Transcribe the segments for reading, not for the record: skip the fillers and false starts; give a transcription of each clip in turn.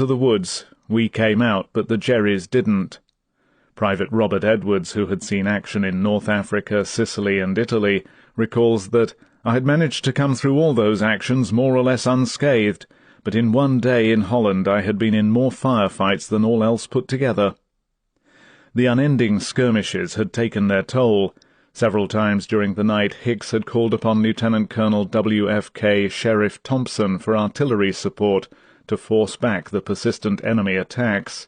to the woods. We came out, but the Jerrys didn't. Private Robert Edwards, who had seen action in North Africa, Sicily, and Italy, recalls that I had managed to come through all those actions more or less unscathed, but in one day in Holland I had been in more firefights than all else put together. The unending skirmishes had taken their toll. Several times during the night Hicks had called upon Lieutenant Colonel W.F.K. Sheriff Thompson for artillery support to force back the persistent enemy attacks.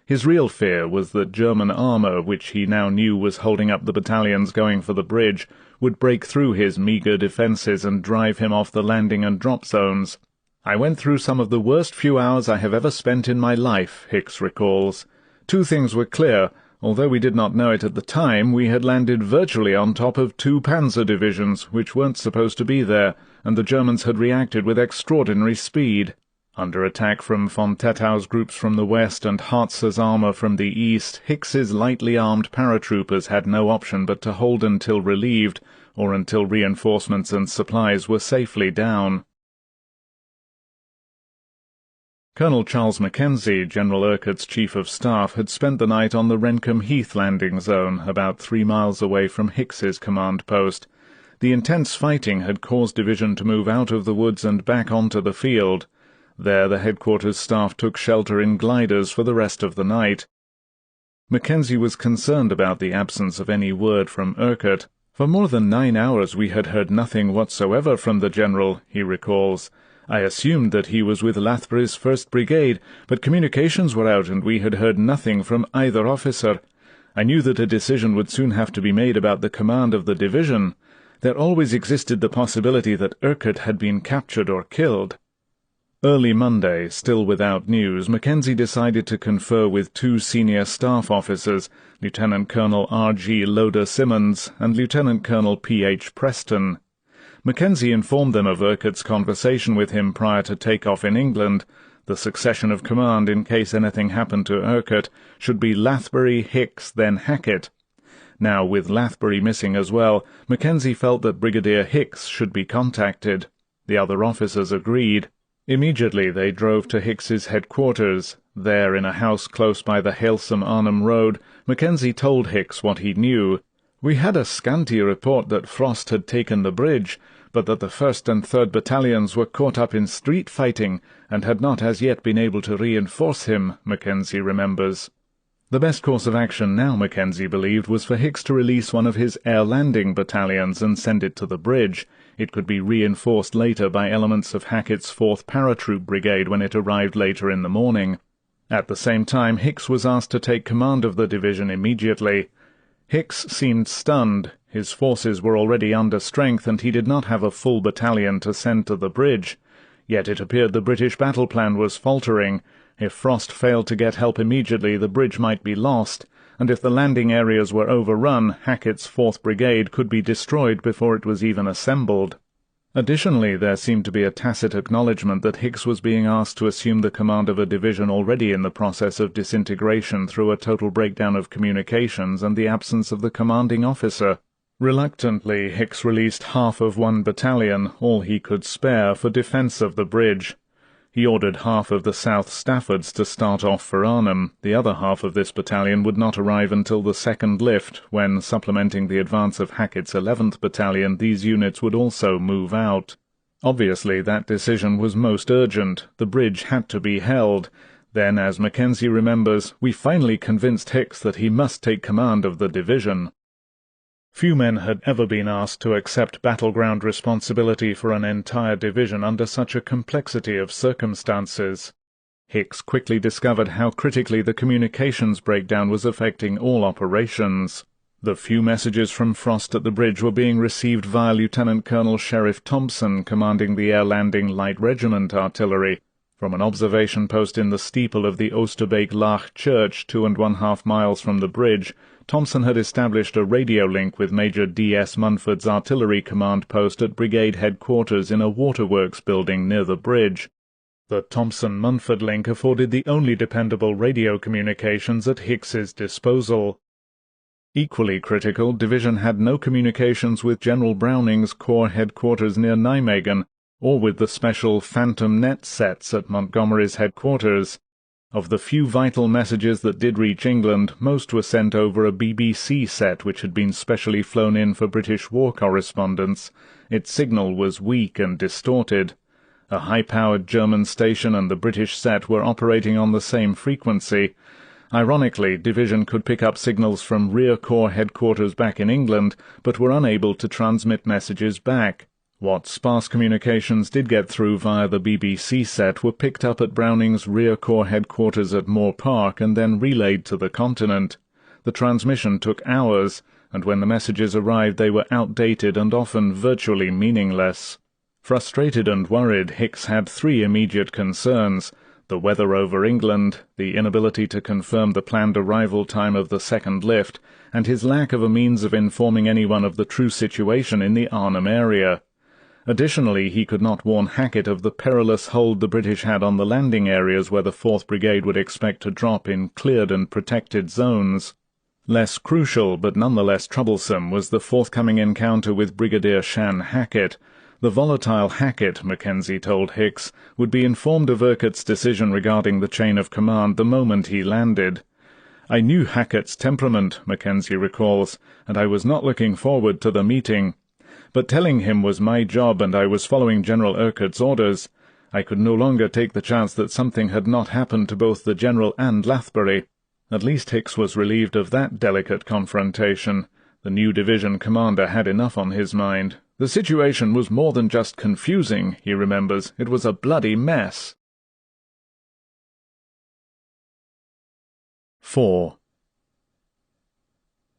His real fear was that German armour, which he now knew was holding up the battalions going for the bridge, would break through his meagre defences and drive him off the landing and drop zones. I went through some of the worst few hours I have ever spent in my life, Hicks recalls. Two things were clear. Although we did not know it at the time, we had landed virtually on top of 2 panzer divisions, which weren't supposed to be there, and the Germans had reacted with extraordinary speed. Under attack from von Tettau's groups from the west and Hartz's armour from the east, Hicks's lightly armed paratroopers had no option but to hold until relieved, or until reinforcements and supplies were safely down. Colonel Charles Mackenzie, General Urquhart's Chief of Staff, had spent the night on the Rencombe Heath landing zone, about 3 miles away from Hicks's command post. The intense fighting had caused division to move out of the woods and back onto the field. There the headquarters staff took shelter in gliders for the rest of the night. Mackenzie was concerned about the absence of any word from Urquhart. For more than 9 hours we had heard nothing whatsoever from the general, he recalls. I assumed that he was with Lathbury's 1st Brigade, but communications were out and we had heard nothing from either officer. I knew that a decision would soon have to be made about the command of the division. There always existed the possibility that Urquhart had been captured or killed. Early Monday, still without news, Mackenzie decided to confer with 2 senior staff officers, Lieutenant Colonel R.G. Loder Simmons and Lieutenant Colonel P.H. Preston. Mackenzie informed them of Urquhart's conversation with him prior to take-off in England. The succession of command, in case anything happened to Urquhart, should be Lathbury, Hicks, then Hackett. Now, with Lathbury missing as well, Mackenzie felt that Brigadier Hicks should be contacted. The other officers agreed. Immediately they drove to Hicks's headquarters. There, in a house close by the Halesome Arnhem Road, Mackenzie told Hicks what he knew. We had a scanty report that Frost had taken the bridge, but that the 1st and 3rd Battalions were caught up in street fighting and had not as yet been able to reinforce him, Mackenzie remembers. The best course of action now, Mackenzie believed, was for Hicks to release one of his air-landing battalions and send it to the bridge. It could be reinforced later by elements of Hackett's 4th Paratroop Brigade when it arrived later in the morning. At the same time, Hicks was asked to take command of the division immediately. Hicks seemed stunned. His forces were already under strength, and he did not have a full battalion to send to the bridge. Yet it appeared the British battle plan was faltering. If Frost failed to get help immediately, the bridge might be lost, and if the landing areas were overrun, Hackett's 4th Brigade could be destroyed before it was even assembled. Additionally, there seemed to be a tacit acknowledgement that Hicks was being asked to assume the command of a division already in the process of disintegration through a total breakdown of communications and the absence of the commanding officer. Reluctantly, Hicks released half of 1 battalion, all he could spare, for defence of the bridge. He ordered half of the South Staffords to start off for Arnhem. The other half of this battalion would not arrive until the 2nd lift, when, supplementing the advance of Hackett's 11th Battalion, these units would also move out. Obviously, that decision was most urgent. The bridge had to be held. Then, as Mackenzie remembers, we finally convinced Hicks that he must take command of the division. Few men had ever been asked to accept battleground responsibility for an entire division under such a complexity of circumstances. Hicks quickly discovered how critically the communications breakdown was affecting all operations. The few messages from Frost at the bridge were being received via Lieutenant Colonel Sheriff Thompson, commanding the air-landing Light Regiment Artillery. From an observation post in the steeple of the Oosterbeek Laag Church, 2½ miles from the bridge, Thompson had established a radio link with Major D.S. Munford's artillery command post at brigade headquarters in a waterworks building near the bridge. The Thompson-Munford link afforded the only dependable radio communications at Hicks's disposal. Equally critical, division had no communications with General Browning's corps headquarters near Nijmegen. or with the special phantom net sets at Montgomery's headquarters. Of the few vital messages that did reach England, most were sent over a BBC set which had been specially flown in for British war correspondence. Its signal was weak and distorted. A high-powered German station and the British set were operating on the same frequency. Ironically, Division could pick up signals from Rear Corps headquarters back in England, but were unable to transmit messages back. What sparse communications did get through via the BBC set were picked up at Browning's Rear Corps headquarters at Moore Park and then relayed to the continent. The transmission took hours, and when the messages arrived they were outdated and often virtually meaningless. Frustrated and worried, Hicks had three immediate concerns: the weather over England, the inability to confirm the planned arrival time of the second lift, and his lack of a means of informing anyone of the true situation in the Arnhem area. Additionally, he could not warn Hackett of the perilous hold the British had on the landing areas where the 4th Brigade would expect to drop in cleared and protected zones. Less crucial, but nonetheless troublesome, was the forthcoming encounter with Brigadier Shan Hackett. The volatile Hackett, Mackenzie told Hicks, would be informed of Urquhart's decision regarding the chain of command the moment he landed. "I knew Hackett's temperament," Mackenzie recalls, "and I was not looking forward to the meeting. But telling him was my job, and I was following General Urquhart's orders. I could no longer take the chance that something had not happened to both the General and Lathbury." At least Hicks was relieved of that delicate confrontation. The new division commander had enough on his mind. "The situation was more than just confusing," he remembers. "It was a bloody mess." 4.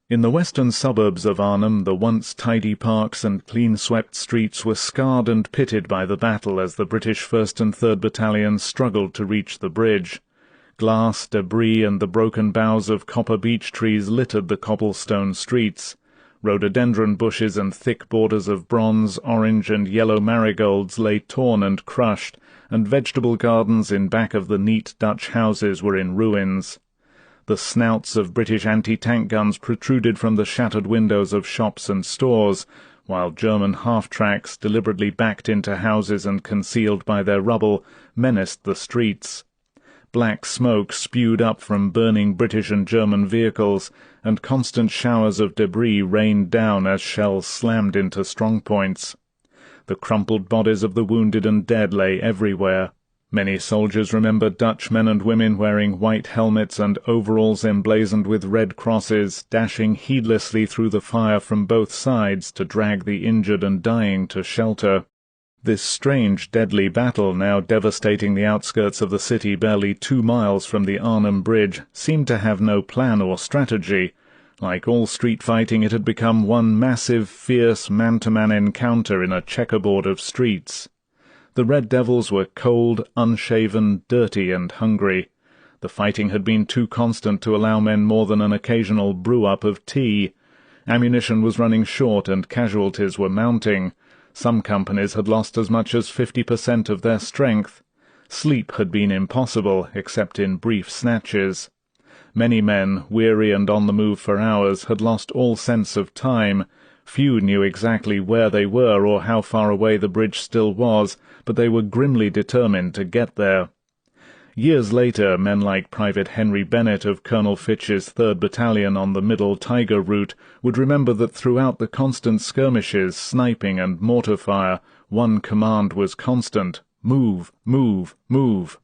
In the western suburbs of Arnhem, the once tidy parks and clean-swept streets were scarred and pitted by the battle as the British 1st and 3rd Battalions struggled to reach the bridge. Glass, debris, and the broken boughs of copper beech trees littered the cobblestone streets. Rhododendron bushes and thick borders of bronze, orange, and yellow marigolds lay torn and crushed, and vegetable gardens in back of the neat Dutch houses were in ruins. The snouts of British anti-tank guns protruded from the shattered windows of shops and stores, while German half-tracks, deliberately backed into houses and concealed by their rubble, menaced the streets. Black smoke spewed up from burning British and German vehicles, and constant showers of debris rained down as shells slammed into strongpoints. The crumpled bodies of the wounded and dead lay everywhere. Many soldiers remembered Dutch men and women wearing white helmets and overalls emblazoned with red crosses, dashing heedlessly through the fire from both sides to drag the injured and dying to shelter. This strange, deadly battle, now devastating the outskirts of the city barely 2 miles from the Arnhem Bridge, seemed to have no plan or strategy. Like all street fighting, it had become one massive, fierce, man-to-man encounter in a checkerboard of streets. The Red Devils were cold, unshaven, dirty, and hungry. The fighting had been too constant to allow men more than an occasional brew-up of tea. Ammunition was running short and casualties were mounting. Some companies had lost as much as 50% of their strength. Sleep had been impossible, except in brief snatches. Many men, weary and on the move for hours, had lost all sense of time. Few knew exactly where they were or how far away the bridge still was, but they were grimly determined to get there. Years later, men like Private Henry Bennett of Colonel Fitch's 3rd Battalion on the Middle Tiger route would remember that throughout the constant skirmishes, sniping and mortar fire, one command was constant: move, move, move.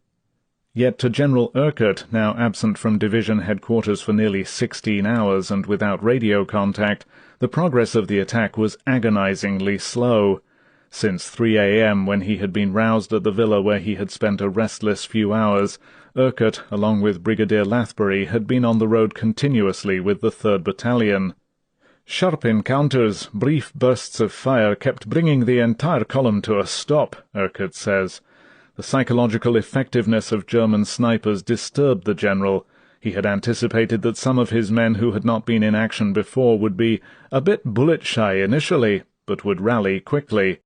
Yet to General Urquhart, now absent from division headquarters for nearly 16 hours and without radio contact, the progress of the attack was agonizingly slow. Since 3 a.m., when he had been roused at the villa where he had spent a restless few hours, Urquhart, along with Brigadier Lathbury, had been on the road continuously with the 3rd Battalion. "Sharp encounters, brief bursts of fire kept bringing the entire column to a stop," Urquhart says. The psychological effectiveness of German snipers disturbed the general. He had anticipated that some of his men who had not been in action before would be a bit bullet-shy initially, but would rally quickly.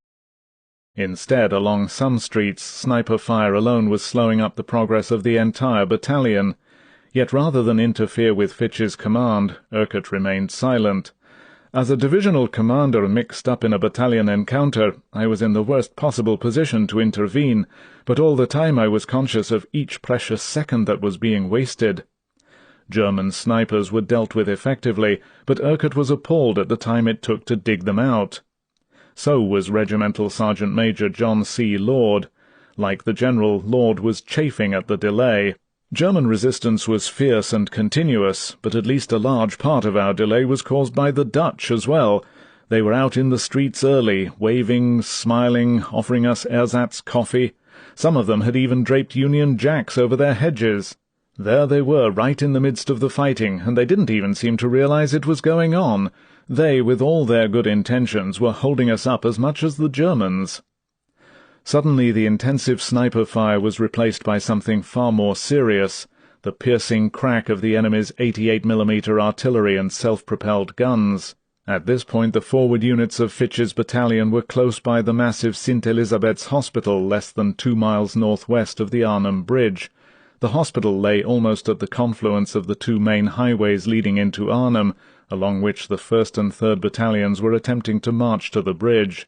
Instead, along some streets, sniper fire alone was slowing up the progress of the entire battalion. Yet rather than interfere with Fitch's command, Urquhart remained silent. As a divisional commander mixed up in a battalion encounter, I was in the worst possible position to intervene, but all the time I was conscious of each precious second that was being wasted. German snipers were dealt with effectively, but Urquhart was appalled at the time it took to dig them out. So was Regimental Sergeant Major John C. Lord. Like the General, Lord was chafing at the delay. German resistance was fierce and continuous, but at least a large part of our delay was caused by the Dutch as well. They were out in the streets early, waving, smiling, offering us ersatz coffee. Some of them had even draped Union Jacks over their hedges. There they were, right in the midst of the fighting, and they didn't even seem to realize it was going on. They, with all their good intentions, were holding us up as much as the Germans. Suddenly the intensive sniper fire was replaced by something far more serious, the piercing crack of the enemy's 88mm artillery and self-propelled guns. At this point the forward units of Fitch's battalion were close by the massive St. Elizabeth's Hospital, less than 2 miles northwest of the Arnhem Bridge. The hospital lay almost at the confluence of the two main highways leading into Arnhem, along which the 1st and 3rd Battalions were attempting to march to the bridge.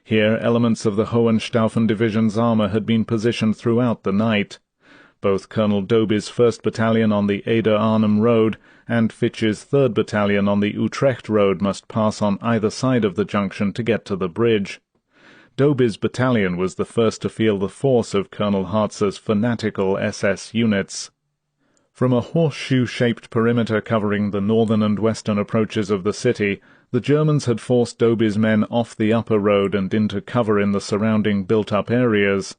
Here elements of the Hohenstaufen Division's armour had been positioned throughout the night. Both Colonel Doby's 1st Battalion on the Eder-Arnhem Road and Fitch's 3rd Battalion on the Utrecht Road must pass on either side of the junction to get to the bridge. Doby's battalion was the first to feel the force of Colonel Hartz's fanatical SS units. From a horseshoe-shaped perimeter covering the northern and western approaches of the city, the Germans had forced Doby's men off the upper road and into cover in the surrounding built-up areas.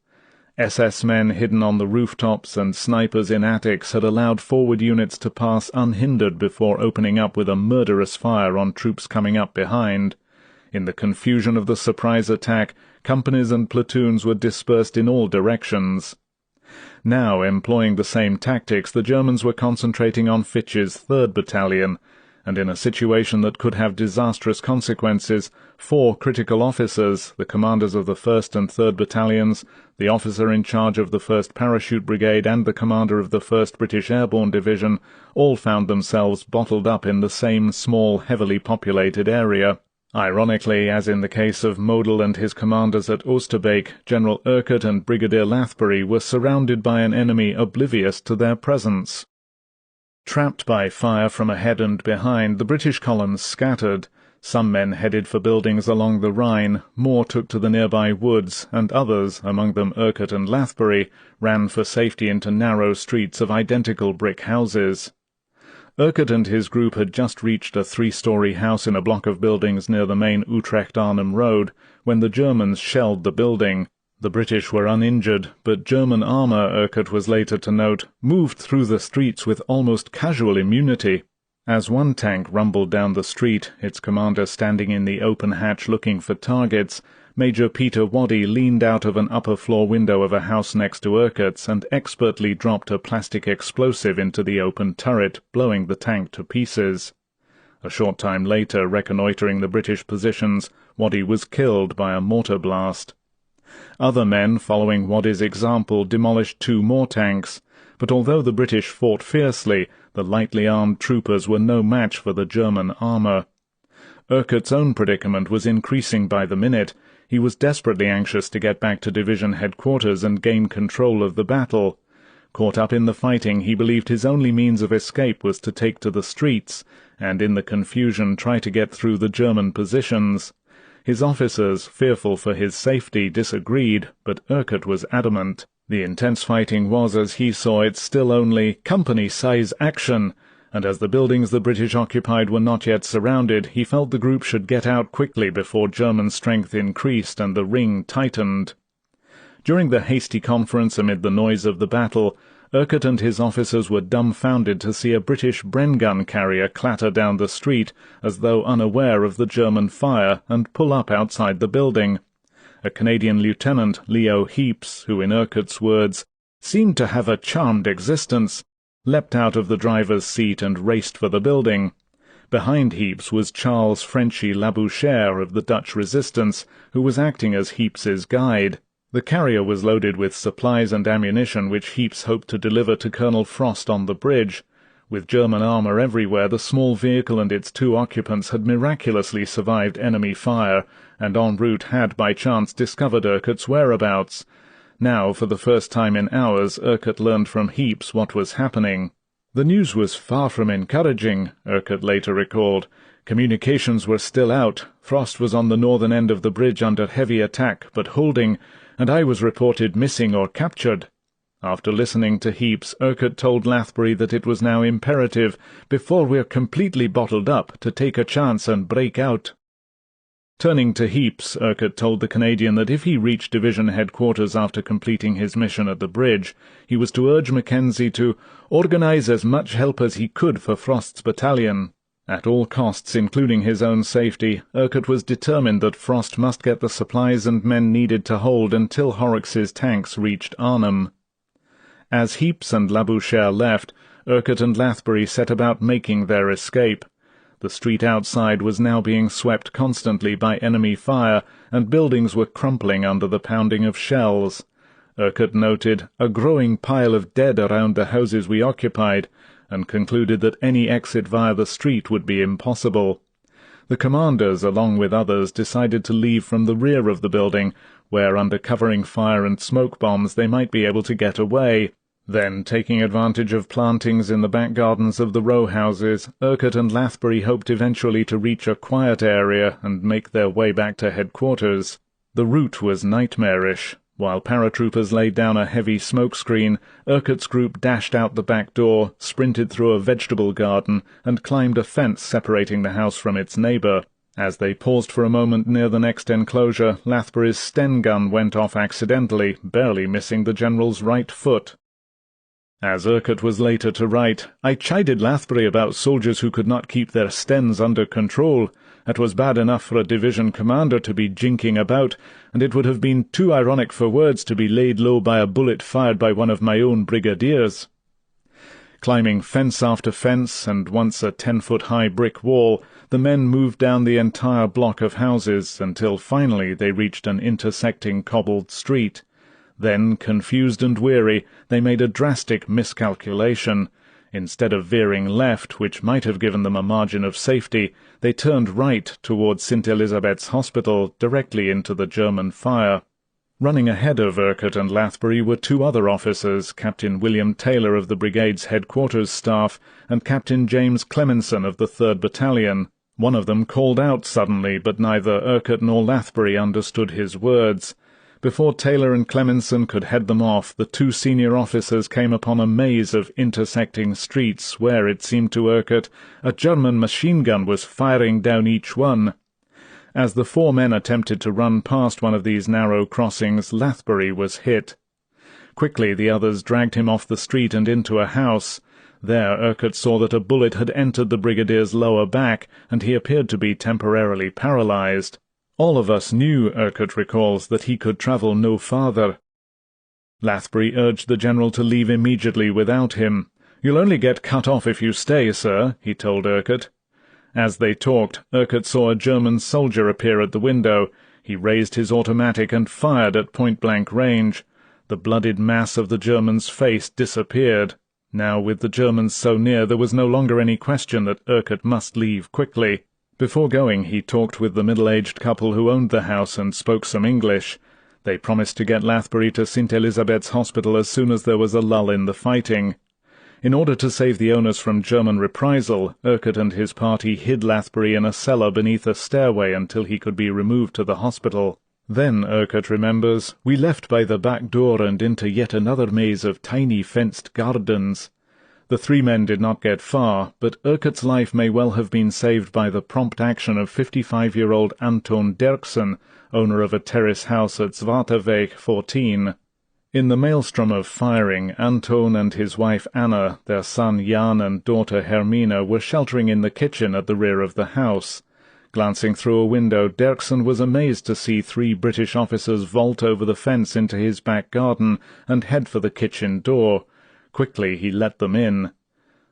SS men hidden on the rooftops and snipers in attics had allowed forward units to pass unhindered before opening up with a murderous fire on troops coming up behind. In the confusion of the surprise attack, companies and platoons were dispersed in all directions. Now, employing the same tactics, the Germans were concentrating on Fitch's 3rd Battalion, and in a situation that could have disastrous consequences, 4 critical officers, the commanders of the 1st and 3rd Battalions, the officer in charge of the 1st Parachute Brigade and the commander of the 1st British Airborne Division, all found themselves bottled up in the same small, heavily populated area. Ironically, as in the case of Model and his commanders at Oosterbeek, General Urquhart and Brigadier Lathbury were surrounded by an enemy oblivious to their presence. Trapped by fire from ahead and behind, the British columns scattered. Some men headed for buildings along the Rhine, more took to the nearby woods, and others, among them Urquhart and Lathbury, ran for safety into narrow streets of identical brick houses. Urquhart and his group had just reached a 3-story house in a block of buildings near the main Utrecht-Arnhem Road when the Germans shelled the building. The British were uninjured, but German armour, Urquhart was later to note, moved through the streets with almost casual immunity. As one tank rumbled down the street, its commander standing in the open hatch looking for targets, Major Peter Waddy leaned out of an upper-floor window of a house next to Urquhart's and expertly dropped a plastic explosive into the open turret, blowing the tank to pieces. A short time later, reconnoitring the British positions, Waddy was killed by a mortar blast. Other men, following Waddy's example, demolished 2 more tanks, but although the British fought fiercely, the lightly armed troopers were no match for the German armour. Urquhart's own predicament was increasing by the minute. He was desperately anxious to get back to division headquarters and gain control of the battle. Caught up in the fighting, he believed his only means of escape was to take to the streets, and in the confusion try to get through the German positions. His officers, fearful for his safety, disagreed, but Urquhart was adamant. The intense fighting was, as he saw it, still only company-size action, and as the buildings the British occupied were not yet surrounded, he felt the group should get out quickly before German strength increased and the ring tightened. During the hasty conference amid the noise of the battle, Urquhart and his officers were dumbfounded to see a British Bren gun carrier clatter down the street, as though unaware of the German fire, and pull up outside the building. A Canadian lieutenant, Leo Heaps, who in Urquhart's words, seemed to have a charmed existence, leapt out of the driver's seat and raced for the building. Behind Heaps was Charles Frenchy Labouchere of the Dutch resistance, who was acting as Heaps's guide. The carrier was loaded with supplies and ammunition which Heaps hoped to deliver to Colonel Frost on the bridge. With German armour everywhere, the small vehicle and its 2 occupants had miraculously survived enemy fire, and en route had by chance discovered Urquhart's whereabouts. Now, for the first time in hours, Urquhart learned from Heaps what was happening. The news was far from encouraging, Urquhart later recalled. Communications were still out, Frost was on the northern end of the bridge under heavy attack, but holding, and I was reported missing or captured. After listening to Heaps, Urquhart told Lathbury that it was now imperative, before we're completely bottled up, to take a chance and break out. Turning to Heaps, Urquhart told the Canadian that if he reached division headquarters after completing his mission at the bridge, he was to urge Mackenzie to organize as much help as he could for Frost's battalion. At all costs, including his own safety, Urquhart was determined that Frost must get the supplies and men needed to hold until Horrocks's tanks reached Arnhem. As Heaps and Labouchere left, Urquhart and Lathbury set about making their escape. The street outside was now being swept constantly by enemy fire, and buildings were crumpling under the pounding of shells. Urquhart noted a growing pile of dead around the houses we occupied, and concluded that any exit via the street would be impossible. The commanders, along with others, decided to leave from the rear of the building, where under covering fire and smoke bombs they might be able to get away. Then, taking advantage of plantings in the back gardens of the row houses, Urquhart and Lathbury hoped eventually to reach a quiet area and make their way back to headquarters. The route was nightmarish. While paratroopers laid down a heavy smoke screen, Urquhart's group dashed out the back door, sprinted through a vegetable garden, and climbed a fence separating the house from its neighbour. As they paused for a moment near the next enclosure, Lathbury's Sten gun went off accidentally, barely missing the general's right foot. As Urquhart was later to write, I chided Lathbury about soldiers who could not keep their Stens under control. It was bad enough for a division commander to be jinking about, and it would have been too ironic for words to be laid low by a bullet fired by one of my own brigadiers. Climbing fence after fence, and once a 10-foot-high brick wall, the men moved down the entire block of houses until finally they reached an intersecting cobbled street. Then, confused and weary, they made a drastic miscalculation. Instead of veering left, which might have given them a margin of safety, they turned right towards St. Elizabeth's Hospital, directly into the German fire. Running ahead of Urquhart and Lathbury were 2 other officers, Captain William Taylor of the brigade's headquarters staff and Captain James Clemenson of the 3rd Battalion. One of them called out suddenly, but neither Urquhart nor Lathbury understood his words. Before Taylor and Clemenson could head them off, the 2 senior officers came upon a maze of intersecting streets where, it seemed to Urquhart, a German machine-gun was firing down each one. As the 4 men attempted to run past one of these narrow crossings, Lathbury was hit. Quickly the others dragged him off the street and into a house. There Urquhart saw that a bullet had entered the brigadier's lower back, and he appeared to be temporarily paralyzed. All of us knew, Urquhart recalls, that he could travel no farther. Lathbury urged the general to leave immediately without him. "You'll only get cut off if you stay, sir," he told Urquhart. As they talked, Urquhart saw a German soldier appear at the window. He raised his automatic and fired at point-blank range. The blooded mass of the German's face disappeared. Now, with the Germans so near, there was no longer any question that Urquhart must leave quickly. Before going, he talked with the middle-aged couple who owned the house and spoke some English. They promised to get Lathbury to St. Elizabeth's Hospital as soon as there was a lull in the fighting. In order to save the owners from German reprisal, Urquhart and his party hid Lathbury in a cellar beneath a stairway until he could be removed to the hospital. Then, Urquhart remembers, we left by the back door and into yet another maze of tiny fenced gardens. The 3 men did not get far, but Urquhart's life may well have been saved by the prompt action of 55-year-old Anton Derksen, owner of a terrace house at Zwarteweg 14. In the maelstrom of firing, Anton and his wife Anna, their son Jan and daughter Hermina were sheltering in the kitchen at the rear of the house. Glancing through a window, Derksen was amazed to see 3 British officers vault over the fence into his back garden and head for the kitchen door. Quickly he let them in.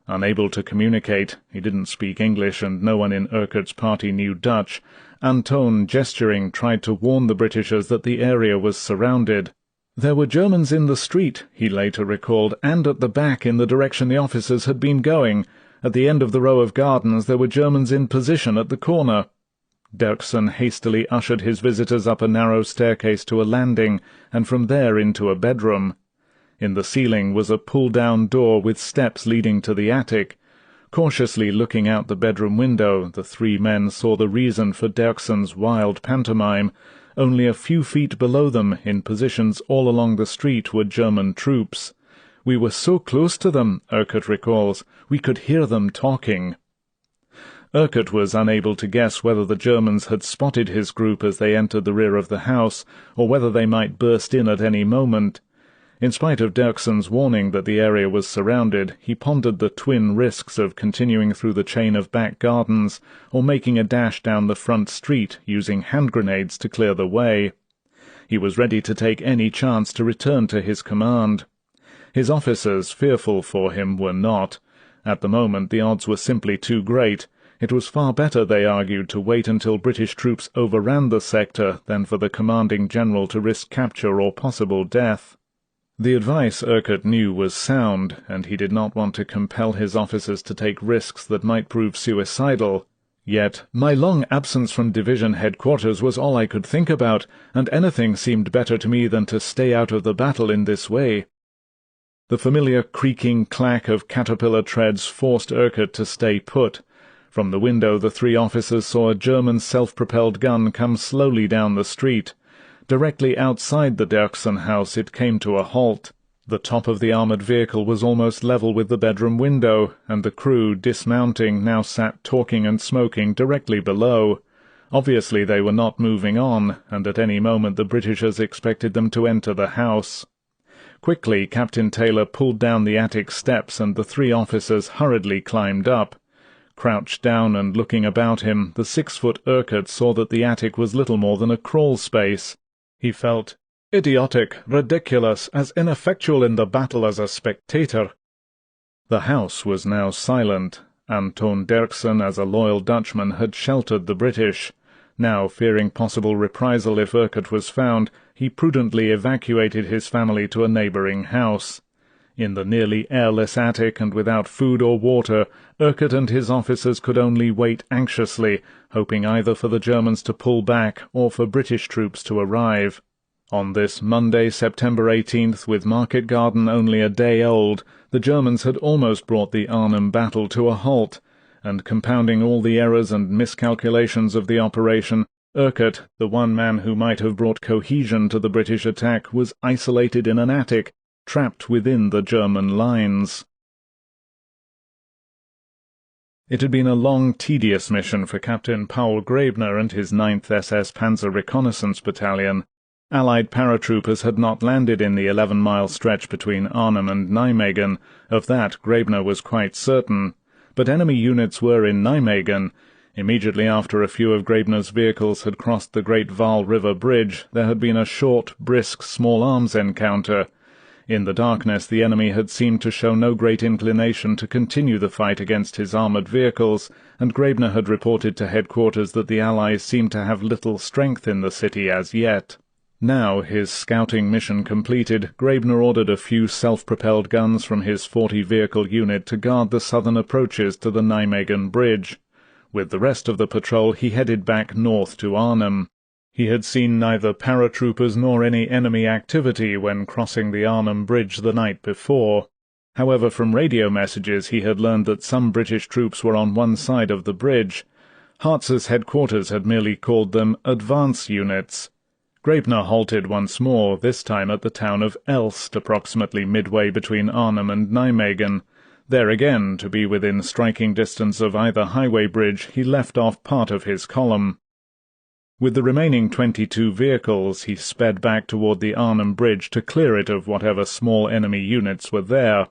Unable to communicate, he didn't speak English and no one in Urquhart's party knew Dutch, Anton, gesturing, tried to warn the Britishers that the area was surrounded. There were Germans in the street, he later recalled, and at the back in the direction the officers had been going. At the end of the row of gardens there were Germans in position at the corner. Dirksen hastily ushered his visitors up a narrow staircase to a landing, and from there into a bedroom. In the ceiling was a pull-down door with steps leading to the attic. Cautiously looking out the bedroom window, the three men saw the reason for Dirksen's wild pantomime. Only a few feet below them, in positions all along the street, were German troops. "We were so close to them," Urquhart recalls, "we could hear them talking." Urquhart was unable to guess whether the Germans had spotted his group as they entered the rear of the house, or whether they might burst in at any moment. In spite of Dirksen's warning that the area was surrounded, he pondered the twin risks of continuing through the chain of back gardens, or making a dash down the front street, using hand grenades to clear the way. He was ready to take any chance to return to his command. His officers, fearful for him, were not. At the moment the odds were simply too great. It was far better, they argued, to wait until British troops overran the sector than for the commanding general to risk capture or possible death. The advice, Urquhart knew, was sound, and he did not want to compel his officers to take risks that might prove suicidal. Yet, "My long absence from division headquarters was all I could think about, and anything seemed better to me than to stay out of the battle in this way." The familiar creaking clack of caterpillar treads forced Urquhart to stay put. From the window the three officers saw a German self-propelled gun come slowly down the street. Directly outside the Dirksen house it came to a halt. The top of the armoured vehicle was almost level with the bedroom window, and the crew, dismounting, now sat talking and smoking directly below. Obviously they were not moving on, and at any moment the Britishers expected them to enter the house. Quickly Captain Taylor pulled down the attic steps, and the three officers hurriedly climbed up. Crouched down and looking about him, the 6-foot Urquhart saw that the attic was little more than a crawl space. He felt idiotic, ridiculous, as ineffectual in the battle as a spectator. The house was now silent. Anton Dirksen, as a loyal Dutchman, had sheltered the British. Now, fearing possible reprisal if Urquhart was found, he prudently evacuated his family to a neighbouring house. In the nearly airless attic and without food or water, Urquhart and his officers could only wait anxiously, hoping either for the Germans to pull back or for British troops to arrive. On this Monday, September 18th, with Market Garden only a day old, the Germans had almost brought the Arnhem battle to a halt, and compounding all the errors and miscalculations of the operation, Urquhart, the one man who might have brought cohesion to the British attack, was isolated in an attic, trapped within the German lines. It had been a long, tedious mission for Captain Paul Graebner and his 9th SS Panzer Reconnaissance Battalion. Allied paratroopers had not landed in the 11-mile stretch between Arnhem and Nijmegen. Of that Graebner was quite certain. But enemy units were in Nijmegen. Immediately after a few of Graebner's vehicles had crossed the Great Vaal River Bridge, there had been a short, brisk, small-arms encounter. In the darkness the enemy had seemed to show no great inclination to continue the fight against his armoured vehicles, and Graebner had reported to headquarters that the Allies seemed to have little strength in the city as yet. Now, his scouting mission completed, Graebner ordered a few self-propelled guns from his 40-vehicle unit to guard the southern approaches to the Nijmegen Bridge. With the rest of the patrol he headed back north to Arnhem. He had seen neither paratroopers nor any enemy activity when crossing the Arnhem Bridge the night before. However, from radio messages he had learned that some British troops were on one side of the bridge. Hartz's headquarters had merely called them advance units. Graebner halted once more, this time at the town of Elst, approximately midway between Arnhem and Nijmegen. There again, to be within striking distance of either highway bridge, he left off part of his column. With the remaining 22 vehicles, he sped back toward the Arnhem Bridge to clear it of whatever small enemy units were there.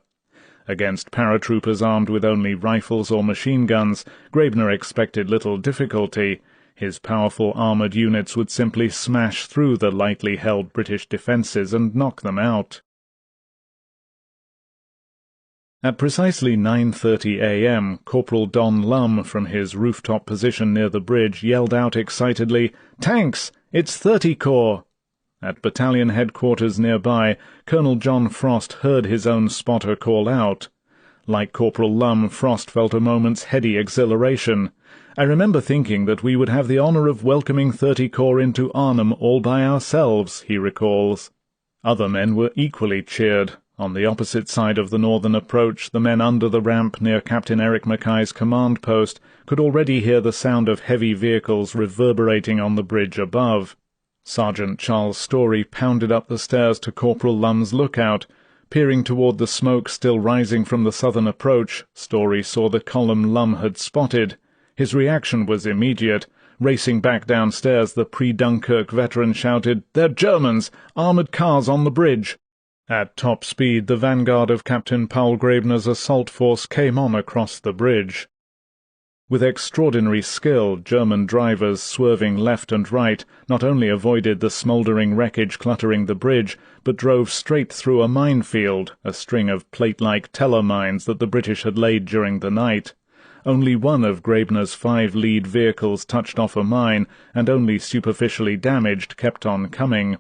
Against paratroopers armed with only rifles or machine guns, Graebner expected little difficulty. His powerful armoured units would simply smash through the lightly held British defences and knock them out. At precisely 9:30 a.m., Corporal Don Lum, from his rooftop position near the bridge, yelled out excitedly, "Tanks! It's 30 Corps!" At battalion headquarters nearby, Colonel John Frost heard his own spotter call out. Like Corporal Lum, Frost felt a moment's heady exhilaration. "I remember thinking that we would have the honour of welcoming 30 Corps into Arnhem all by ourselves," he recalls. Other men were equally cheered. On the opposite side of the northern approach, the men under the ramp near Captain Eric Mackay's command post could already hear the sound of heavy vehicles reverberating on the bridge above. Sergeant Charles Story pounded up the stairs to Corporal Lum's lookout. Peering toward the smoke still rising from the southern approach, Story saw the column Lum had spotted. His reaction was immediate. Racing back downstairs, the pre-Dunkirk veteran shouted, "They're Germans! Armoured cars on the bridge!" At top speed, the vanguard of Captain Paul Graebner's assault force came on across the bridge. With extraordinary skill, German drivers, swerving left and right, not only avoided the smouldering wreckage cluttering the bridge, but drove straight through a minefield, a string of plate-like teller mines that the British had laid during the night. Only one of Graebner's 5 lead vehicles touched off a mine, and only superficially damaged kept on coming.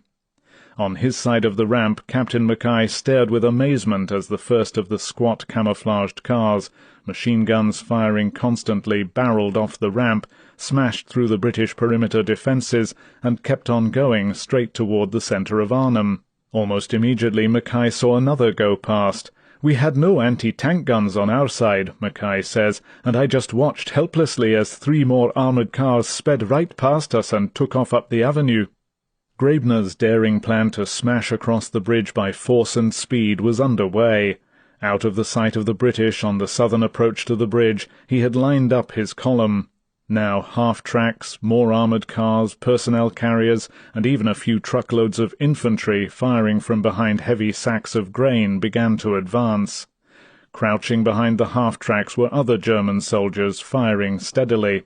On his side of the ramp, Captain Mackay stared with amazement as the first of the squat camouflaged cars, machine guns firing constantly, barreled off the ramp, smashed through the British perimeter defences, and kept on going straight toward the centre of Arnhem. Almost immediately Mackay saw another go past. "We had no anti-tank guns on our side," Mackay says, "and I just watched helplessly as 3 more armoured cars sped right past us and took off up the avenue." Graebner's daring plan to smash across the bridge by force and speed was under way. Out of the sight of the British on the southern approach to the bridge, he had lined up his column. Now half-tracks, more armoured cars, personnel carriers, and even a few truckloads of infantry firing from behind heavy sacks of grain began to advance. Crouching behind the half-tracks were other German soldiers firing steadily.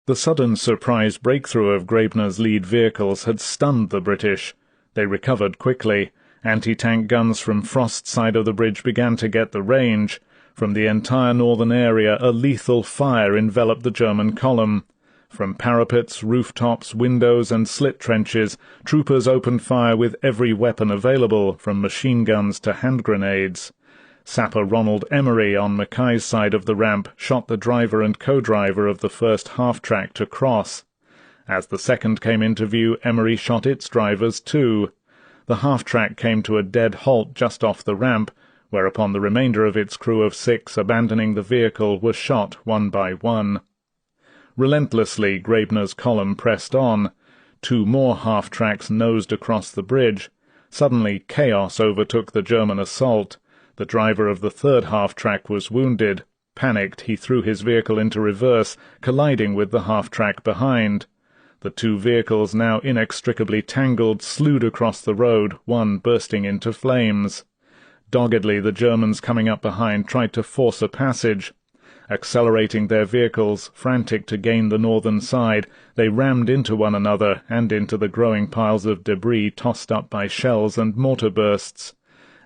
The sudden surprise breakthrough of Graebner's lead vehicles had stunned the British. They recovered quickly. Anti-tank guns from Frost's side of the bridge began to get the range. From the entire northern area, a lethal fire enveloped the German column. From parapets, rooftops, windows, and slit trenches, troopers opened fire with every weapon available, from machine guns to hand grenades. Sapper Ronald Emery, on Mackay's side of the ramp, shot the driver and co-driver of the first half-track to cross. As the second came into view, Emery shot its drivers too. The half-track came to a dead halt just off the ramp, whereupon the remainder of its crew of 6, abandoning the vehicle, were shot one by one. Relentlessly, Graebner's column pressed on. 2 more half-tracks nosed across the bridge. Suddenly chaos overtook the German assault. The driver of the third half-track was wounded. Panicked, he threw his vehicle into reverse, colliding with the half-track behind. The 2 vehicles, now inextricably tangled, slewed across the road, one bursting into flames. Doggedly, the Germans coming up behind tried to force a passage. Accelerating their vehicles, frantic to gain the northern side, they rammed into one another and into the growing piles of debris tossed up by shells and mortar bursts.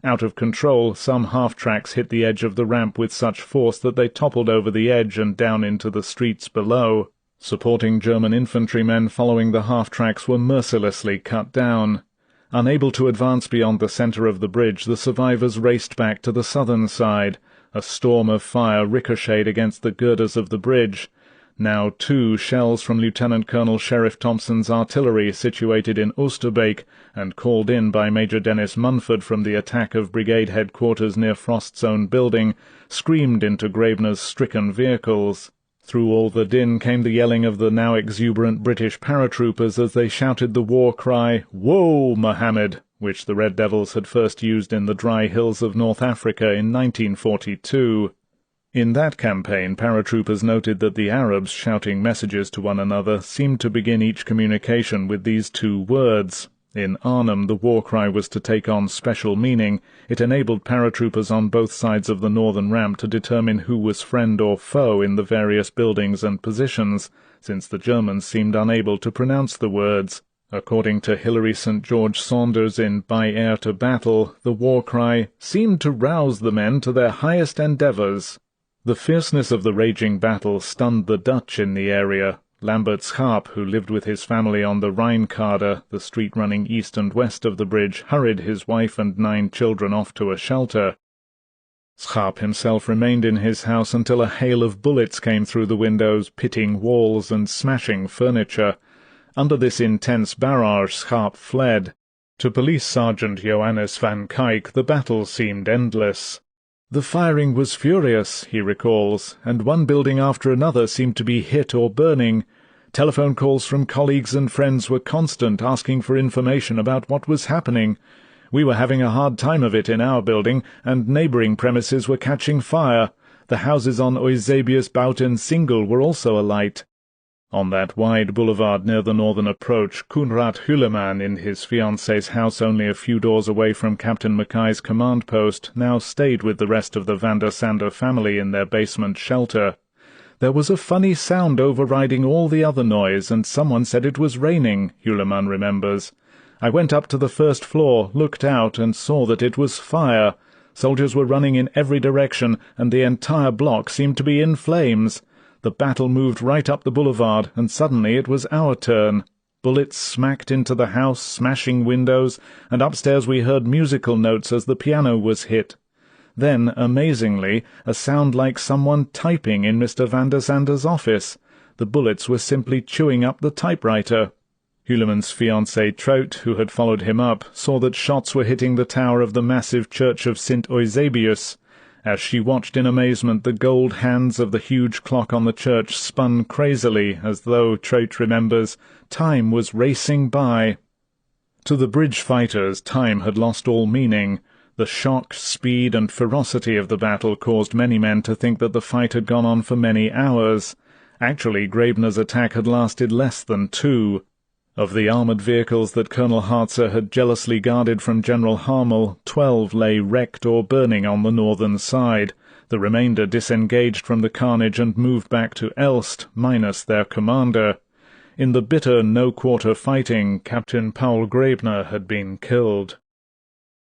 Out of control, some half-tracks hit the edge of the ramp with such force that they toppled over the edge and down into the streets below. Supporting German infantrymen following the half-tracks were mercilessly cut down. Unable to advance beyond the centre of the bridge, the survivors raced back to the southern side. A storm of fire ricocheted against the girders of the bridge. Now, too, shells from Lieutenant Colonel Sheriff Thompson's artillery, situated in Oosterbeek, and called in by Major Dennis Munford from the attack of brigade headquarters near Frost's own building, screamed into Graebner's stricken vehicles. Through all the din came the yelling of the now exuberant British paratroopers as they shouted the war cry, "Whoa, Mohammed!" which the Red Devils had first used in the dry hills of North Africa in 1942. In that campaign, paratroopers noted that the Arabs, shouting messages to one another, seemed to begin each communication with these 2 words. In Arnhem, the war cry was to take on special meaning. It enabled paratroopers on both sides of the northern ramp to determine who was friend or foe in the various buildings and positions, since the Germans seemed unable to pronounce the words. According to Hilary St. George Saunders in By Air to Battle, the war cry seemed to rouse the men to their highest endeavours. The fierceness of the raging battle stunned the Dutch in the area. Lambert Schaap, who lived with his family on the Rheinkade, the street running east and west of the bridge, hurried his wife and 9 children off to a shelter. Schaap himself remained in his house until a hail of bullets came through the windows, pitting walls and smashing furniture. Under this intense barrage, Schaap fled. To Police Sergeant Johannes van Kuyk, the battle seemed endless. "The firing was furious," he recalls, "and one building after another seemed to be hit or burning. Telephone calls from colleagues and friends were constant, asking for information about what was happening. We were having a hard time of it in our building, and neighbouring premises were catching fire. The houses on Eusebius Bouten Single were also alight." On that wide boulevard near the northern approach, Koenraad Hüleman, in his fiancée's house only a few doors away from Captain Mackay's command post, now stayed with the rest of the Van der Sande family in their basement shelter. "There was a funny sound overriding all the other noise, and someone said it was raining," Hüleman remembers. "I went up to the first floor, looked out, and saw that it was fire. Soldiers were running in every direction, and the entire block seemed to be in flames. The battle moved right up the boulevard, and suddenly it was our turn. Bullets smacked into the house, smashing windows, and upstairs we heard musical notes as the piano was hit. Then, amazingly, a sound like someone typing in Mr. Van der Sande's office. The bullets were simply chewing up the typewriter." Hüleman's fiancée Trout, who had followed him up, saw that shots were hitting the tower of the massive church of St. Eusebius. As she watched in amazement, the gold hands of the huge clock on the church spun crazily, as though, Trout remembers, time was racing by. To the bridge fighters, time had lost all meaning. The shock, speed, and ferocity of the battle caused many men to think that the fight had gone on for many hours. Actually, Graebner's attack had lasted less than 2. Of the armoured vehicles that Colonel Harzer had jealously guarded from General Harmel, 12 lay wrecked or burning on the northern side. The remainder disengaged from the carnage and moved back to Elst, minus their commander. In the bitter no-quarter fighting, Captain Paul Graebner had been killed.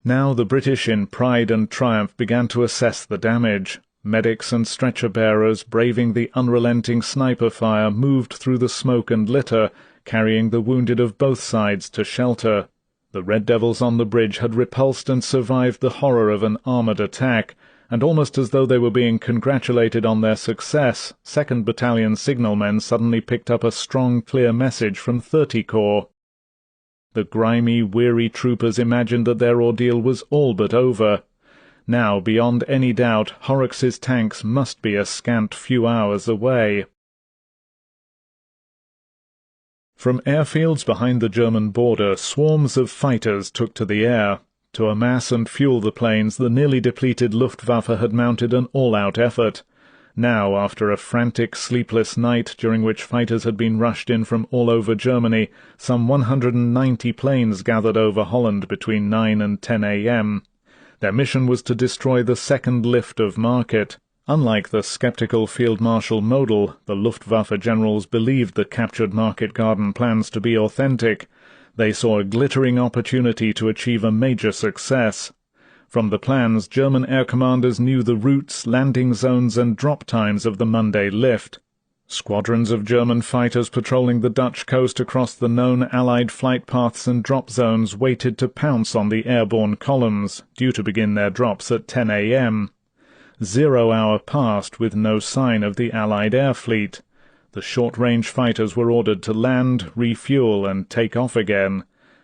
Now the British, in pride and triumph, began to assess the damage. Medics and stretcher-bearers, braving the unrelenting sniper fire, moved through the smoke and litter, carrying the wounded of both sides to shelter. The Red Devils on the bridge had repulsed and survived the horror of an armoured attack, and almost as though they were being congratulated on their success, 2nd Battalion signalmen suddenly picked up a strong, clear message from 30 Corps. The grimy, weary troopers imagined that their ordeal was all but over. Now, beyond any doubt, Horrocks's tanks must be a scant few hours away. From airfields behind the German border, swarms of fighters took to the air. To amass and fuel the planes, the nearly depleted Luftwaffe had mounted an all-out effort. Now, after a frantic, sleepless night during which fighters had been rushed in from all over Germany, some 190 planes gathered over Holland between 9 and 10 a.m. Their mission was to destroy the second lift of Market. Unlike the sceptical Field Marshal Model, the Luftwaffe generals believed the captured Market Garden plans to be authentic. They saw a glittering opportunity to achieve a major success. From the plans, German air commanders knew the routes, landing zones, and drop times of the Monday lift. Squadrons of German fighters patrolling the Dutch coast across the known Allied flight paths and drop zones waited to pounce on the airborne columns, due to begin their drops at 10 a.m. 0 hour passed with no sign of the Allied air fleet. The short-range fighters were ordered to land, refuel, and take off again.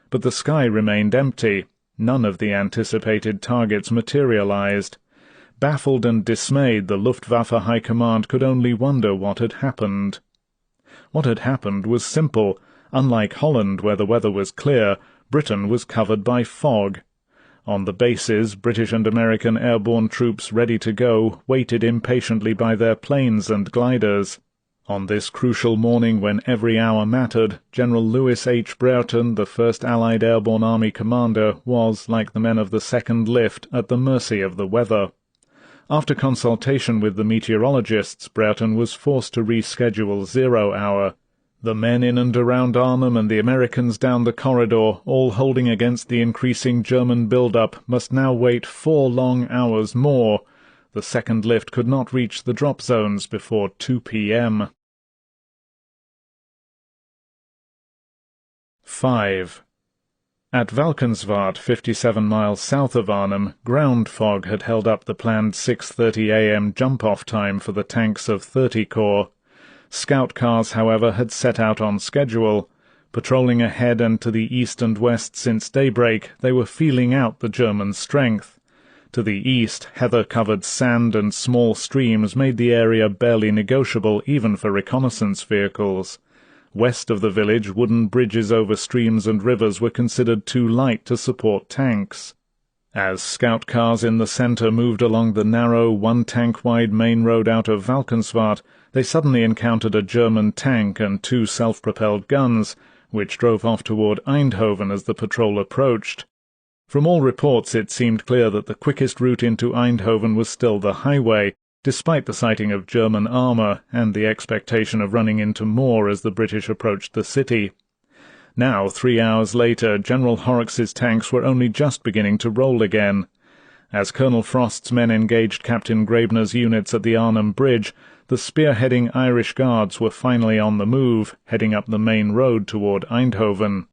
But the sky remained empty. None of the anticipated targets materialized. Baffled and dismayed, the Luftwaffe High Command could only wonder what had happened. What had happened was simple. Unlike Holland, where the weather was clear, Britain was covered by fog. On the bases, British and American airborne troops ready to go waited impatiently by their planes and gliders. On this crucial morning when every hour mattered, General Louis H. Brereton, the 1st Allied Airborne Army commander, was, like the men of the 2nd Lift, at the mercy of the weather. After consultation with the meteorologists, Brereton was forced to reschedule 0 hour. The men in and around Arnhem and the Americans down the corridor, all holding against the increasing German build-up, must now wait 4 long hours more. The 2nd Lift could not reach the drop zones before 2 p.m. 5. At Valkenswaard, 57 miles south of Arnhem, ground fog had held up the planned 6:30 a.m. jump-off time for the tanks of 30 Corps. Scout cars, however, had set out on schedule. Patrolling ahead and to the east and west since daybreak, they were feeling out the German strength. To the east, heather-covered sand and small streams made the area barely negotiable even for reconnaissance vehicles. West of the village, wooden bridges over streams and rivers were considered too light to support tanks. As scout cars in the centre moved along the narrow, one-tank-wide main road out of Valkenswaard, they suddenly encountered a German tank and 2 self-propelled guns, which drove off toward Eindhoven as the patrol approached. From all reports it seemed clear that the quickest route into Eindhoven was still the highway, despite the sighting of German armour and the expectation of running into more as the British approached the city. Now, 3 hours later, General Horrocks' tanks were only just beginning to roll again. As Colonel Frost's men engaged Captain Graebner's units at the Arnhem Bridge, the spearheading Irish Guards were finally on the move, heading up the main road toward Eindhoven.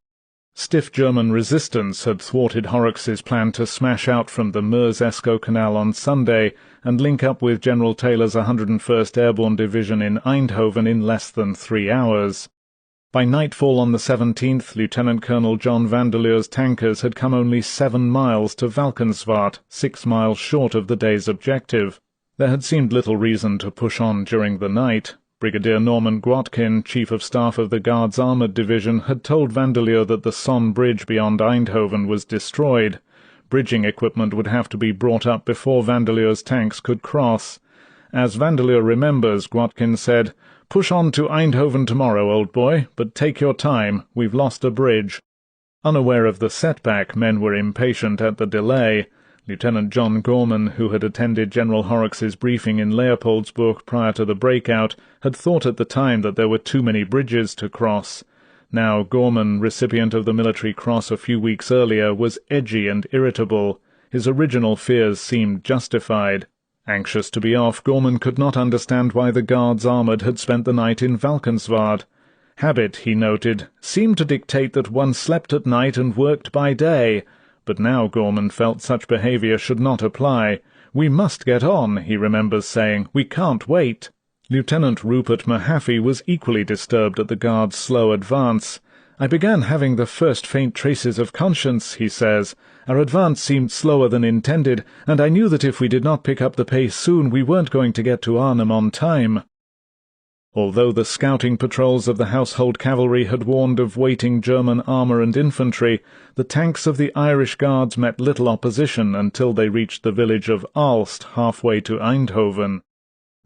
Stiff German resistance had thwarted Horrocks' plan to smash out from the Meuse-Escaut Canal on Sunday and link up with General Taylor's 101st Airborne Division in Eindhoven in less than 3 hours. By nightfall on the 17th, Lieutenant Colonel John Vandeleur's tankers had come only 7 miles to Valkenswaard, 6 miles short of the day's objective. There had seemed little reason to push on during the night. Brigadier Norman Gwatkin, Chief of Staff of the Guards Armoured Division, had told Vandeleur that the Somme Bridge beyond Eindhoven was destroyed. Bridging equipment would have to be brought up before Vandeleur's tanks could cross. As Vandeleur remembers, Gwatkin said, "Push on to Eindhoven tomorrow, old boy, but take your time. We've lost a bridge." Unaware of the setback, men were impatient at the delay. Lieutenant John Gorman, who had attended General Horrocks' briefing in Leopoldsburg prior to the breakout, had thought at the time that there were too many bridges to cross. Now Gorman, recipient of the Military Cross a few weeks earlier, was edgy and irritable. His original fears seemed justified. Anxious to be off, Gorman could not understand why the Guards Armoured had spent the night in Valkenswaard. Habit, he noted, seemed to dictate that one slept at night and worked by day. But now Gorman felt such behaviour should not apply. "We must get on," he remembers saying. "We can't wait." Lieutenant Rupert Mahaffey was equally disturbed at the Guards' slow advance. "I began having the first faint traces of conscience," he says. "Our advance seemed slower than intended, and I knew that if we did not pick up the pace soon we weren't going to get to Arnhem on time." Although the scouting patrols of the Household Cavalry had warned of waiting German armour and infantry, the tanks of the Irish Guards met little opposition until they reached the village of Aalst, halfway to Eindhoven.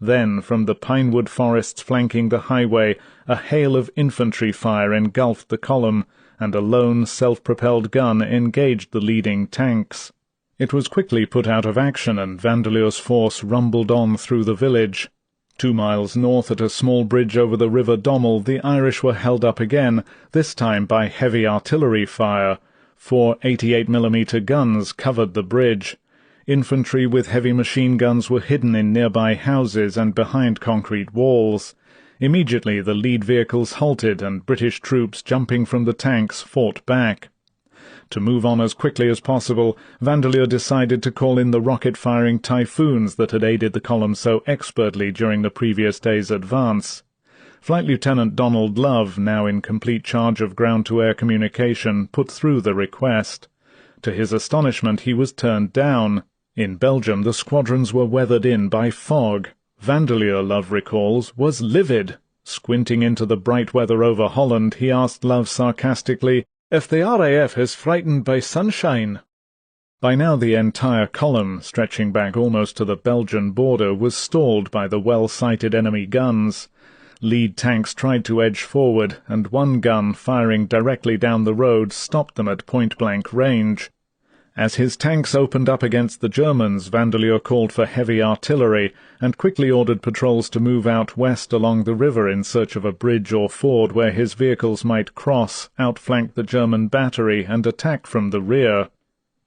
Then, from the pinewood forests flanking the highway, a hail of infantry fire engulfed the column, and a lone self-propelled gun engaged the leading tanks. It was quickly put out of action, and Vandeleur's force rumbled on through the village. 2 miles north at a small bridge over the River Dommel, the Irish were held up again, this time by heavy artillery fire. 4 88mm guns covered the bridge. Infantry with heavy machine guns were hidden in nearby houses and behind concrete walls. Immediately the lead vehicles halted, and British troops, jumping from the tanks, fought back. To move on as quickly as possible, Vandeleur decided to call in the rocket-firing Typhoons that had aided the column so expertly during the previous day's advance. Flight Lieutenant Donald Love, now in complete charge of ground-to-air communication, put through the request. To his astonishment, he was turned down. In Belgium, the squadrons were weathered in by fog. Vandeleur, Love recalls, was livid. Squinting into the bright weather over Holland, he asked Love sarcastically, "If the RAF is frightened by sunshine." By now the entire column, stretching back almost to the Belgian border, was stalled by the well-sighted enemy guns. Lead tanks tried to edge forward, and one gun, firing directly down the road, stopped them at point-blank range. As his tanks opened up against the Germans, Vandeleur called for heavy artillery, and quickly ordered patrols to move out west along the river in search of a bridge or ford where his vehicles might cross, outflank the German battery, and attack from the rear.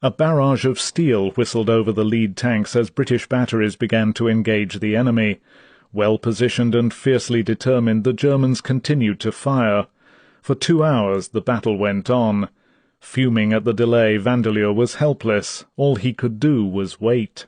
A barrage of steel whistled over the lead tanks as British batteries began to engage the enemy. Well-positioned and fiercely determined, the Germans continued to fire. For 2 hours the battle went on. Fuming at the delay, Vandeleur was helpless. All he could do was wait.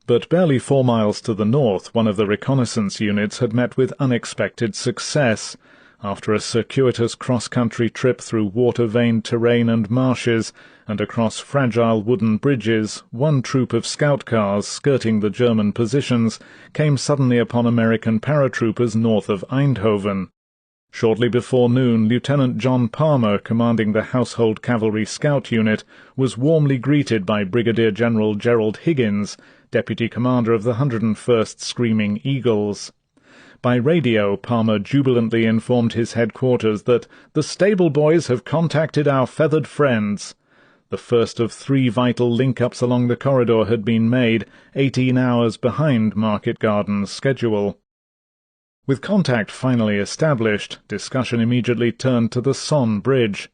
But barely 4 miles to the north, one of the reconnaissance units had met with unexpected success. After a circuitous cross-country trip through water-veined terrain and marshes, and across fragile wooden bridges, one troop of scout cars skirting the German positions came suddenly upon American paratroopers north of Eindhoven. Shortly before noon, Lieutenant John Palmer, commanding the Household Cavalry Scout Unit, was warmly greeted by Brigadier General Gerald Higgins, Deputy Commander of the 101st Screaming Eagles. By radio, Palmer jubilantly informed his headquarters that the stable boys have contacted our feathered friends. The first of 3 vital link-ups along the corridor had been made, 18 hours behind Market Garden's schedule. With contact finally established, discussion immediately turned to the Somme Bridge.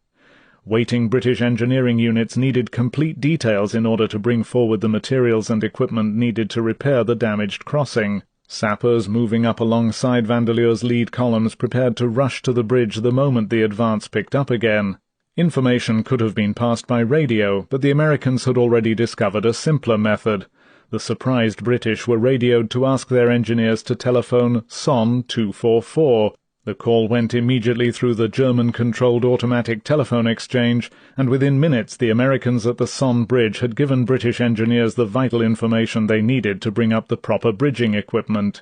Waiting British engineering units needed complete details in order to bring forward the materials and equipment needed to repair the damaged crossing. Sappers moving up alongside Vandeleur's lead columns prepared to rush to the bridge the moment the advance picked up again. Information could have been passed by radio, but the Americans had already discovered a simpler method. The surprised British were radioed to ask their engineers to telephone Somme 244. The call went immediately through the German-controlled automatic telephone exchange, and within minutes the Americans at the Somme Bridge had given British engineers the vital information they needed to bring up the proper bridging equipment.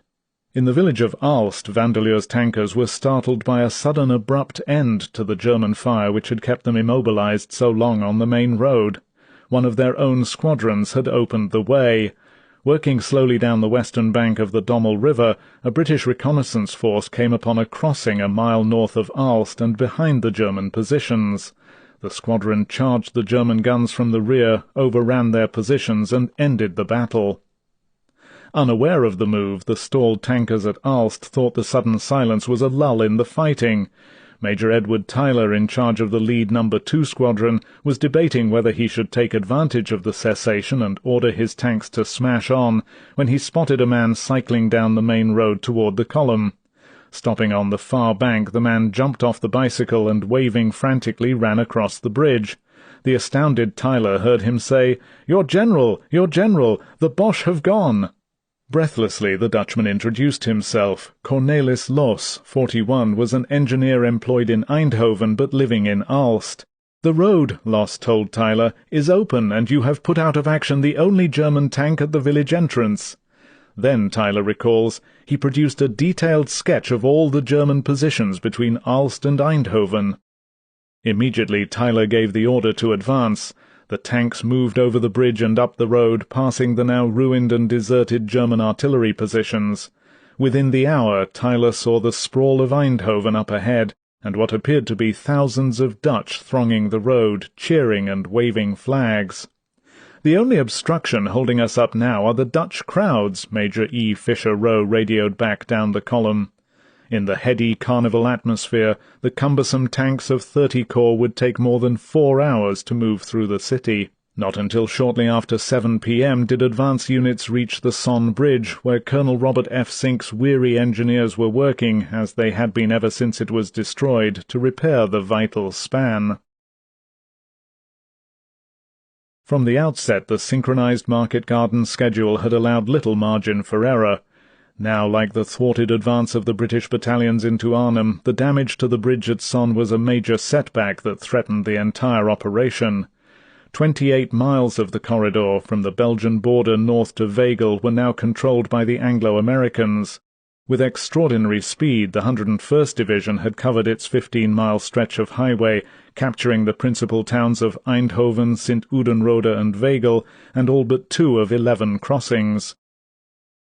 In the village of Aalst, Vandeleur's tankers were startled by a sudden abrupt end to the German fire which had kept them immobilized so long on the main road. One of their own squadrons had opened the way. Working slowly down the western bank of the Dommel River, a British reconnaissance force came upon a crossing a mile north of Aalst and behind the German positions. The squadron charged the German guns from the rear, overran their positions, and ended the battle. Unaware of the move, the stalled tankers at Aalst thought the sudden silence was a lull in the fighting. Major Edward Tyler, in charge of the lead No. 2 squadron, was debating whether he should take advantage of the cessation and order his tanks to smash on, when he spotted a man cycling down the main road toward the column. Stopping on the far bank, the man jumped off the bicycle and, waving frantically, ran across the bridge. The astounded Tyler heard him say, Your General! The Boche have gone!" Breathlessly the Dutchman introduced himself. Cornelius Loos, 41, was an engineer employed in Eindhoven but living in Aalst. "The road," Loos told Tyler, "is open, and you have put out of action the only German tank at the village entrance." Then, Tyler recalls, he produced a detailed sketch of all the German positions between Aalst and Eindhoven. Immediately Tyler gave the order to advance. The tanks moved over the bridge and up the road, passing the now ruined and deserted German artillery positions. Within the hour, Tyler saw the sprawl of Eindhoven up ahead, and what appeared to be thousands of Dutch thronging the road, cheering and waving flags. "The only obstruction holding us up now are the Dutch crowds," Major E. Fisher Rowe radioed back down the column. In the heady carnival atmosphere, the cumbersome tanks of 30 Corps would take more than 4 hours to move through the city. Not until shortly after 7 p.m. did advance units reach the Somme Bridge, where Colonel Robert F. Sink's weary engineers were working, as they had been ever since it was destroyed, to repair the vital span. From the outset, the synchronized Market Garden schedule had allowed little margin for error. Now, like the thwarted advance of the British battalions into Arnhem, the damage to the bridge at Somme was a major setback that threatened the entire operation. 28 miles of the corridor, from the Belgian border north to Veghel, were now controlled by the Anglo-Americans. With extraordinary speed, the 101st Division had covered its 15-mile stretch of highway, capturing the principal towns of Eindhoven, Sint-Oedenrode and Veghel, and all but 2 of 11 crossings.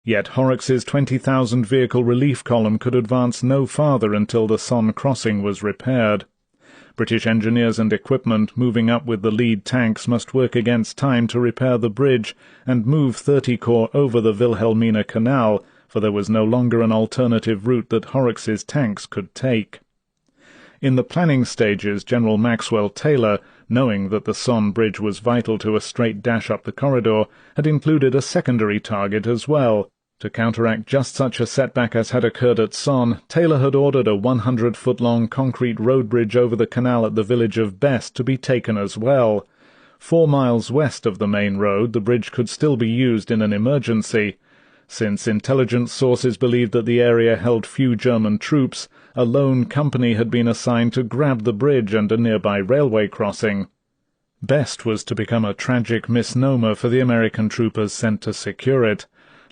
Yet Horrocks's 20,000 vehicle relief column could advance no farther until the Somme crossing was repaired. British engineers and equipment, moving up with the lead tanks, must work against time to repair the bridge and move 30 Corps over the Wilhelmina Canal, for there was no longer an alternative route that Horrocks's tanks could take. In the planning stages, General Maxwell Taylor, knowing that the Somme Bridge was vital to a straight dash up the corridor, had included a secondary target as well. To counteract just such a setback as had occurred at Sonne, Taylor had ordered a 100-foot-long concrete road bridge over the canal at the village of Best to be taken as well. 4 miles west of the main road, the bridge could still be used in an emergency. Since intelligence sources believed that the area held few German troops, a lone company had been assigned to grab the bridge and a nearby railway crossing. Best was to become a tragic misnomer for the American troopers sent to secure it.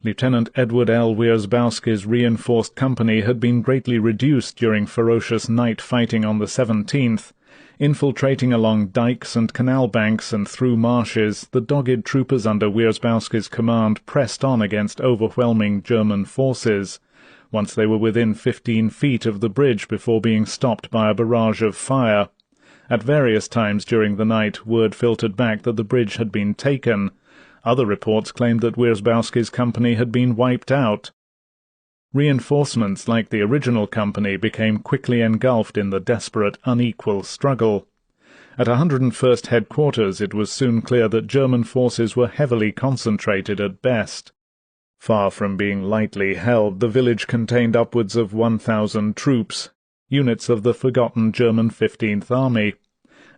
Lieutenant Edward L. Wierzbowski's reinforced company had been greatly reduced during ferocious night fighting on the 17th. Infiltrating along dikes and canal banks and through marshes, the dogged troopers under Wierzbowski's command pressed on against overwhelming German forces. Once they were within 15 feet of the bridge before being stopped by a barrage of fire. At various times during the night, word filtered back that the bridge had been taken. Other reports claimed that Wierzbowski's company had been wiped out. Reinforcements like the original company became quickly engulfed in the desperate, unequal struggle. At 101st Headquarters it was soon clear that German forces were heavily concentrated at Best. Far from being lightly held, the village contained upwards of 1,000 troops, units of the forgotten German 15th Army.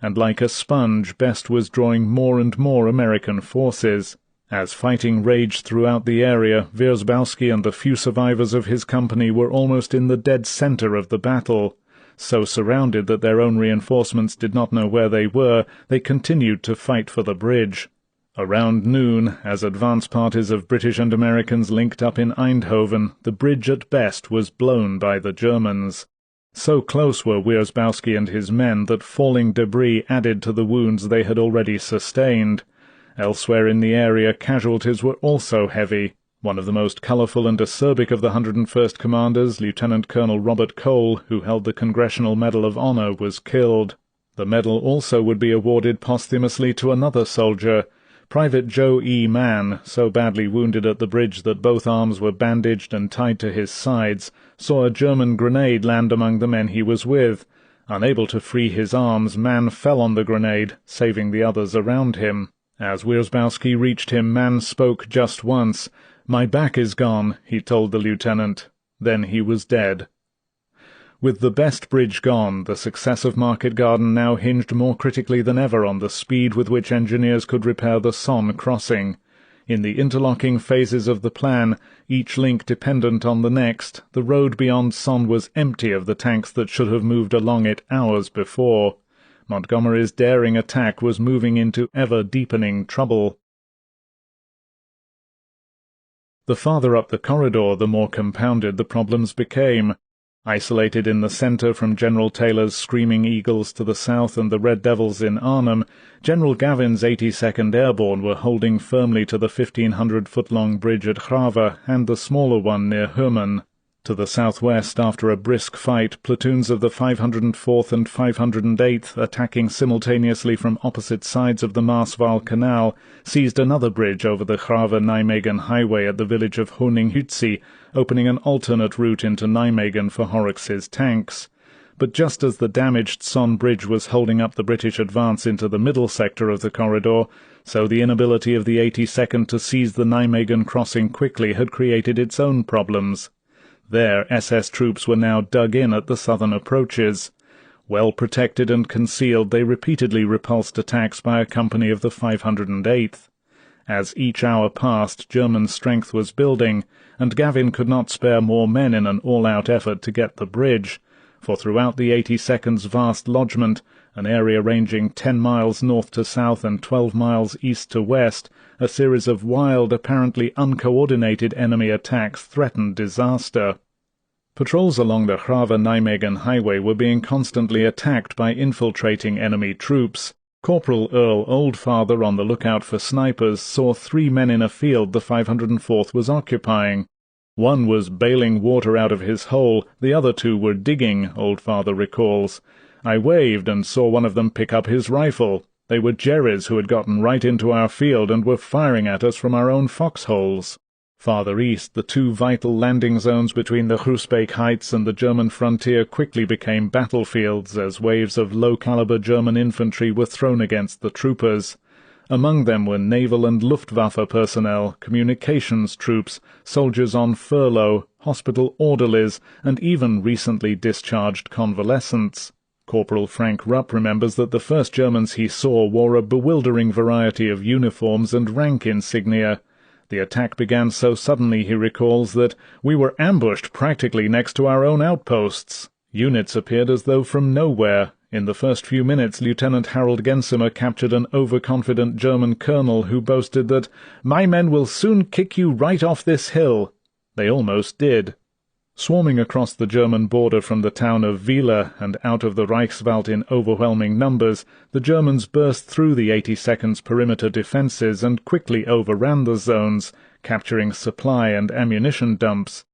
And like a sponge, Best was drawing more and more American forces. As fighting raged throughout the area, Wierzbowski and the few survivors of his company were almost in the dead center of the battle. So surrounded that their own reinforcements did not know where they were, they continued to fight for the bridge. Around noon, as advance parties of British and Americans linked up in Eindhoven, the bridge at Best was blown by the Germans. So close were Wierzbowski and his men that falling debris added to the wounds they had already sustained. Elsewhere in the area casualties were also heavy. One of the most colourful and acerbic of the 101st Commanders, Lieutenant Colonel Robert Cole, who held the Congressional Medal of Honor, was killed. The medal also would be awarded posthumously to another soldier, Private Joe E. Mann, so badly wounded at the bridge that both arms were bandaged and tied to his sides, saw a German grenade land among the men he was with. Unable to free his arms, Mann fell on the grenade, saving the others around him. As Wierzbowski reached him, Mann spoke just once. "My back is gone," he told the lieutenant. Then he was dead. With the Best bridge gone, the success of Market Garden now hinged more critically than ever on the speed with which engineers could repair the Sonne crossing. In the interlocking phases of the plan, each link dependent on the next, the road beyond Sonne was empty of the tanks that should have moved along it hours before. Montgomery's daring attack was moving into ever-deepening trouble. The farther up the corridor, the more compounded the problems became. Isolated in the centre from General Taylor's Screaming Eagles to the south and the Red Devils in Arnhem, General Gavin's 82nd Airborne were holding firmly to the 1,500-foot-long bridge at Grave and the smaller one near Herman. To the southwest, after a brisk fight, platoons of the 504th and 508th, attacking simultaneously from opposite sides of the Maaswaal Canal, seized another bridge over the Grave-Nijmegen highway at the village of Honinghützi, opening an alternate route into Nijmegen for Horrocks's tanks. But just as the damaged Sonne bridge was holding up the British advance into the middle sector of the corridor, so the inability of the 82nd to seize the Nijmegen crossing quickly had created its own problems. There SS troops were now dug in at the southern approaches. Well protected and concealed, they repeatedly repulsed attacks by a company of the 508th. As each hour passed, German strength was building, and Gavin could not spare more men in an all-out effort to get the bridge, for throughout the 82nd's vast lodgment, an area ranging 10 miles north to south and 12 miles east to west, a series of wild, apparently uncoordinated enemy attacks threatened disaster. Patrols along the Grave-Nijmegen highway were being constantly attacked by infiltrating enemy troops. Corporal Earl Oldfather, on the lookout for snipers, saw 3 men in a field the 504th was occupying. One was bailing water out of his hole, the other 2 were digging, Oldfather recalls. I waved and saw one of them pick up his rifle. They were Jerrys who had gotten right into our field and were firing at us from our own foxholes. Farther east, the 2 vital landing zones between the Groesbeek Heights and the German frontier quickly became battlefields as waves of low-caliber German infantry were thrown against the troopers. Among them were naval and Luftwaffe personnel, communications troops, soldiers on furlough, hospital orderlies, and even recently discharged convalescents. Corporal Frank Rupp remembers that the first Germans he saw wore a bewildering variety of uniforms and rank insignia. The attack began so suddenly, he recalls, that we were ambushed practically next to our own outposts. Units appeared as though from nowhere. In the first few minutes, Lieutenant Harold Gensimer captured an overconfident German colonel who boasted that, "My men will soon kick you right off this hill." They almost did. Swarming across the German border from the town of Wieler and out of the Reichswald in overwhelming numbers, the Germans burst through the 82nd's perimeter defences and quickly overran the zones, capturing supply and ammunition dumps.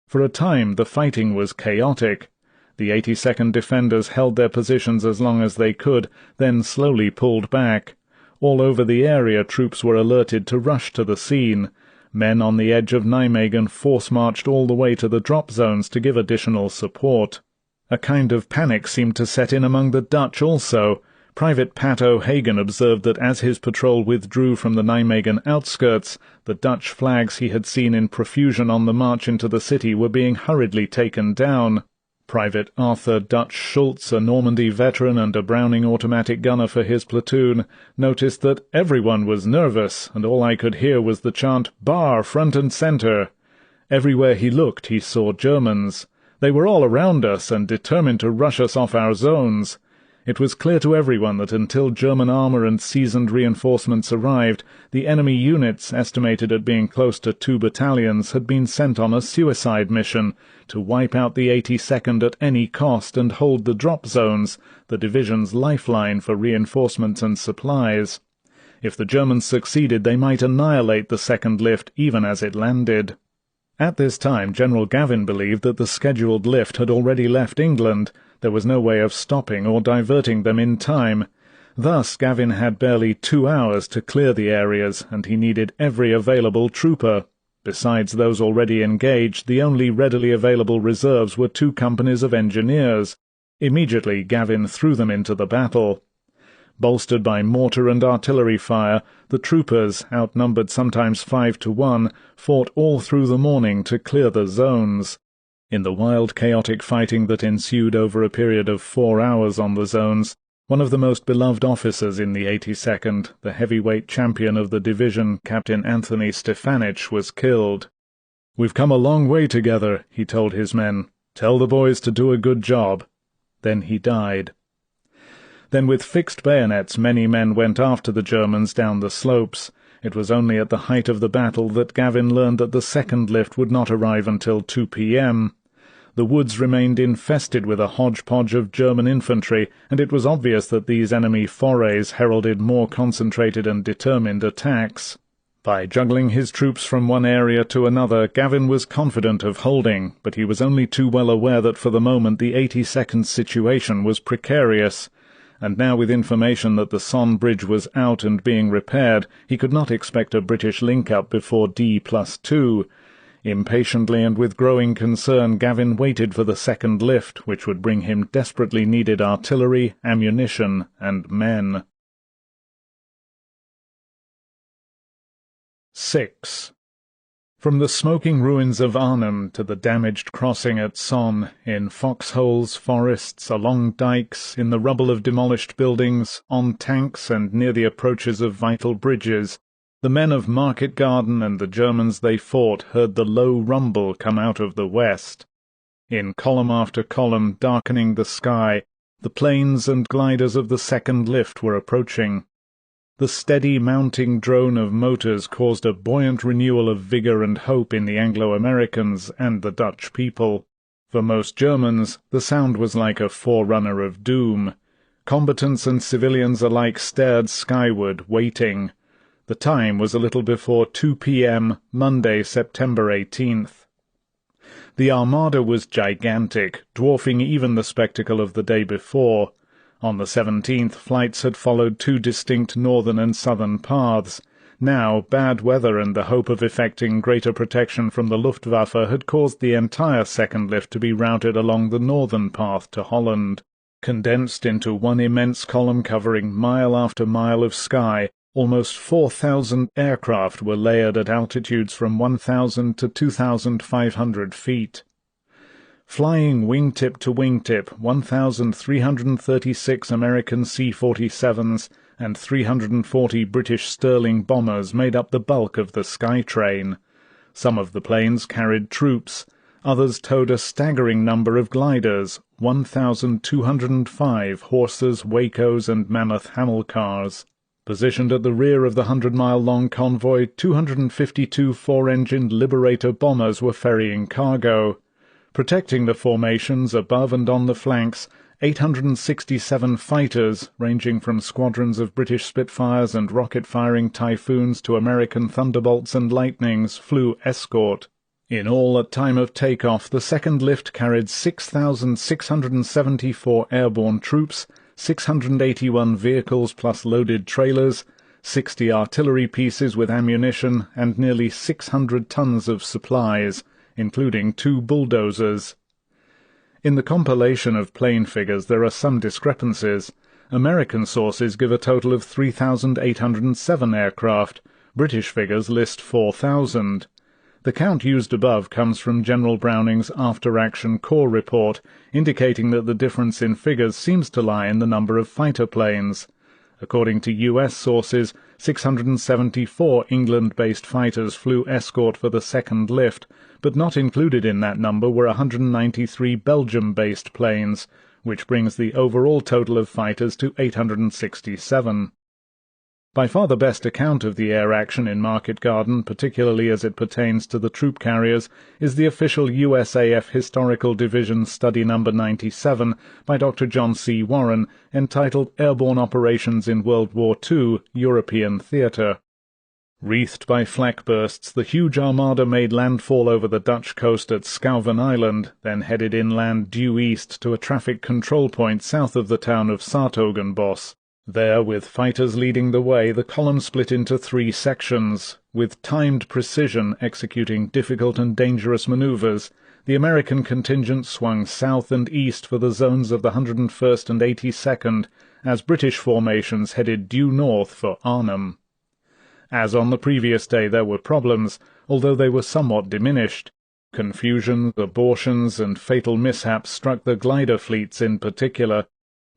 For a time the fighting was chaotic. The 82nd defenders held their positions as long as they could, then slowly pulled back. All over the area troops were alerted to rush to the scene. Men on the edge of Nijmegen force-marched all the way to the drop zones to give additional support. A kind of panic seemed to set in among the Dutch also. Private Pat O'Hagan observed that as his patrol withdrew from the Nijmegen outskirts, the Dutch flags he had seen in profusion on the march into the city were being hurriedly taken down. Private Arthur Dutch Schultz, a Normandy veteran and a Browning automatic gunner for his platoon, noticed that everyone was nervous, and all I could hear was the chant, "Bar, front and centre." Everywhere he looked he saw Germans. They were all around us and determined to rush us off our zones. It was clear to everyone that until German armour and seasoned reinforcements arrived, the enemy units, estimated at being close to 2 battalions, had been sent on a suicide mission to wipe out the 82nd at any cost and hold the drop zones, the division's lifeline for reinforcements and supplies. If the Germans succeeded, they might annihilate the second lift even as it landed. At this time, General Gavin believed that the scheduled lift had already left England. There was no way of stopping or diverting them in time. Thus Gavin had barely 2 hours to clear the areas, and he needed every available trooper. Besides those already engaged, the only readily available reserves were 2 companies of engineers. Immediately Gavin threw them into the battle. Bolstered by mortar and artillery fire, the troopers, outnumbered sometimes 5 to 1, fought all through the morning to clear the zones. In the wild, chaotic fighting that ensued over a period of 4 hours on the zones, one of the most beloved officers in the 82nd, the heavyweight champion of the division, Captain Anthony Stefanich, was killed. "We've come a long way together," he told his men. "Tell the boys to do a good job." Then he died. Then with fixed bayonets many men went after the Germans down the slopes. It was only at the height of the battle that Gavin learned that the second lift would not arrive until 2 p.m. The woods remained infested with a hodgepodge of German infantry, and it was obvious that these enemy forays heralded more concentrated and determined attacks. By juggling his troops from one area to another, Gavin was confident of holding, but he was only too well aware that for the moment the 82nd's situation was precarious. And now, with information that the Somme bridge was out and being repaired, he could not expect a British link-up before D+2. Impatiently and with growing concern, Gavin waited for the second lift, which would bring him desperately needed artillery, ammunition, and men. 6. From the smoking ruins of Arnhem to the damaged crossing at Somme, in foxholes, forests, along dikes, in the rubble of demolished buildings, on tanks and near the approaches of vital bridges, the men of Market Garden and the Germans they fought heard the low rumble come out of the west. In column after column, darkening the sky, the planes and gliders of the second lift were approaching. The steady mounting drone of motors caused a buoyant renewal of vigour and hope in the Anglo-Americans and the Dutch people. For most Germans, the sound was like a forerunner of doom. Combatants and civilians alike stared skyward, waiting. The time was a little before 2 p.m., Monday, September 18th. The armada was gigantic, dwarfing even the spectacle of the day before. On the 17th, flights had followed 2 distinct northern and southern paths. Now, bad weather and the hope of effecting greater protection from the Luftwaffe had caused the entire second lift to be routed along the northern path to Holland. Condensed into one immense column covering mile after mile of sky, Almost 4,000 aircraft were layered at altitudes from 1,000 to 2,500 feet. Flying wingtip to wingtip, 1,336 American C-47s and 340 British Sterling bombers made up the bulk of the Skytrain. Some of the planes carried troops, others towed a staggering number of gliders, 1,205 Horses, Wacos, and Mammoth Hamel cars. Positioned at the rear of the 100-mile-long convoy, 252 four-engined Liberator bombers were ferrying cargo. Protecting the formations above and on the flanks, 867 fighters, ranging from squadrons of British Spitfires and rocket-firing Typhoons to American Thunderbolts and Lightnings, flew escort. In all, at time of takeoff, the second lift carried 6,674 airborne troops, 681 vehicles plus loaded trailers, 60 artillery pieces with ammunition, and nearly 600 tons of supplies, including 2 bulldozers. In the compilation of plane figures there are some discrepancies. American sources give a total of 3,807 aircraft. British figures list 4,000. The count used above comes from General Browning's After-Action Corps report, indicating that the difference in figures seems to lie in the number of fighter planes. According to U.S. sources, 674 England-based fighters flew escort for the second lift, but not included in that number were 193 Belgium-based planes, which brings the overall total of fighters to 867. By far the best account of the air action in Market Garden, particularly as it pertains to the troop carriers, is the official USAF Historical Division Study No. 97 by Dr. John C. Warren, entitled Airborne Operations in World War II, European Theatre. Wreathed by flak bursts, the huge armada made landfall over the Dutch coast at Schouwen Island, then headed inland due east to a traffic control point south of the town of 's-Hertogenbosch. There, with fighters leading the way, the column split into 3 sections. With timed precision executing difficult and dangerous maneuvers, the American contingent swung south and east for the zones of the 101st and 82nd, as British formations headed due north for Arnhem. As on the previous day, there were problems, although they were somewhat diminished. Confusion, abortions, and fatal mishaps struck the glider fleets in particular.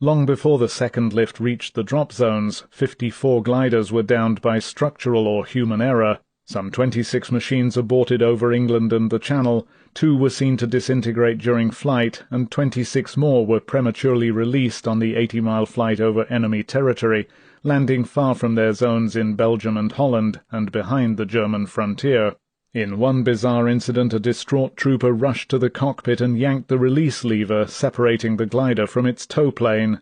Long before the second lift reached the drop zones, 54 gliders were downed by structural or human error. Some 26 machines aborted over England and the Channel, 2 were seen to disintegrate during flight, and 26 more were prematurely released on the 80-mile flight over enemy territory, landing far from their zones in Belgium and Holland, and behind the German frontier. In one bizarre incident, a distraught trooper rushed to the cockpit and yanked the release lever, separating the glider from its tow plane.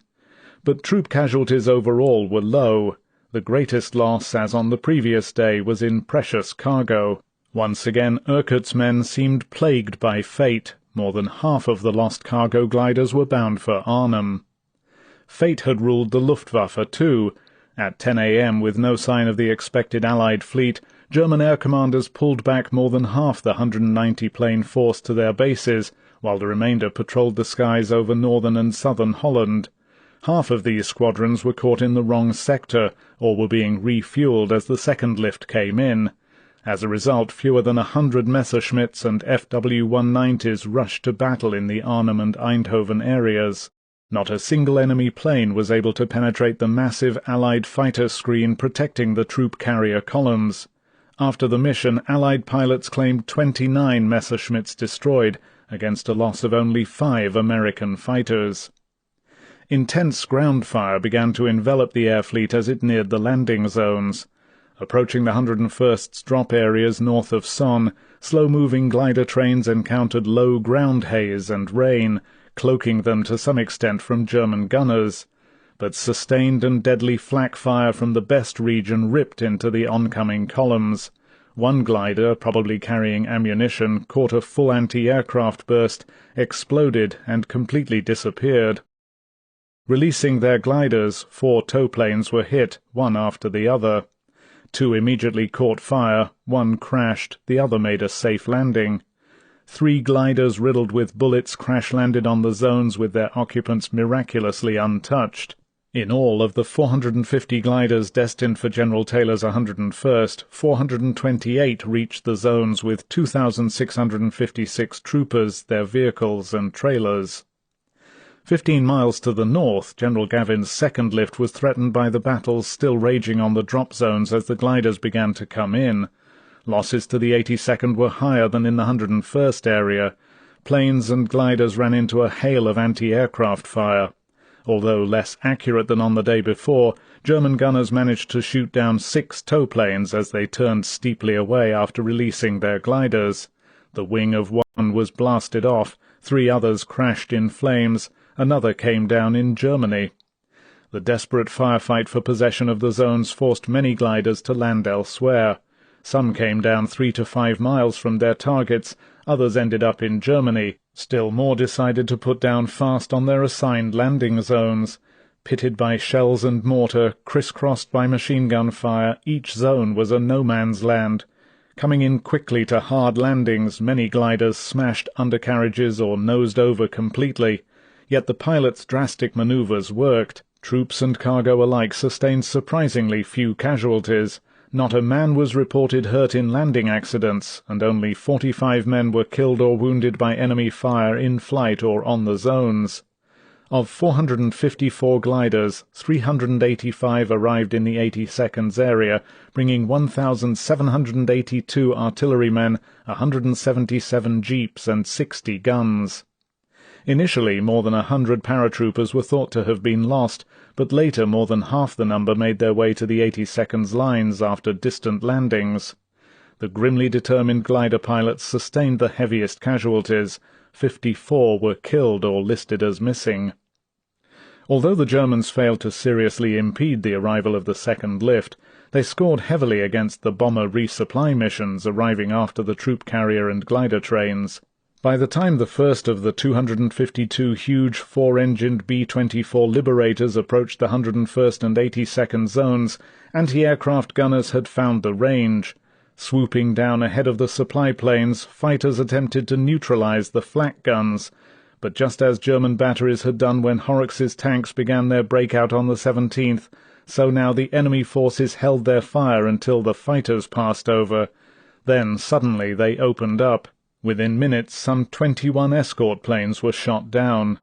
But troop casualties overall were low. The greatest loss, as on the previous day, was in precious cargo. Once again, Urquhart's men seemed plagued by fate. More than half of the lost cargo gliders were bound for Arnhem. Fate had ruled the Luftwaffe too. At 10 a.m., with no sign of the expected Allied fleet, German air commanders pulled back more than half the 190-plane force to their bases, while the remainder patrolled the skies over northern and southern Holland. Half of these squadrons were caught in the wrong sector, or were being refueled as the second lift came in. As a result, fewer than 100 Messerschmitts and FW-190s rushed to battle in the Arnhem and Eindhoven areas. Not a single enemy plane was able to penetrate the massive Allied fighter screen protecting the troop carrier columns. After the mission, Allied pilots claimed 29 Messerschmitts destroyed, against a loss of only 5 American fighters. Intense ground fire began to envelop the air fleet as it neared the landing zones. Approaching the 101st's drop areas north of Sonne, slow-moving glider trains encountered low ground haze and rain, cloaking them to some extent from German gunners. But sustained and deadly flak fire from the best region ripped into the oncoming columns. One glider, probably carrying ammunition, caught a full anti-aircraft burst, exploded, and completely disappeared. Releasing their gliders, 4 tow planes were hit, one after the other. 2 immediately caught fire, 1 crashed, the other made a safe landing. 3 gliders riddled with bullets crash-landed on the zones with their occupants miraculously untouched. In all, of the 450 gliders destined for General Taylor's 101st, 428 reached the zones with 2,656 troopers, their vehicles and trailers. 15 miles to the north, General Gavin's second lift was threatened by the battles still raging on the drop zones as the gliders began to come in. Losses to the 82nd were higher than in the 101st area. Planes and gliders ran into a hail of anti-aircraft fire. Although less accurate than on the day before, German gunners managed to shoot down 6 tow planes as they turned steeply away after releasing their gliders. The wing of one was blasted off, 3 others crashed in flames, another came down in Germany. The desperate firefight for possession of the zones forced many gliders to land elsewhere. Some came down 3 to 5 miles from their targets, others ended up in Germany. Still more decided to put down fast on their assigned landing zones. Pitted by shells and mortar, crisscrossed by machine-gun fire, each zone was a no-man's land. Coming in quickly to hard landings, many gliders smashed undercarriages or nosed over completely. Yet the pilots' drastic maneuvers worked. Troops and cargo alike sustained surprisingly few casualties. Not a man was reported hurt in landing accidents, and only 45 men were killed or wounded by enemy fire in flight or on the zones. Of 454 gliders, 385 arrived in the 82nd's area, bringing 1,782 artillerymen, 177 jeeps and 60 guns. Initially, more than 100 paratroopers were thought to have been lost, but later more than half the number made their way to the 82nd's lines after distant landings. The grimly determined glider pilots sustained the heaviest casualties. 54 were killed or listed as missing. Although the Germans failed to seriously impede the arrival of the second lift, they scored heavily against the bomber resupply missions arriving after the troop carrier and glider trains. By the time the first of the 252 huge 4-engined B-24 Liberators approached the 101st and 82nd zones, anti-aircraft gunners had found the range. Swooping down ahead of the supply planes, fighters attempted to neutralize the flak guns, but just as German batteries had done when Horrocks's tanks began their breakout on the 17th, so now the enemy forces held their fire until the fighters passed over. Then suddenly they opened up. Within minutes, some 21 escort planes were shot down.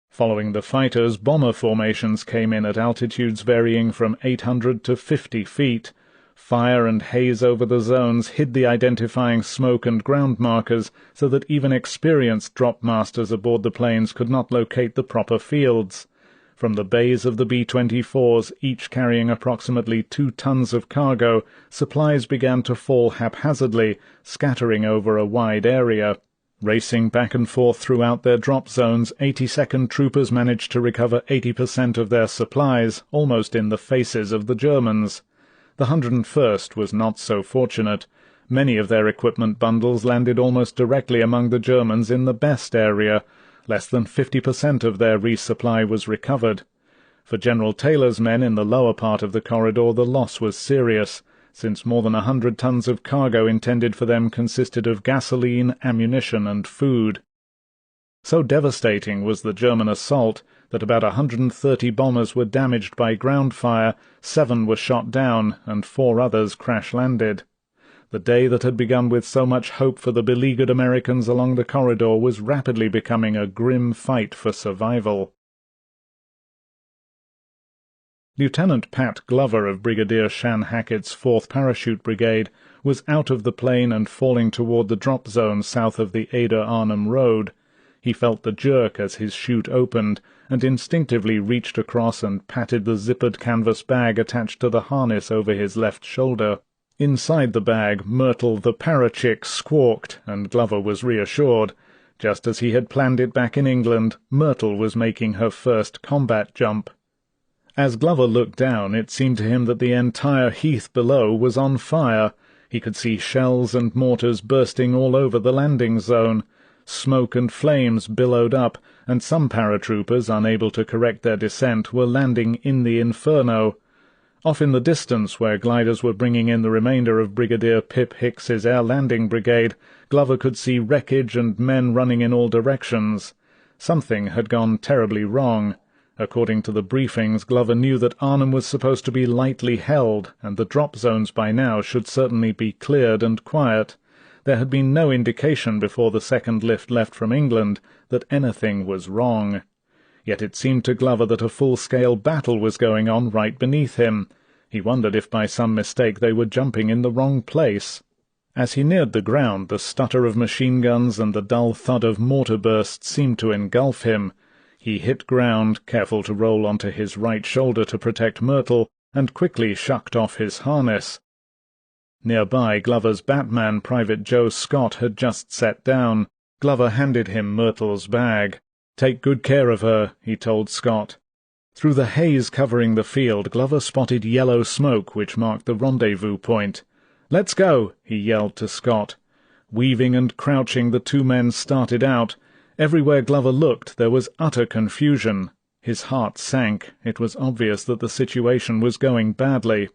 Following the fighters, bomber formations came in at altitudes varying from 800 to 50 feet. Fire and haze over the zones hid the identifying smoke and ground markers so that even experienced drop masters aboard the planes could not locate the proper fields. From the bays of the B-24s, each carrying approximately 2 tons of cargo, supplies began to fall haphazardly, scattering over a wide area. Racing back and forth throughout their drop zones, 82nd troopers managed to recover 80% of their supplies, almost in the faces of the Germans. The 101st was not so fortunate. Many of their equipment bundles landed almost directly among the Germans in the best area. Less than 50% of their resupply was recovered. For General Taylor's men in the lower part of the corridor, the loss was serious, since more than 100 tons of cargo intended for them consisted of gasoline, ammunition, and food. So devastating was the German assault that about 130 bombers were damaged by ground fire, 7 were shot down, and 4 others crash-landed. The day that had begun with so much hope for the beleaguered Americans along the corridor was rapidly becoming a grim fight for survival. Lieutenant Pat Glover of Brigadier Shan Hackett's 4th Parachute Brigade was out of the plane and falling toward the drop zone south of the Ada-Arnhem Road. He felt the jerk as his chute opened, and instinctively reached across and patted the zippered canvas bag attached to the harness over his left shoulder. Inside the bag, Myrtle the parachick squawked, and Glover was reassured. Just as he had planned it back in England, Myrtle was making her first combat jump. As Glover looked down, it seemed to him that the entire heath below was on fire. He could see shells and mortars bursting all over the landing zone. Smoke and flames billowed up, and some paratroopers, unable to correct their descent, were landing in the inferno. Off in the distance, where gliders were bringing in the remainder of Brigadier Pip Hicks's air landing brigade, Glover could see wreckage and men running in all directions. Something had gone terribly wrong. According to the briefings, Glover knew that Arnhem was supposed to be lightly held, and the drop zones by now should certainly be cleared and quiet. There had been no indication before the second lift left from England that anything was wrong. Yet it seemed to Glover that a full-scale battle was going on right beneath him. He wondered if by some mistake they were jumping in the wrong place. As he neared the ground, the stutter of machine guns and the dull thud of mortar bursts seemed to engulf him. He hit ground, careful to roll onto his right shoulder to protect Myrtle, and quickly shucked off his harness. Nearby, Glover's Batman, Private Joe Scott, had just sat down. Glover handed him Myrtle's bag. "Take good care of her," he told Scott. Through the haze covering the field, Glover spotted yellow smoke which marked the rendezvous point. "Let's go," he yelled to Scott. Weaving and crouching, the two men started out. Everywhere Glover looked, there was utter confusion. His heart sank. It was obvious that the situation was going badly.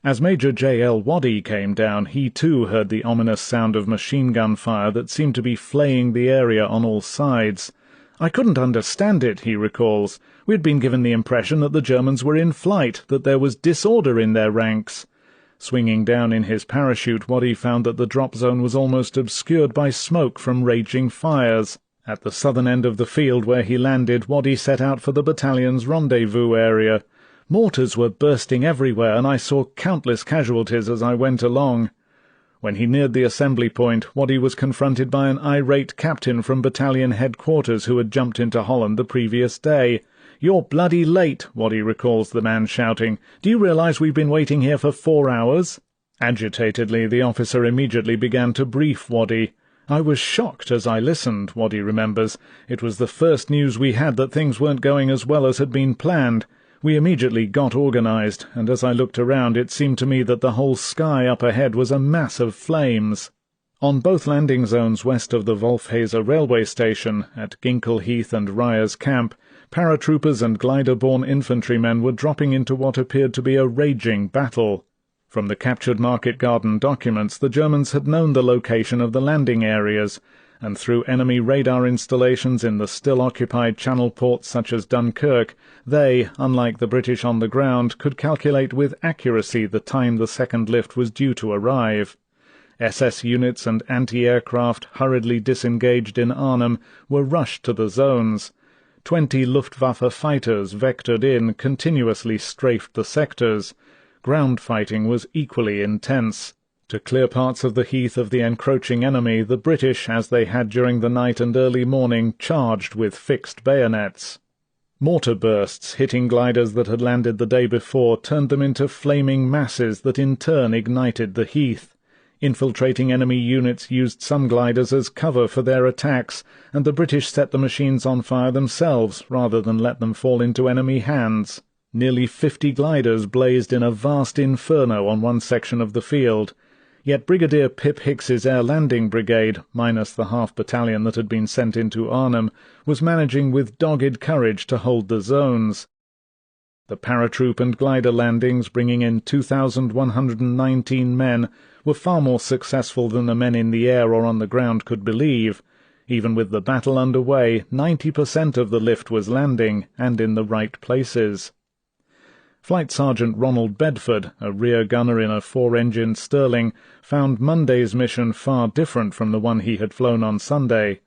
As Major WWII came down, he too heard the ominous sound of machine-gun fire that seemed to be flaying the area on all sides. "I couldn't understand it," he recalls. "We'd been given the impression that the Germans were in flight, that there was disorder in their ranks." Swinging down in his parachute, Waddy found that the drop zone was almost obscured by smoke from raging fires. At the southern end of the field where he landed, Waddy set out for the battalion's rendezvous area. Mortars were bursting everywhere, and I saw countless casualties as I went along. When he neared the assembly point, Waddy was confronted by an irate captain from battalion headquarters who had jumped into Holland the previous day. "You're bloody late," Waddy recalls the man shouting. "Do you realize we've been waiting here for 4 hours?" Agitatedly, the officer immediately began to brief Waddy. "I was shocked as I listened," Waddy remembers. "It was the first news we had that things weren't going as well as had been planned. We immediately got organized, and as I looked around it seemed to me that the whole sky up ahead was a mass of flames." On both landing zones west of the Wolfhazer railway station, at Ginkle Heath and Ryer's Camp, paratroopers and glider-borne infantrymen were dropping into what appeared to be a raging battle. From the captured market garden documents, the Germans had known the location of the landing areas, and through enemy radar installations in the still-occupied channel ports such as Dunkirk, they, unlike the British on the ground, could calculate with accuracy the time the second lift was due to arrive. SS units and anti-aircraft, hurriedly disengaged in Arnhem, were rushed to the zones. 20 Luftwaffe fighters, vectored in, continuously strafed the sectors. Ground fighting was equally intense. To clear parts of the heath of the encroaching enemy, the British, as they had during the night and early morning, charged with fixed bayonets. Mortar bursts hitting gliders that had landed the day before turned them into flaming masses that in turn ignited the heath. Infiltrating enemy units used some gliders as cover for their attacks, and the British set the machines on fire themselves rather than let them fall into enemy hands. Nearly 50 gliders blazed in a vast inferno on one section of the field. Yet Brigadier Pip Hicks's Air Landing Brigade, minus the half-battalion that had been sent into Arnhem, was managing with dogged courage to hold the zones. The paratroop and glider landings, bringing in 2,119 men, were far more successful than the men in the air or on the ground could believe. Even with the battle underway, 90% of the lift was landing, and in the right places. Flight Sergeant Ronald Bedford, a rear gunner in a 4-engined Stirling, found Monday's mission far different from the one he had flown on Sunday.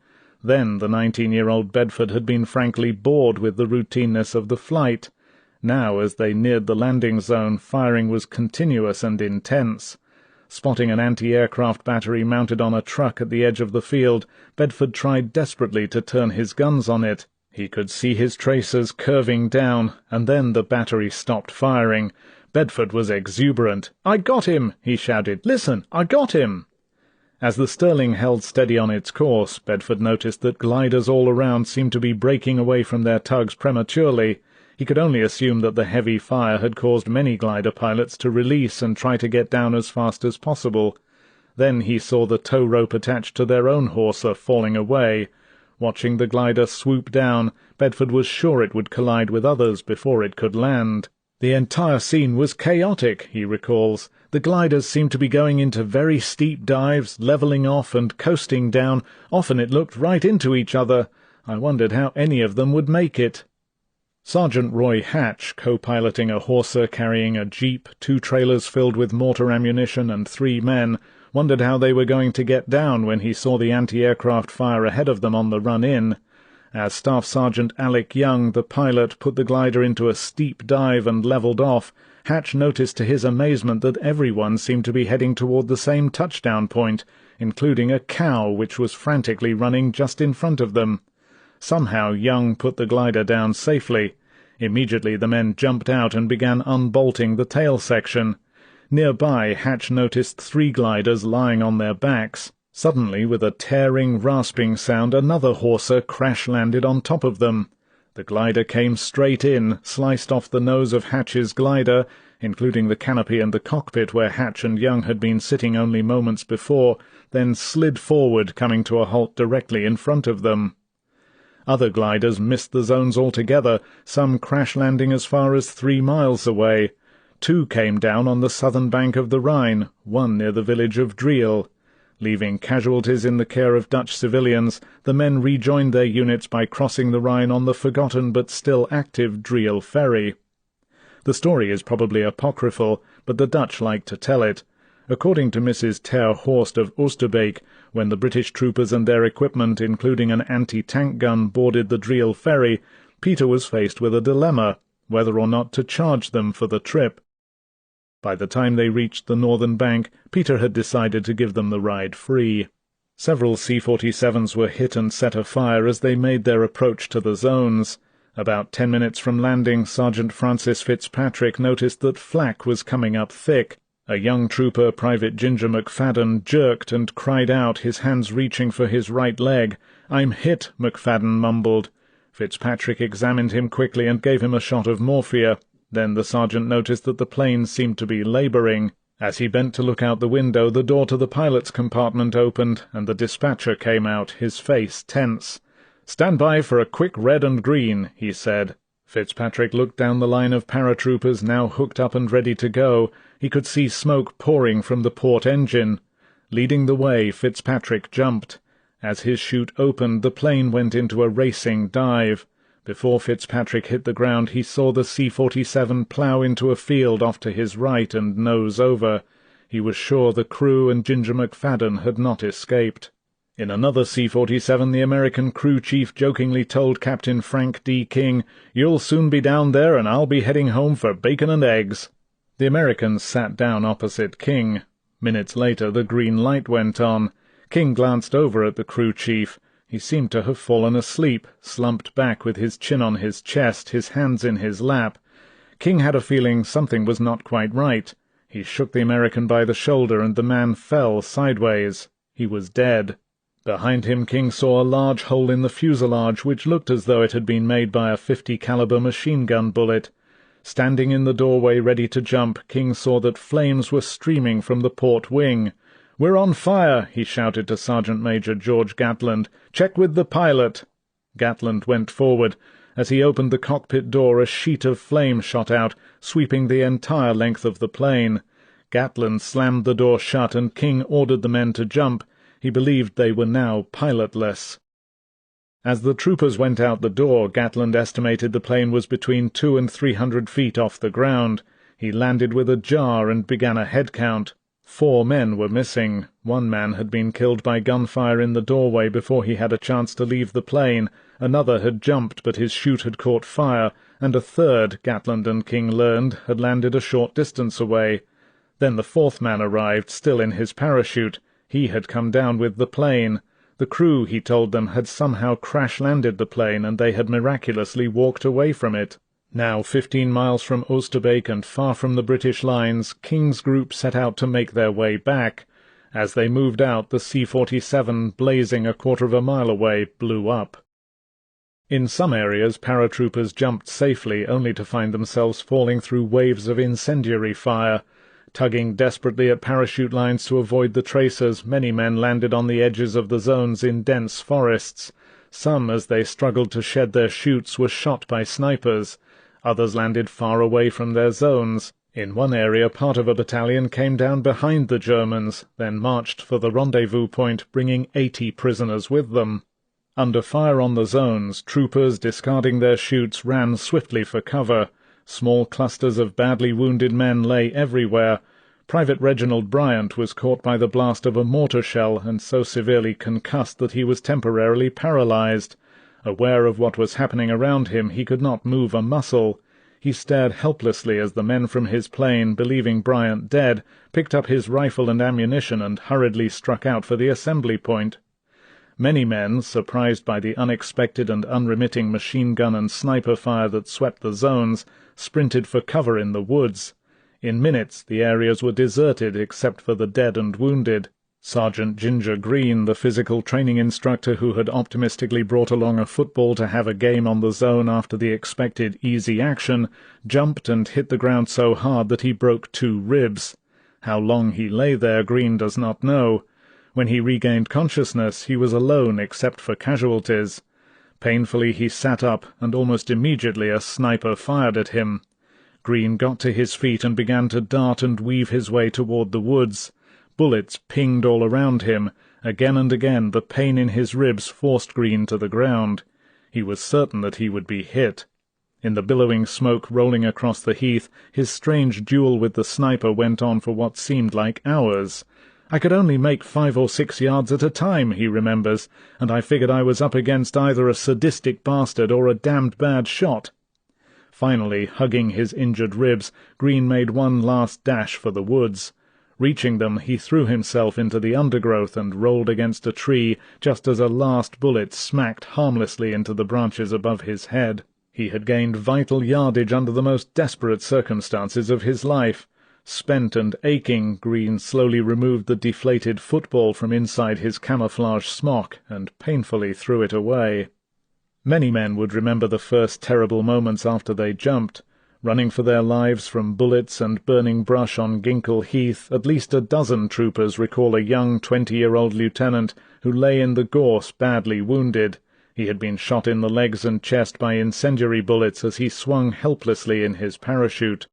Then the 19-year-old Bedford had been frankly bored with the routineness of the flight. Now, as they neared the landing zone, firing was continuous and intense. Spotting an anti-aircraft battery mounted on a truck at the edge of the field, Bedford tried desperately to turn his guns on it. He could see his tracers curving down, and then the battery stopped firing. Bedford was exuberant. "I got him!" he shouted. "Listen, I got him!" As the Stirling held steady on its course, Bedford noticed that gliders all around seemed to be breaking away from their tugs prematurely. He could only assume that the heavy fire had caused many glider pilots to release and try to get down as fast as possible. Then he saw the tow rope attached to their own hawser falling away. Watching the glider swoop down, Bedford was sure it would collide with others before it could land. "The entire scene was chaotic," he recalls. "The gliders seemed to be going into very steep dives, levelling off and coasting down. Often it looked right into each other. I wondered how any of them would make it." Sergeant Roy Hatch, co-piloting a Horsa carrying a jeep, 2 trailers filled with mortar ammunition, and 3 men, wondered how they were going to get down when he saw the anti-aircraft fire ahead of them on the run-in. As Staff Sergeant Alec Young, the pilot, put the glider into a steep dive and levelled off, Hatch noticed to his amazement that everyone seemed to be heading toward the same touchdown point, including a cow which was frantically running just in front of them. Somehow Young put the glider down safely. Immediately the men jumped out and began unbolting the tail section. Nearby, Hatch noticed 3 gliders lying on their backs. Suddenly, with a tearing, rasping sound, another Horsa crash-landed on top of them. The glider came straight in, sliced off the nose of Hatch's glider, including the canopy and the cockpit where Hatch and Young had been sitting only moments before, then slid forward, coming to a halt directly in front of them. Other gliders missed the zones altogether, some crash-landing as far as 3 miles away. 2 came down on the southern bank of the Rhine, 1 near the village of Driel. Leaving casualties in the care of Dutch civilians, the men rejoined their units by crossing the Rhine on the forgotten but still active Driel ferry. The story is probably apocryphal, but the Dutch like to tell it. According to Mrs. Ter Horst of Oosterbeek, when the British troopers and their equipment, including an anti-tank gun, boarded the Driel ferry, Peter was faced with a dilemma, whether or not to charge them for the trip. By the time they reached the northern bank, Peter had decided to give them the ride free. Several C-47s were hit and set afire as they made their approach to the zones. About 10 minutes from landing, Sergeant Francis Fitzpatrick noticed that flak was coming up thick. A young trooper, Private Ginger McFadden, jerked and cried out, his hands reaching for his right leg. "I'm hit," McFadden mumbled. Fitzpatrick examined him quickly and gave him a shot of morphia. Then the sergeant noticed that the plane seemed to be labouring. As he bent to look out the window, the door to the pilot's compartment opened, and the dispatcher came out, his face tense. "Stand by for a quick red and green," he said. Fitzpatrick looked down the line of paratroopers, now hooked up and ready to go. He could see smoke pouring from the port engine. Leading the way, Fitzpatrick jumped. As his chute opened, the plane went into a racing dive. Before Fitzpatrick hit the ground, he saw the C-47 plough into a field off to his right and nose over. He was sure the crew and Ginger McFadden had not escaped. In another C-47, the American crew chief jokingly told Captain Frank D. King, "You'll soon be down there, and I'll be heading home for bacon and eggs." The Americans sat down opposite King. Minutes later, the green light went on. King glanced over at the crew chief. He seemed to have fallen asleep, slumped back with his chin on his chest, his hands in his lap. King had a feeling something was not quite right. He shook the American by the shoulder, and the man fell sideways. He was dead. Behind him, King saw a large hole in the fuselage, which looked as though it had been made by a .50-caliber machine-gun bullet. Standing in the doorway ready to jump, King saw that flames were streaming from the port wing. "We're on fire!" he shouted to Sergeant Major George Gatland. "Check with the pilot!" Gatland went forward. As he opened the cockpit door, a sheet of flame shot out, sweeping the entire length of the plane. Gatland slammed the door shut, and King ordered the men to jump. He believed they were now pilotless. As the troopers went out the door, Gatland estimated the plane was between 200 and 300 feet off the ground. He landed with a jar and began a head count. 4 men were missing. 1 man had been killed by gunfire in the doorway before he had a chance to leave the plane. Another had jumped, but his chute had caught fire, and a third, Gatland and King learned, had landed a short distance away. Then the 4th man arrived, still in his parachute. He had come down with the plane. The crew, he told them, had somehow crash-landed the plane, and they had miraculously walked away from it. Now 15 miles from Oosterbeek and far from the British lines, King's group set out to make their way back. As they moved out, the C-47, blazing a quarter of a mile away, blew up. In some areas, paratroopers jumped safely, only to find themselves falling through waves of incendiary fire. Tugging desperately at parachute lines to avoid the tracers, many men landed on the edges of the zones in dense forests. Some, as they struggled to shed their chutes, were shot by snipers. Others landed far away from their zones. In one area, part of a battalion came down behind the Germans, then marched for the rendezvous point, bringing 80 prisoners with them. Under fire on the zones, troopers, discarding their chutes, ran swiftly for cover. Small clusters of badly wounded men lay everywhere. Private Reginald Bryant was caught by the blast of a mortar shell and so severely concussed that he was temporarily paralyzed. Aware of what was happening around him, he could not move a muscle. He stared helplessly as the men from his plane, believing Bryant dead, picked up his rifle and ammunition and hurriedly struck out for the assembly point. Many men, surprised by the unexpected and unremitting machine-gun and sniper fire that swept the zones, sprinted for cover in the woods. In minutes the areas were deserted except for the dead and wounded. Sergeant Ginger Green, the physical training instructor who had optimistically brought along a football to have a game on the zone after the expected easy action, jumped and hit the ground so hard that he broke 2 ribs. How long he lay there, Green does not know. When he regained consciousness, he was alone except for casualties. Painfully he sat up, and almost immediately a sniper fired at him. Green got to his feet and began to dart and weave his way toward the woods. Bullets pinged all around him. Again and again the pain in his ribs forced Green to the ground. He was certain that he would be hit. In the billowing smoke rolling across the heath, his strange duel with the sniper went on for what seemed like hours. I could only make 5 or 6 yards at a time, he remembers, and I figured I was up against either a sadistic bastard or a damned bad shot. Finally, hugging his injured ribs, Green made one last dash for the woods. Reaching them, he threw himself into the undergrowth and rolled against a tree just as a last bullet smacked harmlessly into the branches above his head. He had gained vital yardage under the most desperate circumstances of his life. Spent and aching, Green slowly removed the deflated football from inside his camouflage smock and painfully threw it away. Many men would remember the first terrible moments after they jumped. Running for their lives from bullets and burning brush on Ginkle Heath, at least a dozen troopers recall a young 20-year-old lieutenant who lay in the gorse badly wounded. He had been shot in the legs and chest by incendiary bullets as he swung helplessly in his parachute.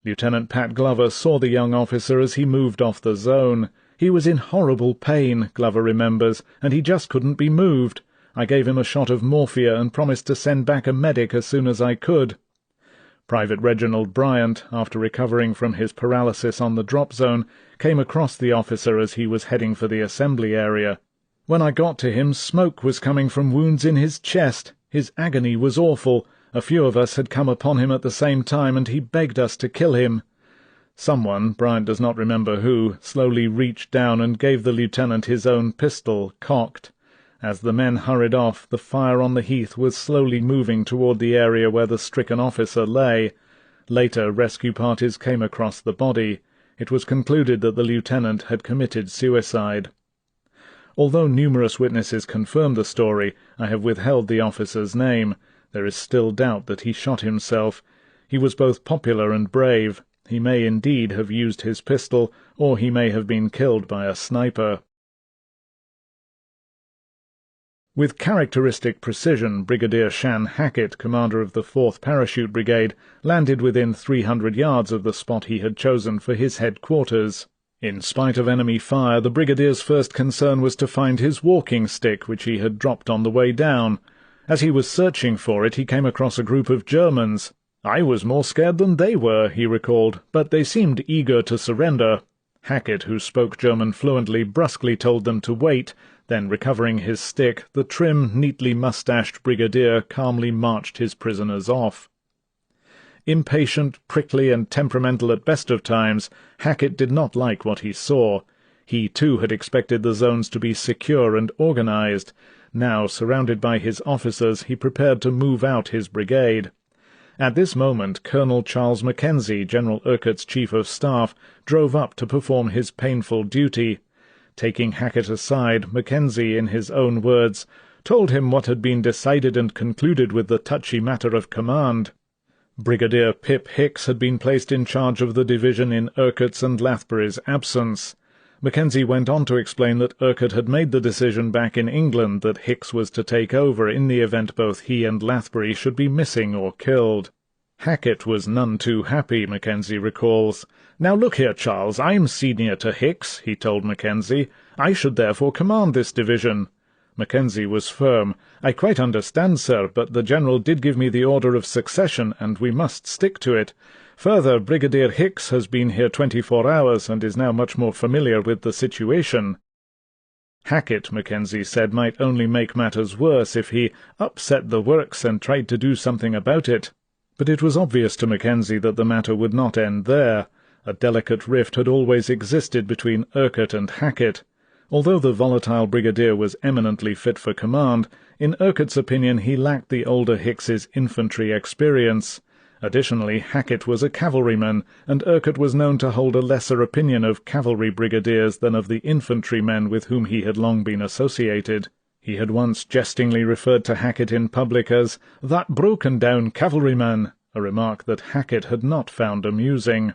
Lieutenant Pat Glover saw the young officer as he moved off the zone. He was in horrible pain, Glover remembers, and he just couldn't be moved. I gave him a shot of morphia and promised to send back a medic as soon as I could. Private Reginald Bryant, after recovering from his paralysis on the drop zone, came across the officer as he was heading for the assembly area. When I got to him, smoke was coming from wounds in his chest. His agony was awful. A few of us had come upon him at the same time, and he begged us to kill him. Someone, Bryant does not remember who, slowly reached down and gave the lieutenant his own pistol, cocked. As the men hurried off, the fire on the heath was slowly moving toward the area where the stricken officer lay. Later, rescue parties came across the body. It was concluded that the lieutenant had committed suicide. Although numerous witnesses confirmed the story, I have withheld the officer's name. There is still doubt that he shot himself. He was both popular and brave. He may indeed have used his pistol, or he may have been killed by a sniper. With characteristic precision, Brigadier Shan Hackett, commander of the 4th Parachute Brigade, landed within 300 yards of the spot he had chosen for his headquarters. In spite of enemy fire, the brigadier's first concern was to find his walking stick, which he had dropped on the way down. As he was searching for it, he came across a group of Germans. "I was more scared than they were," he recalled, "but they seemed eager to surrender." Hackett, who spoke German fluently, brusquely told them to wait. Then, recovering his stick, the trim, neatly moustached brigadier calmly marched his prisoners off. Impatient, prickly, and temperamental at best of times, Hackett did not like what he saw. He, too, had expected the zones to be secure and organized. Now, surrounded by his officers, he prepared to move out his brigade. At this moment, Colonel Charles Mackenzie, General Urquhart's chief of staff, drove up to perform his painful duty. Taking Hackett aside, Mackenzie, in his own words, told him what had been decided and concluded with the touchy matter of command. Brigadier Pip Hicks had been placed in charge of the division in Urquhart's and Lathbury's absence. Mackenzie went on to explain that Urquhart had made the decision back in England that Hicks was to take over in the event both he and Lathbury should be missing or killed. Hackett was none too happy, Mackenzie recalls. "Now look here, Charles, I'm senior to Hicks," he told Mackenzie. "I should therefore command this division." Mackenzie was firm. "I quite understand, sir, but the General did give me the order of succession, and we must stick to it. Further, Brigadier Hicks has been here 24 hours, and is now much more familiar with the situation." Hackett, Mackenzie said, might only make matters worse if he upset the works and tried to do something about it. But it was obvious to Mackenzie that the matter would not end there. A delicate rift had always existed between Urquhart and Hackett. Although the volatile brigadier was eminently fit for command, in Urquhart's opinion he lacked the older Hicks's infantry experience. Additionally, Hackett was a cavalryman, and Urquhart was known to hold a lesser opinion of cavalry brigadiers than of the infantrymen with whom he had long been associated. He had once jestingly referred to Hackett in public as "that broken-down cavalryman," a remark that Hackett had not found amusing.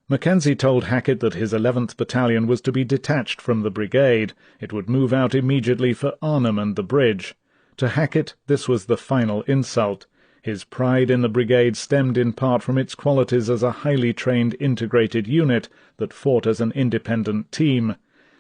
Mackenzie told Hackett that his 11th Battalion was to be detached from the brigade. It would move out immediately for Arnhem and the bridge. To Hackett this was the final insult. His pride in the brigade stemmed in part from its qualities as a highly trained integrated unit that fought as an independent team.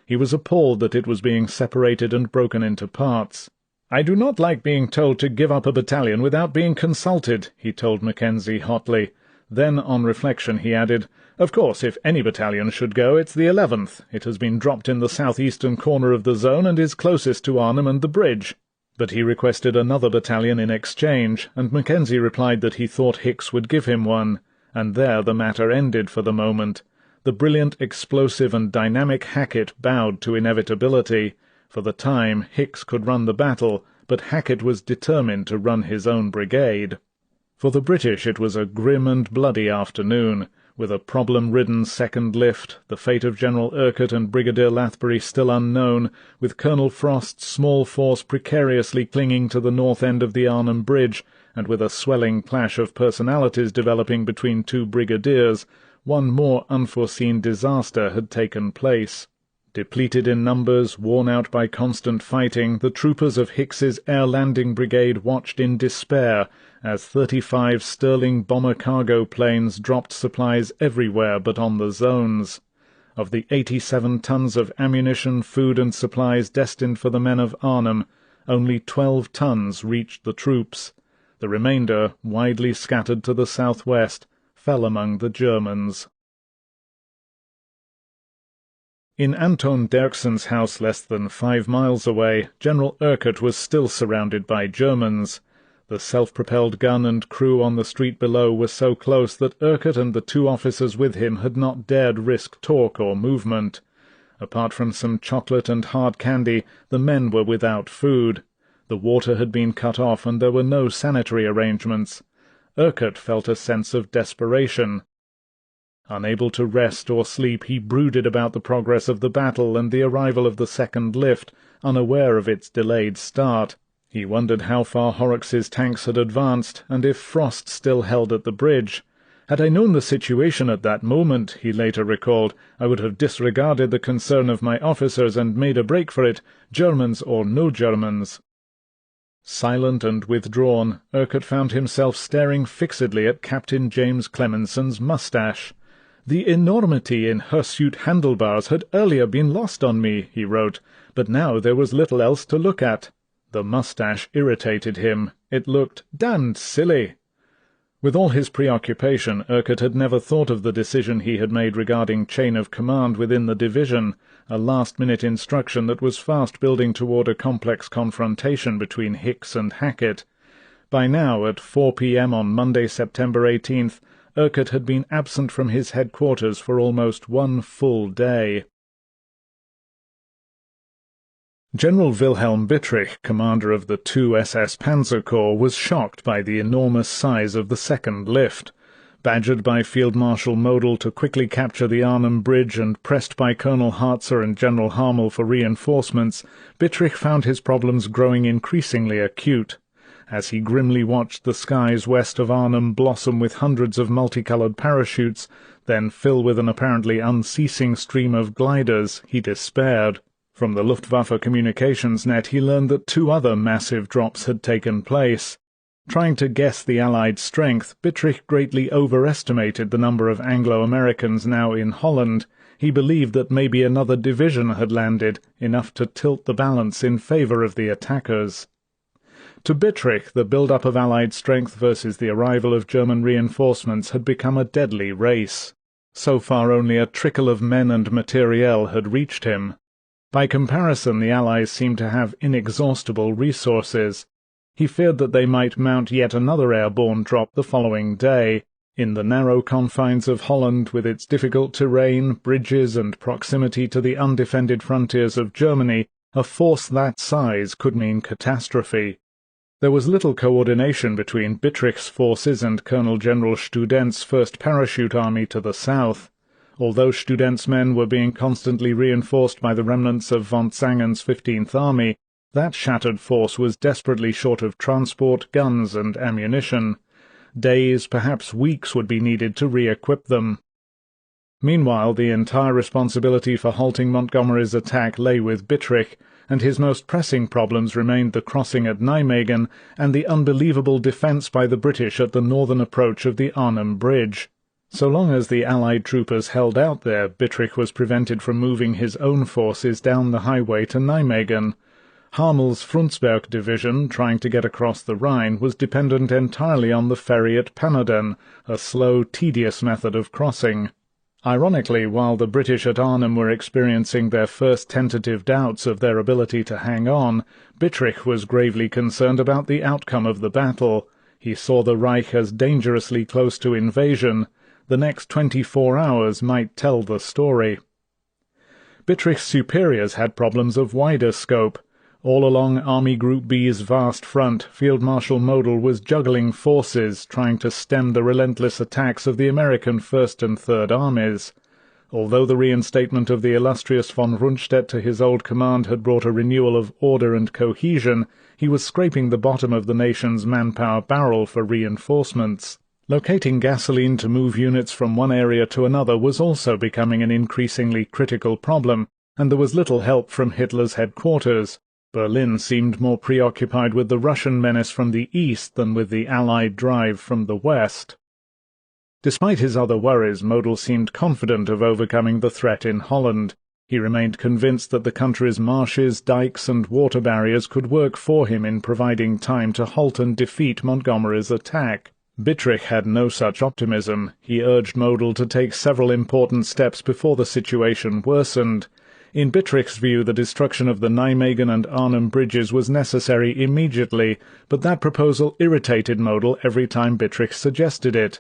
He was appalled that it was being separated and broken into parts. "I do not like being told to give up a battalion without being consulted," he told Mackenzie hotly. Then, on reflection, he added, "Of course, if any battalion should go, it's the 11th. It has been dropped in the southeastern corner of the zone and is closest to Arnhem and the bridge." But he requested another battalion in exchange, and Mackenzie replied that he thought Hicks would give him one, and there the matter ended for the moment. The brilliant, explosive, and dynamic Hackett bowed to inevitability. For the time, Hicks could run the battle, but Hackett was determined to run his own brigade. For the British it was a grim and bloody afternoon, with a problem-ridden second lift, the fate of General Urquhart and Brigadier Lathbury still unknown, with Colonel Frost's small force precariously clinging to the north end of the Arnhem Bridge, and with a swelling clash of personalities developing between two brigadiers. One more unforeseen disaster had taken place. Depleted in numbers, worn out by constant fighting, the troopers of Hicks's air landing brigade watched in despair as 35 Sterling bomber cargo planes dropped supplies everywhere but on the zones. Of the 87 tons of ammunition, food and supplies destined for the men of Arnhem, only 12 tons reached the troops. The remainder, widely scattered to the southwest, fell among the Germans. In Anton Derksen's house less than 5 miles away, General Urquhart was still surrounded by Germans. The self-propelled gun and crew on the street below were so close that Urquhart and the 2 officers with him had not dared risk talk or movement. Apart from some chocolate and hard candy, the men were without food. The water had been cut off, and there were no sanitary arrangements. Urquhart felt a sense of desperation. Unable to rest or sleep, he brooded about the progress of the battle and the arrival of the second lift, unaware of its delayed start. He wondered how far Horrocks's tanks had advanced, and if Frost still held at the bridge. "Had I known the situation at that moment," he later recalled, "I would have disregarded the concern of my officers and made a break for it, Germans or no Germans." Silent and withdrawn, Urquhart found himself staring fixedly at Captain James Clemenson's moustache. "The enormity in hirsute handlebars had earlier been lost on me," he wrote, "but now there was little else to look at." The moustache irritated him. It looked damned silly. With all his preoccupation, Urquhart had never thought of the decision he had made regarding chain of command within the division, a last-minute instruction that was fast building toward a complex confrontation between Hicks and Hackett. By now, at 4 p.m. on Monday, September 18th, Urquhart had been absent from his headquarters for almost 1 full day. General Wilhelm Bittrich, commander of the 2 SS Panzer Corps, was shocked by the enormous size of the second lift. Badgered by Field Marshal Model to quickly capture the Arnhem Bridge and pressed by Colonel Hartzer and General Harmel for reinforcements, Bittrich found his problems growing increasingly acute. As he grimly watched the skies west of Arnhem blossom with hundreds of multicolored parachutes, then fill with an apparently unceasing stream of gliders, he despaired. From the Luftwaffe communications net he learned that 2 other massive drops had taken place. Trying to guess the Allied strength, Bittrich greatly overestimated the number of Anglo-Americans now in Holland. He believed that maybe another division had landed, enough to tilt the balance in favor of the attackers. To Bittrich, the build-up of Allied strength versus the arrival of German reinforcements had become a deadly race. So far only a trickle of men and materiel had reached him. By comparison, the Allies seemed to have inexhaustible resources. He feared that they might mount yet another airborne drop the following day. In the narrow confines of Holland, with its difficult terrain, bridges, and proximity to the undefended frontiers of Germany, a force that size could mean catastrophe. There was little coordination between Bittrich's forces and Colonel General Student's 1st Parachute Army to the south. Although Student's men were being constantly reinforced by the remnants of von Zangen's 15th Army, that shattered force was desperately short of transport, guns, and ammunition. Days, perhaps weeks, would be needed to re-equip them. Meanwhile, the entire responsibility for halting Montgomery's attack lay with Bittrich, and his most pressing problems remained the crossing at Nijmegen and the unbelievable defence by the British at the northern approach of the Arnhem Bridge. So long as the Allied troopers held out there, Bittrich was prevented from moving his own forces down the highway to Nijmegen. Hamel's Frundsberg division, trying to get across the Rhine, was dependent entirely on the ferry at Pannerden, a slow, tedious method of crossing. Ironically, while the British at Arnhem were experiencing their first tentative doubts of their ability to hang on, Bittrich was gravely concerned about the outcome of the battle. He saw the Reich as dangerously close to invasion. The next 24 hours might tell the story. Bittrich's superiors had problems of wider scope. All along Army Group B's vast front, Field Marshal Model was juggling forces, trying to stem the relentless attacks of the American 1st and 3rd Armies. Although the reinstatement of the illustrious von Rundstedt to his old command had brought a renewal of order and cohesion, he was scraping the bottom of the nation's manpower barrel for reinforcements. Locating gasoline to move units from one area to another was also becoming an increasingly critical problem, and there was little help from Hitler's headquarters. Berlin seemed more preoccupied with the Russian menace from the east than with the Allied drive from the west. Despite his other worries, Model seemed confident of overcoming the threat in Holland. He remained convinced that the country's marshes, dikes, and water barriers could work for him in providing time to halt and defeat Montgomery's attack. Bittrich had no such optimism. He urged Model to take several important steps before the situation worsened. In Bittrich's view, the destruction of the Nijmegen and Arnhem bridges was necessary immediately, but that proposal irritated Model every time Bittrich suggested it.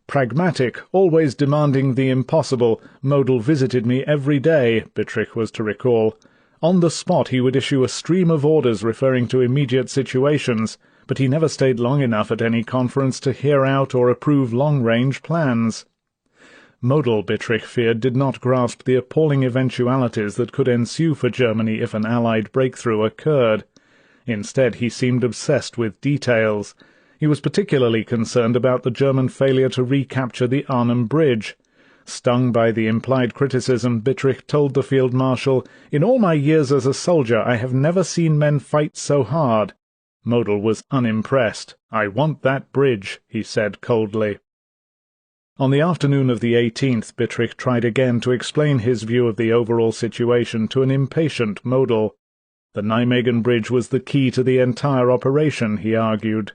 Pragmatic, always demanding the impossible, Model visited me every day, Bittrich was to recall. On the spot he would issue a stream of orders referring to immediate situations, but he never stayed long enough at any conference to hear out or approve long-range plans. Model, Bittrich feared, did not grasp the appalling eventualities that could ensue for Germany if an Allied breakthrough occurred. Instead, he seemed obsessed with details. He was particularly concerned about the German failure to recapture the Arnhem Bridge. Stung by the implied criticism, Bittrich told the Field Marshal, "In all my years as a soldier I have never seen men fight so hard." Model was unimpressed. "I want that bridge," he said coldly. On the afternoon of the 18th, Bittrich tried again to explain his view of the overall situation to an impatient Model. The Nijmegen Bridge was the key to the entire operation, he argued.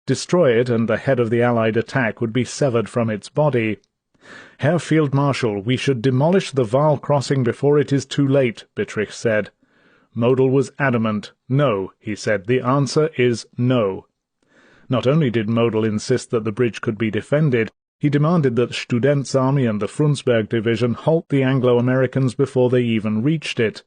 Destroy it, and the head of the Allied attack would be severed from its body. "Herr Field Marshal, we should demolish the Waal crossing before it is too late," Bittrich said. Model was adamant. "No," he said, "the answer is no." Not only did Model insist that the bridge could be defended, he demanded that Student's army and the Frundsberg division halt the Anglo-Americans before they even reached it.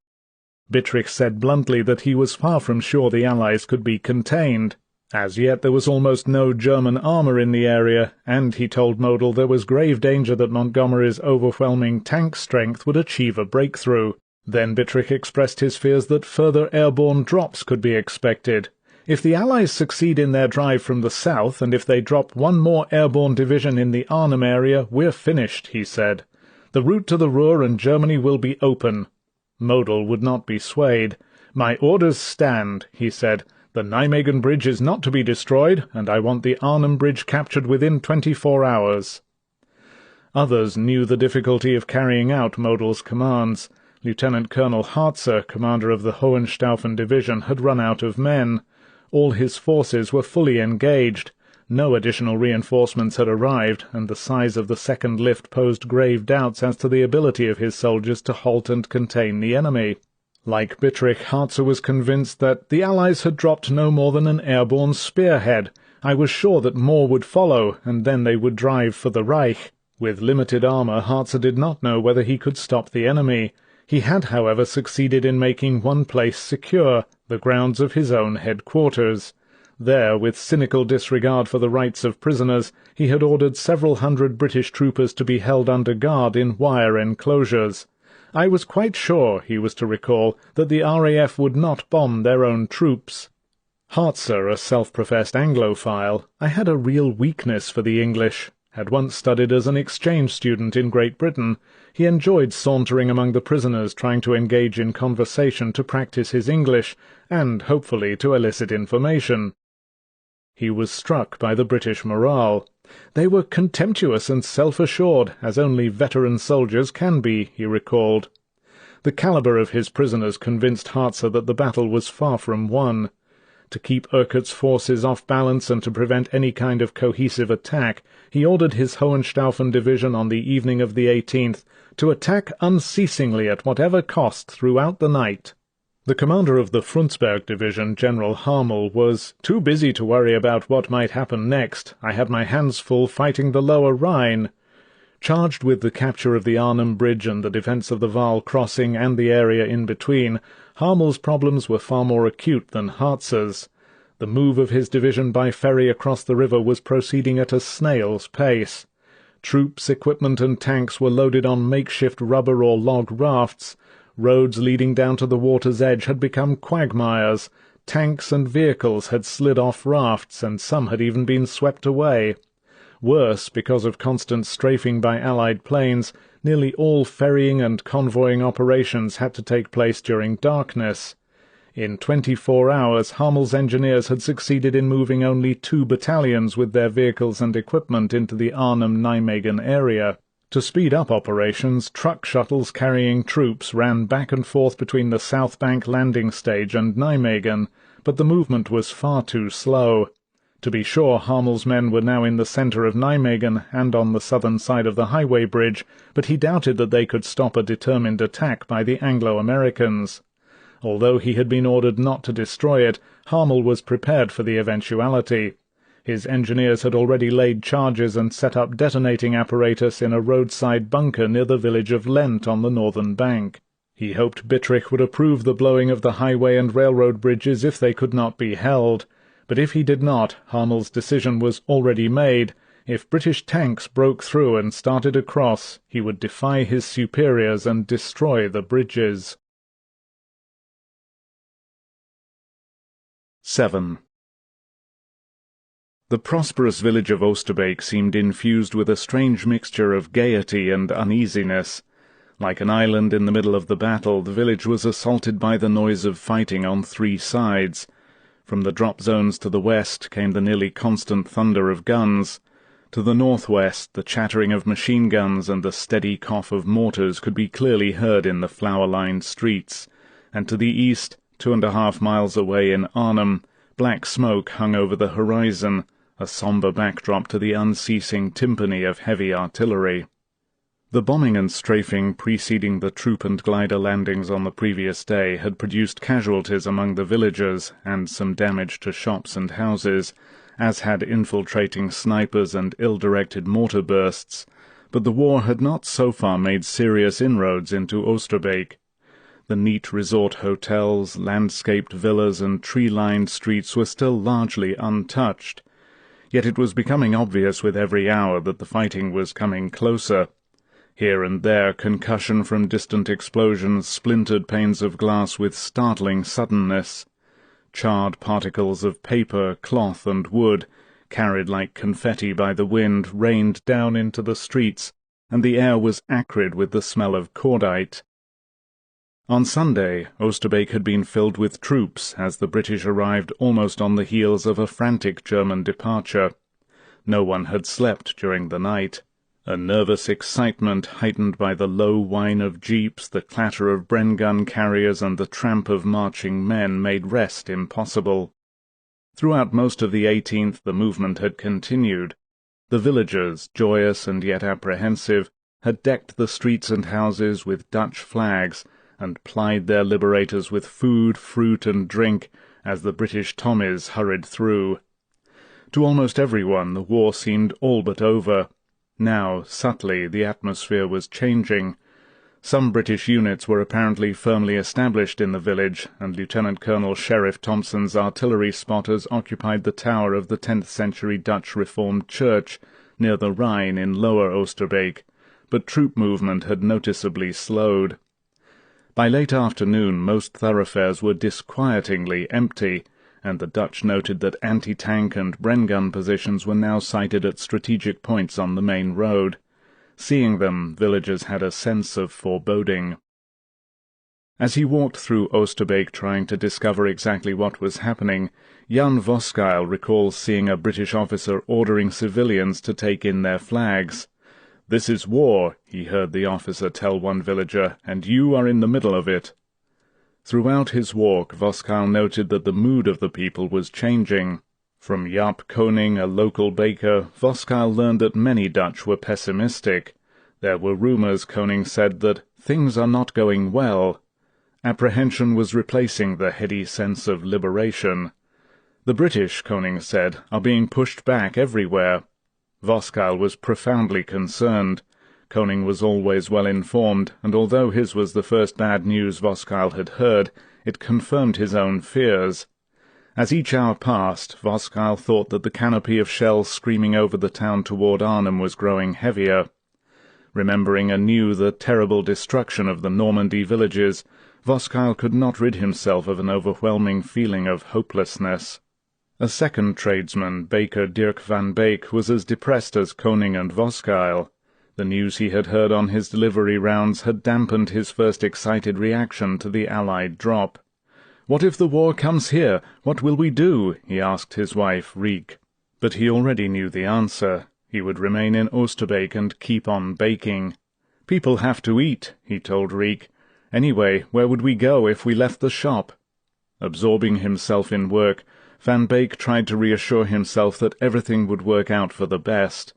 Bittrich said bluntly that he was far from sure the Allies could be contained. As yet there was almost no German armour in the area, and he told Model there was grave danger that Montgomery's overwhelming tank strength would achieve a breakthrough. Then Bittrich expressed his fears that further airborne drops could be expected. "If the Allies succeed in their drive from the south, and if they drop one more airborne division in the Arnhem area, we're finished," he said. "The route to the Ruhr and Germany will be open." Model would not be swayed. "My orders stand," he said. "The Nijmegen Bridge is not to be destroyed, and I want the Arnhem Bridge captured within 24 hours." Others knew the difficulty of carrying out Model's commands. Lieutenant Colonel Harzer, commander of the Hohenstaufen division, had run out of men. All his forces were fully engaged. No additional reinforcements had arrived, and the size of the second lift posed grave doubts as to the ability of his soldiers to halt and contain the enemy. Like Bittrich, Harzer was convinced that the Allies had dropped no more than an airborne spearhead. I was sure that more would follow, and then they would drive for the Reich. With limited armour, Harzer did not know whether he could stop the enemy. He had, however, succeeded in making one place secure, the grounds of his own headquarters. There, with cynical disregard for the rights of prisoners, he had ordered several hundred British troopers to be held under guard in wire enclosures. I was quite sure, he was to recall, that the RAF would not bomb their own troops. Harzer, a self-professed Anglophile, I had a real weakness for the English. Had once studied as an exchange student in Great Britain. He enjoyed sauntering among the prisoners, trying to engage in conversation to practice his English, and, hopefully, to elicit information. He was struck by the British morale. They were contemptuous and self-assured, as only veteran soldiers can be, he recalled. The calibre of his prisoners convinced Harzer that the battle was far from won. To keep Urquhart's forces off balance and to prevent any kind of cohesive attack, he ordered his Hohenstaufen division on the evening of the 18th to attack unceasingly at whatever cost throughout the night. The commander of the Frundsberg division, General Harmel, was too busy to worry about what might happen next. I had my hands full fighting the lower Rhine. Charged with the capture of the Arnhem Bridge and the defence of the Waal crossing and the area in between, Harmel's problems were far more acute than Harzer's. The move of his division by ferry across the river was proceeding at a snail's pace. Troops, equipment, and tanks were loaded on makeshift rubber or log rafts. Roads leading down to the water's edge had become quagmires. Tanks and vehicles had slid off rafts, and some had even been swept away. Worse, because of constant strafing by Allied planes, nearly all ferrying and convoying operations had to take place during darkness. In 24 hours, Harmel's engineers had succeeded in moving only 2 battalions with their vehicles and equipment into the Arnhem-Nijmegen area. To speed up operations, truck shuttles carrying troops ran back and forth between the South Bank landing stage and Nijmegen, but the movement was far too slow. To be sure, Harmel's men were now in the centre of Nijmegen and on the southern side of the highway bridge, but he doubted that they could stop a determined attack by the Anglo-Americans. Although he had been ordered not to destroy it, Harmel was prepared for the eventuality. His engineers had already laid charges and set up detonating apparatus in a roadside bunker near the village of Lent on the northern bank. He hoped Bittrich would approve the blowing of the highway and railroad bridges if they could not be held. But if he did not, Harmel's decision was already made. If British tanks broke through and started across, he would defy his superiors and destroy the bridges. 7. The prosperous village of Oosterbeek seemed infused with a strange mixture of gaiety and uneasiness. Like an island in the middle of the battle, the village was assaulted by the noise of fighting on 3 sides. From the drop zones to the west came the nearly constant thunder of guns. To the northwest, the chattering of machine guns and the steady cough of mortars could be clearly heard in the flower-lined streets, and to the east, 2.5 miles away in Arnhem, black smoke hung over the horizon, a sombre backdrop to the unceasing timpani of heavy artillery. The bombing and strafing preceding the troop and glider landings on the previous day had produced casualties among the villagers and some damage to shops and houses, as had infiltrating snipers and ill-directed mortar bursts, but the war had not so far made serious inroads into Oosterbeek. The neat resort hotels, landscaped villas, and tree-lined streets were still largely untouched. Yet it was becoming obvious with every hour that the fighting was coming closer. Here and there concussion from distant explosions splintered panes of glass with startling suddenness. Charred particles of paper, cloth, and wood, carried like confetti by the wind, rained down into the streets, and the air was acrid with the smell of cordite. On Sunday, Oosterbeek had been filled with troops as the British arrived almost on the heels of a frantic German departure. No one had slept during the night. A nervous excitement heightened by the low whine of jeeps, the clatter of Bren-gun carriers, and the tramp of marching men made rest impossible. Throughout most of the 18th the movement had continued. The villagers, joyous and yet apprehensive, had decked the streets and houses with Dutch flags, and plied their liberators with food, fruit, and drink, as the British Tommies hurried through. To almost everyone the war seemed all but over. Now, subtly, the atmosphere was changing. Some British units were apparently firmly established in the village, and Lieutenant Colonel Sheriff Thompson's artillery spotters occupied the tower of the 10th-century Dutch Reformed Church near the Rhine in Lower Oosterbeek, but troop movement had noticeably slowed. By late afternoon most thoroughfares were disquietingly empty, and the Dutch noted that anti-tank and Bren-gun positions were now sighted at strategic points on the main road. Seeing them, villagers had a sense of foreboding. As he walked through Oosterbeek trying to discover exactly what was happening, Jan Voskuil recalls seeing a British officer ordering civilians to take in their flags. "This is war," he heard the officer tell one villager, "and you are in the middle of it." Throughout his walk, Voskuil noted that the mood of the people was changing. From Jaap Koning, a local baker, Voskuil learned that many Dutch were pessimistic. There were rumours, Koning said, that things are not going well. Apprehension was replacing the heady sense of liberation. The British, Koning said, are being pushed back everywhere. Voskuil was profoundly concerned. Koning was always well informed, and although his was the first bad news Voskuil had heard, it confirmed his own fears. As each hour passed, Voskuil thought that the canopy of shells screaming over the town toward Arnhem was growing heavier. Remembering anew the terrible destruction of the Normandy villages, Voskuil could not rid himself of an overwhelming feeling of hopelessness. A second tradesman, baker Dirk van Beek, was as depressed as Koning and Voskuil. The news he had heard on his delivery rounds had dampened his first excited reaction to the Allied drop. "What if the war comes here? What will we do?" he asked his wife, Riek. But he already knew the answer. He would remain in Oosterbeek and keep on baking. "People have to eat," he told Riek. "Anyway, where would we go if we left the shop?" Absorbing himself in work, Van Beek tried to reassure himself that everything would work out for the best.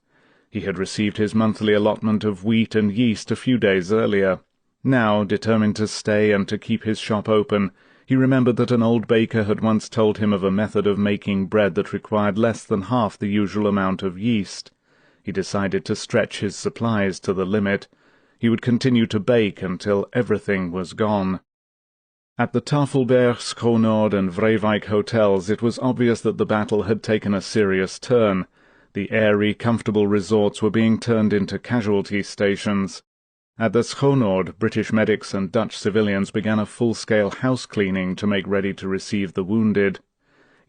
He had received his monthly allotment of wheat and yeast a few days earlier. Now, determined to stay and to keep his shop open, he remembered that an old baker had once told him of a method of making bread that required less than half the usual amount of yeast. He decided to stretch his supplies to the limit. He would continue to bake until everything was gone. At the Tafelberg, Schoonoord and Vreewijk hotels it was obvious that the battle had taken a serious turn. The airy, comfortable resorts were being turned into casualty stations. At the Schoonoord, British medics and Dutch civilians began a full-scale house-cleaning to make ready to receive the wounded.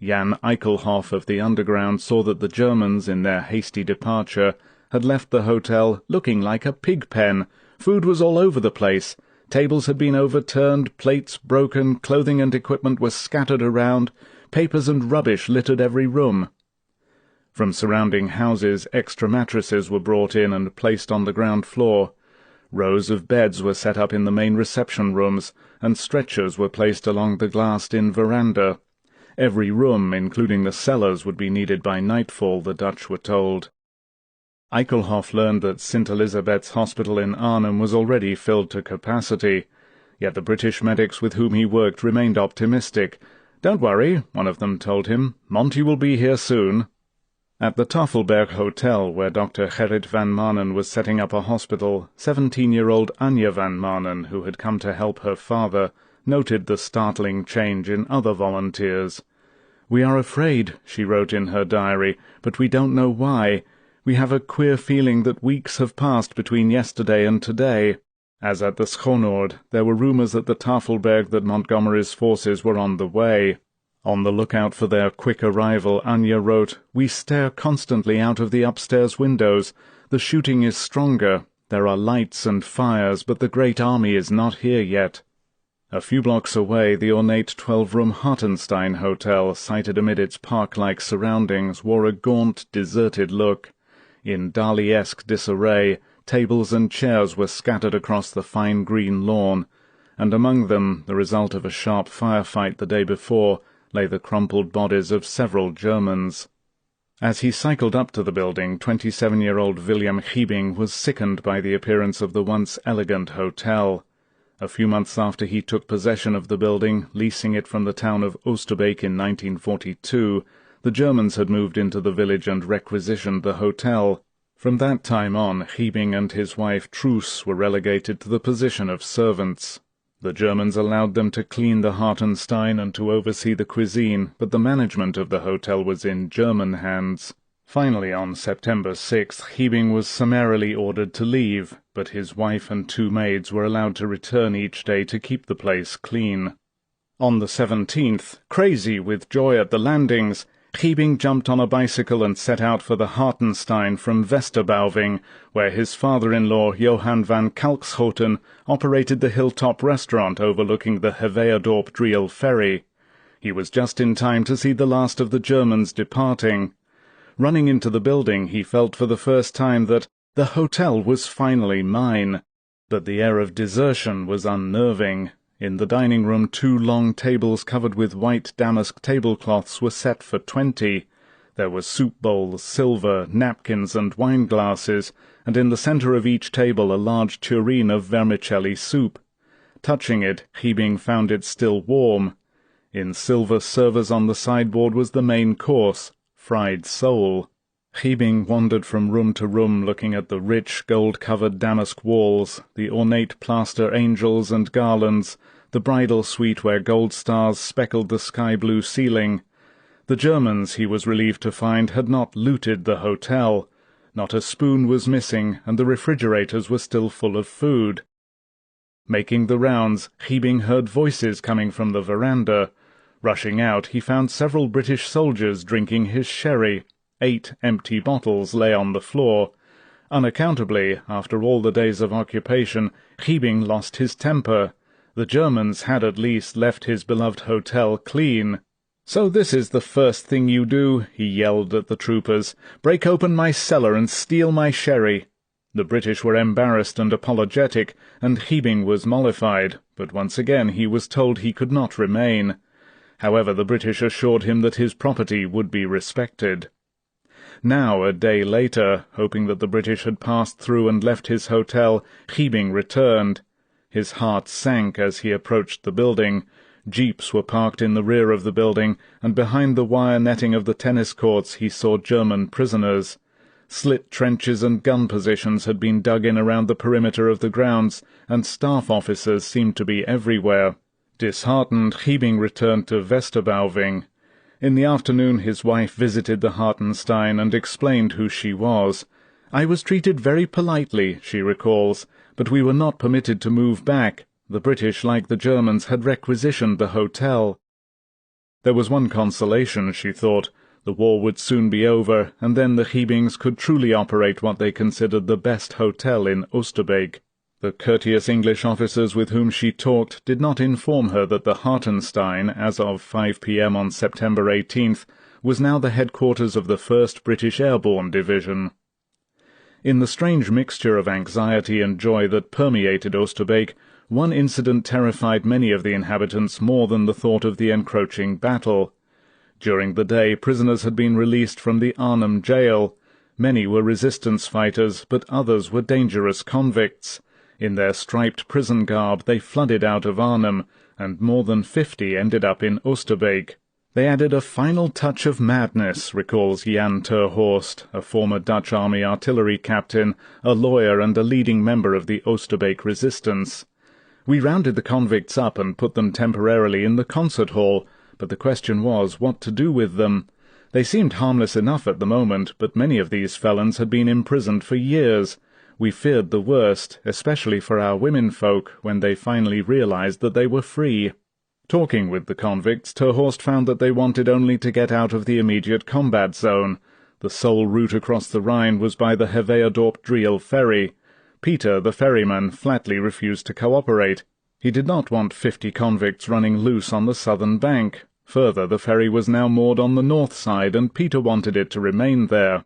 Jan Eichelhoff of the Underground saw that the Germans, in their hasty departure, had left the hotel looking like a pig-pen. Food was all over the place. Tables had been overturned, plates broken, clothing and equipment were scattered around, papers and rubbish littered every room. From surrounding houses, extra mattresses were brought in and placed on the ground floor. Rows of beds were set up in the main reception rooms, and stretchers were placed along the glassed-in veranda. Every room, including the cellars, would be needed by nightfall, the Dutch were told. Eichelhoff learned that St. Elizabeth's Hospital in Arnhem was already filled to capacity, yet the British medics with whom he worked remained optimistic. "Don't worry," one of them told him, "Monty will be here soon." At the Tafelberg Hotel, where Dr. Gerrit van Manen was setting up a hospital, 17-year-old Anja van Manen, who had come to help her father, noted the startling change in other volunteers. "We are afraid," she wrote in her diary, "but we don't know why. We have a queer feeling that weeks have passed between yesterday and today." As at the Schoonoord, there were rumours at the Tafelberg that Montgomery's forces were on the way. On the lookout for their quick arrival, Anja wrote, "We stare constantly out of the upstairs windows. The shooting is stronger. There are lights and fires, but the great army is not here yet." A few blocks away, the ornate 12-room Hartenstein Hotel, sited amid its park-like surroundings, wore a gaunt, deserted look. In Dali-esque disarray, tables and chairs were scattered across the fine green lawn, and among them, the result of a sharp firefight the day before, lay the crumpled bodies of several Germans. As he cycled up to the building, 27-year-old William Giebing was sickened by the appearance of the once elegant hotel. A few months after he took possession of the building, leasing it from the town of Oosterbeek in 1942, the Germans had moved into the village and requisitioned the hotel. From that time on, Giebing and his wife Truus were relegated to the position of servants. The Germans allowed them to clean the Hartenstein and to oversee the cuisine, but the management of the hotel was in German hands. Finally, on September 6th, Giebing was summarily ordered to leave, but his wife and 2 maids were allowed to return each day to keep the place clean. On the 17th, crazy with joy at the landings, Giebing jumped on a bicycle and set out for the Hartenstein from Westerbauving, where his father-in-law Johann van Kalkschoten operated the hilltop restaurant overlooking the Heveadorp Driel ferry. He was just in time to see the last of the Germans departing. Running into the building, he felt for the first time that the hotel was finally mine. But the air of desertion was unnerving. In the dining room, 2 long tables covered with white damask tablecloths were set for 20. There were soup bowls, silver, napkins, and wine-glasses, and in the centre of each table a large tureen of vermicelli soup. Touching it, Giebing found it still warm. In silver servers on the sideboard was the main course, fried sole. Giebing wandered from room to room looking at the rich, gold-covered damask walls, the ornate plaster angels and garlands, the bridal suite where gold stars speckled the sky-blue ceiling. The Germans, he was relieved to find, had not looted the hotel. Not a spoon was missing, and the refrigerators were still full of food. Making the rounds, Giebing heard voices coming from the veranda. Rushing out, he found several British soldiers drinking his sherry. 8 empty bottles lay on the floor. Unaccountably, after all the days of occupation, Giebing lost his temper. The Germans had at least left his beloved hotel clean. "So this is the first thing you do," he yelled at the troopers. "Break open my cellar and steal my sherry." The British were embarrassed and apologetic, and Giebing was mollified, but once again he was told he could not remain. However, the British assured him that his property would be respected. Now, a day later, hoping that the British had passed through and left his hotel, Giebing returned. His heart sank as he approached the building. Jeeps were parked in the rear of the building, and behind the wire netting of the tennis courts he saw German prisoners. Slit trenches and gun positions had been dug in around the perimeter of the grounds, and staff officers seemed to be everywhere. Disheartened, Giebing returned to Westerbauving. In the afternoon his wife visited the Hartenstein and explained who she was. "I was treated very politely," she recalls, "but we were not permitted to move back. The British, like the Germans, had requisitioned the hotel." There was one consolation, she thought. The war would soon be over, and then the Giebings could truly operate what they considered the best hotel in Oosterbeek. The courteous English officers with whom she talked did not inform her that the Hartenstein, as of 5 p.m. on September 18th, was now the headquarters of the 1st British Airborne Division. In the strange mixture of anxiety and joy that permeated Oosterbeek, one incident terrified many of the inhabitants more than the thought of the encroaching battle. During the day, prisoners had been released from the Arnhem jail. Many were resistance fighters, but others were dangerous convicts. In their striped prison garb they flooded out of Arnhem, and more than 50 ended up in Oosterbeek. They added a final touch of madness, recalls Jan ter Horst, a former Dutch Army artillery captain, a lawyer and a leading member of the Oosterbeek resistance. "We rounded the convicts up and put them temporarily in the concert hall, but the question was what to do with them. They seemed harmless enough at the moment, but many of these felons had been imprisoned for years. We feared the worst, especially for our womenfolk, when they finally realized that they were free." Talking with the convicts, ter Horst found that they wanted only to get out of the immediate combat zone. The sole route across the Rhine was by the Heveadorp Driel ferry. Peter, the ferryman, flatly refused to cooperate. He did not want 50 convicts running loose on the southern bank. Further, the ferry was now moored on the north side, and Peter wanted it to remain there.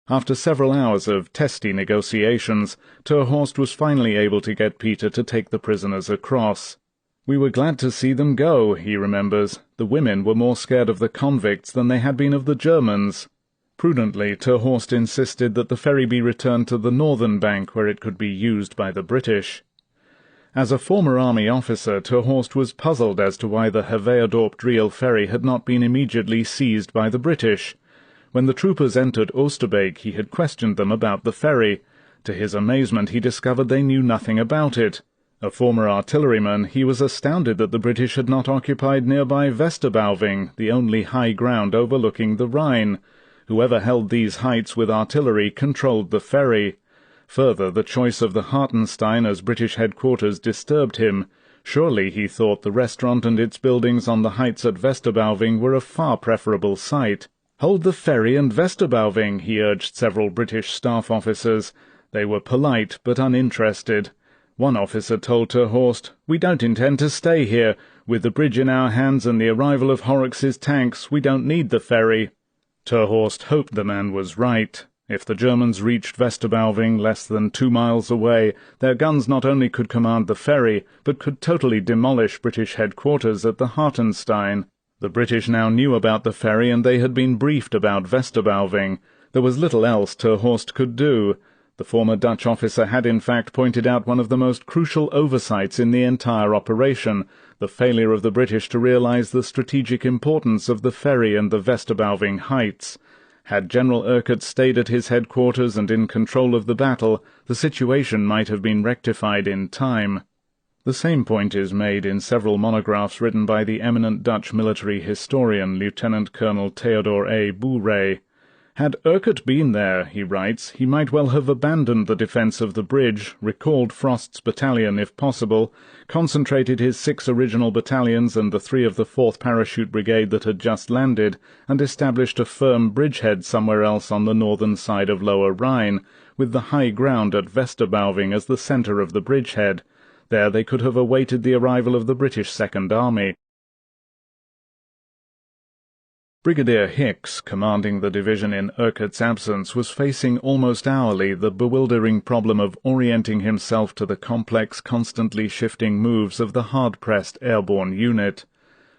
After several hours of testy negotiations, Terhorst was finally able to get Peter to take the prisoners across. "We were glad to see them go," he remembers. "The women were more scared of the convicts than they had been of the Germans." Prudently, Terhorst insisted that the ferry be returned to the northern bank where it could be used by the British. As a former army officer, Terhorst was puzzled as to why the Heveadorp-Driel ferry had not been immediately seized by the British. When the troopers entered Oosterbeek, he had questioned them about the ferry. To his amazement, he discovered they knew nothing about it. A former artilleryman, he was astounded that the British had not occupied nearby Westerbauving, the only high ground overlooking the Rhine. Whoever held these heights with artillery controlled the ferry. Further, the choice of the Hartenstein as British headquarters disturbed him. Surely, he thought, the restaurant and its buildings on the heights at Westerbauving were a far preferable site. "Hold the ferry and Westerbauving," he urged several British staff officers. They were polite but uninterested. One officer told Terhorst, "We don't intend to stay here. With the bridge in our hands and the arrival of Horrocks's tanks, we don't need the ferry." Terhorst hoped the man was right. If the Germans reached Westerbauving less than 2 miles away, their guns not only could command the ferry, but could totally demolish British headquarters at the Hartenstein. The British now knew about the ferry, and they had been briefed about Westerbauving. There was little else Terhorst could do. The former Dutch officer had in fact pointed out one of the most crucial oversights in the entire operation, the failure of the British to realize the strategic importance of the ferry and the Westerbauving heights. Had General Urquhart stayed at his headquarters and in control of the battle, the situation might have been rectified in time. The same point is made in several monographs written by the eminent Dutch military historian Lieutenant Colonel Theodor A. Bouret. Had Urquhart been there, he writes, he might well have abandoned the defence of the bridge, recalled Frost's battalion if possible, concentrated his 6 original battalions and the 3 of the 4th Parachute Brigade that had just landed, and established a firm bridgehead somewhere else on the northern side of Lower Rhine, with the high ground at Westerbauving as the centre of the bridgehead. There they could have awaited the arrival of the British Second Army. Brigadier Hicks, commanding the division in Urquhart's absence, was facing almost hourly the bewildering problem of orienting himself to the complex, constantly shifting moves of the hard-pressed airborne unit.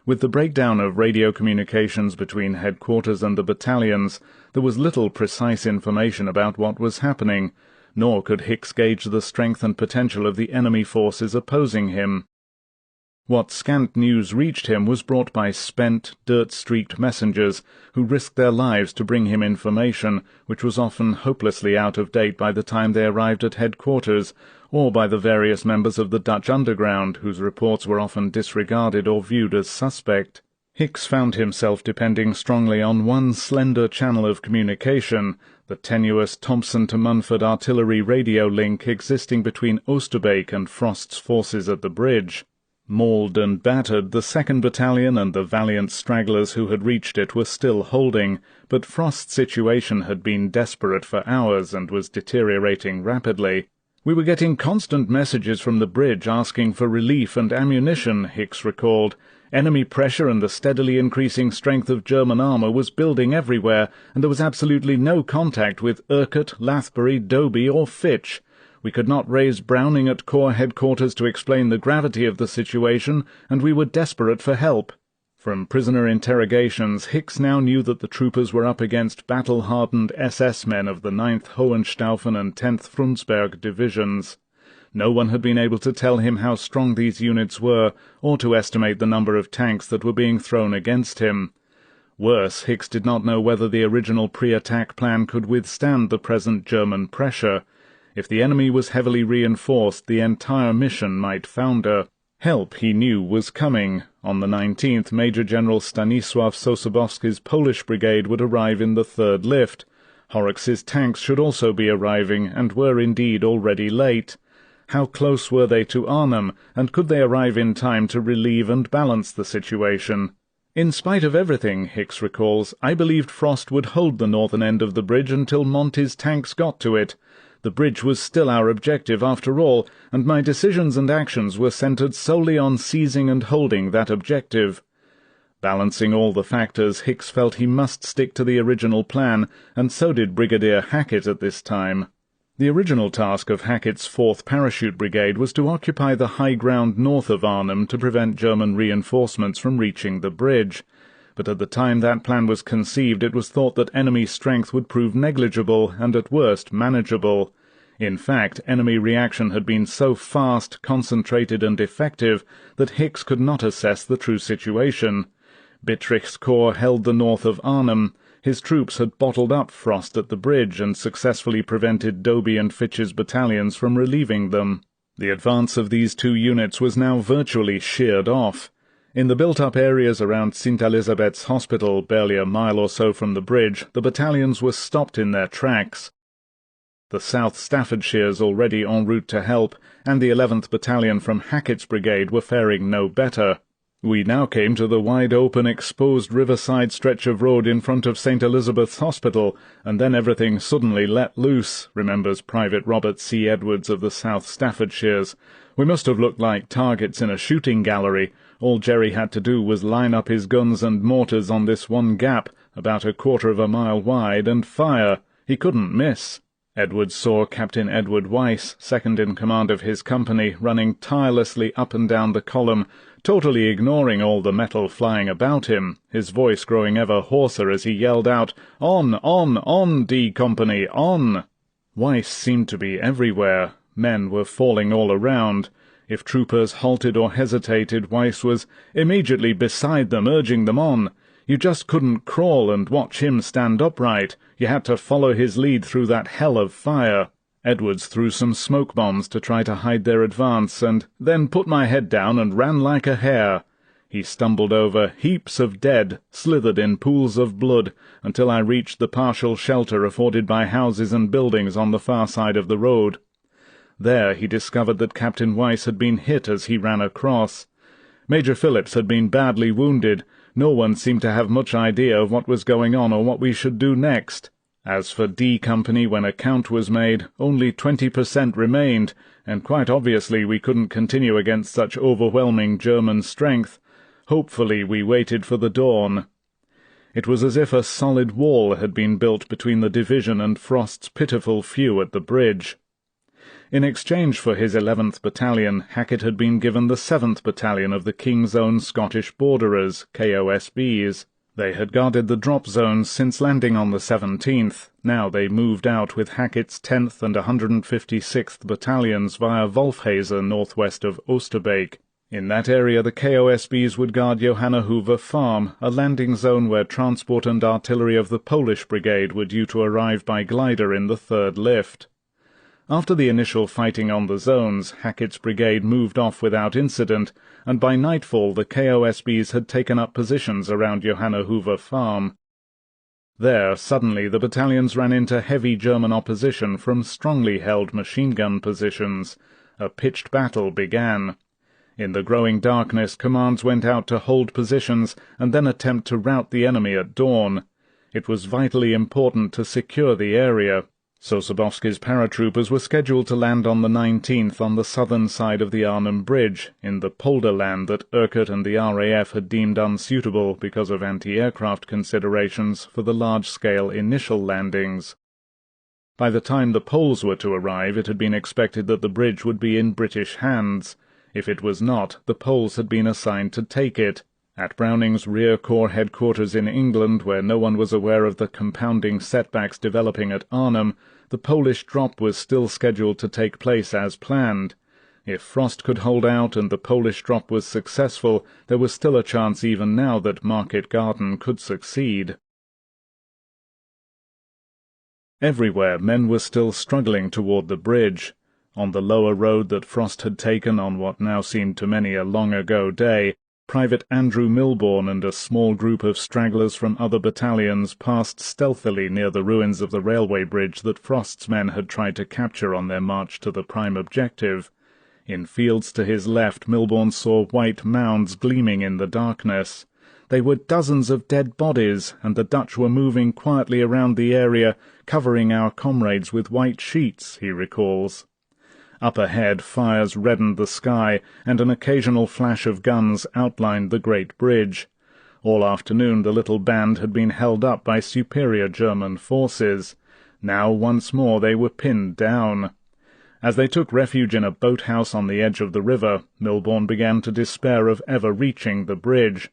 With the breakdown of radio communications between headquarters and the battalions, there was little precise information about what was happening, nor could Hicks gauge the strength and potential of the enemy forces opposing him. What scant news reached him was brought by spent, dirt-streaked messengers who risked their lives to bring him information, which was often hopelessly out of date by the time they arrived at headquarters, or by the various members of the Dutch underground, whose reports were often disregarded or viewed as suspect. Hicks found himself depending strongly on one slender channel of communication, the tenuous Thompson to Munford artillery radio link existing between Oosterbeek and Frost's forces at the bridge. Mauled and battered, the 2nd Battalion and the valiant stragglers who had reached it were still holding, but Frost's situation had been desperate for hours and was deteriorating rapidly. "We were getting constant messages from the bridge asking for relief and ammunition," Hicks recalled. "Enemy pressure and the steadily increasing strength of German armour was building everywhere, and there was absolutely no contact with Urquhart, Lathbury, Doby or Fitch. We could not raise Browning at Corps headquarters to explain the gravity of the situation, and we were desperate for help." From prisoner interrogations, Hicks now knew that the troopers were up against battle-hardened SS men of the 9th Hohenstaufen and 10th Frundsberg divisions. No one had been able to tell him how strong these units were, or to estimate the number of tanks that were being thrown against him. Worse, Hicks did not know whether the original pre-attack plan could withstand the present German pressure. If the enemy was heavily reinforced, the entire mission might founder. Help, he knew, was coming. On the 19th, Major General Stanisław Sosabowski's Polish brigade would arrive in the 3rd lift. Horrocks's tanks should also be arriving, and were indeed already late. How close were they to Arnhem, and could they arrive in time to relieve and balance the situation? "In spite of everything," Hicks recalls, "I believed Frost would hold the northern end of the bridge until Monty's tanks got to it. The bridge was still our objective after all, and my decisions and actions were centered solely on seizing and holding that objective." Balancing all the factors, Hicks felt he must stick to the original plan, and so did Brigadier Hackett at this time. The original task of Hackett's 4th Parachute Brigade was to occupy the high ground north of Arnhem to prevent German reinforcements from reaching the bridge. But at the time that plan was conceived, it was thought that enemy strength would prove negligible and at worst manageable. In fact, enemy reaction had been so fast, concentrated and effective that Hicks could not assess the true situation. Bittrich's corps held the north of Arnhem. His troops had bottled up Frost at the bridge and successfully prevented Doby and Fitch's battalions from relieving them. The advance of these 2 units was now virtually sheared off. In the built-up areas around St. Elizabeth's Hospital, barely a mile or so from the bridge, the battalions were stopped in their tracks. The South Staffordshires, already en route to help, and the 11th Battalion from Hackett's brigade were faring no better. We now came to the wide-open, exposed riverside stretch of road in front of St. Elizabeth's Hospital, and then everything suddenly let loose, remembers Private Robert C. Edwards of the South Staffordshires. We must have looked like targets in a shooting gallery. All Jerry had to do was line up his guns and mortars on this one gap, about a quarter of a mile wide, and fire. He couldn't miss. Edwards saw Captain Edward Weiss, second in command of his company, running tirelessly up and down the column, totally ignoring all the metal flying about him, his voice growing ever hoarser as he yelled out, on, D Company, on!" Weiss seemed to be everywhere. Men were falling all around. If troopers halted or hesitated, Weiss was immediately beside them, urging them on. You just couldn't crawl and watch him stand upright. You had to follow his lead through that hell of fire. Edwards threw some smoke bombs to try to hide their advance, and then put my head down and ran like a hare. He stumbled over heaps of dead, slithered in pools of blood, until I reached the partial shelter afforded by houses and buildings on the far side of the road. There he discovered that Captain Weiss had been hit as he ran across. Major Phillips had been badly wounded. No one seemed to have much idea of what was going on or what we should do next. As for D Company, when a count was made, only 20% remained, and quite obviously we couldn't continue against such overwhelming German strength. Hopefully we waited for the dawn. It was as if a solid wall had been built between the division and Frost's pitiful few at the bridge. In exchange for his 11th Battalion, Hackett had been given the 7th Battalion of the King's Own Scottish Borderers, KOSBs. They had guarded the drop zones since landing on the 17th. Now they moved out with Hackett's 10th and 156th Battalions via Wolfhazer northwest of Oosterbeek. In that area the KOSBs would guard Johanna Hoover Farm, a landing zone where transport and artillery of the Polish Brigade were due to arrive by glider in the 3rd lift. After the initial fighting on the zones, Hackett's brigade moved off without incident, and by nightfall the KOSBs had taken up positions around Johanna Hoover Farm. There, suddenly, the battalions ran into heavy German opposition from strongly held machine-gun positions. A pitched battle began. In the growing darkness, commands went out to hold positions and then attempt to rout the enemy at dawn. It was vitally important to secure the area. Sosabowski's paratroopers were scheduled to land on the 19th on the southern side of the Arnhem Bridge, in the polderland that Urquhart and the RAF had deemed unsuitable because of anti-aircraft considerations for the large-scale initial landings. By the time the Poles were to arrive, it had been expected that the bridge would be in British hands. If it was not, the Poles had been assigned to take it. At Browning's Rear Corps headquarters in England, where no one was aware of the compounding setbacks developing at Arnhem, the Polish drop was still scheduled to take place as planned. If Frost could hold out and the Polish drop was successful, there was still a chance even now that Market Garden could succeed. Everywhere men were still struggling toward the bridge. On the lower road that Frost had taken on what now seemed to many a long-ago day, Private Andrew Milbourne and a small group of stragglers from other battalions passed stealthily near the ruins of the railway bridge that Frost's men had tried to capture on their march to the prime objective. In fields to his left, Milbourne saw white mounds gleaming in the darkness. They were dozens of dead bodies, and the Dutch were moving quietly around the area, covering our comrades with white sheets, he recalls. Up ahead, fires reddened the sky, and an occasional flash of guns outlined the great bridge. All afternoon the little band had been held up by superior German forces. Now once more they were pinned down. As they took refuge in a boathouse on the edge of the river, Milborne began to despair of ever reaching the bridge.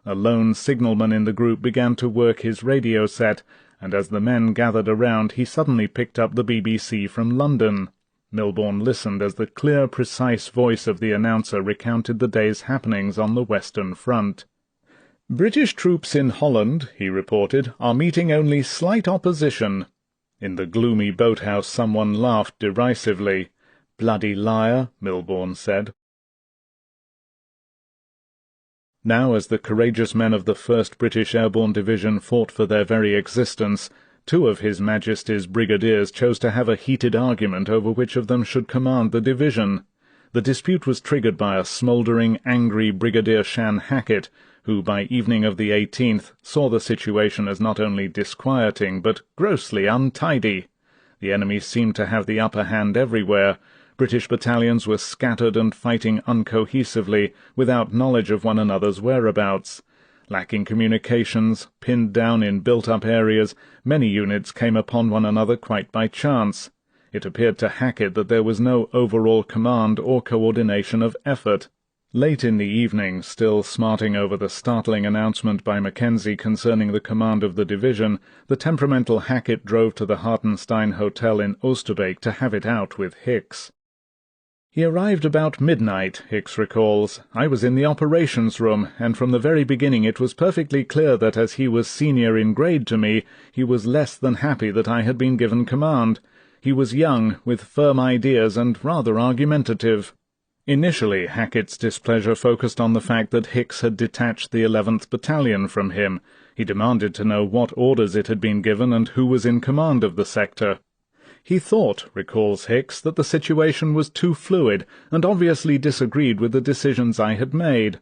A lone signalman in the group began to work his radio set, and as the men gathered around he suddenly picked up the BBC from London. Milborne listened as the clear, precise voice of the announcer recounted the day's happenings on the Western Front. "British troops in Holland," he reported, "are meeting only slight opposition." In the gloomy boathouse someone laughed derisively. "Bloody liar," Milborne said. Now, as the courageous men of the 1st British Airborne Division fought for their very existence, 2 of His Majesty's brigadiers chose to have a heated argument over which of them should command the division. The dispute was triggered by a smouldering, angry Brigadier Shan Hackett, who by evening of the 18th saw the situation as not only disquieting but grossly untidy. The enemy seemed to have the upper hand everywhere. British battalions were scattered and fighting uncohesively, without knowledge of one another's whereabouts. Lacking communications, pinned down in built-up areas, many units came upon one another quite by chance. It appeared to Hackett that there was no overall command or coordination of effort. Late in the evening, still smarting over the startling announcement by Mackenzie concerning the command of the division, the temperamental Hackett drove to the Hartenstein Hotel in Oosterbeek to have it out with Hicks. "He arrived about midnight," Hicks recalls. "I was in the operations room, and from the very beginning it was perfectly clear that as he was senior in grade to me, he was less than happy that I had been given command. He was young, with firm ideas, and rather argumentative." Initially, Hackett's displeasure focused on the fact that Hicks had detached the 11th Battalion from him. He demanded to know what orders it had been given and who was in command of the sector. "He thought," recalls Hicks, "that the situation was too fluid, and obviously disagreed with the decisions I had made."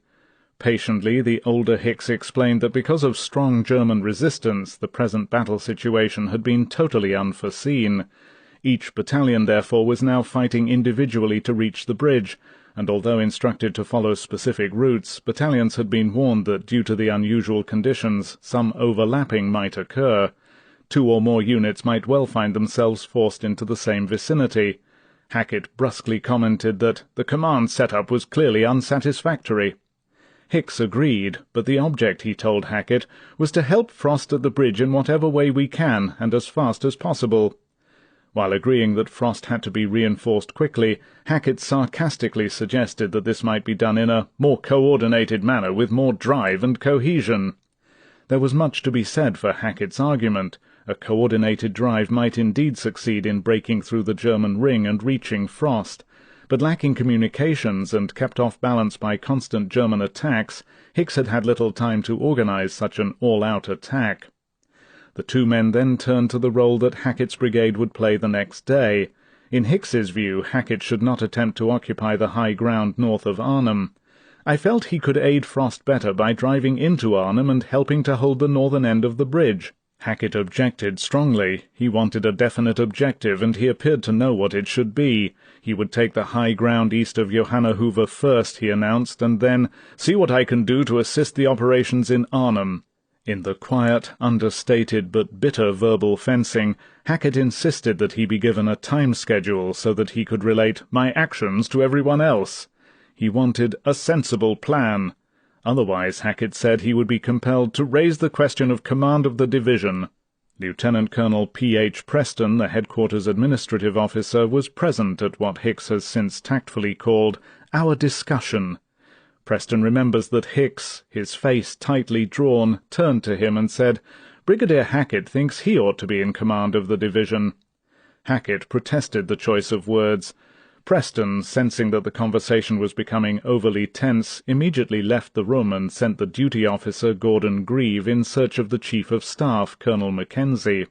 Patiently, the older Hicks explained that because of strong German resistance, the present battle situation had been totally unforeseen. Each battalion, therefore, was now fighting individually to reach the bridge, and although instructed to follow specific routes, battalions had been warned that, due to the unusual conditions, some overlapping might occur. 2 or more units might well find themselves forced into the same vicinity. Hackett brusquely commented that the command set-up was clearly unsatisfactory. Hicks agreed, but the object, he told Hackett, was to help Frost at the bridge in whatever way we can, and as fast as possible. While agreeing that Frost had to be reinforced quickly, Hackett sarcastically suggested that this might be done in a more coordinated manner with more drive and cohesion. There was much to be said for Hackett's argument. A coordinated drive might indeed succeed in breaking through the German ring and reaching Frost, but lacking communications and kept off balance by constant German attacks, Hicks had had little time to organize such an all-out attack. The 2 men then turned to the role that Hackett's brigade would play the next day. In Hicks's view, Hackett should not attempt to occupy the high ground north of Arnhem. "I felt he could aid Frost better by driving into Arnhem and helping to hold the northern end of the bridge." Hackett objected strongly. He wanted a definite objective, and he appeared to know what it should be. He would take the high ground east of Johannahoeve first, he announced, and then see what I can do to assist the operations in Arnhem. In the quiet, understated but bitter verbal fencing, Hackett insisted that he be given a time schedule so that he could relate my actions to everyone else. He wanted a sensible plan. Otherwise, Hackett said, he would be compelled to raise the question of command of the division. Lieutenant Colonel P.H. Preston, the headquarters administrative officer, was present at what Hicks has since tactfully called our discussion. Preston remembers that Hicks, his face tightly drawn, turned to him and said, "Brigadier Hackett thinks he ought to be in command of the division." Hackett protested the choice of words. Preston, sensing that the conversation was becoming overly tense, immediately left the room and sent the duty officer Gordon Grieve in search of the Chief of Staff, Colonel Mackenzie.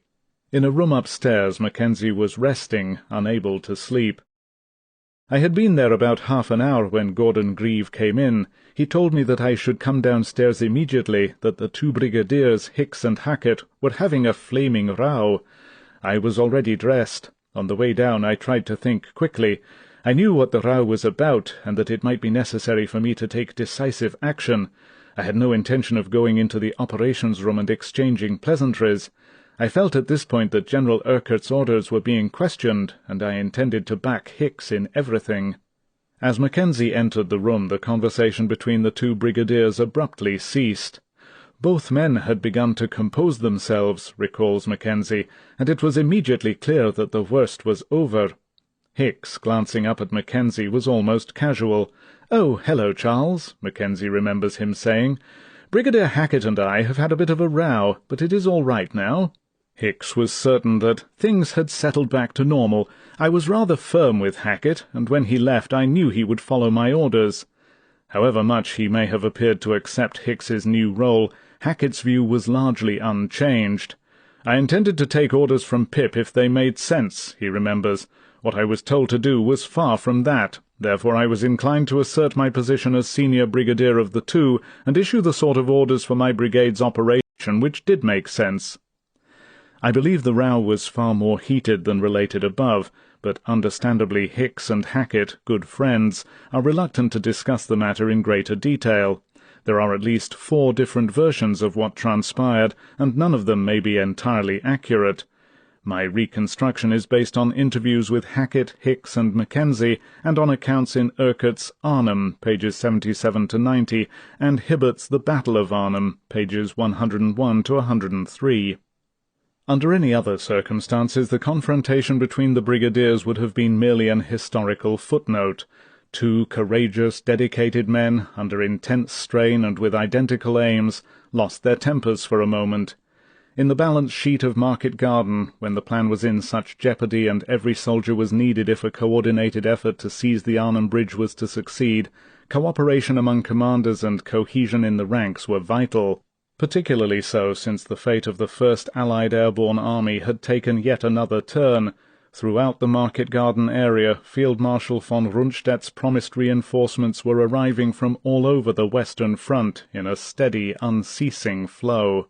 In a room upstairs, Mackenzie was resting, unable to sleep. I had been there about half an hour when Gordon Grieve came in. He told me that I should come downstairs immediately, that the 2 brigadiers, Hicks and Hackett, were having a flaming row. I was already dressed. On the way down I tried to think quickly. I knew what the row was about, and that it might be necessary for me to take decisive action. I had no intention of going into the operations room and exchanging pleasantries. I felt at this point that General Urquhart's orders were being questioned, and I intended to back Hicks in everything. As Mackenzie entered the room, the conversation between the two brigadiers abruptly ceased. Both men had begun to compose themselves, recalls Mackenzie, and it was immediately clear that the worst was over. Hicks, glancing up at Mackenzie, was almost casual. "Oh, hello, Charles," Mackenzie remembers him saying. "Brigadier Hackett and I have had a bit of a row, but it is all right now." Hicks was certain that things had settled back to normal. "I was rather firm with Hackett, and when he left I knew he would follow my orders." However much he may have appeared to accept Hicks's new role, Hackett's view was largely unchanged. "I intended to take orders from Pip if they made sense," he remembers. "What I was told to do was far from that. Therefore I was inclined to assert my position as senior brigadier of the two, and issue the sort of orders for my brigade's operation which did make sense." I believe the row was far more heated than related above, but understandably Hicks and Hackett, good friends, are reluctant to discuss the matter in greater detail. There are at least 4 different versions of what transpired, and none of them may be entirely accurate. My reconstruction is based on interviews with Hackett, Hicks, and Mackenzie, and on accounts in Urquhart's Arnhem, pages 77 to 90, and Hibbert's The Battle of Arnhem, pages 101 to 103. Under any other circumstances, the confrontation between the brigadiers would have been merely an historical footnote. 2 courageous, dedicated men, under intense strain and with identical aims, lost their tempers for a moment. In the balance sheet of Market Garden, when the plan was in such jeopardy and every soldier was needed if a coordinated effort to seize the Arnhem Bridge was to succeed, cooperation among commanders and cohesion in the ranks were vital. Particularly so since the fate of the 1st Allied Airborne Army had taken yet another turn. Throughout the Market Garden area, Field Marshal von Rundstedt's promised reinforcements were arriving from all over the Western Front in a steady, unceasing flow.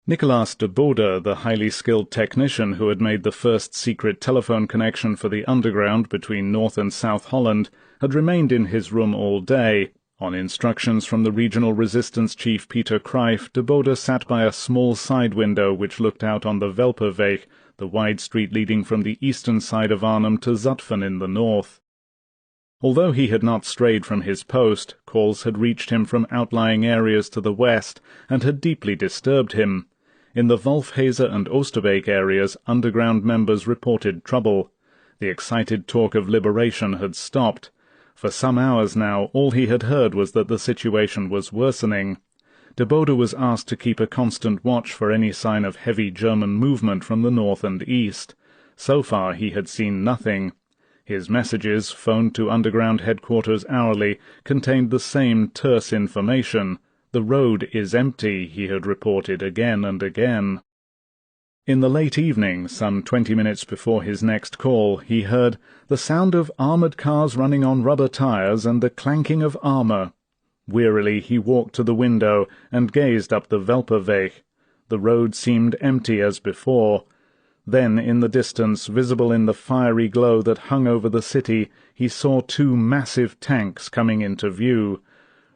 Nicolas de Bode, the highly skilled technician who had made the first secret telephone connection for the underground between North and South Holland, had remained in his room all day. On instructions from the regional resistance chief Peter Kreif, de Bode sat by a small side window which looked out on the Welperweg, the wide street leading from the eastern side of Arnhem to Zutphen in the north. Although he had not strayed from his post, calls had reached him from outlying areas to the west, and had deeply disturbed him. In the Wolfhase and Oosterbeek areas, underground members reported trouble. The excited talk of liberation had stopped. For some hours now, all he had heard was that the situation was worsening. De Bode was asked to keep a constant watch for any sign of heavy German movement from the north and east. So far he had seen nothing. His messages, phoned to underground headquarters hourly, contained the same terse information. "The road is empty," he had reported again and again. In the late evening, some 20 minutes before his next call, he heard the sound of armoured cars running on rubber tires and the clanking of armour. Wearily he walked to the window and gazed up the Welperweg. The road seemed empty as before. Then, in the distance, visible in the fiery glow that hung over the city, he saw 2 massive tanks coming into view.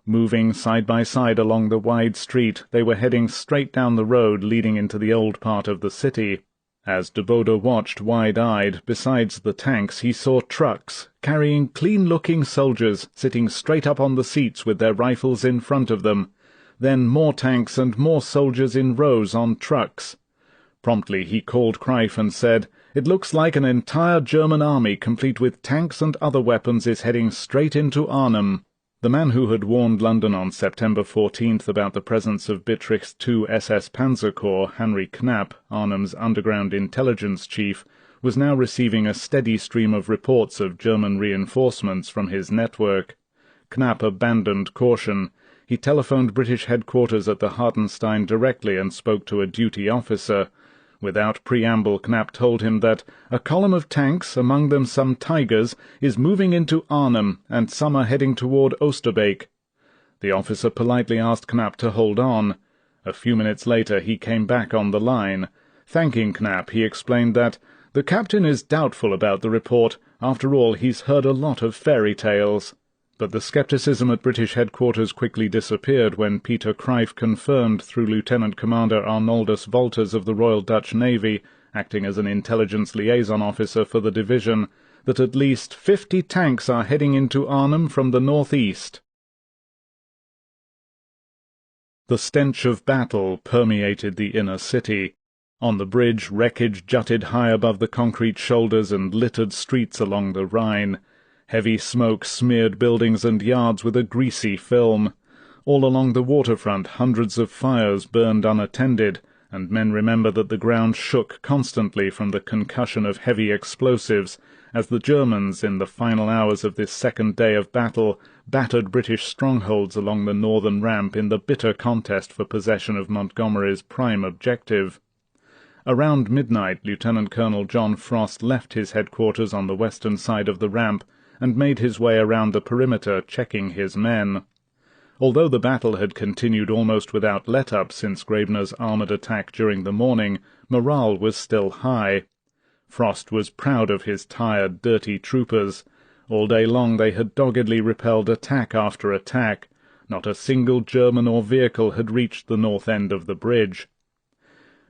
Moving side by side along the wide street, they were heading straight down the road leading into the old part of the city. As de Bode watched wide-eyed, besides the tanks he saw trucks, carrying clean-looking soldiers, sitting straight up on the seats with their rifles in front of them. Then more tanks and more soldiers in rows on trucks. Promptly he called Kreif and said, "It looks like an entire German army, complete with tanks and other weapons, is heading straight into Arnhem." The man who had warned London on September 14th about the presence of Bittrich's 2 SS Panzer Corps, Henry Knapp, Arnhem's underground intelligence chief, was now receiving a steady stream of reports of German reinforcements from his network. Knapp abandoned caution. He telephoned British headquarters at the Hartenstein directly and spoke to a duty officer. Without preamble, Knapp told him that a column of tanks, among them some Tigers, is moving into Arnhem, and some are heading toward Oosterbeek. The officer politely asked Knapp to hold on. A few minutes later he came back on the line. Thanking Knapp, he explained that the captain is doubtful about the report. After all, he's heard a lot of fairy tales. But the scepticism at British headquarters quickly disappeared when Peter Cruijff confirmed through Lieutenant Commander Arnoldus Wolters of the Royal Dutch Navy, acting as an intelligence liaison officer for the division, that at least 50 tanks are heading into Arnhem from the northeast. The stench of battle permeated the inner city. On the bridge, wreckage jutted high above the concrete shoulders and littered streets along the Rhine. Heavy smoke smeared buildings and yards with a greasy film. All along the waterfront hundreds of fires burned unattended, and men remember that the ground shook constantly from the concussion of heavy explosives, as the Germans, in the final hours of this second day of battle, battered British strongholds along the northern ramp in the bitter contest for possession of Montgomery's prime objective. Around midnight, Lieutenant Colonel John Frost left his headquarters on the western side of the ramp, and made his way around the perimeter, checking his men. Although the battle had continued almost without let-up since Grosvenor's armoured attack during the morning, morale was still high. Frost was proud of his tired, dirty troopers. All day long they had doggedly repelled attack after attack. Not a single German or vehicle had reached the north end of the bridge.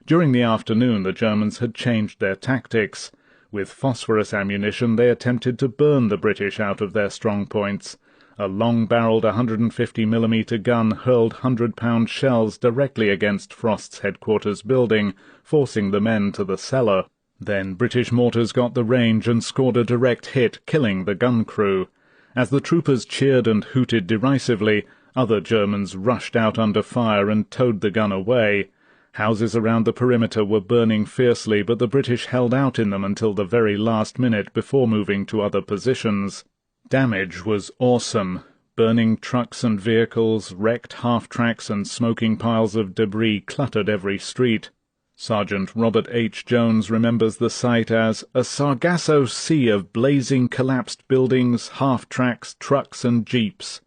During the afternoon the Germans had changed their tactics. With phosphorus ammunition they attempted to burn the British out of their strong points. A long-barreled 150mm gun hurled 100-pound shells directly against Frost's headquarters building, forcing the men to the cellar. Then British mortars got the range and scored a direct hit, killing the gun crew. As the troopers cheered and hooted derisively, other Germans rushed out under fire and towed the gun away. Houses around the perimeter were burning fiercely, but the British held out in them until the very last minute before moving to other positions. Damage was awesome. Burning trucks and vehicles, wrecked half-tracks and smoking piles of debris cluttered every street. Sergeant Robert H. Jones remembers the sight as a Sargasso sea of blazing collapsed buildings, half-tracks, trucks and jeeps.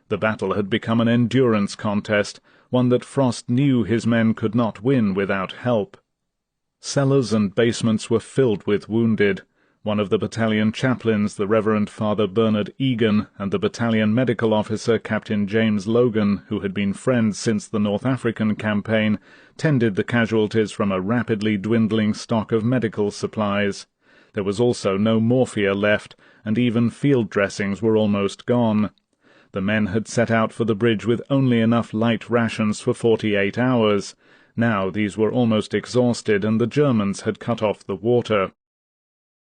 The battle had become an endurance contest, one that Frost knew his men could not win without help. Cellars and basements were filled with wounded. One of the battalion chaplains, the Reverend Father Bernard Egan, and the battalion medical officer, Captain James Logan, who had been friends since the North African campaign, tended the casualties from a rapidly dwindling stock of medical supplies. There was also no morphia left, and even field dressings were almost gone. The men had set out for the bridge with only enough light rations for 48 hours. Now these were almost exhausted, and the Germans had cut off the water.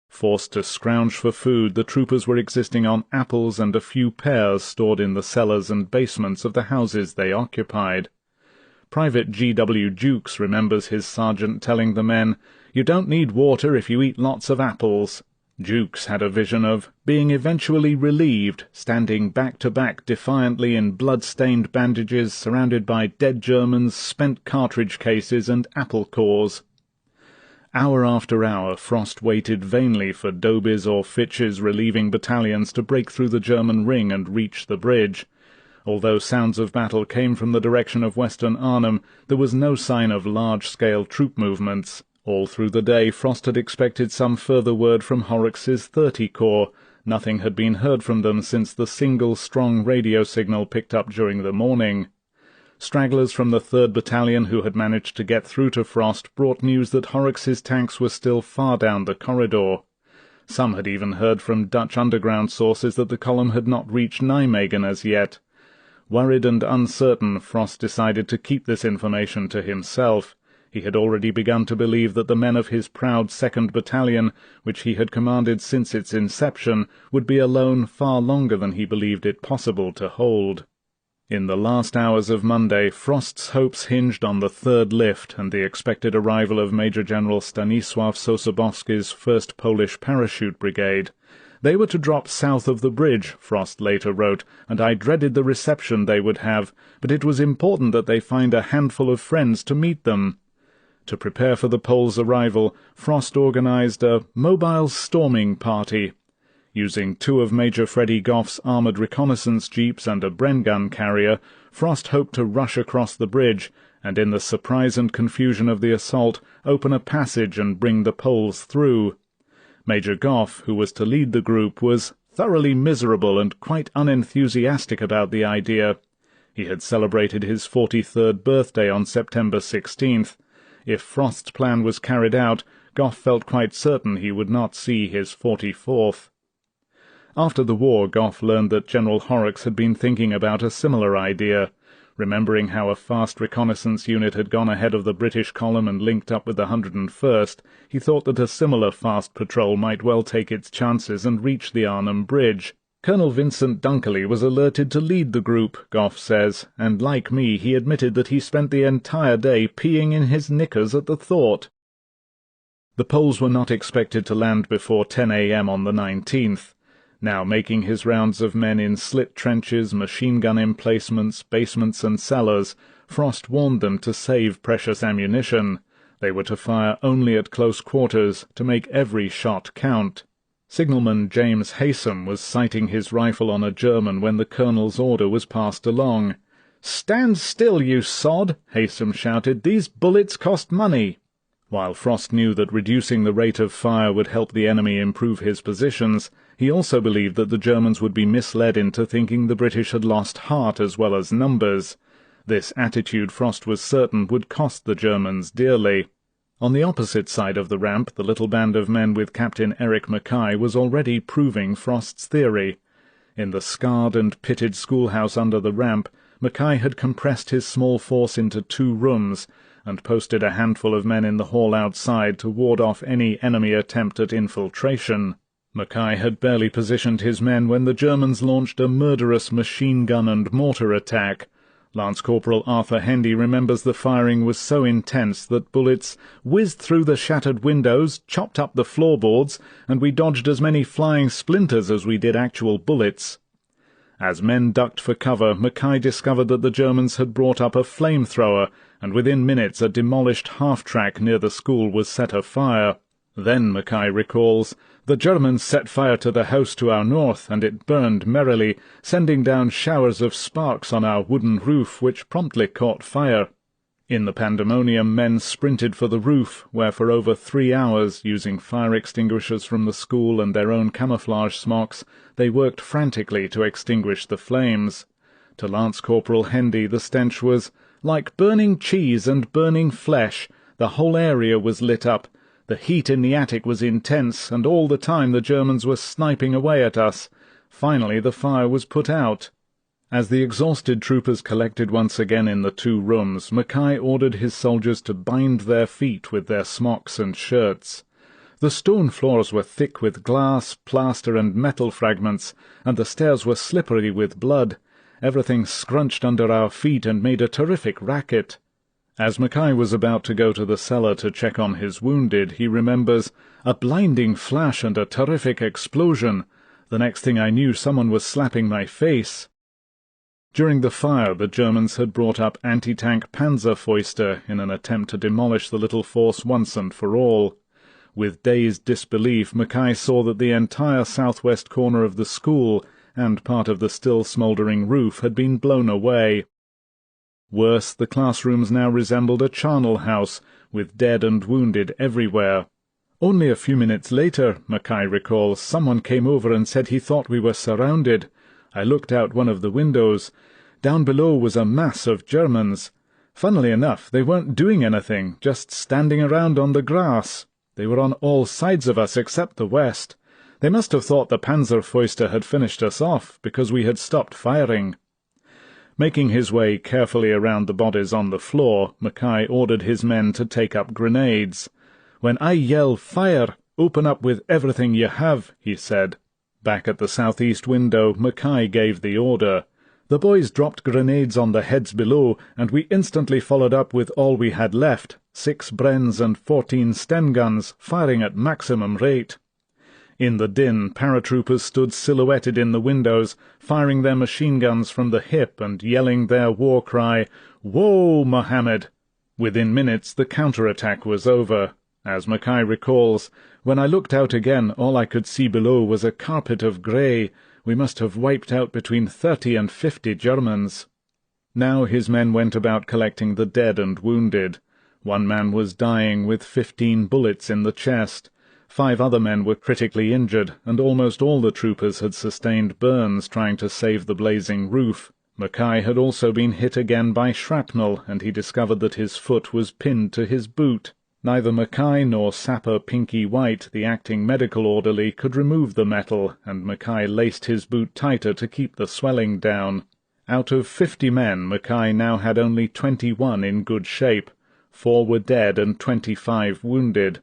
Forced to scrounge for food, the troopers were existing on apples and a few pears stored in the cellars and basements of the houses they occupied. Private G.W. Jukes remembers his sergeant telling the men, "You don't need water if you eat lots of apples." Jukes had a vision of being eventually relieved, standing back-to-back defiantly in blood-stained bandages, surrounded by dead Germans, spent cartridge cases, and apple cores. Hour after hour Frost waited vainly for Doby's or Fitch's relieving battalions to break through the German ring and reach the bridge. Although sounds of battle came from the direction of western Arnhem, there was no sign of large-scale troop movements. All through the day Frost had expected some further word from Horrocks's 30 Corps. Nothing had been heard from them since the single strong radio signal picked up during the morning. Stragglers from the 3rd Battalion who had managed to get through to Frost brought news that Horrocks's tanks were still far down the corridor. Some had even heard from Dutch underground sources that the column had not reached Nijmegen as yet. Worried and uncertain, Frost decided to keep this information to himself. He had already begun to believe that the men of his proud 2nd Battalion, which he had commanded since its inception, would be alone far longer than he believed it possible to hold. In the last hours of Monday, Frost's hopes hinged on the 3rd Lift and the expected arrival of Major General Stanisław Sosabowski's 1st Polish Parachute Brigade. They were to drop south of the bridge, Frost later wrote, and I dreaded the reception they would have, but it was important that they find a handful of friends to meet them. To prepare for the Poles' arrival, Frost organized a mobile storming party. Using 2 of Major Freddie Goff's armoured reconnaissance jeeps and a Bren gun carrier, Frost hoped to rush across the bridge, and in the surprise and confusion of the assault, open a passage and bring the Poles through. Major Goff, who was to lead the group, was thoroughly miserable and quite unenthusiastic about the idea. He had celebrated his 43rd birthday on September 16th. If Frost's plan was carried out, Gough felt quite certain he would not see his 44th. After the war, Gough learned that General Horrocks had been thinking about a similar idea. Remembering how a fast reconnaissance unit had gone ahead of the British column and linked up with the 101st, he thought that a similar fast patrol might well take its chances and reach the Arnhem Bridge. Colonel Vincent Dunkerley was alerted to lead the group, Gough says, and like me he admitted that he spent the entire day peeing in his knickers at the thought. The Poles were not expected to land before 10 a.m. on the 19th. Now making his rounds of men in slit trenches, machine-gun emplacements, basements and cellars, Frost warned them to save precious ammunition. They were to fire only at close quarters, to make every shot count. Signalman James Haysom was sighting his rifle on a German when the colonel's order was passed along. "Stand still, you sod!" Haysom shouted. "These bullets cost money." While Frost knew that reducing the rate of fire would help the enemy improve his positions, he also believed that the Germans would be misled into thinking the British had lost heart as well as numbers. This attitude, Frost was certain, would cost the Germans dearly. On the opposite side of the ramp, the little band of men with Captain Eric Mackay was already proving Frost's theory. In the scarred and pitted schoolhouse under the ramp, Mackay had compressed his small force into 2 rooms, and posted a handful of men in the hall outside to ward off any enemy attempt at infiltration. Mackay had barely positioned his men when the Germans launched a murderous machine-gun and mortar attack. Lance Corporal Arthur Hendy remembers the firing was so intense that bullets whizzed through the shattered windows, chopped up the floorboards, and we dodged as many flying splinters as we did actual bullets. As men ducked for cover, Mackay discovered that the Germans had brought up a flamethrower, and within minutes a demolished half-track near the school was set afire. Then, Mackay recalls, the Germans set fire to the house to our north, and it burned merrily, sending down showers of sparks on our wooden roof, which promptly caught fire. In the pandemonium, men sprinted for the roof, where for over 3 hours, using fire extinguishers from the school and their own camouflage smocks, they worked frantically to extinguish the flames. To Lance Corporal Hendy the stench was like burning cheese and burning flesh. The whole area was lit up. The heat in the attic was intense, and all the time the Germans were sniping away at us. Finally the fire was put out. As the exhausted troopers collected once again in the 2 rooms, Mackay ordered his soldiers to bind their feet with their smocks and shirts. The stone floors were thick with glass, plaster and metal fragments, and the stairs were slippery with blood. Everything scrunched under our feet and made a terrific racket. As Mackay was about to go to the cellar to check on his wounded, he remembers a blinding flash and a terrific explosion. The next thing I knew, someone was slapping my face. During the fire, the Germans had brought up anti-tank Panzerfäuste in an attempt to demolish the little force once and for all. With dazed disbelief, Mackay saw that the entire southwest corner of the school and part of the still smouldering roof had been blown away. Worse, the classrooms now resembled a charnel house, with dead and wounded everywhere. Only a few minutes later, Mackay recalls, someone came over and said he thought we were surrounded. I looked out one of the windows. Down below was a mass of Germans. Funnily enough, they weren't doing anything, just standing around on the grass. They were on all sides of us except the west. They must have thought the Panzerfäuste had finished us off, because we had stopped firing. Making his way carefully around the bodies on the floor, Mackay ordered his men to take up grenades. "When I yell fire, open up with everything you have," he said. Back at the southeast window, Mackay gave the order. The boys dropped grenades on the heads below, and we instantly followed up with all we had left, 6 Brens and 14 Sten guns, firing at maximum rate. In the din, paratroopers stood silhouetted in the windows, firing their machine guns from the hip and yelling their war cry, "Whoa, Mohammed!" Within minutes the counterattack was over. As Mackay recalls, "When I looked out again, all I could see below was a carpet of grey. We must have wiped out between 30 and 50 Germans." Now his men went about collecting the dead and wounded. One man was dying with 15 bullets in the chest. 5 other men were critically injured, and almost all the troopers had sustained burns trying to save the blazing roof. Mackay had also been hit again by shrapnel, and he discovered that his foot was pinned to his boot. Neither Mackay nor Sapper Pinky White, the acting medical orderly, could remove the metal, and Mackay laced his boot tighter to keep the swelling down. Out of 50 men, Mackay now had only 21 in good shape. 4 were dead and 25 wounded.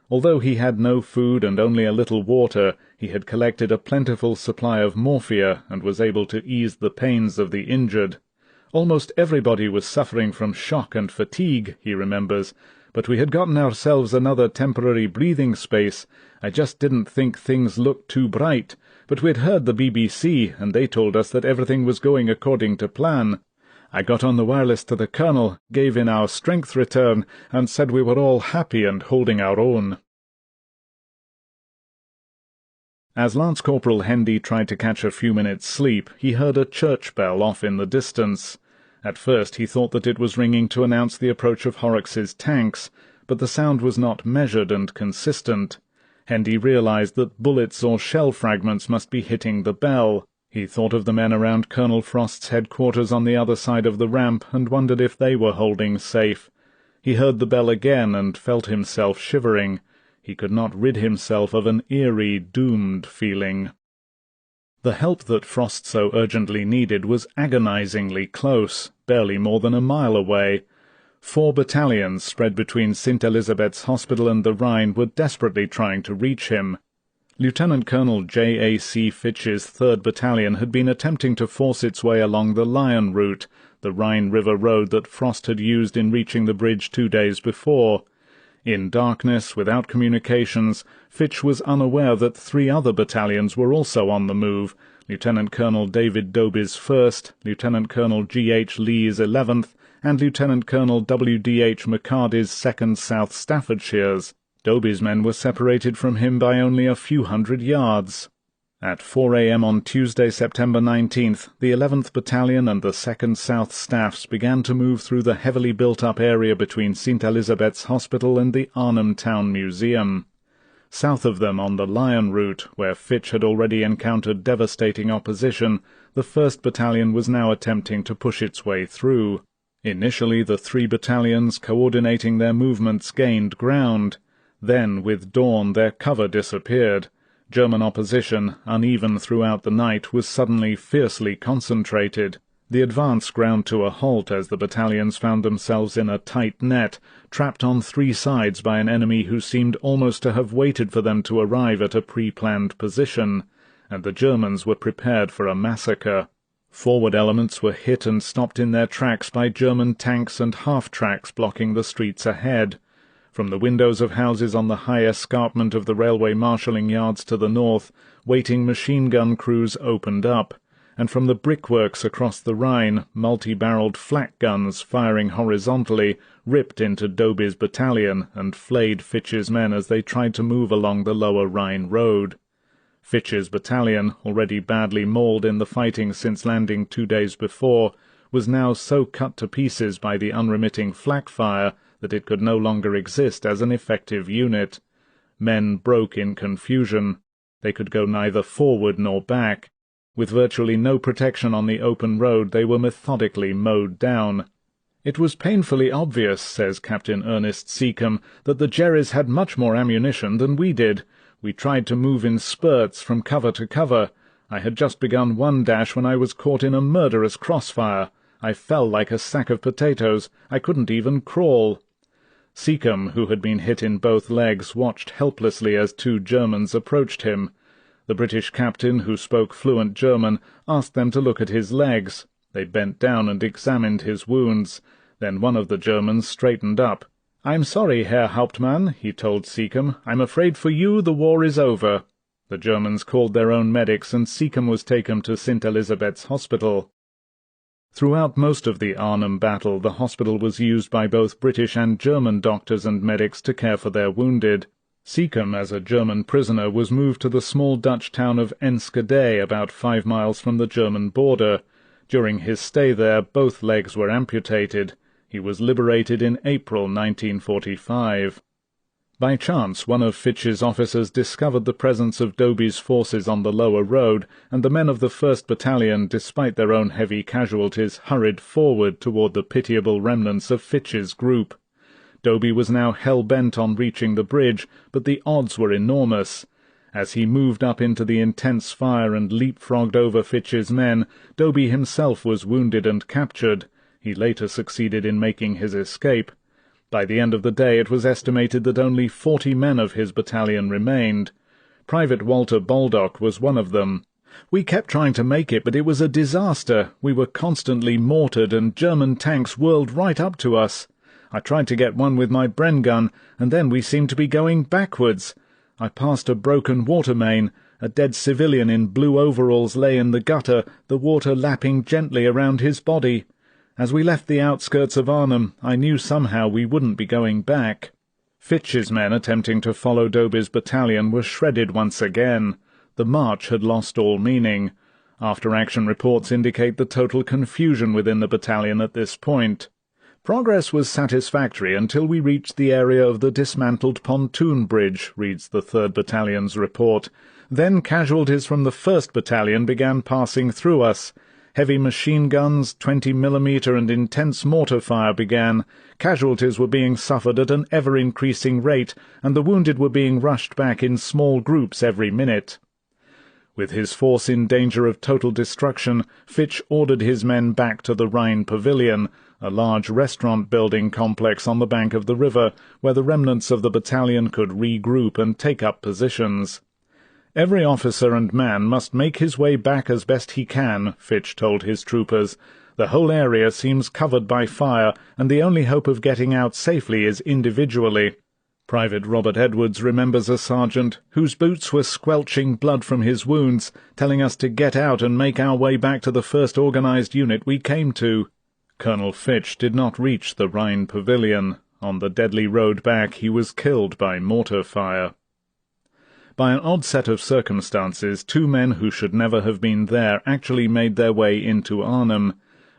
Although he had no food and only a little water, he had collected a plentiful supply of morphia and was able to ease the pains of the injured. Almost everybody was suffering from shock and fatigue, he remembers, but we had gotten ourselves another temporary breathing space. I just didn't think things looked too bright, but we'd heard the BBC, and they told us that everything was going according to plan. I got on the wireless to the colonel, gave in our strength return, and said we were all happy and holding our own. As Lance Corporal Hendy tried to catch a few minutes' sleep, he heard a church bell off in the distance. At first he thought that it was ringing to announce the approach of Horrocks's tanks, but the sound was not measured and consistent. Hendy realized that bullets or shell fragments must be hitting the bell. He thought of the men around Colonel Frost's headquarters on the other side of the ramp and wondered if they were holding safe. He heard the bell again and felt himself shivering. He could not rid himself of an eerie, doomed feeling. The help that Frost so urgently needed was agonizingly close, barely more than a mile away. 4 battalions spread between St. Elizabeth's Hospital and the Rhine were desperately trying to reach him. Lieutenant Colonel J.A.C. Fitch's 3rd Battalion had been attempting to force its way along the Lion route, the Rhine River road that Frost had used in reaching the bridge 2 days before. In darkness, without communications, Fitch was unaware that 3 other battalions were also on the move, Lieutenant Colonel David Doby's 1st, Lieutenant Colonel G.H. Lee's 11th, and Lieutenant Colonel W.D.H. McCarty's 2nd South Staffordshire's. Doby's men were separated from him by only a few hundred yards. At 4 a.m. on Tuesday, September 19th, the 11th Battalion and the 2nd South Staffs began to move through the heavily built-up area between St. Elizabeth's Hospital and the Arnhem Town Museum. South of them, on the Lion route, where Fitch had already encountered devastating opposition, the 1st Battalion was now attempting to push its way through. Initially, the 3 battalions, coordinating their movements, gained ground. Then, with dawn, their cover disappeared. German opposition, uneven throughout the night, was suddenly fiercely concentrated. The advance ground to a halt as the battalions found themselves in a tight net, trapped on 3 sides by an enemy who seemed almost to have waited for them to arrive at a pre-planned position, and the Germans were prepared for a massacre. Forward elements were hit and stopped in their tracks by German tanks and half-tracks blocking the streets ahead. From the windows of houses on the high escarpment of the railway marshalling yards to the north, waiting machine-gun crews opened up, and from the brickworks across the Rhine, multi-barreled flak guns firing horizontally ripped into Doby's battalion and flayed Fitch's men as they tried to move along the lower Rhine road. Fitch's battalion, already badly mauled in the fighting since landing 2 days before, was now so cut to pieces by the unremitting flak fire that it could no longer exist as an effective unit. Men broke in confusion. They could go neither forward nor back. With virtually no protection on the open road, they were methodically mowed down. It was painfully obvious, says Captain Ernest Seacombe, that the Jerrys had much more ammunition than we did. We tried to move in spurts from cover to cover. I had just begun one dash when I was caught in a murderous crossfire. I fell like a sack of potatoes. I couldn't even crawl. Seacombe, who had been hit in both legs, watched helplessly as 2 Germans approached him. The British captain, who spoke fluent German, asked them to look at his legs. They bent down and examined his wounds. Then one of the Germans straightened up. "I'm sorry, Herr Hauptmann," he told Seacombe. "I'm afraid for you the war is over." The Germans called their own medics, and Seacombe was taken to St. Elizabeth's Hospital. Throughout most of the Arnhem battle, the hospital was used by both British and German doctors and medics to care for their wounded. Seacombe, as a German prisoner, was moved to the small Dutch town of Enschede, about 5 miles from the German border. During his stay there, both legs were amputated. He was liberated in April 1945. By chance, one of Fitch's officers discovered the presence of Dobie's forces on the lower road, and the men of the 1st Battalion, despite their own heavy casualties, hurried forward toward the pitiable remnants of Fitch's group. Dobie was now hell-bent on reaching the bridge, but the odds were enormous. As he moved up into the intense fire and leapfrogged over Fitch's men, Dobie himself was wounded and captured. He later succeeded in making his escape. By the end of the day it was estimated that only 40 men of his battalion remained. Private Walter Baldock was one of them. "We kept trying to make it, but it was a disaster. We were constantly mortared, and German tanks whirled right up to us. I tried to get one with my Bren gun, and then we seemed to be going backwards. I passed a broken water main. A dead civilian in blue overalls lay in the gutter, the water lapping gently around his body. As we left the outskirts of Arnhem, I knew somehow we wouldn't be going back." Fitch's men attempting to follow Dobie's battalion were shredded once again. The march had lost all meaning. After-action reports indicate the total confusion within the battalion at this point. "Progress was satisfactory until we reached the area of the dismantled pontoon bridge," reads the 3rd Battalion's report. "Then casualties from the 1st Battalion began passing through us. Heavy machine guns, 20mm and intense mortar fire began. Casualties were being suffered at an ever-increasing rate, and the wounded were being rushed back in small groups every minute." With his force in danger of total destruction, Fitch ordered his men back to the Rhine Pavilion, a large restaurant building complex on the bank of the river, where the remnants of the battalion could regroup and take up positions. "Every officer and man must make his way back as best he can," Fitch told his troopers. "The whole area seems covered by fire, and the only hope of getting out safely is individually." Private Robert Edwards remembers a sergeant whose boots were squelching blood from his wounds, telling us to get out and make our way back to the first organized unit we came to. Colonel Fitch did not reach the Rhine Pavilion. On the deadly road back he was killed by mortar fire. By an odd set of circumstances, 2 men who should never have been there actually made their way into Arnhem.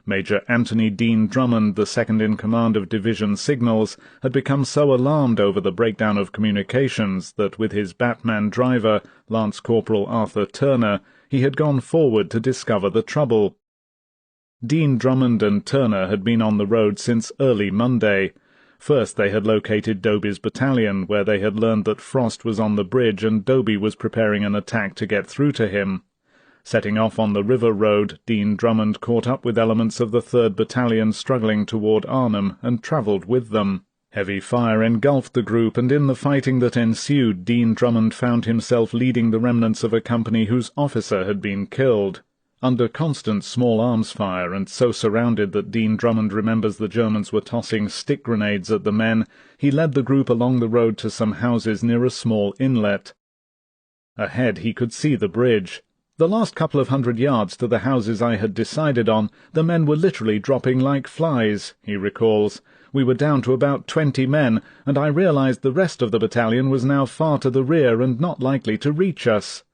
Major Anthony Dean Drummond, the second-in-command of Division Signals, had become so alarmed over the breakdown of communications that with his Batman driver, Lance Corporal Arthur Turner, he had gone forward to discover the trouble. Dean Drummond and Turner had been on the road since early Monday. First they had located Dobie's battalion, where they had learned that Frost was on the bridge and Dobie was preparing an attack to get through to him. Setting off on the river road, Dean Drummond caught up with elements of the 3rd Battalion struggling toward Arnhem and travelled with them. Heavy fire engulfed the group, and in the fighting that ensued Dean Drummond found himself leading the remnants of a company whose officer had been killed. Under constant small-arms fire, and so surrounded that Dean Drummond remembers the Germans were tossing stick grenades at the men, he led the group along the road to some houses near a small inlet. Ahead he could see the bridge. "The last couple of 100 yards to the houses I had decided on, the men were literally dropping like flies," he recalls. "We were down to about 20 men, and I realized the rest of the battalion was now far to the rear and not likely to reach us."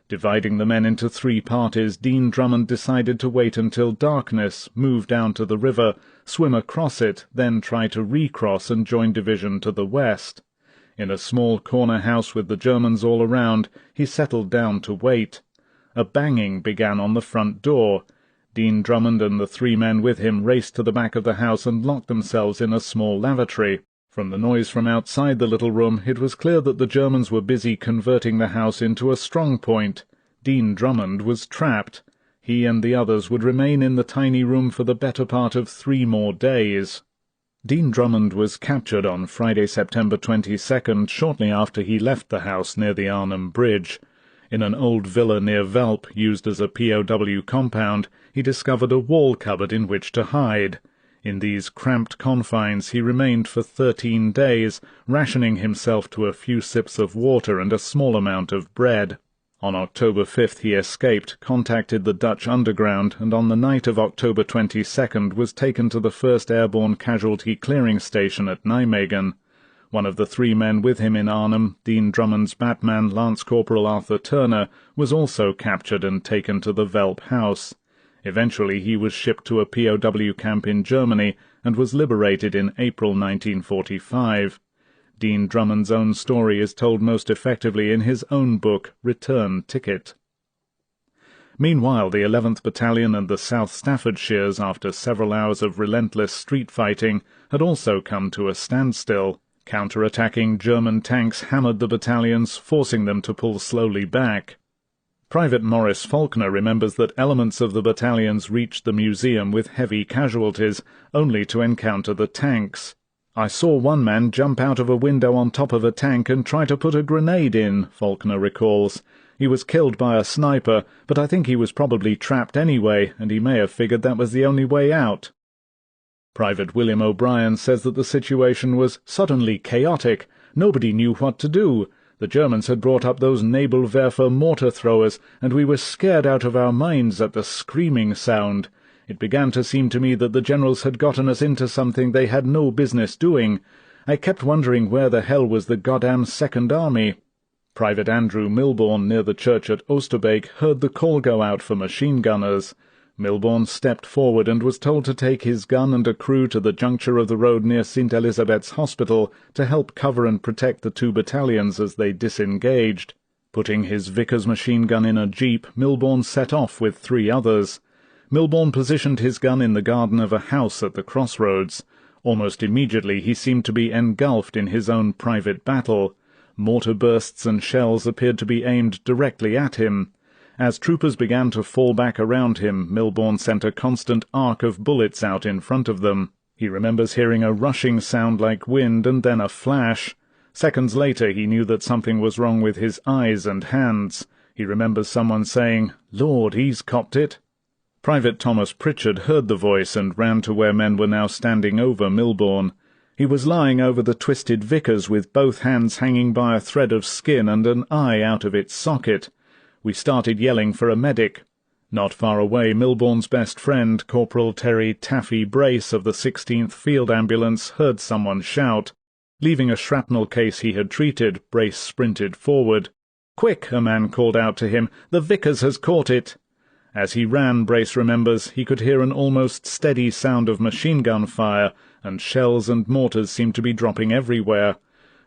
Dividing the men into 3 parties, Dean Drummond decided to wait until darkness, move down to the river, swim across it, then try to recross and join division to the west. In a small corner house with the Germans all around, he settled down to wait. A banging began on the front door. Dean Drummond and the 3 men with him raced to the back of the house and locked themselves in a small lavatory. From the noise from outside the little room, it was clear that the Germans were busy converting the house into a strong point. Dean Drummond was trapped. He and the others would remain in the tiny room for the better part of 3 more days. Dean Drummond was captured on Friday, September 22nd, shortly after he left the house near the Arnhem Bridge. In an old villa near Velp, used as a POW compound, he discovered a wall cupboard in which to hide. In these cramped confines he remained for 13 days, rationing himself to a few sips of water and a small amount of bread. On October 5th he escaped, contacted the Dutch underground, and on the night of October 22nd was taken to the 1st Airborne Casualty Clearing Station at Nijmegen. One of the 3 men with him in Arnhem, Dean Drummond's Batman, Lance Corporal Arthur Turner, was also captured and taken to the Velp house. Eventually he was shipped to a POW camp in Germany and was liberated in April 1945. Dean Drummond's own story is told most effectively in his own book, Return Ticket. Meanwhile, the 11th Battalion and the South Staffordshires, after several hours of relentless street fighting, had also come to a standstill. Counter-attacking German tanks hammered the battalions, forcing them to pull slowly back. Private Maurice Faulkner remembers that elements of the battalions reached the museum with heavy casualties, only to encounter the tanks. "I saw one man jump out of a window on top of a tank and try to put a grenade in," Faulkner recalls. "He was killed by a sniper, but I think he was probably trapped anyway, and he may have figured that was the only way out." Private William O'Brien says that the situation was suddenly chaotic. Nobody knew what to do. The Germans had brought up those Nebelwerfer mortar throwers, and we were scared out of our minds at the screaming sound. It began to seem to me that the generals had gotten us into something they had no business doing. I kept wondering where the hell was the goddamn Second Army. Private Andrew Milbourne, near the church at Oosterbeek, heard the call go out for machine gunners. Milbourne stepped forward and was told to take his gun and a crew to the juncture of the road near St. Elizabeth's Hospital to help cover and protect the two battalions as they disengaged. Putting his Vickers machine gun in a jeep, Milbourne set off with 3 others. Milbourne positioned his gun in the garden of a house at the crossroads. Almost immediately he seemed to be engulfed in his own private battle. Mortar bursts and shells appeared to be aimed directly at him. As troopers began to fall back around him, Milbourne sent a constant arc of bullets out in front of them. He remembers hearing a rushing sound like wind and then a flash. Seconds later he knew that something was wrong with his eyes and hands. He remembers someone saying, "Lord, he's copped it." Private Thomas Pritchard heard the voice and ran to where men were now standing over Milbourne. He was lying over the twisted Vickers with both hands hanging by a thread of skin and an eye out of its socket. We started yelling for a medic. Not far away, Milbourne's best friend, Corporal Terry Taffy Brace of the 16th Field Ambulance, heard someone shout. Leaving a shrapnel case he had treated, Brace sprinted forward. "Quick!" a man called out to him. "The Vickers has caught it!" As he ran, Brace remembers, he could hear an almost steady sound of machine-gun fire, and shells and mortars seemed to be dropping everywhere.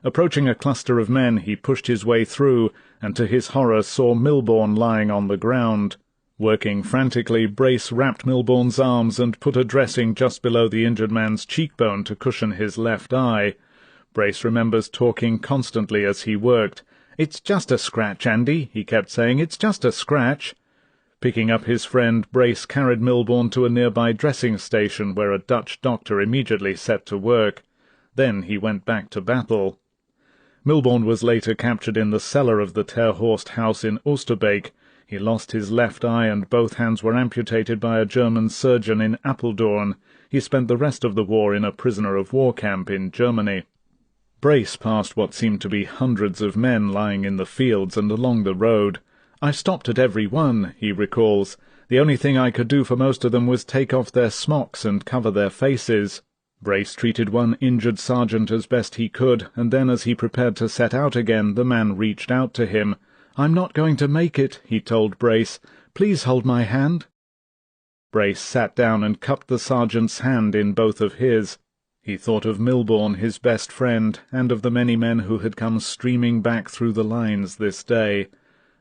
Approaching a cluster of men, he pushed his way through, and to his horror saw Milbourne lying on the ground. Working frantically, Brace wrapped Milbourne's arms and put a dressing just below the injured man's cheekbone to cushion his left eye. Brace remembers talking constantly as he worked. "It's just a scratch, Andy," he kept saying. "It's just a scratch." Picking up his friend, Brace carried Milbourne to a nearby dressing station where a Dutch doctor immediately set to work. Then he went back to battle. Milbourne was later captured in the cellar of the Terhorst house in Oosterbeek. He lost his left eye and both hands were amputated by a German surgeon in Apeldoorn. He spent the rest of the war in a prisoner-of-war camp in Germany. Brace passed what seemed to be hundreds of men lying in the fields and along the road. "I stopped at every one," he recalls. "The only thing I could do for most of them was take off their smocks and cover their faces." Brace treated one injured sergeant as best he could, and then as he prepared to set out again, the man reached out to him. "I'm not going to make it," he told Brace. "Please hold my hand." Brace sat down and cupped the sergeant's hand in both of his. He thought of Milbourne, his best friend, and of the many men who had come streaming back through the lines this day.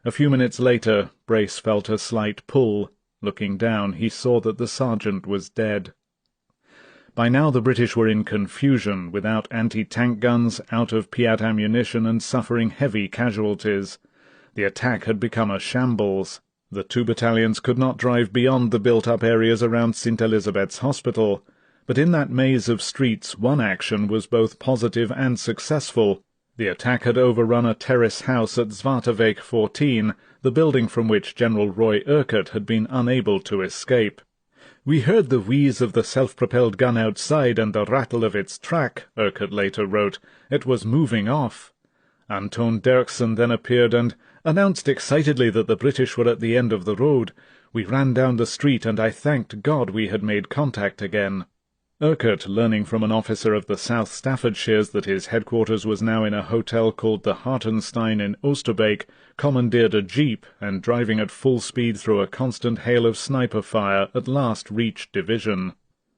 A few minutes later, Brace felt a slight pull. Looking down, he saw that the sergeant was dead. By now the British were in confusion, without anti-tank guns, out of Piat ammunition, and suffering heavy casualties. The attack had become a shambles. The 2 battalions could not drive beyond the built-up areas around St. Elizabeth's Hospital. But in that maze of streets, one action was both positive and successful. The attack had overrun a terrace house at Zwarteweg 14, the building from which General Roy Urquhart had been unable to escape. "We heard the wheeze of the self-propelled gun outside and the rattle of its track," Urquhart later wrote. "It was moving off." Anton Derksen then appeared and announced excitedly that the British were at the end of the road. "We ran down the street, and I thanked God we had made contact again." Urquhart, learning from an officer of the South Staffordshires that his headquarters was now in a hotel called the Hartenstein in Oosterbeek, commandeered a jeep, and driving at full speed through a constant hail of sniper fire, at last reached division.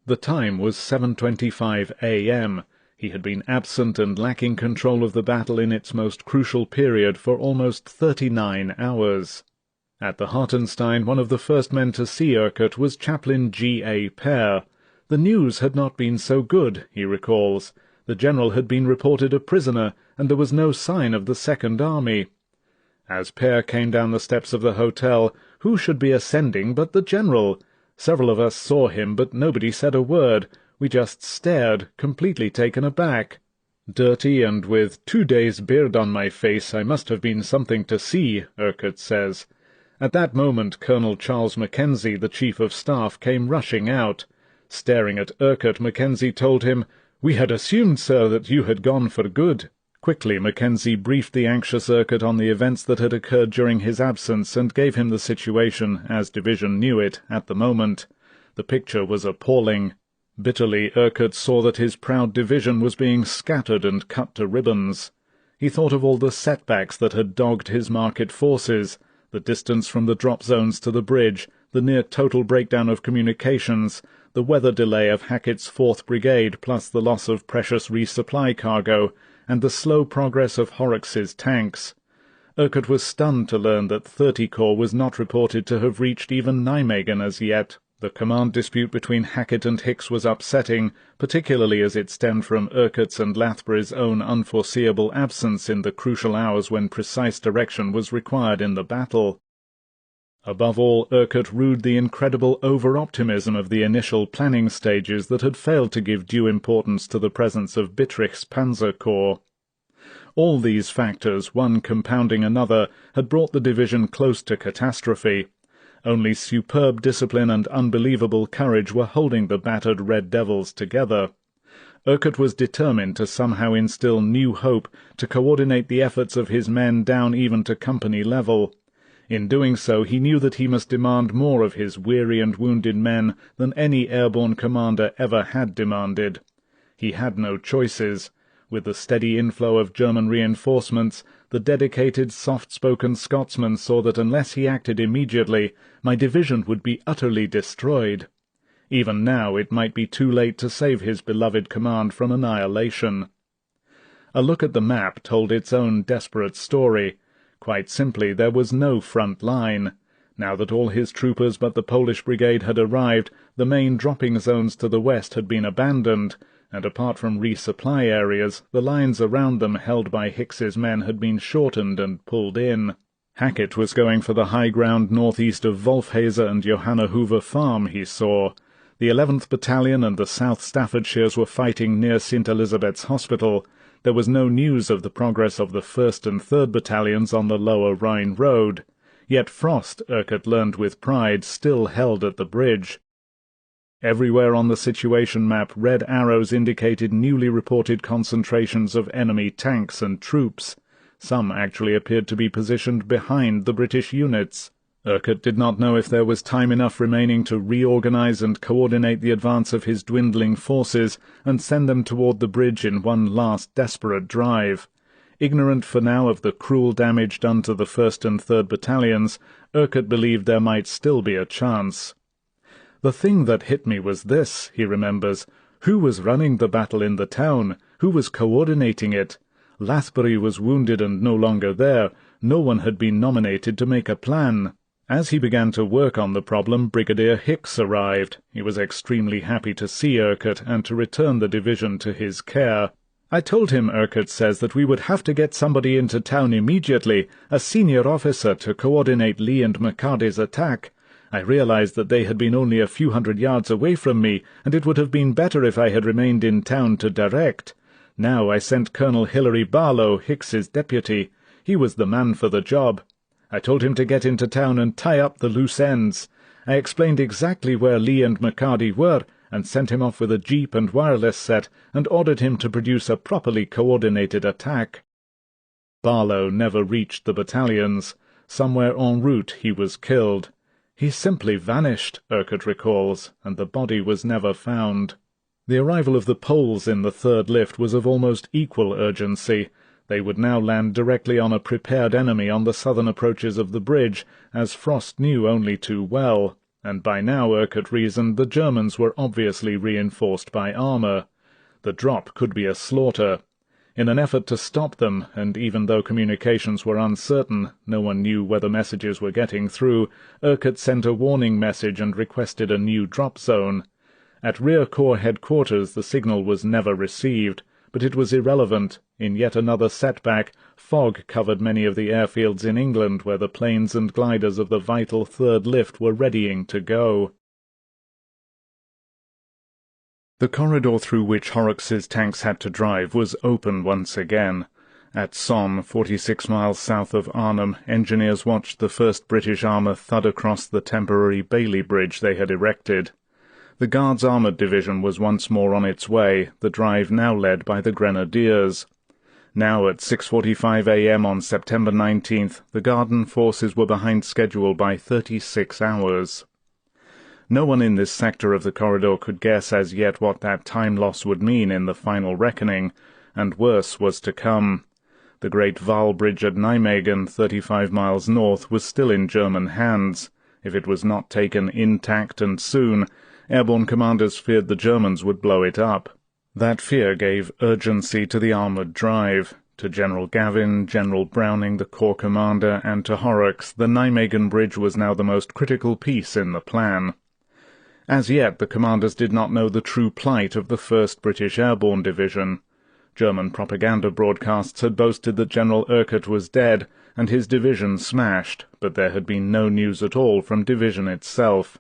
The time was 7:25 a.m. He had been absent and lacking control of the battle in its most crucial period for almost 39 hours. At the Hartenstein, one of the first men to see Urquhart was Chaplain G.A. Pear. The news had not been so good, he recalls. The general had been reported a prisoner, and there was no sign of the Second Army. As Pear came down the steps of the hotel, who should be ascending but the general? Several of us saw him, but nobody said a word. We just stared, completely taken aback. Dirty and with 2 days' beard on my face, I must have been something to see, Urquhart says. At that moment Colonel Charles Mackenzie, the Chief of Staff, came rushing out. Staring at Urquhart, Mackenzie told him, "We had assumed, sir, that you had gone for good." Quickly Mackenzie briefed the anxious Urquhart on the events that had occurred during his absence and gave him the situation, as division knew it, at the moment. The picture was appalling. Bitterly Urquhart saw that his proud division was being scattered and cut to ribbons. He thought of all the setbacks that had dogged his market forces, the distance from the drop zones to the bridge, the near-total breakdown of communications, the weather delay of Hackett's 4th Brigade plus the loss of precious resupply cargo, and the slow progress of Horrocks's tanks. Urquhart was stunned to learn that 30 Corps was not reported to have reached even Nijmegen as yet. The command dispute between Hackett and Hicks was upsetting, particularly as it stemmed from Urquhart's and Lathbury's own unforeseeable absence in the crucial hours when precise direction was required in the battle. Above all, Urquhart rued the incredible over-optimism of the initial planning stages that had failed to give due importance to the presence of Bittrich's Panzer Corps. All these factors, one compounding another, had brought the division close to catastrophe. Only superb discipline and unbelievable courage were holding the battered Red Devils together. Urquhart was determined to somehow instill new hope, to coordinate the efforts of his men down even to company level. In doing so, he knew that he must demand more of his weary and wounded men than any airborne commander ever had demanded. He had no choices. With the steady inflow of German reinforcements, the dedicated, soft-spoken Scotsman saw that unless he acted immediately, my division would be utterly destroyed. Even now it might be too late to save his beloved command from annihilation. A look at the map told its own desperate story. Quite simply, there was no front line. Now that all his troopers but the Polish brigade had arrived, the main dropping zones to the west had been abandoned, and apart from resupply areas, the lines around them held by Hicks's men had been shortened and pulled in. Hackett was going for the high ground northeast of Wolfhase and Johanna Hoover Farm, he saw. The 11th Battalion and the South Staffordshires were fighting near St. Elizabeth's Hospital. There was no news of the progress of the 1st and 3rd Battalions on the lower Rhine road. Yet Frost, Urquhart learned with pride, still held at the bridge. Everywhere on the situation map, red arrows indicated newly reported concentrations of enemy tanks and troops. Some actually appeared to be positioned behind the British units. Urquhart did not know if there was time enough remaining to reorganize and coordinate the advance of his dwindling forces and send them toward the bridge in one last desperate drive. Ignorant for now of the cruel damage done to the 1st and 3rd Battalions, Urquhart believed there might still be a chance. "The thing that hit me was this," he remembers. "Who was running the battle in the town? Who was coordinating it? Lathbury was wounded and no longer there. No one had been nominated to make a plan." As he began to work on the problem, Brigadier Hicks arrived. He was extremely happy to see Urquhart and to return the division to his care. "I told him," Urquhart says, "that we would have to get somebody into town immediately, a senior officer to coordinate Lee and McCarty's attack. I realized that they had been only a few hundred yards away from me, and it would have been better if I had remained in town to direct. Now I sent Colonel Hilary Barlow, Hicks's deputy. He was the man for the job. I told him to get into town and tie up the loose ends. I explained exactly where Lee and McCarty were, and sent him off with a jeep and wireless set, and ordered him to produce a properly coordinated attack." Barlow never reached the battalions. Somewhere en route he was killed. "He simply vanished," Urquhart recalls, and the body was never found. The arrival of the Poles in the 3rd lift was of almost equal urgency. They would now land directly on a prepared enemy on the southern approaches of the bridge, as Frost knew only too well, and by now, Urquhart reasoned, the Germans were obviously reinforced by armour. The drop could be a slaughter. In an effort to stop them, and even though communications were uncertain, no one knew whether messages were getting through, Urquhart sent a warning message and requested a new drop zone. At Rear Corps headquarters the signal was never received, but it was irrelevant. In yet another setback, fog covered many of the airfields in England where the planes and gliders of the vital third lift were readying to go. The corridor through which Horrocks' tanks had to drive was open once again. At Somme, 46 miles south of Arnhem, engineers watched the first British armour thud across the temporary Bailey Bridge they had erected. The Guards' Armoured Division was once more on its way, the drive now led by the Grenadiers. Now at 6:45 a.m. on September 19th, the Garden forces were behind schedule by 36 hours. No one in this sector of the corridor could guess as yet what that time loss would mean in the final reckoning, and worse was to come. The great Waal Bridge at Nijmegen, 35 miles north, was still in German hands. If it was not taken intact and soon, airborne commanders feared the Germans would blow it up. That fear gave urgency to the armoured drive. To General Gavin, General Browning, the Corps commander, and to Horrocks, the Nijmegen Bridge was now the most critical piece in the plan. As yet the commanders did not know the true plight of the 1st British Airborne Division. German propaganda broadcasts had boasted that General Urquhart was dead and his division smashed, but there had been no news at all from division itself.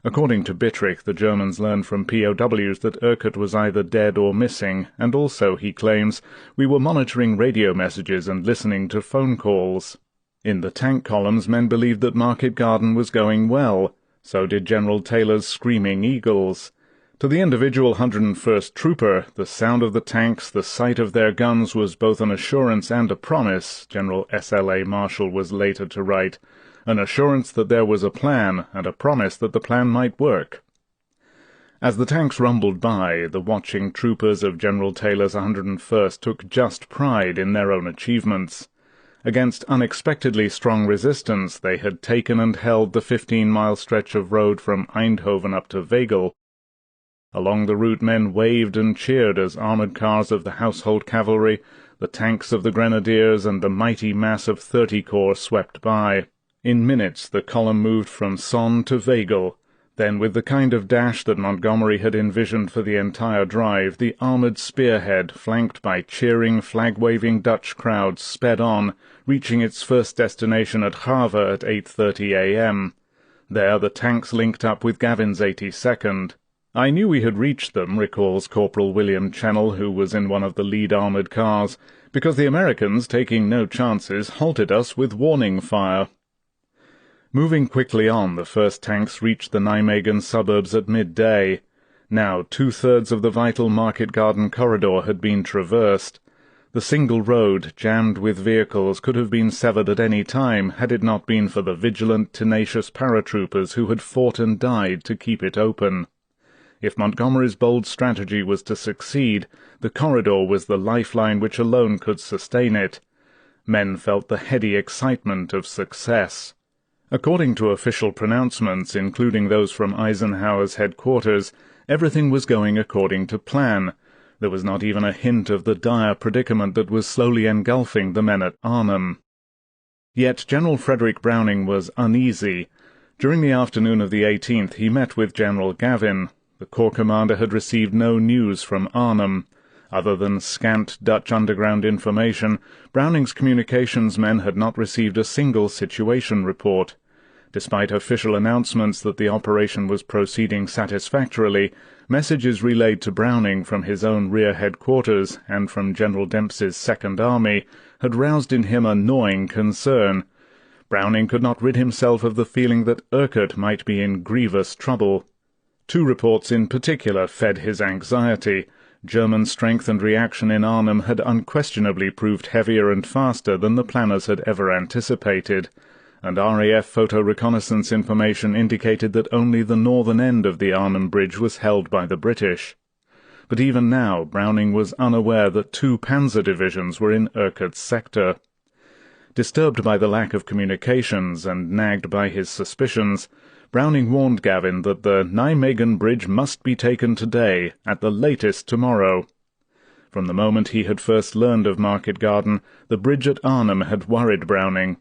According to Bittrich, the Germans learned from POWs that Urquhart was either dead or missing, and also, he claims, we were monitoring radio messages and listening to phone calls. In the tank columns men believed that Market Garden was going well. So did General Taylor's Screaming Eagles. To the individual 101st Trooper, the sound of the tanks, the sight of their guns was both an assurance and a promise, General S.L.A. Marshall was later to write, an assurance that there was a plan, and a promise that the plan might work. As the tanks rumbled by, the watching troopers of General Taylor's 101st took just pride in their own achievements. Against unexpectedly strong resistance, they had taken and held the 15-mile stretch of road from Eindhoven up to Wegel. Along the route men waved and cheered as armoured cars of the Household Cavalry, the tanks of the Grenadiers, and the mighty mass of 30 Corps swept by. In minutes the column moved from Sonne to Wegel. Then, with the kind of dash that Montgomery had envisioned for the entire drive, the armoured spearhead, flanked by cheering, flag-waving Dutch crowds, sped on, reaching its first destination at Grave at 8:30 a.m. There the tanks linked up with Gavin's 82nd. I knew we had reached them, recalls Corporal William Chennell, who was in one of the lead armoured cars, because the Americans, taking no chances, halted us with warning fire. Moving quickly on, the first tanks reached the Nijmegen suburbs at midday. Now 2/3 of the vital Market Garden corridor had been traversed. The single road, jammed with vehicles, could have been severed at any time had it not been for the vigilant, tenacious paratroopers who had fought and died to keep it open. If Montgomery's bold strategy was to succeed, the corridor was the lifeline which alone could sustain it. Men felt the heady excitement of success. According to official pronouncements, including those from Eisenhower's headquarters, everything was going according to plan. There was not even a hint of the dire predicament that was slowly engulfing the men at Arnhem. Yet General Frederick Browning was uneasy. During the afternoon of the 18th he met with General Gavin. The Corps commander had received no news from Arnhem. Other than scant Dutch underground information, Browning's communications men had not received a single situation report. Despite official announcements that the operation was proceeding satisfactorily, messages relayed to Browning from his own rear headquarters and from General Dempsey's Second Army had roused in him a gnawing concern. Browning could not rid himself of the feeling that Urquhart might be in grievous trouble. Two reports in particular fed his anxiety. German strength and reaction in Arnhem had unquestionably proved heavier and faster than the planners had ever anticipated, and RAF photo reconnaissance information indicated that only the northern end of the Arnhem Bridge was held by the British. But even now Browning was unaware that 2 panzer divisions were in Urquhart's sector. Disturbed by the lack of communications and nagged by his suspicions, Browning warned Gavin that the Nijmegen Bridge must be taken today, at the latest tomorrow. From the moment he had first learned of Market Garden, the bridge at Arnhem had worried Browning.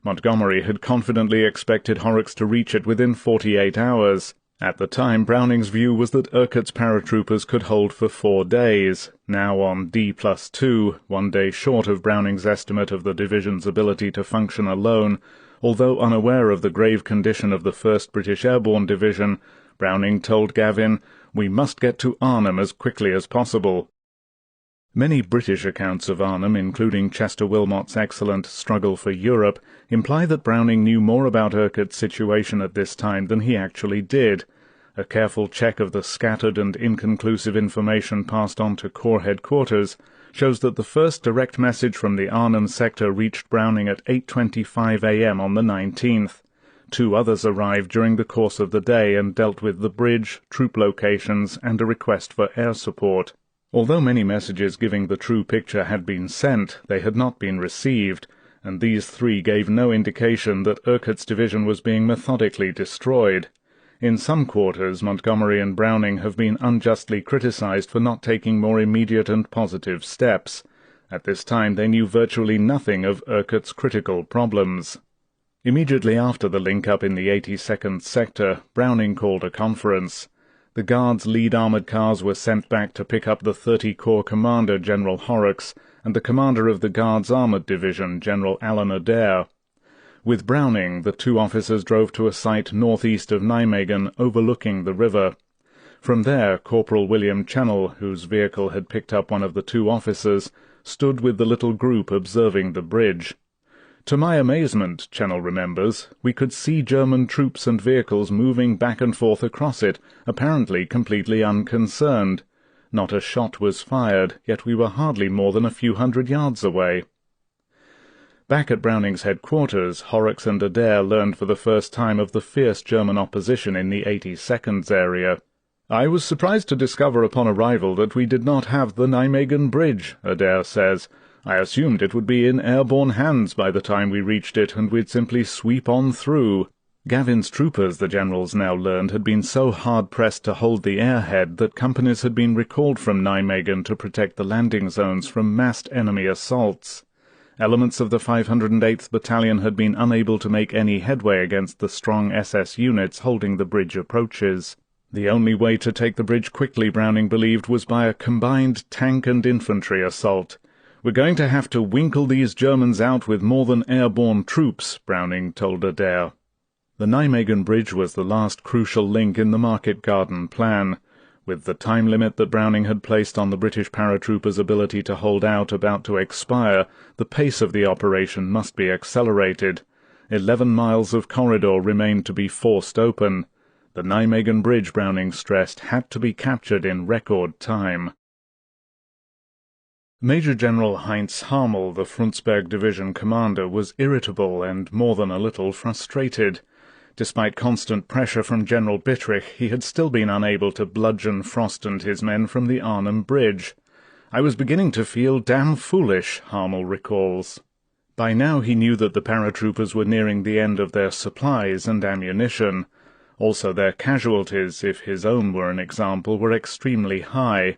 Montgomery had confidently expected Horrocks to reach it within 48 hours. At the time, Browning's view was that Urquhart's paratroopers could hold for 4 days, now on D+2, 1 day short of Browning's estimate of the division's ability to function alone. Although unaware of the grave condition of the 1st British Airborne Division, Browning told Gavin, "We must get to Arnhem as quickly as possible." Many British accounts of Arnhem, including Chester Wilmot's excellent Struggle for Europe, imply that Browning knew more about Urquhart's situation at this time than he actually did. A careful check of the scattered and inconclusive information passed on to Corps headquarters shows that the first direct message from the Arnhem sector reached Browning at 8:25 a.m. on the 19th. 2 others arrived during the course of the day and dealt with the bridge, troop locations, and a request for air support. Although many messages giving the true picture had been sent, they had not been received, and these 3 gave no indication that Urquhart's division was being methodically destroyed. In some quarters, Montgomery and Browning have been unjustly criticized for not taking more immediate and positive steps. At this time they knew virtually nothing of Urquhart's critical problems. Immediately after the link-up in the 82nd sector, Browning called a conference. The Guards' lead armoured cars were sent back to pick up the 30 Corps Commander, General Horrocks, and the commander of the Guards' Armoured Division, General Alan Adair. With Browning, the 2 officers drove to a site northeast of Nijmegen, overlooking the river. From there, Corporal William Channell, whose vehicle had picked up one of the 2 officers, stood with the little group observing the bridge. "To my amazement," Channell remembers, "we could see German troops and vehicles moving back and forth across it, apparently completely unconcerned. Not a shot was fired, yet we were hardly more than a few hundred yards away." Back at Browning's headquarters, Horrocks and Adair learned for the first time of the fierce German opposition in the 82nd's area. "I was surprised to discover upon arrival that we did not have the Nijmegen Bridge," Adair says. "I assumed it would be in airborne hands by the time we reached it, and we'd simply sweep on through." Gavin's troopers, the generals now learned, had been so hard-pressed to hold the airhead that companies had been recalled from Nijmegen to protect the landing zones from massed enemy assaults. Elements of the 508th Battalion had been unable to make any headway against the strong SS units holding the bridge approaches. The only way to take the bridge quickly, Browning believed, was by a combined tank and infantry assault. "We're going to have to winkle these Germans out with more than airborne troops," Browning told Adair. The Nijmegen Bridge was the last crucial link in the Market Garden plan. With the time limit that Browning had placed on the British paratroopers' ability to hold out about to expire, the pace of the operation must be accelerated. 11 miles of corridor remained to be forced open. The Nijmegen Bridge, Browning stressed, had to be captured in record time. Major General Heinz Harmel, the Frundsberg Division commander, was irritable and more than a little frustrated. Despite constant pressure from General Bittrich, he had still been unable to bludgeon Frost and his men from the Arnhem Bridge. "I was beginning to feel damn foolish," Harmel recalls. By now he knew that the paratroopers were nearing the end of their supplies and ammunition. Also their casualties, if his own were an example, were extremely high.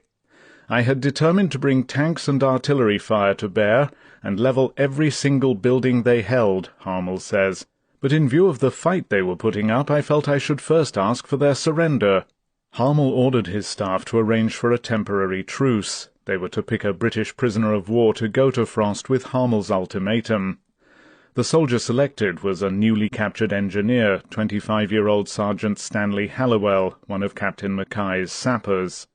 "I had determined to bring tanks and artillery fire to bear and level every single building they held," Harmel says. "But in view of the fight they were putting up, I felt I should first ask for their surrender." Harmel ordered his staff to arrange for a temporary truce. They were to pick a British prisoner of war to go to Frost with Harmel's ultimatum. The soldier selected was a newly captured engineer, 25-year-old Sergeant Stanley Halliwell, one of Captain Mackay's sappers.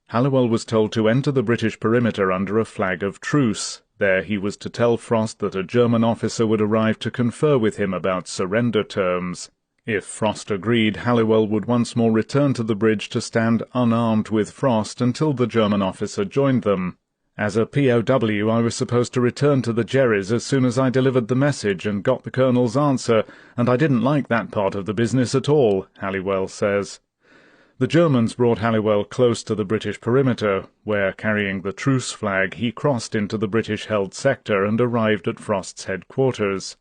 Halliwell was told to enter the British perimeter under a flag of truce. There he was to tell Frost that a German officer would arrive to confer with him about surrender terms. If Frost agreed, Halliwell would once more return to the bridge to stand unarmed with Frost until the German officer joined them. "As a POW, I was supposed to return to the Jerrys as soon as I delivered the message and got the Colonel's answer, and I didn't like that part of the business at all," Halliwell says. The Germans brought Halliwell close to the British perimeter, where, carrying the truce flag, he crossed into the British-held sector and arrived at Frost's headquarters.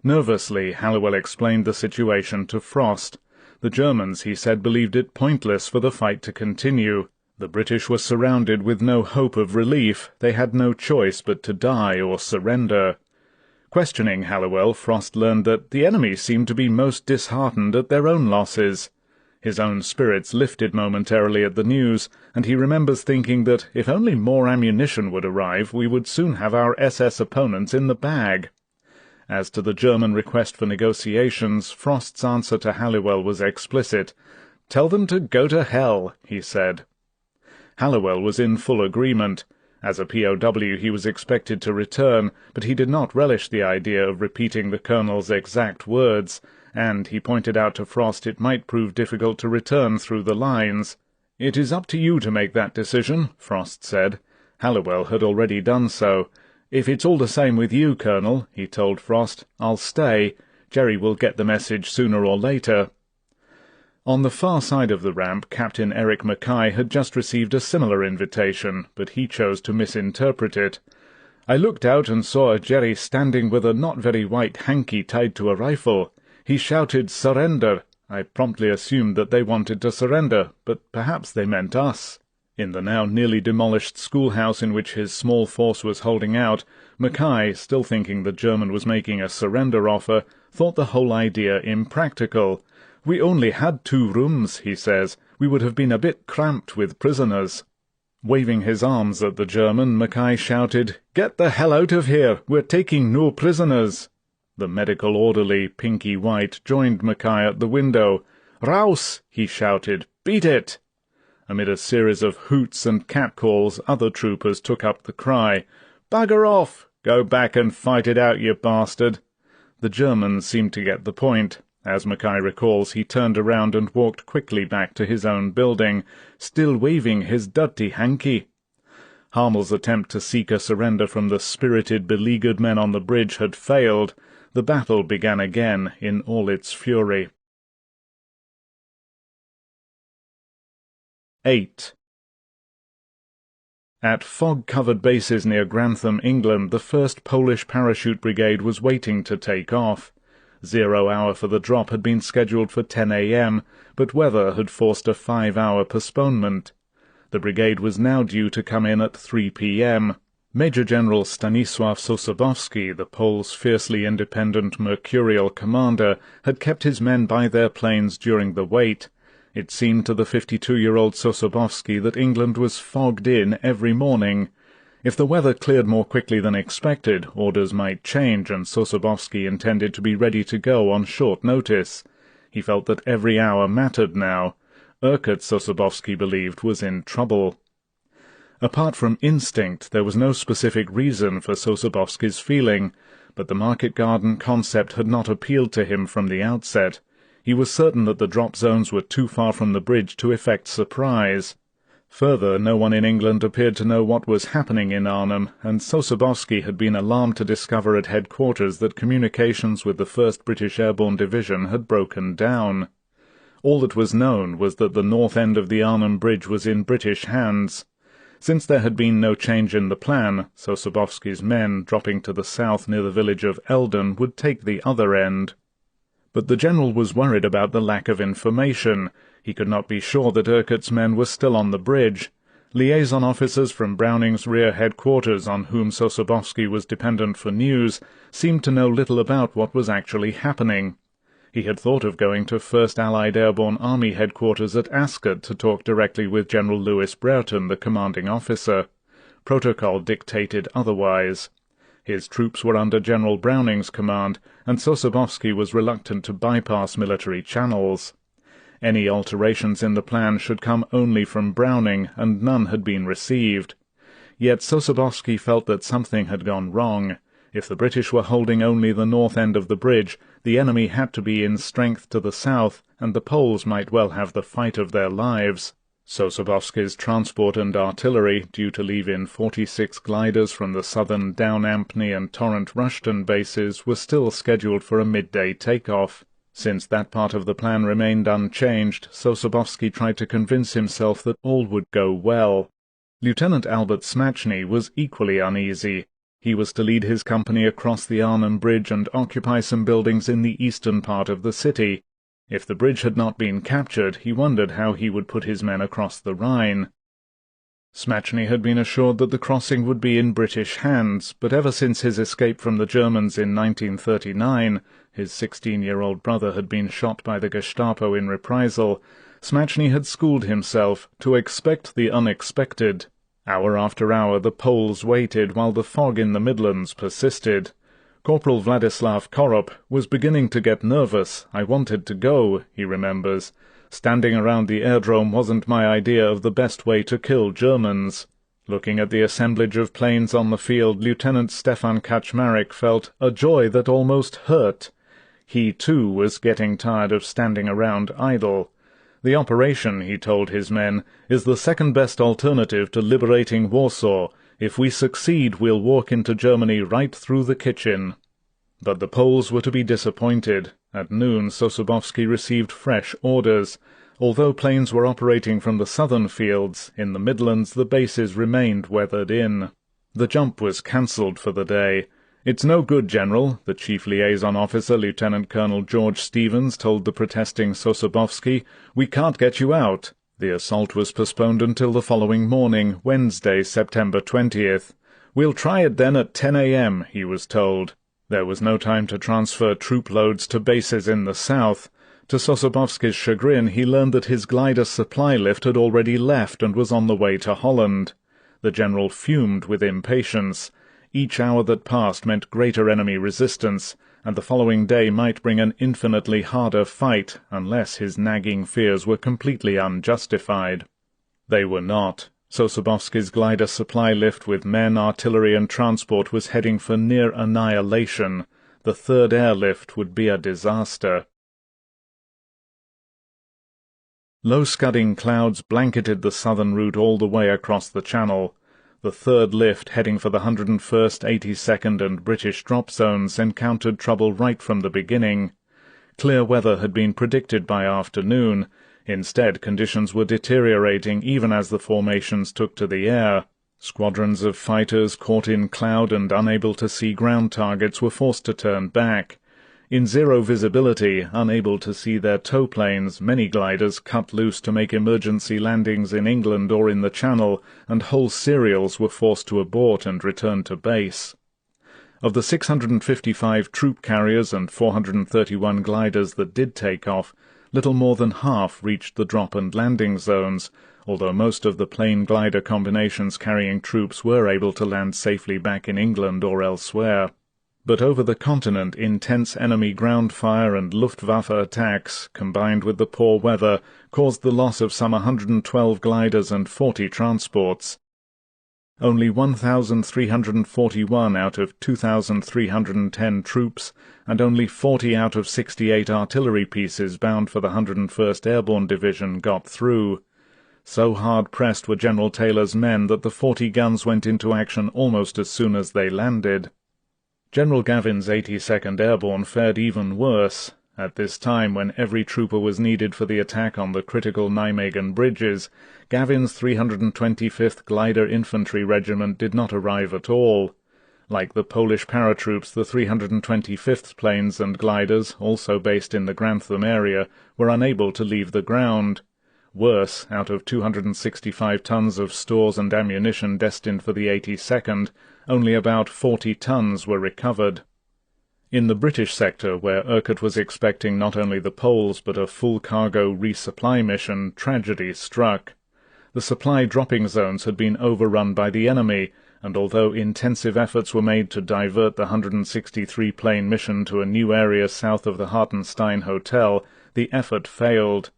Nervously, Halliwell explained the situation to Frost. The Germans, he said, believed it pointless for the fight to continue. The British were surrounded with no hope of relief. They had no choice but to die or surrender. Questioning Halliwell, Frost learned that the enemy seemed to be most disheartened at their own losses. His own spirits lifted momentarily at the news, and he remembers thinking that if only more ammunition would arrive, we would soon have our SS opponents in the bag. As to the German request for negotiations, Frost's answer to Halliwell was explicit. "Tell them to go to hell," he said. Halliwell was in full agreement. As a POW he was expected to return, but he did not relish the idea of repeating the colonel's exact words, and he pointed out to Frost it might prove difficult to return through the lines. "It is up to you to make that decision," Frost said. Halliwell had already done so. "If it's all the same with you, Colonel," he told Frost, "I'll stay. Jerry will get the message sooner or later." On the far side of the ramp, Captain Eric Mackay had just received a similar invitation, but he chose to misinterpret it. "I looked out and saw Jerry standing with a not very white hanky tied to a rifle. He shouted, 'Surrender!' I promptly assumed that they wanted to surrender, but perhaps they meant us." In the now nearly demolished schoolhouse in which his small force was holding out, Mackay, still thinking the German was making a surrender offer, thought the whole idea impractical. "We only had 2 rooms," he says. "We would have been a bit cramped with prisoners." Waving his arms at the German, Mackay shouted, "Get the hell out of here! We're taking no prisoners!" The medical orderly, Pinky White, joined Mackay at the window. "Raus!" he shouted. "Beat it!" Amid a series of hoots and catcalls, other troopers took up the cry. "Bugger off! Go back and fight it out, you bastard!" The Germans seemed to get the point. As Mackay recalls, he turned around and walked quickly back to his own building, still waving his dirty hanky. Harmel's attempt to seek a surrender from the spirited, beleaguered men on the bridge had failed. The battle began again in all its fury. 8. At fog-covered bases near Grantham, England, the 1st Polish Parachute Brigade was waiting to take off. 0 hour for the drop had been scheduled for 10 a.m., but weather had forced a 5-hour postponement. The brigade was now due to come in at 3 p.m. Major General Stanisław Sosabowski, the Poles' fiercely independent mercurial commander, had kept his men by their planes during the wait. It seemed to the 52-year-old Sosabowski that England was fogged in every morning. If the weather cleared more quickly than expected, orders might change, and Sosabowski intended to be ready to go on short notice. He felt that every hour mattered now. Urquhart, Sosabowski believed, was in trouble. Apart from instinct, there was no specific reason for Sosabowski's feeling, but the market garden concept had not appealed to him from the outset. He was certain that the drop zones were too far from the bridge to effect surprise. Further, no one in England appeared to know what was happening in Arnhem, and Sosabowski had been alarmed to discover at headquarters that communications with the 1st British Airborne Division had broken down. All that was known was that the north end of the Arnhem Bridge was in British hands. Since there had been no change in the plan, Sosabowski's men, dropping to the south near the village of Eldon, would take the other end. But the general was worried about the lack of information. He could not be sure that Urquhart's men were still on the bridge. Liaison officers from Browning's rear headquarters, on whom Sosabowski was dependent for news, seemed to know little about what was actually happening. He had thought of going to 1st Allied Airborne Army headquarters at Ascot to talk directly with General Lewis Brereton, the commanding officer. Protocol dictated otherwise. His troops were under General Browning's command, and Sosabowski was reluctant to bypass military channels. Any alterations in the plan should come only from Browning, and none had been received. Yet Sosabowski felt that something had gone wrong. If the British were holding only the north end of the bridge, the enemy had to be in strength to the south, and the Poles might well have the fight of their lives. Sosabowski's transport and artillery, due to leave in 46 gliders from the southern Down-Ampney and Torrent-Rushton bases, were still scheduled for a midday take-off. Since that part of the plan remained unchanged, Sosabowski tried to convince himself that all would go well. Lieutenant Albert Smatchney was equally uneasy. He was to lead his company across the Arnhem Bridge and occupy some buildings in the eastern part of the city. If the bridge had not been captured, he wondered how he would put his men across the Rhine. Smachny had been assured that the crossing would be in British hands, but ever since his escape from the Germans in 1939, his 16-year-old brother had been shot by the Gestapo in reprisal, Smachny had schooled himself to expect the unexpected. Hour after hour the Poles waited while the fog in the Midlands persisted. Corporal Vladislav Korop was beginning to get nervous. "I wanted to go," he remembers. "Standing around the airdrome wasn't my idea of the best way to kill Germans." Looking at the assemblage of planes on the field, Lieutenant Stefan Kaczmarek felt a joy that almost hurt. He, too, was getting tired of standing around idle. "The operation," he told his men, "is the second-best alternative to liberating Warsaw. If we succeed, we'll walk into Germany right through the kitchen." But the Poles were to be disappointed. At noon, Sosabowski received fresh orders. Although planes were operating from the southern fields, in the Midlands the bases remained weathered in. The jump was cancelled for the day. "It's no good, General," the chief liaison officer, Lieutenant Colonel George Stevens, told the protesting Sosabowski. "We can't get you out." The assault was postponed until the following morning, Wednesday, September 20th. "We'll try it then at 10 a.m., he was told. There was no time to transfer troop loads to bases in the south. To Sosabowski's chagrin, he learned that his glider supply lift had already left and was on the way to Holland. The general fumed with impatience. Each hour that passed meant greater enemy resistance, and the following day might bring an infinitely harder fight, unless his nagging fears were completely unjustified. They were not. Sosabowski's glider supply lift with men, artillery, and transport was heading for near annihilation. The third airlift would be a disaster. Low scudding clouds blanketed the southern route all the way across the Channel. The third lift, heading for the 101st, 82nd, and British drop zones, encountered trouble right from the beginning. Clear weather had been predicted by afternoon. Instead, conditions were deteriorating even as the formations took to the air. Squadrons of fighters caught in cloud and unable to see ground targets were forced to turn back. In zero visibility, unable to see their tow planes, many gliders cut loose to make emergency landings in England or in the Channel, and whole serials were forced to abort and return to base. Of the 655 troop carriers and 431 gliders that did take off, little more than half reached the drop and landing zones, although most of the plane-glider combinations carrying troops were able to land safely back in England or elsewhere. But over the continent, intense enemy ground fire and Luftwaffe attacks, combined with the poor weather, caused the loss of some 112 gliders and 40 transports. Only 1,341 out of 2,310 troops, and only 40 out of 68 artillery pieces bound for the 101st Airborne Division got through. So hard-pressed were General Taylor's men that the 40 guns went into action almost as soon as they landed. General Gavin's 82nd Airborne fared even worse. At this time, when every trooper was needed for the attack on the critical Nijmegen bridges, Gavin's 325th Glider Infantry Regiment did not arrive at all. Like the Polish paratroops, the 325th planes and gliders, also based in the Grantham area, were unable to leave the ground. Worse, out of 265 tons of stores and ammunition destined for the 82nd, only about 40 tons were recovered. In the British sector, where Urquhart was expecting not only the Poles but a full cargo resupply mission, tragedy struck. The supply dropping zones had been overrun by the enemy, and although intensive efforts were made to divert the 163-plane mission to a new area south of the Hartenstein Hotel, the effort failed.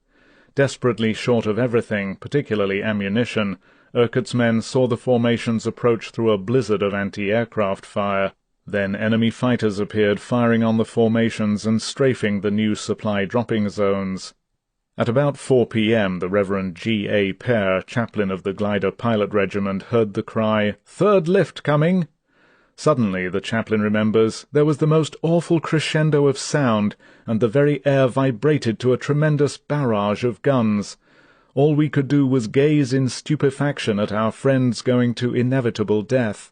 Desperately short of everything, particularly ammunition, Urquhart's men saw the formations approach through a blizzard of anti-aircraft fire. Then enemy fighters appeared, firing on the formations and strafing the new supply dropping zones. At about 4 p.m. the Reverend G. A. Pear, chaplain of the Glider Pilot Regiment, heard the cry, "Third lift coming!" Suddenly, the chaplain remembers, there was the most awful crescendo of sound, and the very air vibrated to a tremendous barrage of guns. All we could do was gaze in stupefaction at our friends going to inevitable death.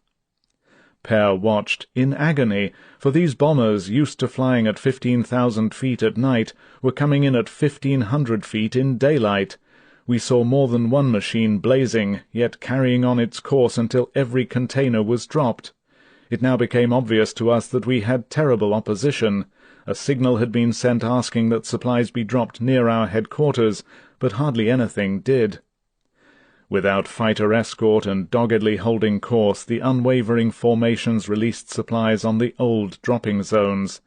Père watched, in agony, for these bombers, used to flying at 15,000 feet at night, were coming in at 1,500 feet in daylight. We saw more than one machine blazing, yet carrying on its course until every container was dropped. It now became obvious to us that we had terrible opposition. A signal had been sent asking that supplies be dropped near our headquarters, but hardly anything did. Without fighter escort and doggedly holding course, the unwavering formations released supplies on the old dropping zones.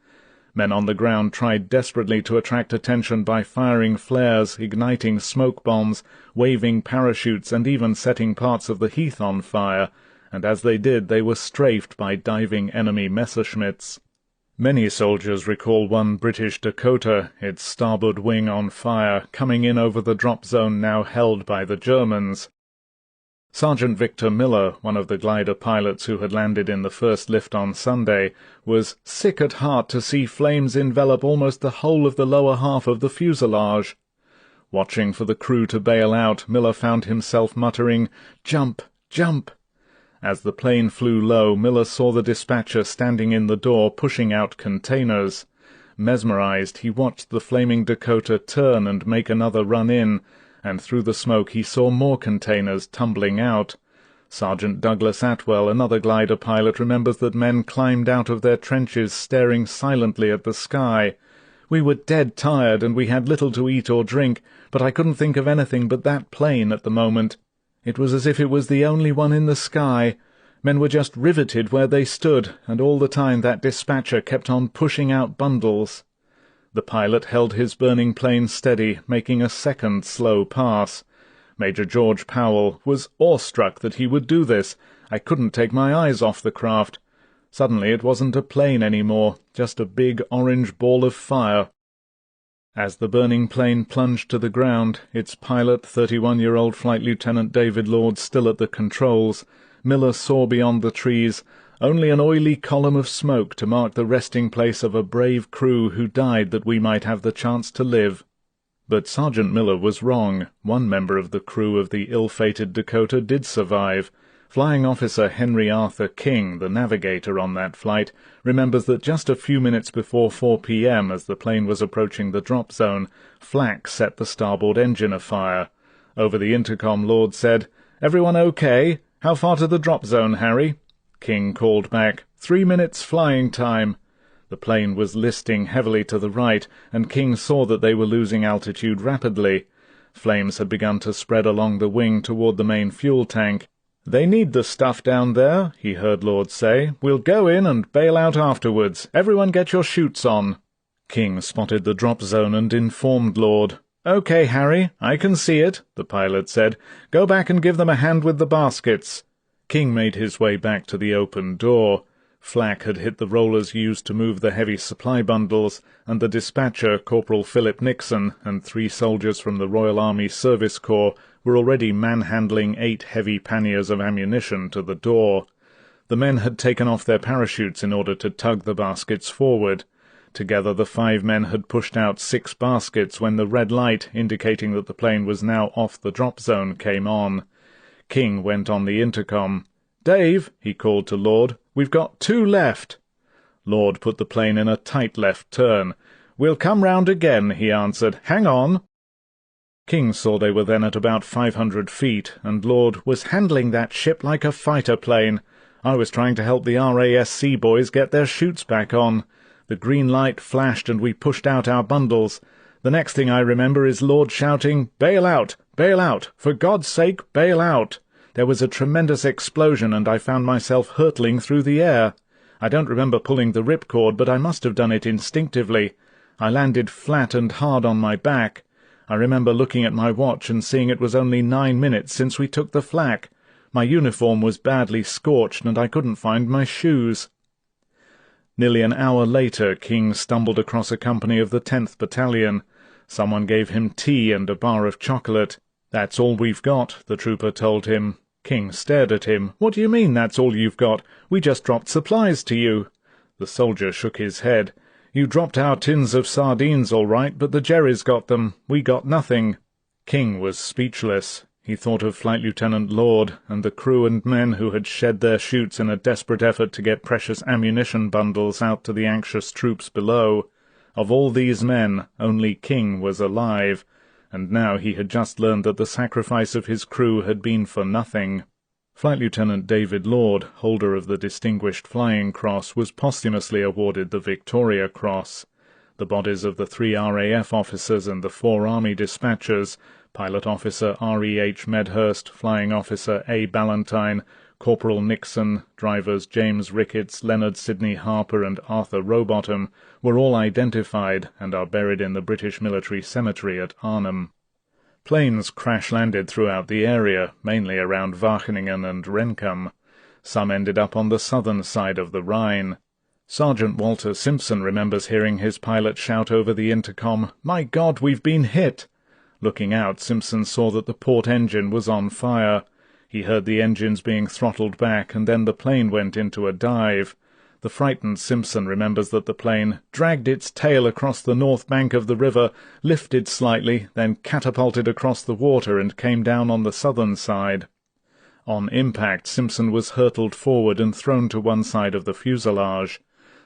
Men on the ground tried desperately to attract attention by firing flares, igniting smoke bombs, waving parachutes, and even setting parts of the heath on fire, and as they did they were strafed by diving enemy Messerschmitts. Many soldiers recall one British Dakota, its starboard wing on fire, coming in over the drop zone now held by the Germans. Sergeant Victor Miller, one of the glider pilots who had landed in the first lift on Sunday, was sick at heart to see flames envelop almost the whole of the lower half of the fuselage. Watching for the crew to bail out, Miller found himself muttering, "Jump! Jump!" As the plane flew low, Miller saw the dispatcher standing in the door pushing out containers. Mesmerized, he watched the flaming Dakota turn and make another run in, and through the smoke he saw more containers tumbling out. Sergeant Douglas Atwell, another glider pilot, remembers that men climbed out of their trenches staring silently at the sky. "We were dead tired, and we had little to eat or drink, but I couldn't think of anything but that plane at the moment. It was as if it was the only one in the sky. Men were just riveted where they stood, and all the time that dispatcher kept on pushing out bundles." The pilot held his burning plane steady, making a second slow pass. Major George Powell was awestruck that he would do this. "I couldn't take my eyes off the craft." Suddenly it wasn't a plane anymore, just a big orange ball of fire. As the burning plane plunged to the ground, its pilot, 31-year-old Flight Lieutenant David Lord, still at the controls, Miller saw beyond the trees only an oily column of smoke to mark the resting place of a brave crew who died that we might have the chance to live. But Sergeant Miller was wrong. One member of the crew of the ill-fated Dakota did survive. Flying Officer Henry Arthur King, the navigator on that flight, remembers that just a few minutes before 4 p.m., as the plane was approaching the drop zone, flak set the starboard engine afire. Over the intercom, Lord said, "Everyone okay? How far to the drop zone, Harry?" King called back, 3 minutes flying time." The plane was listing heavily to the right, and King saw that they were losing altitude rapidly. Flames had begun to spread along the wing toward the main fuel tank. "They need the stuff down there," he heard Lord say. "We'll go in and bail out afterwards. Everyone get your chutes on." King spotted the drop zone and informed Lord. "Okay, Harry, I can see it," the pilot said. "Go back and give them a hand with the baskets." King made his way back to the open door. Flak had hit the rollers used to move the heavy supply bundles, and the dispatcher, Corporal Philip Nixon, and 3 soldiers from the Royal Army Service Corps were already manhandling 8 heavy panniers of ammunition to the door. The men had taken off their parachutes in order to tug the baskets forward. Together the 5 men had pushed out 6 baskets when the red light, indicating that the plane was now off the drop zone, came on. King went on the intercom. "Dave," he called to Lord, "we've got 2 left." Lord put the plane in a tight left turn. "We'll come round again," he answered. "Hang on." King saw they were then at about 500 feet, and Lord was handling that ship like a fighter plane. I was trying to help the RASC boys get their chutes back on. The green light flashed and we pushed out our bundles. The next thing I remember is Lord shouting, "Bail out! Bail out! For God's sake, bail out!" There was a tremendous explosion, and I found myself hurtling through the air. I don't remember pulling the ripcord, but I must have done it instinctively. I landed flat and hard on my back. I remember looking at my watch and seeing it was only 9 minutes since we took the flak. My uniform was badly scorched, and I couldn't find my shoes. Nearly an hour later, King stumbled across a company of the 10th Battalion. Someone gave him tea and a bar of chocolate. "That's all we've got," the trooper told him. King stared at him. "What do you mean, that's all you've got? We just dropped supplies to you." The soldier shook his head. "You dropped our tins of sardines all right, but the Jerrys got them. We got nothing." King was speechless. He thought of Flight Lieutenant Lord and the crew and men who had shed their chutes in a desperate effort to get precious ammunition bundles out to the anxious troops below. Of all these men, only King was alive, and now he had just learned that the sacrifice of his crew had been for nothing. Flight Lieutenant David Lord, holder of the Distinguished Flying Cross, was posthumously awarded the Victoria Cross. The bodies of the 3 RAF officers and the 4 Army dispatchers, Pilot Officer R.E.H. Medhurst, Flying Officer A. Ballantyne, Corporal Nixon, drivers James Ricketts, Leonard Sidney Harper and Arthur Rowbottom, were all identified and are buried in the British Military Cemetery at Arnhem. Planes crash-landed throughout the area, mainly around Wageningen and Renkum. Some ended up on the southern side of the Rhine. Sergeant Walter Simpson remembers hearing his pilot shout over the intercom, "My God, we've been hit!" Looking out, Simpson saw that the port engine was on fire. He heard the engines being throttled back, and then the plane went into a dive. The frightened Simpson remembers that the plane dragged its tail across the north bank of the river, lifted slightly, then catapulted across the water and came down on the southern side. On impact, Simpson was hurtled forward and thrown to one side of the fuselage.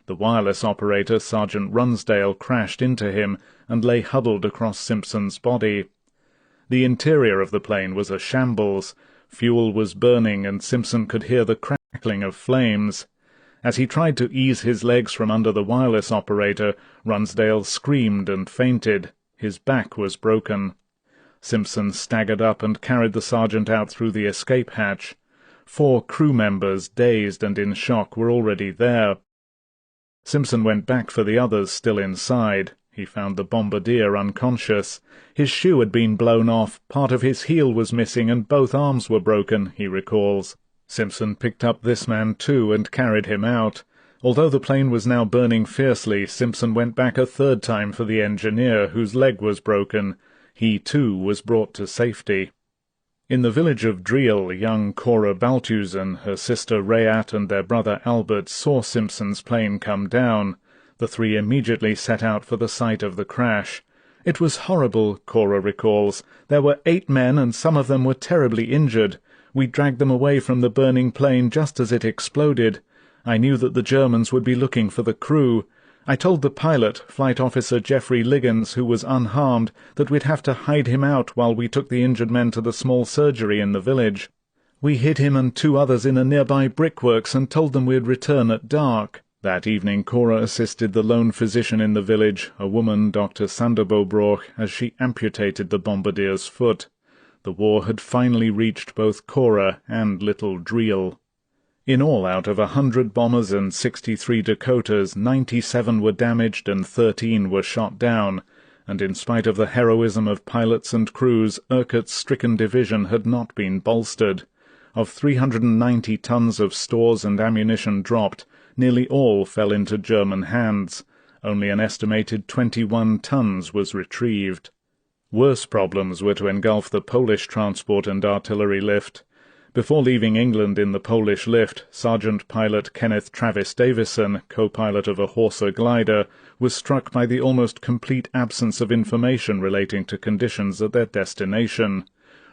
The wireless operator, Sergeant Runsdale, crashed into him and lay huddled across Simpson's body. The interior of the plane was a shambles. Fuel was burning, and Simpson could hear the crackling of flames. As he tried to ease his legs from under the wireless operator, Runsdale screamed and fainted. His back was broken. Simpson staggered up and carried the sergeant out through the escape hatch. 4 crew members, dazed and in shock, were already there. Simpson went back for the others still inside. He found the bombardier unconscious. His shoe had been blown off, part of his heel was missing, and both arms were broken, he recalls. Simpson picked up this man too and carried him out. Although the plane was now burning fiercely, Simpson went back a third time for the engineer, whose leg was broken. He too was brought to safety. In the village of Driel, young Cora Balthusen, her sister Rayat and their brother Albert saw Simpson's plane come down. The 3 immediately set out for the site of the crash. "It was horrible," Cora recalls. "There were 8 men, and some of them were terribly injured. We dragged them away from the burning plane just as it exploded. I knew that the Germans would be looking for the crew. I told the pilot, Flight Officer Geoffrey Liggins, who was unharmed, that we'd have to hide him out while we took the injured men to the small surgery in the village. We hid him and 2 others in a nearby brickworks and told them we'd return at dark." That evening Cora assisted the lone physician in the village, a woman, Dr. Sanderbobroch, as she amputated the bombardier's foot. The war had finally reached both Cora and little Driel. In all, out of 100 bombers and 63 Dakotas, 97 were damaged and 13 were shot down, and in spite of the heroism of pilots and crews, Urquhart's stricken division had not been bolstered. Of 390 tons of stores and ammunition dropped, nearly all fell into German hands. Only an estimated 21 tons was retrieved. Worse problems were to engulf the Polish transport and artillery lift. Before leaving England in the Polish lift, Sergeant Pilot Kenneth Travis Davison, co-pilot of a Horsa glider, was struck by the almost complete absence of information relating to conditions at their destination.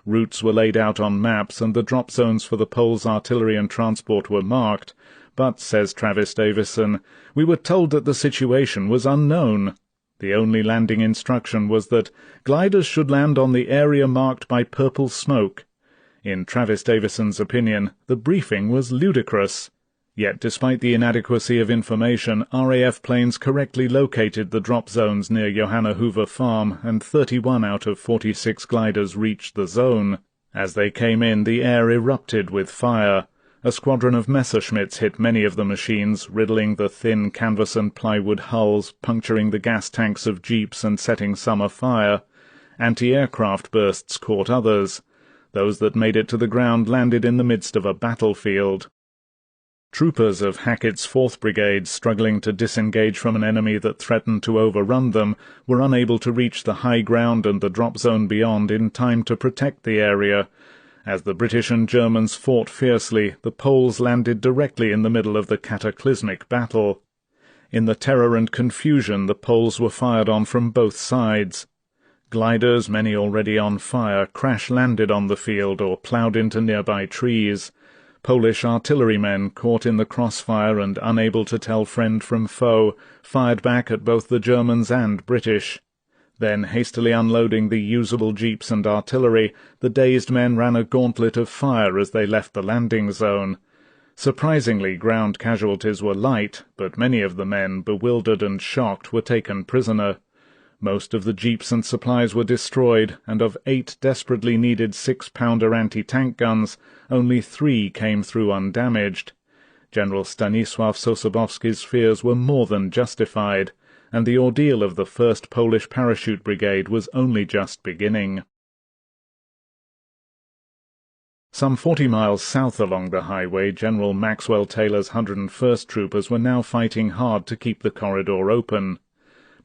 Routes were laid out on maps, and the drop zones for the Poles' artillery and transport were marked, but, says Travis Davison, "we were told that the situation was unknown. The only landing instruction was that gliders should land on the area marked by purple smoke." In Travis Davison's opinion, the briefing was ludicrous. Yet, despite the inadequacy of information, RAF planes correctly located the drop zones near Johanna Hoover Farm, and 31 out of 46 gliders reached the zone. As they came in, the air erupted with fire. A squadron of Messerschmitts hit many of the machines, riddling the thin canvas and plywood hulls, puncturing the gas tanks of jeeps and setting some afire. Anti-aircraft bursts caught others. Those that made it to the ground landed in the midst of a battlefield. Troopers of Hackett's 4th Brigade, struggling to disengage from an enemy that threatened to overrun them, were unable to reach the high ground and the drop zone beyond in time to protect the area. As the British and Germans fought fiercely, the Poles landed directly in the middle of the cataclysmic battle. In the terror and confusion, the Poles were fired on from both sides. Gliders, many already on fire, crash-landed on the field or ploughed into nearby trees. Polish artillerymen, caught in the crossfire and unable to tell friend from foe, fired back at both the Germans and British. Then, hastily unloading the usable jeeps and artillery, the dazed men ran a gauntlet of fire as they left the landing zone. Surprisingly, ground casualties were light, but many of the men, bewildered and shocked, were taken prisoner. Most of the jeeps and supplies were destroyed, and of 8 desperately needed 6-pounder anti-tank guns, only 3 came through undamaged. General Stanisław Sosabowski's fears were more than justified, and the ordeal of the 1st Polish Parachute Brigade was only just beginning. Some 40 miles south along the highway, General Maxwell Taylor's 101st Troopers were now fighting hard to keep the corridor open.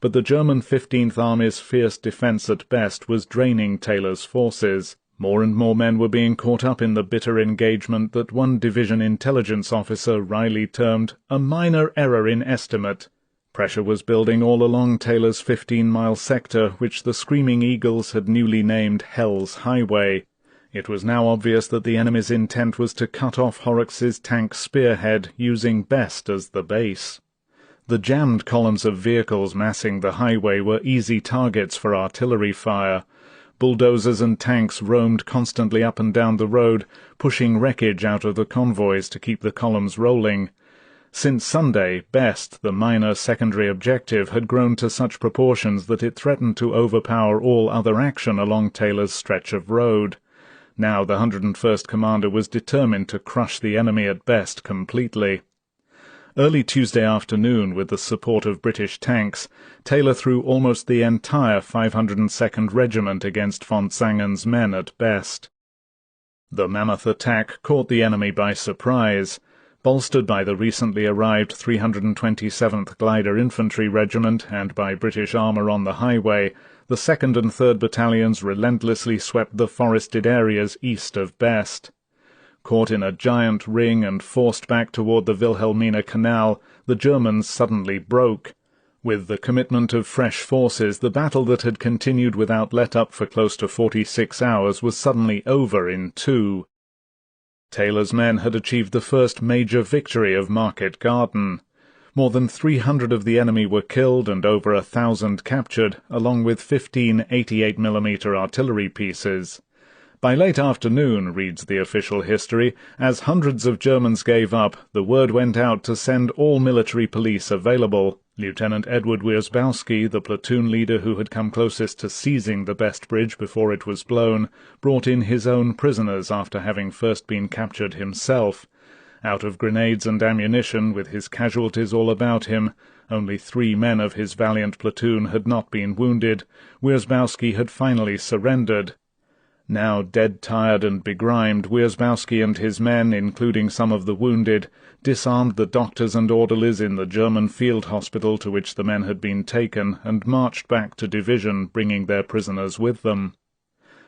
But the German 15th Army's fierce defence at best was draining Taylor's forces. More and more men were being caught up in the bitter engagement that one division intelligence officer wryly termed a minor error in estimate. Pressure was building all along Taylor's 15-mile sector, which the Screaming Eagles had newly named Hell's Highway. It was now obvious that the enemy's intent was to cut off Horrocks's tank spearhead, using Best as the base. The jammed columns of vehicles massing the highway were easy targets for artillery fire. Bulldozers and tanks roamed constantly up and down the road, pushing wreckage out of the convoys to keep the columns rolling. Since Sunday, Best, the minor secondary objective, had grown to such proportions that it threatened to overpower all other action along Taylor's stretch of road. Now the 101st Commander was determined to crush the enemy at Best completely. Early Tuesday afternoon, with the support of British tanks, Taylor threw almost the entire 502nd Regiment against von Zangen's men at Best. The mammoth attack caught the enemy by surprise. Bolstered by the recently arrived 327th Glider Infantry Regiment and by British armour on the highway, the 2nd and 3rd Battalions relentlessly swept the forested areas east of Best. Caught in a giant ring and forced back toward the Wilhelmina Canal, the Germans suddenly broke. With the commitment of fresh forces, the battle that had continued without let-up for close to 46 hours was suddenly over in 2. Taylor's men had achieved the first major victory of Market Garden. More than 300 of the enemy were killed and over 1,000 captured, along with 15 88mm artillery pieces. By late afternoon, reads the official history, as hundreds of Germans gave up, the word went out to send all military police available. Lieutenant Edward Wierzbowski, the platoon leader who had come closest to seizing the Best Bridge before it was blown, brought in his own prisoners after having first been captured himself. Out of grenades and ammunition, with his casualties all about him, only 3 men of his valiant platoon had not been wounded. Wierzbowski had finally surrendered. Now dead tired and begrimed, Wierzbowski and his men, including some of the wounded, disarmed the doctors and orderlies in the German field hospital to which the men had been taken, and marched back to division, bringing their prisoners with them.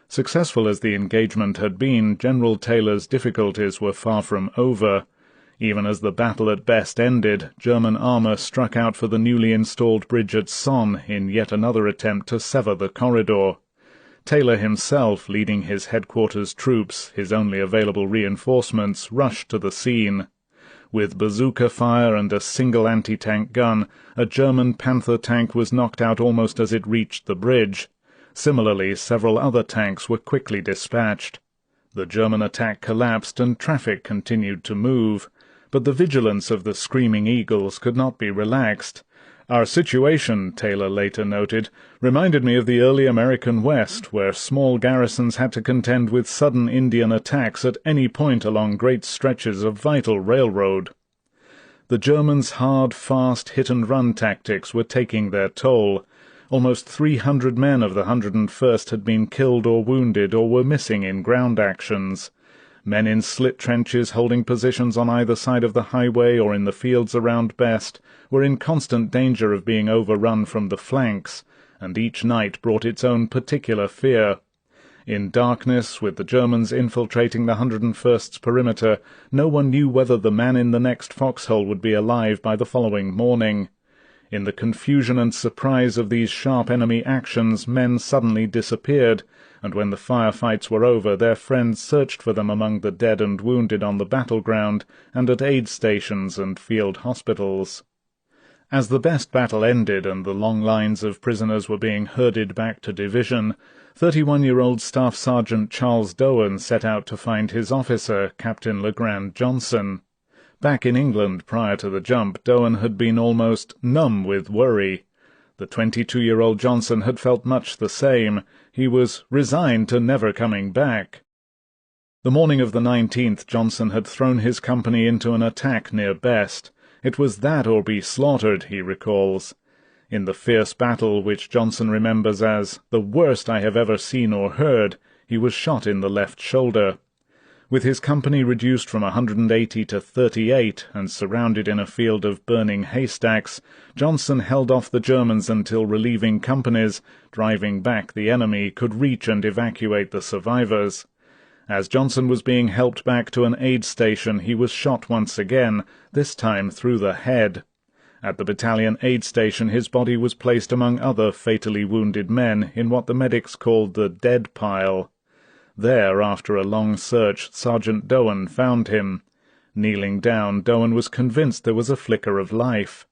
Successful as the engagement had been, General Taylor's difficulties were far from over. Even as the battle at Best ended, German armour struck out for the newly installed bridge at Somme in yet another attempt to sever the corridor. Taylor himself, leading his headquarters troops, his only available reinforcements, rushed to the scene. With bazooka fire and a single anti-tank gun, a German Panther tank was knocked out almost as it reached the bridge. Similarly, several other tanks were quickly dispatched. The German attack collapsed and traffic continued to move, but the vigilance of the Screaming Eagles could not be relaxed. Our situation, Taylor later noted, reminded me of the early American West, where small garrisons had to contend with sudden Indian attacks at any point along great stretches of vital railroad. The Germans' hard, fast hit-and-run tactics were taking their toll. Almost 300 men of the 101st had been killed or wounded or were missing in ground actions. Men in slit trenches holding positions on either side of the highway or in the fields around Best were in constant danger of being overrun from the flanks, and each night brought its own particular fear. In darkness, with the Germans infiltrating the 101st's perimeter, no one knew whether the man in the next foxhole would be alive by the following morning. In the confusion and surprise of these sharp enemy actions, men suddenly disappeared, and when the firefights were over, their friends searched for them among the dead and wounded on the battleground and at aid stations and field hospitals. As the best battle ended and the long lines of prisoners were being herded back to division, 31-year-old Staff Sergeant Charles Doan set out to find his officer, Captain Legrand Johnson. Back in England prior to the jump, Doan had been almost numb with worry. The 22-year-old Johnson had felt much the same. He was resigned to never coming back. The morning of the 19th, Johnson had thrown his company into an attack near Best. It was that or be slaughtered, he recalls. In the fierce battle, which Johnson remembers as the worst I have ever seen or heard, he was shot in the left shoulder. With his company reduced from 180 to 38 and surrounded in a field of burning haystacks, Johnson held off the Germans until relieving companies, driving back the enemy, could reach and evacuate the survivors. As Johnson was being helped back to an aid station, he was shot once again, this time through the head. At the battalion aid station, his body was placed among other fatally wounded men in what the medics called the dead pile. There, after a long search, Sergeant Doan found him. Kneeling down, Doan was convinced there was a flicker of life.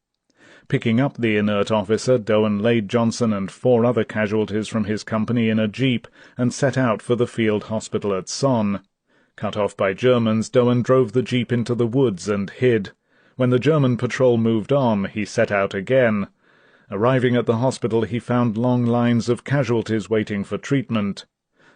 Picking up the inert officer, Doan laid Johnson and 4 other casualties from his company in a jeep and set out for the field hospital at Sonne. Cut off by Germans, Doan drove the jeep into the woods and hid. When the German patrol moved on, he set out again. Arriving at the hospital, he found long lines of casualties waiting for treatment.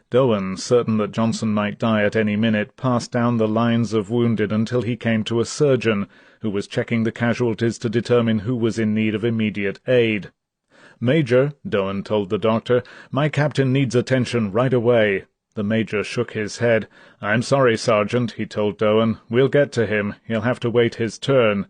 Doan, certain that Johnson might die at any minute, passed down the lines of wounded until he came to a surgeon, who was checking the casualties to determine who was in need of immediate aid. "Major," Doan told the doctor, "my captain needs attention right away." The major shook his head. "I'm sorry, Sergeant," he told Doan. "We'll get to him. He'll have to wait his turn."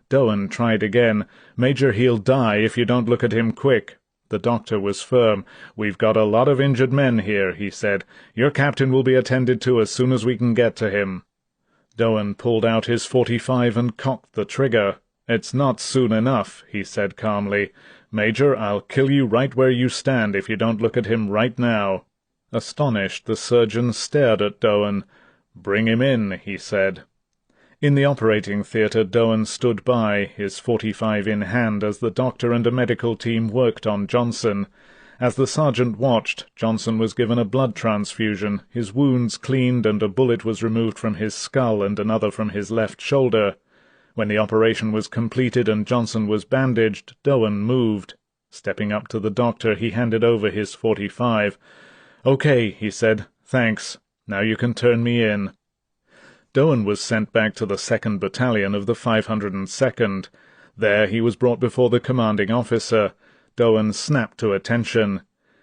Doan tried again. "Major, he'll die if you don't look at him quick." The doctor was firm. "We've got a lot of injured men here," he said. "Your captain will be attended to as soon as we can get to him." Doan pulled out his .45 and cocked the trigger. "It's not soon enough," he said calmly. "Major, I'll kill you right where you stand if you don't look at him right now." Astonished, the surgeon stared at Doan. "Bring him in," he said. In the operating theatre, Doan stood by, his .45 in hand, as the doctor and a medical team worked on Johnson. As the sergeant watched, Johnson was given a blood transfusion, his wounds cleaned, and a bullet was removed from his skull and another from his left shoulder. When the operation was completed and Johnson was bandaged, Doan moved. Stepping up to the doctor, he handed over his .45. "Okay," he said. "Thanks. Now you can turn me in." Doan was sent back to the 2nd Battalion of the 502nd. There he was brought before the commanding officer. Doan snapped to attention.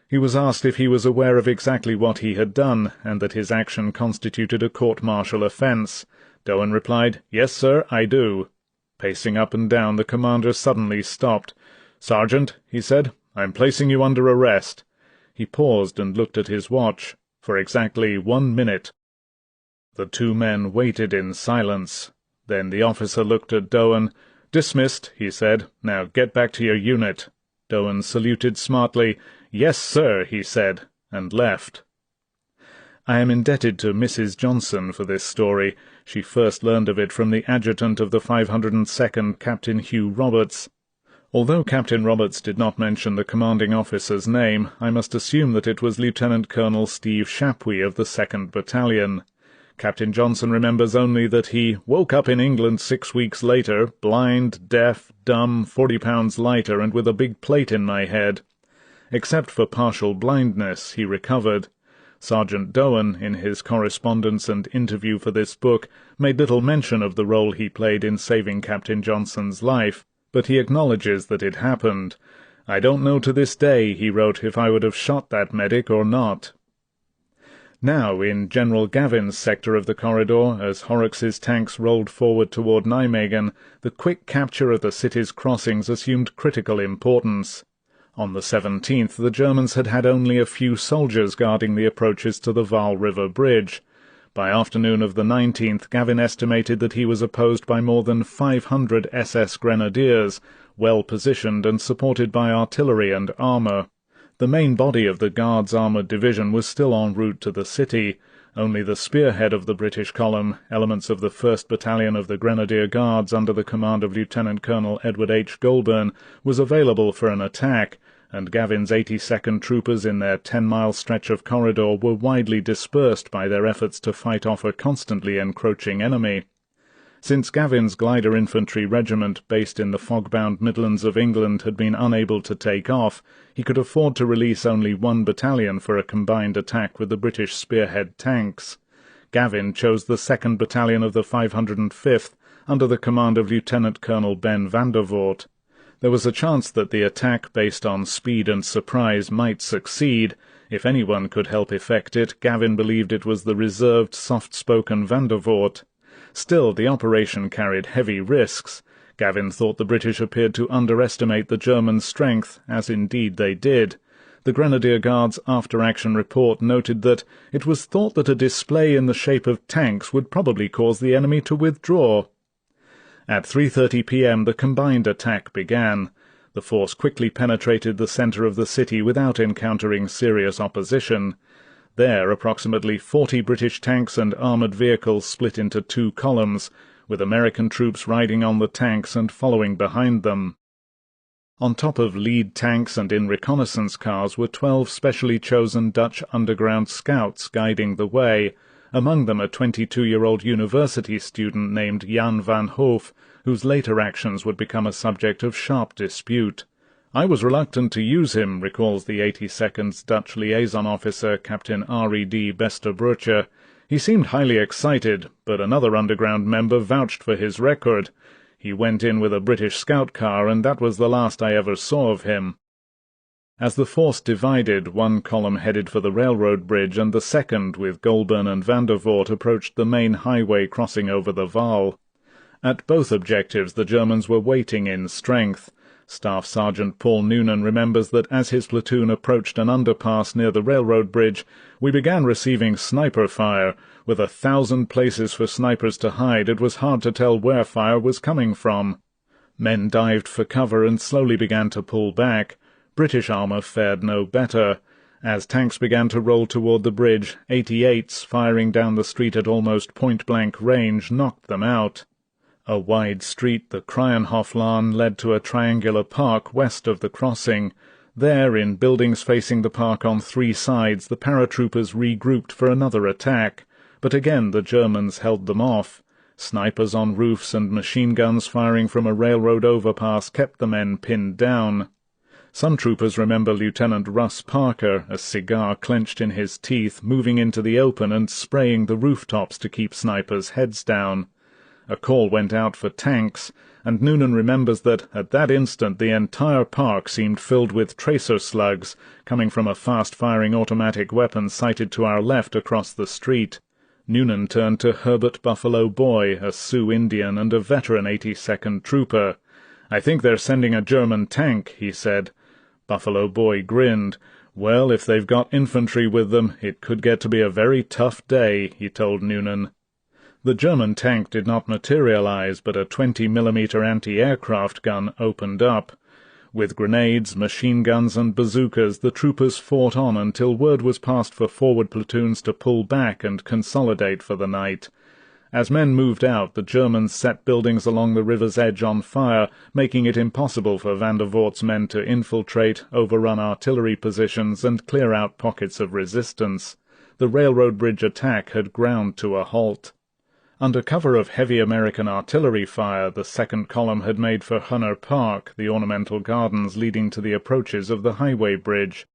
He was asked if he was aware of exactly what he had done, and that his action constituted a court-martial offence. Doan replied, "Yes, sir, I do." Pacing up and down, the commander suddenly stopped. "Sergeant," he said, "I'm placing you under arrest." He paused and looked at his watch. "For exactly 1 minute." The 2 men waited in silence. Then the officer looked at Doan. "Dismissed," he said. "Now get back to your unit." Doan saluted smartly. "Yes, sir," he said, and left. I am indebted to Mrs. Johnson for this story. She first learned of it from the adjutant of the 502nd, Captain Hugh Roberts. Although Captain Roberts did not mention the commanding officer's name, I must assume that it was Lieutenant Colonel Steve Chapuis of the 2nd Battalion. Captain Johnson remembers only that he woke up in England 6 weeks later, blind, deaf, dumb, 40 pounds lighter, and with a big plate in my head. Except for partial blindness, he recovered. Sergeant Doan, in his correspondence and interview for this book, made little mention of the role he played in saving Captain Johnson's life, but he acknowledges that it happened. "I don't know to this day," he wrote, "if I would have shot that medic or not." Now, in General Gavin's sector of the corridor, as Horrocks's tanks rolled forward toward Nijmegen, the quick capture of the city's crossings assumed critical importance. On the 17th, the Germans had had only a few soldiers guarding the approaches to the Vaal River Bridge. By afternoon of the 19th, Gavin estimated that he was opposed by more than 500 SS Grenadiers, well positioned and supported by artillery and armour. The main body of the Guards' armoured division was still en route to the city. Only the spearhead of the British column, elements of the 1st Battalion of the Grenadier Guards under the command of Lieutenant Colonel Edward H. Goulburn, was available for an attack, and Gavin's 82nd troopers in their 10-mile stretch of corridor were widely dispersed by their efforts to fight off a constantly encroaching enemy. Since Gavin's glider infantry regiment, based in the fog-bound Midlands of England, had been unable to take off, he could afford to release only one battalion for a combined attack with the British spearhead tanks. Gavin chose the 2nd Battalion of the 505th, under the command of Lieutenant Colonel Ben van der Voort. There was a chance that the attack based on speed and surprise might succeed. If anyone could help effect it, Gavin believed it was the reserved, soft-spoken van der Voort. Still, the operation carried heavy risks. Gavin thought the British appeared to underestimate the German strength, as indeed they did. The Grenadier Guards' after-action report noted that it was thought that a display in the shape of tanks would probably cause the enemy to withdraw. At 3:30 p.m. the combined attack began. The force quickly penetrated the centre of the city without encountering serious opposition. There, approximately 40 British tanks and armoured vehicles split into two columns, with American troops riding on the tanks and following behind them. On top of lead tanks and in reconnaissance cars were 12 specially chosen Dutch underground scouts guiding the way, among them a 22-year-old university student named Jan van Hoof, whose later actions would become a subject of sharp dispute. "I was reluctant to use him," recalls the 82nd's Dutch liaison officer, Captain R.E.D. Besterbroeche. "He seemed highly excited, but another underground member vouched for his record. He went in with a British scout car, and that was the last I ever saw of him." As the force divided, one column headed for the railroad bridge, and the second, with Goulburn and van der Voort, approached the main highway crossing over the Waal. At both objectives the Germans were waiting in strength. Staff Sergeant Paul Noonan remembers that as his platoon approached an underpass near the railroad bridge, "We began receiving sniper fire. With 1,000 places for snipers to hide, it was hard to tell where fire was coming from." Men dived for cover and slowly began to pull back. British armour fared no better. As tanks began to roll toward the bridge, 88s, firing down the street at almost point-blank range, knocked them out. A wide street, the Kruienhoflaan, led to a triangular park west of the crossing. There, in buildings facing the park on three sides, the paratroopers regrouped for another attack, but again the Germans held them off. Snipers on roofs and machine guns firing from a railroad overpass kept the men pinned down. Some troopers remember Lieutenant Russ Parker, a cigar clenched in his teeth, moving into the open and spraying the rooftops to keep snipers' heads down. A call went out for tanks, and Noonan remembers that at that instant the entire park seemed filled with tracer slugs, coming from a fast-firing automatic weapon sighted to our left across the street. Noonan turned to Herbert Buffalo Boy, a Sioux Indian and a veteran 82nd trooper. "I think they're sending a German tank," he said. Buffalo Boy grinned. "Well, if they've got infantry with them, it could get to be a very tough day," he told Noonan. The German tank did not materialize, but a 20mm anti-aircraft gun opened up. With grenades, machine guns and bazookas, the troopers fought on until word was passed for forward platoons to pull back and consolidate for the night. As men moved out, the Germans set buildings along the river's edge on fire, making it impossible for van der Voort's men to infiltrate, overrun artillery positions, and clear out pockets of resistance. The railroad bridge attack had ground to a halt. Under cover of heavy American artillery fire, the second column had made for Hunner Park, the ornamental gardens leading to the approaches of the highway bridge.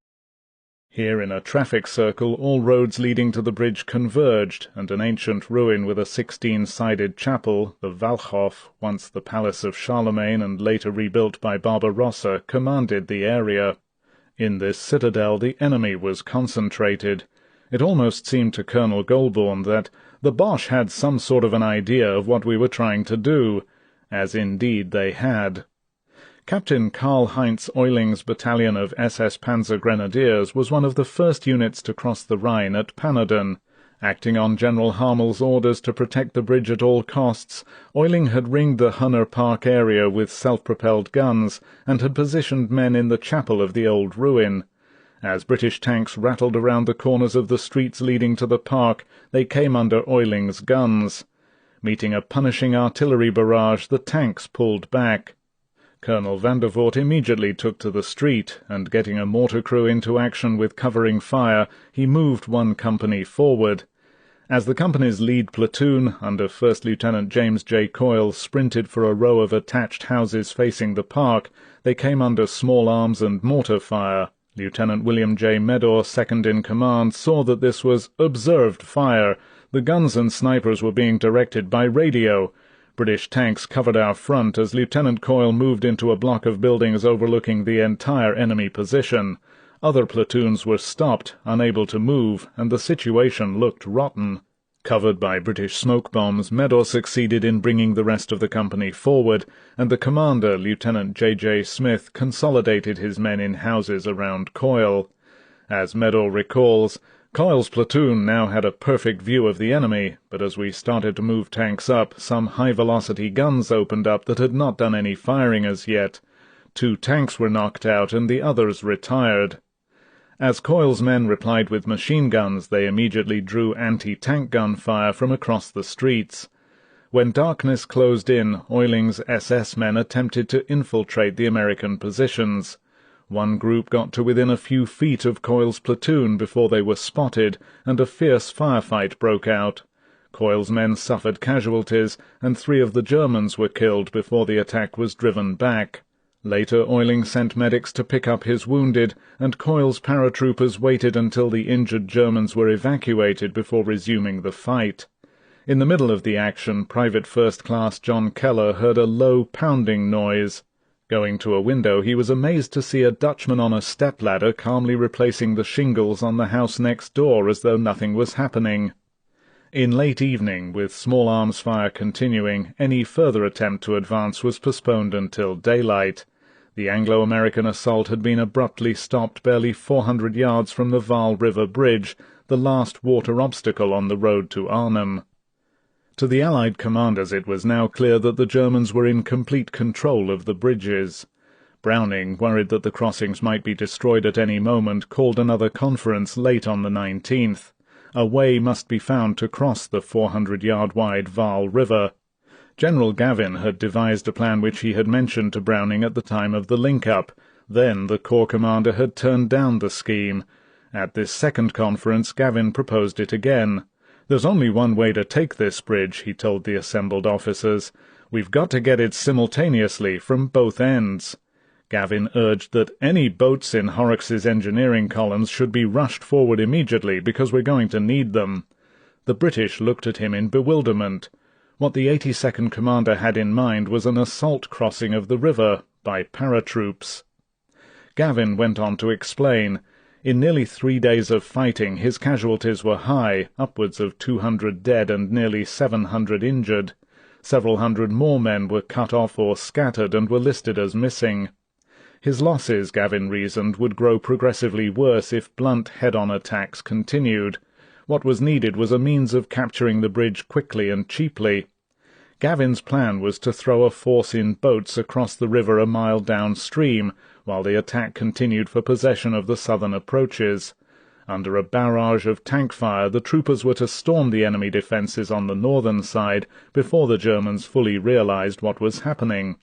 Here in a traffic circle all roads leading to the bridge converged, and an ancient ruin with a 16-sided chapel, the Walhof, once the palace of Charlemagne and later rebuilt by Barbarossa, commanded the area. In this citadel the enemy was concentrated. It almost seemed to Colonel Goulburn that the Boche had some sort of an idea of what we were trying to do, as indeed they had. Captain Karl-Heinz Euling's battalion of SS Panzer Grenadiers was one of the first units to cross the Rhine at Pannerden. Acting on General Harmel's orders to protect the bridge at all costs, Oiling had ringed the Hunner Park area with self-propelled guns and had positioned men in the chapel of the old ruin. As British tanks rattled around the corners of the streets leading to the park, they came under Oiling's guns. Meeting a punishing artillery barrage, the tanks pulled back. Colonel Vandervoort immediately took to the street, and getting a mortar crew into action with covering fire, he moved one company forward. As the company's lead platoon, under First Lieutenant James J. Coyle, sprinted for a row of attached houses facing the park, they came under small arms and mortar fire. Lieutenant William J. Medaw, second in command, saw that this was observed fire. The guns and snipers were being directed by radio. British tanks covered our front as Lieutenant Coyle moved into a block of buildings overlooking the entire enemy position. Other platoons were stopped, unable to move, and the situation looked rotten. Covered by British smoke bombs, Medaw succeeded in bringing the rest of the company forward, and the commander, Lieutenant J.J. Smith, consolidated his men in houses around Coyle. As Medaw recalls, Coyle's platoon now had a perfect view of the enemy, but as we started to move tanks up, some high-velocity guns opened up that had not done any firing as yet. 2 tanks were knocked out and the others retired. As Coyle's men replied with machine guns, they immediately drew anti-tank gun fire from across the streets. When darkness closed in, Oiling's SS men attempted to infiltrate the American positions. One group got to within a few feet of Coyle's platoon before they were spotted, and a fierce firefight broke out. Coyle's men suffered casualties, and 3 of the Germans were killed before the attack was driven back. Later, Oiling sent medics to pick up his wounded, and Coyle's paratroopers waited until the injured Germans were evacuated before resuming the fight. In the middle of the action, Private First Class John Keller heard a low pounding noise. Going to a window, he was amazed to see a Dutchman on a stepladder calmly replacing the shingles on the house next door as though nothing was happening. In late evening, with small arms fire continuing, any further attempt to advance was postponed until daylight. The Anglo-American assault had been abruptly stopped barely 400 yards from the Vaal River Bridge, the last water obstacle on the road to Arnhem. To the Allied commanders it was now clear that the Germans were in complete control of the bridges. Browning, worried that the crossings might be destroyed at any moment, called another conference late on the 19th. A way must be found to cross the 400-yard-wide Vaal River. General Gavin had devised a plan which he had mentioned to Browning at the time of the link-up. Then the Corps commander had turned down the scheme. At this second conference, Gavin proposed it again. "There's only one way to take this bridge," he told the assembled officers. "We've got to get it simultaneously from both ends." Gavin urged that any boats in Horrocks's engineering columns should be rushed forward immediately because we're going to need them. The British looked at him in bewilderment. What the 82nd Commander had in mind was an assault crossing of the river by paratroops. Gavin went on to explain. In nearly 3 days of fighting, his casualties were high, upwards of 200 dead and nearly 700 injured. Several hundred more men were cut off or scattered and were listed as missing. His losses, Gavin reasoned, would grow progressively worse if blunt head-on attacks continued. What was needed was a means of capturing the bridge quickly and cheaply. Gavin's plan was to throw a force in boats across the river a mile downstream, while the attack continued for possession of the southern approaches. Under a barrage of tank fire, the troopers were to storm the enemy defences on the northern side before the Germans fully realized what was happening.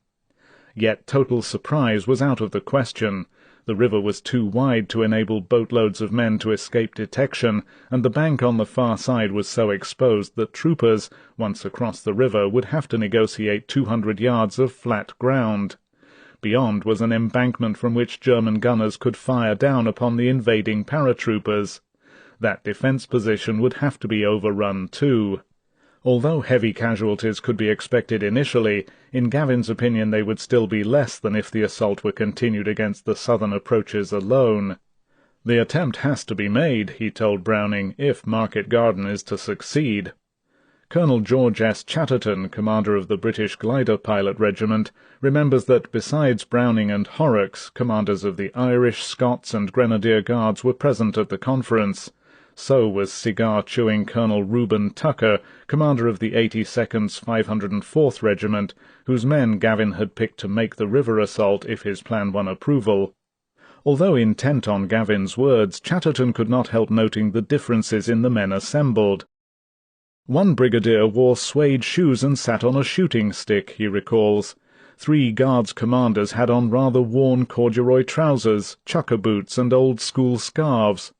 Yet total surprise was out of the question. The river was too wide to enable boatloads of men to escape detection, and the bank on the far side was so exposed that troopers, once across the river, would have to negotiate 200 yards of flat ground. Beyond was an embankment from which German gunners could fire down upon the invading paratroopers. That defence position would have to be overrun too. Although heavy casualties could be expected initially, in Gavin's opinion they would still be less than if the assault were continued against the southern approaches alone. "The attempt has to be made," he told Browning, "if Market Garden is to succeed." Colonel George S. Chatterton, commander of the British Glider Pilot Regiment, remembers that besides Browning and Horrocks, commanders of the Irish, Scots and Grenadier Guards were present at the conference. So was cigar-chewing Colonel Reuben Tucker, commander of the 82nd's 504th Regiment, whose men Gavin had picked to make the river assault if his plan won approval. Although intent on Gavin's words, Chatterton could not help noting the differences in the men assembled. One brigadier wore suede shoes and sat on a shooting stick, he recalls. 3 Guards commanders had on rather worn corduroy trousers, chucker boots, and old-school scarves.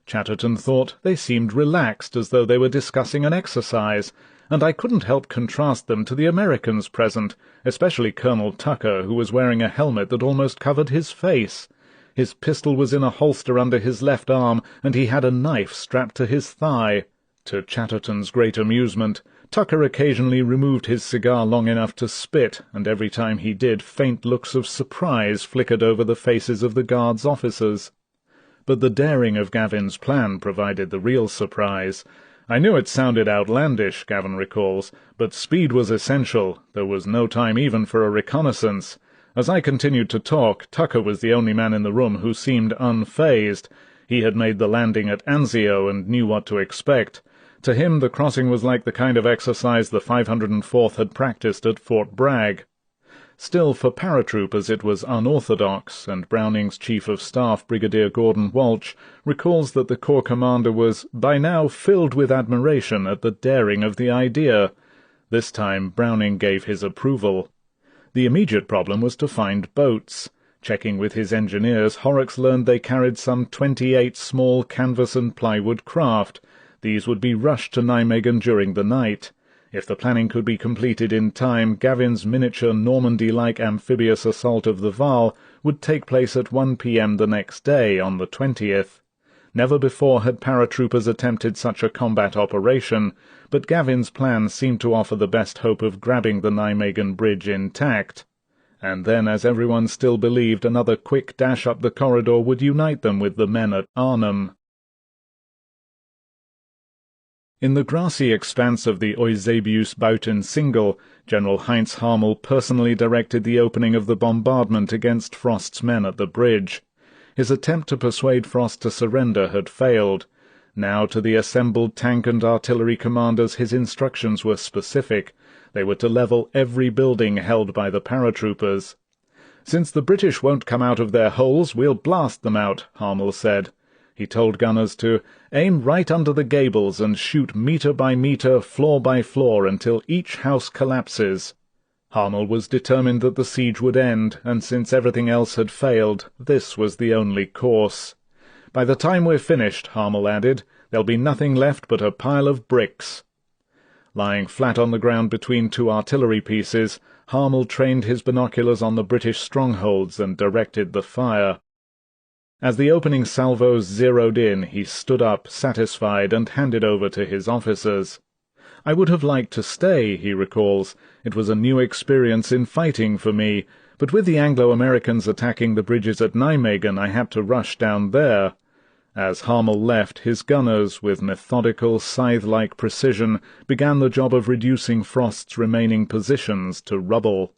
Chatterton thought they seemed relaxed, as though they were discussing an exercise, and I couldn't help contrast them to the Americans present, especially Colonel Tucker, who was wearing a helmet that almost covered his face. His pistol was in a holster under his left arm, and he had a knife strapped to his thigh. To Chatterton's great amusement, Tucker occasionally removed his cigar long enough to spit, and every time he did, faint looks of surprise flickered over the faces of the Guards' officers. But the daring of Gavin's plan provided the real surprise. I knew it sounded outlandish, Gavin recalls, but speed was essential. There was no time even for a reconnaissance. As I continued to talk, Tucker was the only man in the room who seemed unfazed. He had made the landing at Anzio and knew what to expect. To him the crossing was like the kind of exercise the 504th had practiced at Fort Bragg. Still, for paratroopers it was unorthodox, and Browning's Chief of Staff, Brigadier Gordon Walsh, recalls that the Corps commander was by now filled with admiration at the daring of the idea. This time Browning gave his approval. The immediate problem was to find boats. Checking with his engineers, Horrocks learned they carried some 28 small canvas and plywood craft. These would be rushed to Nijmegen during the night. If the planning could be completed in time, Gavin's miniature Normandy-like amphibious assault of the Vaal would take place at 1 p.m. the next day, on the 20th. Never before had paratroopers attempted such a combat operation, but Gavin's plan seemed to offer the best hope of grabbing the Nijmegen bridge intact. And then, as everyone still believed, another quick dash up the corridor would unite them with the men at Arnhem. In the grassy expanse of the Eusebius-Buiten-Singel, General Heinz Harmel personally directed the opening of the bombardment against Frost's men at the bridge. His attempt to persuade Frost to surrender had failed. Now to the assembled tank and artillery commanders his instructions were specific. They were to level every building held by the paratroopers. "Since the British won't come out of their holes, we'll blast them out," Harmel said. He told gunners to aim right under the gables and shoot metre by metre, floor by floor, until each house collapses. Harmel was determined that the siege would end, and since everything else had failed, this was the only course. "By the time we're finished," Harmel added, "there'll be nothing left but a pile of bricks." Lying flat on the ground between 2 artillery pieces, Harmel trained his binoculars on the British strongholds and directed the fire. As the opening salvos zeroed in, he stood up, satisfied, and handed over to his officers. "I would have liked to stay," he recalls. "It was a new experience in fighting for me, but with the Anglo-Americans attacking the bridges at Nijmegen, I had to rush down there." As Harmel left, his gunners, with methodical, scythe-like precision, began the job of reducing Frost's remaining positions to rubble.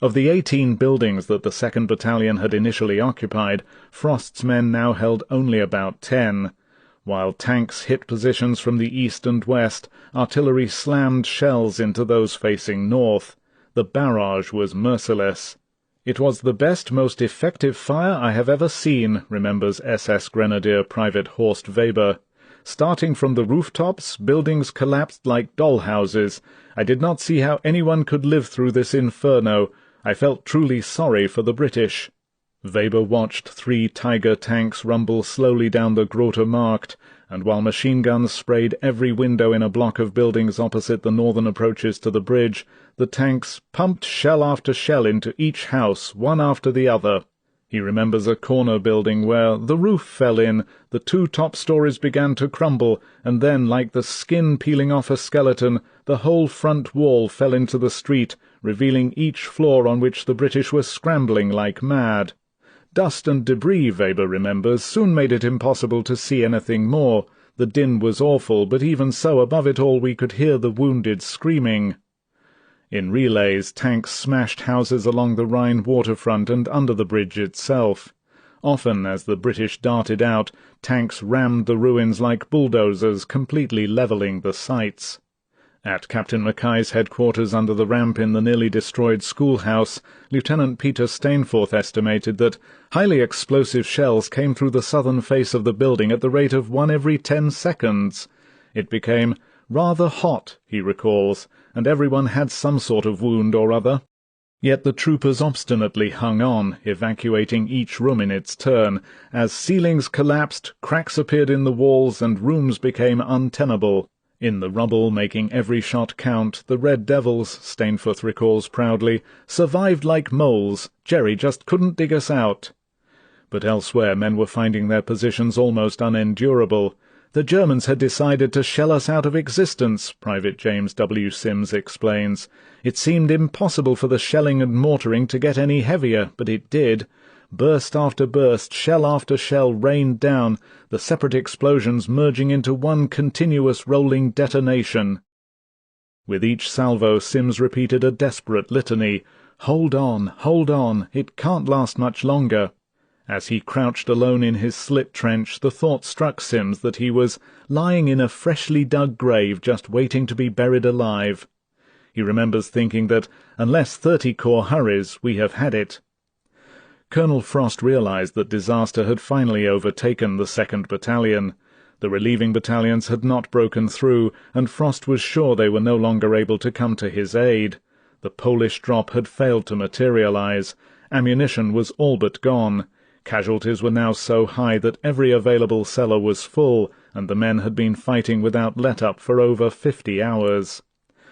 Of the 18 buildings that the 2nd Battalion had initially occupied, Frost's men now held only about 10. While tanks hit positions from the east and west, artillery slammed shells into those facing north. The barrage was merciless. "It was the best, most effective fire I have ever seen," remembers SS Grenadier Private Horst Weber. "Starting from the rooftops, buildings collapsed like dollhouses. I did not see how anyone could live through this inferno. I felt truly sorry for the British." Weber watched 3 Tiger tanks rumble slowly down the Grote Markt, and while machine guns sprayed every window in a block of buildings opposite the northern approaches to the bridge, the tanks pumped shell after shell into each house, one after the other. He remembers a corner building where the roof fell in, the 2 top stories began to crumble, and then, like the skin peeling off a skeleton, the whole front wall fell into the street, revealing each floor on which the British were scrambling like mad. Dust and debris, Weber remembers, soon made it impossible to see anything more. The din was awful, but even so, above it all we could hear the wounded screaming. In relays, tanks smashed houses along the Rhine waterfront and under the bridge itself. Often, as the British darted out, tanks rammed the ruins like bulldozers, completely levelling the sites. At Captain Mackay's headquarters under the ramp in the nearly destroyed schoolhouse, Lieutenant Peter Stainforth estimated that highly explosive shells came through the southern face of the building at the rate of 1 every 10 seconds. It became rather hot, he recalls, and everyone had some sort of wound or other. Yet the troopers obstinately hung on, evacuating each room in its turn. As ceilings collapsed, cracks appeared in the walls, and rooms became untenable. In the rubble, making every shot count, the Red Devils, Stainforth recalls proudly, survived like moles. Jerry just couldn't dig us out. But elsewhere men were finding their positions almost unendurable. The Germans had decided to shell us out of existence, Private James W. Sims explains. It seemed impossible for the shelling and mortaring to get any heavier, but it did. Burst after burst, shell after shell rained down, the separate explosions merging into one continuous rolling detonation. With each salvo, Sims repeated a desperate litany. Hold on, it can't last much longer. As he crouched alone in his slit trench, the thought struck Sims that he was lying in a freshly dug grave just waiting to be buried alive. He remembers thinking that, unless 30 Corps hurries, we have had it. Colonel Frost realized that disaster had finally overtaken the 2nd Battalion. The relieving battalions had not broken through, and Frost was sure they were no longer able to come to his aid. The Polish drop had failed to materialize. Ammunition was all but gone. Casualties were now so high that every available cellar was full, and the men had been fighting without let-up for over 50 hours.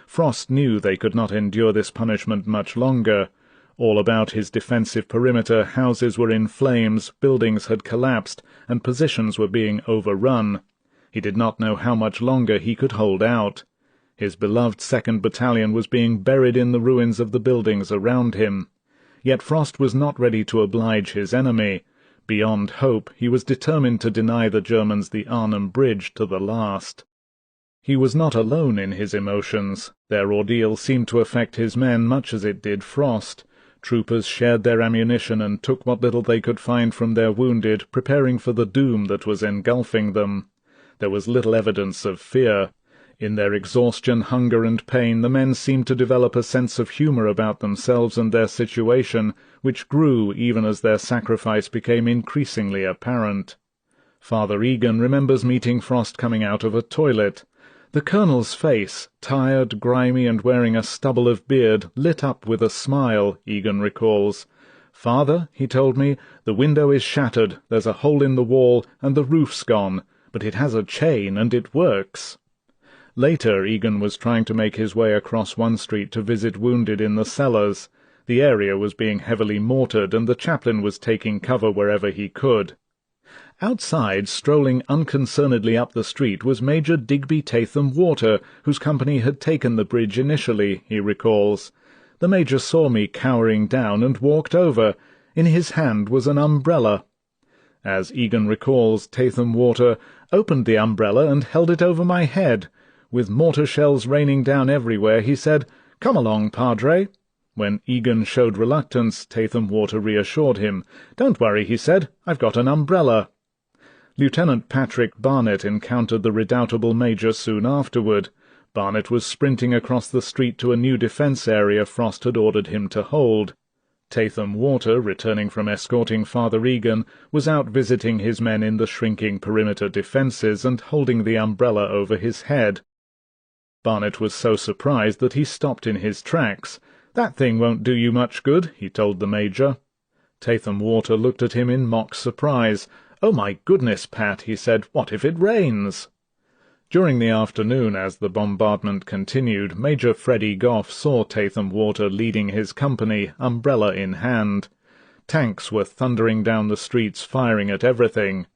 Frost knew they could not endure this punishment much longer. All about his defensive perimeter, houses were in flames, buildings had collapsed, and positions were being overrun. He did not know how much longer he could hold out. His beloved 2nd Battalion was being buried in the ruins of the buildings around him. Yet Frost was not ready to oblige his enemy. Beyond hope, he was determined to deny the Germans the Arnhem Bridge to the last. He was not alone in his emotions. Their ordeal seemed to affect his men much as it did Frost. Troopers shared their ammunition and took what little they could find from their wounded, preparing for the doom that was engulfing them. There was little evidence of fear. In their exhaustion, hunger, and pain, the men seemed to develop a sense of humour about themselves and their situation, which grew even as their sacrifice became increasingly apparent. Father Egan remembers meeting Frost coming out of a toilet. The colonel's face, tired, grimy, and wearing a stubble of beard, lit up with a smile, Egan recalls. "Father," he told me, "the window is shattered, there's a hole in the wall, and the roof's gone, but it has a chain, and it works." Later, Egan was trying to make his way across one street to visit wounded in the cellars. The area was being heavily mortared, and the chaplain was taking cover wherever he could. Outside, strolling unconcernedly up the street, was Major Digby Tatham Water, whose company had taken the bridge initially, he recalls. The Major saw me cowering down and walked over. In his hand was an umbrella. As Egan recalls, Tatham Water opened the umbrella and held it over my head. With mortar shells raining down everywhere, he said, "Come along, Padre." When Egan showed reluctance, Tatham Water reassured him. "Don't worry," he said, "I've got an umbrella." Lieutenant Patrick Barnett encountered the redoubtable Major soon afterward. Barnett was sprinting across the street to a new defence area Frost had ordered him to hold. Tatham Water, returning from escorting Father Egan, was out visiting his men in the shrinking perimeter defences and holding the umbrella over his head. Barnett was so surprised that he stopped in his tracks. "That thing won't do you much good," he told the Major. Tatham Water looked at him in mock surprise. "Oh, my goodness, Pat," he said, "what if it rains?" During the afternoon, as the bombardment continued, Major Freddie Goff saw Tatham Water leading his company, umbrella in hand. Tanks were thundering down the streets, firing at everything.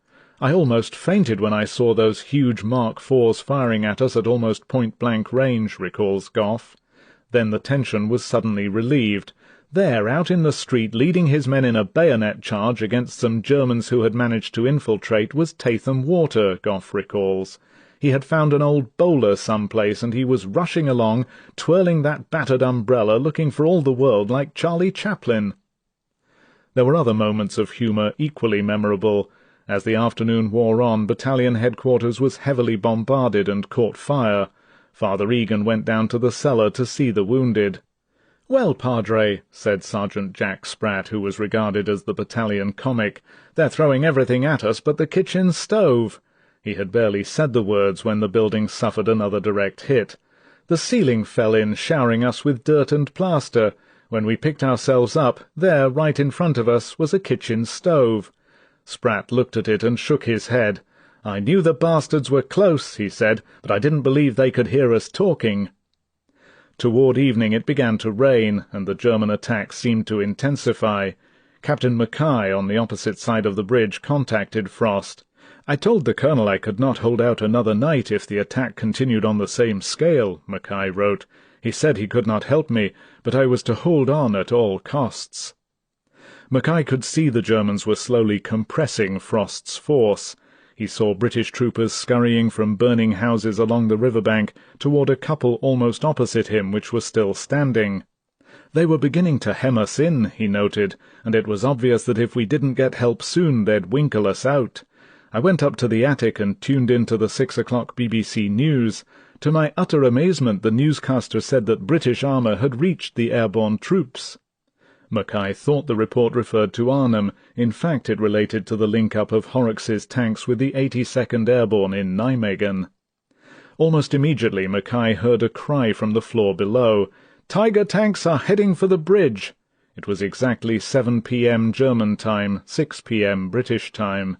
"I almost fainted when I saw those huge Mark IVs firing at us at almost point-blank range," recalls Goff. Then the tension was suddenly relieved. There, out in the street, leading his men in a bayonet charge against some Germans who had managed to infiltrate, was Tatham Water, Goff recalls. He had found an old bowler someplace, and he was rushing along, twirling that battered umbrella, looking for all the world like Charlie Chaplin. There were other moments of humour equally memorable. As the afternoon wore on, battalion headquarters was heavily bombarded and caught fire. Father Egan went down to the cellar to see the wounded. "Well, Padre," said Sergeant Jack Spratt, who was regarded as the battalion comic, "they're throwing everything at us but the kitchen stove." He had barely said the words when the building suffered another direct hit. The ceiling fell in, showering us with dirt and plaster. When we picked ourselves up, there, right in front of us, was a kitchen stove. Spratt looked at it and shook his head. "I knew the bastards were close," he said, "but I didn't believe they could hear us talking." Toward evening it began to rain, and the German attack seemed to intensify. Captain Mackay, on the opposite side of the bridge, contacted Frost. "I told the colonel I could not hold out another night if the attack continued on the same scale," Mackay wrote. "He said he could not help me, but I was to hold on at all costs." Mackay could see the Germans were slowly compressing Frost's force. He saw British troopers scurrying from burning houses along the riverbank toward a couple almost opposite him which were still standing. They were beginning to hem us in, he noted, and it was obvious that if we didn't get help soon they'd winkle us out. I went up to the attic and tuned in to the 6 o'clock BBC News. To my utter amazement, the newscaster said that British armour had reached the airborne troops. Mackay thought the report referred to Arnhem. In fact, it related to the link-up of Horrocks's tanks with the 82nd Airborne in Nijmegen. Almost immediately Mackay heard a cry from the floor below. "Tiger tanks are heading for the bridge!" It was exactly 7 p.m. German time, 6 p.m. British time.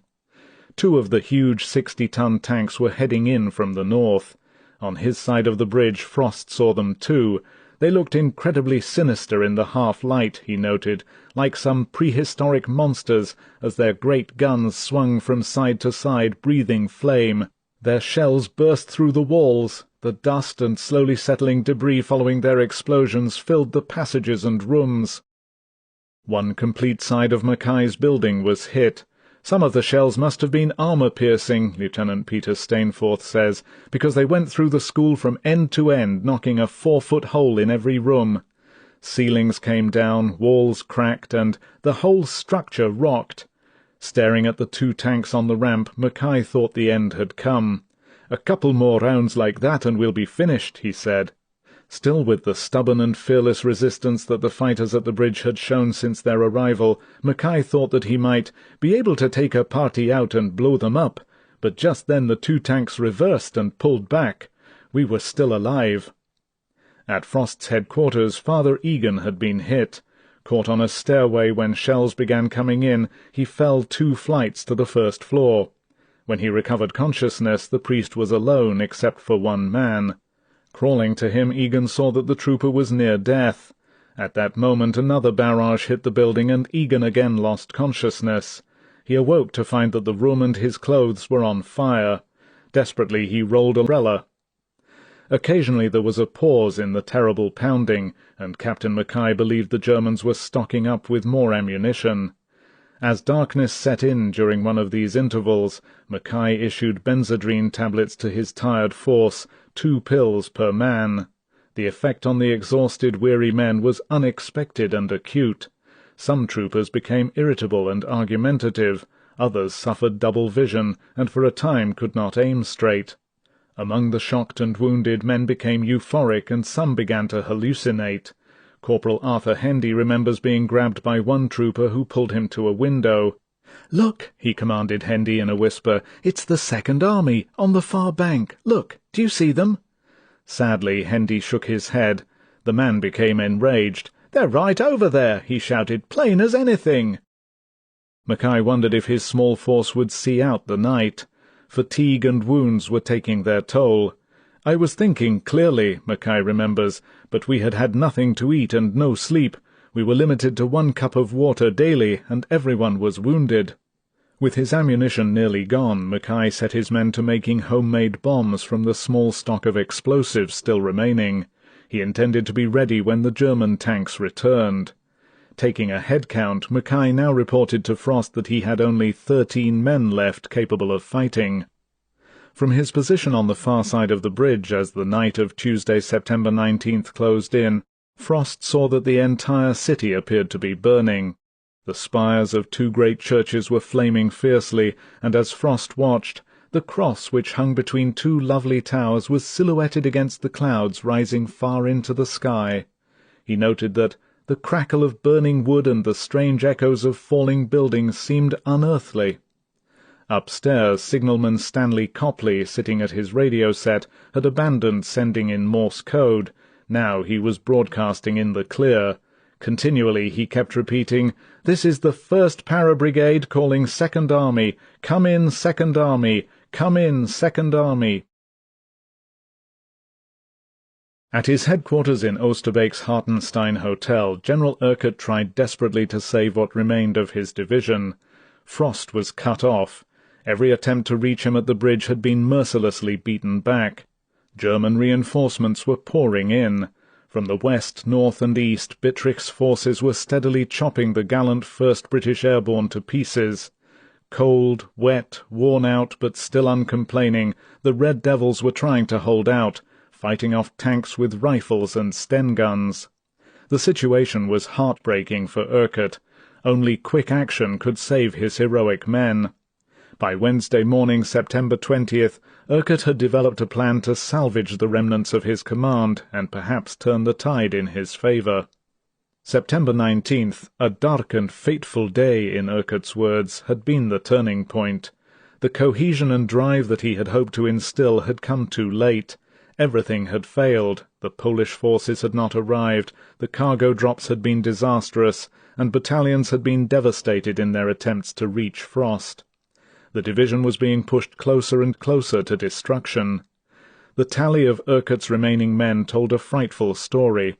Two of the huge 60-ton tanks were heading in from the north. On his side of the bridge Frost saw them too. They looked incredibly sinister in the half-light, he noted, like some prehistoric monsters, as their great guns swung from side to side, breathing flame. Their shells burst through the walls. The dust and slowly settling debris following their explosions filled the passages and rooms. One complete side of Mackay's building was hit. Some of the shells must have been armour-piercing, Lieutenant Peter Stainforth says, because they went through the school from end to end, knocking a 4-foot hole in every room. Ceilings came down, walls cracked, and the whole structure rocked. Staring at the two tanks on the ramp, Mackay thought the end had come. "A couple more rounds like that and we'll be finished," he said. Still with the stubborn and fearless resistance that the fighters at the bridge had shown since their arrival, Mackay thought that he might be able to take a party out and blow them up, but just then the two tanks reversed and pulled back. We were still alive. At Frost's headquarters, Father Egan had been hit. Caught on a stairway when shells began coming in, he fell 2 flights to the first floor. When he recovered consciousness, the priest was alone except for one man. Crawling to him, Egan saw that the trooper was near death. At that moment another barrage hit the building and Egan again lost consciousness. He awoke to find that the room and his clothes were on fire. Desperately he rolled an umbrella. Occasionally there was a pause in the terrible pounding, and Captain Mackay believed the Germans were stocking up with more ammunition. As darkness set in during one of these intervals, Mackay issued benzodrine tablets to his tired force, 2 pills per man. The effect on the exhausted, weary men was unexpected and acute. Some troopers became irritable and argumentative, others suffered double vision, and for a time could not aim straight. Among the shocked and wounded, men became euphoric, and some began to hallucinate. Corporal Arthur Hendy remembers being grabbed by one trooper who pulled him to a window. "Look," he commanded Hendy in a whisper, "it's the Second Army, on the far bank. Look, do you see them?" Sadly, Hendy shook his head. The man became enraged. "They're right over there," he shouted, "plain as anything." Mackay wondered if his small force would see out the night. Fatigue and wounds were taking their toll. "I was thinking clearly," Mackay remembers, "but we had had nothing to eat and no sleep. We were limited to 1 cup of water daily, and everyone was wounded." With his ammunition nearly gone, Mackay set his men to making homemade bombs from the small stock of explosives still remaining. He intended to be ready when the German tanks returned. Taking a head count, Mackay now reported to Frost that he had only 13 men left capable of fighting. From his position on the far side of the bridge as the night of Tuesday, September 19th closed in, Frost saw that the entire city appeared to be burning. The spires of two great churches were flaming fiercely, and as Frost watched, the cross which hung between two lovely towers was silhouetted against the clouds rising far into the sky. He noted that the crackle of burning wood and the strange echoes of falling buildings seemed unearthly. Upstairs, signalman Stanley Copley, sitting at his radio set, had abandoned sending in Morse code. Now he was broadcasting in the clear. Continually he kept repeating, "This is the 1st Para-Brigade calling 2nd Army. Come in, 2nd Army. Come in, 2nd Army." At his headquarters in Oosterbeek's Hartenstein Hotel, General Urquhart tried desperately to save what remained of his division. Frost was cut off. Every attempt to reach him at the bridge had been mercilessly beaten back. German reinforcements were pouring in. From the west, north, and east, Bittrich's forces were steadily chopping the gallant 1st British Airborne to pieces. Cold, wet, worn out, but still uncomplaining, the Red Devils were trying to hold out, fighting off tanks with rifles and Sten guns. The situation was heartbreaking for Urquhart. Only quick action could save his heroic men. By Wednesday morning, September 20th, Urquhart had developed a plan to salvage the remnants of his command and perhaps turn the tide in his favour. September 19th, a dark and fateful day, in Urquhart's words, had been the turning point. The cohesion and drive that he had hoped to instill had come too late. Everything had failed. The Polish forces had not arrived, the cargo drops had been disastrous, and battalions had been devastated in their attempts to reach Frost. The division was being pushed closer and closer to destruction. The tally of Urquhart's remaining men told a frightful story.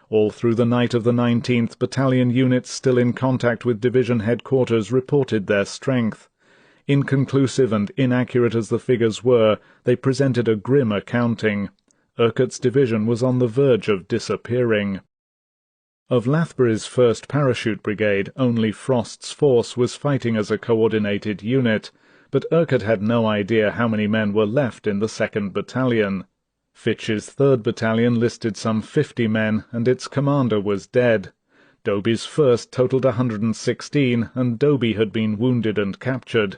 All through the night of the 19th, battalion units still in contact with division headquarters reported their strength. Inconclusive and inaccurate as the figures were, they presented a grim accounting. Urquhart's division was on the verge of disappearing. Of Lathbury's 1st Parachute Brigade, only Frost's force was fighting as a coordinated unit, but Urquhart had no idea how many men were left in the 2nd Battalion. Fitch's 3rd Battalion listed some 50 men, and its commander was dead. Doby's 1st totalled 116, and Doby had been wounded and captured.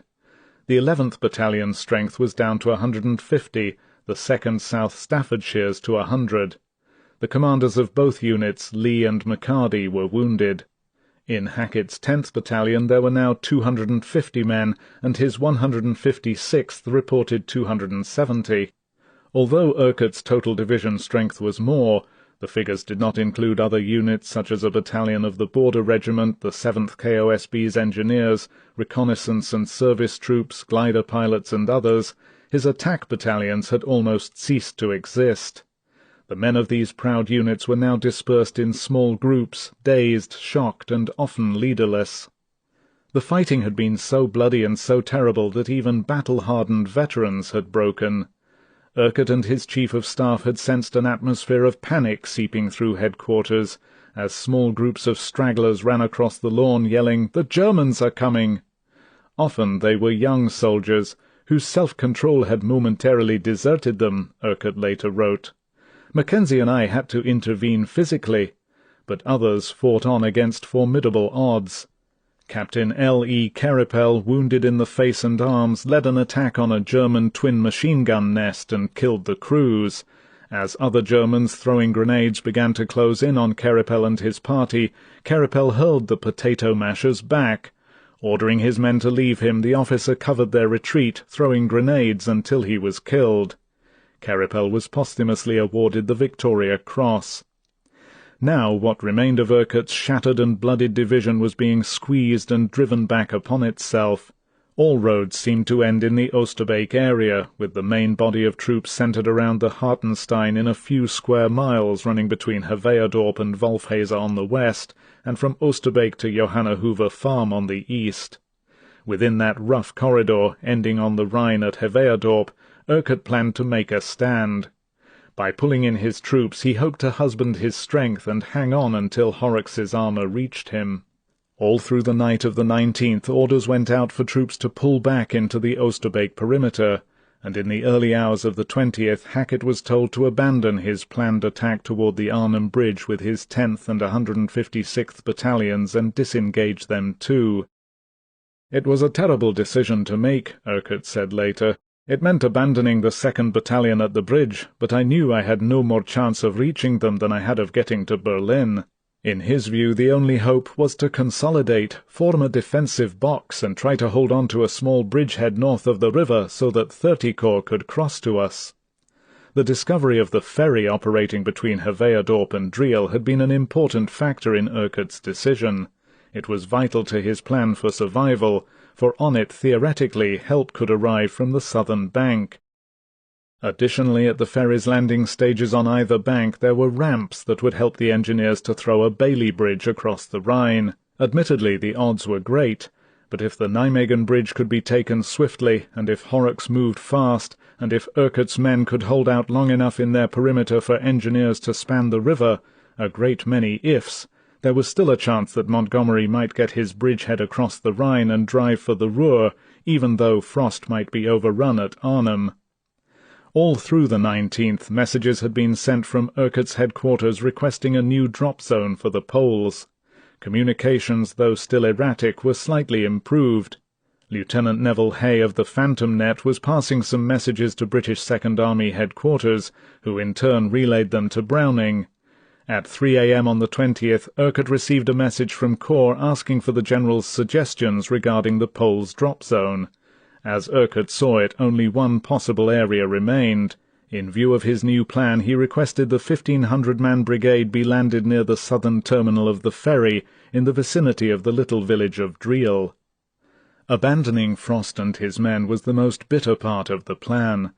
The 11th Battalion's strength was down to 150, the 2nd South Staffordshire's to 100. The commanders of both units, Lee and McCarty, were wounded. In Hackett's 10th Battalion there were now 250 men, and his 156th reported 270. Although Urquhart's total division strength was more, the figures did not include other units such as a battalion of the Border Regiment, the 7th KOSB's engineers, reconnaissance and service troops, glider pilots and others. His attack battalions had almost ceased to exist. The men of these proud units were now dispersed in small groups, dazed, shocked, and often leaderless. The fighting had been so bloody and so terrible that even battle-hardened veterans had broken. Urquhart and his chief of staff had sensed an atmosphere of panic seeping through headquarters, as small groups of stragglers ran across the lawn yelling, "The Germans are coming!" Often they were young soldiers, whose self-control had momentarily deserted them, Urquhart later wrote. Mackenzie and I had to intervene physically, but others fought on against formidable odds. Captain L.E. Kerepel, wounded in the face and arms, led an attack on a German twin machine-gun nest and killed the crews. As other Germans throwing grenades began to close in on Kerepel and his party, Kerepel hurled the potato mashers back. Ordering his men to leave him, the officer covered their retreat, throwing grenades until he was killed. Kerepel was posthumously awarded the Victoria Cross. Now what remained of Urquhart's shattered and blooded division was being squeezed and driven back upon itself. All roads seemed to end in the Oosterbeek area, with the main body of troops centred around the Hartenstein in a few square miles running between Heveadorp and Wolfheze on the west, and from Oosterbeek to Johanna Hoover Farm on the east. Within that rough corridor, ending on the Rhine at Heveadorp, Urquhart planned to make a stand. By pulling in his troops he hoped to husband his strength and hang on until Horrocks's armour reached him. All through the night of the 19th orders went out for troops to pull back into the Oosterbeek perimeter, and in the early hours of the 20th Hackett was told to abandon his planned attack toward the Arnhem Bridge with his 10th and 156th Battalions and disengage them too. "It was a terrible decision to make," Urquhart said later. "It meant abandoning the 2nd Battalion at the bridge, but I knew I had no more chance of reaching them than I had of getting to Berlin." In his view, the only hope was to consolidate, form a defensive box, and try to hold on to a small bridgehead north of the river so that 30 Corps could cross to us. The discovery of the ferry operating between Heveadorp and Driel had been an important factor in Urquhart's decision. It was vital to his plan for survival, for on it, theoretically, help could arrive from the southern bank. Additionally, at the ferry's landing stages on either bank there were ramps that would help the engineers to throw a Bailey bridge across the Rhine. Admittedly, the odds were great, but if the Nijmegen bridge could be taken swiftly, and if Horrocks moved fast, and if Urquhart's men could hold out long enough in their perimeter for engineers to span the river, a great many ifs, there was still a chance that Montgomery might get his bridgehead across the Rhine and drive for the Ruhr, even though Frost might be overrun at Arnhem. All through the 19th, messages had been sent from Urquhart's headquarters requesting a new drop zone for the Poles. Communications, though still erratic, were slightly improved. Lieutenant Neville Hay of the Phantom Net was passing some messages to British Second Army headquarters, who in turn relayed them to Browning. At 3 a.m. on the 20th, Urquhart received a message from Corps asking for the General's suggestions regarding the Poles' drop zone. As Urquhart saw it, only one possible area remained. In view of his new plan, he requested the 1,500-man brigade be landed near the southern terminal of the ferry, in the vicinity of the little village of Driel. Abandoning Frost and his men was the most bitter part of the plan.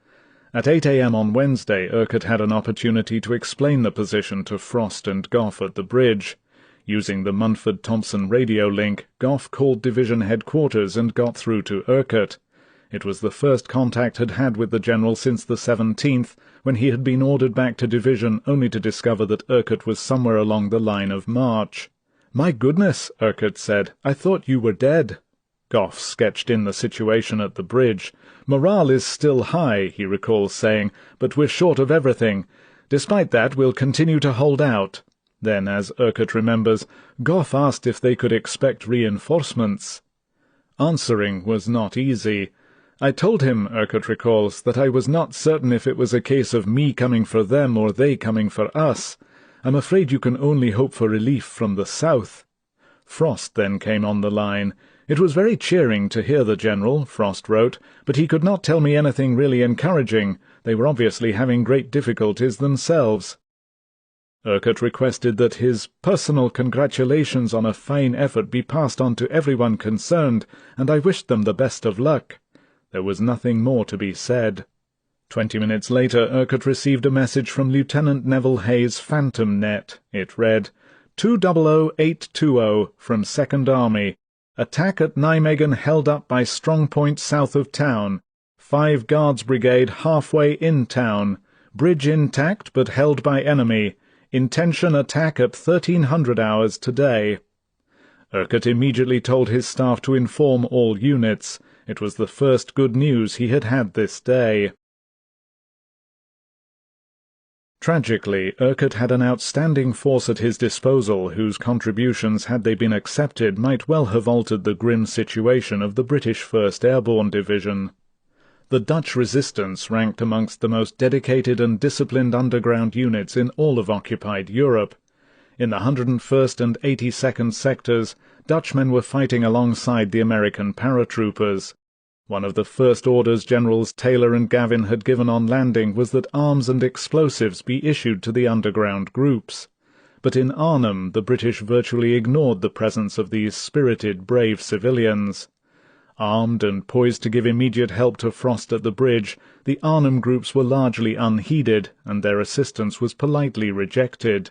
At 8 a.m. on Wednesday, Urquhart had an opportunity to explain the position to Frost and Gough at the bridge. Using the Munford-Thompson radio link, Gough called division headquarters and got through to Urquhart. It was the first contact had had with the general since the 17th, when he had been ordered back to division only to discover that Urquhart was somewhere along the line of march. "My goodness," Urquhart said, "I thought you were dead." Gough sketched in the situation at the bridge. "Morale is still high," he recalls saying, "but we're short of everything. Despite that, we'll continue to hold out." Then, as Urquhart remembers, Gough asked if they could expect reinforcements. Answering was not easy. "I told him," Urquhart recalls, "that I was not certain if it was a case of me coming for them or they coming for us. I'm afraid you can only hope for relief from the south." Frost then came on the line. "It was very cheering to hear the general," Frost wrote, "but he could not tell me anything really encouraging. They were obviously having great difficulties themselves." Urquhart requested that his personal congratulations on a fine effort be passed on to everyone concerned, and I wished them the best of luck. There was nothing more to be said. 20 minutes later, Urquhart received a message from Lieutenant Neville Hay's Phantom Net. It read, 200820 from 2nd Army. Attack at Nijmegen held up by strong point south of town. 5 Guards Brigade halfway in town. Bridge intact but held by enemy. Intention attack at 1300 hours today. Urquhart immediately told his staff to inform all units. It was the first good news he had had this day. Tragically, Urquhart had an outstanding force at his disposal whose contributions, had they been accepted, might well have altered the grim situation of the British 1st Airborne Division. The Dutch resistance ranked amongst the most dedicated and disciplined underground units in all of occupied Europe. In the 101st and 82nd sectors, Dutchmen were fighting alongside the American paratroopers. One of the first orders Generals Taylor and Gavin had given on landing was that arms and explosives be issued to the underground groups. But in Arnhem the British virtually ignored the presence of these spirited, brave civilians. Armed and poised to give immediate help to Frost at the bridge, the Arnhem groups were largely unheeded, and their assistance was politely rejected.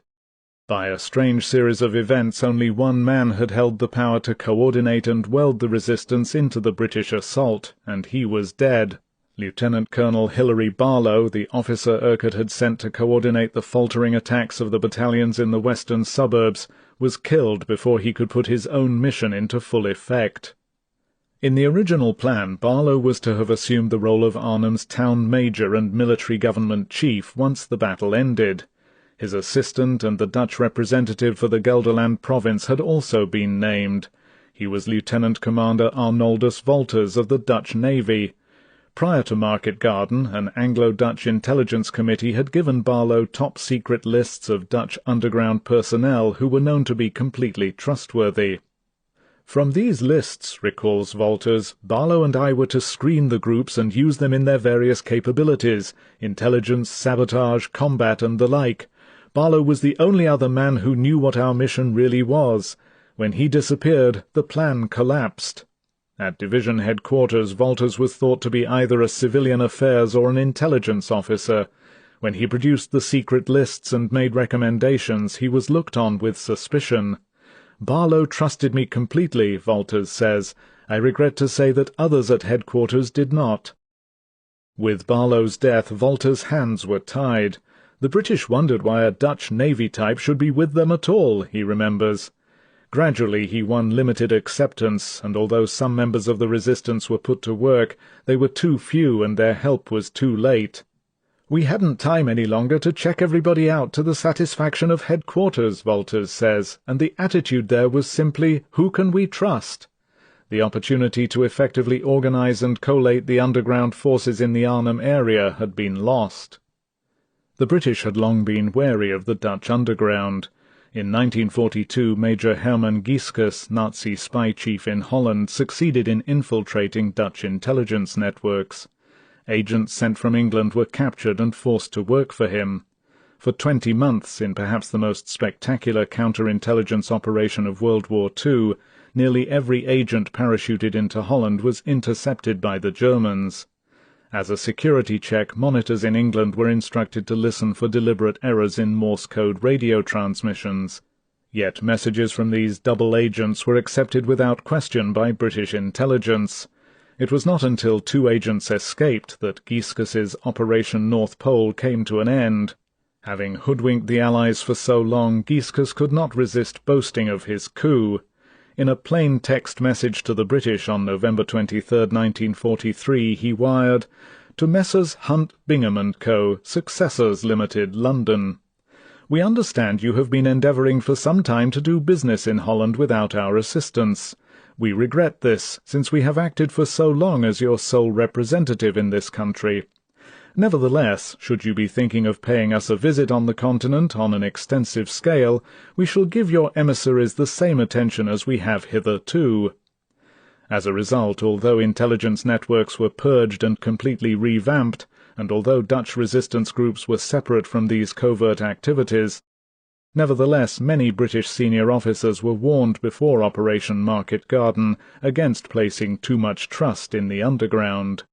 By a strange series of events, only one man had held the power to coordinate and weld the resistance into the British assault, and he was dead. Lieutenant Colonel Hilary Barlow, the officer Urquhart had sent to coordinate the faltering attacks of the battalions in the western suburbs, was killed before he could put his own mission into full effect. In the original plan, Barlow was to have assumed the role of Arnhem's town major and military government chief once the battle ended. His assistant and the Dutch representative for the Gelderland province had also been named. He was Lieutenant Commander Arnoldus Wolters of the Dutch Navy. Prior to Market Garden, an Anglo-Dutch intelligence committee had given Barlow top-secret lists of Dutch underground personnel who were known to be completely trustworthy. From these lists, recalls Wolters, Barlow and I were to screen the groups and use them in their various capabilities, intelligence, sabotage, combat, and the like. Barlow was the only other man who knew what our mission really was. When he disappeared, the plan collapsed. At division headquarters, Wolters was thought to be either a civilian affairs or an intelligence officer. When he produced the secret lists and made recommendations, he was looked on with suspicion. Barlow trusted me completely, Wolters says. I regret to say that others at headquarters did not. With Barlow's death, Wolters' hands were tied. The British wondered why a Dutch Navy type should be with them at all, he remembers. Gradually he won limited acceptance, and although some members of the resistance were put to work, they were too few and their help was too late. We hadn't time any longer to check everybody out to the satisfaction of headquarters, Wolters says, and the attitude there was simply, who can we trust? The opportunity to effectively organize and collate the underground forces in the Arnhem area had been lost. The British had long been wary of the Dutch underground. In 1942, Major Herman Gieskes, Nazi spy chief in Holland, succeeded in infiltrating Dutch intelligence networks. Agents sent from England were captured and forced to work for him. For 20 months, in perhaps the most spectacular counterintelligence operation of World War II, nearly every agent parachuted into Holland was intercepted by the Germans. As a security check, monitors in England were instructed to listen for deliberate errors in Morse code radio transmissions. Yet messages from these double agents were accepted without question by British intelligence. It was not until 2 agents escaped that Gieskes's Operation North Pole came to an end. Having hoodwinked the Allies for so long, Gieskes could not resist boasting of his coup. In a plain text message to the British on November 23, 1943, he wired, "To Messrs. Hunt, Bingham & Co., Successors Limited, London. We understand you have been endeavouring for some time to do business in Holland without our assistance. We regret this, since we have acted for so long as your sole representative in this country. Nevertheless, should you be thinking of paying us a visit on the continent on an extensive scale, we shall give your emissaries the same attention as we have hitherto." As a result, although intelligence networks were purged and completely revamped, and although Dutch resistance groups were separate from these covert activities, nevertheless many British senior officers were warned before Operation Market Garden against placing too much trust in the underground.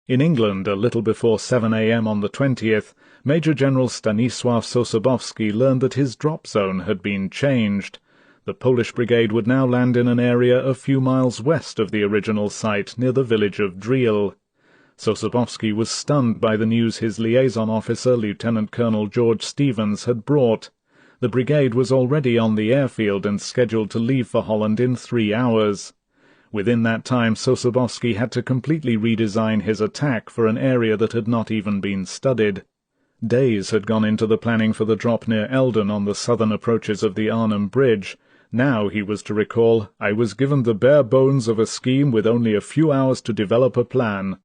In England, a little before 7 a.m. on the 20th, Major General Stanisław Sosabowski learned that his drop zone had been changed. The Polish brigade would now land in an area a few miles west of the original site, near the village of Driel. Sosabowski was stunned by the news his liaison officer, Lieutenant Colonel George Stevens, had brought. The brigade was already on the airfield and scheduled to leave for Holland in 3 hours. Within that time, Sosabowski had to completely redesign his attack for an area that had not even been studied. Days had gone into the planning for the drop near Eldon on the southern approaches of the Arnhem Bridge. Now, he was to recall, I was given the bare bones of a scheme with only a few hours to develop a plan.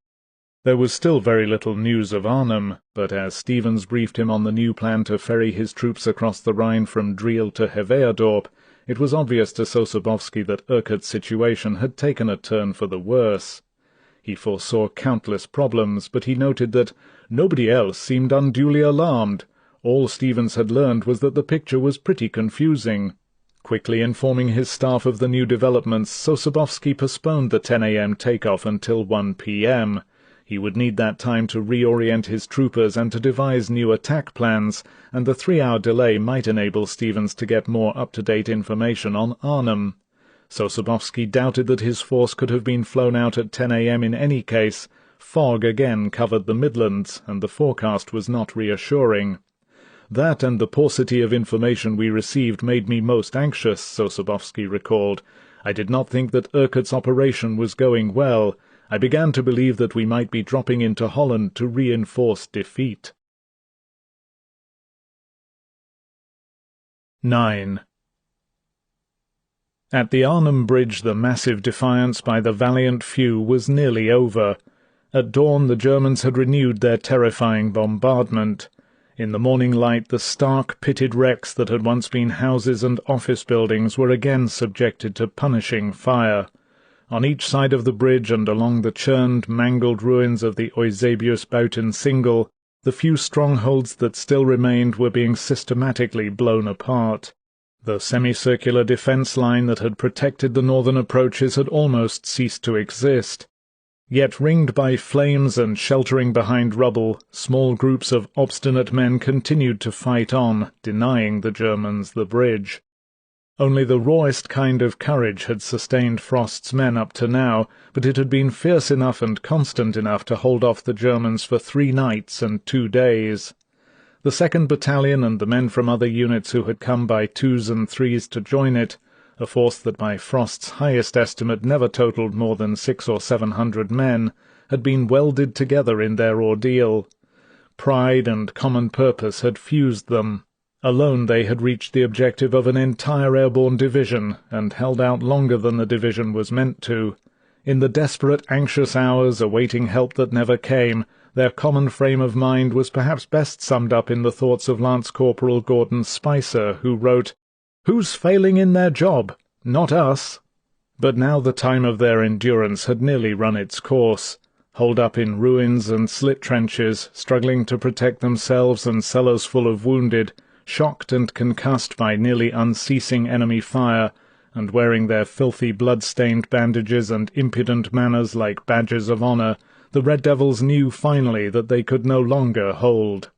There was still very little news of Arnhem, but as Stevens briefed him on the new plan to ferry his troops across the Rhine from Driel to Heveadorp, it was obvious to Sosabowski that Urquhart's situation had taken a turn for the worse. He foresaw countless problems, but he noted that nobody else seemed unduly alarmed. All Stevens had learned was that the picture was pretty confusing. Quickly informing his staff of the new developments, Sosabowski postponed the 10 a.m. takeoff until 1 p.m. He would need that time to reorient his troopers and to devise new attack plans, and the 3-hour delay might enable Stevens to get more up-to-date information on Arnhem. Sosabowski doubted that his force could have been flown out at 10 a.m. in any case. Fog again covered the Midlands, and the forecast was not reassuring. That and the paucity of information we received made me most anxious, Sosabowski recalled. I did not think that Urquhart's operation was going well. I began to believe that we might be dropping into Holland to reinforce defeat. 9. At the Arnhem Bridge the massive defiance by the valiant few was nearly over. At dawn the Germans had renewed their terrifying bombardment. In the morning light the stark, pitted wrecks that had once been houses and office buildings were again subjected to punishing fire. On each side of the bridge and along the churned, mangled ruins of the Eusebiusbauten Single, the few strongholds that still remained were being systematically blown apart. The semicircular defence line that had protected the northern approaches had almost ceased to exist. Yet ringed by flames and sheltering behind rubble, small groups of obstinate men continued to fight on, denying the Germans the bridge. Only the rawest kind of courage had sustained Frost's men up to now, but it had been fierce enough and constant enough to hold off the Germans for 3 nights and 2 days. The 2nd Battalion and the men from other units who had come by 2s and 3s to join it, a force that by Frost's highest estimate never totalled more than 600 or 700 men, had been welded together in their ordeal. Pride and common purpose had fused them. Alone they had reached the objective of an entire airborne division, and held out longer than the division was meant to. In the desperate, anxious hours awaiting help that never came, their common frame of mind was perhaps best summed up in the thoughts of Lance Corporal Gordon Spicer, who wrote, "Who's failing in their job? Not us." But now the time of their endurance had nearly run its course. Holed up in ruins and slit trenches, struggling to protect themselves and cellars full of wounded, shocked and concussed by nearly unceasing enemy fire, and wearing their filthy blood-stained bandages and impudent manners like badges of honour, the Red Devils knew finally that they could no longer hold.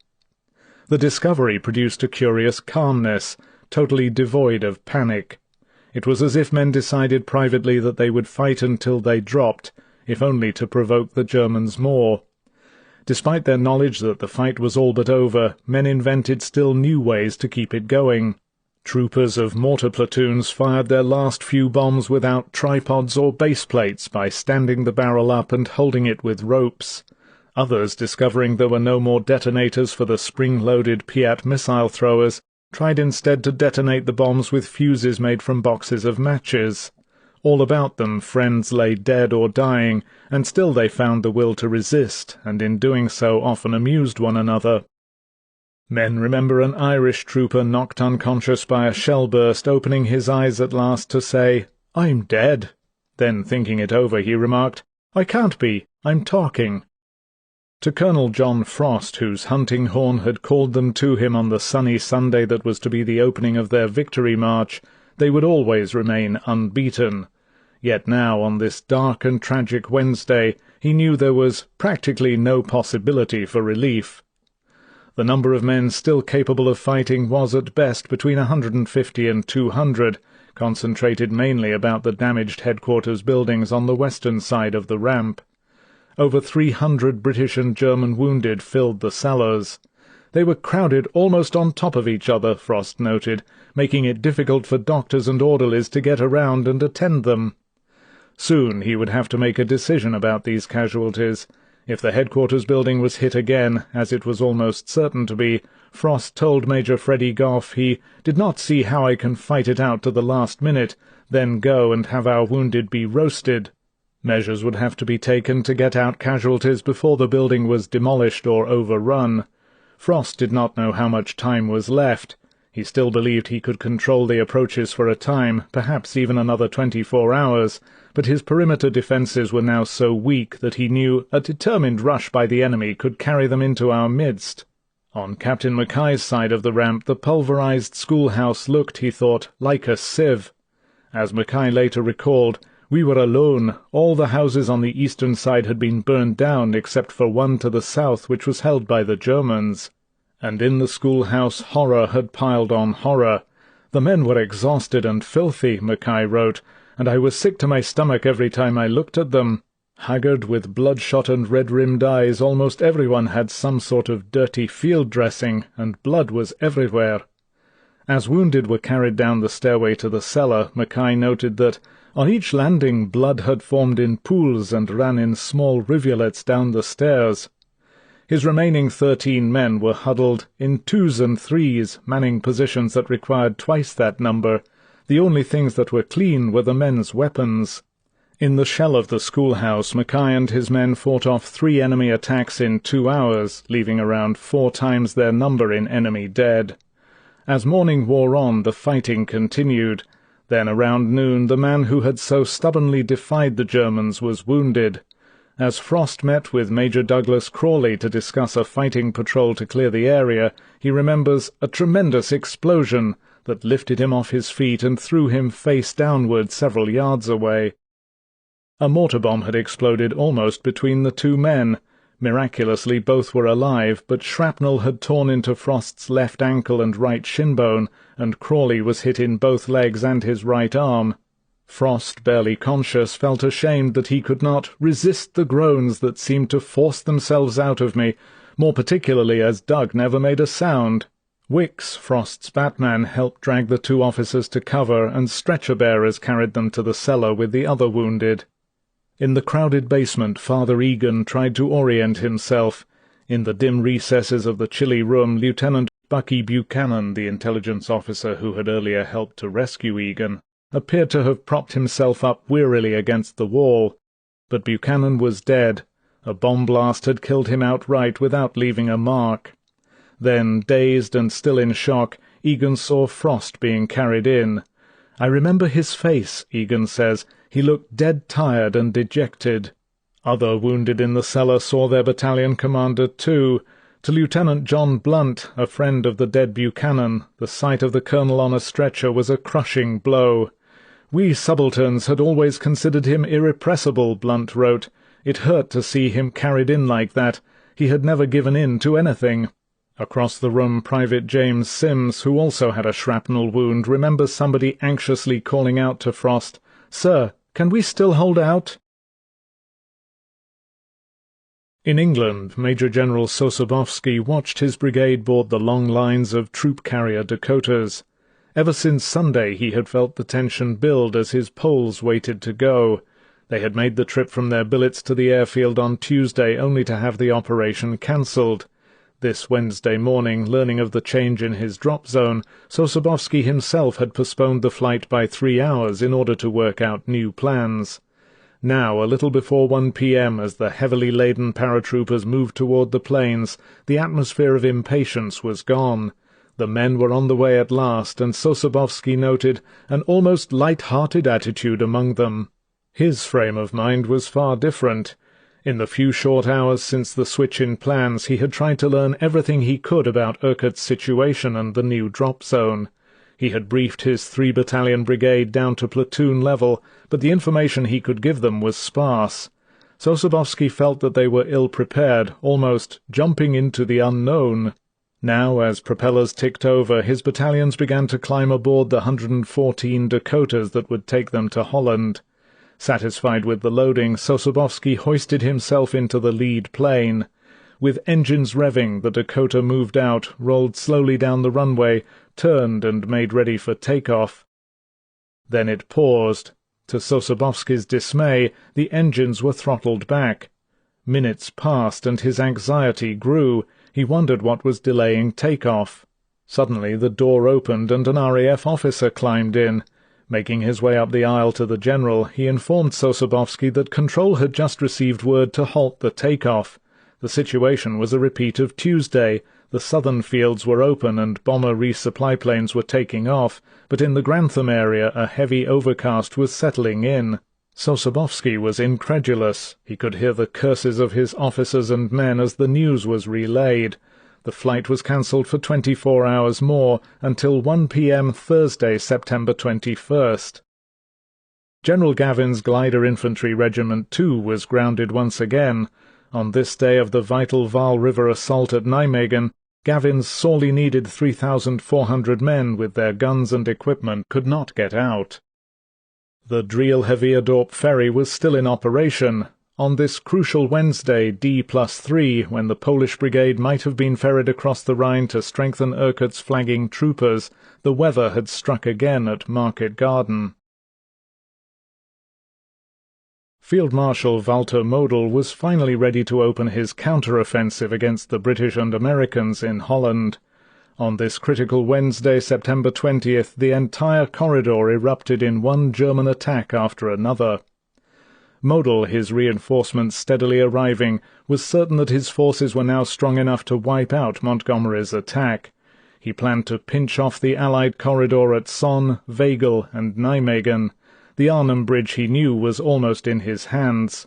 The discovery produced a curious calmness, totally devoid of panic. It was as if men decided privately that they would fight until they dropped, if only to provoke the Germans more. Despite their knowledge that the fight was all but over, men invented still new ways to keep it going. Troopers of mortar platoons fired their last few bombs without tripods or base plates by standing the barrel up and holding it with ropes. Others, discovering there were no more detonators for the spring-loaded Piat missile throwers, tried instead to detonate the bombs with fuses made from boxes of matches. All about them friends lay dead or dying, and still they found the will to resist, and in doing so often amused one another. Men remember an Irish trooper knocked unconscious by a shell burst, opening his eyes at last to say, "I'm dead." Then, thinking it over, he remarked, "I can't be, I'm talking." To Colonel John Frost, whose hunting horn had called them to him on the sunny Sunday that was to be the opening of their victory march, they would always remain unbeaten. Yet now, on this dark and tragic Wednesday, he knew there was practically no possibility for relief. The number of men still capable of fighting was at best between 150 and 200, concentrated mainly about the damaged headquarters buildings on the western side of the ramp. Over 300 British and German wounded filled the cellars. They were crowded almost on top of each other, Frost noted, making it difficult for doctors and orderlies to get around and attend them. Soon he would have to make a decision about these casualties. If the headquarters building was hit again, as it was almost certain to be, Frost told Major Freddie Goff he did not see how I can fight it out to the last minute, then go and have our wounded be roasted. Measures would have to be taken to get out casualties before the building was demolished or overrun. Frost did not know how much time was left. He still believed he could control the approaches for a time, perhaps even another 24 hours, but his perimeter defences were now so weak that he knew a determined rush by the enemy could carry them into our midst. On Captain Mackay's side of the ramp the pulverized schoolhouse looked, he thought, like a sieve. As Mackay later recalled, "We were alone. All the houses on the eastern side had been burned down except for one to the south, which was held by the Germans. And in the schoolhouse horror had piled on horror. The men were exhausted and filthy," Mackay wrote, "and I was sick to my stomach every time I looked at them. Haggard, with bloodshot and red-rimmed eyes, almost everyone had some sort of dirty field dressing, and blood was everywhere." As wounded were carried down the stairway to the cellar, Mackay noted that, On each landing blood had formed in pools and ran in small rivulets down the stairs. His remaining 13 men were huddled in 2s and 3s, manning positions that required twice that number. The only things that were clean were the men's weapons. In the shell of the schoolhouse, Mackay and his men fought off 3 enemy attacks in 2 hours, leaving around 4 times their number in enemy dead. As morning wore on, the fighting continued. Then around noon, the man who had so stubbornly defied the Germans was wounded. As Frost met with Major Douglas Crawley to discuss a fighting patrol to clear the area, he remembers a tremendous explosion that lifted him off his feet and threw him face downward several yards away. A mortar bomb had exploded almost between the 2 men. Miraculously both were alive, but shrapnel had torn into Frost's left ankle and right shin bone, and Crawley was hit in both legs and his right arm. Frost, barely conscious, felt ashamed that he could not resist the groans that seemed to force themselves out of me, more particularly as Doug never made a sound. Wicks, Frost's Batman, helped drag the 2 officers to cover, and stretcher-bearers carried them to the cellar with the other wounded. In the crowded basement, Father Egan tried to orient himself. In the dim recesses of the chilly room, Lieutenant Bucky Buchanan, the intelligence officer who had earlier helped to rescue Egan, appeared to have propped himself up wearily against the wall. But Buchanan was dead. A bomb blast had killed him outright without leaving a mark. Then, dazed and still in shock, Egan saw Frost being carried in. "I remember his face," Egan says. "He looked dead tired and dejected." Other wounded in the cellar saw their battalion commander too. To Lieutenant John Blunt, a friend of the dead Buchanan, the sight of the colonel on a stretcher was a crushing blow. "We subalterns had always considered him irrepressible," Blunt wrote. "It hurt to see him carried in like that. He had never given in to anything." Across the room, Private James Sims, who also had a shrapnel wound, remembers somebody anxiously calling out to Frost, "Sir, can we still hold out?" In England, Major General Sosabowski watched his brigade board the long lines of troop-carrier Dakotas. Ever since Sunday he had felt the tension build as his Poles waited to go. They had made the trip from their billets to the airfield on Tuesday only to have the operation cancelled. This Wednesday morning, learning of the change in his drop zone, Sosabowski himself had postponed the flight by 3 hours in order to work out new plans. Now, a little before 1 p.m., as the heavily laden paratroopers moved toward the plains, the atmosphere of impatience was gone. The men were on the way at last, and Sosabowski noted an almost light-hearted attitude among them. His frame of mind was far different. In the few short hours since the switch in plans, he had tried to learn everything he could about Urquhart's situation and the new drop zone. He had briefed his 3-battalion brigade down to platoon level, but the information he could give them was sparse. Sosabowski felt that they were ill-prepared, almost jumping into the unknown. Now, as propellers ticked over, his battalions began to climb aboard the 114 Dakotas that would take them to Holland. Satisfied with the loading, Sosabowski hoisted himself into the lead plane. With engines revving, the Dakota moved out, rolled slowly down the runway, turned and made ready for takeoff. Then it paused. To Sosabowski's dismay, the engines were throttled back. Minutes passed, and his anxiety grew. He wondered what was delaying takeoff. Suddenly the door opened, and an RAF officer climbed in. Making his way up the aisle to the general, he informed Sosabowski that Control had just received word to halt the takeoff. The situation was a repeat of Tuesday. The southern fields were open and bomber resupply planes were taking off, but in the Grantham area a heavy overcast was settling in. Sosabowski was incredulous. He could hear the curses of his officers and men as the news was relayed. The flight was cancelled for 24 hours more, until 1 p.m. Thursday, September 21st. General Gavin's Glider Infantry Regiment, too, was grounded once again. On this day of the vital Vaal River assault at Nijmegen, Gavin's sorely needed 3,400 men with their guns and equipment could not get out. The Driel-Heveadorp ferry was still in operation. On this crucial Wednesday, D+3, when the Polish brigade might have been ferried across the Rhine to strengthen Urquhart's flagging troopers, the weather had struck again at Market Garden. Field Marshal Walter Model was finally ready to open his counter-offensive against the British and Americans in Holland. On this critical Wednesday, September 20th, the entire corridor erupted in one German attack after another. Model, his reinforcements steadily arriving, was certain that his forces were now strong enough to wipe out Montgomery's attack. He planned to pinch off the Allied corridor at Sonn, Wegel, and Nijmegen. The Arnhem Bridge, he knew, was almost in his hands.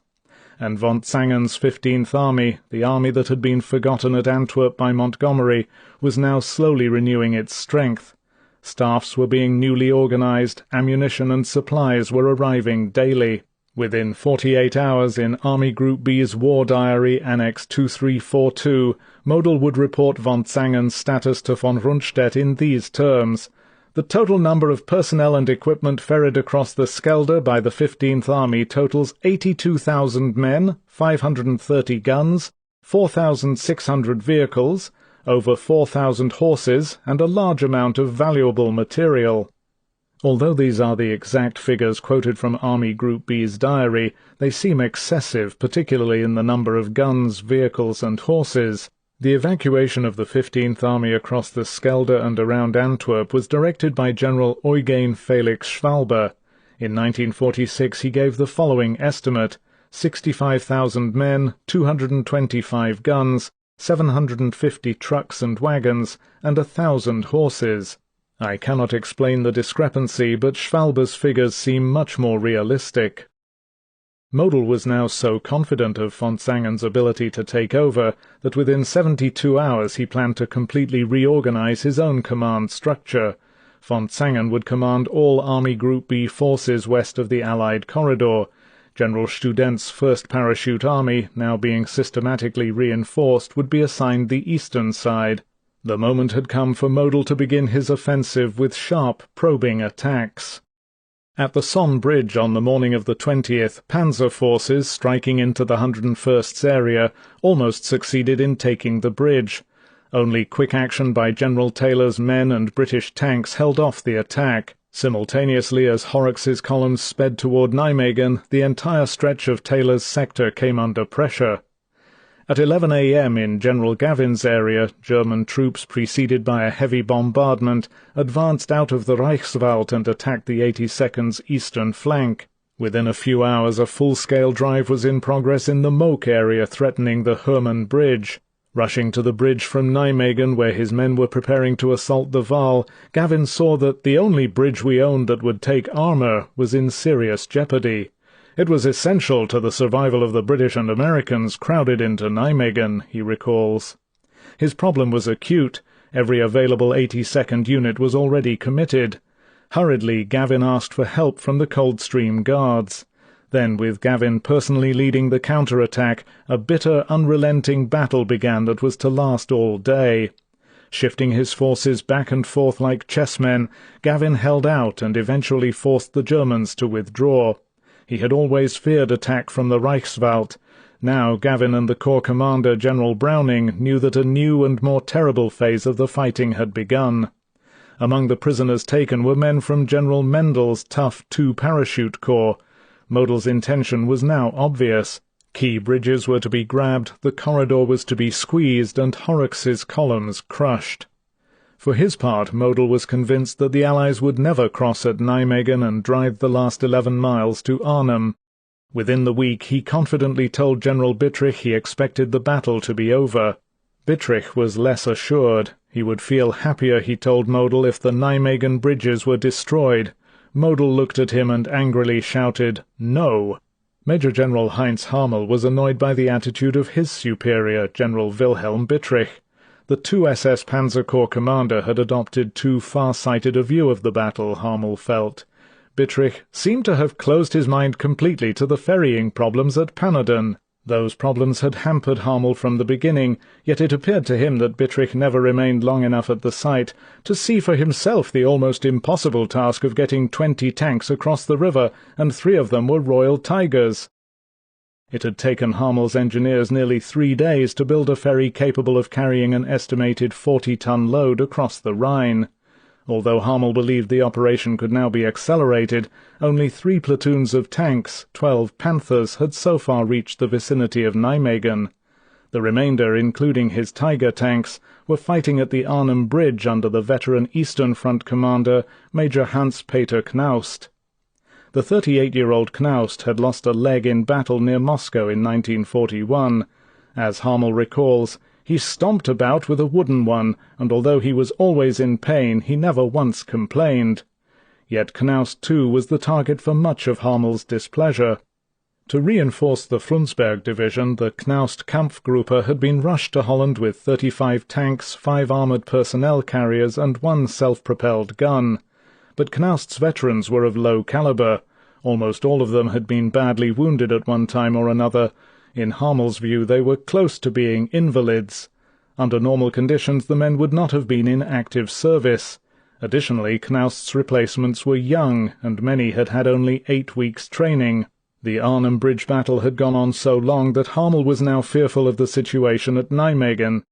And von Zangen's 15th Army, the army that had been forgotten at Antwerp by Montgomery, was now slowly renewing its strength. Staffs were being newly organized, ammunition and supplies were arriving daily. Within 48 hours, in Army Group B's War Diary, Annex 2342, Model would report von Zangen's status to von Rundstedt in these terms: "The total number of personnel and equipment ferried across the Schelde by the 15th Army totals 82,000 men, 530 guns, 4,600 vehicles, over 4,000 horses, and a large amount of valuable material." Although these are the exact figures quoted from Army Group B's diary, they seem excessive, particularly in the number of guns, vehicles, and horses. The evacuation of the 15th Army across the Schelde and around Antwerp was directed by General Eugen Felix Schwalbe. In 1946 he gave the following estimate: 65,000 men, 225 guns, 750 trucks and wagons, and 1,000 horses. I cannot explain the discrepancy, but Schwalbe's figures seem much more realistic. Model was now so confident of von Zangen's ability to take over that within 72 hours he planned to completely reorganize his own command structure. Von Zangen would command all Army Group B forces west of the Allied corridor. General Student's 1st Parachute Army, now being systematically reinforced, would be assigned the eastern side. The moment had come for Model to begin his offensive with sharp, probing attacks. At the Sonn Bridge on the morning of the 20th, panzer forces, striking into the 101st's area, almost succeeded in taking the bridge. Only quick action by General Taylor's men and British tanks held off the attack. Simultaneously, as Horrocks's columns sped toward Nijmegen, the entire stretch of Taylor's sector came under pressure. At 11 a.m. in General Gavin's area, German troops, preceded by a heavy bombardment, advanced out of the Reichswald and attacked the 82nd's eastern flank. Within a few hours a full-scale drive was in progress in the Mook area threatening the Hermann Bridge. Rushing to the bridge from Nijmegen, where his men were preparing to assault the Waal, Gavin saw that the only bridge we owned that would take armour was in serious jeopardy. It was essential to the survival of the British and Americans crowded into Nijmegen, he recalls. His problem was acute. Every available 82nd unit was already committed. Hurriedly, Gavin asked for help from the Coldstream Guards. Then, with Gavin personally leading the counter-attack, a bitter, unrelenting battle began that was to last all day. Shifting his forces back and forth like chessmen, Gavin held out and eventually forced the Germans to withdraw. He had always feared attack from the Reichswald. Now Gavin and the Corps commander, General Browning, knew that a new and more terrible phase of the fighting had begun. Among the prisoners taken were men from General Mendel's tough 2 Parachute Corps. Model's intention was now obvious. Key bridges were to be grabbed, the corridor was to be squeezed, and Horrocks's columns crushed. For his part, Model was convinced that the Allies would never cross at Nijmegen and drive the last 11 miles to Arnhem. Within the week, he confidently told General Bittrich he expected the battle to be over. Bittrich was less assured. He would feel happier, he told Model, if the Nijmegen bridges were destroyed. Model looked at him and angrily shouted, "No!" Major General Heinz Harmel was annoyed by the attitude of his superior, General Wilhelm Bittrich. The 2 SS Panzer Corps commander had adopted too far-sighted a view of the battle, Harmel felt. Bittrich seemed to have closed his mind completely to the ferrying problems at Pannerden. Those problems had hampered Harmel from the beginning, yet it appeared to him that Bittrich never remained long enough at the site to see for himself the almost impossible task of getting 20 tanks across the river, and 3 of them were Royal Tigers. It had taken Harmel's engineers nearly 3 days to build a ferry capable of carrying an estimated 40-ton load across the Rhine. Although Harmel believed the operation could now be accelerated, only 3 platoons of tanks, 12 Panthers, had so far reached the vicinity of Nijmegen. The remainder, including his Tiger tanks, were fighting at the Arnhem Bridge under the veteran Eastern Front commander, Major Hans-Peter Knaust. The 38-year-old Knaust had lost a leg in battle near Moscow in 1941. As Harmel recalls, he stomped about with a wooden one, and although he was always in pain, he never once complained. Yet Knaust, too, was the target for much of Harmel's displeasure. To reinforce the Frundsberg division, the Knaust Kampfgruppe had been rushed to Holland with 35 tanks, 5 armoured personnel carriers, and 1 self-propelled gun. But Knaust's veterans were of low calibre. Almost all of them had been badly wounded at one time or another. In Harmel's view, they were close to being invalids. Under normal conditions, the men would not have been in active service. Additionally, Knaust's replacements were young, and many had had only 8 weeks' training. The Arnhem Bridge battle had gone on so long that Harmel was now fearful of the situation at Nijmegen.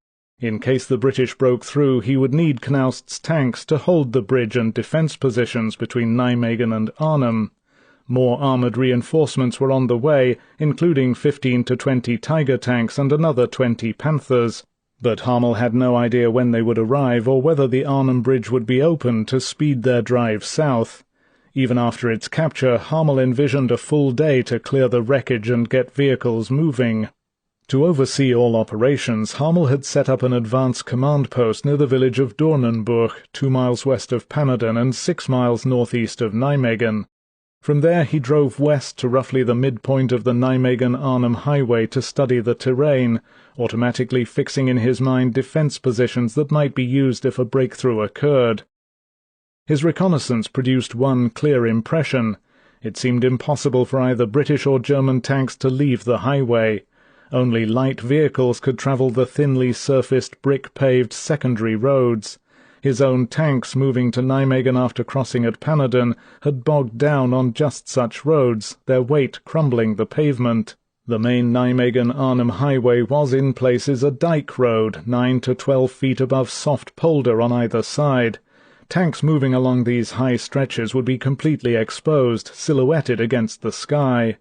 In case the British broke through, he would need Knaust's tanks to hold the bridge and defence positions between Nijmegen and Arnhem. More armoured reinforcements were on the way, including 15 to 20 Tiger tanks and another 20 Panthers. But Harmel had no idea when they would arrive or whether the Arnhem Bridge would be open to speed their drive south. Even after its capture, Harmel envisioned a full day to clear the wreckage and get vehicles moving. To oversee all operations, Harmel had set up an advance command post near the village of Dornenburg, 2 miles west of Pamaden and 6 miles northeast of Nijmegen. From there he drove west to roughly the midpoint of the Nijmegen-Arnhem highway to study the terrain, automatically fixing in his mind defence positions that might be used if a breakthrough occurred. His reconnaissance produced one clear impression. It seemed impossible for either British or German tanks to leave the highway. Only light vehicles could travel the thinly surfaced, brick-paved secondary roads. His own tanks, moving to Nijmegen after crossing at Pamaden, had bogged down on just such roads, their weight crumbling the pavement. The main Nijmegen-Arnhem highway was in places a dike road, 9 to 12 feet above soft polder on either side. Tanks moving along these high stretches would be completely exposed, silhouetted against the sky.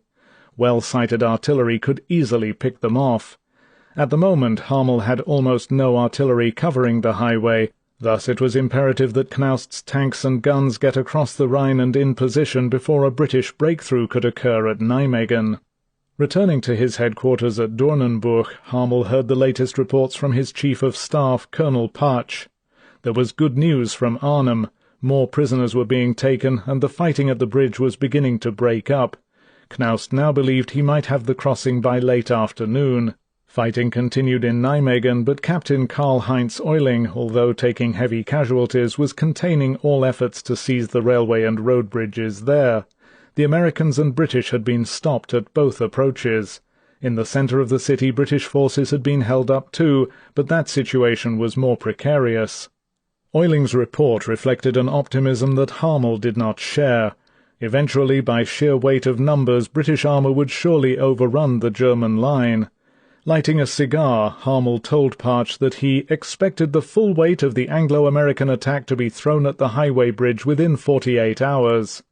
Well-sighted artillery could easily pick them off. At the moment, Harmel had almost no artillery covering the highway, thus it was imperative that Knaust's tanks and guns get across the Rhine and in position before a British breakthrough could occur at Nijmegen. Returning to his headquarters at Dornenburg, Harmel heard the latest reports from his Chief of Staff, Colonel Patch. There was good news from Arnhem. More prisoners were being taken, and the fighting at the bridge was beginning to break up. Knaust now believed he might have the crossing by late afternoon. Fighting continued in Nijmegen, but Captain Karl-Heinz Euling, although taking heavy casualties, was containing all efforts to seize the railway and road bridges there. The Americans and British had been stopped at both approaches. In the centre of the city, British forces had been held up too, but that situation was more precarious. Euling's report reflected an optimism that Harmel did not share. Eventually, by sheer weight of numbers, British armour would surely overrun the German line. Lighting a cigar, Harmel told Patch that he expected the full weight of the Anglo-American attack to be thrown at the highway bridge within 48 hours.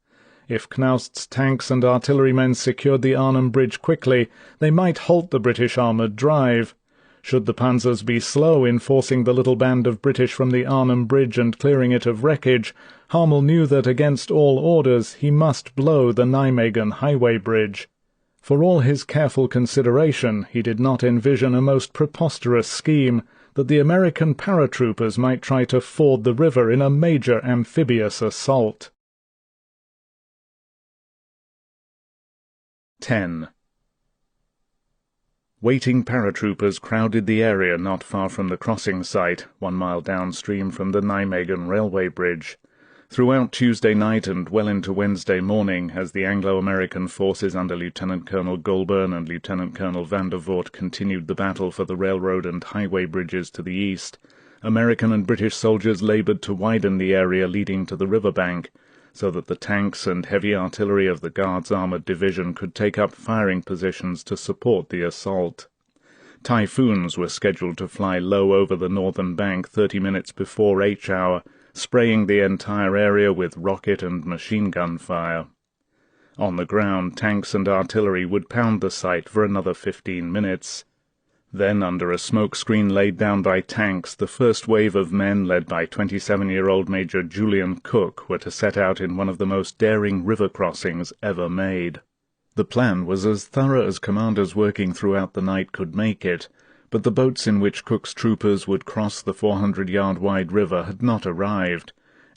If Knaust's tanks and artillerymen secured the Arnhem Bridge quickly, they might halt the British armoured drive. Should the panzers be slow in forcing the little band of British from the Arnhem Bridge and clearing it of wreckage, Harmel knew that against all orders he must blow the Nijmegen highway bridge. For all his careful consideration, he did not envision a most preposterous scheme that the American paratroopers might try to ford the river in a major amphibious assault. 10. Waiting paratroopers crowded the area not far from the crossing site, 1 mile downstream from the Nijmegen railway bridge. Throughout Tuesday night and well into Wednesday morning, as the Anglo-American forces under Lieutenant Colonel Goulburn and Lieutenant Colonel Van der Voort continued the battle for the railroad and highway bridges to the east, American and British soldiers laboured to widen the area leading to the riverbank, so that the tanks and heavy artillery of the Guards Armoured Division could take up firing positions to support the assault. Typhoons were scheduled to fly low over the northern bank 30 minutes before H hour, spraying the entire area with rocket and machine gun fire. On the ground, tanks and artillery would pound the site for another 15 minutes. Then, under a smoke screen laid down by tanks, the first wave of men, led by 27-year-old Major Julian Cook, were to set out in one of the most daring river crossings ever made. The plan was as thorough as commanders working throughout the night could make it, but the boats in which Cook's troopers would cross the 400-yard-wide river had not arrived.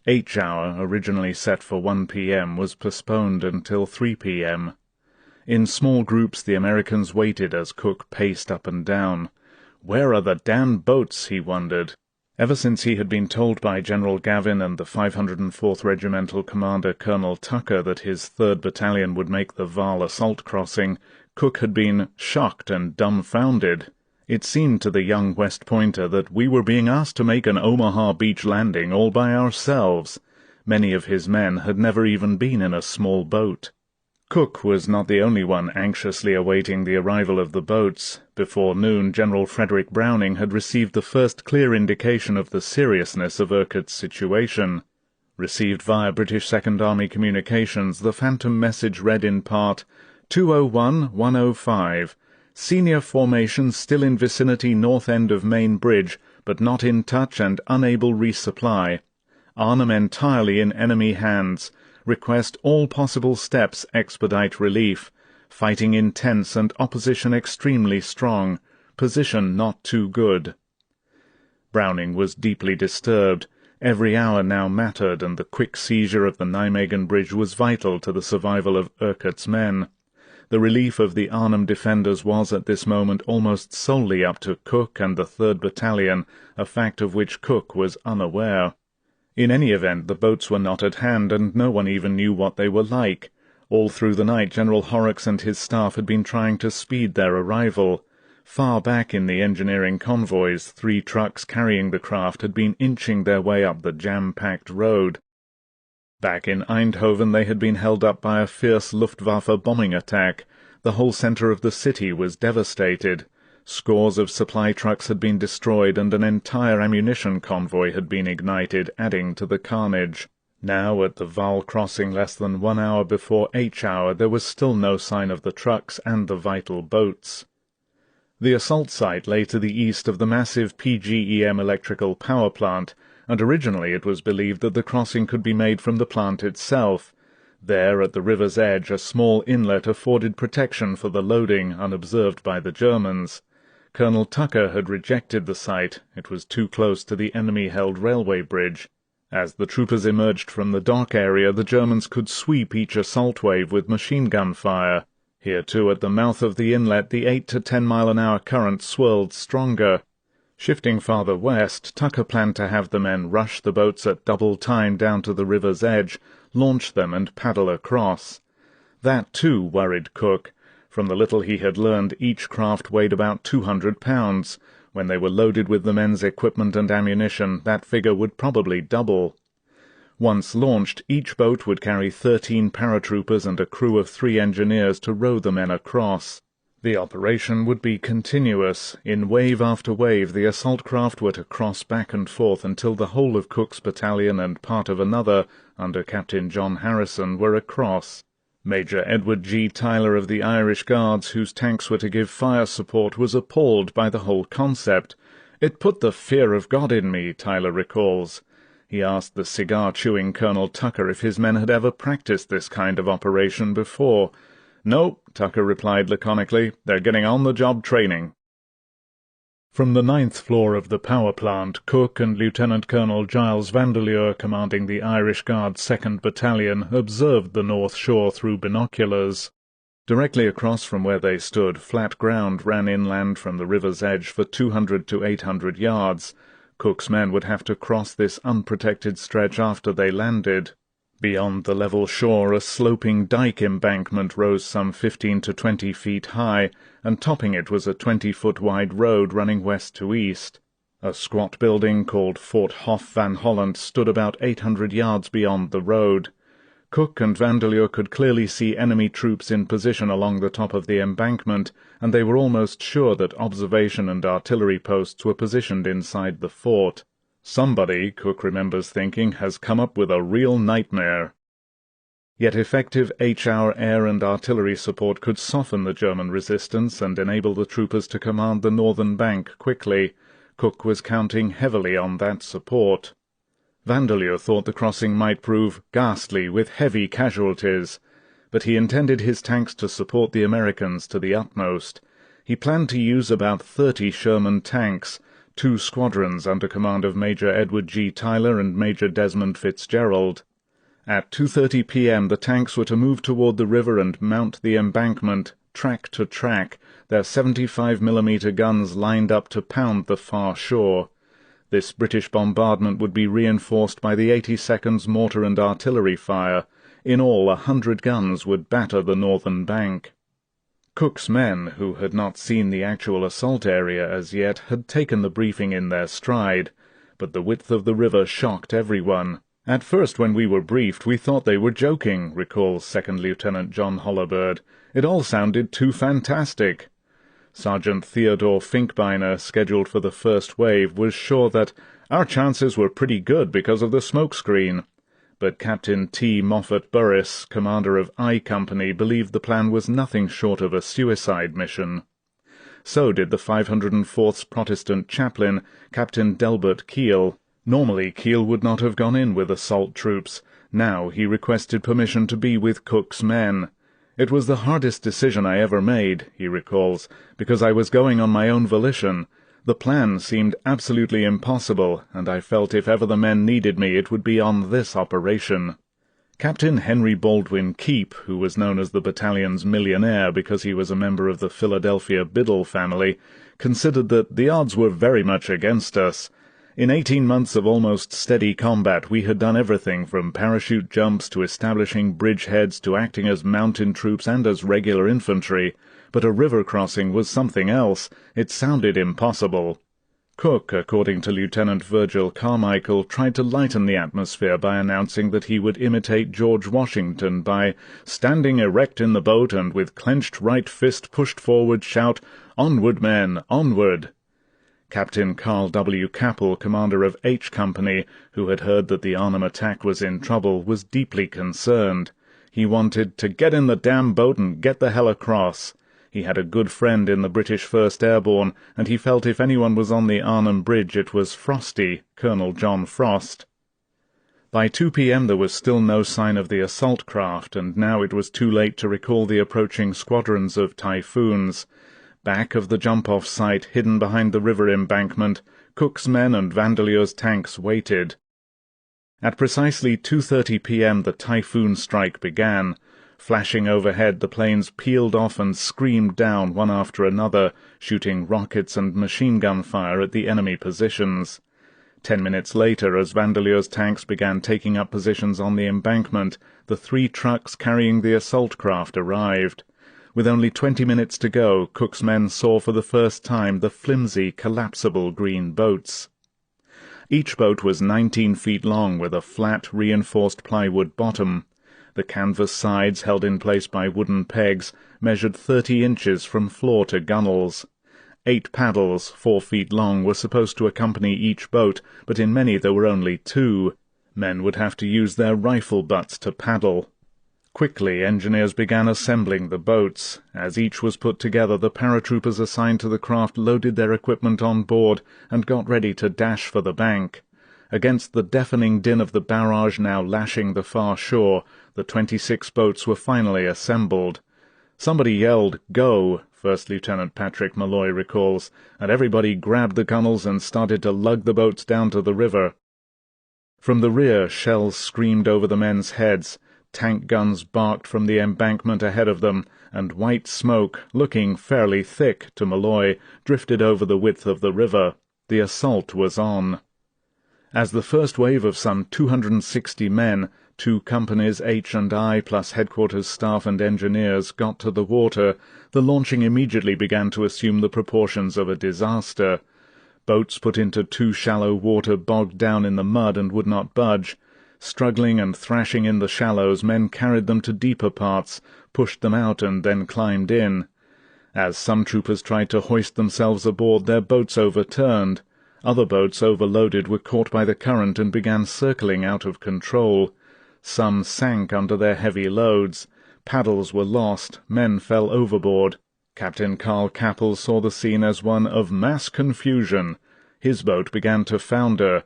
H-hour, originally set for 1 p.m., was postponed until 3 p.m. In small groups the Americans waited as Cook paced up and down. Where are the damned boats, he wondered. Ever since he had been told by General Gavin and the 504th Regimental Commander Colonel Tucker that his 3rd Battalion would make the Vaal assault crossing, Cook had been shocked and dumbfounded. It seemed to the young West Pointer that we were being asked to make an Omaha Beach landing all by ourselves. Many of his men had never even been in a small boat. Cook was not the only one anxiously awaiting the arrival of the boats. Before noon, General Frederick Browning had received the first clear indication of the seriousness of Urquhart's situation. Received via British Second Army communications, the phantom message read in part, 201-105, Senior formation still in vicinity north end of main bridge, but not in touch and unable resupply. Arnhem entirely in enemy hands. Request all possible steps expedite relief. Fighting intense and opposition extremely strong. Position not too good. Browning was deeply disturbed. Every hour now mattered, and the quick seizure of the Nijmegen Bridge was vital to the survival of Urquhart's men. The relief of the Arnhem defenders was at this moment almost solely up to Cook and the 3rd Battalion, a fact of which Cook was unaware. In any event, the boats were not at hand, and no one even knew what they were like. All through the night General Horrocks and his staff had been trying to speed their arrival. Far back in the engineering convoys, 3 trucks carrying the craft had been inching their way up the jam-packed road. Back in Eindhoven they had been held up by a fierce Luftwaffe bombing attack. The whole centre of the city was devastated. Scores of supply trucks had been destroyed, and an entire ammunition convoy had been ignited, adding to the carnage. Now, at the Vaal crossing less than 1 hour before H-hour, there was still no sign of the trucks and the vital boats. The assault site lay to the east of the massive PGEM electrical power plant, and originally it was believed that the crossing could be made from the plant itself. There, at the river's edge, a small inlet afforded protection for the loading, unobserved by the Germans. Colonel Tucker had rejected the site. It was too close to the enemy-held railway bridge. As the troopers emerged from the dock area, the Germans could sweep each assault wave with machine-gun fire. Here, too, at the mouth of the inlet, the 8 to 10-mile-an-hour current swirled stronger. Shifting farther west, Tucker planned to have the men rush the boats at double time down to the river's edge, launch them and paddle across. That, too, worried Cook. From the little he had learned, each craft weighed about 200 pounds. When they were loaded with the men's equipment and ammunition, that figure would probably double. Once launched, each boat would carry 13 paratroopers and a crew of 3 engineers to row the men across. The operation would be continuous. In wave after wave, the assault craft were to cross back and forth until the whole of Cook's battalion and part of another, under Captain John Harrison, were across. Major Edward G. Tyler of the Irish Guards, whose tanks were to give fire support, was appalled by the whole concept. "It put the fear of God in me," Tyler recalls. He asked the cigar-chewing Colonel Tucker if his men had ever practiced this kind of operation before. "No," Tucker replied laconically, "they're getting on-the-job training." From the 9th floor of the power plant, Cook and Lieutenant Colonel Giles Vandeleur, commanding the Irish Guards 2nd Battalion, observed the north shore through binoculars. Directly across from where they stood, flat ground ran inland from the river's edge for 200 to 800 yards. Cook's men would have to cross this unprotected stretch after they landed. Beyond the level shore, a sloping dike embankment rose some 15 to 20 feet high, and topping it was a 20-foot-wide road running west to east. A squat building called Fort Hof van Holland stood about 800 yards beyond the road. Cook and Vandeleur could clearly see enemy troops in position along the top of the embankment, and they were almost sure that observation and artillery posts were positioned inside the fort. Somebody, Cook remembers thinking, has come up with a real nightmare. Yet effective H-hour air and artillery support could soften the German resistance and enable the troopers to command the northern bank quickly. Cook was counting heavily on that support. Vandeleur thought the crossing might prove ghastly with heavy casualties, but he intended his tanks to support the Americans to the utmost. He planned to use about 30 Sherman tanks, 2 squadrons under command of Major Edward G. Tyler and Major Desmond Fitzgerald. At 2:30 p.m. the tanks were to move toward the river and mount the embankment, track to track, their 75mm guns lined up to pound the far shore. This British bombardment would be reinforced by the 82nd's mortar and artillery fire. In all, 100 guns would batter the northern bank. Cook's men, who had not seen the actual assault area as yet, had taken the briefing in their stride, but the width of the river shocked everyone. "At first, when we were briefed, we thought they were joking," recalls Second Lieutenant John Hollabird. "It all sounded too fantastic." Sergeant Theodore Finkbeiner, scheduled for the first wave, was sure that our chances were pretty good because of the smokescreen. But Captain T. Moffat Burris, commander of I Company, believed the plan was nothing short of a suicide mission. So did the 504th's Protestant chaplain, Captain Delbert Keel. Normally Keel would not have gone in with assault troops. Now he requested permission to be with Cook's men. "It was the hardest decision I ever made," he recalls, "because I was going on my own volition. The plan seemed absolutely impossible, and I felt if ever the men needed me it would be on this operation." Captain Henry Baldwin Keep, who was known as the battalion's millionaire because he was a member of the Philadelphia Biddle family, considered that the odds were very much against us. In 18 months of almost steady combat we had done everything from parachute jumps to establishing bridgeheads to acting as mountain troops and as regular infantry, but a river crossing was something else. It sounded impossible. Cook, according to Lieutenant Virgil Carmichael, tried to lighten the atmosphere by announcing that he would imitate George Washington by standing erect in the boat and with clenched right fist pushed forward shout, "Onward, men, onward!" Captain Carl W. Capel, commander of H Company, who had heard that the Arnhem attack was in trouble, was deeply concerned. He wanted to get in the damn boat and get the hell across. He had a good friend in the British 1st Airborne, and he felt if anyone was on the Arnhem Bridge it was Frosty, Colonel John Frost. By 2 p.m. there was still no sign of the assault craft, and now it was too late to recall the approaching squadrons of Typhoons. Back of the jump-off site, hidden behind the river embankment, Cook's men and Vandeleur's tanks waited. At precisely 2:30 p.m. the Typhoon strike began. Flashing overhead, the planes peeled off and screamed down one after another, shooting rockets and machine-gun fire at the enemy positions. 10 minutes later, as Vandeleur's tanks began taking up positions on the embankment, the 3 trucks carrying the assault craft arrived. With only 20 minutes to go, Cook's men saw for the first time the flimsy, collapsible green boats. Each boat was 19 feet long with a flat, reinforced plywood bottom. The canvas sides, held in place by wooden pegs, measured 30 inches from floor to gunwales. 8 paddles, 4 feet long, were supposed to accompany each boat, but in many there were only 2. Men would have to use their rifle butts to paddle. Quickly, engineers began assembling the boats. As each was put together, the paratroopers assigned to the craft loaded their equipment on board and got ready to dash for the bank. Against the deafening din of the barrage now lashing the far shore, the 26 boats were finally assembled. Somebody yelled, "Go!" First Lieutenant Patrick Malloy recalls, and everybody grabbed the gunwales and started to lug the boats down to the river. From the rear, shells screamed over the men's heads. Tank guns barked from the embankment ahead of them, and white smoke, looking fairly thick to Malloy, drifted over the width of the river. The assault was on. As the first wave of some 260 men, 2 companies H and I plus headquarters staff and engineers, got to the water, the launching immediately began to assume the proportions of a disaster. Boats put into too shallow water bogged down in the mud and would not budge. Struggling and thrashing in the shallows, men carried them to deeper parts, pushed them out and then climbed in. As some troopers tried to hoist themselves aboard, their boats overturned. Other boats overloaded were caught by the current and began circling out of control. Some sank under their heavy loads. Paddles were lost. Men fell overboard. Captain Carl Capel saw the scene as one of mass confusion. His boat began to founder.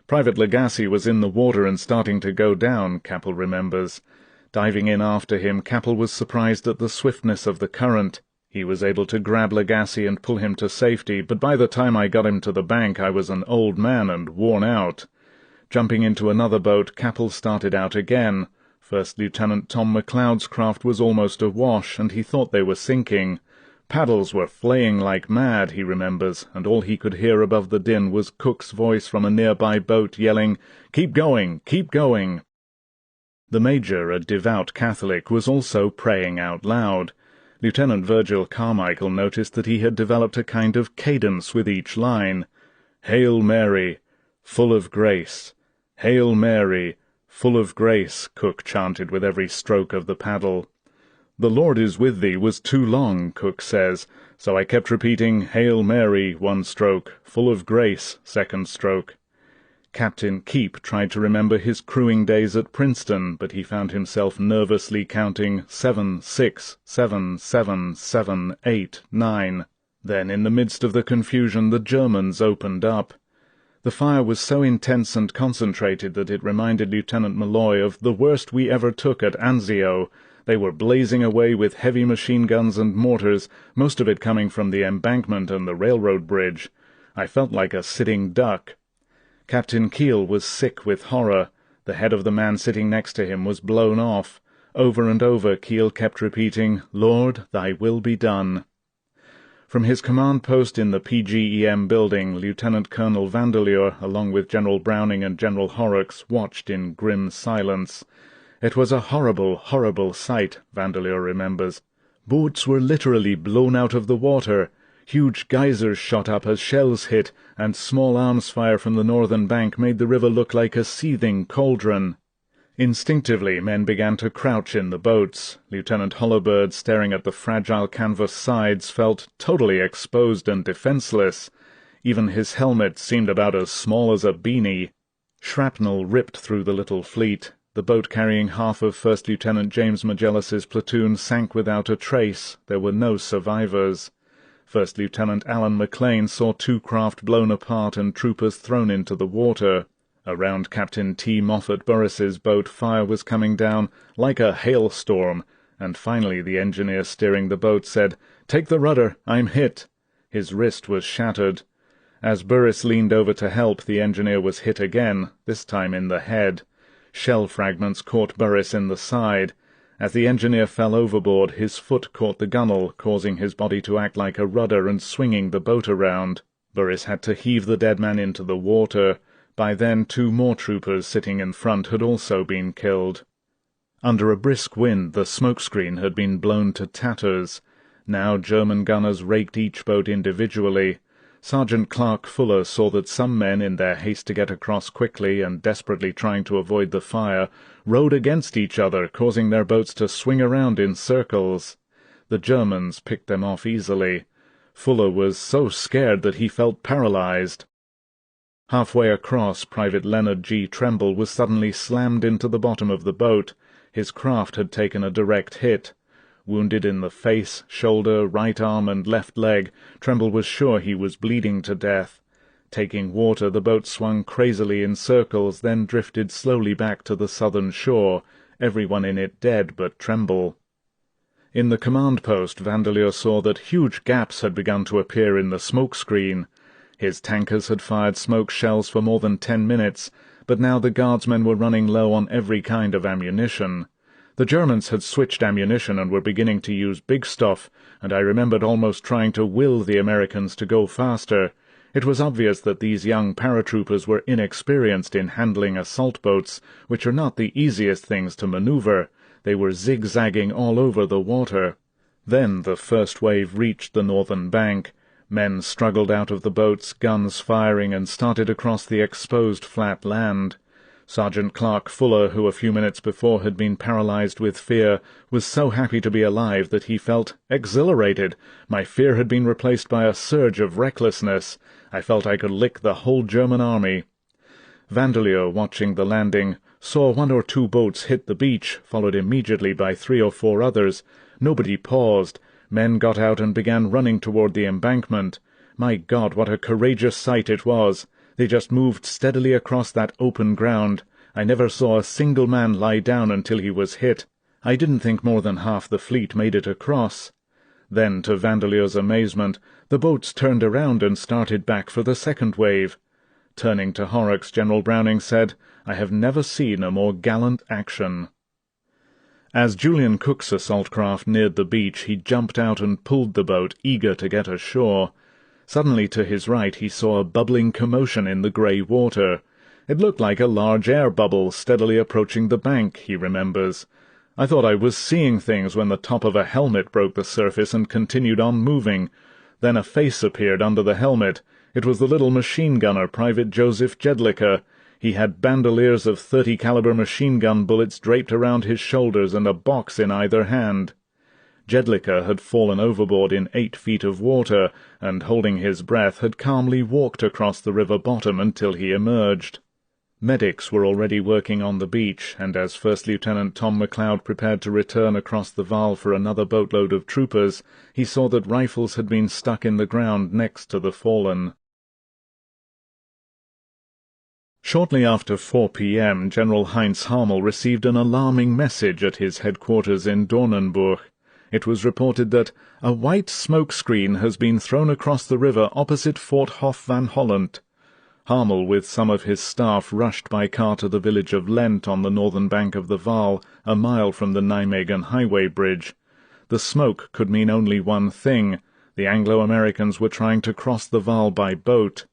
Private Lagasse was in the water and starting to go down, Capel remembers. Diving in after him, Capel was surprised at the swiftness of the current. He was able to grab Lagasse and pull him to safety, but by the time I got him to the bank I was an old man and worn out. Jumping into another boat, Capel started out again. First Lieutenant Tom McLeod's craft was almost awash, and he thought they were sinking. Paddles were flaying like mad, he remembers, and all he could hear above the din was Cook's voice from a nearby boat yelling, "Keep going! Keep going!" The Major, a devout Catholic, was also praying out loud. Lieutenant Virgil Carmichael noticed that he had developed a kind of cadence with each line. "Hail Mary, full of grace! Hail Mary, full of grace," Cook chanted with every stroke of the paddle. "The Lord is with thee" was too long, Cook says, so I kept repeating "Hail Mary" one stroke, "full of grace" second stroke. Captain Keep tried to remember his crewing days at Princeton, but he found himself nervously counting 7, 6, 7, 7, 7, 8, 9. Then, in the midst of the confusion, the Germans opened up. The fire was so intense and concentrated that it reminded Lieutenant Malloy of the worst we ever took at Anzio. They were blazing away with heavy machine guns and mortars, most of it coming from the embankment and the railroad bridge. I felt like a sitting duck. Captain Keel was sick with horror. The head of the man sitting next to him was blown off. Over and over Keel kept repeating, "Lord, thy will be done." From his command post in the PGEM building, Lieutenant Colonel Vandeleur, along with General Browning and General Horrocks, watched in grim silence. It was a horrible, horrible sight, Vandeleur remembers. Boats were literally blown out of the water. Huge geysers shot up as shells hit, and small arms fire from the northern bank made the river look like a seething cauldron. Instinctively, men began to crouch in the boats. Lieutenant Hollowbird, staring at the fragile canvas sides, felt totally exposed and defenseless. Even his helmet seemed about as small as a beanie. Shrapnel ripped through the little fleet. The boat carrying half of First Lieutenant James Magellas's platoon sank without a trace. There were no survivors. First Lieutenant Alan McLean saw 2 craft blown apart and troopers thrown into the water. Around Captain T. Moffat Burris's boat fire was coming down like a hailstorm, and finally the engineer steering the boat said, "Take the rudder, I'm hit." His wrist was shattered. As Burris leaned over to help, the engineer was hit again, this time in the head. Shell fragments caught Burris in the side. As the engineer fell overboard, his foot caught the gunwale, causing his body to act like a rudder and swinging the boat around. Burris had to heave the dead man into the water. By then 2 more troopers sitting in front had also been killed. Under a brisk wind, the smokescreen had been blown to tatters. Now German gunners raked each boat individually. Sergeant Clark Fuller saw that some men, in their haste to get across quickly and desperately trying to avoid the fire, rowed against each other, causing their boats to swing around in circles. The Germans picked them off easily. Fuller was so scared that he felt paralyzed. Halfway across, Private Leonard G. Tremble was suddenly slammed into the bottom of the boat. His craft had taken a direct hit. Wounded in the face, shoulder, right arm, and left leg, Tremble was sure he was bleeding to death. Taking water, the boat swung crazily in circles, then drifted slowly back to the southern shore, everyone in it dead but Tremble. In the command post, Vandeleur saw that huge gaps had begun to appear in the smoke screen. His tankers had fired smoke shells for more than 10 minutes, but now the guardsmen were running low on every kind of ammunition. The Germans had switched ammunition and were beginning to use big stuff, and I remembered almost trying to will the Americans to go faster. It was obvious that these young paratroopers were inexperienced in handling assault boats, which are not the easiest things to maneuver. They were zigzagging all over the water. Then the first wave reached the northern bank. Men struggled out of the boats, guns firing, and started across the exposed flat land. Sergeant Clark Fuller, who a few minutes before had been paralyzed with fear, was so happy to be alive that he felt exhilarated. My fear had been replaced by a surge of recklessness. I felt I could lick the whole German army. Vandeleur, watching the landing, saw 1 or 2 boats hit the beach, followed immediately by 3 or 4 others. Nobody paused. Men got out and began running toward the embankment. My God, what a courageous sight it was! They just moved steadily across that open ground. I never saw a single man lie down until he was hit. I didn't think more than half the fleet made it across. Then, to Vandeleur's amazement, the boats turned around and started back for the second wave. Turning to Horrocks, General Browning said, "I have never seen a more gallant action." As Julian Cook's assault craft neared the beach, he jumped out and pulled the boat, eager to get ashore. Suddenly to his right he saw a bubbling commotion in the grey water. It looked like a large air bubble steadily approaching the bank, he remembers. I thought I was seeing things when the top of a helmet broke the surface and continued on moving. Then a face appeared under the helmet. It was the little machine-gunner, Private Joseph Jedlicka. He had bandoliers of 30-caliber machine-gun bullets draped around his shoulders and a box in either hand. Jedlicka had fallen overboard in 8 feet of water, and, holding his breath, had calmly walked across the river bottom until he emerged. Medics were already working on the beach, and as First Lieutenant Tom McLeod prepared to return across the Vaal for another boatload of troopers, he saw that rifles had been stuck in the ground next to the fallen. Shortly after 4 p.m., General Heinz Harmel received an alarming message at his headquarters in Dornenburg. It was reported that a white smoke screen has been thrown across the river opposite Fort Hof van Holland. Harmel, with some of his staff, rushed by car to the village of Lent on the northern bank of the Vaal, a mile from the Nijmegen highway bridge. The smoke could mean only one thing. The Anglo-Americans were trying to cross the Vaal by boat.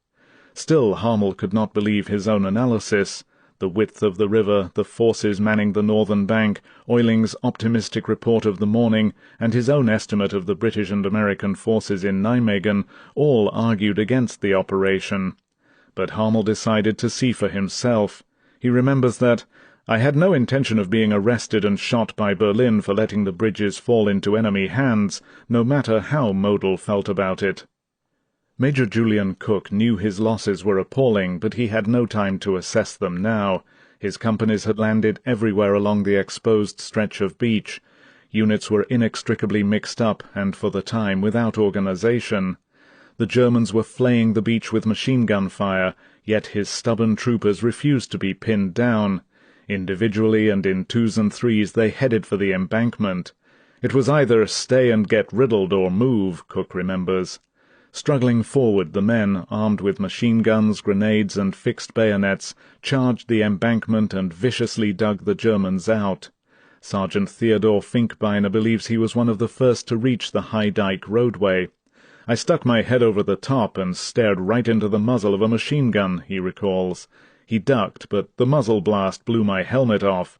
Still, Harmel could not believe his own analysis. The width of the river, the forces manning the northern bank, Oyling's optimistic report of the morning, and his own estimate of the British and American forces in Nijmegen all argued against the operation. But Harmel decided to see for himself. He remembers that, "I had no intention of being arrested and shot by Berlin for letting the bridges fall into enemy hands, no matter how Model felt about it." Major Julian Cook knew his losses were appalling, but he had no time to assess them now. His companies had landed everywhere along the exposed stretch of beach. Units were inextricably mixed up, and for the time without organization. The Germans were flaying the beach with machine-gun fire, yet his stubborn troopers refused to be pinned down. Individually and in 2s and 3s they headed for the embankment. It was either stay and get riddled or move, Cook remembers. Struggling forward, the men, armed with machine-guns, grenades, and fixed bayonets, charged the embankment and viciously dug the Germans out. Sergeant Theodore Finkbeiner believes he was one of the first to reach the High Dyke roadway. "I stuck my head over the top and stared right into the muzzle of a machine-gun," he recalls. "He ducked, but the muzzle blast blew my helmet off."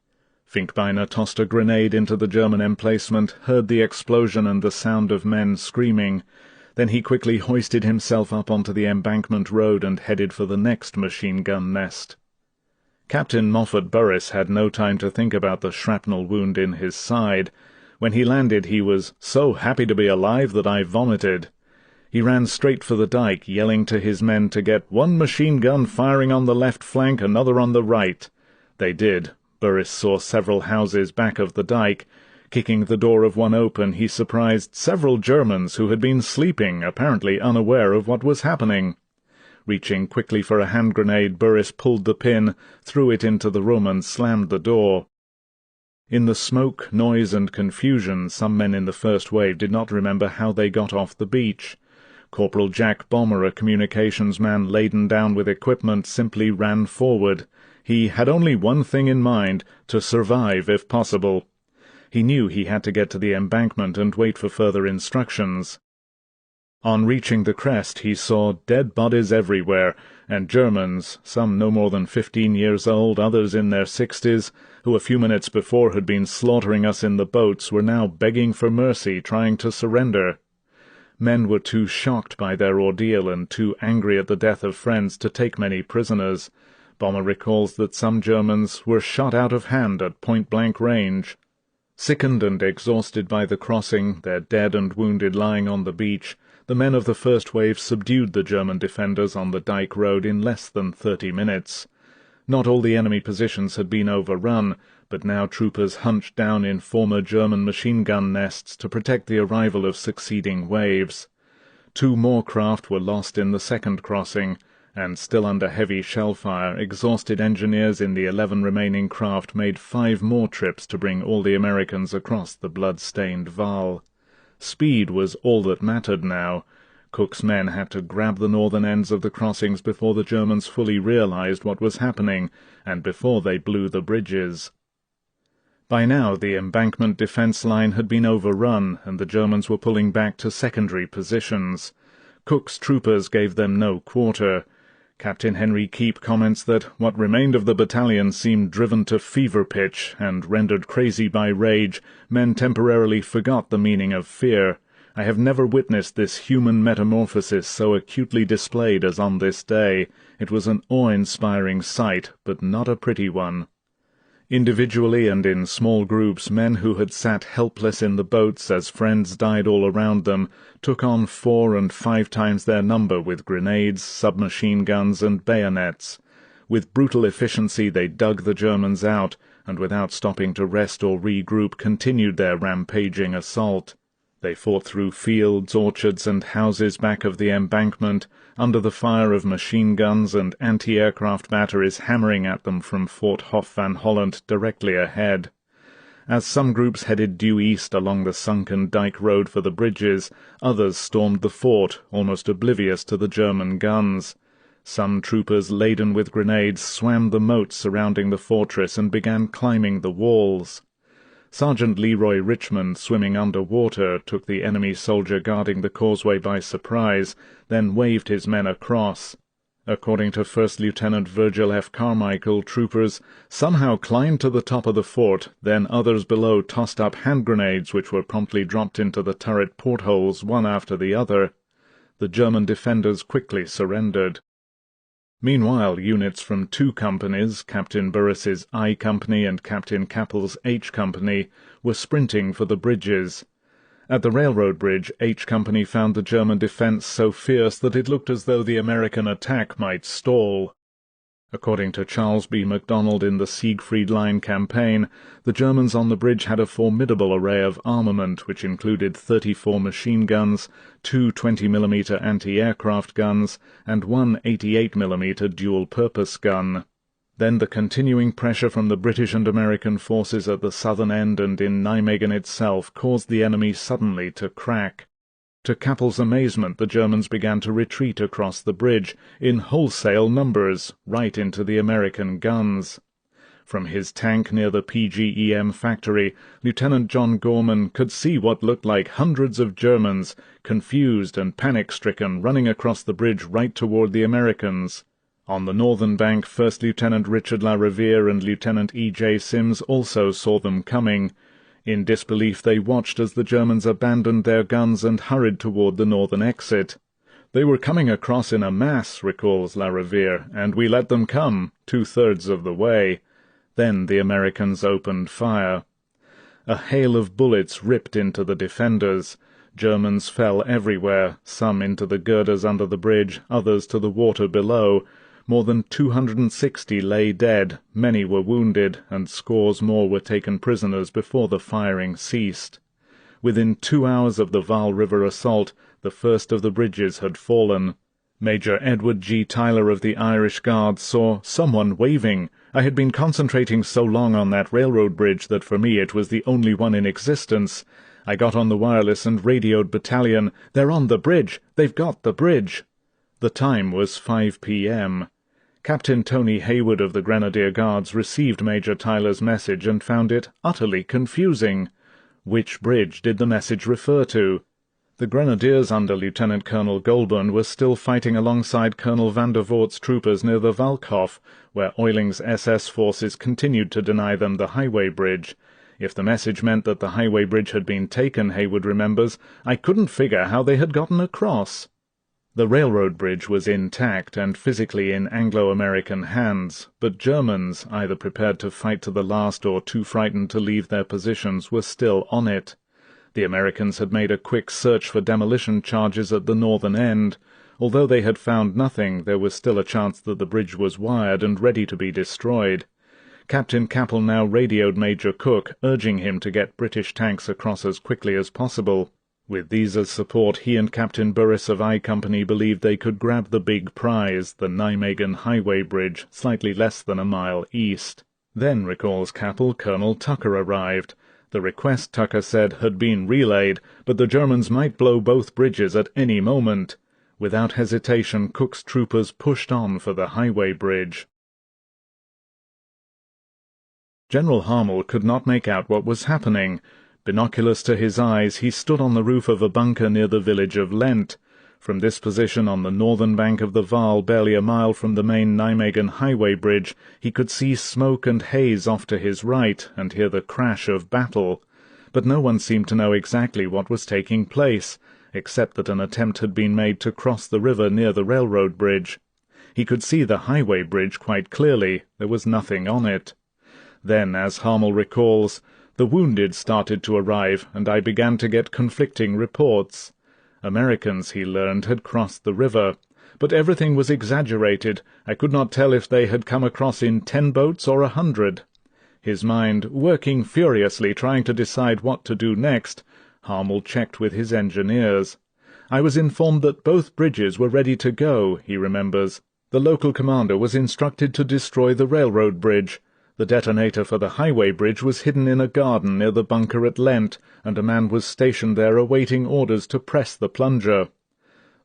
Finkbeiner tossed a grenade into the German emplacement, heard the explosion and the sound of men screaming. Then he quickly hoisted himself up onto the embankment road and headed for the next machine-gun nest. Captain Moffat Burris had no time to think about the shrapnel wound in his side. When he landed he was "so happy to be alive that I vomited." He ran straight for the dike, yelling to his men to get one machine-gun firing on the left flank, another on the right. They did. Burris saw several houses back of the dike. Kicking the door of one open, he surprised several Germans who had been sleeping, apparently unaware of what was happening. Reaching quickly for a hand grenade, Burris pulled the pin, threw it into the room, and slammed the door. In the smoke, noise, and confusion, some men in the first wave did not remember how they got off the beach. Corporal Jack Bomber, a communications man laden down with equipment, simply ran forward. He had only one thing in mind, to survive if possible. He knew he had to get to the embankment and wait for further instructions. On reaching the crest he saw dead bodies everywhere, and Germans, some no more than 15 years old, others in their 60s, who a few minutes before had been slaughtering us in the boats, were now begging for mercy, trying to surrender. Men were too shocked by their ordeal and too angry at the death of friends to take many prisoners. Bomber recalls that some Germans were shot out of hand at point-blank range. Sickened and exhausted by the crossing, their dead and wounded lying on the beach, the men of the first wave subdued the German defenders on the Dyke Road in less than 30 minutes. Not all the enemy positions had been overrun, but now troopers hunched down in former German machine-gun nests to protect the arrival of succeeding waves. 2 more craft were lost in the second crossing, and still under heavy shell fire, exhausted engineers in the 11 remaining craft made 5 more trips to bring all the Americans across the blood-stained Vaal. Speed was all that mattered now. Cook's men had to grab the northern ends of the crossings before the Germans fully realized what was happening, and before they blew the bridges. By now the embankment defense line had been overrun, and the Germans were pulling back to secondary positions. Cook's troopers gave them no quarter. Captain Henry Keep comments that what remained of the battalion seemed driven to fever pitch, and rendered crazy by rage, men temporarily forgot the meaning of fear. I have never witnessed this human metamorphosis so acutely displayed as on this day. It was an awe-inspiring sight, but not a pretty one. Individually and in small groups, men who had sat helpless in the boats as friends died all around them took on 4 and 5 times their number with grenades, submachine guns, and bayonets. With brutal efficiency they dug the Germans out, and without stopping to rest or regroup continued their rampaging assault. They fought through fields, orchards, and houses back of the embankment, under the fire of machine guns and anti-aircraft batteries hammering at them from Fort Hof van Holland directly ahead. As some groups headed due east along the sunken Dyke Road for the bridges, others stormed the fort, almost oblivious to the German guns. Some troopers laden with grenades swam the moat surrounding the fortress and began climbing the walls. Sergeant Leroy Richmond, swimming under water, took the enemy soldier guarding the causeway by surprise, then waved his men across. According to First Lieutenant Virgil F. Carmichael, troopers somehow climbed to the top of the fort, then others below tossed up hand grenades which were promptly dropped into the turret portholes one after the other. The German defenders quickly surrendered. Meanwhile, units from 2 companies, Captain Burris's I Company and Captain Cappell's H Company, were sprinting for the bridges. At the railroad bridge, H Company found the German defense so fierce that it looked as though the American attack might stall. According to Charles B. MacDonald in the Siegfried Line campaign, the Germans on the bridge had a formidable array of armament, which included 34 machine guns, 2 20mm anti-aircraft guns, and 1 88mm dual-purpose gun. Then the continuing pressure from the British and American forces at the southern end and in Nijmegen itself caused the enemy suddenly to crack. To Kappel's amazement, the Germans began to retreat across the bridge, in wholesale numbers, right into the American guns. From his tank near the PGEM factory, Lieutenant John Gorman could see what looked like hundreds of Germans, confused and panic-stricken, running across the bridge right toward the Americans. On the northern bank, First Lieutenant Richard La Riviere and Lieutenant E.J. Sims also saw them coming. In disbelief they watched as the Germans abandoned their guns and hurried toward the northern exit. "They were coming across in a mass," recalls La Riviere, "and we let them come, 2/3 of the way. Then the Americans opened fire. A hail of bullets ripped into the defenders. Germans fell everywhere, some into the girders under the bridge, others to the water below. More than 260 lay dead, many were wounded, and scores more were taken prisoners before the firing ceased. Within 2 hours of the Vaal River assault, the first of the bridges had fallen. Major Edward G. Tyler of the Irish Guards saw someone waving. I had been concentrating so long on that railroad bridge that for me it was the only one in existence. I got on the wireless and radioed battalion, "They're on the bridge! They've got the bridge!" The time was 5 p.m. Captain Tony Hayward of the Grenadier Guards received Major Tyler's message and found it utterly confusing. Which bridge did the message refer to? The Grenadiers under Lieutenant Colonel Goulburn were still fighting alongside Colonel van der Voort's troopers near the Valkhof, where Oiling's SS forces continued to deny them the highway bridge. If the message meant that the highway bridge had been taken, Hayward remembers, I couldn't figure how they had gotten across. The railroad bridge was intact and physically in Anglo-American hands, but Germans, either prepared to fight to the last or too frightened to leave their positions, were still on it. The Americans had made a quick search for demolition charges at the northern end. Although they had found nothing, there was still a chance that the bridge was wired and ready to be destroyed. Captain Capel now radioed Major Cook, urging him to get British tanks across as quickly as possible. With these as support, he and Captain Burris of I Company believed they could grab the big prize, the Nijmegen Highway Bridge, slightly less than a mile east. Then, recalls Capel, Colonel Tucker arrived. The request, Tucker said, had been relayed, but the Germans might blow both bridges at any moment. Without hesitation, Cook's troopers pushed on for the highway bridge. General Harmel could not make out what was happening. Binoculars to his eyes, he stood on the roof of a bunker near the village of Lent. From this position on the northern bank of the Waal, barely a mile from the main Nijmegen highway bridge, he could see smoke and haze off to his right and hear the crash of battle. But no one seemed to know exactly what was taking place, except that an attempt had been made to cross the river near the railroad bridge. He could see the highway bridge quite clearly. There was nothing on it. Then, as Harmel recalls, the wounded started to arrive, and I began to get conflicting reports. Americans, he learned, had crossed the river, but everything was exaggerated. I could not tell if they had come across in 10 boats or 100. His mind working furiously, trying to decide what to do next, Harmel checked with his engineers. I was informed that both bridges were ready to go, he remembers. The local commander was instructed to destroy the railroad bridge. The detonator for the highway bridge was hidden in a garden near the bunker at Lent, and a man was stationed there awaiting orders to press the plunger.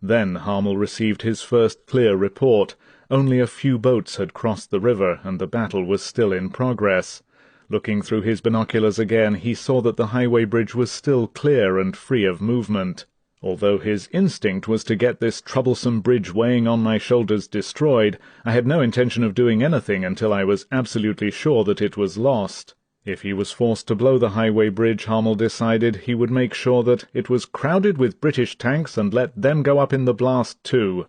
Then Harmel received his first clear report. Only a few boats had crossed the river, and the battle was still in progress. Looking through his binoculars again, he saw that the highway bridge was still clear and free of movement. Although his instinct was to get this troublesome bridge weighing on my shoulders destroyed, I had no intention of doing anything until I was absolutely sure that it was lost. If he was forced to blow the highway bridge, Harmel decided, he would make sure that it was crowded with British tanks and let them go up in the blast too.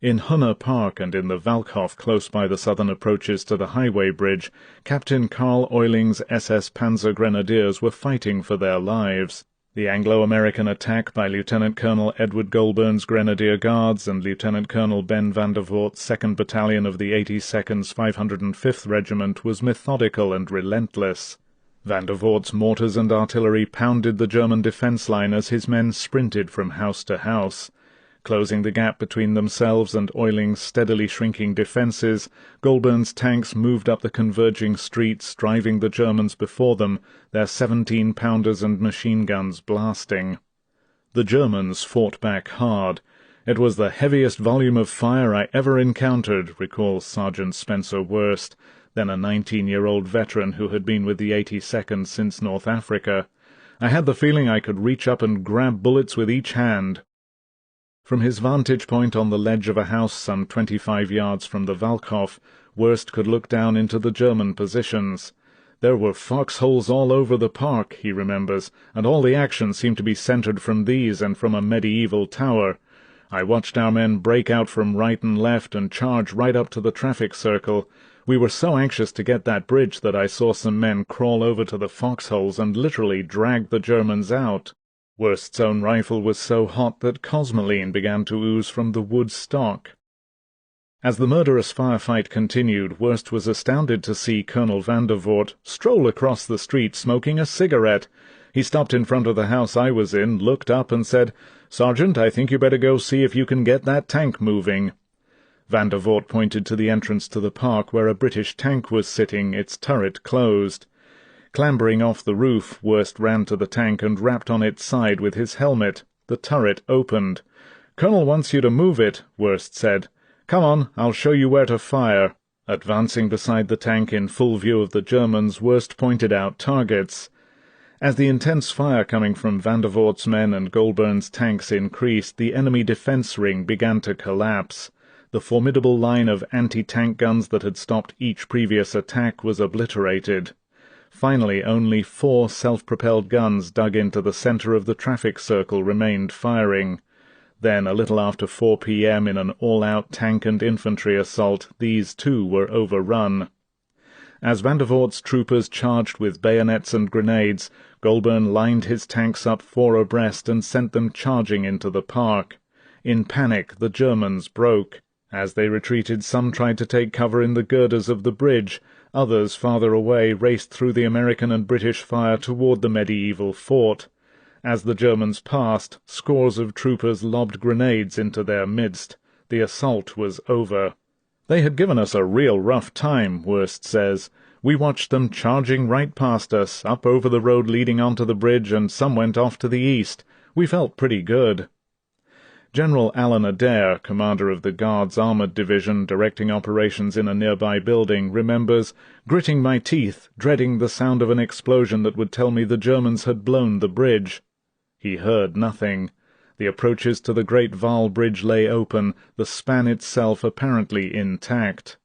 In Hunner Park and in the Valkhof close by the southern approaches to the highway bridge, Captain Karl Euling's SS Panzer Grenadiers were fighting for their lives. The Anglo-American attack by Lieutenant Colonel Edward Goulburn's Grenadier Guards and Lieutenant Colonel Ben van der Voort's 2nd Battalion of the 82nd's 505th Regiment was methodical and relentless. Van der Voort's mortars and artillery pounded the German defence line as his men sprinted from house to house. Closing the gap between themselves and Euling's steadily shrinking defences, Goulburn's tanks moved up the converging streets, driving the Germans before them, their 17-pounders and machine guns blasting. The Germans fought back hard. It was the heaviest volume of fire I ever encountered, recalls Sergeant Spencer Worst, then a 19-year-old veteran who had been with the 82nd since North Africa. I had the feeling I could reach up and grab bullets with each hand. From his vantage point on the ledge of a house some 25 yards from the Valkhof, Worst could look down into the German positions. There were foxholes all over the park, he remembers, and all the action seemed to be centred from these and from a medieval tower. I watched our men break out from right and left and charge right up to the traffic circle. We were so anxious to get that bridge that I saw some men crawl over to the foxholes and literally drag the Germans out. Worst's own rifle was so hot that cosmoline began to ooze from the wood stock. As the murderous firefight continued, Worst was astounded to see Colonel van der Voort stroll across the street smoking a cigarette. He stopped in front of the house I was in, looked up and said, "Sergeant, I think you better go see if you can get that tank moving." Van der Voort pointed to the entrance to the park where a British tank was sitting, its turret closed. Clambering off the roof, Worst ran to the tank and rapped on its side with his helmet. The turret opened. "Colonel wants you to move it," Worst said. "Come on, I'll show you where to fire." Advancing beside the tank in full view of the Germans, Worst pointed out targets. As the intense fire coming from Van der Voort's men and Goulburn's tanks increased, the enemy defence ring began to collapse. The formidable line of anti-tank guns that had stopped each previous attack was obliterated. Finally, only 4 self-propelled guns dug into the centre of the traffic circle remained firing. Then, a little after 4 p.m., in an all-out tank and infantry assault, these too were overrun. As Vandervoort's troopers charged with bayonets and grenades, Goulburn lined his tanks up 4 abreast and sent them charging into the park. In panic, the Germans broke. As they retreated, some tried to take cover in the girders of the bridge. Others, farther away, raced through the American and British fire toward the medieval fort. As the Germans passed, scores of troopers lobbed grenades into their midst. The assault was over. "They had given us a real rough time," Wurst says. "We watched them charging right past us, up over the road leading onto the bridge, and some went off to the east. We felt pretty good." General Alan Adair, commander of the Guards Armoured Division directing operations in a nearby building, remembers, "gritting my teeth, dreading the sound of an explosion that would tell me the Germans had blown the bridge." He heard nothing. The approaches to the Great Vaal Bridge lay open, the span itself apparently intact.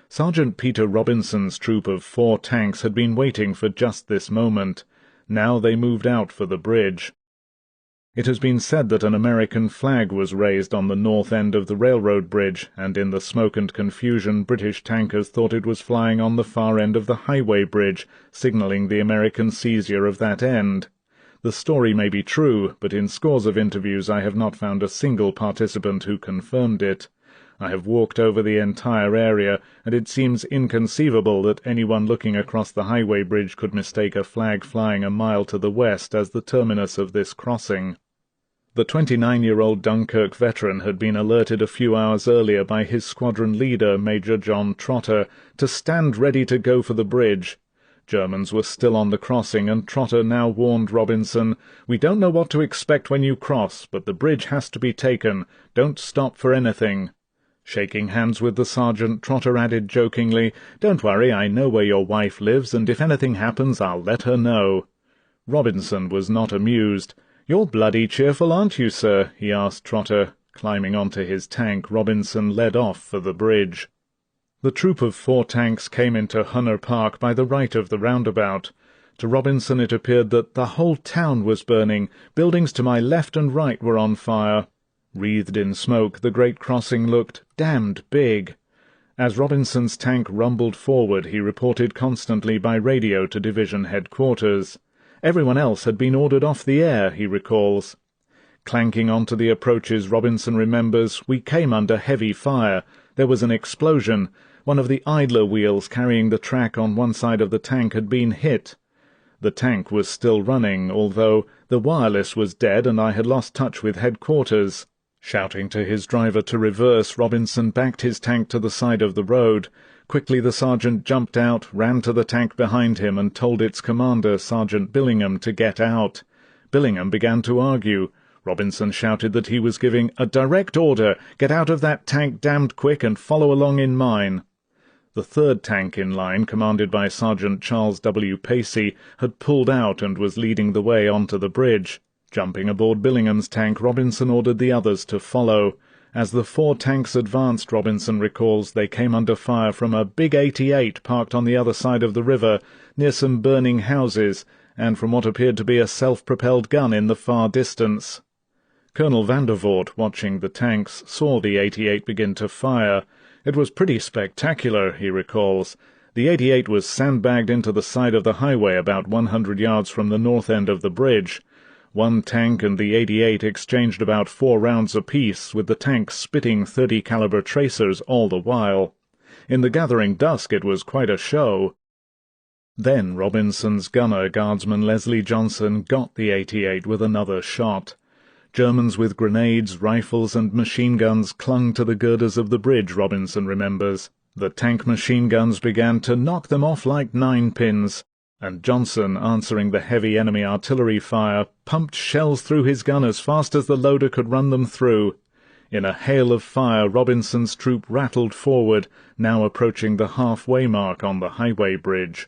Sergeant Peter Robinson's troop of 4 tanks had been waiting for just this moment. Now they moved out for the bridge. It has been said that an American flag was raised on the north end of the railroad bridge, and in the smoke and confusion British tankers thought it was flying on the far end of the highway bridge, signalling the American seizure of that end. The story may be true, but in scores of interviews I have not found a single participant who confirmed it. I have walked over the entire area, and it seems inconceivable that anyone looking across the highway bridge could mistake a flag flying a mile to the west as the terminus of this crossing. The 29-year-old Dunkirk veteran had been alerted a few hours earlier by his squadron leader, Major John Trotter, to stand ready to go for the bridge. Germans were still on the crossing, and Trotter now warned Robinson, "We don't know what to expect when you cross, but the bridge has to be taken. Don't stop for anything." Shaking hands with the sergeant, Trotter added jokingly, "Don't worry, I know where your wife lives, and if anything happens I'll let her know." Robinson was not amused. "You're bloody cheerful, aren't you, sir?" he asked Trotter. Climbing onto his tank, Robinson led off for the bridge. The troop of 4 tanks came into Hunner Park by the right of the roundabout. To Robinson it appeared that the whole town was burning. Buildings to my left and right were on fire. Wreathed in smoke, the great crossing looked damned big. As Robinson's tank rumbled forward, he reported constantly by radio to division headquarters. Everyone else had been ordered off the air, he recalls. Clanking onto the approaches, Robinson remembers, "We came under heavy fire. There was an explosion. One of the idler wheels carrying the track on one side of the tank had been hit. The tank was still running, although the wireless was dead and I had lost touch with headquarters." Shouting to his driver to reverse, Robinson backed his tank to the side of the road. Quickly the sergeant jumped out, ran to the tank behind him, and told its commander, Sergeant Billingham, to get out. Billingham began to argue. Robinson shouted that he was giving a direct order, "Get out of that tank damned quick and follow along in mine." The 3rd tank in line, commanded by Sergeant Charles W. Pacey, had pulled out and was leading the way onto the bridge. Jumping aboard Billingham's tank, Robinson ordered the others to follow. As the 4 tanks advanced, Robinson recalls, they came under fire from a big 88 parked on the other side of the river, near some burning houses, and from what appeared to be a self-propelled gun in the far distance. Colonel Vandervoort, watching the tanks, saw the 88 begin to fire. It was pretty spectacular, he recalls. The 88 was sandbagged into the side of the highway about 100 yards from the north end of the bridge. One tank and the 88 exchanged about 4 rounds apiece, with the tank spitting .30 caliber tracers all the while. In the gathering dusk it was quite a show. Then Robinson's gunner, Guardsman Leslie Johnson, got the 88 with another shot. Germans with grenades, rifles, and machine guns clung to the girders of the bridge, Robinson remembers. The tank machine guns began to knock them off like 9-pins, and Johnson, answering the heavy enemy artillery fire, pumped shells through his gun as fast as the loader could run them through. In a hail of fire, Robinson's troop rattled forward, now approaching the halfway mark on the highway bridge.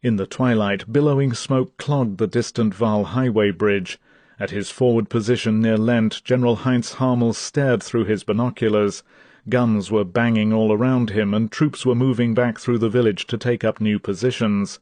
In the twilight, billowing smoke clogged the distant Vaal highway bridge. At his forward position near Lent, General Heinz Harmel stared through his binoculars. Guns were banging all around him, and troops were moving back through the village to take up new positions.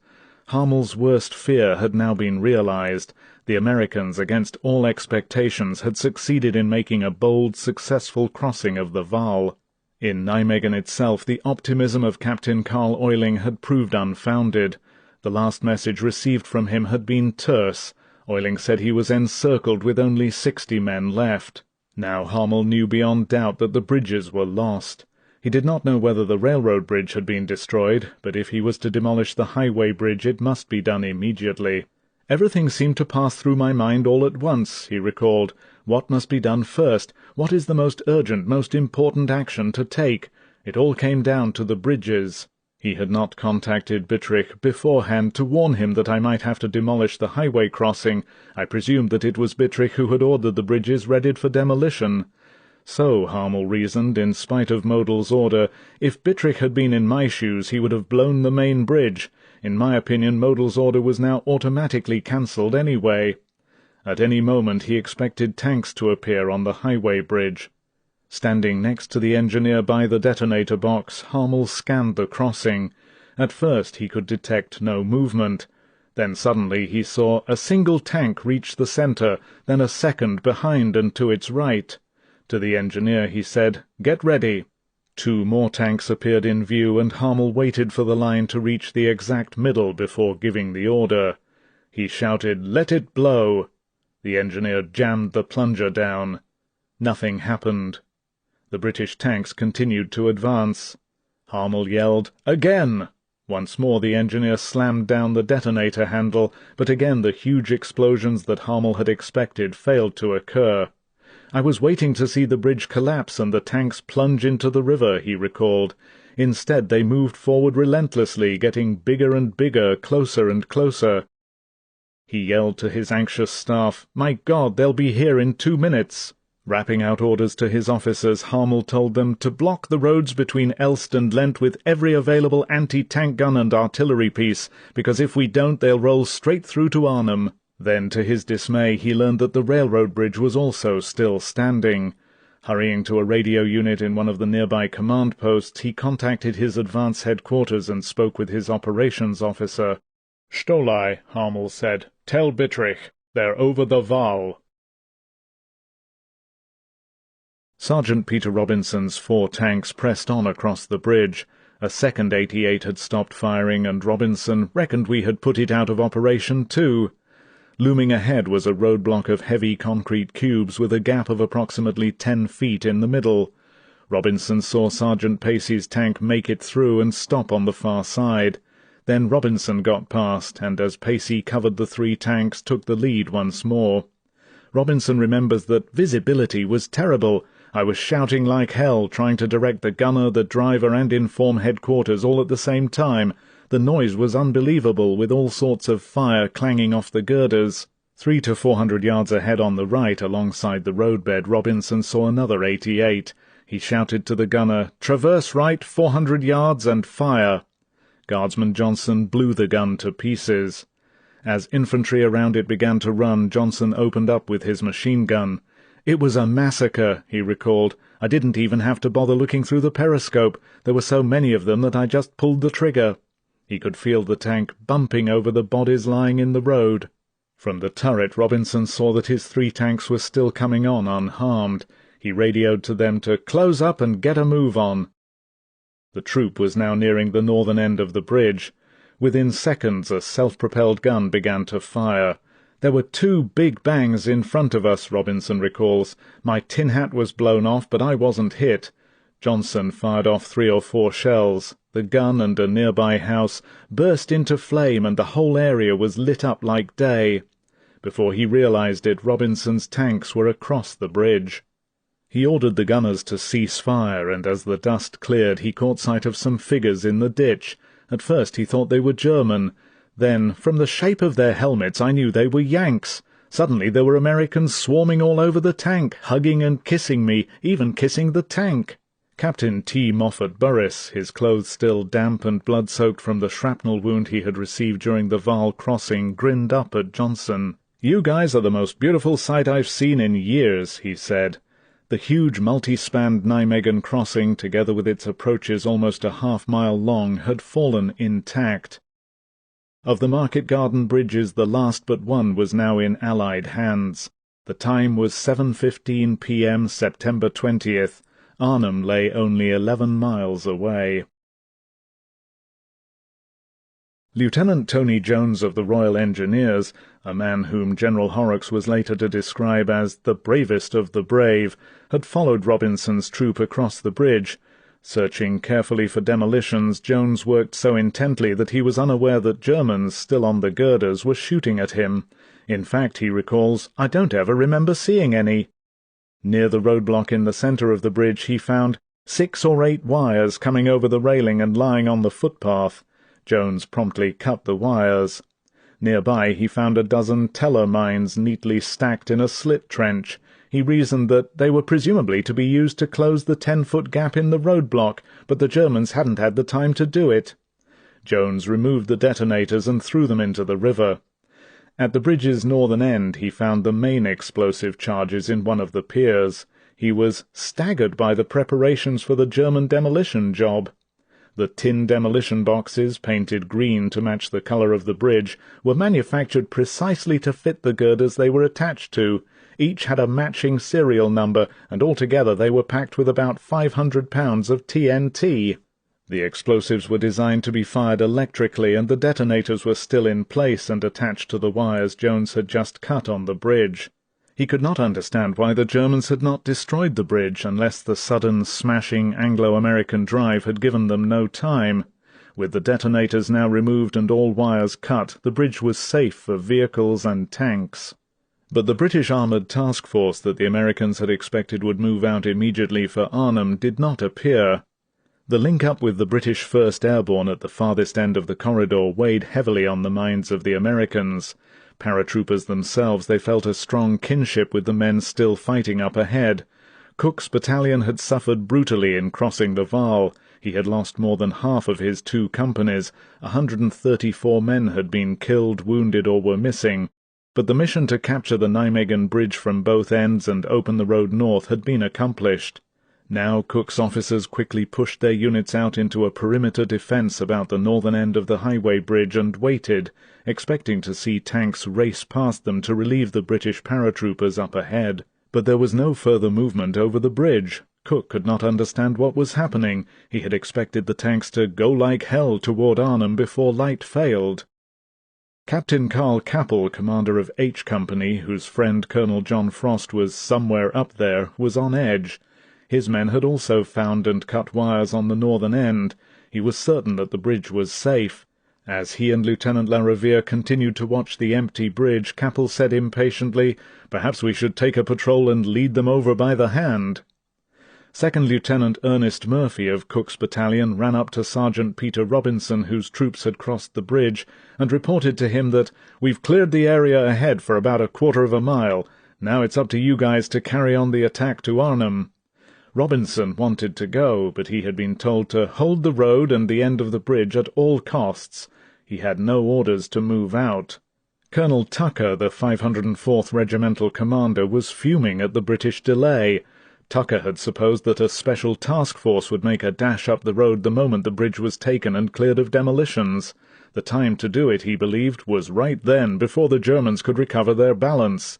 Harmel's worst fear had now been realized. The Americans, against all expectations, had succeeded in making a bold, successful crossing of the Waal. In Nijmegen itself, the optimism of Captain Carl Euling had proved unfounded. The last message received from him had been terse. Euling said he was encircled with only 60 men left. Now Harmel knew beyond doubt that the bridges were lost. He did not know whether the railroad bridge had been destroyed, but if he was to demolish the highway bridge it must be done immediately. "Everything seemed to pass through my mind all at once," he recalled. "What must be done first? What is the most urgent, most important action to take? It all came down to the bridges." He had not contacted Bittrich beforehand to warn him that I might have to demolish the highway crossing. I presumed that it was Bittrich who had ordered the bridges readied for demolition. So, Harmel reasoned, in spite of Modell's order, if Bittrich had been in my shoes he would have blown the main bridge. In my opinion, Modell's order was now automatically cancelled anyway. At any moment he expected tanks to appear on the highway bridge. Standing next to the engineer by the detonator box, Harmel scanned the crossing. At first he could detect no movement. Then suddenly he saw a single tank reach the centre, then a second behind and to its right. To the engineer he said, "Get ready." 2 more tanks appeared in view, and Harmel waited for the line to reach the exact middle before giving the order. He shouted, "Let it blow!" The engineer jammed the plunger down. Nothing happened. The British tanks continued to advance. Harmel yelled, "Again!" Once more the engineer slammed down the detonator handle, but again the huge explosions that Harmel had expected failed to occur. "I was waiting to see the bridge collapse and the tanks plunge into the river," he recalled. "Instead they moved forward relentlessly, getting bigger and bigger, closer and closer." He yelled to his anxious staff, "My God, they'll be here in 2 minutes!" Rapping out orders to his officers, Harmel told them to block the roads between Elst and Lent with every available anti-tank gun and artillery piece, because if we don't they'll roll straight through to Arnhem. Then, to his dismay, he learned that the railroad bridge was also still standing. Hurrying to a radio unit in one of the nearby command posts, he contacted his advance headquarters and spoke with his operations officer. "Stolai," Harmel said, "tell Bittrich. They're over the Waal." Sergeant Peter Robinson's 4 tanks pressed on across the bridge. A second 88 had stopped firing, and Robinson reckoned we had put it out of operation too. Looming ahead was a roadblock of heavy concrete cubes with a gap of approximately 10 feet in the middle. Robinson saw Sergeant Pacey's tank make it through and stop on the far side. Then Robinson got past, and as Pacey covered the 3 tanks, took the lead once more. Robinson remembers that visibility was terrible. I was shouting like hell, trying to direct the gunner, the driver, and inform headquarters all at the same time. The noise was unbelievable, with all sorts of fire clanging off the girders. 300 to 400 yards ahead on the right, alongside the roadbed, Robinson saw another 88. He shouted to the gunner, "Traverse right, 400 yards, and fire!" Guardsman Johnson blew the gun to pieces. As infantry around it began to run, Johnson opened up with his machine gun. "It was a massacre," he recalled. "I didn't even have to bother looking through the periscope. There were so many of them that I just pulled the trigger." He could feel the tank bumping over the bodies lying in the road. From the turret, Robinson saw that his 3 tanks were still coming on unharmed. He radioed to them to close up and get a move on. The troop was now nearing the northern end of the bridge. Within seconds a self-propelled gun began to fire. "There were 2 big bangs in front of us," Robinson recalls. "My tin hat was blown off, but I wasn't hit." Johnson fired off 3 or 4 shells. The gun and a nearby house burst into flame, and the whole area was lit up like day. Before he realized it, Robinson's tanks were across the bridge. He ordered the gunners to cease fire, and as the dust cleared he caught sight of some figures in the ditch. At first he thought they were German. Then, from the shape of their helmets, I knew they were Yanks. Suddenly there were Americans swarming all over the tank, hugging and kissing me, even kissing the tank. Captain T. Moffat Burris, his clothes still damp and blood-soaked from the shrapnel wound he had received during the Waal crossing, grinned up at Johnson. "You guys are the most beautiful sight I've seen in years," he said. The huge multi-spanned Nijmegen crossing, together with its approaches almost a half-mile long, had fallen intact. Of the Market Garden bridges, the last but one was now in Allied hands. The time was 7:15 p.m. September 20th. Arnhem lay only 11 miles away. Lieutenant Tony Jones of the Royal Engineers, a man whom General Horrocks was later to describe as the bravest of the brave, had followed Robinson's troop across the bridge. Searching carefully for demolitions, Jones worked so intently that he was unaware that Germans, still on the girders, were shooting at him. In fact, he recalls, "I don't ever remember seeing any." Near the roadblock in the centre of the bridge he found 6 or 8 wires coming over the railing and lying on the footpath. Jones promptly cut the wires. Nearby he found a dozen teller mines neatly stacked in a slit trench. He reasoned that they were presumably to be used to close the 10-foot gap in the roadblock, but the Germans hadn't had the time to do it. Jones removed the detonators and threw them into the river. At the bridge's northern end he found the main explosive charges in one of the piers. He was staggered by the preparations for the German demolition job. The tin demolition boxes, painted green to match the colour of the bridge, were manufactured precisely to fit the girders they were attached to. Each had a matching serial number, and altogether they were packed with about 500 pounds of TNT. The explosives were designed to be fired electrically, and the detonators were still in place and attached to the wires Jones had just cut on the bridge. He could not understand why the Germans had not destroyed the bridge unless the sudden, smashing Anglo-American drive had given them no time. With the detonators now removed and all wires cut, the bridge was safe for vehicles and tanks. But the British armoured task force that the Americans had expected would move out immediately for Arnhem did not appear. The link-up with the British 1st Airborne at the farthest end of the corridor weighed heavily on the minds of the Americans. Paratroopers themselves, they felt a strong kinship with the men still fighting up ahead. Cook's battalion had suffered brutally in crossing the Vaal. He had lost more than half of his 2 companies. 134 men had been killed, wounded, or were missing. But the mission to capture the Nijmegen bridge from both ends and open the road north had been accomplished. Now Cook's officers quickly pushed their units out into a perimeter defence about the northern end of the highway bridge and waited, expecting to see tanks race past them to relieve the British paratroopers up ahead. But there was no further movement over the bridge. Cook could not understand what was happening. He had expected the tanks to go like hell toward Arnhem before light failed. Captain Carl Kappel, commander of H Company, whose friend Colonel John Frost was somewhere up there, was on edge. His men had also found and cut wires on the northern end. He was certain that the bridge was safe. As he and Lieutenant La Riviere continued to watch the empty bridge, Kappel said impatiently, "Perhaps we should take a patrol and lead them over by the hand." Second Lieutenant Ernest Murphy of Cook's battalion ran up to Sergeant Peter Robinson, whose troops had crossed the bridge, and reported to him that, "We've cleared the area ahead for about a quarter of a mile. Now it's up to you guys to carry on the attack to Arnhem." Robinson wanted to go, but he had been told to hold the road and the end of the bridge at all costs. He had no orders to move out. Colonel Tucker, the 504th Regimental commander, was fuming at the British delay. Tucker had supposed that a special task force would make a dash up the road the moment the bridge was taken and cleared of demolitions. The time to do it, he believed, was right then, before the Germans could recover their balance.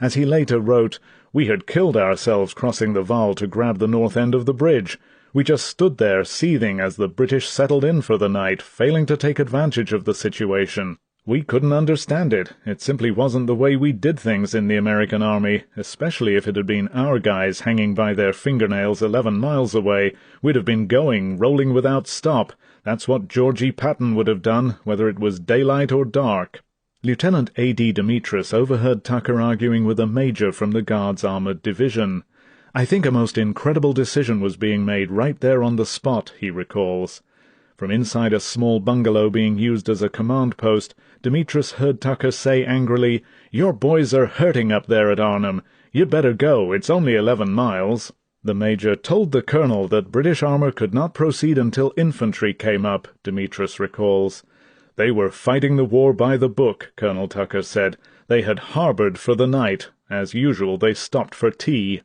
As he later wrote, "We had killed ourselves crossing the Vaal to grab the north end of the bridge. We just stood there, seething as the British settled in for the night, failing to take advantage of the situation. We couldn't understand it. It simply wasn't the way we did things in the American Army, especially if it had been our guys hanging by their fingernails 11 miles away. We'd have been going, rolling without stop. That's what Georgie Patton would have done, whether it was daylight or dark." Lieutenant A.D. Demetrius overheard Tucker arguing with a major from the Guards' Armoured Division. "I think a most incredible decision was being made right there on the spot," he recalls. From inside a small bungalow being used as a command post, Demetrius heard Tucker say angrily, "Your boys are hurting up there at Arnhem. You'd better go. It's only 11 miles. The major told the colonel that British armour could not proceed until infantry came up, Demetrius recalls. They were fighting the war by the book, Colonel Tucker said. They had harboured for the night. As usual, they stopped for tea.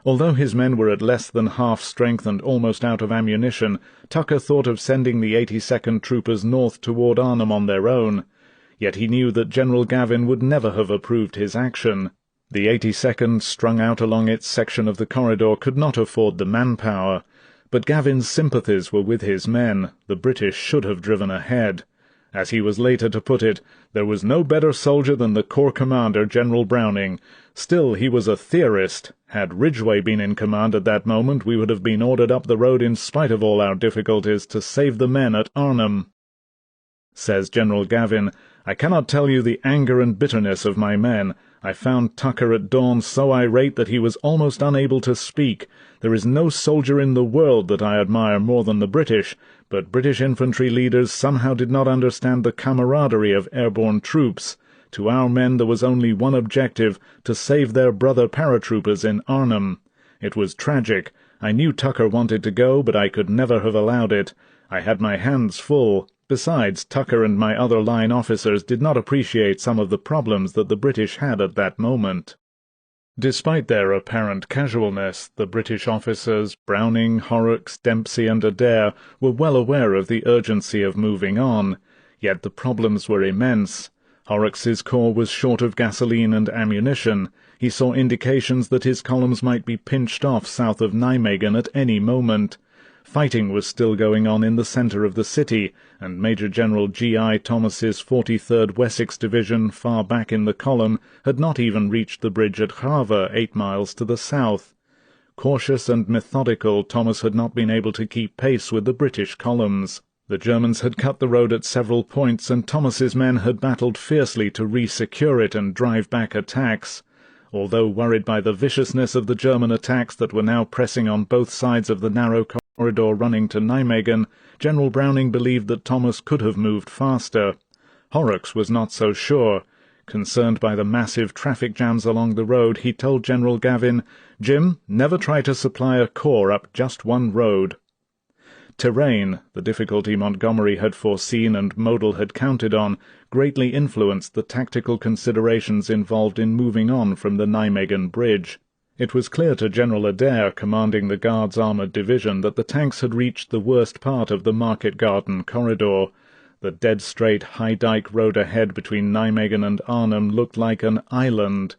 Although his men were at less than half strength and almost out of ammunition, Tucker thought of sending the 82nd Troopers north toward Arnhem on their own. Yet he knew that General Gavin would never have approved his action. The 82nd, strung out along its section of the corridor, could not afford the manpower. But Gavin's sympathies were with his men. The British should have driven ahead. As he was later to put it, there was no better soldier than the corps commander, General Browning. Still, he was a theorist. Had Ridgway been in command at that moment, we would have been ordered up the road in spite of all our difficulties to save the men at Arnhem. Says General Gavin, "I cannot tell you the anger and bitterness of my men. I found Tucker at dawn so irate that he was almost unable to speak. There is no soldier in the world that I admire more than the British, but British infantry leaders somehow did not understand the camaraderie of airborne troops. To our men there was only one objective, to save their brother paratroopers in Arnhem. It was tragic. I knew Tucker wanted to go, but I could never have allowed it. I had my hands full. Besides, Tucker and my other line officers did not appreciate some of the problems that the British had at that moment." Despite their apparent casualness, the British officers, Browning, Horrocks, Dempsey and Adair, were well aware of the urgency of moving on. Yet the problems were immense. Horrocks's corps was short of gasoline and ammunition. He saw indications that his columns might be pinched off south of Nijmegen at any moment. Fighting was still going on in the centre of the city, and Major General G.I. Thomas's 43rd Wessex Division, far back in the column, had not even reached the bridge at Grave, 8 miles to the south. Cautious and methodical, Thomas had not been able to keep pace with the British columns. The Germans had cut the road at several points, and Thomas's men had battled fiercely to re-secure it and drive back attacks. Although worried by the viciousness of the German attacks that were now pressing on both sides of the narrow corridor running to Nijmegen, General Browning believed that Thomas could have moved faster. Horrocks was not so sure. Concerned by the massive traffic jams along the road, he told General Gavin, "Jim, never try to supply a corps up just one road." Terrain, the difficulty Montgomery had foreseen and Model had counted on, greatly influenced the tactical considerations involved in moving on from the Nijmegen bridge. It was clear to General Adair, commanding the Guards' armoured division, that the tanks had reached the worst part of the Market Garden corridor. The dead-straight high-dyke road ahead between Nijmegen and Arnhem looked like an island.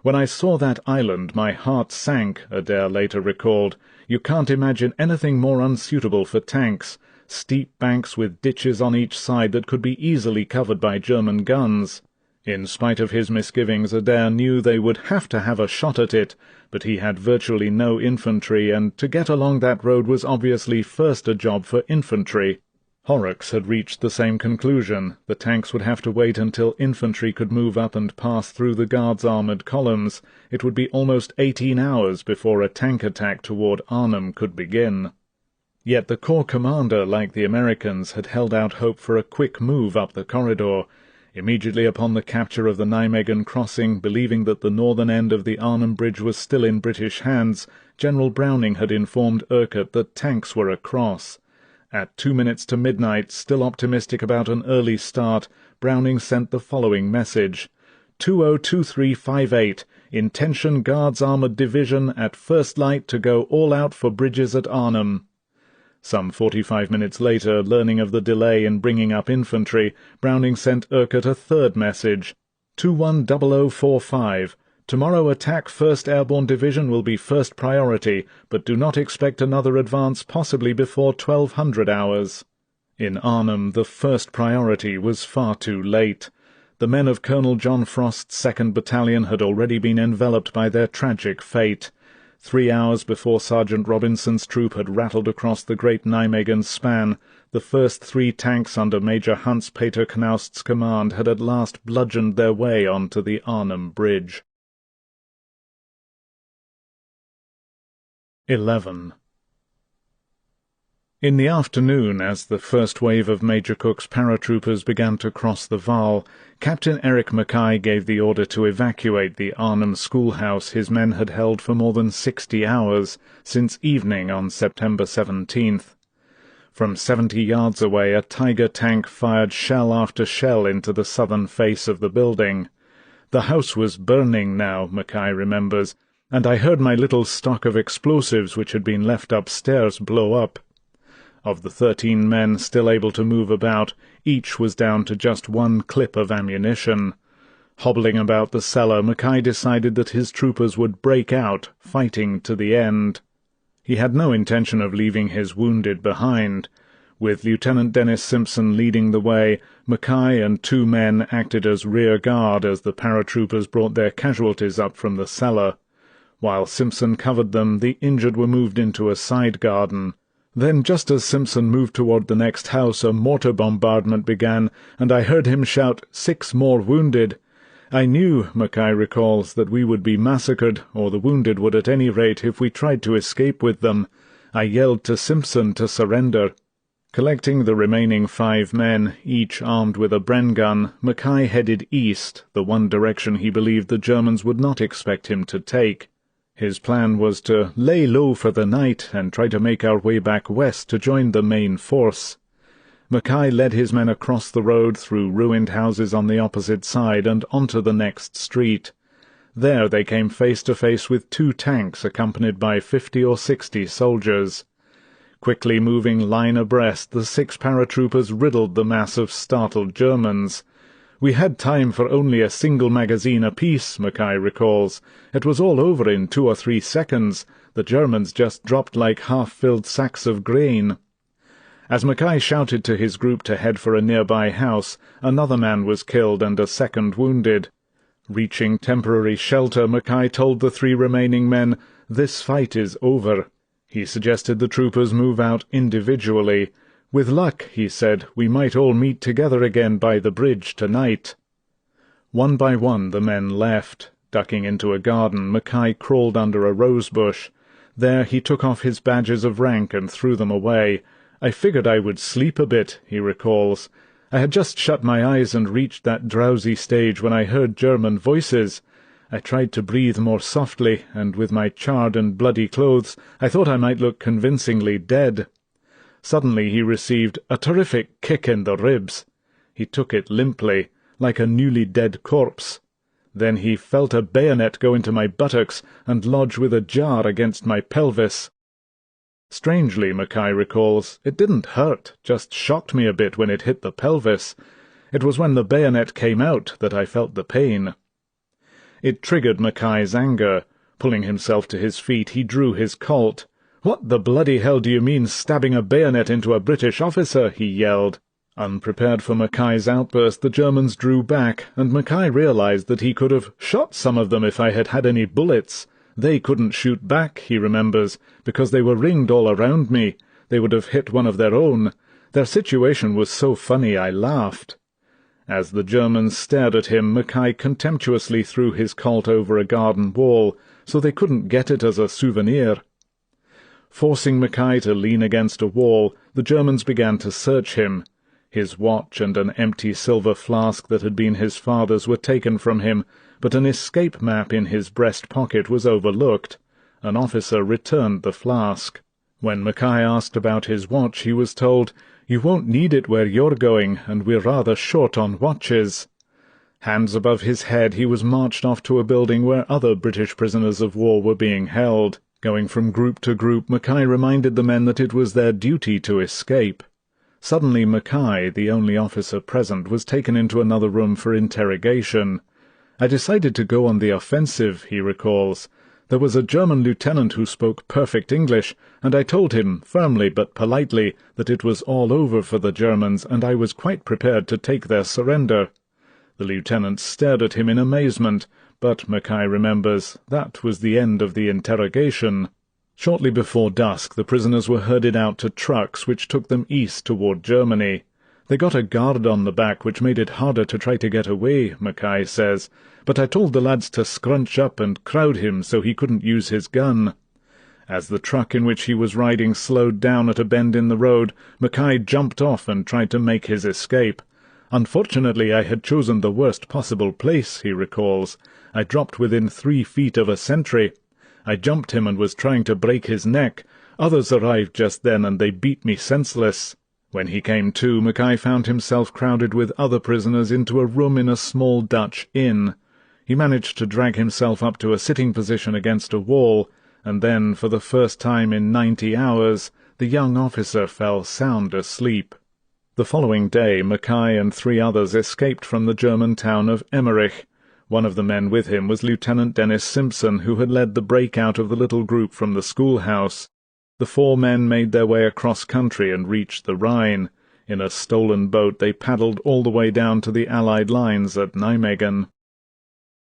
"When I saw that island, my heart sank," Adair later recalled. "You can't imagine anything more unsuitable for tanks. Steep banks with ditches on each side that could be easily covered by German guns." In spite of his misgivings, Adair knew they would have to have a shot at it, but he had virtually no infantry, and to get along that road was obviously first a job for infantry. Horrocks had reached the same conclusion. The tanks would have to wait until infantry could move up and pass through the Guards' armoured columns. It would be almost 18 hours before a tank attack toward Arnhem could begin. Yet the corps commander, like the Americans, had held out hope for a quick move up the corridor. Immediately upon the capture of the Nijmegen crossing, believing that the northern end of the Arnhem Bridge was still in British hands, General Browning had informed Urquhart that tanks were across. At 2 minutes to midnight, still optimistic about an early start, Browning sent the following message: 202358, intention Guards Armoured Division at first light to go all out for bridges at Arnhem. Some 45 minutes later, learning of the delay in bringing up infantry, Browning sent Urquhart a third message: 210045. Tomorrow attack 1st Airborne Division will be first priority, but do not expect another advance possibly before 1200 hours. In Arnhem, the first priority was far too late. The men of Colonel John Frost's 2nd Battalion had already been enveloped by their tragic fate. 3 hours before Sergeant Robinson's troop had rattled across the great Nijmegen span, the first 3 tanks under Major Hans-Peter Knaust's command had at last bludgeoned their way onto the Arnhem Bridge. 11. In the afternoon, as the first wave of Major Cook's paratroopers began to cross the Vaal, Captain Eric Mackay gave the order to evacuate the Arnhem schoolhouse his men had held for more than 60 hours, since evening on September 17th. From 70 yards away, a Tiger tank fired shell after shell into the southern face of the building. The house was burning now, Mackay remembers. and I heard my little stock of explosives which had been left upstairs blow up. Of the 13 men still able to move about, each was down to just one clip of ammunition. Hobbling about the cellar, Mackay decided that his troopers would break out, fighting to the end. He had no intention of leaving his wounded behind. With Lieutenant Dennis Simpson leading the way, Mackay and 2 men acted as rear guard as the paratroopers brought their casualties up from the cellar. While Simpson covered them, the injured were moved into a side garden. Then, just as Simpson moved toward the next house, a mortar bombardment began, and I heard him shout, "6 more wounded." I knew, Mackay recalls, that we would be massacred, or the wounded would at any rate, if we tried to escape with them. I yelled to Simpson to surrender. Collecting the remaining 5 men, each armed with a Bren gun, Mackay headed east, the one direction he believed the Germans would not expect him to take. His plan was to lay low for the night and try to make our way back west to join the main force. Mackay led his men across the road through ruined houses on the opposite side and onto the next street. There they came face to face with 2 tanks accompanied by 50 or 60 soldiers. Quickly moving line abreast, the 6 paratroopers riddled the mass of startled Germans. "We had time for only a single magazine apiece," Mackay recalls. "It was all over in 2 or 3 seconds. The Germans just dropped like half-filled sacks of grain." As Mackay shouted to his group to head for a nearby house, another man was killed and a second wounded. Reaching temporary shelter, Mackay told the 3 remaining men, "This fight is over." He suggested the troopers move out individually. "With luck," he said, "we might all meet together again by the bridge tonight." One by one the men left. Ducking into a garden, Mackay crawled under a rose bush. There he took off his badges of rank and threw them away. "I figured I would sleep a bit," he recalls. "I had just shut my eyes and reached that drowsy stage when I heard German voices. I tried to breathe more softly, and with my charred and bloody clothes, I thought I might look convincingly dead." Suddenly he received a terrific kick in the ribs. He took it limply, like a newly dead corpse. Then he felt a bayonet go into my buttocks and lodge with a jar against my pelvis. Strangely, Mackay recalls, it didn't hurt, just shocked me a bit when it hit the pelvis. It was when the bayonet came out that I felt the pain. It triggered Mackay's anger. Pulling himself to his feet, he drew his Colt. "What the bloody hell do you mean, stabbing a bayonet into a British officer?" he yelled. Unprepared for Mackay's outburst, the Germans drew back, and Mackay realized that he could have shot some of them if I had had any bullets. They couldn't shoot back, he remembers, because they were ringed all around me. They would have hit one of their own. Their situation was so funny I laughed. As the Germans stared at him, Mackay contemptuously threw his Colt over a garden wall, so they couldn't get it as a souvenir. Forcing Mackay to lean against a wall, the Germans began to search him. His watch and an empty silver flask that had been his father's were taken from him, but an escape map in his breast pocket was overlooked. An officer returned the flask. When Mackay asked about his watch, he was told, "You won't need it where you're going, and we're rather short on watches." Hands above his head, he was marched off to a building where other British prisoners of war were being held. Going from group to group, Mackay reminded the men that it was their duty to escape. Suddenly Mackay, the only officer present, was taken into another room for interrogation. "I decided to go on the offensive," he recalls. "There was a German lieutenant who spoke perfect English, and I told him, firmly but politely, that it was all over for the Germans, and I was quite prepared to take their surrender." The lieutenant stared at him in amazement, but, Mackay remembers, that was the end of the interrogation. Shortly before dusk, the prisoners were herded out to trucks which took them east toward Germany. They got a guard on the back which made it harder to try to get away, Mackay says, but I told the lads to scrunch up and crowd him so he couldn't use his gun. As the truck in which he was riding slowed down at a bend in the road, Mackay jumped off and tried to make his escape. "Unfortunately, I had chosen the worst possible place," he recalls. "I dropped within 3 feet of a sentry. I jumped him and was trying to break his neck. Others arrived just then, and they beat me senseless." When he came to, Mackay found himself crowded with other prisoners into a room in a small Dutch inn. He managed to drag himself up to a sitting position against a wall, and then, for the first time in 90 hours, the young officer fell sound asleep. The following day Mackay and 3 others escaped from the German town of Emmerich. One of the men with him was Lieutenant Dennis Simpson, who had led the breakout of the little group from the schoolhouse. The 4 men made their way across country and reached the Rhine. In a stolen boat they paddled all the way down to the Allied lines at Nijmegen.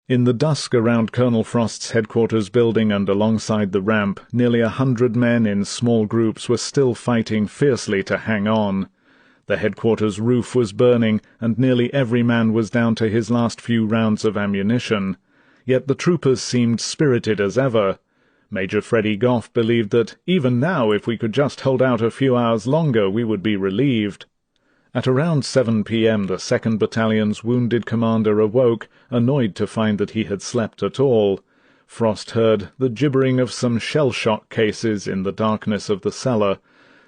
In the dusk around Colonel Frost's headquarters building and alongside the ramp, nearly 100 men in small groups were still fighting fiercely to hang on. The headquarters roof was burning, and nearly every man was down to his last few rounds of ammunition. Yet the troopers seemed spirited as ever. Major Freddie Goff believed that, even now, if we could just hold out a few hours longer, we would be relieved. At around 7 p.m. the 2nd Battalion's wounded commander awoke, annoyed to find that he had slept at all. Frost heard the gibbering of some shell-shock cases in the darkness of the cellar.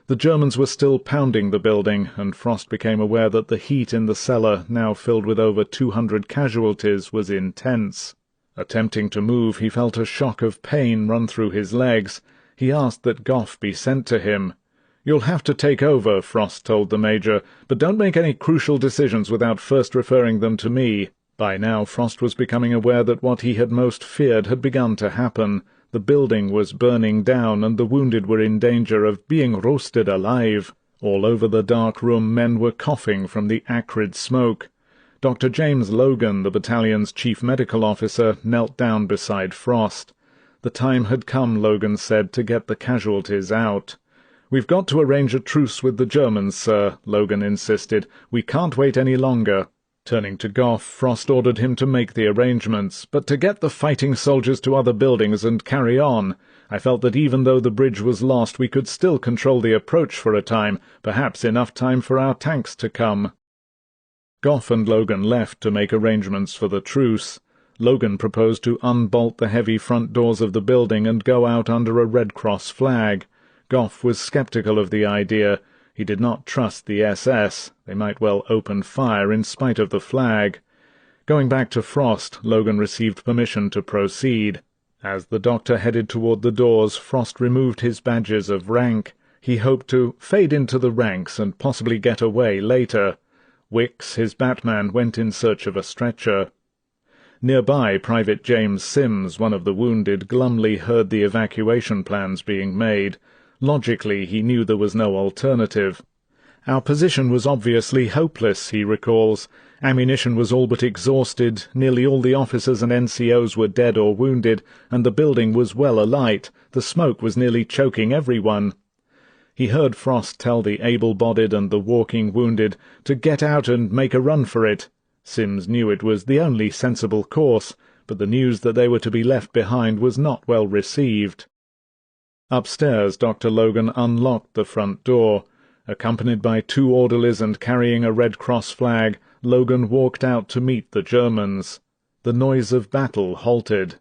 The Germans were still pounding the building, and Frost became aware that the heat in the cellar, now filled with over 200 casualties, was intense. Attempting to move, he felt a shock of pain run through his legs. He asked that Goff be sent to him. "You'll have to take over," Frost told the Major, "but don't make any crucial decisions without first referring them to me." By now Frost was becoming aware that what he had most feared had begun to happen. The building was burning down, and the wounded were in danger of being roasted alive. All over the dark room men were coughing from the acrid smoke. Dr. James Logan, the battalion's chief medical officer, knelt down beside Frost. The time had come, Logan said, to get the casualties out. "We've got to arrange a truce with the Germans, sir," Logan insisted. "We can't wait any longer." Turning to Goff, Frost ordered him to make the arrangements, but to get the fighting soldiers to other buildings and carry on. I felt that even though the bridge was lost, we could still control the approach for a time, perhaps enough time for our tanks to come. Goff and Logan left to make arrangements for the truce. Logan proposed to unbolt the heavy front doors of the building and go out under a Red Cross flag. Goff was sceptical of the idea. He did not trust the SS. They might well open fire in spite of the flag. Going back to Frost, Logan received permission to proceed. As the doctor headed toward the doors, Frost removed his badges of rank. He hoped to fade into the ranks and possibly get away later. Wicks, his Batman, went in search of a stretcher. Nearby, Private James Sims, one of the wounded, glumly heard the evacuation plans being made. Logically, he knew there was no alternative. "Our position was obviously hopeless," he recalls. "Ammunition was all but exhausted, nearly all the officers and NCOs were dead or wounded, and the building was well alight. The smoke was nearly choking everyone." He heard Frost tell the able-bodied and the walking wounded to get out and make a run for it. Sims knew it was the only sensible course, but the news that they were to be left behind was not well received. Upstairs, Dr. Logan unlocked the front door. Accompanied by 2 orderlies and carrying a Red Cross flag, Logan walked out to meet the Germans. The noise of battle halted.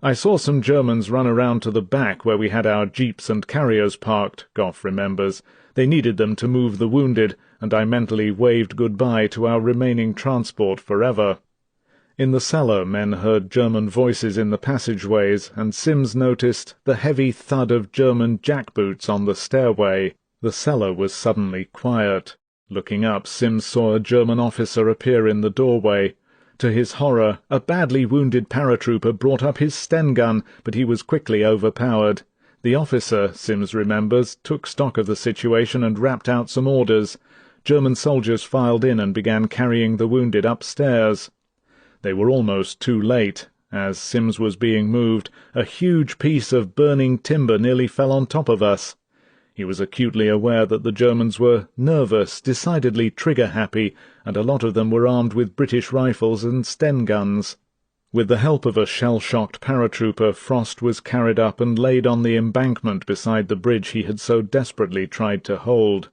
"I saw some Germans run around to the back where we had our jeeps and carriers parked," Goff remembers. "They needed them to move the wounded, and I mentally waved goodbye to our remaining transport forever." In the cellar, men heard German voices in the passageways, and Sims noticed the heavy thud of German jackboots on the stairway. The cellar was suddenly quiet. Looking up, Sims saw a German officer appear in the doorway. To his horror, a badly wounded paratrooper brought up his Sten gun, but he was quickly overpowered. The officer, Sims remembers, took stock of the situation and rapped out some orders. German soldiers filed in and began carrying the wounded upstairs. They were almost too late. As Sims was being moved, a huge piece of burning timber nearly fell on top of us. He was acutely aware that the Germans were nervous, decidedly trigger-happy, and a lot of them were armed with British rifles and Sten guns. With the help of a shell-shocked paratrooper, Frost was carried up and laid on the embankment beside the bridge he had so desperately tried to hold.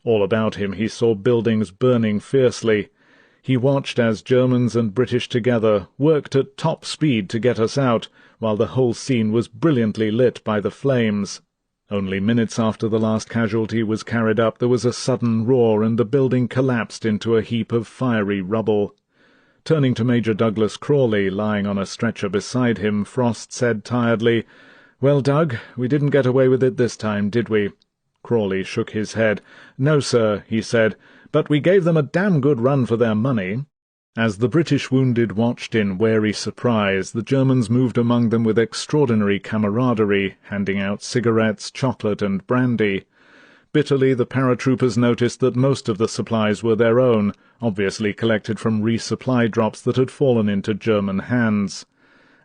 All about him he saw buildings burning fiercely. He watched as Germans and British together worked at top speed to get us out, while the whole scene was brilliantly lit by the flames. Only minutes after the last casualty was carried up, there was a sudden roar, and the building collapsed into a heap of fiery rubble. Turning to Major Douglas Crawley, lying on a stretcher beside him, Frost said tiredly, "Well, Doug, we didn't get away with it this time, did we?" Crawley shook his head. "No, sir," he said, "but we gave them a damn good run for their money." As the British wounded watched in wary surprise, the Germans moved among them with extraordinary camaraderie, handing out cigarettes, chocolate, and brandy. Bitterly the paratroopers noticed that most of the supplies were their own, obviously collected from resupply drops that had fallen into German hands.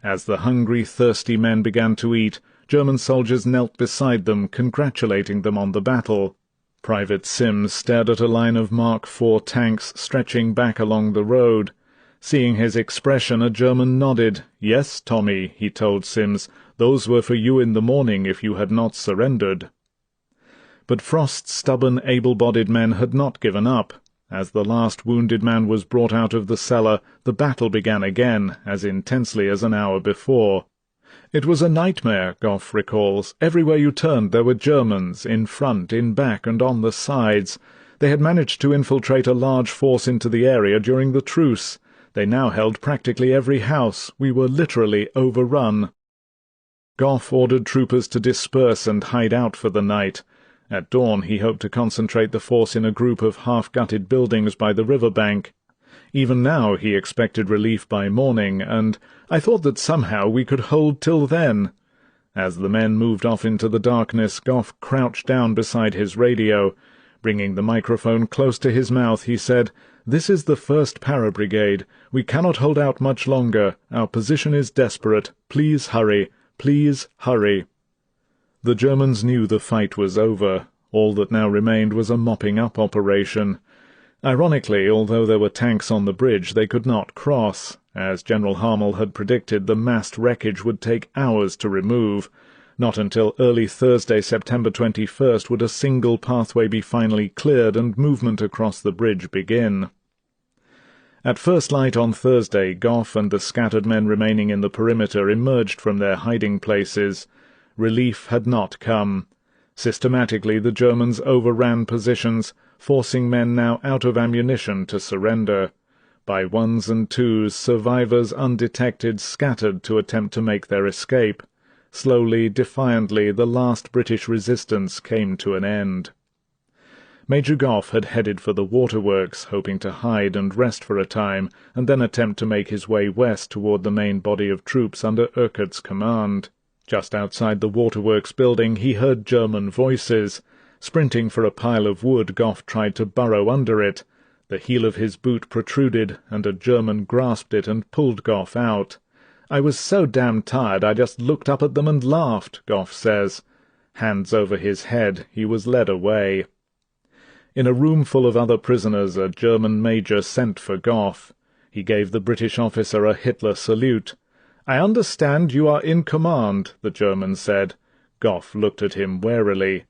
As the hungry, thirsty men began to eat, German soldiers knelt beside them, congratulating them on the battle. Private Sims stared at a line of Mark IV tanks stretching back along the road. Seeing his expression, a German nodded. "Yes, Tommy," he told Sims, "those were for you in the morning if you had not surrendered." But Frost's stubborn, able-bodied men had not given up. As the last wounded man was brought out of the cellar, the battle began again, as intensely as an hour before. "It was a nightmare," Goff recalls. "Everywhere you turned there were Germans, in front, in back, and on the sides. They had managed to infiltrate a large force into the area during the truce. They now held practically every house. We were literally overrun." Goff ordered troopers to disperse and hide out for the night. At dawn he hoped to concentrate the force in a group of half-gutted buildings by the river bank. Even now he expected relief by morning, and "I thought that somehow we could hold till then." As the men moved off into the darkness, Goff crouched down beside his radio. Bringing the microphone close to his mouth, he said, "This is the 1st Para-Brigade. We cannot hold out much longer. Our position is desperate. Please hurry. Please hurry." The Germans knew the fight was over. All that now remained was a mopping-up operation. Ironically, although there were tanks on the bridge, they could not cross. As General Harmel had predicted, the massed wreckage would take hours to remove. Not until early Thursday, September 21st, would a single pathway be finally cleared and movement across the bridge begin. At first light on Thursday, Goff and the scattered men remaining in the perimeter emerged from their hiding places. Relief had not come. Systematically the Germans overran positions, forcing men now out of ammunition to surrender. By ones and twos, survivors undetected scattered to attempt to make their escape. Slowly, defiantly, the last British resistance came to an end. Major Goff had headed for the waterworks, hoping to hide and rest for a time, and then attempt to make his way west toward the main body of troops under Urquhart's command. Just outside the waterworks building he heard German voices. Sprinting for a pile of wood, Goff tried to burrow under it. The heel of his boot protruded, and a German grasped it and pulled Goff out. "I was so damn tired I just looked up at them and laughed," Goff says. Hands over his head, he was led away. In a room full of other prisoners, a German major sent for Goff. He gave the British officer a Hitler salute. "I understand you are in command," the German said. Goff looked at him warily.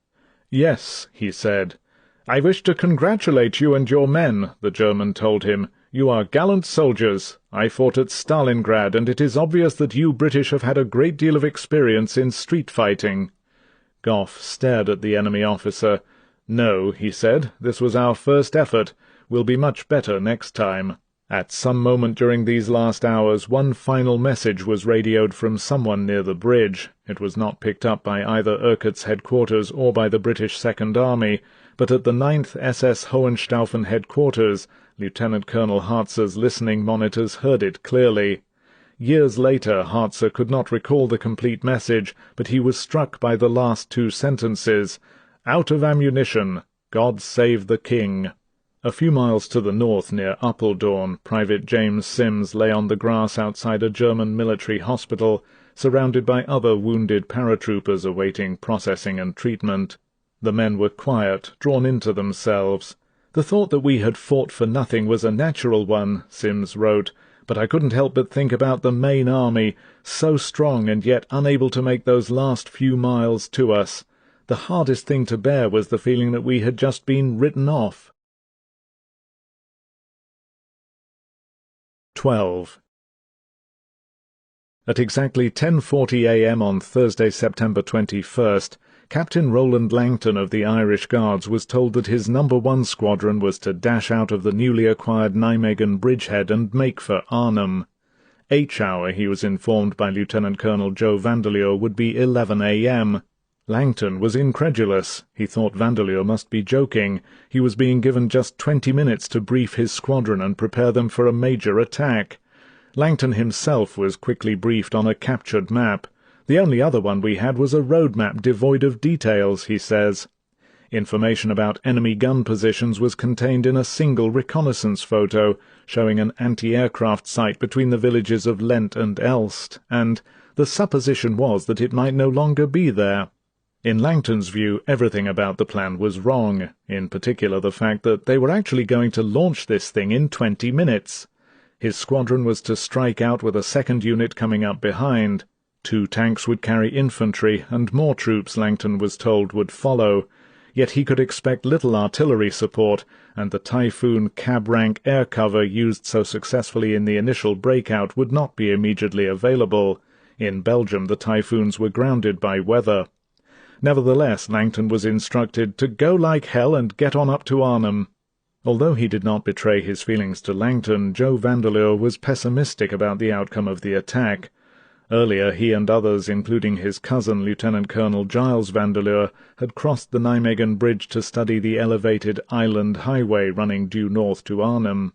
"Yes," he said. "I wish to congratulate you and your men," the German told him. "You are gallant soldiers. I fought at Stalingrad, and it is obvious that you British have had a great deal of experience in street fighting." Goff stared at the enemy officer. "No," he said, "this was our first effort. We'll be much better next time." At some moment during these last hours, one final message was radioed from someone near the bridge. It was not picked up by either Urquhart's headquarters or by the British Second Army, but at the 9th SS Hohenstaufen headquarters, Lieutenant Colonel Hartzer's listening monitors heard it clearly. Years later, Hartzer could not recall the complete message, but he was struck by the last two sentences. "Out of ammunition. God save the King." A few miles to the north, near Apeldoorn, Private James Sims lay on the grass outside a German military hospital, surrounded by other wounded paratroopers awaiting processing and treatment. The men were quiet, drawn into themselves. "The thought that we had fought for nothing was a natural one," Sims wrote, "but I couldn't help but think about the main army, so strong and yet unable to make those last few miles to us. The hardest thing to bear was the feeling that we had just been written off." 12. At exactly 10:40 a.m. on Thursday, September 21st, Captain Roland Langton of the Irish Guards was told that his No. 1 squadron was to dash out of the newly acquired Nijmegen bridgehead and make for Arnhem. H-hour, he was informed by Lieutenant Colonel Joe Vandeleur, would be 11 a.m. Langton was incredulous. He thought Vandeleur must be joking. He was being given just 20 minutes to brief his squadron and prepare them for a major attack. Langton himself was quickly briefed on a captured map. The only other one we had was a road map devoid of details, he says. Information about enemy gun positions was contained in a single reconnaissance photo, showing an anti-aircraft site between the villages of Lent and Elst, and the supposition was that it might no longer be there. In Langton's view, everything about the plan was wrong, in particular the fact that they were actually going to launch this thing in 20 minutes. His squadron was to strike out with a second unit coming up behind. 2 tanks would carry infantry, and more troops, Langton was told, would follow. Yet he could expect little artillery support, and the Typhoon cab-rank air cover used so successfully in the initial breakout would not be immediately available. In Belgium the Typhoons were grounded by weather. Nevertheless, Langton was instructed to go like hell and get on up to Arnhem. Although he did not betray his feelings to Langton, Joe Vandeleur was pessimistic about the outcome of the attack. Earlier he and others, including his cousin Lieutenant Colonel Giles Vandeleur, had crossed the Nijmegen Bridge to study the elevated island highway running due north to Arnhem.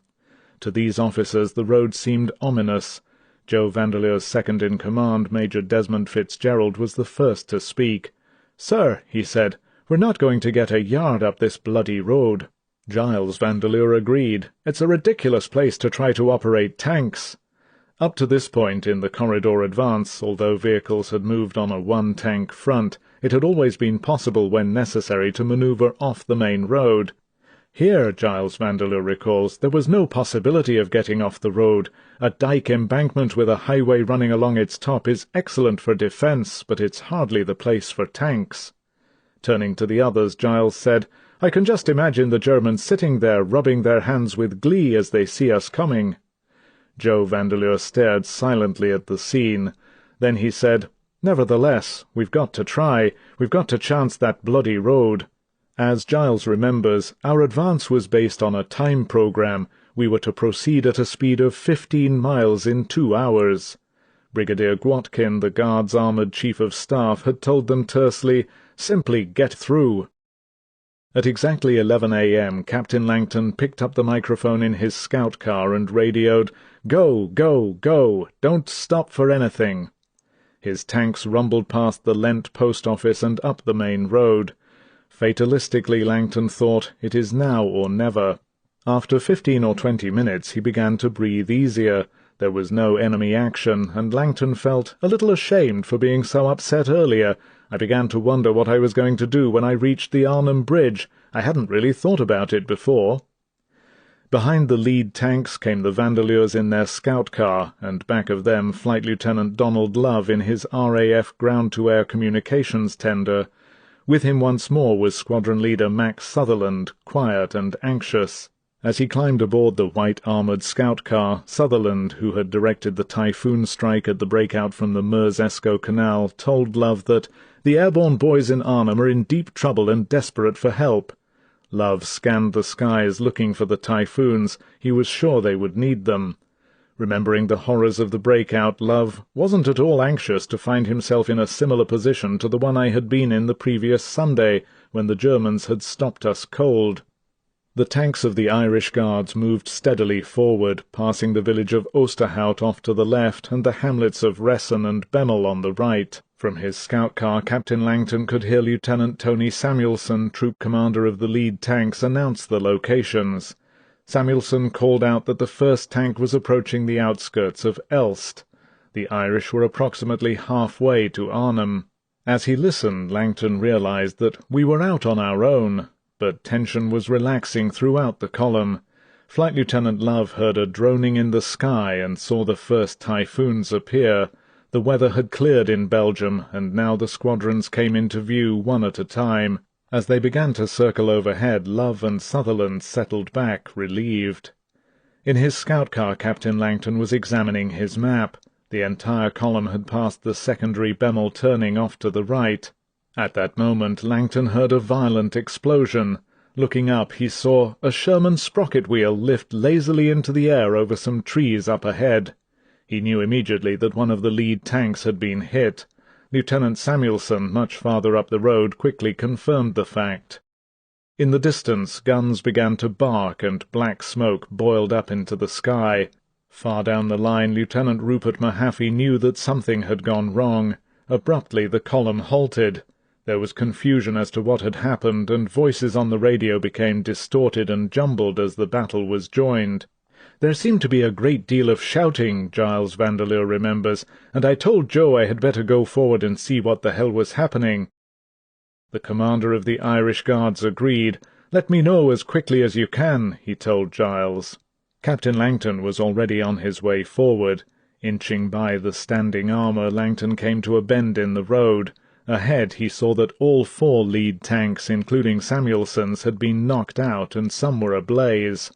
To these officers the road seemed ominous. Joe Vandeleur's second-in-command, Major Desmond Fitzgerald, was the first to speak. "Sir," he said, "we're not going to get a yard up this bloody road." Giles Vandeleur agreed. "It's a ridiculous place to try to operate tanks." Up to this point in the corridor advance, although vehicles had moved on a one-tank front, it had always been possible when necessary to manoeuvre off the main road. Here, Giles Vandeleur recalls, there was no possibility of getting off the road. A dike embankment with a highway running along its top is excellent for defence, but it's hardly the place for tanks. Turning to the others, Giles said, "I can just imagine the Germans sitting there rubbing their hands with glee as they see us coming." Joe Vandeleur stared silently at the scene. Then he said, "Nevertheless, we've got to try. We've got to chance that bloody road." As Giles remembers, our advance was based on a time program. We were to proceed at a speed of 15 miles in 2 hours. Brigadier Gwotkin, the Guard's armoured chief of staff, had told them tersely, "Simply get through." At exactly 11 a.m. Captain Langton picked up the microphone in his scout car and radioed, "Go, go, go! Don't stop for anything!" His tanks rumbled past the Lent post office and up the main road. Fatalistically, Langton thought, it is now or never. After 15 or 20 minutes he began to breathe easier. There was no enemy action, and Langton felt a little ashamed for being so upset earlier. I began to wonder what I was going to do when I reached the Arnhem Bridge. I hadn't really thought about it before. Behind the lead tanks came the Vandeleurs in their scout car, and back of them Flight Lieutenant Donald Love in his RAF ground-to-air communications tender. With him once more was Squadron Leader Max Sutherland, quiet and anxious. As he climbed aboard the white-armoured scout car, Sutherland, who had directed the Typhoon strike at the breakout from the Meuse-Escaut Canal, told Love that the airborne boys in Arnhem are in deep trouble and desperate for help. Love scanned the skies looking for the Typhoons. He was sure they would need them. Remembering the horrors of the breakout, Love wasn't at all anxious to find himself in a similar position to the one I had been in the previous Sunday, when the Germans had stopped us cold. The tanks of the Irish Guards moved steadily forward, passing the village of Oosterhout off to the left and the hamlets of Ressen and Bemmel on the right. From his scout car, Captain Langton could hear Lieutenant Tony Samuelson, troop commander of the lead tanks, announce the locations. Samuelson called out that the first tank was approaching the outskirts of Elst. The Irish were approximately halfway to Arnhem. As he listened, Langton realized that we were out on our own, but tension was relaxing throughout the column. Flight Lieutenant Love heard a droning in the sky and saw the first Typhoons appear. The weather had cleared in Belgium, and now the squadrons came into view one at a time. As they began to circle overhead, Love and Sutherland settled back, relieved. In his scout car, Captain Langton was examining his map. The entire column had passed the secondary Bemmel turning off to the right. At that moment Langton heard a violent explosion. Looking up, he saw a Sherman sprocket wheel lift lazily into the air over some trees up ahead. He knew immediately that one of the lead tanks had been hit. Lieutenant Samuelson, much farther up the road, quickly confirmed the fact. In the distance, guns began to bark and black smoke boiled up into the sky. Far down the line, Lieutenant Rupert Mahaffey knew that something had gone wrong. Abruptly, the column halted. There was confusion as to what had happened, and voices on the radio became distorted and jumbled as the battle was joined. "There seemed to be a great deal of shouting," Giles Vandeleur remembers, "and I told Joe I had better go forward and see what the hell was happening." The commander of the Irish Guards agreed. "Let me know as quickly as you can," he told Giles. Captain Langton was already on his way forward. Inching by the standing armour, Langton came to a bend in the road. Ahead he saw that all 4 lead tanks, including Samuelson's, had been knocked out, and some were ablaze.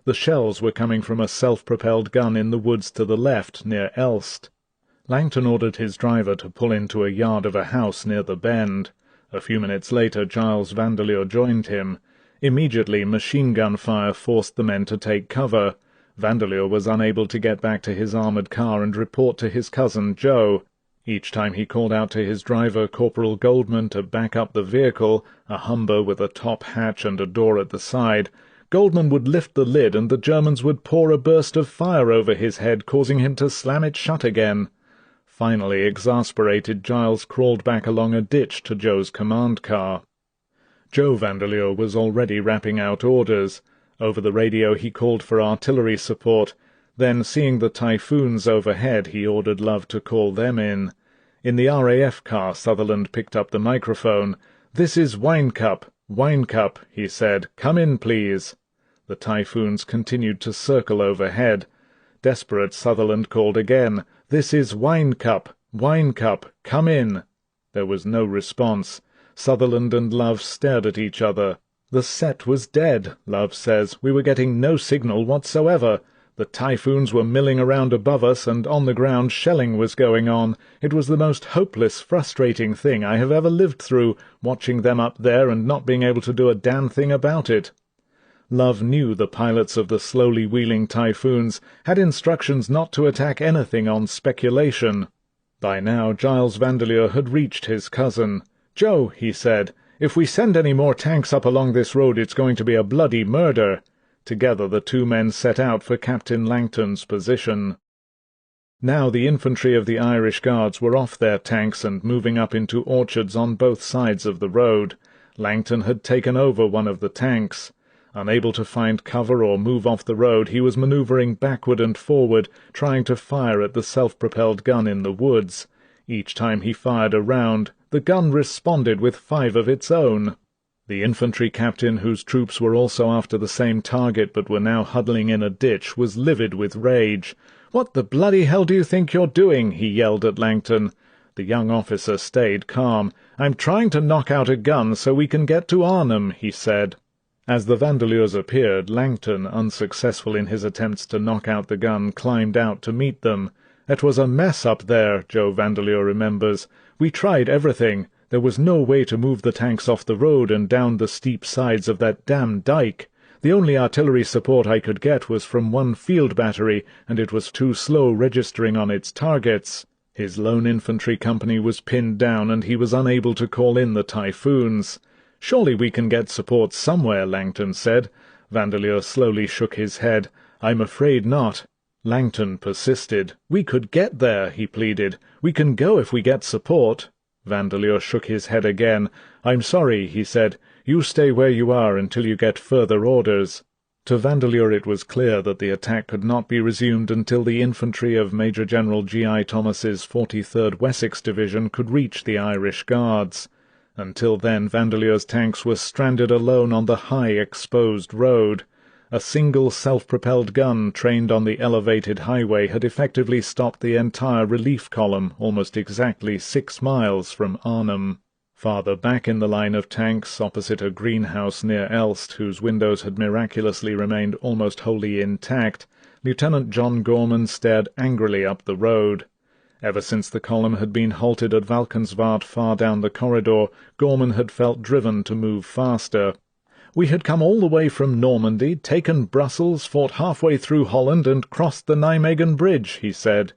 The shells were coming from a self-propelled gun in the woods to the left, near Elst. Langton ordered his driver to pull into a yard of a house near the bend. A few minutes later Giles Vandeleur joined him. Immediately machine-gun fire forced the men to take cover. Vandeleur was unable to get back to his armoured car and report to his cousin Joe. Each time he called out to his driver, Corporal Goldman, to back up the vehicle, a Humber with a top hatch and a door at the side, Goldman would lift the lid and the Germans would pour a burst of fire over his head, causing him to slam it shut again. Finally, exasperated, Giles crawled back along a ditch to Joe's command car. Joe Vandeleur was already rapping out orders. Over the radio he called for artillery support. Then, seeing the Typhoons overhead, he ordered Love to call them in. In the RAF car, Sutherland picked up the microphone. "This is Winecup, Winecup," he said. "Come in, please." The Typhoons continued to circle overhead. Desperate, Sutherland called again. "This is Winecup, Winecup, come in." There was no response. Sutherland and Love stared at each other. "The set was dead," Love says. "We were getting no signal whatsoever. The Typhoons were milling around above us, and on the ground shelling was going on. It was the most hopeless, frustrating thing I have ever lived through, watching them up there and not being able to do a damn thing about it." Love knew the pilots of the slowly wheeling Typhoons had instructions not to attack anything on speculation. By now Giles Vandeleur had reached his cousin. "Joe," he said, "if we send any more tanks up along this road it's going to be a bloody murder." Together the 2 men set out for Captain Langton's position. Now the infantry of the Irish Guards were off their tanks and moving up into orchards on both sides of the road. Langton had taken over one of the tanks. Unable to find cover or move off the road, he was manoeuvring backward and forward, trying to fire at the self-propelled gun in the woods. Each time he fired a round, the gun responded with 5 of its own. The infantry captain, whose troops were also after the same target but were now huddling in a ditch, was livid with rage. "What the bloody hell do you think you're doing?" he yelled at Langton. The young officer stayed calm. "I'm trying to knock out a gun so we can get to Arnhem," he said. As the Vandeleurs appeared, Langton, unsuccessful in his attempts to knock out the gun, climbed out to meet them. "It was a mess up there," Joe Vandeleur remembers. "We tried everything. There was no way to move the tanks off the road and down the steep sides of that damn dike. The only artillery support I could get was from one field battery, and it was too slow registering on its targets." His lone infantry company was pinned down, and he was unable to call in the Typhoons. "Surely we can get support somewhere," Langton said. Vandeleur slowly shook his head. "I'm afraid not." Langton persisted. "We could get there," he pleaded. "We can go if we get support." Vandeleur shook his head again. "I'm sorry," he said. "You stay where you are until you get further orders." To Vandeleur it was clear that the attack could not be resumed until the infantry of Major General G.I. Thomas's 43rd Wessex Division could reach the Irish Guards. Until then Vandeleur's tanks were stranded alone on the high, exposed road. A single self-propelled gun trained on the elevated highway had effectively stopped the entire relief column almost exactly 6 miles from Arnhem. Farther back in the line of tanks, opposite a greenhouse near Elst, whose windows had miraculously remained almost wholly intact, Lieutenant John Gorman stared angrily up the road. Ever since the column had been halted at Valkenswaard far down the corridor, Gorman had felt driven to move faster. "We had come all the way from Normandy, taken Brussels, fought halfway through Holland, and crossed the Nijmegen Bridge," he said.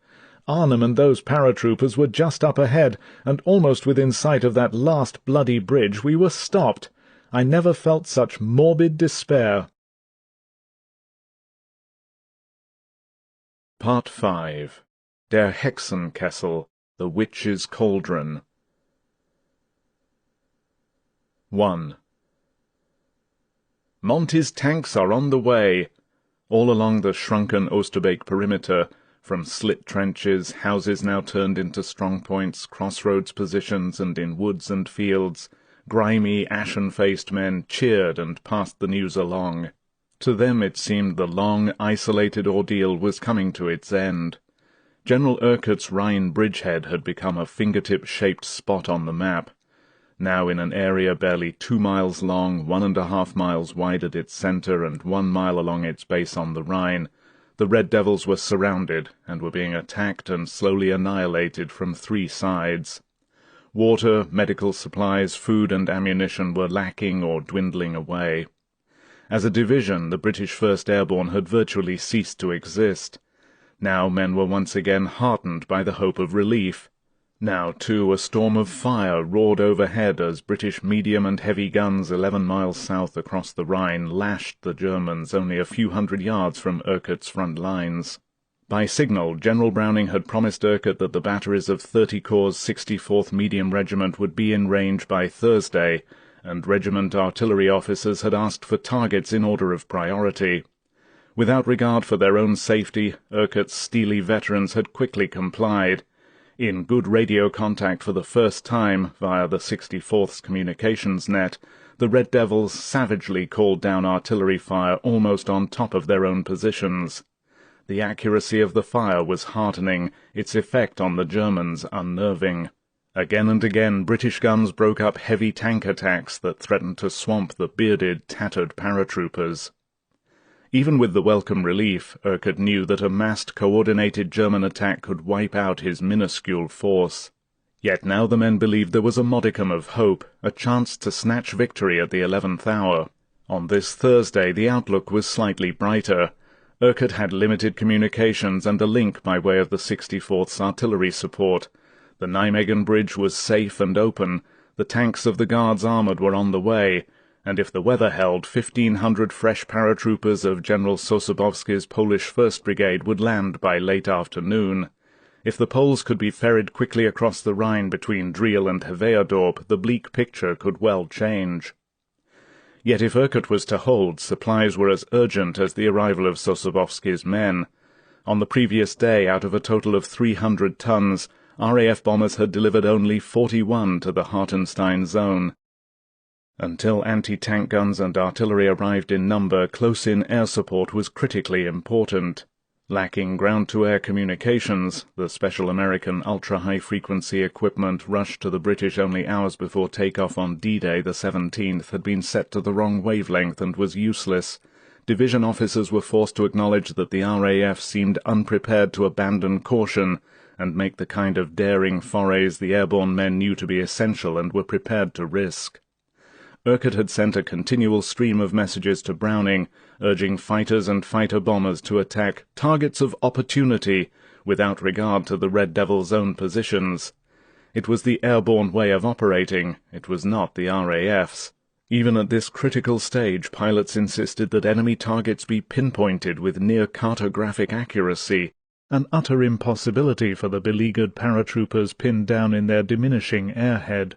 "Arnhem and those paratroopers were just up ahead, and almost within sight of that last bloody bridge we were stopped. I never felt such morbid despair." Part 5. Der Hexenkessel, the Witch's Cauldron. 1. Monty's tanks are on the way. All along the shrunken Oosterbeek perimeter, from slit trenches, houses now turned into strongpoints, crossroads positions, and in woods and fields, grimy, ashen-faced men cheered and passed the news along. To them it seemed the long, isolated ordeal was coming to its end. General Urquhart's Rhine bridgehead had become a fingertip-shaped spot on the map. Now in an area barely 2 miles long, 1.5 miles wide at its centre, and 1 mile along its base on the Rhine, the Red Devils were surrounded and were being attacked and slowly annihilated from 3 sides. Water, medical supplies, food and ammunition were lacking or dwindling away. As a division, the British 1st Airborne had virtually ceased to exist. Now men were once again heartened by the hope of relief. Now, too, a storm of fire roared overhead as British medium and heavy guns 11 miles south across the Rhine lashed the Germans only a few hundred yards from Urquhart's front lines. By signal, General Browning had promised Urquhart that the batteries of 30 Corps' 64th Medium Regiment would be in range by Thursday, and regiment artillery officers had asked for targets in order of priority. Without regard for their own safety, Urquhart's steely veterans had quickly complied. In good radio contact for the first time, via the 64th's communications net, the Red Devils savagely called down artillery fire almost on top of their own positions. The accuracy of the fire was heartening, its effect on the Germans unnerving. Again and again British guns broke up heavy tank attacks that threatened to swamp the bearded, tattered paratroopers. Even with the welcome relief, Urquhart knew that a massed, coordinated German attack could wipe out his minuscule force. Yet now the men believed there was a modicum of hope, a chance to snatch victory at the 11th hour. On this Thursday the outlook was slightly brighter. Urquhart had limited communications and a link by way of the 64th's artillery support. The Nijmegen Bridge was safe and open, the tanks of the Guards Armoured were on the way, and if the weather held, 1,500 fresh paratroopers of General Sosabowski's Polish 1st Brigade would land by late afternoon. If the Poles could be ferried quickly across the Rhine between Driel and Heveadorp, the bleak picture could well change. Yet if Urquhart was to hold, supplies were as urgent as the arrival of Sosabowski's men. On the previous day, out of a total of 300 tons, RAF bombers had delivered only 41 to the Hartenstein zone. Until anti-tank guns and artillery arrived in number, close-in air support was critically important. Lacking ground-to-air communications, the special American ultra-high-frequency equipment rushed to the British only hours before takeoff on D-Day the 17th had been set to the wrong wavelength and was useless. Division officers were forced to acknowledge that the RAF seemed unprepared to abandon caution and make the kind of daring forays the airborne men knew to be essential and were prepared to risk. Urquhart had sent a continual stream of messages to Browning, urging fighters and fighter-bombers to attack targets of opportunity without regard to the Red Devils' own positions. It was the airborne way of operating, it was not the RAF's. Even at this critical stage, pilots insisted that enemy targets be pinpointed with near-cartographic accuracy, an utter impossibility for the beleaguered paratroopers pinned down in their diminishing airhead.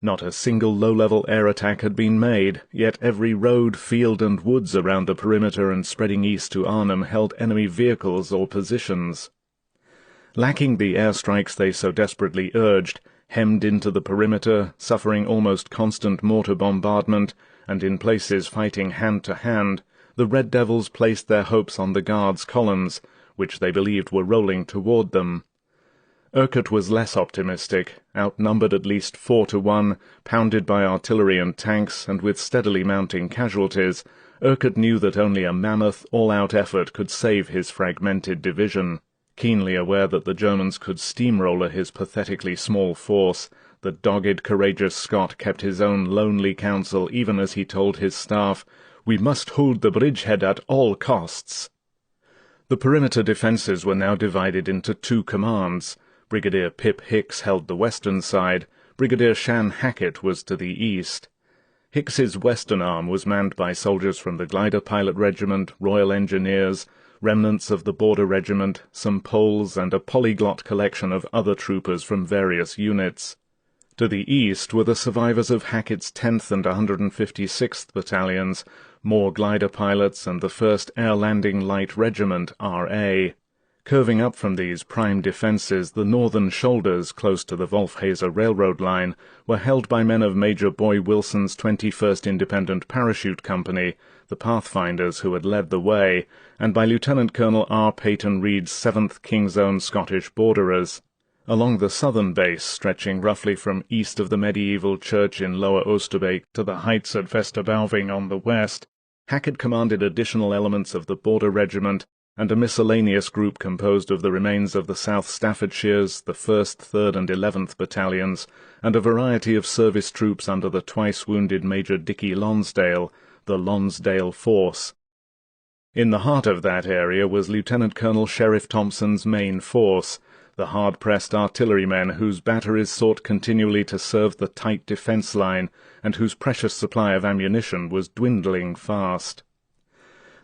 Not a single low-level air attack had been made, yet every road, field and woods around the perimeter and spreading east to Arnhem held enemy vehicles or positions. Lacking the airstrikes they so desperately urged, hemmed into the perimeter, suffering almost constant mortar bombardment, and in places fighting hand-to-hand, the Red Devils placed their hopes on the Guards' columns, which they believed were rolling toward them. Urquhart was less optimistic, outnumbered at least 4-1, pounded by artillery and tanks, and with steadily mounting casualties. Urquhart knew that only a mammoth, all-out effort could save his fragmented division. Keenly aware that the Germans could steamroller his pathetically small force, the dogged, courageous Scot kept his own lonely counsel even as he told his staff, "We must hold the bridgehead at all costs." The perimeter defences were now divided into two commands. Brigadier Pip Hicks held the western side, Brigadier Shan Hackett was to the east. Hicks's western arm was manned by soldiers from the Glider Pilot Regiment, Royal Engineers, remnants of the Border Regiment, some Poles, and a polyglot collection of other troopers from various units. To the east were the survivors of Hackett's 10th and 156th Battalions, more glider pilots, and the 1st Air Landing Light Regiment, RA. Curving up from these prime defences, the northern shoulders, close to the Wolfhazer railroad line, were held by men of Major Boy Wilson's 21st Independent Parachute Company, the Pathfinders who had led the way, and by Lieutenant Colonel R. Peyton Reed's 7th King's Own Scottish Borderers. Along the southern base, stretching roughly from east of the medieval church in Lower Oosterbeek to the heights at Vesterbauving on the west, Hackett commanded additional elements of the Border Regiment and a miscellaneous group composed of the remains of the South Staffordshires, the 1st, 3rd and 11th Battalions, and a variety of service troops under the twice-wounded Major Dicky Lonsdale, the Lonsdale Force. In the heart of that area was Lieutenant Colonel Sheriff Thompson's main force, the hard-pressed artillerymen whose batteries sought continually to serve the tight defence line and whose precious supply of ammunition was dwindling fast.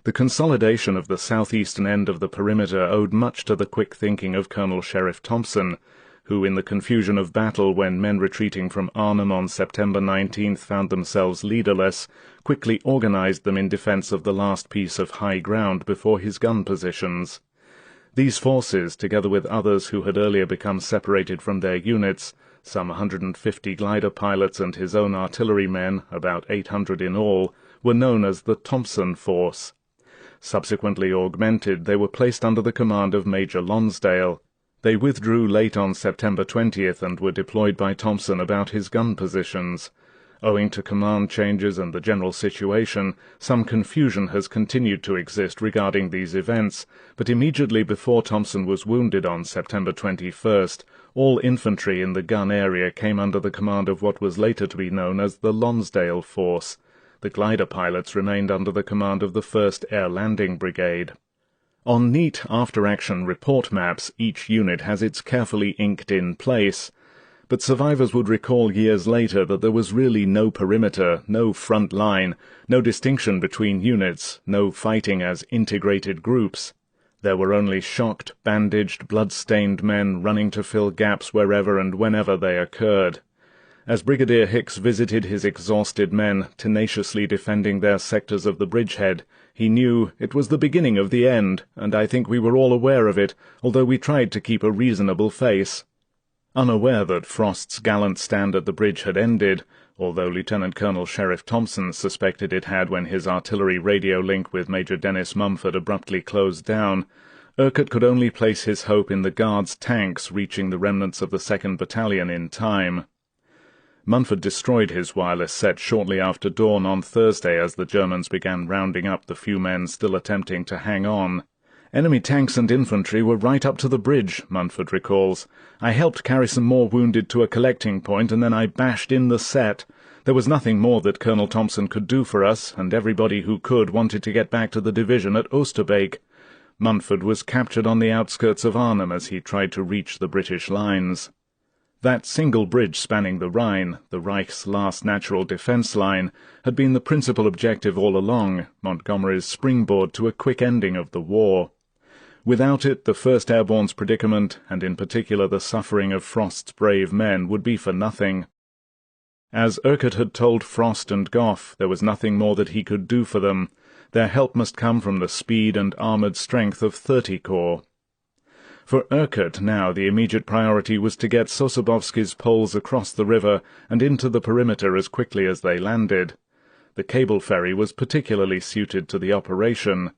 The consolidation of the southeastern end of the perimeter owed much to the quick thinking of Colonel Sheriff Thompson, who, in the confusion of battle when men retreating from Arnhem on September 19th found themselves leaderless, quickly organized them in defence of the last piece of high ground before his gun positions. These forces, together with others who had earlier become separated from their units, some 150 glider pilots and his own artillerymen, about 800 in all, were known as the Thompson Force. Subsequently augmented, they were placed under the command of Major Lonsdale. They withdrew late on September 20th and were deployed by Thompson about his gun positions. Owing to command changes and the general situation, some confusion has continued to exist regarding these events, but immediately before Thompson was wounded on September 21st, all infantry in the gun area came under the command of what was later to be known as the Lonsdale Force. The glider pilots remained under the command of the 1st Air Landing Brigade. On neat after-action report maps, each unit has its carefully inked-in place, but survivors would recall years later that there was really no perimeter, no front line, no distinction between units, no fighting as integrated groups. There were only shocked, bandaged, blood-stained men running to fill gaps wherever and whenever they occurred. As Brigadier Hicks visited his exhausted men, tenaciously defending their sectors of the bridgehead, he knew it was the beginning of the end, and I think we were all aware of it, although we tried to keep a reasonable face. Unaware that Frost's gallant stand at the bridge had ended, although Lieutenant Colonel Sheriff Thompson suspected it had when his artillery radio link with Major Dennis Mumford abruptly closed down, Urquhart could only place his hope in the Guards' tanks reaching the remnants of the 2nd Battalion in time. Mumford destroyed his wireless set shortly after dawn on Thursday as the Germans began rounding up the few men still attempting to hang on. Enemy tanks and infantry were right up to the bridge, Mumford recalls. I helped carry some more wounded to a collecting point, and then I bashed in the set. There was nothing more that Colonel Thompson could do for us, and everybody who could wanted to get back to the division at Oosterbeek. Mumford was captured on the outskirts of Arnhem as he tried to reach the British lines. That single bridge spanning the Rhine, the Reich's last natural defence line, had been the principal objective all along, Montgomery's springboard to a quick ending of the war. Without it, the 1st Airborne's predicament, and in particular the suffering of Frost's brave men, would be for nothing. As Urquhart had told Frost and Gough, there was nothing more that he could do for them. Their help must come from the speed and armoured strength of 30 Corps. For Urquhart now the immediate priority was to get Sosabowski's Poles across the river and into the perimeter as quickly as they landed. The cable ferry was particularly suited to the operation.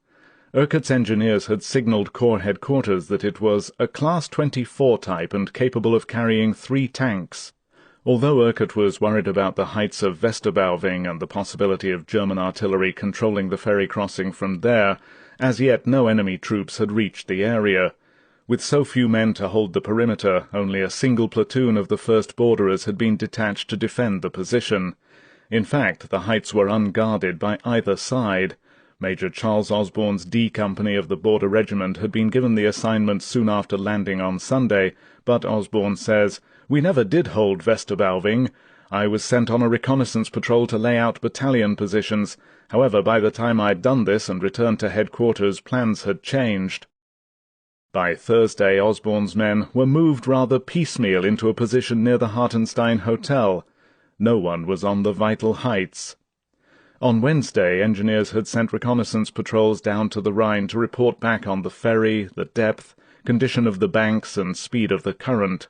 Urquhart's engineers had signalled Corps headquarters that it was a Class 24 type and capable of carrying 3 tanks. Although Urquhart was worried about the heights of Vesterbauving and the possibility of German artillery controlling the ferry crossing from there, as yet no enemy troops had reached the area. With so few men to hold the perimeter, only a single platoon of the 1st Borderers had been detached to defend the position. In fact, the heights were unguarded by either side. Major Charles Osborne's D Company of the Border Regiment had been given the assignment soon after landing on Sunday, but Osborne says, "We never did hold Westerbauving. I was sent on a reconnaissance patrol to lay out battalion positions. However, by the time I'd done this and returned to headquarters, plans had changed." By Thursday, Osborne's men were moved rather piecemeal into a position near the Hartenstein Hotel. No one was on the vital heights. On Wednesday, engineers had sent reconnaissance patrols down to the Rhine to report back on the ferry, the depth, condition of the banks, and speed of the current.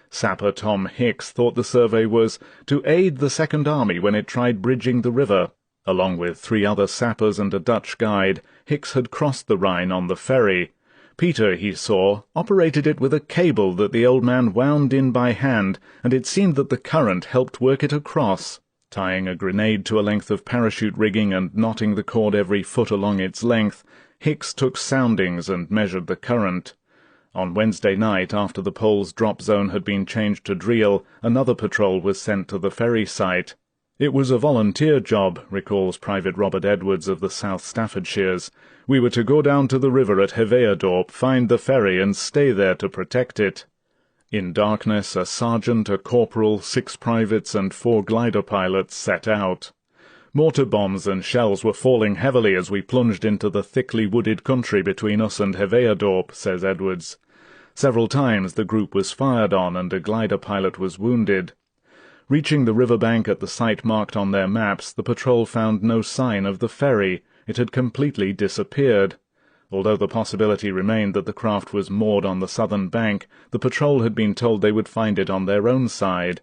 Sapper Tom Hicks thought the survey was to aid the Second Army when it tried bridging the river. Along with 3 other sappers and a Dutch guide, Hicks had crossed the Rhine on the ferry. Peter, he saw, operated it with a cable that the old man wound in by hand, and it seemed that the current helped work it across. Tying a grenade to a length of parachute rigging and knotting the cord every foot along its length, Hicks took soundings and measured the current. On Wednesday night, after the Poles' drop zone had been changed to Driel, another patrol was sent to the ferry site. "It was a volunteer job," recalls Private Robert Edwards of the South Staffordshires. "We were to go down to the river at Heveadorp, find the ferry, and stay there to protect it." In darkness, a sergeant, a corporal, 6 privates, and 4 glider pilots set out. "Mortar bombs and shells were falling heavily as we plunged into the thickly wooded country between us and Heveadorp," says Edwards. Several times the group was fired on and a glider pilot was wounded. Reaching the riverbank at the site marked on their maps, the patrol found no sign of the ferry. It had completely disappeared. Although the possibility remained that the craft was moored on the southern bank, the patrol had been told they would find it on their own side.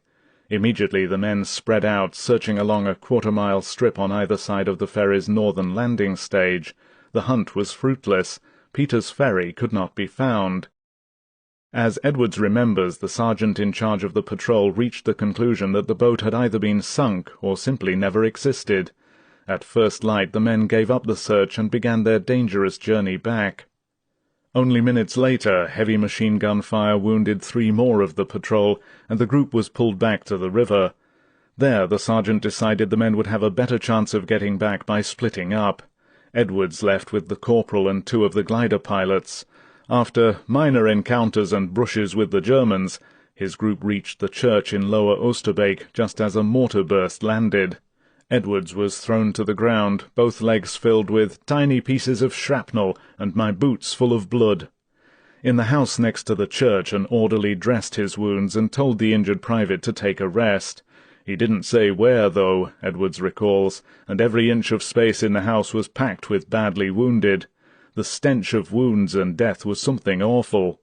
Immediately the men spread out, searching along a quarter-mile strip on either side of the ferry's northern landing stage. The hunt was fruitless. Peter's ferry could not be found. As Edwards remembers, the sergeant in charge of the patrol reached the conclusion that the boat had either been sunk or simply never existed. At first light the men gave up the search and began their dangerous journey back. Only minutes later, heavy machine gun fire wounded 3 more of the patrol, and the group was pulled back to the river. There the sergeant decided the men would have a better chance of getting back by splitting up. Edwards left with the corporal and 2 of the glider pilots. After minor encounters and brushes with the Germans, his group reached the church in Lower Oosterbeek just as a mortar burst landed. Edwards was thrown to the ground, both legs filled with tiny pieces of shrapnel and my boots full of blood. In the house next to the church an orderly dressed his wounds and told the injured private to take a rest. He didn't say where, though, Edwards recalls, and every inch of space in the house was packed with badly wounded. The stench of wounds and death was something awful.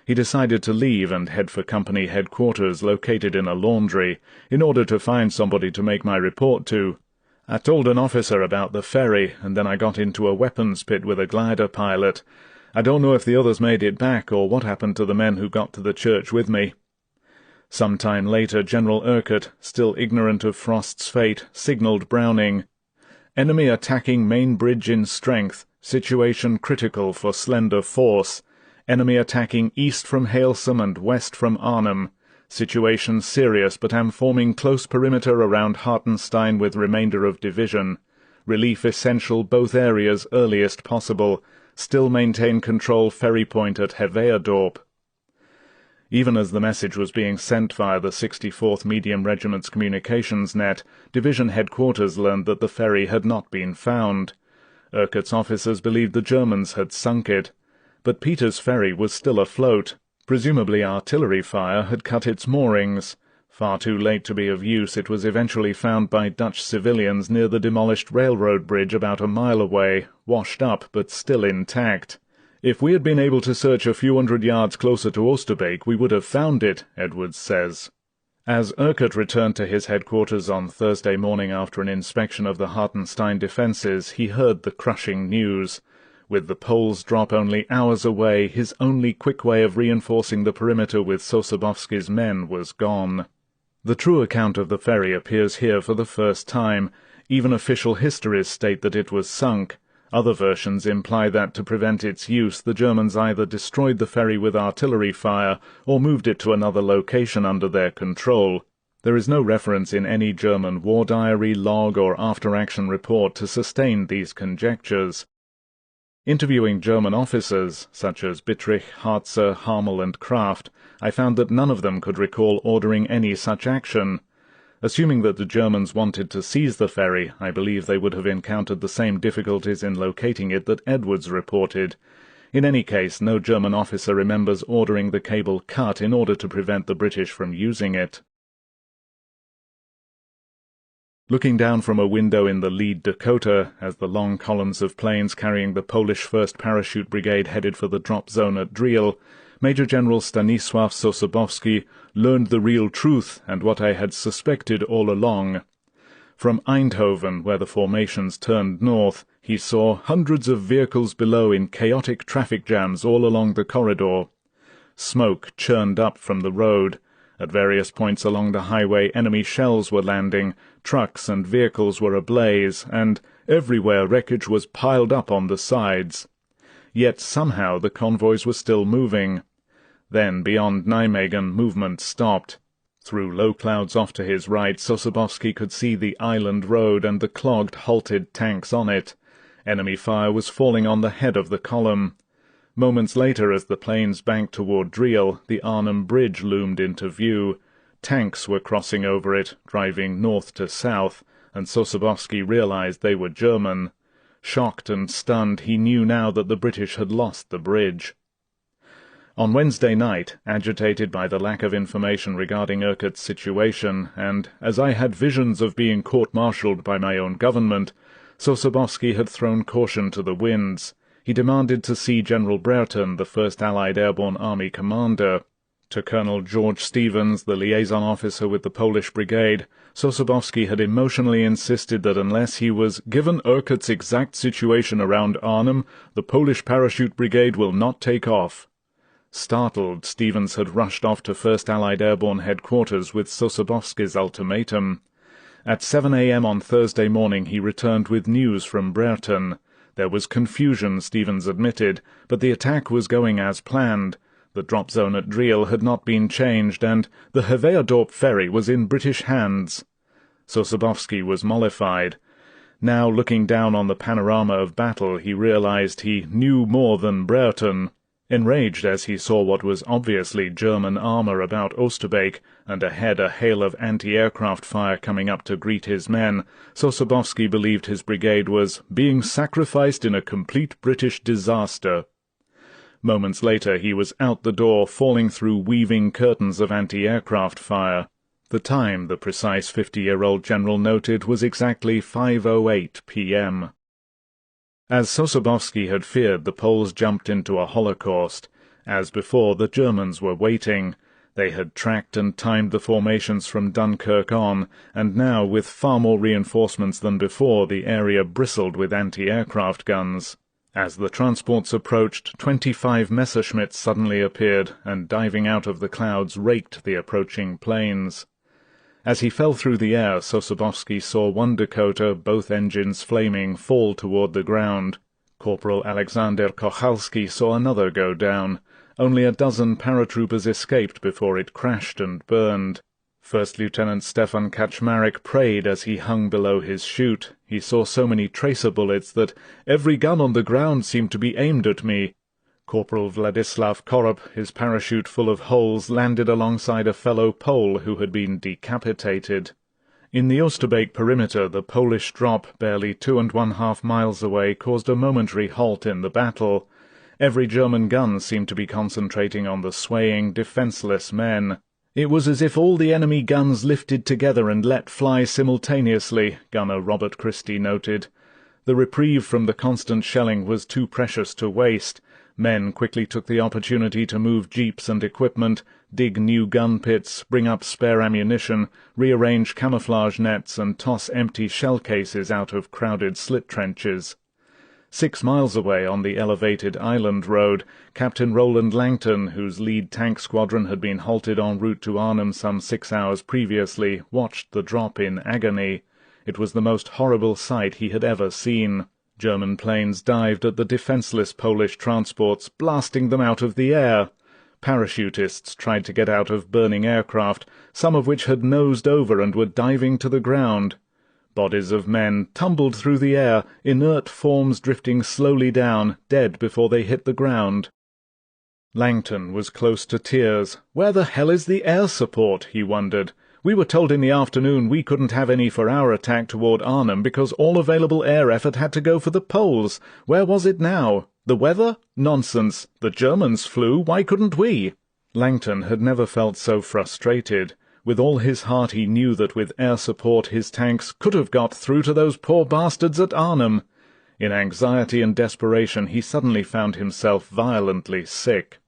He decided to leave and head for company headquarters located in a laundry, in order to find somebody to make my report to. "I told an officer about the ferry, and then I got into a weapons pit with a glider pilot. I don't know if the others made it back or what happened to the men who got to the church with me." Some time later General Urquhart, still ignorant of Frost's fate, signalled Browning, "Enemy attacking main bridge in strength, situation critical for slender force. Enemy attacking east from Halesome and west from Arnhem. Situation serious, but am forming close perimeter around Hartenstein with remainder of division. Relief essential both areas earliest possible. Still maintain control ferry point at Heveadorp." Even as the message was being sent via the 64th Medium Regiment's communications net, Division Headquarters learned that the ferry had not been found. Urquhart's officers believed the Germans had sunk it. But Peter's ferry was still afloat. Presumably artillery fire had cut its moorings. Far too late to be of use, it was eventually found by Dutch civilians near the demolished railroad bridge about a mile away, washed up but still intact. "If we had been able to search a few hundred yards closer to Oosterbeek, we would have found it," Edwards says. As Urquhart returned to his headquarters on Thursday morning after an inspection of the Hartenstein defences, he heard the crushing news. With the Poles' drop only hours away, his only quick way of reinforcing the perimeter with Sosabowski's men was gone. The true account of the ferry appears here for the first time. Even official histories state that it was sunk. Other versions imply that to prevent its use the Germans either destroyed the ferry with artillery fire or moved it to another location under their control. There is no reference in any German war diary, log, or after-action report to sustain these conjectures. Interviewing German officers, such as Bittrich, Harzer, Hamel, and Kraft, I found that none of them could recall ordering any such action. Assuming that the Germans wanted to seize the ferry, I believe they would have encountered the same difficulties in locating it that Edwards reported. In any case, no German officer remembers ordering the cable cut in order to prevent the British from using it. Looking down from a window in the lead Dakota, as the long columns of planes carrying the Polish 1st Parachute Brigade headed for the drop zone at Driel, Major General Stanisław Sosabowski learned the real truth and what I had suspected all along. From Eindhoven, where the formations turned north, he saw hundreds of vehicles below in chaotic traffic jams all along the corridor. Smoke churned up from the road. At various points along the highway enemy shells were landing, trucks and vehicles were ablaze, and everywhere wreckage was piled up on the sides. Yet somehow the convoys were still moving. Then, beyond Nijmegen, movement stopped. Through low clouds off to his right, Sosabowski could see the island road and the clogged, halted tanks on it. Enemy fire was falling on the head of the column. Moments later, as the planes banked toward Driel, the Arnhem Bridge loomed into view. Tanks were crossing over it, driving north to south, and Sosabowski realized they were German. Shocked and stunned, he knew now that the British had lost the bridge. On Wednesday night, agitated by the lack of information regarding Urquhart's situation, and as I had visions of being court-martialed by my own government, Sosabowski had thrown caution to the winds. He demanded to see General Brereton, the 1st Allied Airborne Army commander. To Colonel George Stevens, the liaison officer with the Polish brigade, Sosabowski had emotionally insisted that unless he was given Urquhart's exact situation around Arnhem, the Polish parachute brigade will not take off. Startled, Stevens had rushed off to 1st Allied Airborne headquarters with Sosabowski's ultimatum. At 7 a.m. on Thursday morning he returned with news from Brereton. There was confusion, Stevens admitted, but the attack was going as planned. The drop zone at Driel had not been changed, and the Heveadorp ferry was in British hands. Sosabowski was mollified. Now, looking down on the panorama of battle, he realized he knew more than Brereton. Enraged as he saw what was obviously German armour about Oosterbeek, and ahead a hail of anti-aircraft fire coming up to greet his men, Sosabowski believed his brigade was being sacrificed in a complete British disaster. Moments later he was out the door, falling through weaving curtains of anti-aircraft fire. The time, the precise 50-year-old general noted, was exactly 5:08 p.m. As Sosabowski had feared, the Poles jumped into a holocaust. As before, the Germans were waiting. They had tracked and timed the formations from Dunkirk on, and now, with far more reinforcements than before, the area bristled with anti-aircraft guns. As the transports approached, 25 Messerschmitts suddenly appeared, and diving out of the clouds raked the approaching planes. As he fell through the air, Sosabowski saw one Dakota, both engines flaming, fall toward the ground. Corporal Alexander Kochalski saw another go down. Only a dozen paratroopers escaped before it crashed and burned. First Lieutenant Stefan Kaczmarek prayed as he hung below his chute. He saw so many tracer bullets that every gun on the ground seemed to be aimed at me. Corporal Vladislav Korop, his parachute full of holes, landed alongside a fellow Pole who had been decapitated. In the Oosterbeek perimeter, the Polish drop, barely 2½ miles away, caused a momentary halt in the battle. Every German gun seemed to be concentrating on the swaying, defenseless men. It was as if all the enemy guns lifted together and let fly simultaneously, Gunner Robert Christie noted. The reprieve from the constant shelling was too precious to waste. Men quickly took the opportunity to move jeeps and equipment, dig new gun pits, bring up spare ammunition, rearrange camouflage nets, and toss empty shell cases out of crowded slit trenches. 6 miles away on the elevated island road, Captain Roland Langton, whose lead tank squadron had been halted en route to Arnhem some 6 hours previously, watched the drop in agony. It was the most horrible sight he had ever seen. German planes dived at the defenseless Polish transports, blasting them out of the air. Parachutists tried to get out of burning aircraft, some of which had nosed over and were diving to the ground. Bodies of men tumbled through the air, inert forms drifting slowly down, dead before they hit the ground. Langton was close to tears. Where the hell is the air support, he wondered. We were told in the afternoon we couldn't have any for our attack toward Arnhem because all available air effort had to go for the Poles. Where was it now? The weather? Nonsense. The Germans flew. Why couldn't we? Langton had never felt so frustrated. With all his heart he knew that with air support his tanks could have got through to those poor bastards at Arnhem. In anxiety and desperation he suddenly found himself violently sick.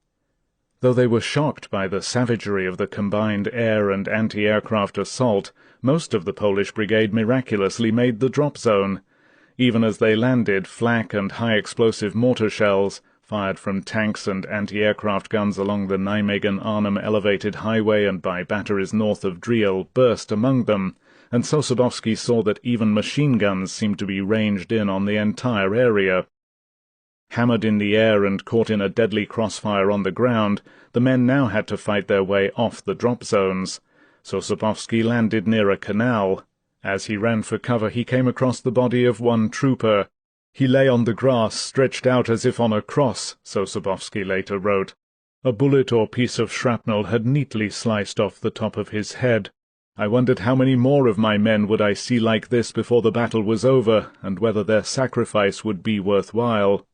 Though they were shocked by the savagery of the combined air and anti-aircraft assault, most of the Polish brigade miraculously made the drop zone. Even as they landed, flak and high-explosive mortar shells, fired from tanks and anti-aircraft guns along the Nijmegen-Arnhem elevated highway and by batteries north of Driel, burst among them, and Sosabowski saw that even machine guns seemed to be ranged in on the entire area. Hammered in the air and caught in a deadly crossfire on the ground, the men now had to fight their way off the drop zones. Sosabowski landed near a canal. As he ran for cover he came across the body of one trooper. He lay on the grass, stretched out as if on a cross, Sosabowski later wrote. A bullet or piece of shrapnel had neatly sliced off the top of his head. I wondered how many more of my men would I see like this before the battle was over, and whether their sacrifice would be worthwhile.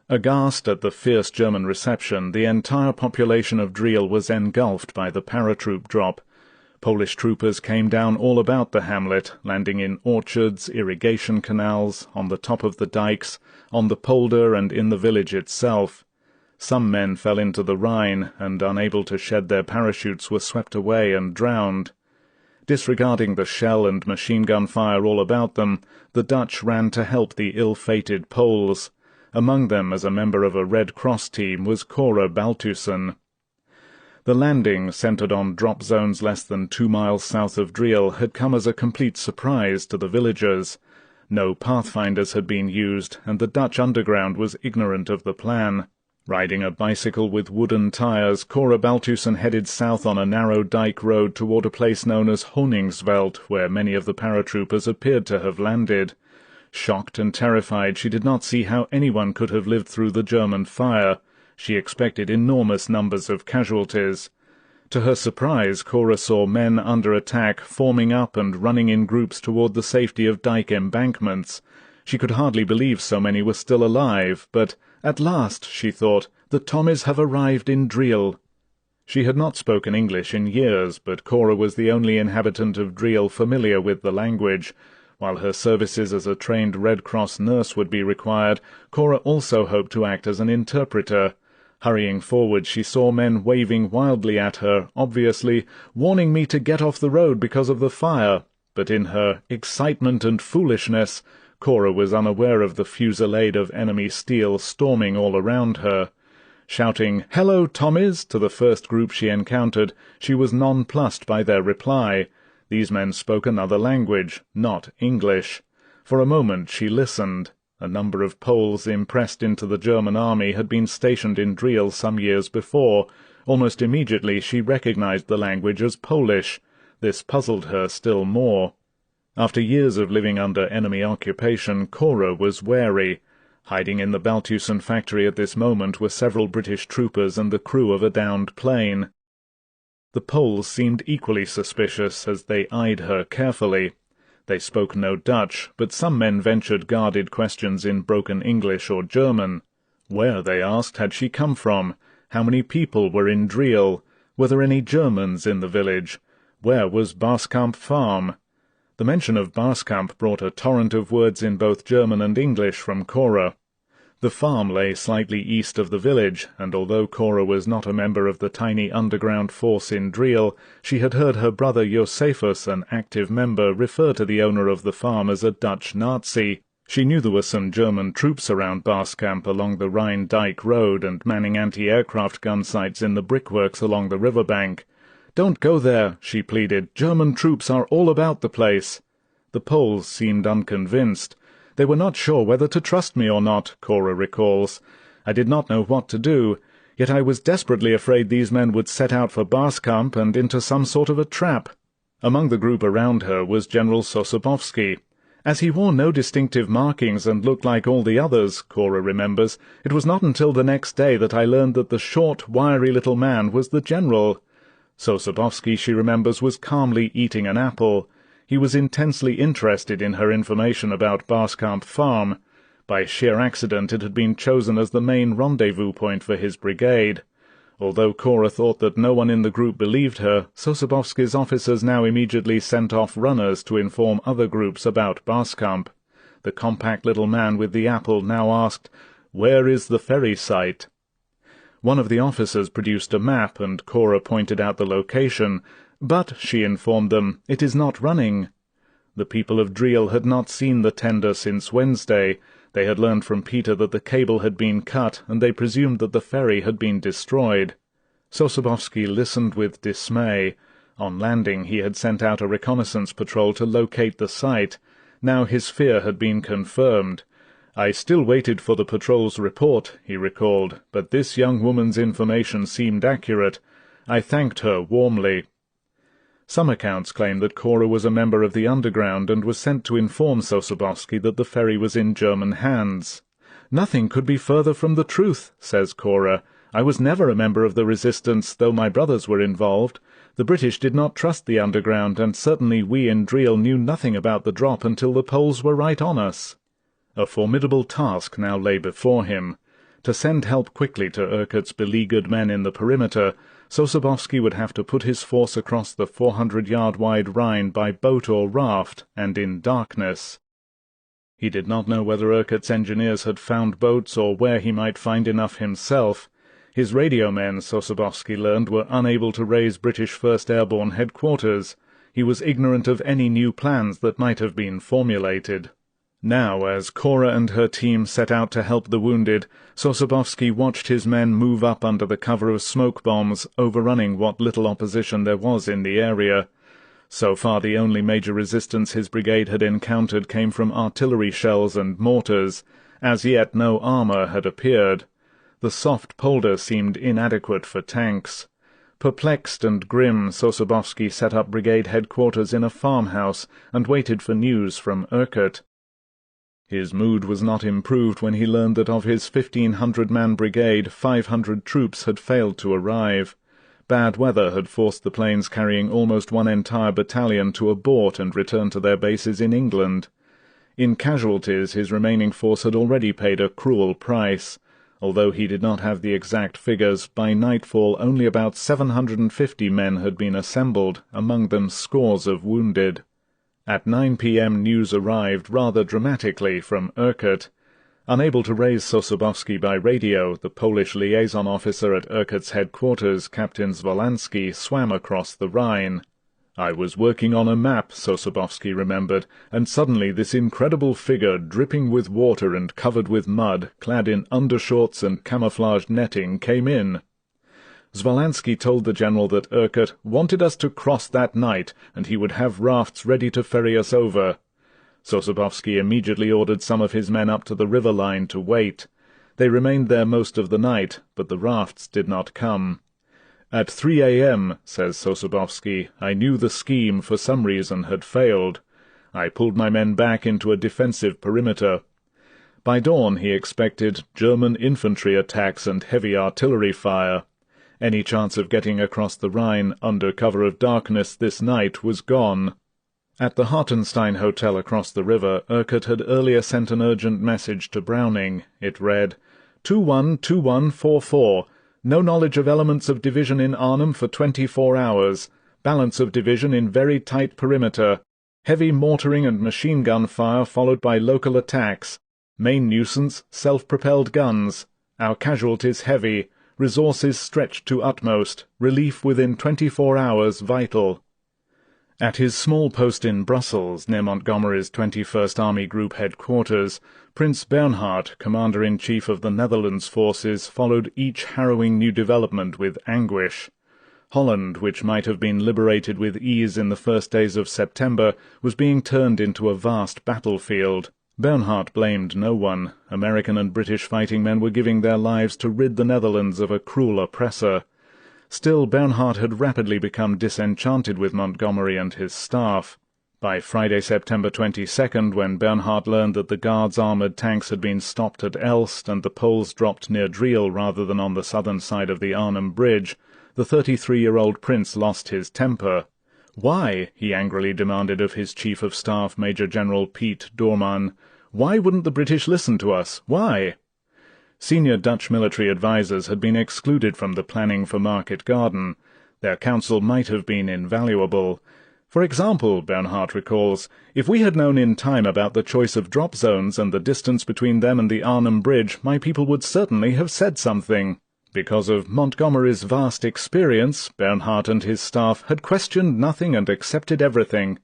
Aghast at the fierce German reception, the entire population of Driel was engulfed by the paratroop drop. Polish troopers came down all about the hamlet, landing in orchards, irrigation canals, on the top of the dikes, on the polder and in the village itself. Some men fell into the Rhine, and unable to shed their parachutes were swept away and drowned. Disregarding the shell and machine-gun fire all about them, the Dutch ran to help the ill-fated Poles. Among them, as a member of a Red Cross team, was Cora Baltussen. The landing, centred on drop zones less than 2 miles south of Driel, had come as a complete surprise to the villagers. No pathfinders had been used, and the Dutch underground was ignorant of the plan. Riding a bicycle with wooden tires, Cora Baltussen headed south on a narrow dike road toward a place known as Honingsveld, where many of the paratroopers appeared to have landed. Shocked and terrified, she did not see how anyone could have lived through the German fire. She expected enormous numbers of casualties. To her surprise, Cora saw men under attack forming up and running in groups toward the safety of dike embankments. She could hardly believe so many were still alive, but at last, she thought, the Tommies have arrived in Driel. She had not spoken English in years, but Cora was the only inhabitant of Driel familiar with the language. While her services as a trained Red Cross nurse would be required, Cora also hoped to act as an interpreter. Hurrying forward, she saw men waving wildly at her, obviously warning me to get off the road because of the fire, but in her excitement and foolishness, Cora was unaware of the fusillade of enemy steel storming all around her. Shouting, "Hello, Tommies!" to the first group she encountered, she was nonplussed by their reply. These men spoke another language, not English. For a moment she listened. A number of Poles impressed into the German army had been stationed in Driel some years before. Almost immediately she recognized the language as Polish. This puzzled her still more. After years of living under enemy occupation, Cora was wary. Hiding in the Baltussen factory at this moment were several British troopers and the crew of a downed plane. The Poles seemed equally suspicious as they eyed her carefully. They spoke no Dutch, but some men ventured guarded questions in broken English or German. Where, they asked, had she come from? How many people were in Driel? Were there any Germans in the village? Where was Barskamp Farm? The mention of Barskamp brought a torrent of words in both German and English from Cora. The farm lay slightly east of the village, and although Cora was not a member of the tiny underground force in Driel, she had heard her brother Josephus, an active member, refer to the owner of the farm as a Dutch Nazi. She knew there were some German troops around Barskamp along the Rhine-Dyke Road and manning anti-aircraft gun sites in the brickworks along the riverbank. "Don't go there," she pleaded. "German troops are all about the place." The Poles seemed unconvinced. They were not sure whether to trust me or not, Cora recalls. I did not know what to do, yet I was desperately afraid these men would set out for Baskamp and into some sort of a trap. Among the group around her was General Sosabowski. As he wore no distinctive markings and looked like all the others, Cora remembers, it was not until the next day that I learned that the short, wiry little man was the general. Sosabowski, she remembers, was calmly eating an apple. He was intensely interested in her information about Baskamp Farm. By sheer accident it had been chosen as the main rendezvous point for his brigade. Although Cora thought that no one in the group believed her, Sosabowski's officers now immediately sent off runners to inform other groups about Baskamp. The compact little man with the apple now asked, "Where is the ferry site?" One of the officers produced a map, and Cora pointed out the location, but, she informed them, it is not running. The people of Driel had not seen the tender since Wednesday. They had learned from Peter that the cable had been cut, and they presumed that the ferry had been destroyed. Sosabowski listened with dismay. On landing he had sent out a reconnaissance patrol to locate the site. Now his fear had been confirmed. "I still waited for the patrol's report," he recalled, "but this young woman's information seemed accurate. I thanked her warmly." Some accounts claim that Cora was a member of the underground and was sent to inform Sosabowski that the ferry was in German hands. "Nothing could be further from the truth," says Cora. "I was never a member of the resistance, though my brothers were involved. The British did not trust the underground, and certainly we in Driel knew nothing about the drop until the Poles were right on us." A formidable task now lay before him. To send help quickly to Urquhart's beleaguered men in the perimeter, Sosabowski would have to put his force across the 400-yard-wide Rhine by boat or raft, and in darkness. He did not know whether Urquhart's engineers had found boats or where he might find enough himself. His radio men, Sosabowski learned, were unable to raise British 1st Airborne headquarters. He was ignorant of any new plans that might have been formulated. Now, as Cora and her team set out to help the wounded, Sosabowski watched his men move up under the cover of smoke bombs, overrunning what little opposition there was in the area. So far the only major resistance his brigade had encountered came from artillery shells and mortars. As yet no armour had appeared. The soft polder seemed inadequate for tanks. Perplexed and grim, Sosabowski set up brigade headquarters in a farmhouse and waited for news from Urquhart. His mood was not improved when he learned that of his 1,500-man brigade 500 troops had failed to arrive. Bad weather had forced the planes carrying almost one entire battalion to abort and return to their bases in England. In casualties his remaining force had already paid a cruel price. Although he did not have the exact figures, by nightfall only about 750 men had been assembled, among them scores of wounded. At 9 p.m. news arrived rather dramatically from Urquhart. Unable to raise Sosabowski by radio, the Polish liaison officer at Urquhart's headquarters, Captain Zwolanski, swam across the Rhine. "I was working on a map," Sosabowski remembered, "and suddenly this incredible figure, dripping with water and covered with mud, clad in undershorts and camouflaged netting, came in." Zwolanski told the general that Urquhart wanted us to cross that night, and he would have rafts ready to ferry us over. Sosabowski immediately ordered some of his men up to the river line to wait. They remained there most of the night, but the rafts did not come. "At 3 a.m., says Sosabowski, I knew the scheme, for some reason, had failed. I pulled my men back into a defensive perimeter. By dawn he expected German infantry attacks and heavy artillery fire. Any chance of getting across the Rhine under cover of darkness this night was gone." At the Hartenstein Hotel across the river, Urquhart had earlier sent an urgent message to Browning. It read, 212144. No knowledge of elements of division in Arnhem for 24 hours. Balance of division in very tight perimeter. Heavy mortaring and machine gun fire followed by local attacks. Main nuisance, self-propelled guns. Our casualties heavy. Resources stretched to utmost. Relief within 24 hours vital. At his small post in Brussels, near Montgomery's 21st Army Group headquarters, Prince Bernhard, Commander-in-Chief of the Netherlands forces, followed each harrowing new development with anguish. Holland, which might have been liberated with ease in the first days of September, was being turned into a vast battlefield. Bernhardt blamed no one. American and British fighting men were giving their lives to rid the Netherlands of a cruel oppressor. Still, Bernhardt had rapidly become disenchanted with Montgomery and his staff. By Friday, September 22nd, when Bernhardt learned that the Guards' armoured tanks had been stopped at Elst and the Poles dropped near Driel rather than on the southern side of the Arnhem Bridge, the 33-year-old prince lost his temper. Why, he angrily demanded of his Chief of Staff, Major General Piet Doorman, why wouldn't the British listen to us? Why? Senior Dutch military advisers had been excluded from the planning for Market Garden. Their counsel might have been invaluable. For example, Bernhardt recalls, if we had known in time about the choice of drop zones and the distance between them and the Arnhem Bridge, my people would certainly have said something. Because of Montgomery's vast experience, Bernhardt and his staff had questioned nothing and accepted everything.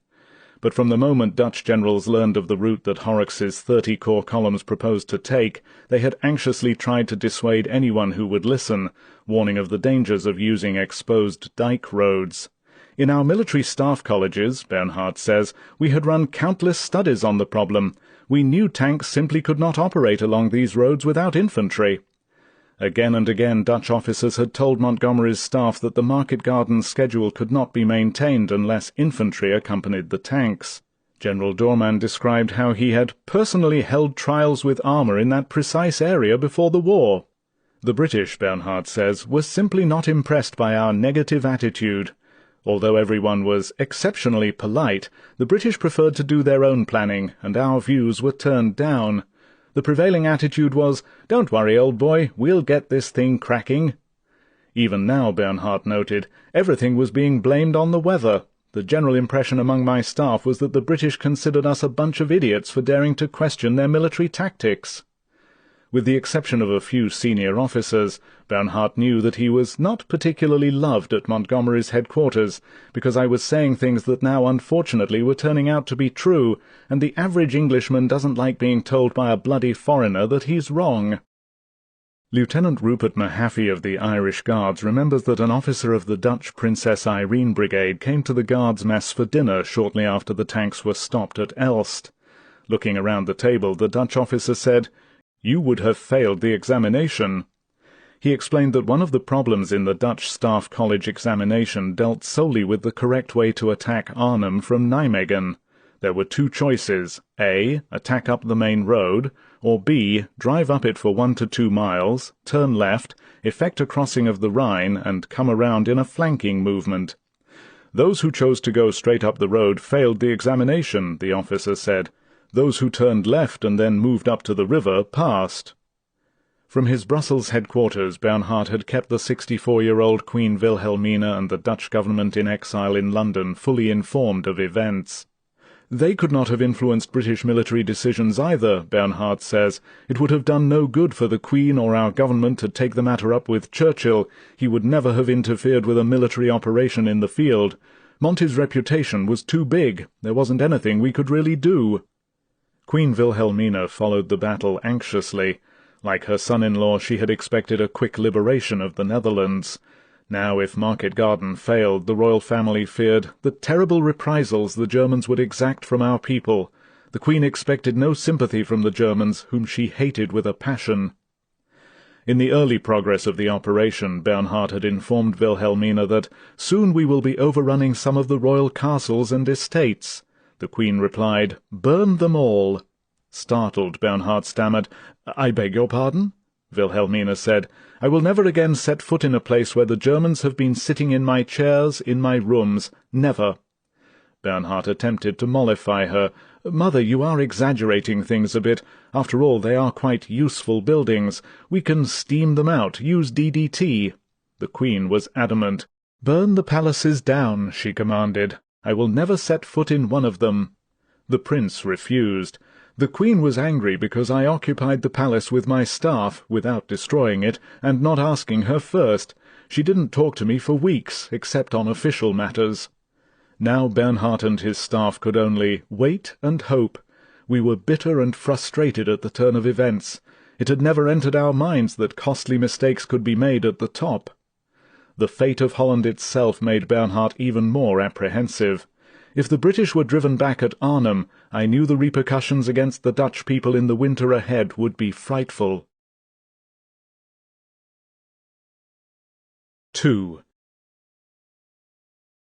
But from the moment Dutch generals learned of the route that Horrocks's 30 corps columns proposed to take, they had anxiously tried to dissuade anyone who would listen, warning of the dangers of using exposed dike roads. In our military staff colleges, Bernhardt says, we had run countless studies on the problem. We knew tanks simply could not operate along these roads without infantry. Again and again Dutch officers had told Montgomery's staff that the Market Garden schedule could not be maintained unless infantry accompanied the tanks. General Doorman described how he had personally held trials with armour in that precise area before the war. The British, Bernhardt says, were simply not impressed by our negative attitude. Although everyone was exceptionally polite, the British preferred to do their own planning, and our views were turned down. The prevailing attitude was, "Don't worry, old boy, we'll get this thing cracking." Even now, Bernhardt noted, everything was being blamed on the weather. The general impression among my staff was that the British considered us a bunch of idiots for daring to question their military tactics. With the exception of a few senior officers, Bernhardt knew that he was not particularly loved at Montgomery's headquarters, because I was saying things that now unfortunately were turning out to be true, and the average Englishman doesn't like being told by a bloody foreigner that he's wrong. Lieutenant Rupert Mahaffey of the Irish Guards remembers that an officer of the Dutch Princess Irene Brigade came to the Guards' mess for dinner shortly after the tanks were stopped at Elst. Looking around the table, the Dutch officer said, "You would have failed the examination." He explained that one of the problems in the Dutch Staff College examination dealt solely with the correct way to attack Arnhem from Nijmegen. There were two choices: A. Attack up the main road, or B. Drive up it for 1 to 2 miles, turn left, effect a crossing of the Rhine, and come around in a flanking movement. Those who chose to go straight up the road failed the examination, the officer said. Those who turned left and then moved up to the river passed. From his Brussels headquarters, Bernhardt had kept the 64-year-old Queen Wilhelmina and the Dutch government in exile in London fully informed of events. They could not have influenced British military decisions either, Bernhardt says. It would have done no good for the Queen or our government to take the matter up with Churchill. He would never have interfered with a military operation in the field. Monty's reputation was too big. There wasn't anything we could really do. Queen Wilhelmina followed the battle anxiously. Like her son-in-law, she had expected a quick liberation of the Netherlands. Now, if Market Garden failed, the royal family feared the terrible reprisals the Germans would exact from our people. The Queen expected no sympathy from the Germans, whom she hated with a passion. In the early progress of the operation, Bernhardt had informed Wilhelmina that soon we will be overrunning some of the royal castles and estates. The Queen replied, "Burn them all." Startled, Bernhardt stammered, "I beg your pardon?" Wilhelmina said, "I will never again set foot in a place where the Germans have been sitting in my chairs, in my rooms. Never." Bernhardt attempted to mollify her. "Mother, you are exaggerating things a bit. After all, they are quite useful buildings. We can steam them out, use DDT." The Queen was adamant. "Burn the palaces down," she commanded. "I will never set foot in one of them." The prince refused. The Queen was angry because I occupied the palace with my staff, without destroying it, and not asking her first. She didn't talk to me for weeks, except on official matters. Now Bernhardt and his staff could only wait and hope. We were bitter and frustrated at the turn of events. It had never entered our minds that costly mistakes could be made at the top. The fate of Holland itself made Bernhardt even more apprehensive. If the British were driven back at Arnhem, I knew the repercussions against the Dutch people in the winter ahead would be frightful. 2.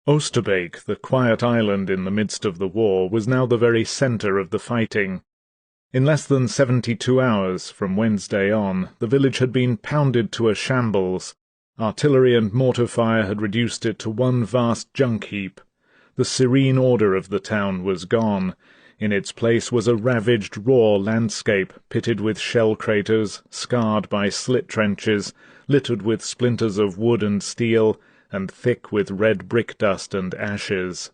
Oosterbeek, the quiet island in the midst of the war, was now the very centre of the fighting. In less than 72 hours, from Wednesday on, the village had been pounded to a shambles. Artillery and mortar fire had reduced it to one vast junk heap. The serene order of the town was gone. In its place was a ravaged, raw landscape, pitted with shell craters, scarred by slit trenches, littered with splinters of wood and steel, and thick with red brick dust and ashes.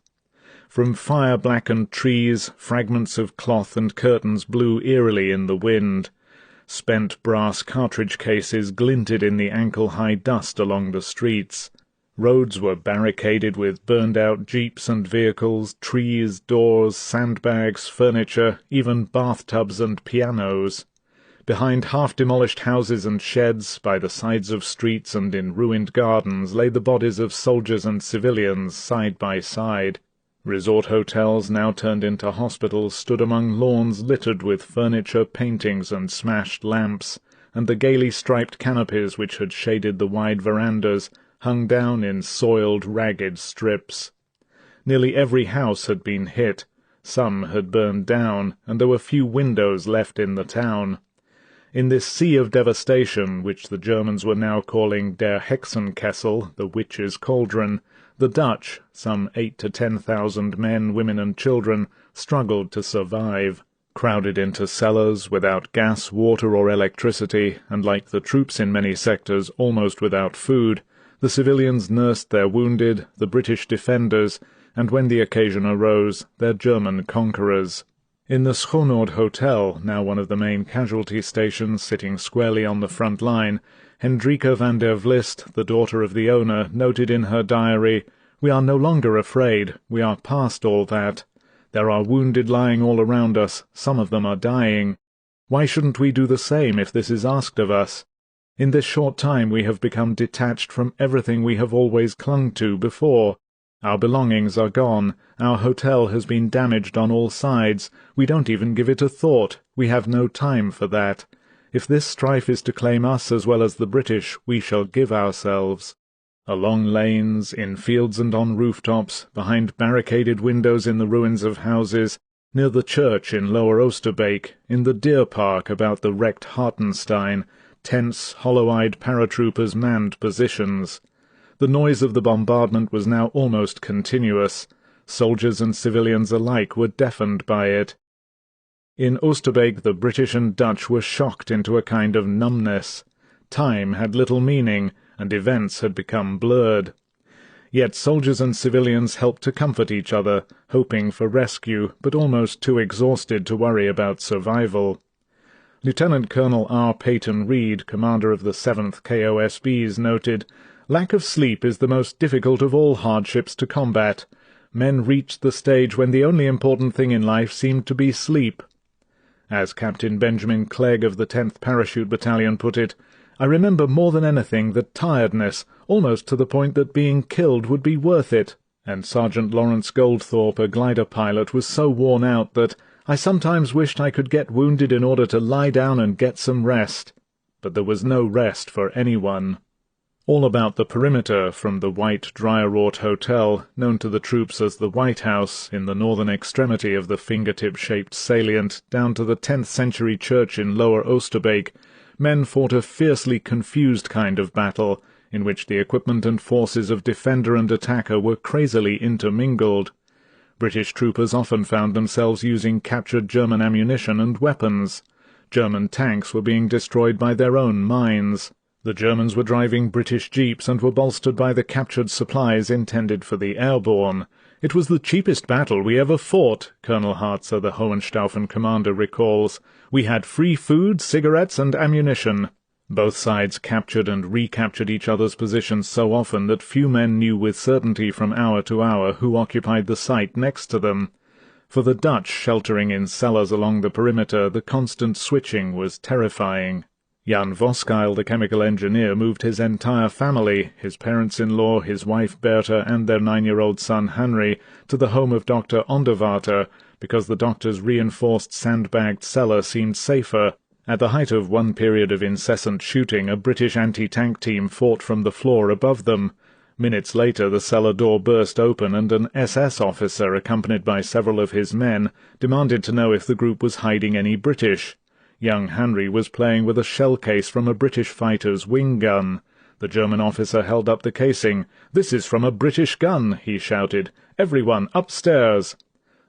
From fire-blackened trees, fragments of cloth and curtains blew eerily in the wind. Spent brass cartridge cases glinted in the ankle-high dust along the streets. Roads were barricaded with burned-out jeeps and vehicles, trees, doors, sandbags, furniture, even bathtubs and pianos. Behind half-demolished houses and sheds, by the sides of streets and in ruined gardens, lay the bodies of soldiers and civilians side by side. Resort hotels, now turned into hospitals, stood among lawns littered with furniture, paintings, and smashed lamps, and the gaily striped canopies which had shaded the wide verandas hung down in soiled, ragged strips. Nearly every house had been hit. Some had burned down, and there were few windows left in the town. In this sea of devastation, which the Germans were now calling Der Hexenkessel, the witch's cauldron, the Dutch, some 8,000 to 10,000 men, women, and children, struggled to survive. Crowded into cellars, without gas, water, or electricity, and like the troops in many sectors, almost without food, the civilians nursed their wounded, the British defenders, and when the occasion arose, their German conquerors. In the Schoonoord Hotel, now one of the main casualty stations, sitting squarely on the front line, Hendrika van der Vlist, the daughter of the owner, noted in her diary, "We are no longer afraid. We are past all that. There are wounded lying all around us. Some of them are dying. Why shouldn't we do the same if this is asked of us? In this short time we have become detached from everything we have always clung to before. Our belongings are gone. Our hotel has been damaged on all sides. We don't even give it a thought. We have no time for that. If this strife is to claim us as well as the British, we shall give ourselves." Along lanes, in fields and on rooftops, behind barricaded windows in the ruins of houses, near the church in Lower Oosterbeek, in the deer park about the wrecked Hartenstein, tense, hollow-eyed paratroopers manned positions. The noise of the bombardment was now almost continuous. Soldiers and civilians alike were deafened by it. In Oosterbeek the British and Dutch were shocked into a kind of numbness. Time had little meaning, and events had become blurred. Yet soldiers and civilians helped to comfort each other, hoping for rescue, but almost too exhausted to worry about survival. Lieutenant Colonel R. Peyton Reed, commander of the 7th KOSBs, noted, "Lack of sleep is the most difficult of all hardships to combat. Men reached the stage when the only important thing in life seemed to be sleep." As Captain Benjamin Clegg of the 10th Parachute Battalion put it, "I remember more than anything the tiredness, almost to the point that being killed would be worth it." And Sergeant Lawrence Goldthorpe, a glider pilot, was so worn out that "I sometimes wished I could get wounded in order to lie down and get some rest." But there was no rest for anyone. All about the perimeter, from the White Dryerort Hotel, known to the troops as the White House, in the northern extremity of the fingertip-shaped salient, down to the 10th-century church in Lower Oosterbeek, men fought a fiercely confused kind of battle, in which the equipment and forces of defender and attacker were crazily intermingled. British troopers often found themselves using captured German ammunition and weapons. German tanks were being destroyed by their own mines. The Germans were driving British jeeps and were bolstered by the captured supplies intended for the airborne. "It was the cheapest battle we ever fought," Colonel Harzer, the Hohenstaufen commander, recalls. "We had free food, cigarettes, and ammunition." Both sides captured and recaptured each other's positions so often that few men knew with certainty from hour to hour who occupied the site next to them. For the Dutch sheltering in cellars along the perimeter, the constant switching was terrifying. Jan Voskuil, the chemical engineer, moved his entire family, his parents-in-law, his wife Bertha, and their 9-year-old son Henry, to the home of Dr. Onderwater, because the doctor's reinforced sandbagged cellar seemed safer. At the height of one period of incessant shooting, a British anti-tank team fought from the floor above them. Minutes later the cellar door burst open, and an SS officer, accompanied by several of his men, demanded to know if the group was hiding any British. Young Henry was playing with a shell case from a British fighter's wing gun. The German officer held up the casing. "This is from a British gun," he shouted. "Everyone, upstairs!"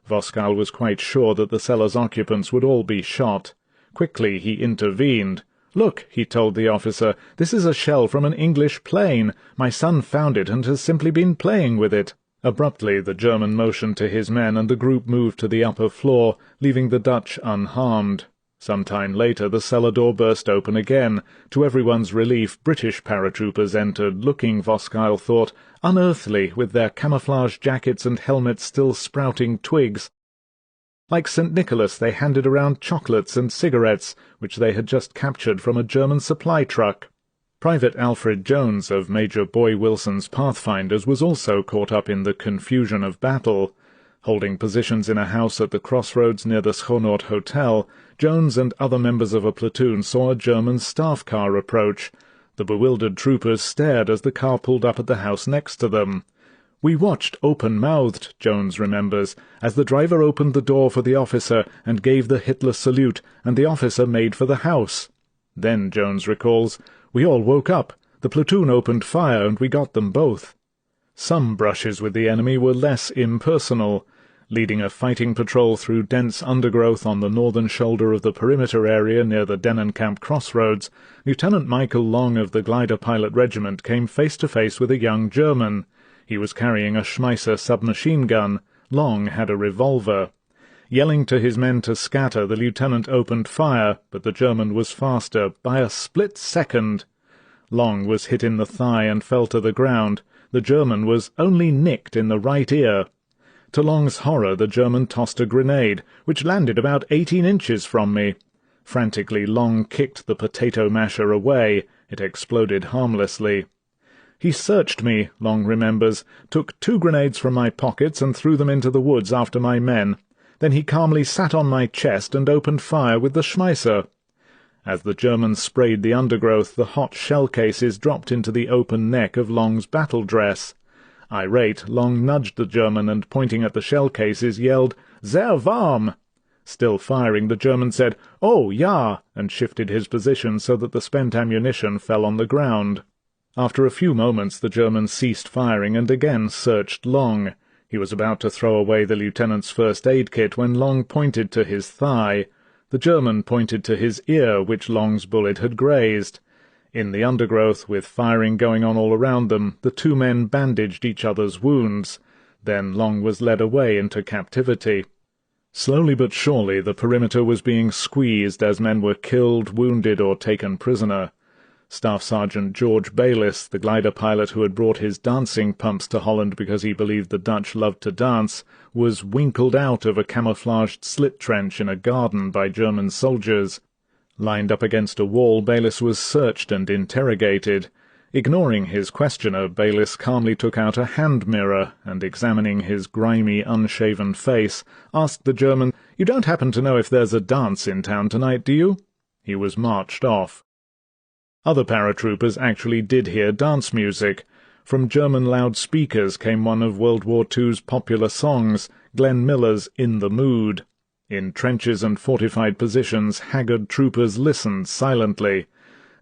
Voskuil was quite sure that the cellar's occupants would all be shot. Quickly he intervened. "Look," he told the officer, "this is a shell from an English plane. My son found it and has simply been playing with it." Abruptly the German motioned to his men, and the group moved to the upper floor, leaving the Dutch unharmed. Some time later the cellar door burst open again. To everyone's relief, British paratroopers entered, looking, Voskuil thought, unearthly, with their camouflage jackets and helmets still sprouting twigs. Like St. Nicholas, they handed around chocolates and cigarettes, which they had just captured from a German supply truck. Private Alfred Jones of Major Boy Wilson's Pathfinders was also caught up in the confusion of battle. Holding positions in a house at the crossroads near the Schonort Hotel, Jones and other members of a platoon saw a German staff car approach. The bewildered troopers stared as the car pulled up at the house next to them. "We watched open-mouthed," Jones remembers, as the driver opened the door for the officer and gave the Hitler salute, and the officer made for the house. Then, Jones recalls, "we all woke up. The platoon opened fire, and we got them both." Some brushes with the enemy were less impersonal. Leading a fighting patrol through dense undergrowth on the northern shoulder of the perimeter area near the Dennenkamp crossroads, Lieutenant Michael Long of the Glider Pilot Regiment came face to face with a young German. He was carrying a Schmeisser submachine gun. Long had a revolver. Yelling to his men to scatter, the lieutenant opened fire, but the German was faster, by a split second. Long was hit in the thigh and fell to the ground. The German was only nicked in the right ear. To Long's horror, the German tossed a grenade, which landed about 18 inches from me. Frantically, Long kicked the potato masher away. It exploded harmlessly. "He searched me," Long remembers, "took 2 grenades from my pockets and threw them into the woods after my men. Then he calmly sat on my chest and opened fire with the Schmeisser." As the Germans sprayed the undergrowth, the hot shell cases dropped into the open neck of Long's battle dress. Irate, Long nudged the German and, pointing at the shell cases, yelled, "Sehr warm!" Still firing, the German said, "Oh, ja," and shifted his position so that the spent ammunition fell on the ground. After a few moments the German ceased firing and again searched Long. He was about to throw away the lieutenant's first aid kit when Long pointed to his thigh. The German pointed to his ear, which Long's bullet had grazed. In the undergrowth, with firing going on all around them, the 2 men bandaged each other's wounds. Then Long was led away into captivity. Slowly but surely the perimeter was being squeezed as men were killed, wounded, or taken prisoner. Staff Sergeant George Bayliss, the glider pilot who had brought his dancing pumps to Holland because he believed the Dutch loved to dance, was winkled out of a camouflaged slit trench in a garden by German soldiers. Lined up against a wall, Bayliss was searched and interrogated. Ignoring his questioner, Bayliss calmly took out a hand mirror, and examining his grimy, unshaven face, asked the German, "You don't happen to know if there's a dance in town tonight, do you?" He was marched off. Other paratroopers actually did hear dance music. From German loudspeakers came one of World War II's popular songs, Glenn Miller's "In the Mood." In trenches and fortified positions, haggard troopers listened silently.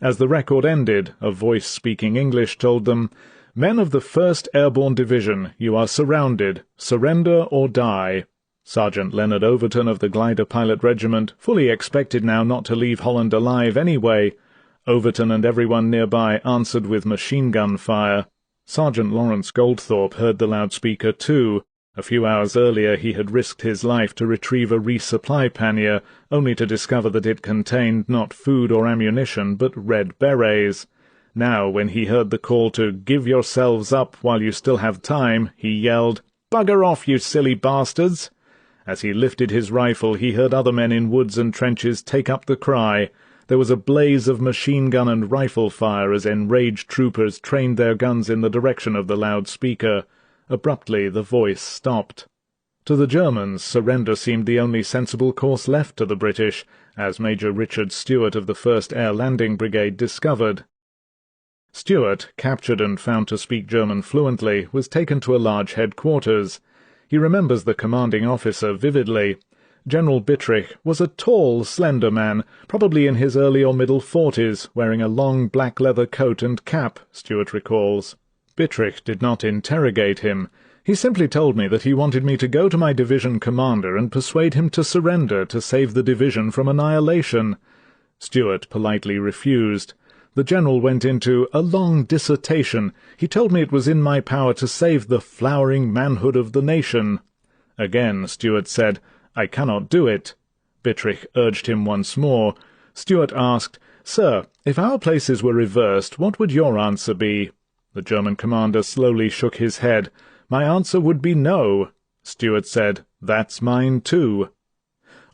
As the record ended, a voice speaking English told them, "Men of the 1st Airborne Division, you are surrounded. Surrender or die." Sergeant Leonard Overton of the Glider Pilot Regiment fully expected now not to leave Holland alive anyway. Overton and everyone nearby answered with machine-gun fire. Sergeant Lawrence Goldthorpe heard the loudspeaker too. A few hours earlier he had risked his life to retrieve a resupply pannier, only to discover that it contained not food or ammunition, but red berets. Now, when he heard the call to "Give yourselves up while you still have time," he yelled, "Bugger off, you silly bastards!" As he lifted his rifle, he heard other men in woods and trenches take up the cry. There was a blaze of machine gun and rifle fire as enraged troopers trained their guns in the direction of the loudspeaker. Abruptly the voice stopped. To the Germans, surrender seemed the only sensible course left to the British, as Major Richard Stewart of the 1st Air Landing Brigade discovered. Stewart, captured and found to speak German fluently, was taken to a large headquarters. He remembers the commanding officer vividly. General Bittrich was a tall, slender man, probably in his early or middle 40s, wearing a long black leather coat and cap, Stewart recalls. Bittrich did not interrogate him. He simply told me that he wanted me to go to my division commander and persuade him to surrender to save the division from annihilation. Stewart politely refused. The general went into a long dissertation. He told me it was in my power to save the flowering manhood of the nation. Again Stewart said, "I cannot do it." Bittrich urged him once more. Stewart asked, "Sir, if our places were reversed, what would your answer be?" The German commander slowly shook his head. "My answer would be no." Stewart said, "That's mine too."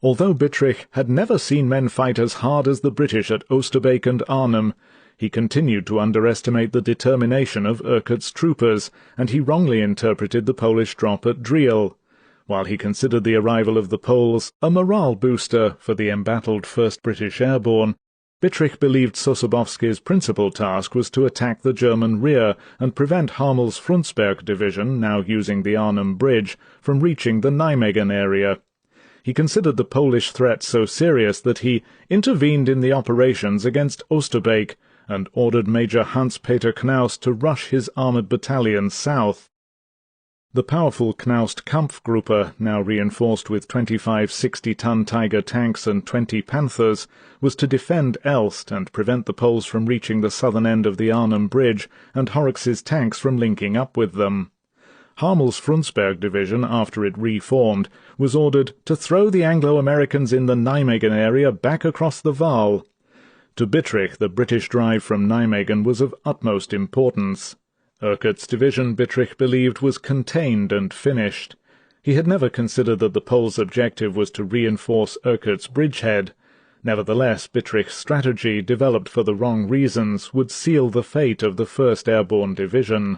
Although Bittrich had never seen men fight as hard as the British at Oosterbeek and Arnhem, he continued to underestimate the determination of Urquhart's troopers, and he wrongly interpreted the Polish drop at Driel. While he considered the arrival of the Poles a morale booster for the embattled 1st British Airborne, Bittrich believed Sosabowski's principal task was to attack the German rear and prevent Hammel's Frundsberg division, now using the Arnhem Bridge, from reaching the Nijmegen area. He considered the Polish threat so serious that he intervened in the operations against Oosterbeek and ordered Major Hans-Peter Knaust to rush his armoured battalion south. The powerful Knaust Kampfgruppe, now reinforced with 25 60-ton Tiger tanks and 20 Panthers, was to defend Elst and prevent the Poles from reaching the southern end of the Arnhem Bridge and Horrocks's tanks from linking up with them. Hammel's Frundsberg division, after it reformed, was ordered to throw the Anglo-Americans in the Nijmegen area back across the Waal. To Bittrich, the British drive from Nijmegen was of utmost importance. Urquhart's division, Bittrich believed, was contained and finished. He had never considered that the Poles' objective was to reinforce Urquhart's bridgehead. Nevertheless, Bittrich's strategy, developed for the wrong reasons, would seal the fate of the 1st Airborne Division.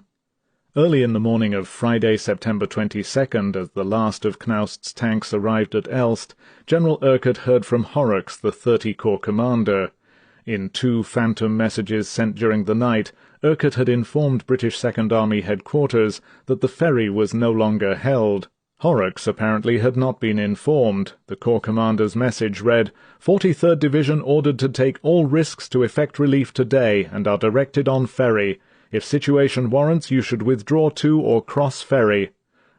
Early in the morning of Friday, September 22nd, as the last of Knaust's tanks arrived at Elst, General Urquhart heard from Horrocks, the 30 Corps commander. In 2 phantom messages sent during the night, Urquhart had informed British Second Army headquarters that the ferry was no longer held. Horrocks apparently had not been informed. The Corps commander's message read, 43rd Division ordered to take all risks to effect relief today and are directed on ferry. If situation warrants, you should withdraw to or cross ferry.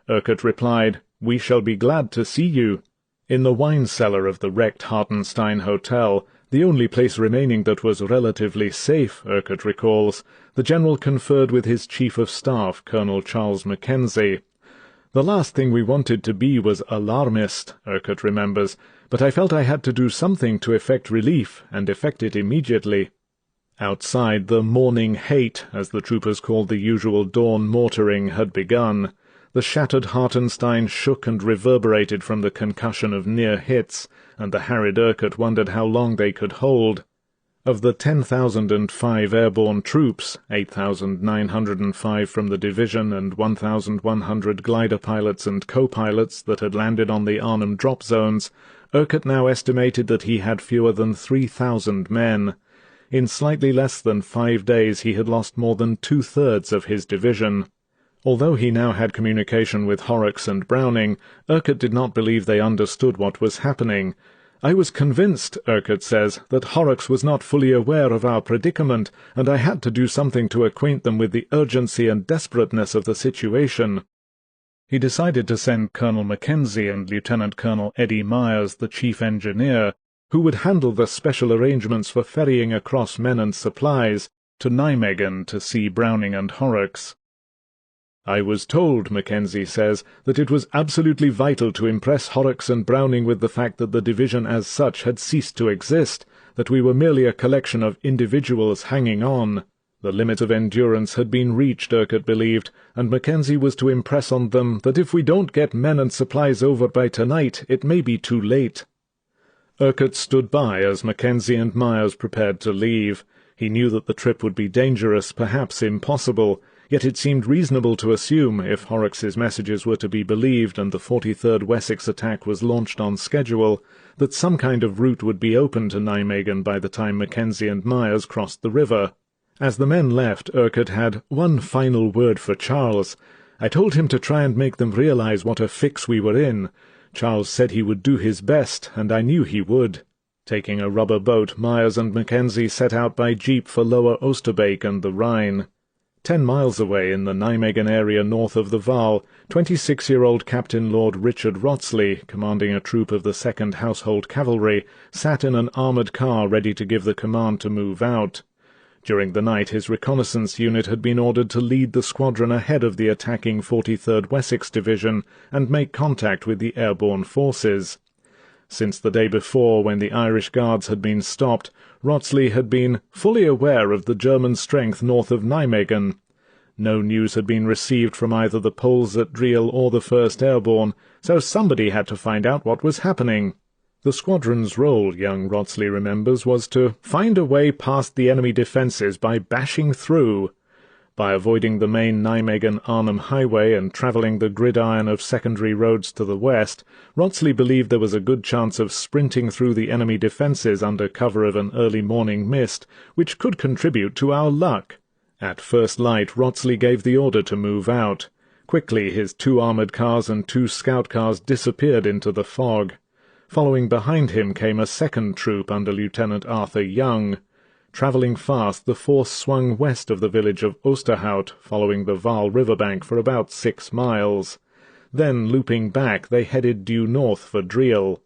Urquhart replied, "We shall be glad to see you." In the wine cellar of the wrecked Hartenstein Hotel, the only place remaining that was relatively safe, Urquhart recalls, the general conferred with his Chief of Staff, Colonel Charles Mackenzie. "The last thing we wanted to be was alarmist," Urquhart remembers, "but I felt I had to do something to effect relief, and effect it immediately." Outside, the morning hate, as the troopers called the usual dawn mortaring, had begun. The shattered Hartenstein shook and reverberated from the concussion of near hits, and the harried Urquhart wondered how long they could hold. Of the 10,005 airborne troops, 8,905 from the division and 1,100 glider pilots and co-pilots that had landed on the Arnhem drop zones, Urquhart now estimated that he had fewer than 3,000 men. In slightly less than 5 days he had lost more than 2/3 of his division. Although he now had communication with Horrocks and Browning, Urquhart did not believe they understood what was happening. "I was convinced," Urquhart says, "that Horrocks was not fully aware of our predicament, and I had to do something to acquaint them with the urgency and desperateness of the situation." He decided to send Colonel Mackenzie and Lieutenant Colonel Eddie Myers, the chief engineer, who would handle the special arrangements for ferrying across men and supplies, to Nijmegen to see Browning and Horrocks. "I was told," Mackenzie says, "that it was absolutely vital to impress Horrocks and Browning with the fact that the division as such had ceased to exist, that we were merely a collection of individuals hanging on." The limit of endurance had been reached, Urquhart believed, and Mackenzie was to impress on them that if we don't get men and supplies over by tonight, it may be too late. Urquhart stood by as Mackenzie and Myers prepared to leave. He knew that the trip would be dangerous, perhaps impossible, yet it seemed reasonable to assume, if Horrocks's messages were to be believed and the 43rd Wessex attack was launched on schedule, that some kind of route would be open to Nijmegen by the time Mackenzie and Myers crossed the river. As the men left, Urquhart had one final word for Charles. "I told him to try and make them realize what a fix we were in. Charles said he would do his best, and I knew he would." Taking a rubber boat, Myers and Mackenzie set out by jeep for Lower Oosterbeek and the Rhine. 10 miles away in the Nijmegen area north of the Waal, 26-year-old Captain Lord Richard Wrotsley, commanding a troop of the 2nd Household Cavalry, sat in an armoured car ready to give the command to move out. During the night his reconnaissance unit had been ordered to lead the squadron ahead of the attacking 43rd Wessex Division and make contact with the airborne forces. Since the day before, when the Irish Guards had been stopped, Wrotsley had been fully aware of the German strength north of Nijmegen. No news had been received from either the Poles at Driel or the 1st Airborne, so somebody had to find out what was happening. The squadron's role, young Wrotsley remembers, was to find a way past the enemy defences by bashing through. By avoiding the main Nijmegen-Arnhem highway and travelling the gridiron of secondary roads to the west, Wrotsley believed there was a good chance of sprinting through the enemy defences under cover of an early morning mist, which could contribute to our luck. At first light, Wrotsley gave the order to move out. Quickly his 2 armoured cars and 2 scout cars disappeared into the fog. Following behind him came a 2nd troop under Lieutenant Arthur Young. Travelling fast, the force swung west of the village of Oosterhout, following the Waal riverbank for about 6 miles. Then, looping back, they headed due north for Driel.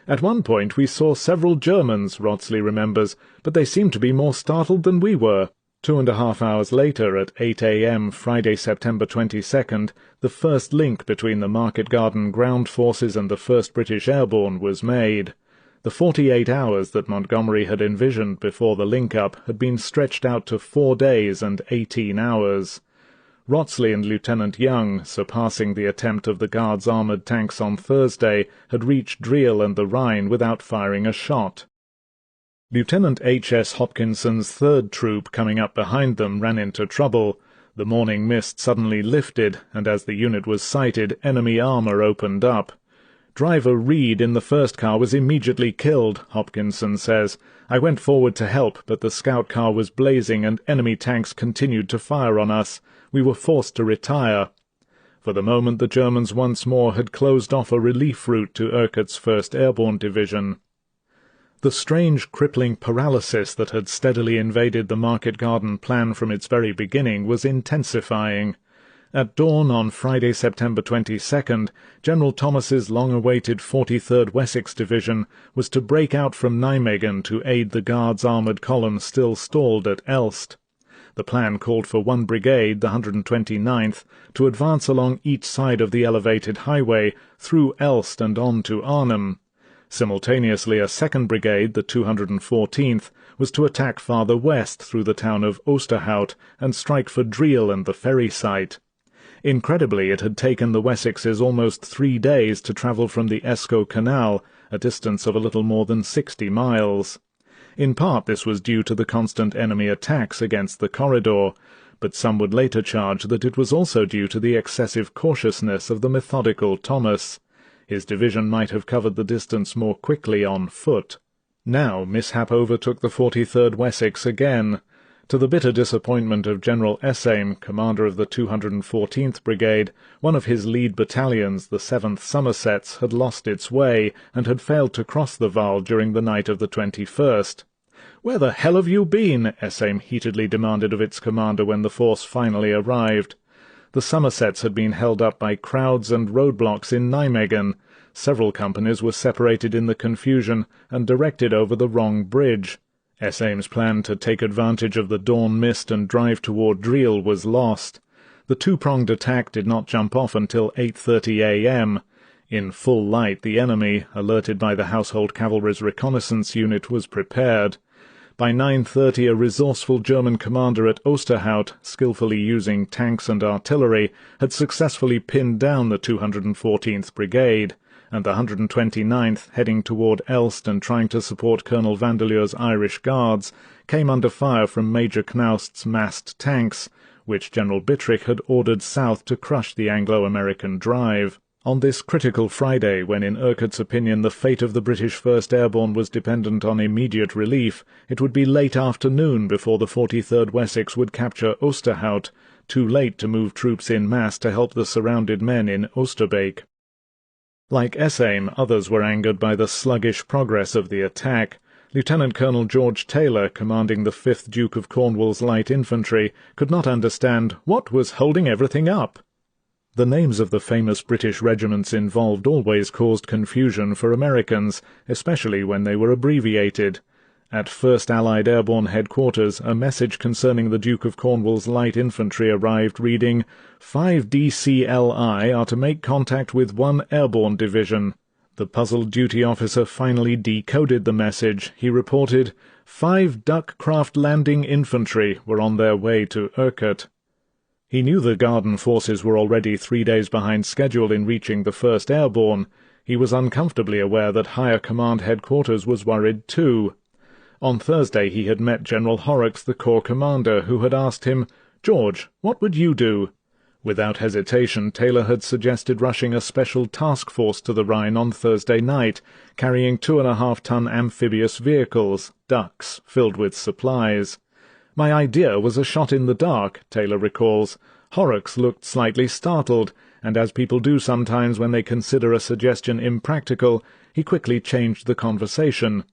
"At one point we saw several Germans," Wrotsley remembers, "but they seemed to be more startled than we were." 2.5 hours later, at 8 a.m. Friday, September 22nd, the first link between the Market Garden ground forces and the 1st British Airborne was made. The 48 hours that Montgomery had envisioned before the link-up had been stretched out to 4 days and 18 hours. Wrotsley and Lieutenant Young, surpassing the attempt of the Guards' armoured tanks on Thursday, had reached Driel and the Rhine without firing a shot. Lieutenant H.S. Hopkinson's 3rd troop coming up behind them ran into trouble. The morning mist suddenly lifted, and as the unit was sighted, enemy armour opened up. Driver Reed in the 1st car was immediately killed, Hopkinson says. "I went forward to help, but the scout car was blazing and enemy tanks continued to fire on us. We were forced to retire." For the moment the Germans once more had closed off a relief route to Urquhart's 1st Airborne Division. The strange crippling paralysis that had steadily invaded the Market Garden plan from its very beginning was intensifying. At dawn on Friday, September 22nd, General Thomas's long-awaited 43rd Wessex Division was to break out from Nijmegen to aid the Guards' armoured column still stalled at Elst. The plan called for one brigade, the 129th, to advance along each side of the elevated highway, through Elst and on to Arnhem. Simultaneously a 2nd brigade, the 214th, was to attack farther west through the town of Oosterhout and strike for Driel and the ferry site. Incredibly, it had taken the Wessexes almost 3 days to travel from the Escaut Canal, a distance of a little more than 60 miles. In part this was due to the constant enemy attacks against the corridor, but some would later charge that it was also due to the excessive cautiousness of the methodical Thomas. His division might have covered the distance more quickly on foot. Now mishap overtook the 43rd Wessex again. To the bitter disappointment of General Essaim, commander of the 214th Brigade, one of his lead battalions, the 7th Somersets, had lost its way and had failed to cross the Waal during the night of the 21st. "Where the hell have you been?" Essaim heatedly demanded of its commander when the force finally arrived. The Somersets had been held up by crowds and roadblocks in Nijmegen. Several companies were separated in the confusion and directed over the wrong bridge. Essaim's plan to take advantage of the dawn mist and drive toward Driel was lost. The two-pronged attack did not jump off until 8:30 a.m. In full light the enemy, alerted by the Household Cavalry's reconnaissance unit, was prepared. By 9:30 a resourceful German commander at Oosterhout, skillfully using tanks and artillery, had successfully pinned down the 214th Brigade, and the 129th, heading toward Elst and trying to support Colonel Vandeleur's Irish Guards, came under fire from Major Knaust's massed tanks, which General Bittrich had ordered south to crush the Anglo-American drive. On this critical Friday, when in Urquhart's opinion the fate of the British 1st Airborne was dependent on immediate relief, it would be late afternoon before the 43rd Wessex would capture Oosterhout, too late to move troops in mass to help the surrounded men in Oosterbeek. Like Essaim, others were angered by the sluggish progress of the attack. Lieutenant Colonel George Taylor, commanding the 5th Duke of Cornwall's light infantry, could not understand what was holding everything up. The names of the famous British regiments involved always caused confusion for Americans, especially when they were abbreviated. At 1st Allied Airborne Headquarters, a message concerning the Duke of Cornwall's light infantry arrived reading, 5 DCLI are to make contact with 1 Airborne Division. The puzzled duty officer finally decoded the message. He reported, 5 Duck-craft landing infantry were on their way to Urquhart. He knew the Garden forces were already 3 days behind schedule in reaching the 1st Airborne. He was uncomfortably aware that Higher Command Headquarters was worried too. On Thursday he had met General Horrocks, the Corps commander, who had asked him, "George, what would you do?" Without hesitation, Taylor had suggested rushing a special task force to the Rhine on Thursday night, carrying 2.5-ton amphibious vehicles, ducks, filled with supplies. "My idea was a shot in the dark," Taylor recalls. Horrocks looked slightly startled, and as people do sometimes when they consider a suggestion impractical, he quickly changed the conversation.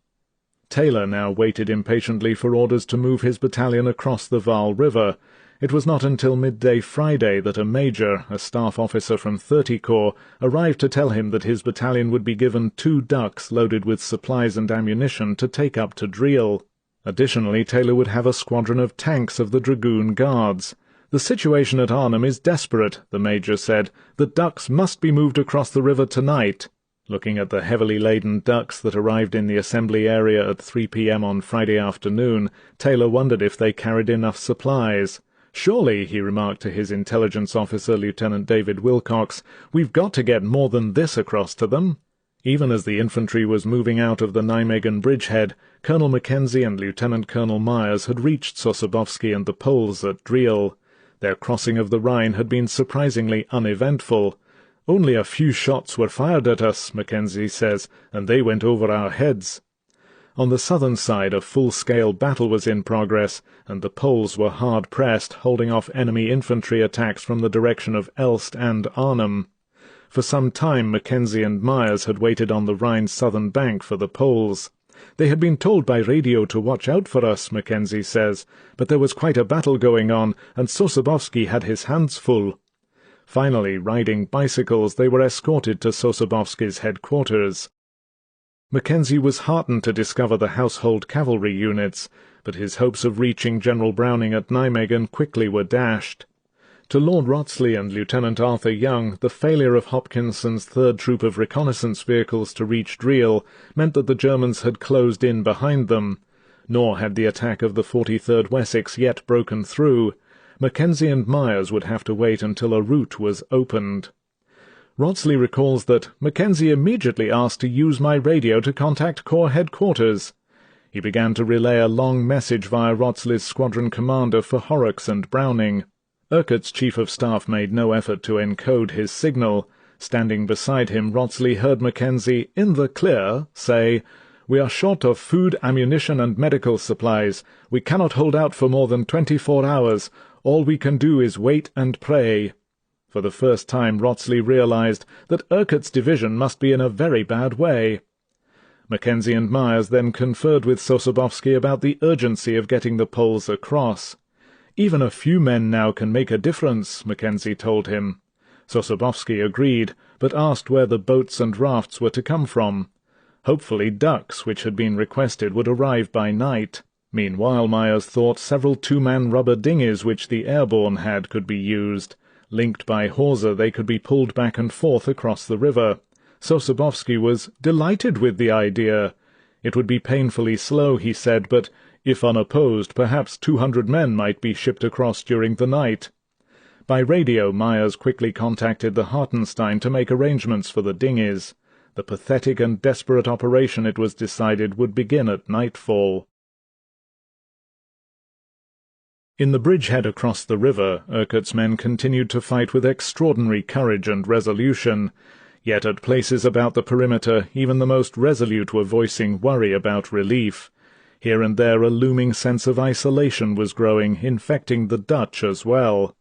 Taylor now waited impatiently for orders to move his battalion across the Vaal River. It was not until midday Friday that a major, a staff officer from 30 Corps, arrived to tell him that his battalion would be given 2 ducks loaded with supplies and ammunition to take up to Driel. Additionally, Taylor would have a squadron of tanks of the Dragoon Guards. "The situation at Arnhem is desperate," the major said. "The ducks must be moved across the river tonight." Looking at the heavily laden ducks that arrived in the assembly area at 3 p.m. on Friday afternoon, Taylor wondered if they carried enough supplies. "Surely," he remarked to his intelligence officer, Lieutenant David Wilcox, "we've got to get more than this across to them." Even as the infantry was moving out of the Nijmegen bridgehead, Colonel Mackenzie and Lieutenant Colonel Myers had reached Sosabowski and the Poles at Driel. Their crossing of the Rhine had been surprisingly uneventful. "Only a few shots were fired at us," Mackenzie says, "and they went over our heads." On the southern side a full-scale battle was in progress, and the Poles were hard-pressed, holding off enemy infantry attacks from the direction of Elst and Arnhem. For some time Mackenzie and Myers had waited on the Rhine's southern bank for the Poles. "They had been told by radio to watch out for us," Mackenzie says, "but there was quite a battle going on, and Sosabowski had his hands full." Finally, riding bicycles, they were escorted to Sosabowski's headquarters. Mackenzie was heartened to discover the household cavalry units, but his hopes of reaching General Browning at Nijmegen quickly were dashed. To Lord Wrottesley and Lieutenant Arthur Young, the failure of Hopkinson's 3rd Troop of reconnaissance vehicles to reach Driel meant that the Germans had closed in behind them. Nor had the attack of the 43rd Wessex yet broken through. Mackenzie and Myers would have to wait until a route was opened. Wrottesley recalls that Mackenzie immediately asked to use my radio to contact Corps headquarters. He began to relay a long message via Wrottesley's squadron commander for Horrocks and Browning. Urquhart's chief of staff made no effort to encode his signal. Standing beside him, Wrottesley heard Mackenzie, in the clear, say, "We are short of food, ammunition, and medical supplies. We cannot hold out for more than 24 hours. All we can do is wait and pray." For the first time Wrottesley realized that Urquhart's division must be in a very bad way. Mackenzie and Myers then conferred with Sosabowski about the urgency of getting the Poles across. "Even a few men now can make a difference," Mackenzie told him. Sosabowski agreed, but asked where the boats and rafts were to come from. Hopefully ducks, which had been requested, would arrive by night. Meanwhile, Myers thought several 2-man rubber dinghies which the airborne had could be used. Linked by hawser, they could be pulled back and forth across the river. Sosabowski was delighted with the idea. It would be painfully slow, he said, but if unopposed, perhaps 200 men might be shipped across during the night. By radio, Myers quickly contacted the Hartenstein to make arrangements for the dinghies. The pathetic and desperate operation, it was decided, would begin at nightfall. In the bridgehead across the river, Urquhart's men continued to fight with extraordinary courage and resolution. Yet at places about the perimeter even the most resolute were voicing worry about relief. Here and there a looming sense of isolation was growing, infecting the Dutch as well.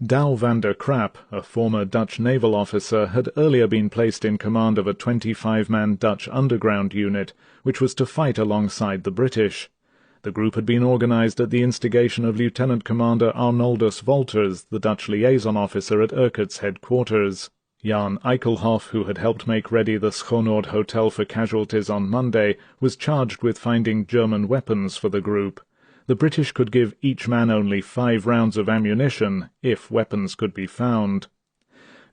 Douw van der Krap, a former Dutch naval officer, had earlier been placed in command of a 25-man Dutch underground unit, which was to fight alongside the British. The group had been organized at the instigation of Lieutenant Commander Arnoldus Wolters, the Dutch liaison officer at Urquhart's headquarters. Jan Eichelhoff, who had helped make ready the Schoonoord Hotel for casualties on Monday, was charged with finding German weapons for the group. The British could give each man only 5 rounds of ammunition, if weapons could be found.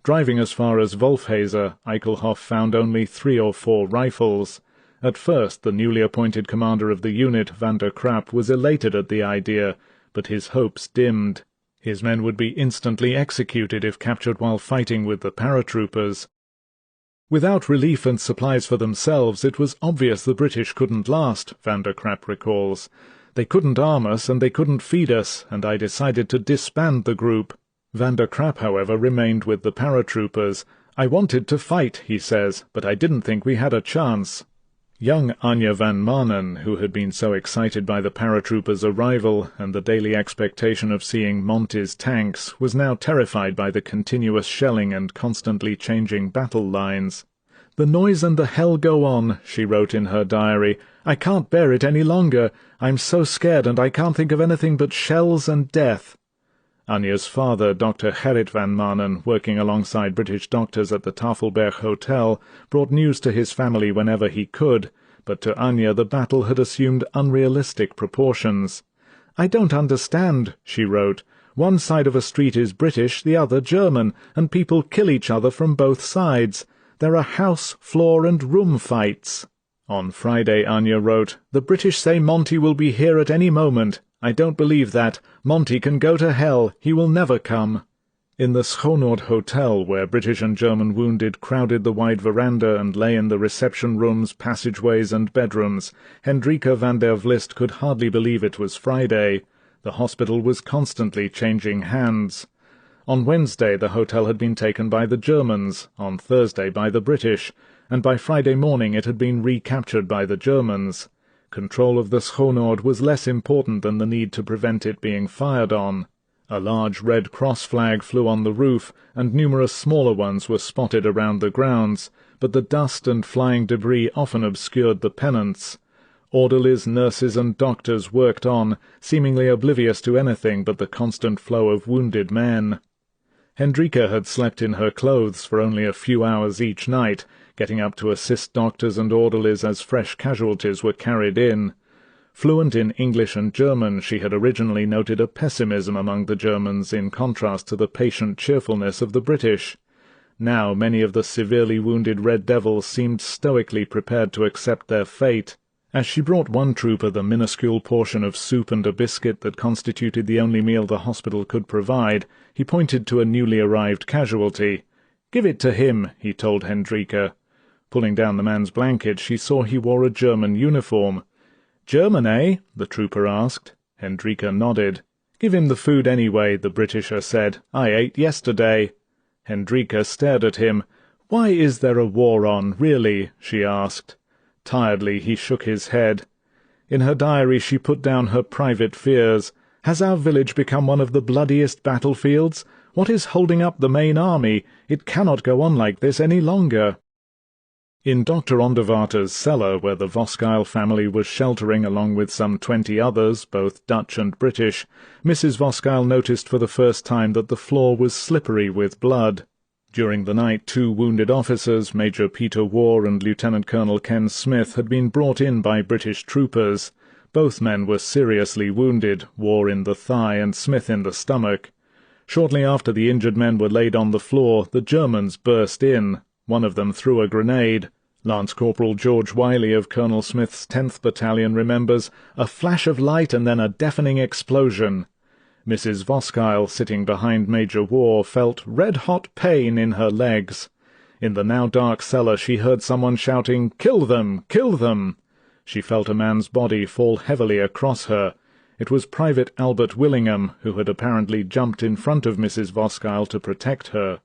Driving as far as Wolfhazer, Eichelhoff found only 3 or 4 rifles. At first, the newly appointed commander of the unit, van der Krap, was elated at the idea, but his hopes dimmed. His men would be instantly executed if captured while fighting with the paratroopers. Without relief and supplies for themselves, it was obvious the British couldn't last, van der Krap recalls. They couldn't arm us and they couldn't feed us, and I decided to disband the group. Van der Krap, however, remained with the paratroopers. I wanted to fight, he says, but I didn't think we had a chance. Young Anja van Manen, who had been so excited by the paratroopers' arrival and the daily expectation of seeing Monty's tanks, was now terrified by the continuous shelling and constantly changing battle lines. "The noise and the hell go on," she wrote in her diary. "I can't bear it any longer. I'm so scared and I can't think of anything but shells and death." Anja's father, Dr. Gerrit van Manen, working alongside British doctors at the Tafelberg Hotel, brought news to his family whenever he could, but to Anja the battle had assumed unrealistic proportions. "I don't understand," she wrote. "One side of a street is British, the other German, and people kill each other from both sides. There are house, floor, and room fights." On Friday, Anja wrote, "The British say Monty will be here at any moment. I don't believe that. Monty can go to hell. He will never come." In the Schoonoord Hotel, where British and German wounded crowded the wide veranda and lay in the reception rooms, passageways, and bedrooms, Hendrika van der Vlist could hardly believe it was Friday. The hospital was constantly changing hands. On Wednesday the hotel had been taken by the Germans, on Thursday by the British, and by Friday morning it had been recaptured by the Germans. Control of the Schoonoord was less important than the need to prevent it being fired on. A large Red Cross flag flew on the roof, and numerous smaller ones were spotted around the grounds, but the dust and flying debris often obscured the pennants. Orderlies, nurses, and doctors worked on, seemingly oblivious to anything but the constant flow of wounded men. Hendrika had slept in her clothes for only a few hours each night, getting up to assist doctors and orderlies as fresh casualties were carried in. Fluent in English and German, she had originally noted a pessimism among the Germans in contrast to the patient cheerfulness of the British. Now many of the severely wounded Red Devils seemed stoically prepared to accept their fate. As she brought one trooper the minuscule portion of soup and a biscuit that constituted the only meal the hospital could provide, he pointed to a newly arrived casualty. "Give it to him," he told Hendrika. Pulling down the man's blanket, she saw he wore a German uniform. "German, eh?" the trooper asked. Hendrika nodded. "Give him the food anyway," the Britisher said. "I ate yesterday." Hendrika stared at him. "Why is there a war on, really?" she asked. Tiredly he shook his head. In her diary she put down her private fears. "Has our village become one of the bloodiest battlefields? What is holding up the main army? It cannot go on like this any longer." In Dr. Onderwater's cellar, where the Voskuil family was sheltering along with some 20 others, both Dutch and British, Mrs. Voskuil noticed for the first time that the floor was slippery with blood. During the night 2 wounded officers, Major Peter Warr and Lieutenant Colonel Ken Smith, had been brought in by British troopers. Both men were seriously wounded, Warr in the thigh and Smith in the stomach. Shortly after the injured men were laid on the floor, the Germans burst in. One of them threw a grenade. Lance Corporal George Wiley of Colonel Smith's 10th Battalion remembers, "A flash of light and then a deafening explosion." Mrs. Voskuil, sitting behind Major Warr, felt red-hot pain in her legs. In the now dark cellar she heard someone shouting, "Kill them! Kill them!" She felt a man's body fall heavily across her. It was Private Albert Willingham, who had apparently jumped in front of Mrs. Voskile to protect her.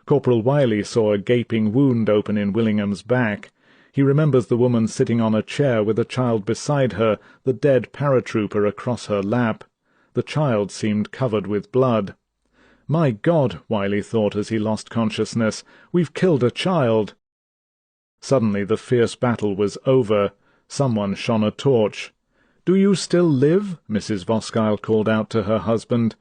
Corporal Wiley saw a gaping wound open in Willingham's back. He remembers the woman sitting on a chair with a child beside her, the dead paratrooper across her lap. The child seemed covered with blood. "My God," Wiley thought as he lost consciousness, "we've killed a child." Suddenly the fierce battle was over. Someone shone a torch. "Do you still live?" Mrs. Voskile called out to her husband.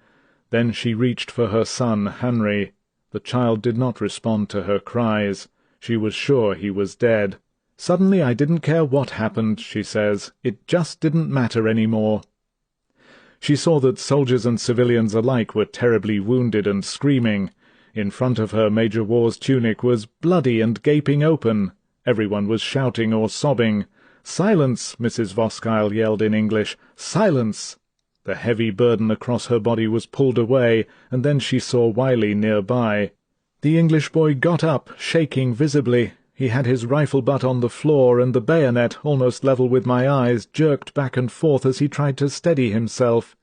Then she reached for her son, Henry. The child did not respond to her cries. She was sure he was dead. "Suddenly I didn't care what happened," she says. "It just didn't matter any more." She saw that soldiers and civilians alike were terribly wounded and screaming. In front of her, Major War's tunic was bloody and gaping open. Everyone was shouting or sobbing. "Silence!" Mrs. Voskile yelled in English. "Silence!" The heavy burden across her body was pulled away, and then she saw Wiley nearby. The English boy got up, shaking visibly. He had his rifle butt on the floor, and the bayonet, almost level with my eyes, jerked back and forth as he tried to steady himself.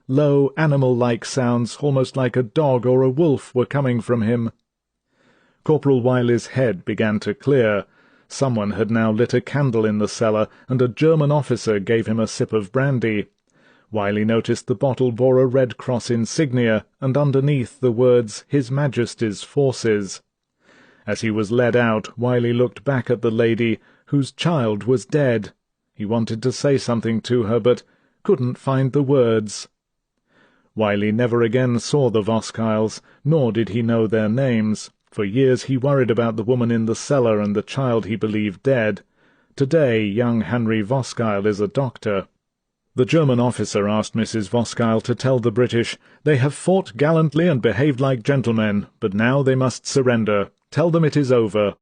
Low, animal-like sounds, almost like a dog or a wolf, were coming from him. Corporal Wiley's head began to clear. Someone had now lit a candle in the cellar, and a German officer gave him a sip of brandy. Wiley noticed the bottle bore a Red Cross insignia, and underneath the words, "His Majesty's Forces." As he was led out, Wiley looked back at the lady, whose child was dead. He wanted to say something to her, but couldn't find the words. Wiley never again saw the Voskiles, nor did he know their names. For years he worried about the woman in the cellar and the child he believed dead. Today young Henry Voskile is a doctor. The German officer asked Mrs. Voskile to tell the British, "They have fought gallantly and behaved like gentlemen, but now they must surrender. Tell them it is over."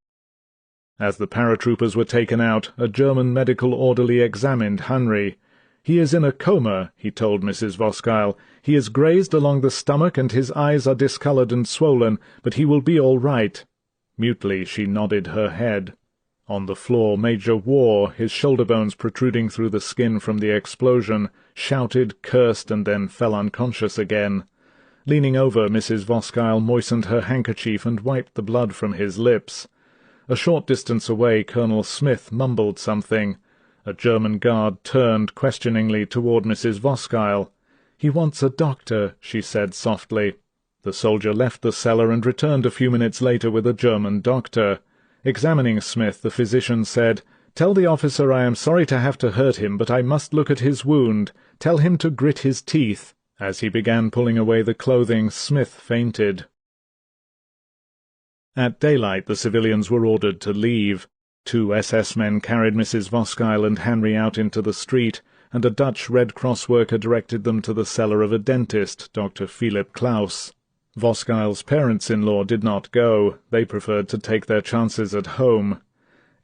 As the paratroopers were taken out, a German medical orderly examined Henry. "He is in a coma," he told Mrs. Voskile. "He is grazed along the stomach and his eyes are discoloured and swollen, but he will be all right." Mutely she nodded her head. On the floor, Major War, his shoulder bones protruding through the skin from the explosion, shouted, cursed, and then fell unconscious again. Leaning over, Mrs. Voskile moistened her handkerchief and wiped the blood from his lips. A short distance away, Colonel Smith mumbled something. A German guard turned questioningly toward Mrs. Voskile. "He wants a doctor," she said softly. The soldier left the cellar and returned a few minutes later with a German doctor. Examining Smith, the physician said, "Tell the officer I am sorry to have to hurt him, but I must look at his wound. Tell him to grit his teeth." As he began pulling away the clothing, Smith fainted. At daylight the civilians were ordered to leave. 2 SS men carried Mrs. Voskile and Henry out into the street, and a Dutch Red Cross worker directed them to the cellar of a dentist, Dr. Philip Klaus. Voskile's parents-in-law did not go. They preferred to take their chances at home.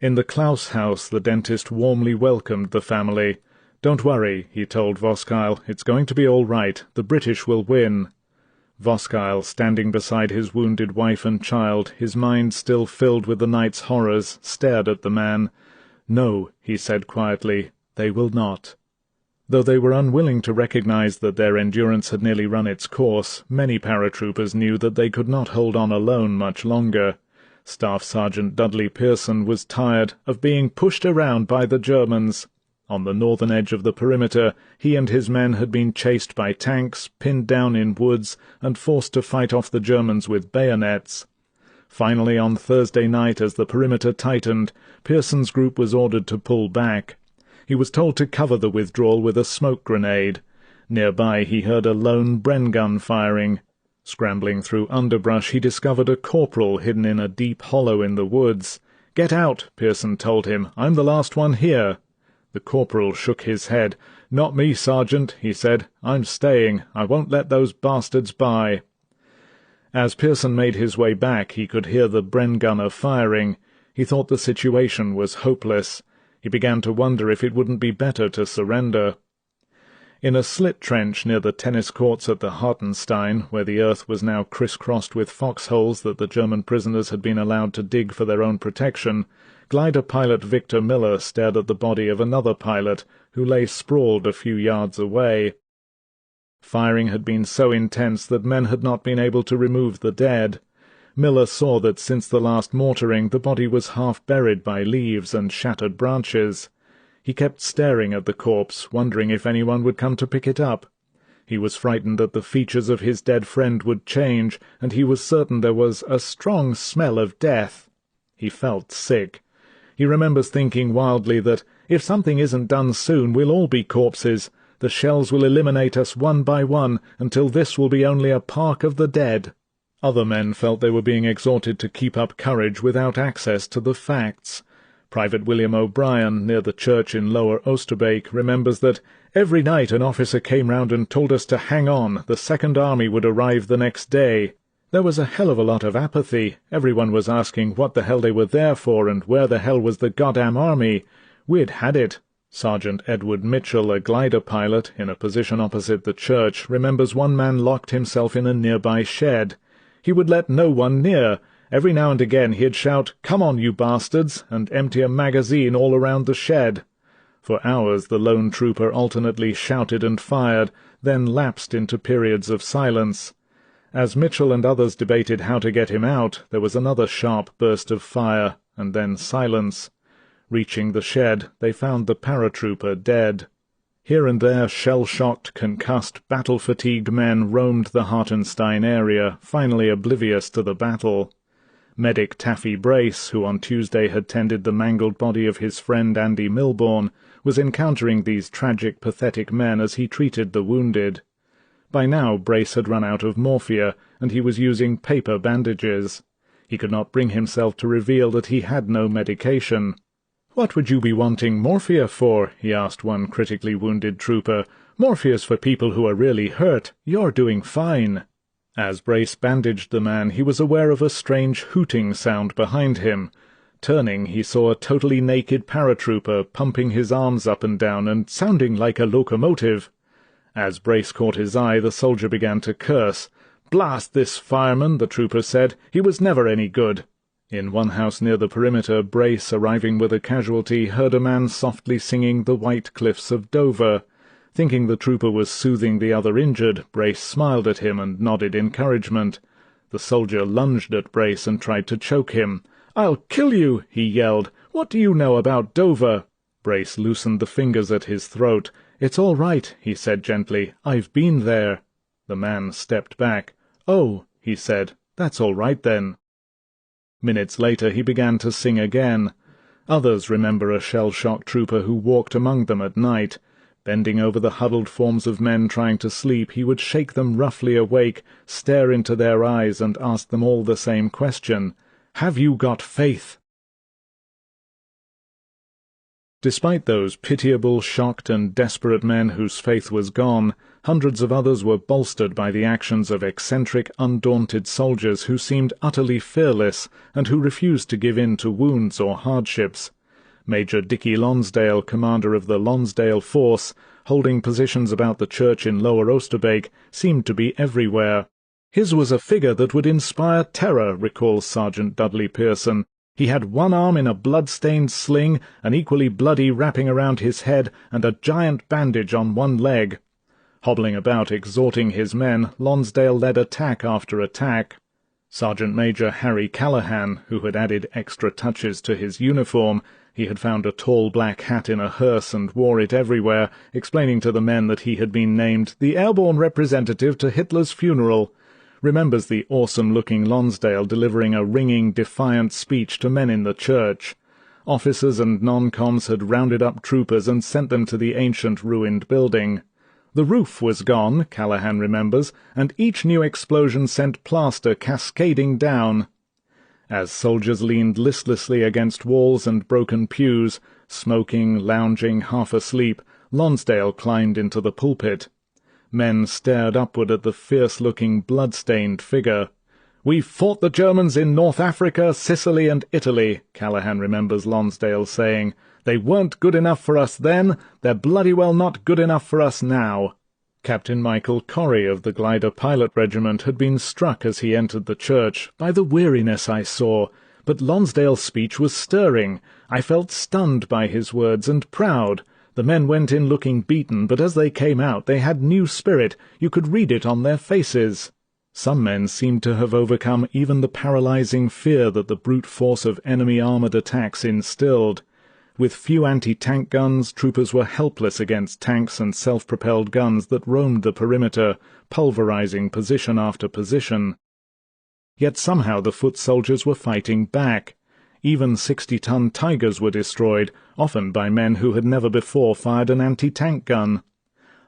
In the Klaus house the dentist warmly welcomed the family. "Don't worry," he told Voskile. "It's going to be all right. The British will win." Voskile, standing beside his wounded wife and child, his mind still filled with the night's horrors, stared at the man. "No," he said quietly, "they will not." Though they were unwilling to recognize that their endurance had nearly run its course, many paratroopers knew that they could not hold on alone much longer. Staff Sergeant Dudley Pearson was tired of being pushed around by the Germans. On the northern edge of the perimeter, he and his men had been chased by tanks, pinned down in woods, and forced to fight off the Germans with bayonets. Finally, on Thursday night, as the perimeter tightened, Pearson's group was ordered to pull back. He was told to cover the withdrawal with a smoke grenade. Nearby he heard a lone Bren gun firing. Scrambling through underbrush, he discovered a corporal hidden in a deep hollow in the woods. "Get out," Pearson told him. "I'm the last one here." The corporal shook his head. "Not me, Sergeant," he said. "I'm staying. I won't let those bastards by." As Pearson made his way back, he could hear the Bren gunner firing. He thought the situation was hopeless. He began to wonder if it wouldn't be better to surrender. In a slit trench near the tennis courts at the Hartenstein, where the earth was now crisscrossed with foxholes that the German prisoners had been allowed to dig for their own protection, glider pilot Victor Miller stared at the body of another pilot, who lay sprawled a few yards away. Firing had been so intense that men had not been able to remove the dead. Miller saw that since the last mortaring the body was half buried by leaves and shattered branches. He kept staring at the corpse, wondering if anyone would come to pick it up. He was frightened that the features of his dead friend would change, and he was certain there was a strong smell of death. He felt sick. He remembers thinking wildly that, if something isn't done soon, we'll all be corpses. The shells will eliminate us one by one, until this will be only a park of the dead. Other men felt they were being exhorted to keep up courage without access to the facts. Private William O'Brien, near the church in Lower Oosterbeek, remembers that every night an officer came round and told us to hang on, the Second Army would arrive the next day. There was a hell of a lot of apathy. Everyone was asking what the hell they were there for and where the hell was the goddamn army. We'd had it. Sergeant Edward Mitchell, a glider pilot, in a position opposite the church, remembers one man locked himself in a nearby shed. He would let no one near. Every now and again he'd shout, "Come on, you bastards," and empty a magazine all around the shed. For hours the lone trooper alternately shouted and fired, then lapsed into periods of silence. As Mitchell and others debated how to get him out, there was another sharp burst of fire, and then silence. Reaching the shed, they found the paratrooper dead. Here and there shell-shocked, concussed, battle-fatigued men roamed the Hartenstein area, finally oblivious to the battle. Medic Taffy Brace, who on Tuesday had tended the mangled body of his friend Andy Milbourne, was encountering these tragic, pathetic men as he treated the wounded. By now Brace had run out of morphia, and he was using paper bandages. He could not bring himself to reveal that he had no medication. "What would you be wanting morphia for?" he asked one critically wounded trooper. "Morphia's for people who are really hurt. You're doing fine." As Brace bandaged the man, he was aware of a strange hooting sound behind him. Turning, he saw a totally naked paratrooper pumping his arms up and down and sounding like a locomotive. As Brace caught his eye, the soldier began to curse. "Blast this fireman," the trooper said. "He was never any good." In one house near the perimeter, Brace, arriving with a casualty, heard a man softly singing "The White Cliffs of Dover." Thinking the trooper was soothing the other injured, Brace smiled at him and nodded encouragement. The soldier lunged at Brace and tried to choke him. "I'll kill you," he yelled. "What do you know about Dover?" Brace loosened the fingers at his throat. "It's all right," he said gently. "I've been there." The man stepped back. "Oh," he said, "that's all right then." Minutes later he began to sing again. Others remember a shell-shocked trooper who walked among them at night. Bending over the huddled forms of men trying to sleep, he would shake them roughly awake, stare into their eyes, and ask them all the same question: "Have you got faith?" Despite those pitiable, shocked, and desperate men whose faith was gone, hundreds of others were bolstered by the actions of eccentric, undaunted soldiers who seemed utterly fearless, and who refused to give in to wounds or hardships. Major Dicky Lonsdale, commander of the Lonsdale Force, holding positions about the church in Lower Oosterbeek, seemed to be everywhere. His was a figure that would inspire terror, recalls Sergeant Dudley Pearson. He had one arm in a blood-stained sling, an equally bloody wrapping around his head, and a giant bandage on one leg. Hobbling about exhorting his men, Lonsdale led attack after attack. Sergeant Major Harry Callahan, who had added extra touches to his uniform, he had found a tall black hat in a hearse and wore it everywhere, explaining to the men that he had been named the airborne representative to Hitler's funeral, remembers the awesome-looking Lonsdale delivering a ringing, defiant speech to men in the church. Officers and non-coms had rounded up troopers and sent them to the ancient ruined building. The roof was gone, Callahan remembers, and each new explosion sent plaster cascading down. As soldiers leaned listlessly against walls and broken pews, smoking, lounging, half asleep, Lonsdale climbed into the pulpit. Men stared upward at the fierce-looking, blood-stained figure. "We've fought the Germans in North Africa, Sicily, and Italy," Callaghan remembers Lonsdale saying. "They weren't good enough for us then, they're bloody well not good enough for us now." Captain Michael Corrie of the Glider Pilot Regiment had been struck as he entered the church by the weariness I saw, but Lonsdale's speech was stirring. I felt stunned by his words and proud. The men went in looking beaten, but as they came out they had new spirit. You could read it on their faces. Some men seemed to have overcome even the paralyzing fear that the brute force of enemy armoured attacks instilled. With few anti-tank guns, troopers were helpless against tanks and self-propelled guns that roamed the perimeter, pulverizing position after position. Yet somehow the foot soldiers were fighting back. Even 60-ton Tigers were destroyed, often by men who had never before fired an anti-tank gun.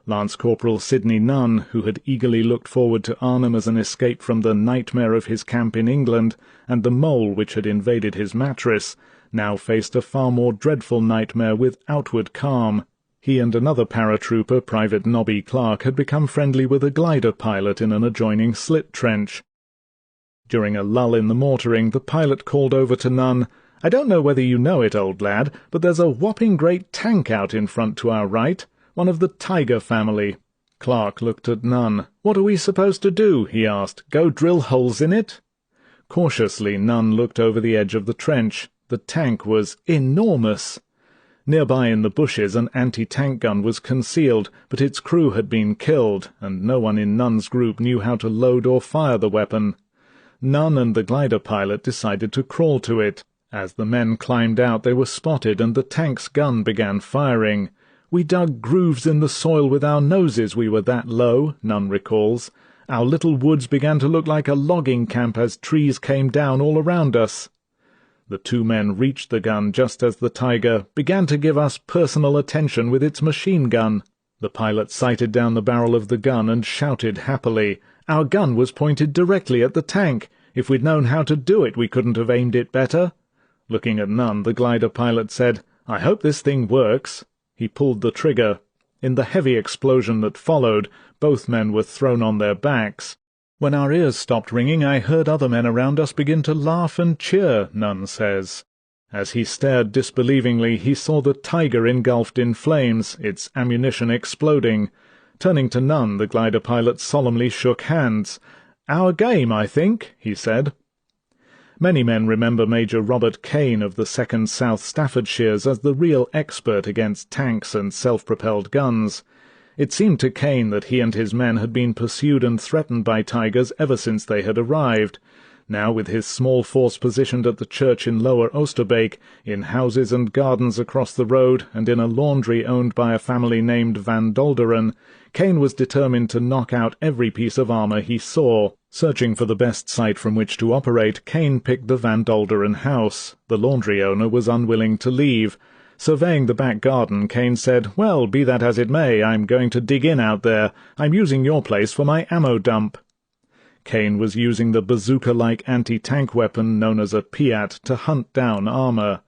Lance Corporal Sidney Nunn, who had eagerly looked forward to Arnhem as an escape from the nightmare of his camp in England and the mole which had invaded his mattress, now faced a far more dreadful nightmare with outward calm. He and another paratrooper, Private Nobby Clark, had become friendly with a glider pilot in an adjoining slit trench. During a lull in the mortaring, the pilot called over to Nunn, "I don't know whether you know it, old lad, but there's a whopping great tank out in front to our right, one of the Tiger family." Clark looked at Nunn. "What are we supposed to do?" he asked. "Go drill holes in it?" Cautiously Nunn looked over the edge of the trench. The tank was enormous. Nearby in the bushes an anti-tank gun was concealed, but its crew had been killed, and no one in Nunn's group knew how to load or fire the weapon. Nunn and the glider pilot decided to crawl to it. As the men climbed out they were spotted, and the tank's gun began firing. "We dug grooves in the soil with our noses, we were that low," Nunn recalls. "Our little woods began to look like a logging camp as trees came down all around us." The two men reached the gun just as the Tiger began to give us personal attention with its machine gun. The pilot sighted down the barrel of the gun and shouted happily. "Our gun was pointed directly at the tank. If we'd known how to do it, we couldn't have aimed it better." Looking at Nunn, the glider pilot said, "I hope this thing works." He pulled the trigger. In the heavy explosion that followed, both men were thrown on their backs. "When our ears stopped ringing, I heard other men around us begin to laugh and cheer," Nunn says. As he stared disbelievingly, he saw the Tiger engulfed in flames, its ammunition exploding. Turning to Nunn, the glider pilot solemnly shook hands. "Our game, I think," he said. Many men remember Major Robert Kane of the 2nd South Staffordshires as the real expert against tanks and self-propelled guns. It seemed to Kane that he and his men had been pursued and threatened by Tigers ever since they had arrived. Now, with his small force positioned at the church in Lower Oosterbeek, in houses and gardens across the road, and in a laundry owned by a family named Van Dolderen, Kane was determined to knock out every piece of armour he saw. Searching for the best site from which to operate, Kane picked the Van Dolderen house. The laundry owner was unwilling to leave. Surveying the back garden, Kane said, "Well, be that as it may, I'm going to dig in out there. I'm using your place for my ammo dump." Kane was using the bazooka-like anti-tank weapon known as a Piat to hunt down armour.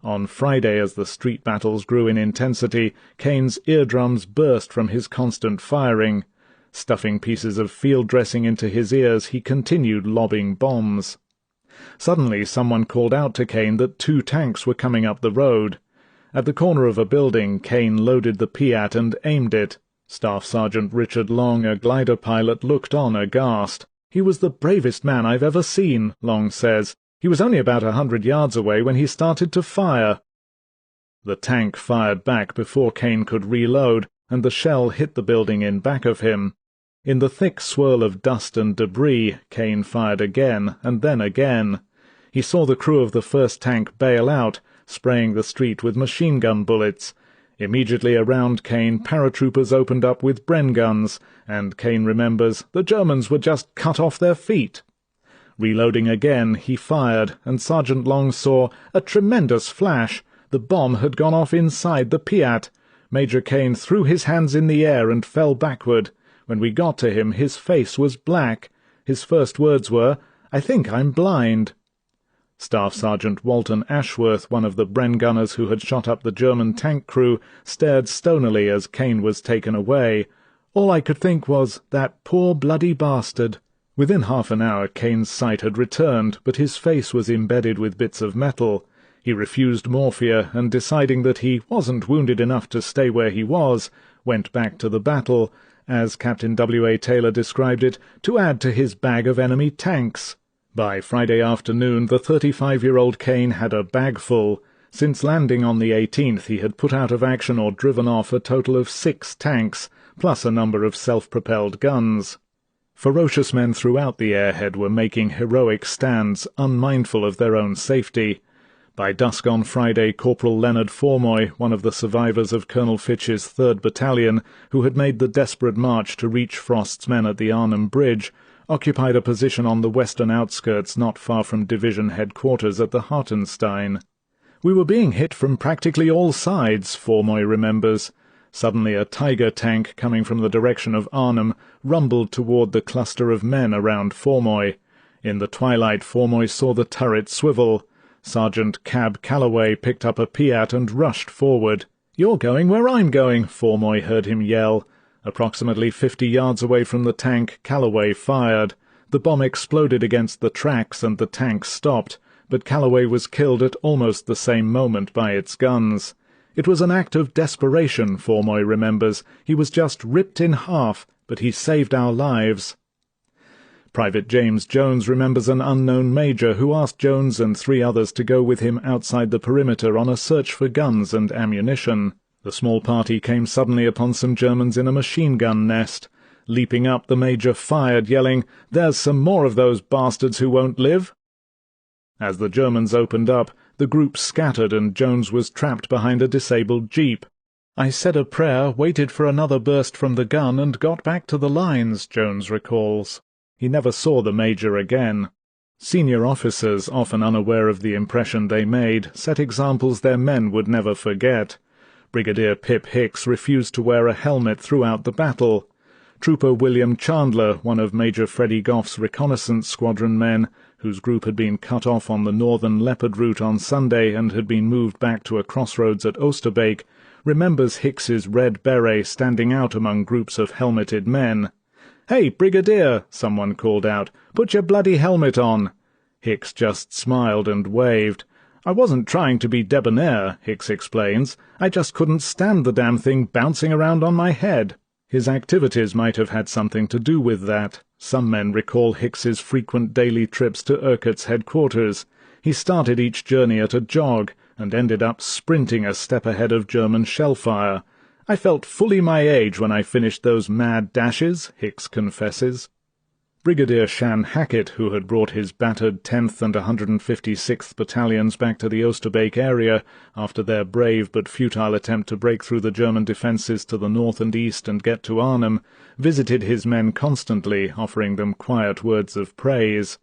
On Friday, as the street battles grew in intensity, Kane's eardrums burst from his constant firing. Stuffing pieces of field dressing into his ears, he continued lobbing bombs. Suddenly someone called out to Kane that 2 tanks were coming up the road. At the corner of a building, Kane loaded the Piat and aimed it. Staff Sergeant Richard Long, a glider pilot, looked on aghast. "He was the bravest man I've ever seen," Long says. "He was only about 100 yards away when he started to fire." The tank fired back before Kane could reload, and the shell hit the building in back of him. In the thick swirl of dust and debris, Kane fired again, and then again. He saw the crew of the first tank bail out, spraying the street with machine-gun bullets. Immediately around Kane, paratroopers opened up with Bren guns, and Kane remembers, the Germans were just cut off their feet. Reloading again, he fired, and Sergeant Long saw a tremendous flash. The bomb had gone off inside the Piat. Major Kane threw his hands in the air and fell backward. When we got to him, his face was black. His first words were, "I think I'm blind." Staff Sergeant Walton Ashworth, one of the Bren gunners who had shot up the German tank crew, stared stonily as Kane was taken away. "All I could think was, that poor bloody bastard. Within half an hour Kane's sight had returned, but his face was embedded with bits of metal. He refused morphia, and deciding that he wasn't wounded enough to stay where he was, went back to the battle, as Captain W.A. Taylor described it, to add to his bag of enemy tanks. By Friday afternoon the 35-year-old Kane had a bag full. Since landing on the 18th he had put out of action or driven off a total of 6 tanks, plus a number of self-propelled guns. Ferocious men throughout the airhead were making heroic stands, unmindful of their own safety. By dusk on Friday, Corporal Leonard Formoy, one of the survivors of Colonel Fitch's 3rd Battalion, who had made the desperate march to reach Frost's men at the Arnhem Bridge, occupied a position on the western outskirts not far from division headquarters at the Hartenstein. "We were being hit from practically all sides," Formoy remembers. Suddenly a Tiger tank coming from the direction of Arnhem rumbled toward the cluster of men around Formoy. In the twilight Formoy saw the turret swivel. Sergeant Cab Calloway picked up a Piat and rushed forward. "You're going where I'm going," Formoy heard him yell. Approximately 50 yards away from the tank, Calloway fired. The bomb exploded against the tracks and the tank stopped, but Calloway was killed at almost the same moment by its guns. It was an act of desperation, Formoy remembers. He was just ripped in half, but he saved our lives. Private James Jones remembers an unknown major who asked Jones and 3 others to go with him outside the perimeter on a search for guns and ammunition. The small party came suddenly upon some Germans in a machine-gun nest. Leaping up, the major fired, yelling, "There's some more of those bastards who won't live!" As the Germans opened up, the group scattered and Jones was trapped behind a disabled jeep. "I said a prayer, waited for another burst from the gun, and got back to the lines," Jones recalls. He never saw the major again. Senior officers, often unaware of the impression they made, set examples their men would never forget. Brigadier Pip Hicks refused to wear a helmet throughout the battle. Trooper William Chandler, one of Major Freddie Goff's reconnaissance squadron men, whose group had been cut off on the northern Leopard route on Sunday and had been moved back to a crossroads at Oosterbeek, remembers Hicks's red beret standing out among groups of helmeted men. "Hey, Brigadier," someone called out, "put your bloody helmet on." Hicks just smiled and waved. "I wasn't trying to be debonair," Hicks explains. "I just couldn't stand the damn thing bouncing around on my head." His activities might have had something to do with that. Some men recall Hicks's frequent daily trips to Urquhart's headquarters. He started each journey at a jog, and ended up sprinting a step ahead of German shellfire. "I felt fully my age when I finished those mad dashes," Hicks confesses. Brigadier Shan Hackett, who had brought his battered 10th and 156th Battalions back to the Oosterbeek area after their brave but futile attempt to break through the German defences to the north and east and get to Arnhem, visited his men constantly, offering them quiet words of praise.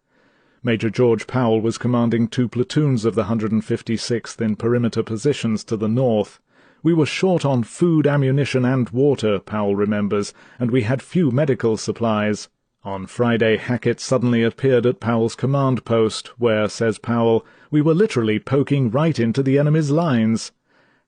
Major George Powell was commanding 2 platoons of the 156th in perimeter positions to the north. "We were short on food, ammunition and water," Powell remembers, "and we had few medical supplies." On Friday, Hackett suddenly appeared at Powell's command post, where, says Powell, "we were literally poking right into the enemy's lines."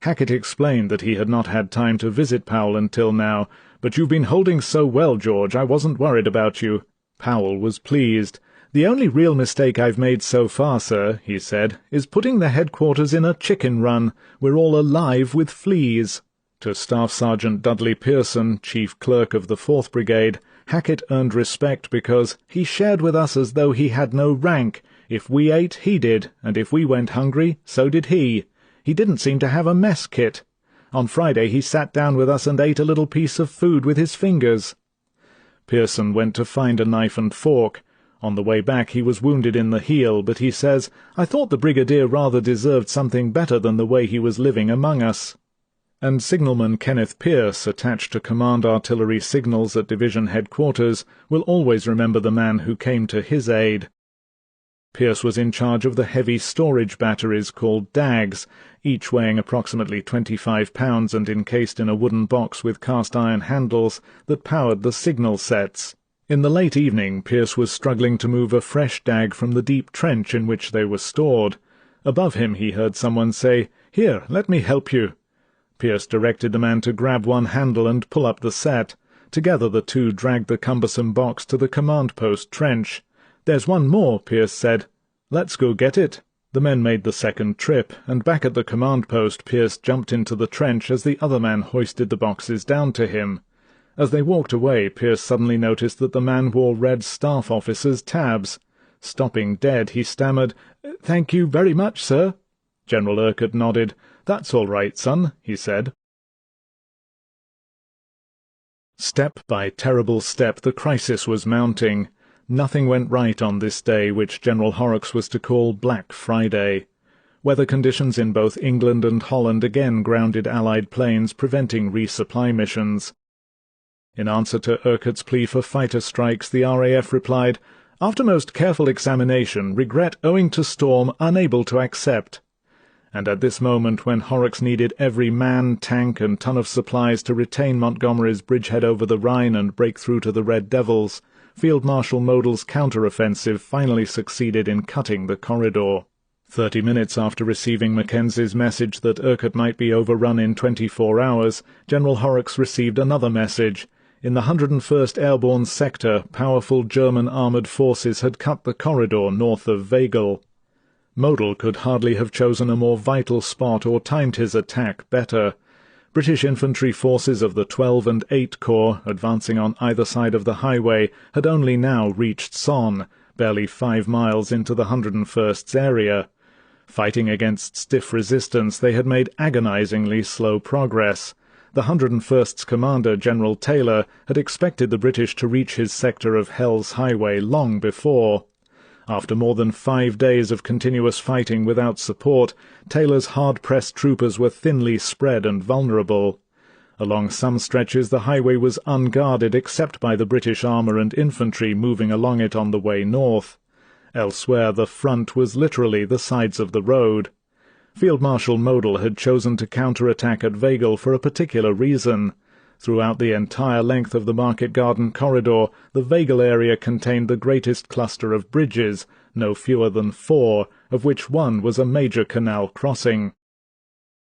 Hackett explained that he had not had time to visit Powell until now. "But you've been holding so well, George, I wasn't worried about you." Powell was pleased. "The only real mistake I've made so far, sir," he said, "is putting the headquarters in a chicken run. We're all alive with fleas." To Staff Sergeant Dudley Pearson, Chief Clerk of the 4th Brigade, Hackett earned respect because he shared with us as though he had no rank. If we ate, he did, and if we went hungry, so did he. He didn't seem to have a mess kit. On Friday he sat down with us and ate a little piece of food with his fingers. Pearson went to find a knife and fork. On the way back he was wounded in the heel, but he says, "I thought the Brigadier rather deserved something better than the way he was living among us." And signalman Kenneth Pearce, attached to Command Artillery Signals at Division Headquarters, will always remember the man who came to his aid. Pearce was in charge of the heavy storage batteries called DAGs, each weighing approximately 25 pounds and encased in a wooden box with cast-iron handles that powered the signal sets. In the late evening, Pearce was struggling to move a fresh DAG from the deep trench in which they were stored. Above him he heard someone say, "Here, let me help you." Pearce directed the man to grab one handle and pull up the set. Together the two dragged the cumbersome box to the command post trench. "There's one more," Pierce said. "Let's go get it." The men made the second trip, and back at the command post Pierce jumped into the trench as the other man hoisted the boxes down to him. As they walked away, Pierce suddenly noticed that the man wore red staff officer's tabs. Stopping dead, he stammered, "Thank you very much, sir." General Urquhart nodded. "That's all right, son," he said. Step by terrible step the crisis was mounting. Nothing went right on this day, which General Horrocks was to call Black Friday. Weather conditions in both England and Holland again grounded Allied planes, preventing resupply missions. In answer to Urquhart's plea for fighter strikes, the RAF replied, "After most careful examination, regret owing to storm, unable to accept." And at this moment, when Horrocks needed every man, tank, and ton of supplies to retain Montgomery's bridgehead over the Rhine and break through to the Red Devils, Field Marshal Modell's counter-offensive finally succeeded in cutting the corridor. 30 minutes after receiving Mackenzie's message that Urquhart might be overrun in 24 hours, General Horrocks received another message. In the 101st Airborne Sector, powerful German armoured forces had cut the corridor north of Weigel. Model could hardly have chosen a more vital spot or timed his attack better. British infantry forces of the 12 and 8 Corps, advancing on either side of the highway, had only now reached Sonne, barely 5 miles into the 101st's area. Fighting against stiff resistance, they had made agonizingly slow progress. The 101st's commander, General Taylor, had expected the British to reach his sector of Hell's Highway long before. After more than 5 days of continuous fighting without support, Taylor's hard-pressed troopers were thinly spread and vulnerable. Along some stretches the highway was unguarded except by the British armour and infantry moving along it on the way north. Elsewhere the front was literally the sides of the road. Field Marshal Model had chosen to counter-attack at Weigel for a particular reason. Throughout the entire length of the Market Garden corridor, the Weigel area contained the greatest cluster of bridges, no fewer than 4, of which one was a major canal crossing.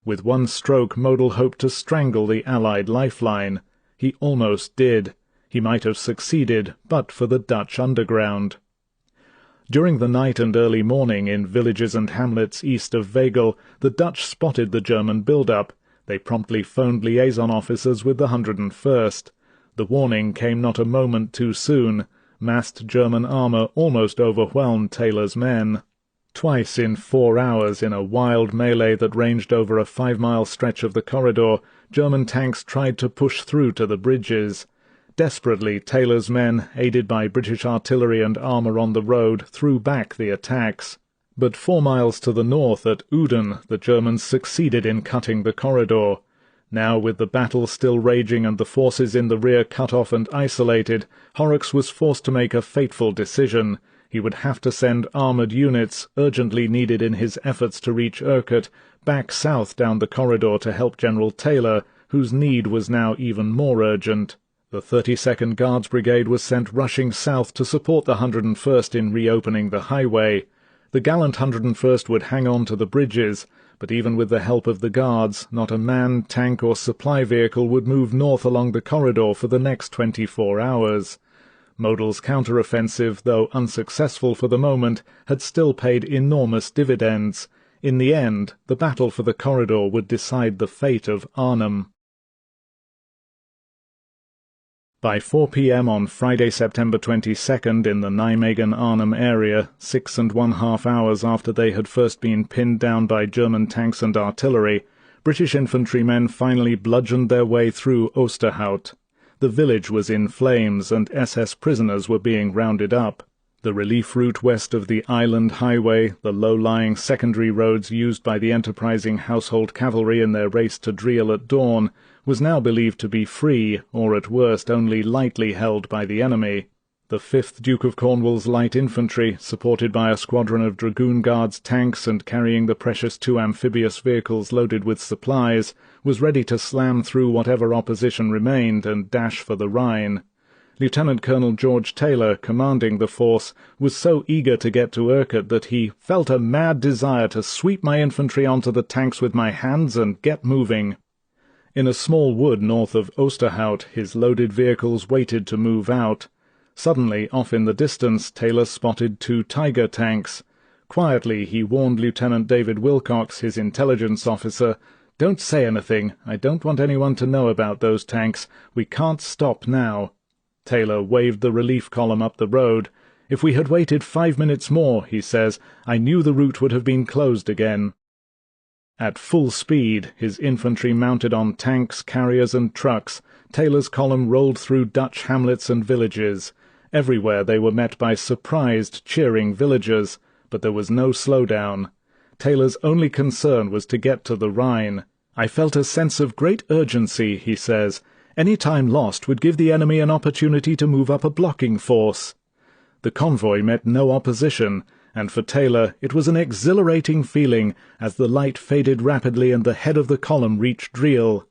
With one stroke Model hoped to strangle the Allied lifeline. He almost did. He might have succeeded, but for the Dutch underground. During the night and early morning, in villages and hamlets east of Weigel, the Dutch spotted the German build-up. They promptly phoned liaison officers with the 101st. The warning came not a moment too soon. Massed German armour almost overwhelmed Taylor's men. Twice in 4 hours, in a wild melee that ranged over a 5-mile stretch of the corridor, German tanks tried to push through to the bridges. Desperately, Taylor's men, aided by British artillery and armour on the road, threw back the attacks. But 4 miles to the north, at Uden, the Germans succeeded in cutting the corridor. Now, with the battle still raging and the forces in the rear cut off and isolated, Horrocks was forced to make a fateful decision. He would have to send armoured units, urgently needed in his efforts to reach Urquhart, back south down the corridor to help General Taylor, whose need was now even more urgent. The 32nd Guards Brigade was sent rushing south to support the 101st in reopening the highway. The gallant 101st would hang on to the bridges, but even with the help of the Guards, not a man, tank or supply vehicle would move north along the corridor for the next 24 hours. Modell's counter-offensive, though unsuccessful for the moment, had still paid enormous dividends. In the end, the battle for the corridor would decide the fate of Arnhem. By 4 p.m. on Friday, September 22nd, in the Nijmegen-Arnhem area, 6½ hours after they had first been pinned down by German tanks and artillery, British infantrymen finally bludgeoned their way through Oosterhout. The village was in flames, and SS prisoners were being rounded up. The relief route west of the Island Highway, the low-lying secondary roads used by the enterprising household cavalry in their race to Driel at dawn, was now believed to be free, or at worst only lightly held by the enemy. The 5th Duke of Cornwall's light infantry, supported by a squadron of Dragoon Guards tanks and carrying the precious 2 amphibious vehicles loaded with supplies, was ready to slam through whatever opposition remained and dash for the Rhine. Lieutenant Colonel George Taylor, commanding the force, was so eager to get to Urquhart that he felt a mad desire to sweep my infantry onto the tanks with my hands and get moving. In a small wood north of Oosterhout, his loaded vehicles waited to move out. Suddenly, off in the distance, Taylor spotted 2 Tiger tanks. Quietly, he warned Lieutenant David Wilcox, his intelligence officer, "Don't say anything. I don't want anyone to know about those tanks. We can't stop now." Taylor waved the relief column up the road. "If we had waited 5 minutes more," he says, "I knew the route would have been closed again." At full speed, his infantry mounted on tanks, carriers and trucks, Taylor's column rolled through Dutch hamlets and villages. Everywhere they were met by surprised, cheering villagers, but there was no slowdown. Taylor's only concern was to get to the Rhine. "I felt a sense of great urgency," he says. "Any time lost would give the enemy an opportunity to move up a blocking force." The convoy met no opposition, and for Taylor it was an exhilarating feeling as the light faded rapidly and the head of the column reached Driel.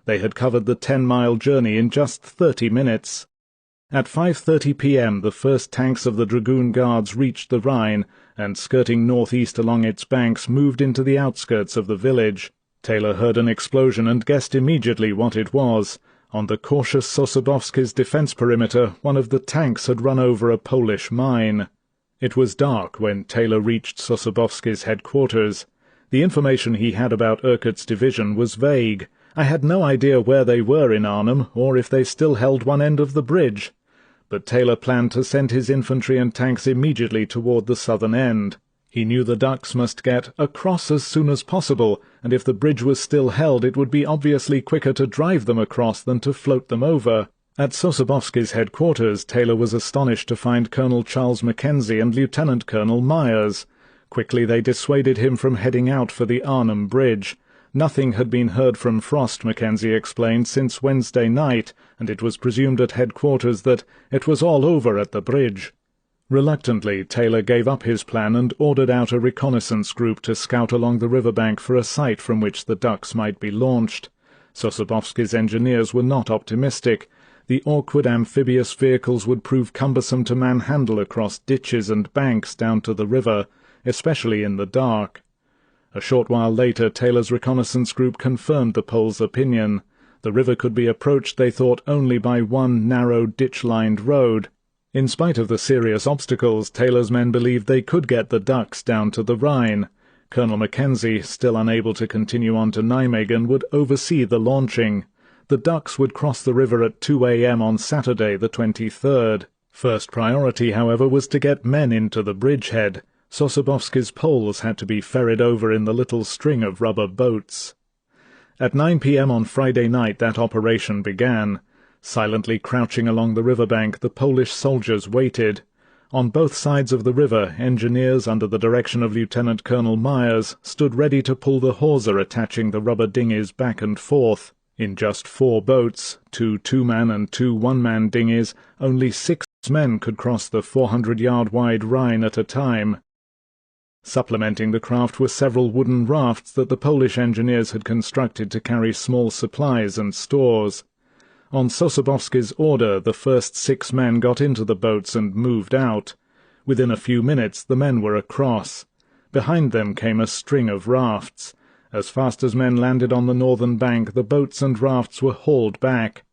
They had covered the 10-mile journey in just 30 minutes. At 5:30 p.m. the first tanks of the Dragoon Guards reached the Rhine, and skirting northeast along its banks moved into the outskirts of the village. Taylor heard an explosion and guessed immediately what it was. On the cautious Sosabowski's defense perimeter, one of the tanks had run over a Polish mine. It was dark when Taylor reached Sosabowski's headquarters. The information he had about Urquhart's division was vague. "I had no idea where they were in Arnhem, or if they still held one end of the bridge." But Taylor planned to send his infantry and tanks immediately toward the southern end. He knew the Ducks must get across as soon as possible, and if the bridge was still held it would be obviously quicker to drive them across than to float them over. At Sosabowski's headquarters, Taylor was astonished to find Colonel Charles Mackenzie and Lieutenant Colonel Myers. Quickly they dissuaded him from heading out for the Arnhem Bridge. Nothing had been heard from Frost, Mackenzie explained, since Wednesday night, and it was presumed at headquarters that it was all over at the bridge. Reluctantly, Taylor gave up his plan and ordered out a reconnaissance group to scout along the riverbank for a site from which the Ducks might be launched. Sosabowski's engineers were not optimistic. The awkward amphibious vehicles would prove cumbersome to manhandle across ditches and banks down to the river, especially in the dark. A short while later, Taylor's reconnaissance group confirmed the Poles' opinion. The river could be approached, they thought, only by one narrow ditch-lined road. In spite of the serious obstacles, Taylor's men believed they could get the Ducks down to the Rhine. Colonel Mackenzie, still unable to continue on to Nijmegen, would oversee the launching. The Ducks would cross the river at 2 a.m. on Saturday, the 23rd. First priority, however, was to get men into the bridgehead. Sosabowski's Poles had to be ferried over in the little string of rubber boats. At 9 p.m. on Friday night that operation began. Silently crouching along the riverbank, the Polish soldiers waited. On both sides of the river, engineers, under the direction of Lieutenant Colonel Myers, stood ready to pull the hawser attaching the rubber dinghies back and forth. In just 4 boats, 2 two-man and 2 one-man dinghies, only 6 men could cross the 400-yard-wide Rhine at a time. Supplementing the craft were several wooden rafts that the Polish engineers had constructed to carry small supplies and stores. On Sosabowski's order, the first 6 men got into the boats and moved out. Within a few minutes the men were across. Behind them came a string of rafts. As fast as men landed on the northern bank, the boats and rafts were hauled back.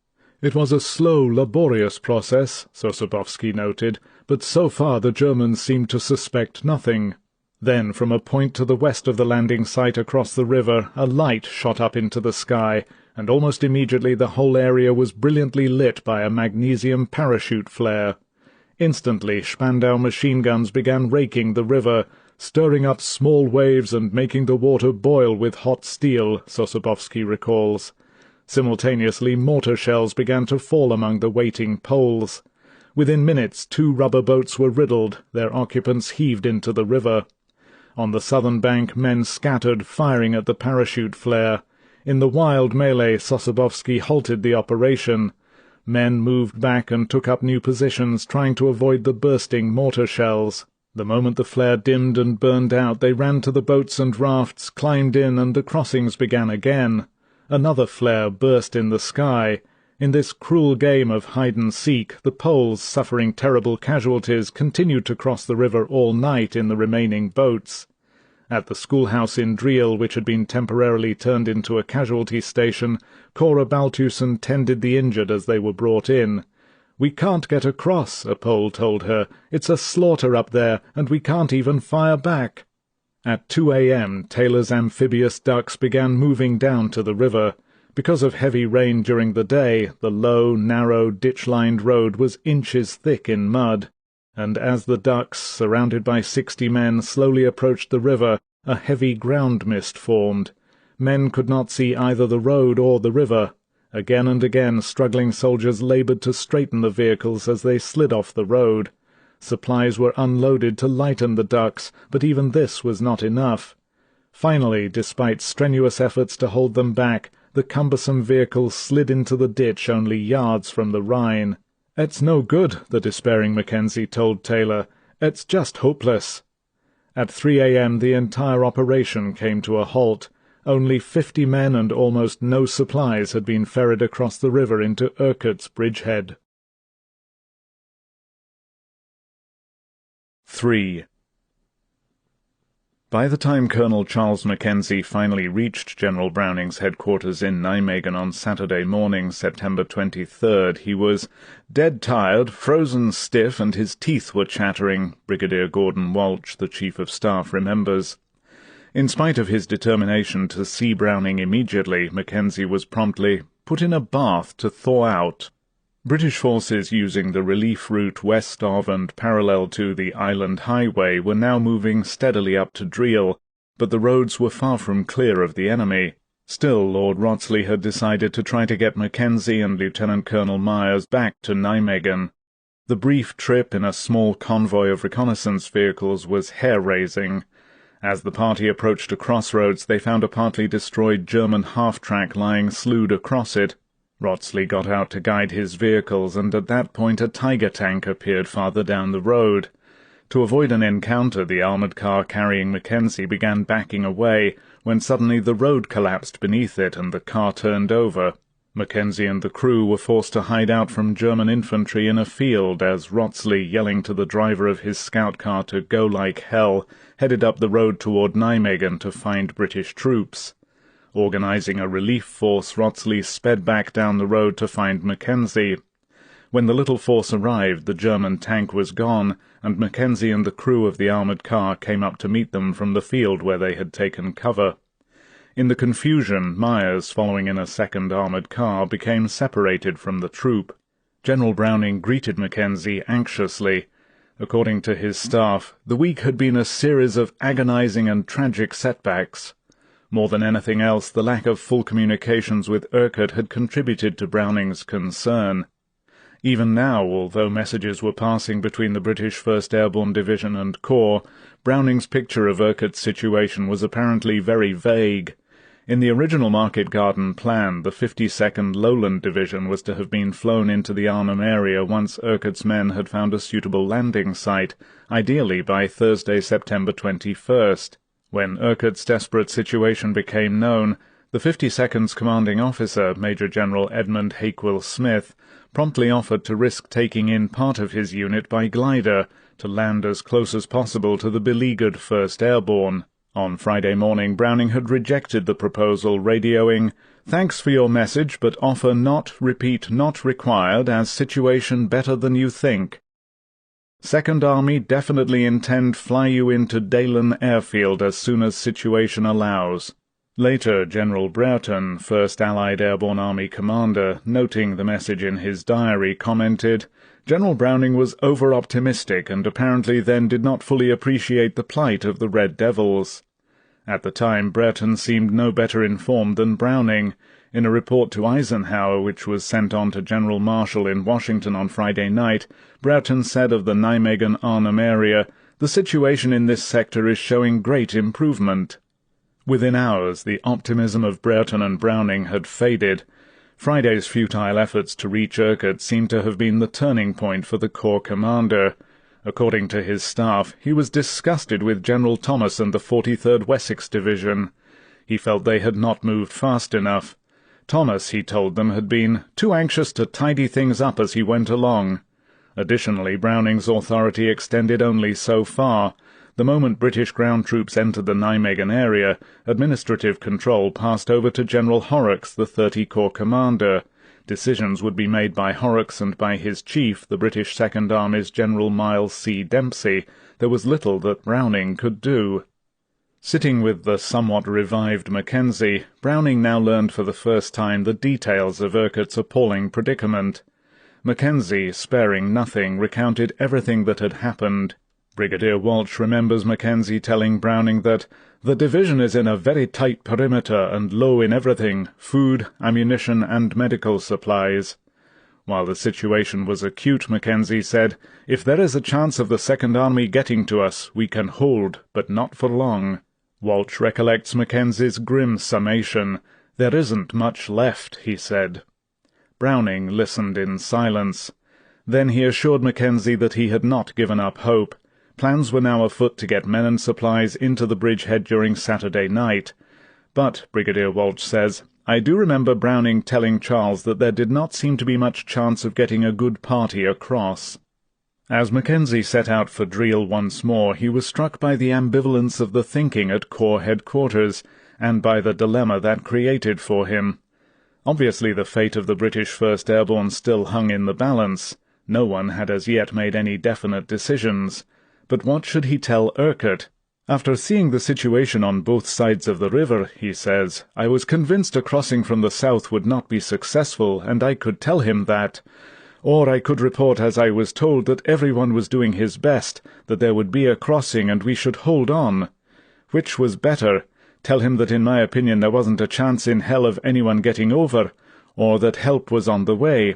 It was a slow, laborious process, Sosabowski noted, but so far the Germans seemed to suspect nothing. Then, from a point to the west of the landing site across the river, a light shot up into the sky, and almost immediately the whole area was brilliantly lit by a magnesium parachute flare. Instantly, Spandau machine guns began raking the river, stirring up small waves and making the water boil with hot steel, Sosabowski recalls. Simultaneously, mortar shells began to fall among the waiting Poles. Within minutes, 2 rubber boats were riddled, their occupants heaved into the river. On the southern bank, men scattered, firing at the parachute flare. In the wild melee, Sosabowski halted the operation. Men moved back and took up new positions, trying to avoid the bursting mortar shells. The moment the flare dimmed and burned out, they ran to the boats and rafts, climbed in, and the crossings began again. Another flare burst in the sky. In this cruel game of hide-and-seek, the Poles, suffering terrible casualties, continued to cross the river all night in the remaining boats. At the schoolhouse in Driel, which had been temporarily turned into a casualty station, Cora Baltussen tended the injured as they were brought in. "We can't get across," a Pole told her. "It's a slaughter up there, and we can't even fire back." At 2 a.m. Taylor's amphibious ducks began moving down to the river. Because of heavy rain during the day, the low, narrow, ditch-lined road was inches thick in mud, and as the ducks, surrounded by 60 men, slowly approached the river, a heavy ground mist formed. Men could not see either the road or the river. Again and again struggling soldiers laboured to straighten the vehicles as they slid off the road. Supplies were unloaded to lighten the ducks, but even this was not enough. Finally, despite strenuous efforts to hold them back, the cumbersome vehicles slid into the ditch only yards from the Rhine. "It's no good," the despairing Mackenzie told Taylor. "It's just hopeless." At 3 a.m. the entire operation came to a halt. Only 50 men and almost no supplies had been ferried across the river into Urquhart's bridgehead. 3. By the time Colonel Charles Mackenzie finally reached General Browning's headquarters in Nijmegen on Saturday morning, September 23rd, he was dead tired, frozen stiff, and his teeth were chattering, Brigadier Gordon Walsh, the Chief of Staff, remembers. In spite of his determination to see Browning immediately, Mackenzie was promptly put in a bath to thaw out. British forces using the relief route west of and parallel to the Island Highway were now moving steadily up to Driel, but the roads were far from clear of the enemy. Still, Lord Wrottesley had decided to try to get Mackenzie and Lieutenant Colonel Myers back to Nijmegen. The brief trip in a small convoy of reconnaissance vehicles was hair-raising. As the party approached a crossroads, they found a partly destroyed German half-track lying slewed across it. Wrottesley got out to guide his vehicles, and at that point a Tiger tank appeared farther down the road. To avoid an encounter, the armoured car carrying Mackenzie began backing away, when suddenly the road collapsed beneath it and the car turned over. Mackenzie and the crew were forced to hide out from German infantry in a field as Wrottesley, yelling to the driver of his scout car to go like hell, headed up the road toward Nijmegen to find British troops. Organising a relief force, Wrottesley sped back down the road to find Mackenzie. When the little force arrived, the German tank was gone, and Mackenzie and the crew of the armoured car came up to meet them from the field where they had taken cover. In the confusion, Myers, following in a second armoured car, became separated from the troop. General Browning greeted Mackenzie anxiously. According to his staff, the week had been a series of agonizing and tragic setbacks. More than anything else, the lack of full communications with Urquhart had contributed to Browning's concern. Even now, although messages were passing between the British 1st Airborne Division and Corps, Browning's picture of Urquhart's situation was apparently very vague. In the original Market Garden plan, the 52nd Lowland Division was to have been flown into the Arnhem area once Urquhart's men had found a suitable landing site, ideally by Thursday, September 21st. When Urquhart's desperate situation became known, the 52nd's commanding officer, Major General Edmund Hakewill Smith, promptly offered to risk taking in part of his unit by glider to land as close as possible to the beleaguered 1st Airborne. On Friday morning, Browning had rejected the proposal, radioing, "Thanks for your message, but offer not, repeat, not required, as situation better than you think. Second Army definitely intend fly you into Dalen Airfield as soon as situation allows." Later, General Brereton, 1st Allied Airborne Army commander, noting the message in his diary, commented, "General Browning was over-optimistic and apparently then did not fully appreciate the plight of the Red Devils." At the time, Brereton seemed no better informed than Browning. In a report to Eisenhower, which was sent on to General Marshall in Washington on Friday night, Brereton said of the Nijmegen-Arnhem area, "The situation in this sector is showing great improvement." Within hours, the optimism of Brereton and Browning had faded. Friday's futile efforts to reach Urquhart seemed to have been the turning point for the Corps commander. According to his staff, he was disgusted with General Thomas and the 43rd Wessex Division. He felt they had not moved fast enough. Thomas, he told them, had been too anxious to tidy things up as he went along. Additionally, Browning's authority extended only so far. The moment British ground troops entered the Nijmegen area, administrative control passed over to General Horrocks, the 30 Corps commander. Decisions would be made by Horrocks and by his chief, the British Second Army's General Miles C. Dempsey. There was little that Browning could do. Sitting with the somewhat revived Mackenzie, Browning now learned for the first time the details of Urquhart's appalling predicament. Mackenzie, sparing nothing, recounted everything that had happened. Brigadier Walsh remembers Mackenzie telling Browning that the division is in a very tight perimeter and low in everything, food, ammunition, and medical supplies. While the situation was acute, Mackenzie said, "If there is a chance of the Second Army getting to us, we can hold, but not for long." Walsh recollects Mackenzie's grim summation. "There isn't much left," he said. Browning listened in silence. Then he assured Mackenzie that he had not given up hope. Plans were now afoot to get men and supplies into the bridgehead during Saturday night. But, Brigadier Walsh says, "I do remember Browning telling Charles that there did not seem to be much chance of getting a good party across." As Mackenzie set out for Driel once more, he was struck by the ambivalence of the thinking at Corps headquarters, and by the dilemma that created for him. Obviously the fate of the British 1st Airborne still hung in the balance. No one had as yet made any definite decisions. But what should he tell Urquhart? "After seeing the situation on both sides of the river," he says, "I was convinced a crossing from the south would not be successful, and I could tell him that. Or I could report, as I was told, that everyone was doing his best, that there would be a crossing and we should hold on. Which was better? Tell him that in my opinion there wasn't a chance in hell of anyone getting over, or that help was on the way."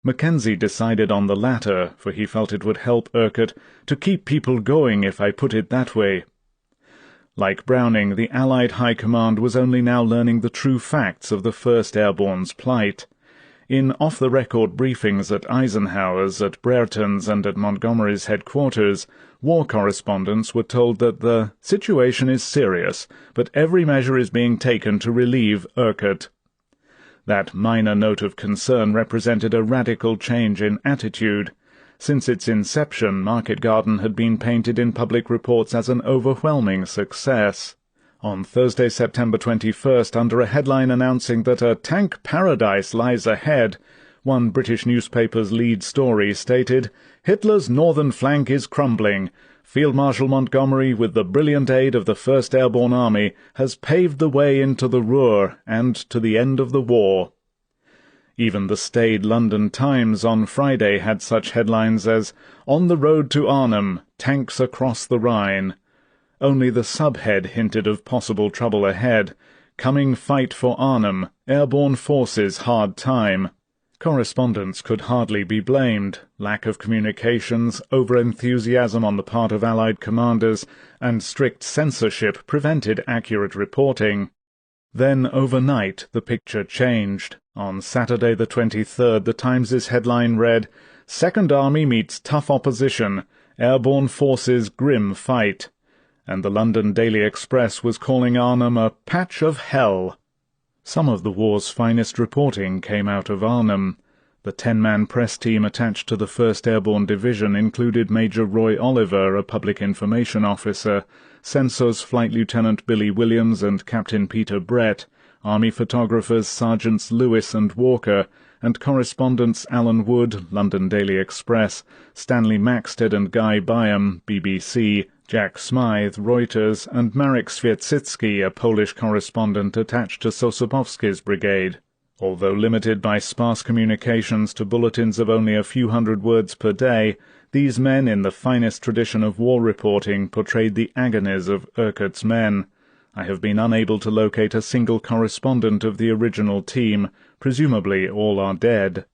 Mackenzie decided on the latter, for he felt it would help Urquhart to keep people going, if I put it that way. Like Browning, the Allied High Command was only now learning the true facts of the 1st Airborne's plight. In off-the-record briefings at Eisenhower's, at Brereton's, and at Montgomery's headquarters, war correspondents were told that the situation is serious, but every measure is being taken to relieve Urquhart. That minor note of concern represented a radical change in attitude. Since its inception, Market Garden had been painted in public reports as an overwhelming success. On Thursday, September 21st, under a headline announcing that a tank paradise lies ahead, one British newspaper's lead story stated, "Hitler's northern flank is crumbling. Field Marshal Montgomery, with the brilliant aid of the 1st Airborne Army, has paved the way into the Ruhr and to the end of the war." Even the staid London Times on Friday had such headlines as, "On the road to Arnhem, tanks across the Rhine." Only the subhead hinted of possible trouble ahead. "Coming fight for Arnhem, Airborne Forces hard time." Correspondents could hardly be blamed. Lack of communications, over-enthusiasm on the part of Allied commanders, and strict censorship prevented accurate reporting. Then, overnight, the picture changed. On Saturday the 23rd, the Times's headline read, "Second Army meets tough opposition. Airborne Forces grim fight." And the London Daily Express was calling Arnhem a patch of hell. Some of the war's finest reporting came out of Arnhem. The 10-man press team attached to the 1st Airborne Division included Major Roy Oliver, a public information officer, Censors Flight Lieutenant Billy Williams and Captain Peter Brett, Army photographers Sergeants Lewis and Walker, and correspondents Alan Wood, London Daily Express, Stanley Maxted and Guy Byam, BBC, Jack Smythe, Reuters, and Marek Świecicki, a Polish correspondent attached to Sosabowski's brigade. Although limited by sparse communications to bulletins of only a few hundred words per day, these men, in the finest tradition of war reporting, portrayed the agonies of Urquhart's men. I have been unable to locate a single correspondent of the original team. Presumably all are dead.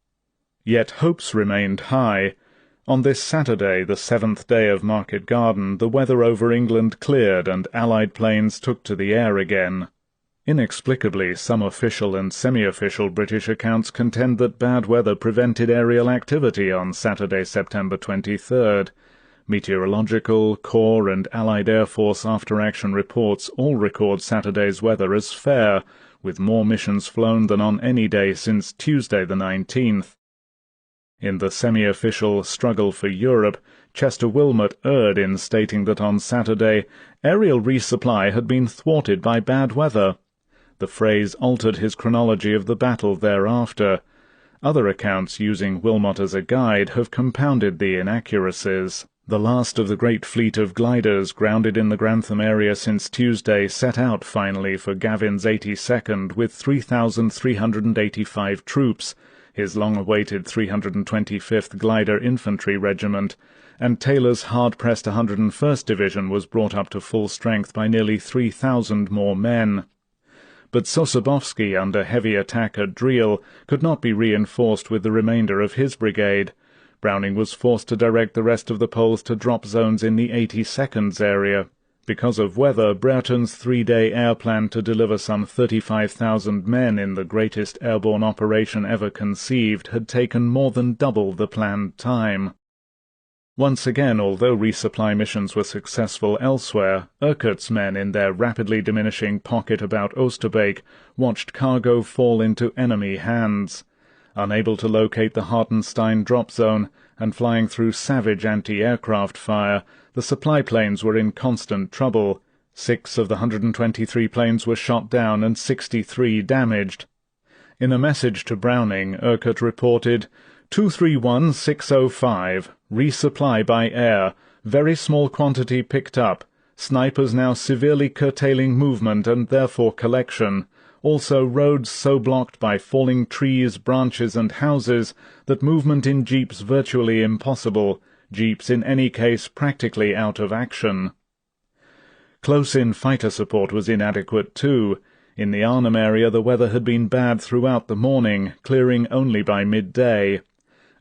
Yet hopes remained high. On this Saturday, the 7th day of Market Garden, the weather over England cleared and Allied planes took to the air again. Inexplicably, some official and semi-official British accounts contend that bad weather prevented aerial activity on Saturday, September 23rd. Meteorological, Corps and Allied Air Force after-action reports all record Saturday's weather as fair, with more missions flown than on any day since Tuesday the 19th. In the semi-official struggle for Europe, Chester Wilmot erred in stating that on Saturday aerial resupply had been thwarted by bad weather. The phrase altered his chronology of the battle thereafter. Other accounts using Wilmot as a guide have compounded the inaccuracies. The last of the great fleet of gliders grounded in the Grantham area since Tuesday set out finally for Gavin's 82nd with 3,385 troops, his long-awaited 325th Glider Infantry Regiment, and Taylor's hard-pressed 101st Division was brought up to full strength by nearly 3,000 more men. But Sosabowski, under heavy attack at Driel, could not be reinforced with the remainder of his brigade. Browning was forced to direct the rest of the Poles to drop zones in the 82nd's area. Because of weather, Brereton's three-day air plan to deliver some 35,000 men in the greatest airborne operation ever conceived had taken more than double the planned time. Once again, although resupply missions were successful elsewhere, Urquhart's men in their rapidly diminishing pocket about Oosterbeek watched cargo fall into enemy hands. Unable to locate the Hartenstein drop zone, and flying through savage anti-aircraft fire, the supply planes were in constant trouble. 6 of the 123 planes were shot down and 63 damaged. In a message to Browning, Urquhart reported, 231605, resupply by air, very small quantity picked up, snipers now severely curtailing movement and therefore collection, also roads so blocked by falling trees, branches and houses that movement in jeeps virtually impossible, jeeps in any case practically out of action. Close-in fighter support was inadequate too. In the Arnhem area the weather had been bad throughout the morning, clearing only by midday.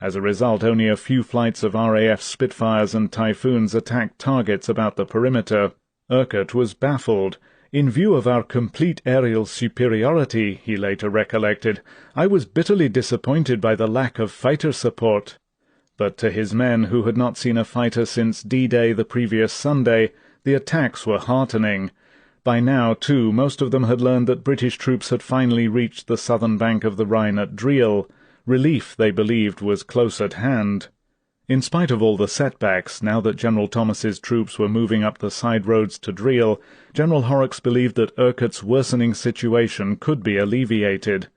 As a result, only a few flights of RAF Spitfires and Typhoons attacked targets about the perimeter. Urquhart was baffled. In view of our complete aerial superiority, he later recollected, I was bitterly disappointed by the lack of fighter support. But to his men, who had not seen a fighter since D-Day the previous Sunday, the attacks were heartening. By now, too, most of them had learned that British troops had finally reached the southern bank of the Rhine at Driel. Relief, they believed, was close at hand. In spite of all the setbacks, now that General Thomas's troops were moving up the side roads to Driel, General Horrocks believed that Urquhart's worsening situation could be alleviated.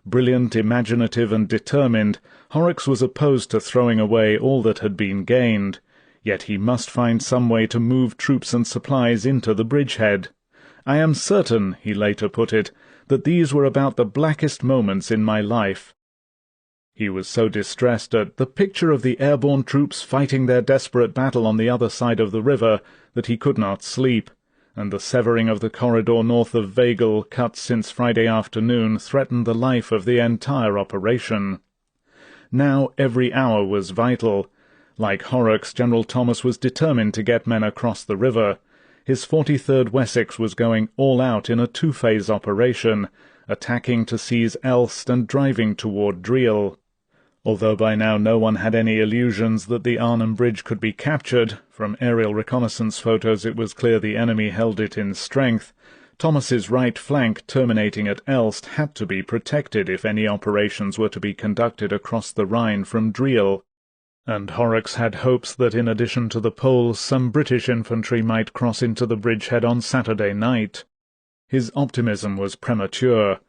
Brilliant, imaginative, and determined, Horrocks was opposed to throwing away all that had been gained. Yet he must find some way to move troops and supplies into the bridgehead. I am certain, he later put it, that these were about the blackest moments in my life. He was so distressed at the picture of the airborne troops fighting their desperate battle on the other side of the river that he could not sleep, and the severing of the corridor north of Weigel, cut since Friday afternoon, threatened the life of the entire operation. Now every hour was vital. Like Horrocks, General Thomas was determined to get men across the river. His 43rd Wessex was going all out in a two-phase operation, attacking to seize Elst and driving toward Driel. Although by now no one had any illusions that the Arnhem Bridge could be captured, from aerial reconnaissance photos it was clear the enemy held it in strength, Thomas's right flank terminating at Elst had to be protected if any operations were to be conducted across the Rhine from Driel, and Horrocks had hopes that in addition to the Poles some British infantry might cross into the bridgehead on Saturday night. His optimism was premature.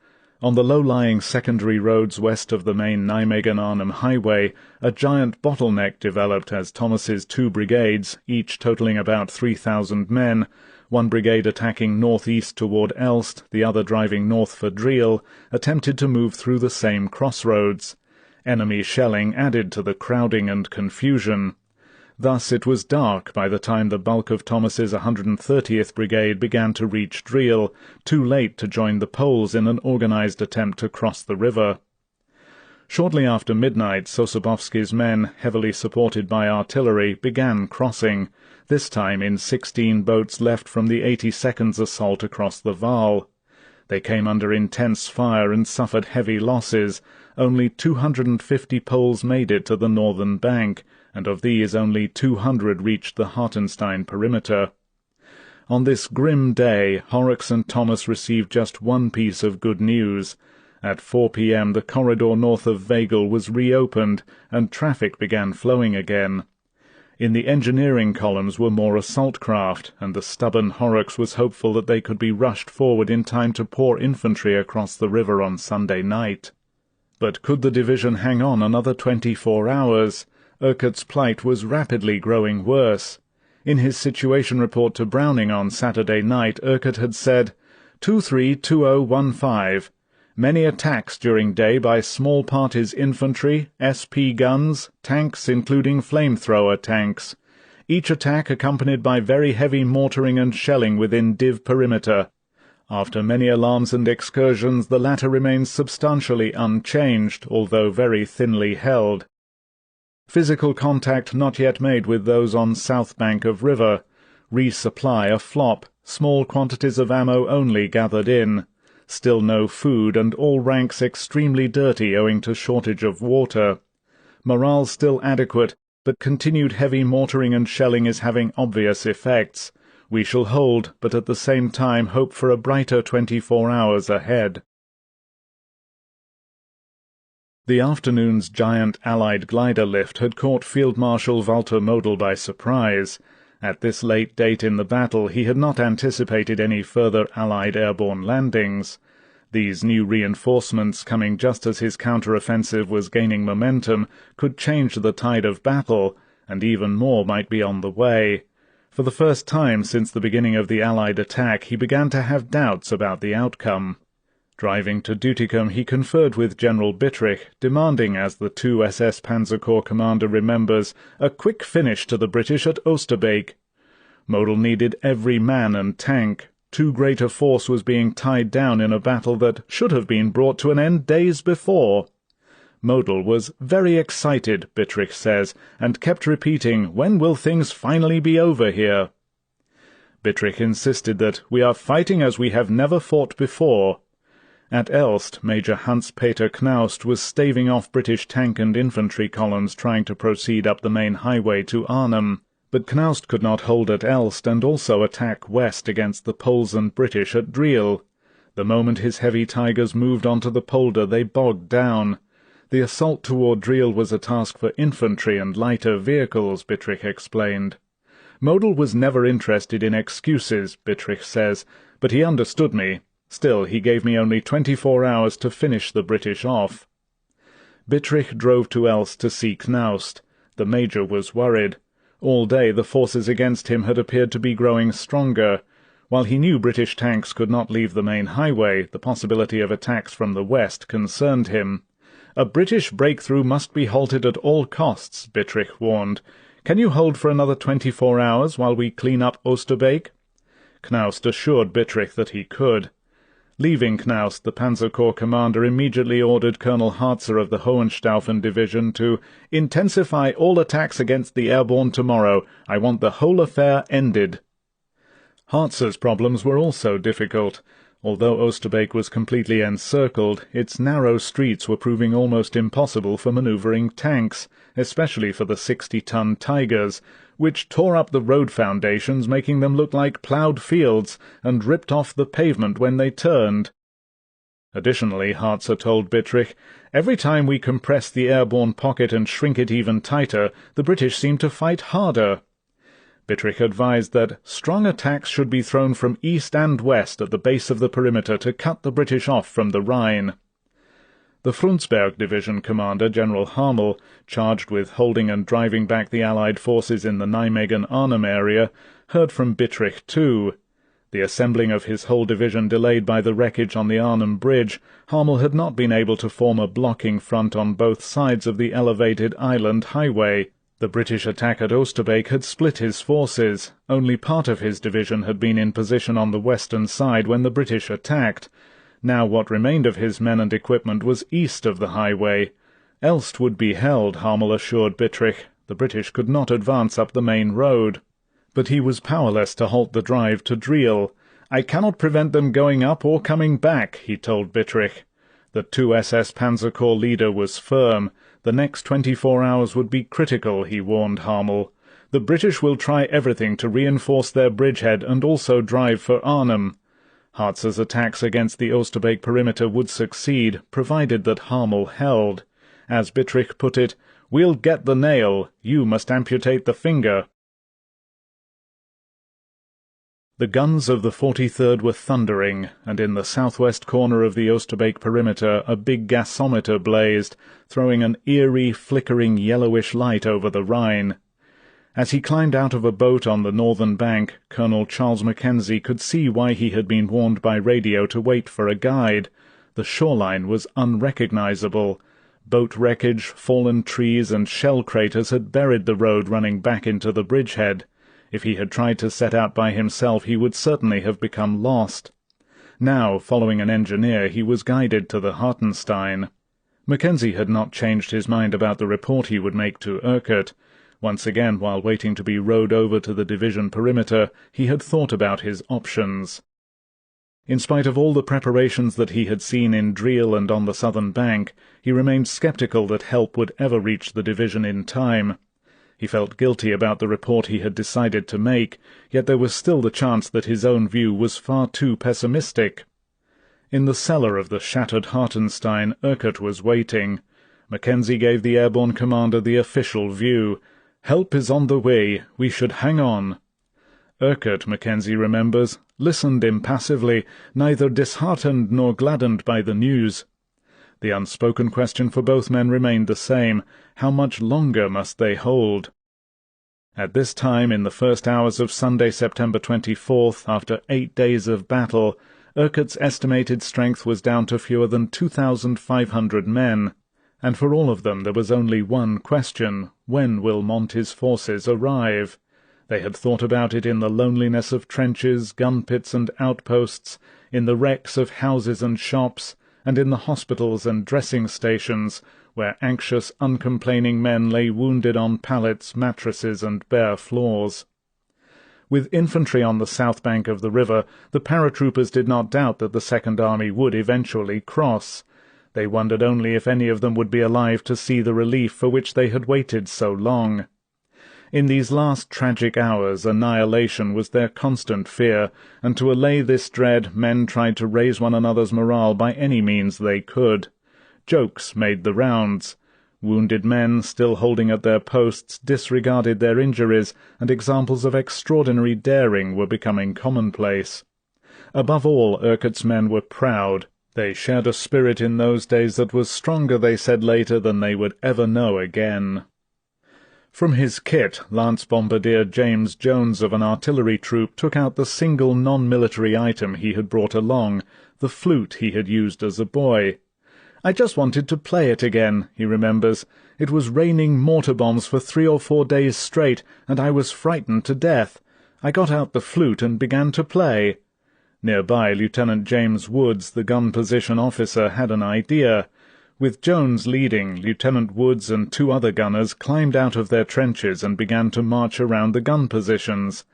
On the low-lying secondary roads west of the main Nijmegen-Arnhem highway, a giant bottleneck developed as Thomas's two brigades, each totaling about 3,000 men, one brigade attacking northeast toward Elst, the other driving north for Driel, attempted to move through the same crossroads. Enemy shelling added to the crowding and confusion. Thus it was dark by the time the bulk of Thomas's 130th Brigade began to reach Driel, too late to join the Poles in an organized attempt to cross the river. Shortly after midnight, Sosabowski's men, heavily supported by artillery, began crossing, this time in 16 boats left from the 82nd's assault across the Waal. They came under intense fire and suffered heavy losses. Only 250 Poles made it to the northern bank, and of these only 200 reached the Hartenstein perimeter. On this grim day, Horrocks and Thomas received just one piece of good news. At 4 p.m. the corridor north of Weigel was reopened, and traffic began flowing again. In the engineering columns were more assault craft, and the stubborn Horrocks was hopeful that they could be rushed forward in time to pour infantry across the river on Sunday night. But could the division hang on another 24 hours? Urquhart's plight was rapidly growing worse. In his situation report to Browning on Saturday night, Urquhart had said, 232015. Many attacks during day by small parties infantry, SP guns, tanks including flamethrower tanks. Each attack accompanied by very heavy mortaring and shelling within Div perimeter. After many alarms and excursions, the latter remains substantially unchanged, although very thinly held. Physical contact not yet made with those on south bank of river. Resupply a flop, small quantities of ammo only gathered in. Still no food, and all ranks extremely dirty owing to shortage of water. Morale still adequate, but continued heavy mortaring and shelling is having obvious effects. We shall hold, but at the same time hope for a brighter 24 hours ahead. The afternoon's giant Allied glider lift had caught Field Marshal Walter Model by surprise. At this late date in the battle he had not anticipated any further Allied airborne landings. These new reinforcements, coming just as his counter-offensive was gaining momentum, could change the tide of battle, and even more might be on the way. For the first time since the beginning of the Allied attack he began to have doubts about the outcome. Driving to Duticum he conferred with General Bittrich, demanding, as the 2 SS Panzer Corps commander remembers, a quick finish to the British at Oosterbeek. Model needed every man and tank. Too great a force was being tied down in a battle that should have been brought to an end days before. Model was very excited, Bittrich says, and kept repeating, "When will things finally be over here?" Bittrich insisted that we are fighting as we have never fought before. At Elst, Major Hans-Peter Knaust was staving off British tank and infantry columns trying to proceed up the main highway to Arnhem, but Knaust could not hold at Elst and also attack west against the Poles and British at Driel. The moment his heavy Tigers moved onto the polder they bogged down. The assault toward Driel was a task for infantry and lighter vehicles, Bittrich explained. Model was never interested in excuses, Bittrich says, but he understood me. Still, he gave me only 24 hours to finish the British off. Bittrich drove to Elst to see Knaust. The Major was worried. All day the forces against him had appeared to be growing stronger. While he knew British tanks could not leave the main highway, the possibility of attacks from the west concerned him. A British breakthrough must be halted at all costs, Bittrich warned. Can you hold for another 24 hours while we clean up Oosterbeek? Knaust assured Bittrich that he could. Leaving Knaust, the Panzer Corps commander immediately ordered Colonel Harzer of the Hohenstaufen division to intensify all attacks against the airborne tomorrow. I want the whole affair ended. Harzer's problems were also difficult. Although Oosterbeek was completely encircled, its narrow streets were proving almost impossible for manoeuvring tanks, especially for the 60-ton Tigers, which tore up the road foundations, making them look like ploughed fields, and ripped off the pavement when they turned. Additionally, Harzer told Bittrich, every time we compress the airborne pocket and shrink it even tighter, the British seem to fight harder. Bittrich advised that strong attacks should be thrown from east and west at the base of the perimeter to cut the British off from the Rhine. The Frundsberg Division commander, General Hamel, charged with holding and driving back the Allied forces in the Nijmegen-Arnhem area, heard from Bittrich too. The assembling of his whole division delayed by the wreckage on the Arnhem Bridge, Hamel had not been able to form a blocking front on both sides of the elevated island highway. The British attack at Oosterbeek had split his forces. Only part of his division had been in position on the western side when the British attacked. Now what remained of his men and equipment was east of the highway. Elst would be held, Hamel assured Bittrich. The British could not advance up the main road. But he was powerless to halt the drive to Driel. I cannot prevent them going up or coming back, he told Bittrich. The 2 SS Panzer Corps leader was firm. The next 24 hours would be critical, he warned Hamel. The British will try everything to reinforce their bridgehead and also drive for Arnhem. Harzer's attacks against the Oosterbeek perimeter would succeed, provided that Hamel held. As Bittrich put it, "We'll get the nail. You must amputate the finger." The guns of the 43rd were thundering, and in the southwest corner of the Oosterbeek perimeter a big gasometer blazed, throwing an eerie, flickering yellowish light over the Rhine. As he climbed out of a boat on the northern bank, Colonel Charles Mackenzie could see why he had been warned by radio to wait for a guide. The shoreline was unrecognizable. Boat wreckage, fallen trees, and shell craters had buried the road running back into the bridgehead. If he had tried to set out by himself, he would certainly have become lost. Now, following an engineer, he was guided to the Hartenstein. Mackenzie had not changed his mind about the report he would make to Urquhart. Once again, while waiting to be rowed over to the division perimeter, he had thought about his options. In spite of all the preparations that he had seen in Driel and on the southern bank, he remained sceptical that help would ever reach the division in time. He felt guilty about the report he had decided to make, yet there was still the chance that his own view was far too pessimistic. In the cellar of the shattered Hartenstein, Urquhart was waiting. Mackenzie gave the airborne commander the official view. "Help is on the way. We should hang on." Urquhart, Mackenzie remembers, listened impassively, neither disheartened nor gladdened by the news. The unspoken question for both men remained the same: how much longer must they hold? At this time, in the first hours of Sunday, September 24th, after 8 days of battle, Urquhart's estimated strength was down to fewer than 2,500 men, and for all of them there was only one question: when will Monty's forces arrive? They had thought about it in the loneliness of trenches, gun pits and outposts, in the wrecks of houses and shops, and in the hospitals and dressing stations, where anxious, uncomplaining men lay wounded on pallets, mattresses, and bare floors. With infantry on the south bank of the river, the paratroopers did not doubt that the Second Army would eventually cross. They wondered only if any of them would be alive to see the relief for which they had waited so long. In these last tragic hours, annihilation was their constant fear, and to allay this dread, men tried to raise one another's morale by any means they could. Jokes made the rounds. Wounded men, still holding at their posts, disregarded their injuries, and examples of extraordinary daring were becoming commonplace. Above all, Urquhart's men were proud. They shared a spirit in those days that was stronger, they said later, than they would ever know again. From his kit, Lance Bombardier James Jones of an artillery troop took out the single non-military item he had brought along, the flute he had used as a boy. "I just wanted to play it again," he remembers. "It was raining mortar bombs for 3 or 4 days straight, and I was frightened to death. I got out the flute and began to play." Nearby, Lieutenant James Woods, the gun position officer, had an idea. With Jones leading, Lieutenant Woods and 2 other gunners climbed out of their trenches and began to march around the gun positions.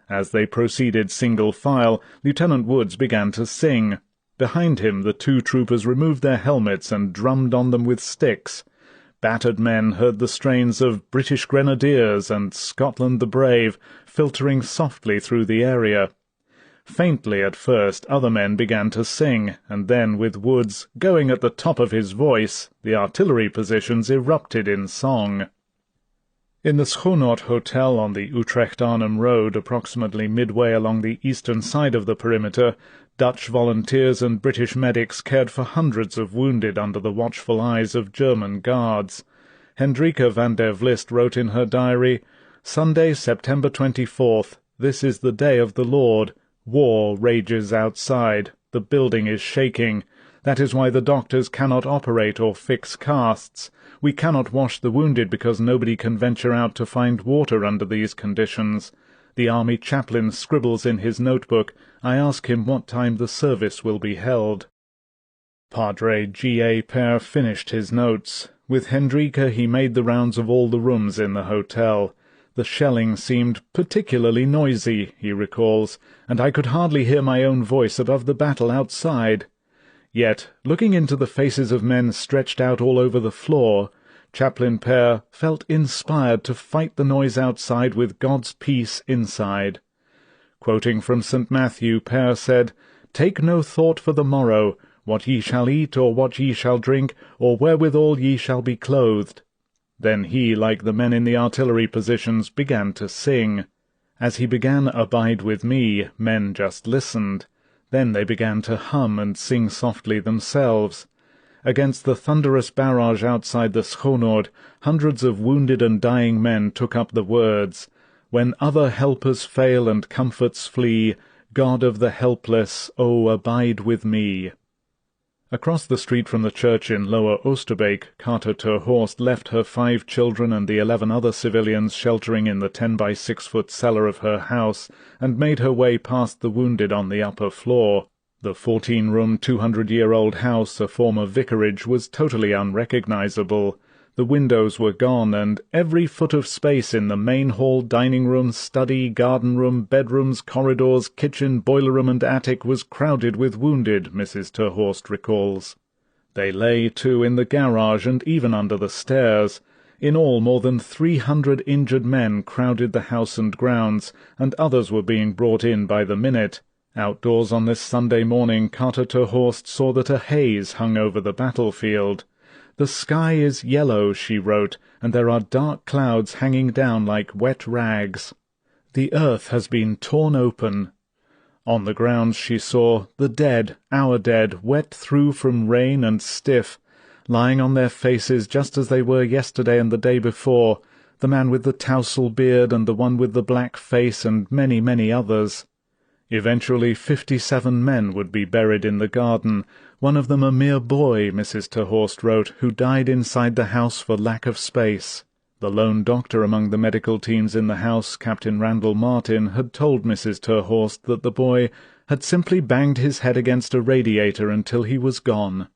As they proceeded single file, Lieutenant Woods began to sing. Behind him, the 2 troopers removed their helmets and drummed on them with sticks. Battered men heard the strains of British Grenadiers and Scotland the Brave filtering softly through the area. Faintly at first, other men began to sing, and then, with Woods going at the top of his voice, the artillery positions erupted in song. In the Schoonhoort Hotel on the Utrecht-Arnhem Road, approximately midway along the eastern side of the perimeter, Dutch volunteers and British medics cared for hundreds of wounded under the watchful eyes of German guards. Hendrika van der Vlist wrote in her diary, "Sunday, September 24th. This is the day of the Lord. War rages outside. The building is shaking. That is why the doctors cannot operate or fix casts. We cannot wash the wounded because nobody can venture out to find water under these conditions. The army chaplain scribbles in his notebook. I ask him what time the service will be held." Padre G.A. Père finished his notes. With Hendrika he made the rounds of all the rooms in the hotel. "The shelling seemed particularly noisy," he recalls, "and I could hardly hear my own voice above the battle outside." Yet, looking into the faces of men stretched out all over the floor, Chaplain Père felt inspired to fight the noise outside with God's peace inside. Quoting from St. Matthew, Père said, "Take no thought for the morrow, what ye shall eat or what ye shall drink, or wherewithal ye shall be clothed." Then he, like the men in the artillery positions, began to sing. As he began "Abide with me," men just listened. Then they began to hum and sing softly themselves. Against the thunderous barrage outside the Schonord, hundreds of wounded and dying men took up the words, "When other helpers fail and comforts flee, God of the helpless, oh, abide with me." Across the street from the church in Lower Oosterbeek, Carter ter Horst left her 5 children and the 11 other civilians sheltering in the 10-by-6-foot cellar of her house, and made her way past the wounded on the upper floor. The 14-room, 200-year-old house, a former vicarage, was totally unrecognizable. The windows were gone, and every foot of space in the main hall, dining room, study, garden room, bedrooms, corridors, kitchen, boiler room, and attic was crowded with wounded, Mrs. ter Horst recalls. They lay, too, in the garage and even under the stairs. In all, more than 300 injured men crowded the house and grounds, and others were being brought in by the minute. Outdoors on this Sunday morning, Carter ter Horst saw that a haze hung over the battlefield. "The sky is yellow," she wrote, "and there are dark clouds hanging down like wet rags. The earth has been torn open." On the grounds she saw the dead, our dead, wet through from rain and stiff, lying on their faces just as they were yesterday and the day before, the man with the tousle beard and the one with the black face and many, many others. Eventually 57 men would be buried in the garden, one of them a mere boy, Mrs. ter Horst wrote, who died inside the house for lack of space. The lone doctor among the medical teams in the house, Captain Randall Martin, had told Mrs. ter Horst that the boy had simply banged his head against a radiator until he was gone.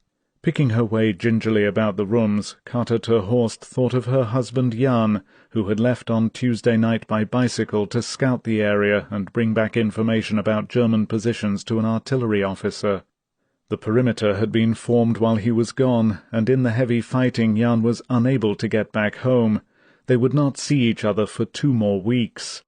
Picking her way gingerly about the rooms, Carter ter Horst thought of her husband Jan, who had left on Tuesday night by bicycle to scout the area and bring back information about German positions to an artillery officer. The perimeter had been formed while he was gone, and in the heavy fighting Jan was unable to get back home. They would not see each other for 2 more weeks.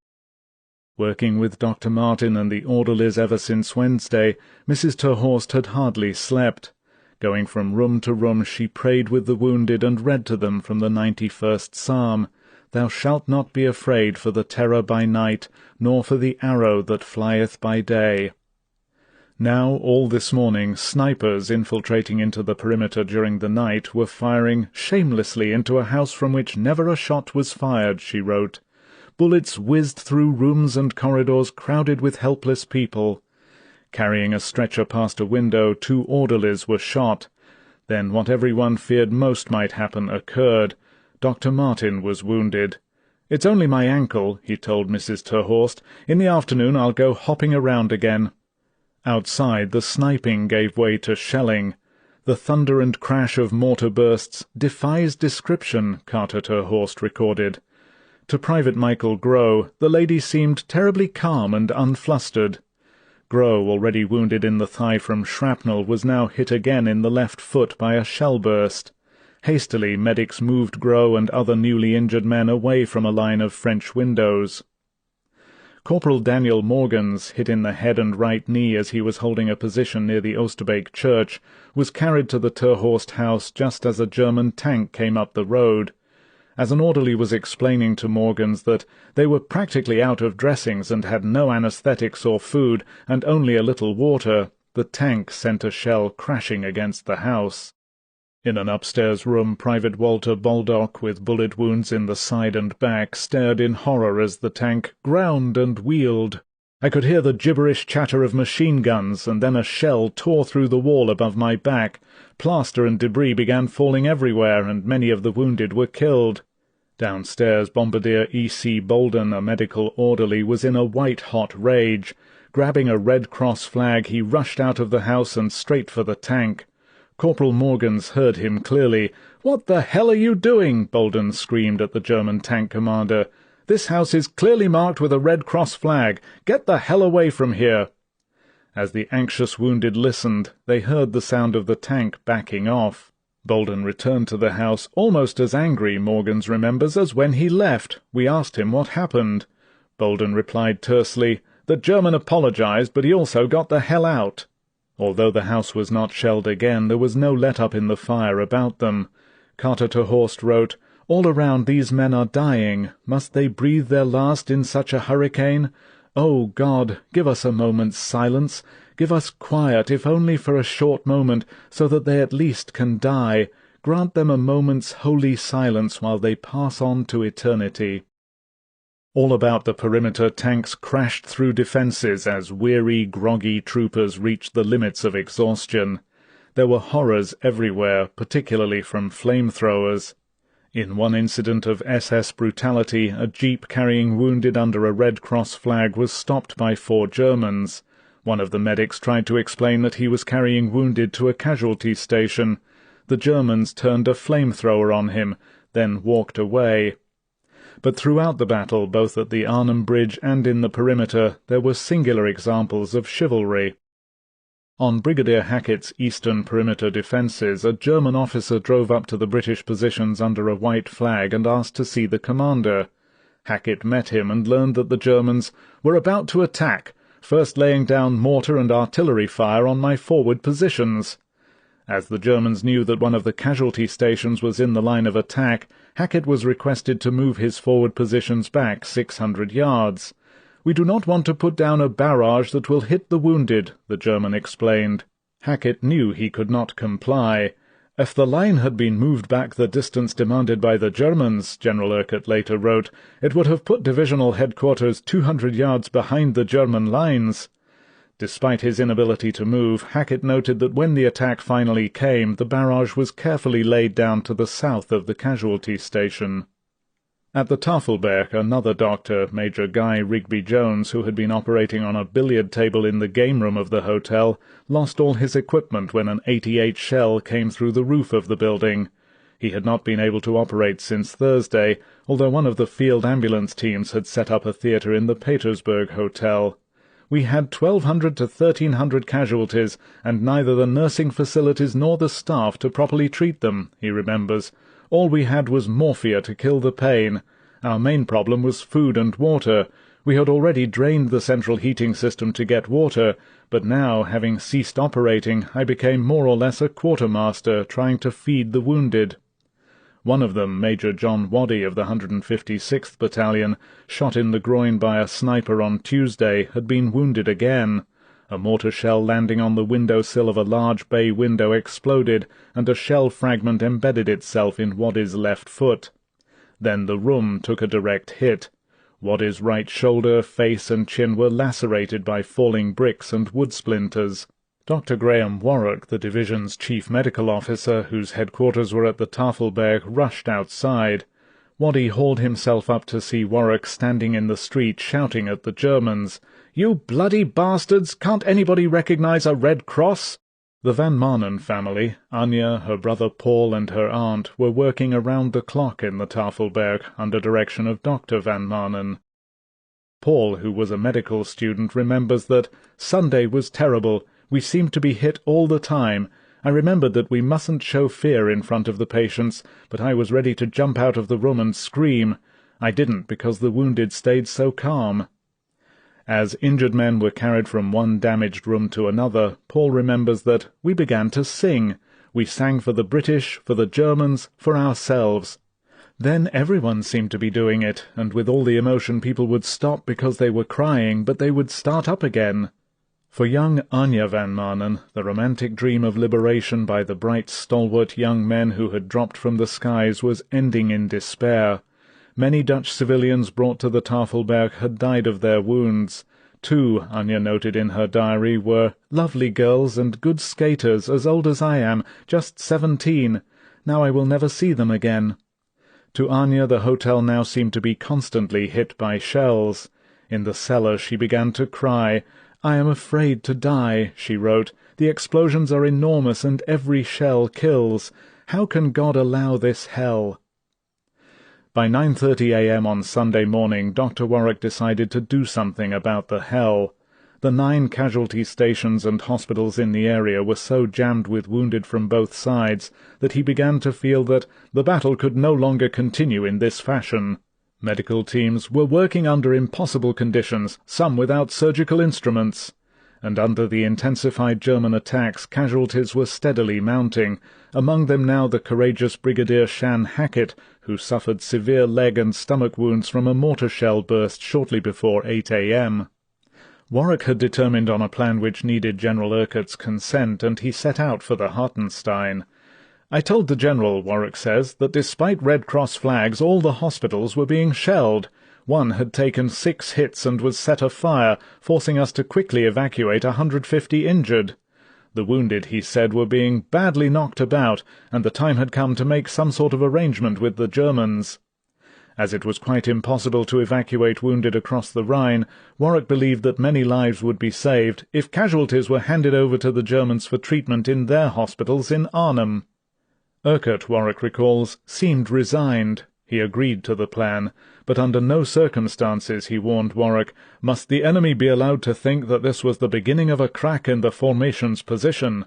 Working with Dr. Martin and the orderlies ever since Wednesday, Mrs. ter Horst had hardly slept. Going from room to room, she prayed with the wounded and read to them from the 91st Psalm, "Thou shalt not be afraid for the terror by night, nor for the arrow that flieth by day." Now, all this morning, snipers infiltrating into the perimeter during the night were firing shamelessly into a house from which never a shot was fired, she wrote. Bullets whizzed through rooms and corridors crowded with helpless people. Carrying a stretcher past a window, 2 orderlies were shot. Then what everyone feared most might happen occurred. Dr. Martin was wounded. "It's only my ankle," he told Mrs. ter Horst. "In the afternoon I'll go hopping around again." Outside, the sniping gave way to shelling. The thunder and crash of mortar bursts defies description, Carter ter Horst recorded. To Private Michael Groh, the lady seemed terribly calm and unflustered. Groh, already wounded in the thigh from shrapnel, was now hit again in the left foot by a shell burst. Hastily, medics moved Groh and other newly injured men away from a line of French windows. Corporal Daniel Morgans, hit in the head and right knee as he was holding a position near the Oosterbeek church, was carried to the ter Horst house just as a German tank came up the road. As an orderly was explaining to Morgans that they were practically out of dressings and had no anesthetics or food and only a little water, the tank sent a shell crashing against the house. In an upstairs room, Private Walter Baldock, with bullet wounds in the side and back, stared in horror as the tank ground and wheeled. "I could hear the gibberish chatter of machine guns, and then a shell tore through the wall above my back. Plaster and debris began falling everywhere, and many of the wounded were killed." Downstairs, Bombardier E.C. Bolden, a medical orderly, was in a white-hot rage. Grabbing a Red Cross flag, he rushed out of the house and straight for the tank. Corporal Morgans heard him clearly. "What the hell are you doing?" Bolden screamed at the German tank commander. "This house is clearly marked with a Red Cross flag. Get the hell away from here." As the anxious wounded listened, they heard the sound of the tank backing off. Bolden returned to the house almost as angry, Morgans remembers, as when he left. "We asked him what happened." Bolden replied tersely, "The German apologized, but he also got the hell out." Although the house was not shelled again, there was no let-up in the fire about them. Carter ter Horst wrote, All around these men are dying. Must they breathe their last in such a hurricane? O God, give us a moment's silence. Give us quiet, if only for a short moment, so that they at least can die. Grant them a moment's holy silence while they pass on to eternity. All about the perimeter, tanks crashed through defences as weary, groggy troopers reached the limits of exhaustion. There were horrors everywhere, particularly from flamethrowers. In one incident of SS brutality, a jeep carrying wounded under a Red Cross flag was stopped by 4 Germans. One of the medics tried to explain that he was carrying wounded to a casualty station. The Germans turned a flamethrower on him, then walked away. But throughout the battle, both at the Arnhem Bridge and in the perimeter, there were singular examples of chivalry. On Brigadier Hackett's eastern perimeter defences, a German officer drove up to the British positions under a white flag and asked to see the commander. Hackett met him and learned that the Germans were about to attack, first laying down mortar and artillery fire on my forward positions. As the Germans knew that one of the casualty stations was in the line of attack, Hackett was requested to move his forward positions back 600 yards. "We do not want to put down a barrage that will hit the wounded," the German explained. Hackett knew he could not comply. "If the line had been moved back the distance demanded by the Germans," General Urquhart later wrote, "it would have put divisional headquarters 200 yards behind the German lines." Despite his inability to move, Hackett noted that when the attack finally came, the barrage was carefully laid down to the south of the casualty station. At the Tafelberg, another doctor, Major Guy Rigby-Jones, who had been operating on a billiard table in the game room of the hotel, lost all his equipment when an 88 shell came through the roof of the building. He had not been able to operate since Thursday, although one of the field ambulance teams had set up a theatre in the Petersburg Hotel. "We had 1,200 to 1,300 casualties, and neither the nursing facilities nor the staff to properly treat them," he remembers. "All we had was morphia to kill the pain. Our main problem was food and water. We had already drained the central heating system to get water, but now, having ceased operating, I became more or less a quartermaster, trying to feed the wounded." One of them, Major John Waddy of the 156th Battalion, shot in the groin by a sniper on Tuesday, had been wounded again. A mortar shell landing on the window-sill of a large bay window exploded, and a shell fragment embedded itself in Waddy's left foot. Then the room took a direct hit. Waddy's right shoulder, face and chin were lacerated by falling bricks and wood splinters. Dr. Graham Warwick, the division's chief medical officer, whose headquarters were at the Tafelberg, rushed outside. Waddy hauled himself up to see Warwick standing in the street shouting at the Germans, "You bloody bastards! Can't anybody recognize a Red Cross?" The Van Maanen family, Anya, her brother Paul and her aunt, were working around the clock in the Tafelberg under direction of Dr. Van Maanen. Paul, who was a medical student, remembers that Sunday was terrible. We seemed to be hit all the time. I remembered that we mustn't show fear in front of the patients, but I was ready to jump out of the room and scream. I didn't because the wounded stayed so calm. As injured men were carried from one damaged room to another, Paul remembers that we began to sing. We sang for the British, for the Germans, for ourselves. Then everyone seemed to be doing it, and with all the emotion people would stop because they were crying, but they would start up again. For young Anya Van Maanen, the romantic dream of liberation by the bright, stalwart young men who had dropped from the skies was ending in despair. Many Dutch civilians brought to the Tafelberg had died of their wounds. 2, Anya noted in her diary, were lovely girls and good skaters, as old as I am, just 17. Now I will never see them again. To Anya the hotel now seemed to be constantly hit by shells. In the cellar she began to cry. "I am afraid to die," she wrote. "The explosions are enormous and every shell kills. How can God allow this hell?" By 9:30 a.m. on Sunday morning, Dr. Warwick decided to do something about the hell. The 9 casualty stations and hospitals in the area were so jammed with wounded from both sides that he began to feel that the battle could no longer continue in this fashion. Medical teams were working under impossible conditions, some without surgical instruments. and under the intensified German attacks casualties were steadily mounting, among them now the courageous Brigadier Shan Hackett, who suffered severe leg and stomach wounds from a mortar shell burst shortly before 8 a.m. Warwick had determined on a plan which needed General Urquhart's consent, and he set out for the Hartenstein. "I told the General," Warwick says, "that despite Red Cross flags all the hospitals were being shelled. One had taken 6 hits and was set afire, forcing us to quickly evacuate 150 injured. The wounded, he said, were being badly knocked about, and the time had come to make some sort of arrangement with the Germans." As it was quite impossible to evacuate wounded across the Rhine, Warwick believed that many lives would be saved if casualties were handed over to the Germans for treatment in their hospitals in Arnhem. Urquhart, Warwick recalls, seemed resigned. He agreed to the plan, but under no circumstances, he warned Warwick, must the enemy be allowed to think that this was the beginning of a crack in the formation's position.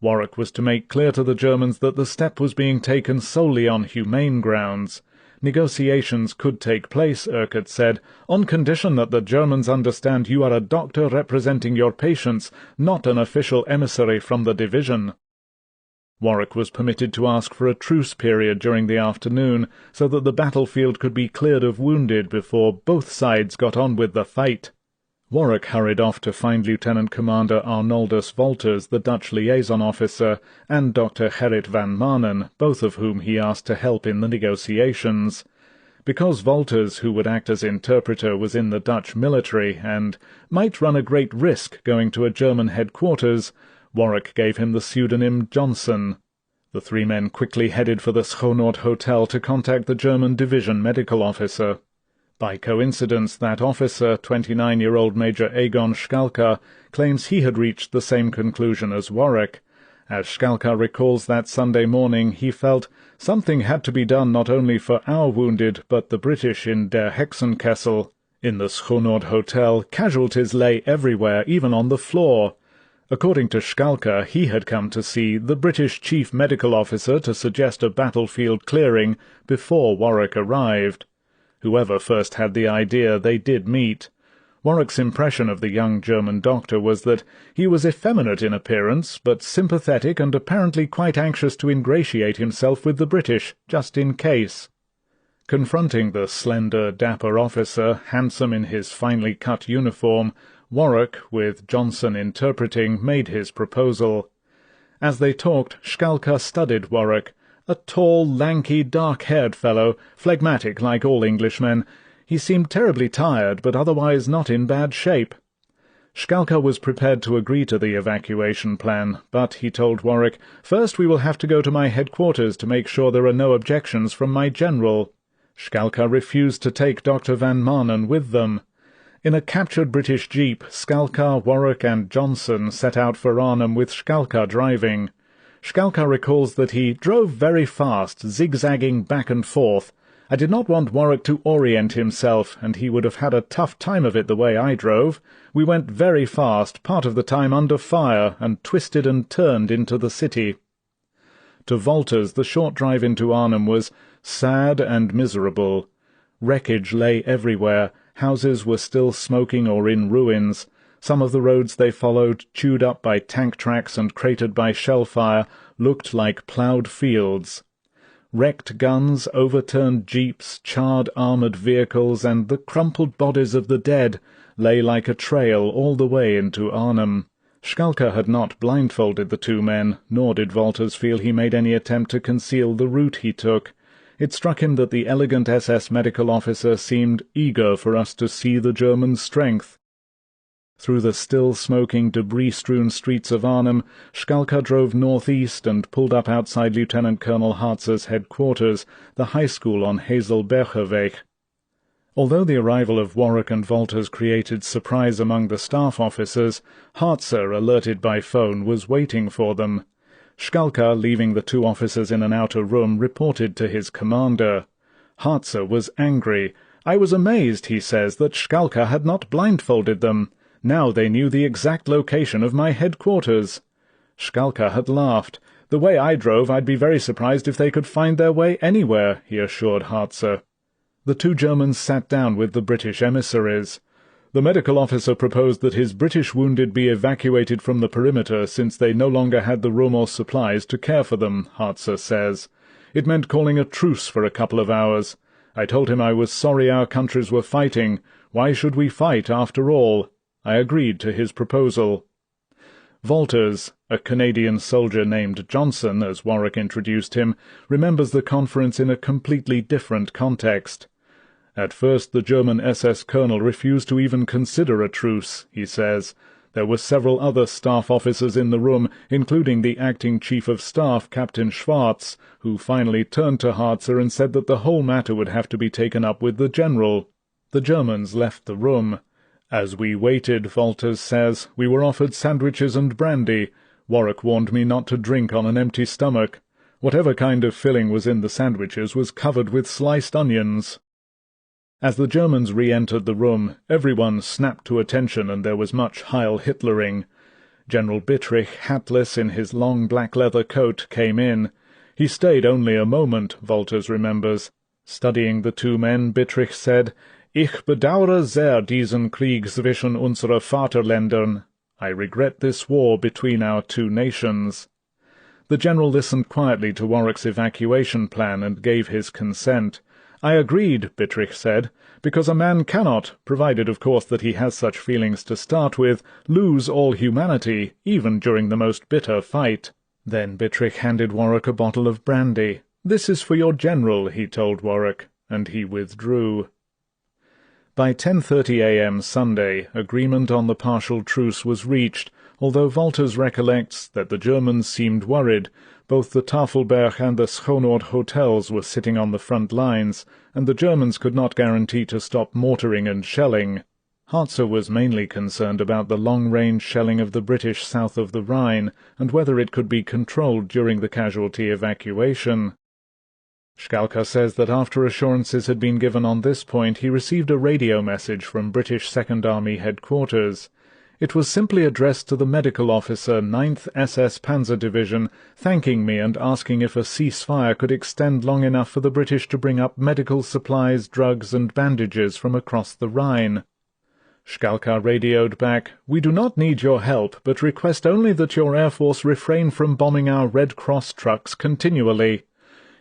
Warwick was to make clear to the Germans that the step was being taken solely on humane grounds. Negotiations could take place, Urquhart said, on condition that the Germans understand you are a doctor representing your patients, not an official emissary from the division. Warwick was permitted to ask for a truce period during the afternoon, so that the battlefield could be cleared of wounded before both sides got on with the fight. Warwick hurried off to find Lieutenant Commander Arnoldus Wolters, the Dutch liaison officer, and Dr. Gerrit van Maanen, both of whom he asked to help in the negotiations. Because Wolters, who would act as interpreter, was in the Dutch military and might run a great risk going to a German headquarters, Warwick gave him the pseudonym Johnson. The 3 men quickly headed for the Schoonoord Hotel to contact the German division medical officer. By coincidence, that officer, 29-year-old Major Egon Schalka, claims he had reached the same conclusion as Warwick. As Schalka recalls that Sunday morning, he felt something had to be done not only for our wounded, but the British in Der Hexenkessel. In the Schoonoord Hotel, casualties lay everywhere, even on the floor. According to Schalka, he had come to see the British chief medical officer to suggest a battlefield clearing before Warwick arrived. Whoever first had the idea, they did meet. Warwick's impression of the young German doctor was that he was effeminate in appearance, but sympathetic and apparently quite anxious to ingratiate himself with the British, just in case. Confronting the slender, dapper officer, handsome in his finely cut uniform, Warwick, with Johnson interpreting, made his proposal. As they talked, Schalka studied Warwick, a tall, lanky, dark-haired fellow, phlegmatic like all Englishmen. He seemed terribly tired, but otherwise not in bad shape. Schalka was prepared to agree to the evacuation plan, but he told Warwick, "First we will have to go to my headquarters to make sure there are no objections from my general." Schalka refused to take Dr. van Maanen with them. In a captured British jeep, Schalka, Warwick, and Johnson set out for Arnhem with Schalka driving. Schalka recalls that he drove very fast, zigzagging back and forth. "I did not want Warwick to orient himself, and he would have had a tough time of it the way I drove. We went very fast, part of the time under fire, and twisted and turned into the city." To Wolters, the short drive into Arnhem was sad and miserable. Wreckage lay everywhere. Houses were still smoking or in ruins. Some of the roads they followed, chewed up by tank tracks and cratered by shell fire, looked like ploughed fields. Wrecked guns, overturned jeeps, charred armoured vehicles, and the crumpled bodies of the dead lay like a trail all the way into Arnhem. Schalka had not blindfolded the 2 men, nor did Wolters feel he made any attempt to conceal the route he took. It struck him that the elegant SS medical officer seemed eager for us to see the German strength. Through the still smoking, debris-strewn streets of Arnhem, Schalka drove northeast and pulled up outside Lieutenant Colonel Hartzer's headquarters, the high school on Hazelbergerweg. Although the arrival of Warwick and Wolters created surprise among the staff officers, Hartzer, alerted by phone, was waiting for them. Schalka, leaving the 2 officers in an outer room, reported to his commander. Hartzer was angry. "I was amazed," he says, "that Schalka had not blindfolded them. Now they knew the exact location of my headquarters." Schalka had laughed. "The way I drove, I'd be very surprised if they could find their way anywhere," he assured Hartzer. The 2 Germans sat down with the British emissaries. The medical officer proposed that his British wounded be evacuated from the perimeter since they no longer had the room or supplies to care for them, Harzer says. It meant calling a truce for a couple of hours. I told him I was sorry our countries were fighting. Why should we fight after all? I agreed to his proposal. Walters, a Canadian soldier named Johnson, as Warwick introduced him, remembers the conference in a completely different context. At first the German SS colonel refused to even consider a truce, he says. There were several other staff officers in the room, including the acting chief of staff, Captain Schwarz, who finally turned to Harzer and said that the whole matter would have to be taken up with the general. The Germans left the room. As we waited, Walters says, we were offered sandwiches and brandy. Warwick warned me not to drink on an empty stomach. Whatever kind of filling was in the sandwiches was covered with sliced onions. As the Germans re-entered the room, everyone snapped to attention and there was much Heil Hitlering. General Bittrich, hatless in his long black leather coat, came in. He stayed only a moment, Walters remembers. Studying the two men, Bittrich said, Ich bedauere sehr diesen Krieg zwischen unsere Vaterländern. I regret this war between our two nations. The general listened quietly to Warwick's evacuation plan and gave his consent. I agreed, Bittrich said, because a man cannot, provided of course that he has such feelings to start with, lose all humanity, even during the most bitter fight. Then Bittrich handed Warwick a bottle of brandy. This is for your general, he told Warwick, and he withdrew. By 10:30 a.m. Sunday, agreement on the partial truce was reached, although Walters recollects that the Germans seemed worried. Both the Tafelberg and the Schoonoord hotels were sitting on the front lines, and the Germans could not guarantee to stop mortaring and shelling. Harzer was mainly concerned about the long-range shelling of the British south of the Rhine, and whether it could be controlled during the casualty evacuation. Schalker says that after assurances had been given on this point, he received a radio message from British Second Army headquarters. It was simply addressed to the medical officer, 9th SS Panzer Division, thanking me and asking if a ceasefire could extend long enough for the British to bring up medical supplies, drugs and bandages from across the Rhine. Schalker radioed back, "We do not need your help, but request only that your Air Force refrain from bombing our Red Cross trucks continually."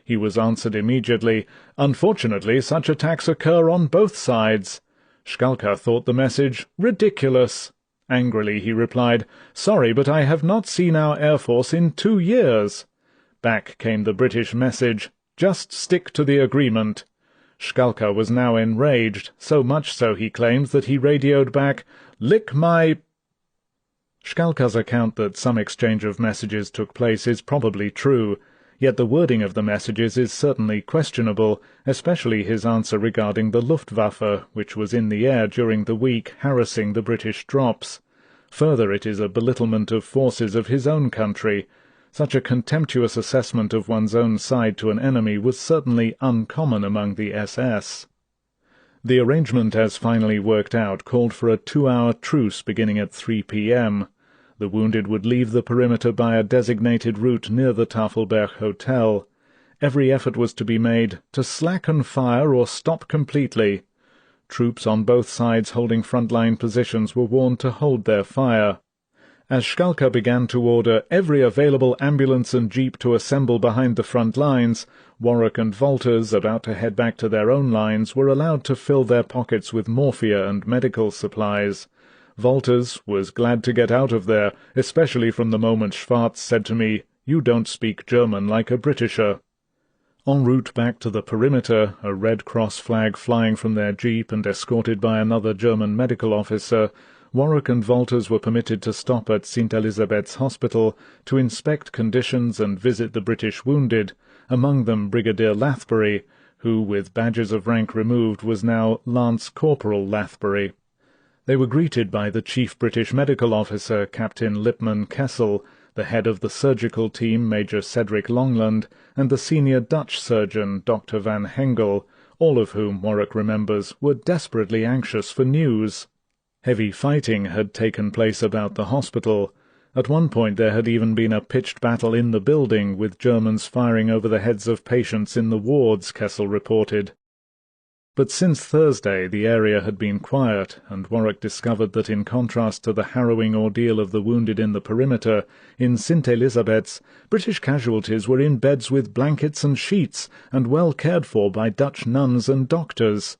He was answered immediately, "Unfortunately, such attacks occur on both sides." Schalker thought the message ridiculous. Angrily he replied, "Sorry, but I have not seen our Air Force in 2 years." Back came the British message, "Just stick to the agreement." Schalker was now enraged, so much so he claims that he radioed back, "Lick my—" Schalker's account that some exchange of messages took place is probably true, yet the wording of the messages is certainly questionable, especially his answer regarding the Luftwaffe, which was in the air during the week harassing the British drops. Further, it is a belittlement of forces of his own country. Such a contemptuous assessment of one's own side to an enemy was certainly uncommon among the SS. The arrangement as finally worked out called for a 2-hour truce beginning at 3 p.m. The wounded would leave the perimeter by a designated route near the Tafelberg Hotel. Every effort was to be made to slacken fire or stop completely. Troops on both sides holding front-line positions were warned to hold their fire. As Schalker began to order every available ambulance and jeep to assemble behind the front lines, Warwick and Walters, about to head back to their own lines, were allowed to fill their pockets with morphia and medical supplies. Walters was glad to get out of there, especially from the moment Schwarz said to me, "You don't speak German like a Britisher." En route back to the perimeter, a Red Cross flag flying from their jeep and escorted by another German medical officer, Warwick and Walters were permitted to stop at St. Elizabeth's Hospital to inspect conditions and visit the British wounded, among them Brigadier Lathbury, who, with badges of rank removed, was now Lance Corporal Lathbury. They were greeted by the chief British medical officer, Captain Lippmann Kessel, the head of the surgical team, Major Cedric Longland, and the senior Dutch surgeon, Dr. Van Hengel, all of whom, Warwick remembers, were desperately anxious for news. Heavy fighting had taken place about the hospital. At one point there had even been a pitched battle in the building, with Germans firing over the heads of patients in the wards, Kessel reported. But since Thursday the area had been quiet, and Warwick discovered that in contrast to the harrowing ordeal of the wounded in the perimeter, in St. Elizabeth's, British casualties were in beds with blankets and sheets, and well cared for by Dutch nuns and doctors.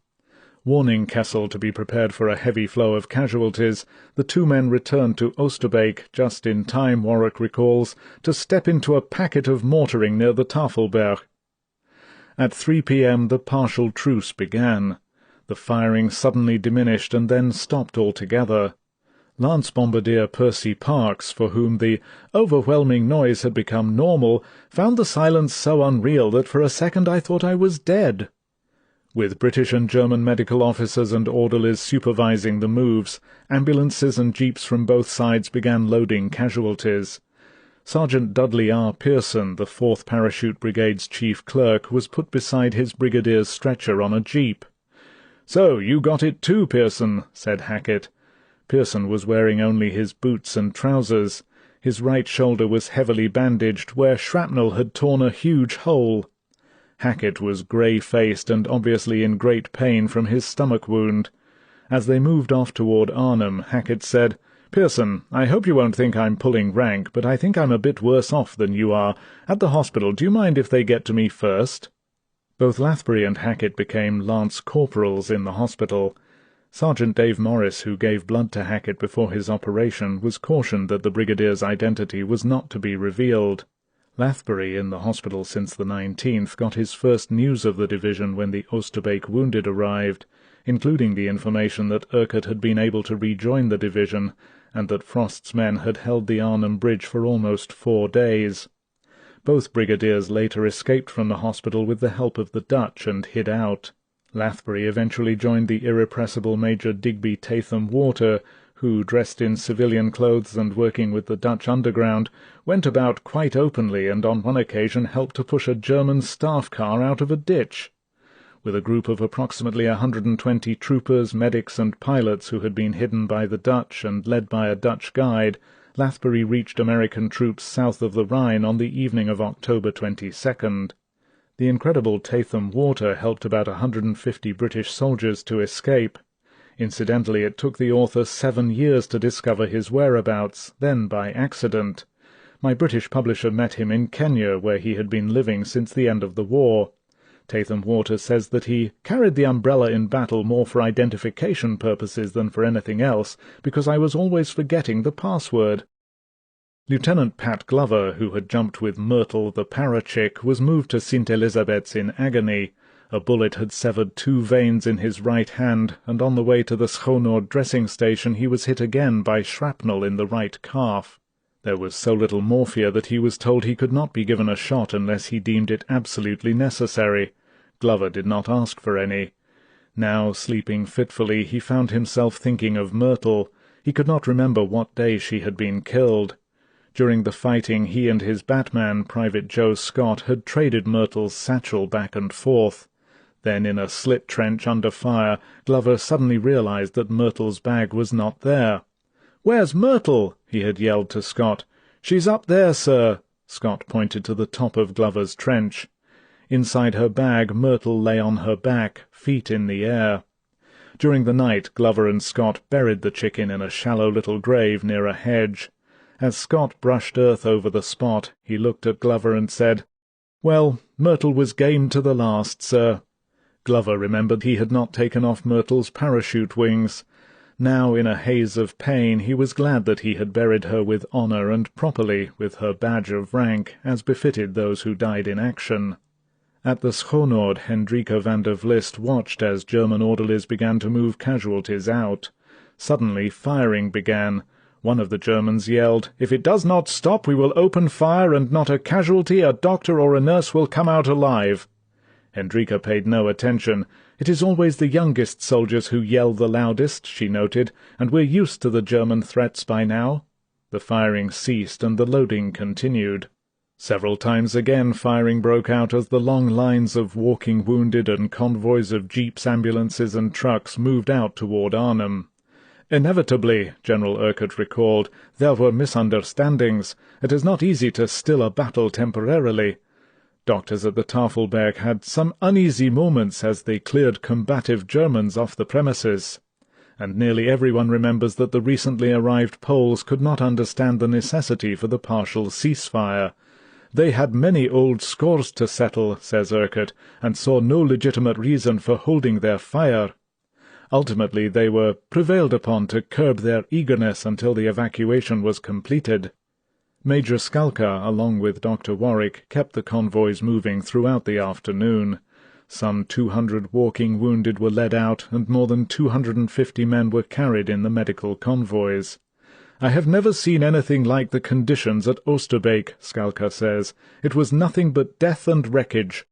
Warning Kessel to be prepared for a heavy flow of casualties, the two men returned to Oosterbeek just in time, Warwick recalls, to step into a packet of mortaring near the Tafelberg. At 3 p.m. the partial truce began. The firing suddenly diminished and then stopped altogether. Lance Bombardier Percy Parks, for whom the overwhelming noise had become normal, found the silence so unreal that for a second I thought I was dead. With British and German medical officers and orderlies supervising the moves, ambulances and jeeps from both sides began loading casualties. Sergeant Dudley R. Pearson, the 4th Parachute Brigade's chief clerk, was put beside his brigadier's stretcher on a jeep. "So, you got it too, Pearson," said Hackett. Pearson was wearing only his boots and trousers. His right shoulder was heavily bandaged, where shrapnel had torn a huge hole. Hackett was grey-faced and obviously in great pain from his stomach wound. As they moved off toward Arnhem, Hackett said, "Pearson, I hope you won't think I'm pulling rank, but I think I'm a bit worse off than you are. At the hospital, do you mind if they get to me first?" Both Lathbury and Hackett became lance corporals in the hospital. Sergeant Dave Morris, who gave blood to Hackett before his operation, was cautioned that the brigadier's identity was not to be revealed. Lathbury, in the hospital since the 19th, got his first news of the division when the Oosterbeek wounded arrived, including the information that Urquhart had been able to rejoin the division, and that Frost's men had held the Arnhem Bridge for almost 4 days. Both brigadiers later escaped from the hospital with the help of the Dutch and hid out. Lathbury eventually joined the irrepressible Major Digby Tatham Water, who, dressed in civilian clothes and working with the Dutch underground, went about quite openly and on one occasion helped to push a German staff car out of a ditch. With a group of approximately 120 troopers, medics and pilots who had been hidden by the Dutch and led by a Dutch guide, Lathbury reached American troops south of the Rhine on the evening of October 22nd. The incredible Tatham Water helped about 150 British soldiers to escape. Incidentally, it took the author 7 years to discover his whereabouts, then by accident. My British publisher met him in Kenya, where he had been living since the end of the war. Tatham Water says that he carried the umbrella in battle more for identification purposes than for anything else, because I was always forgetting the password. Lieutenant Pat Glover, who had jumped with Myrtle, the para-chick, was moved to St. Elizabeth's in agony. A bullet had severed 2 veins in his right hand, and on the way to the Schoonoord dressing station he was hit again by shrapnel in the right calf. There was so little morphia that he was told he could not be given a shot unless he deemed it absolutely necessary. Glover did not ask for any. Now, sleeping fitfully, he found himself thinking of Myrtle. He could not remember what day she had been killed. During the fighting, he and his Batman, Private Joe Scott, had traded Myrtle's satchel back and forth. Then, in a slit trench under fire, Glover suddenly realized that Myrtle's bag was not there. "Where's Myrtle?" he had yelled to Scott. "She's up there, sir." Scott pointed to the top of Glover's trench. Inside her bag, Myrtle lay on her back, feet in the air. During the night, Glover and Scott buried the chicken in a shallow little grave near a hedge. As Scott brushed earth over the spot, he looked at Glover and said, "Well, Myrtle was game to the last, sir." Glover remembered he had not taken off Myrtle's parachute wings. Now, in a haze of pain, he was glad that he had buried her with honour and properly, with her badge of rank, as befitted those who died in action. At the Schoonoord, Hendrika van der Vlist watched as German orderlies began to move casualties out. Suddenly firing began. One of the Germans yelled, "If it does not stop, we will open fire, and not a casualty, a doctor or a nurse will come out alive." Hendrika paid no attention. "It is always the youngest soldiers who yell the loudest," she noted, "and we're used to the German threats by now." The firing ceased, and the loading continued. Several times again firing broke out as the long lines of walking wounded and convoys of jeeps, ambulances, and trucks moved out toward Arnhem. "Inevitably," General Urquhart recalled, "there were misunderstandings. It is not easy to still a battle temporarily." Doctors at the Tafelberg had some uneasy moments as they cleared combative Germans off the premises, and nearly everyone remembers that the recently arrived Poles could not understand the necessity for the partial ceasefire. They had many old scores to settle, says Urquhart, and saw no legitimate reason for holding their fire. Ultimately they were prevailed upon to curb their eagerness until the evacuation was completed. Major Skalka, along with Dr. Warwick, kept the convoys moving throughout the afternoon. Some 200 walking wounded were led out, and more than 250 men were carried in the medical convoys. "I have never seen anything like the conditions at Oosterbeek," Skalka says. "It was nothing but death and wreckage."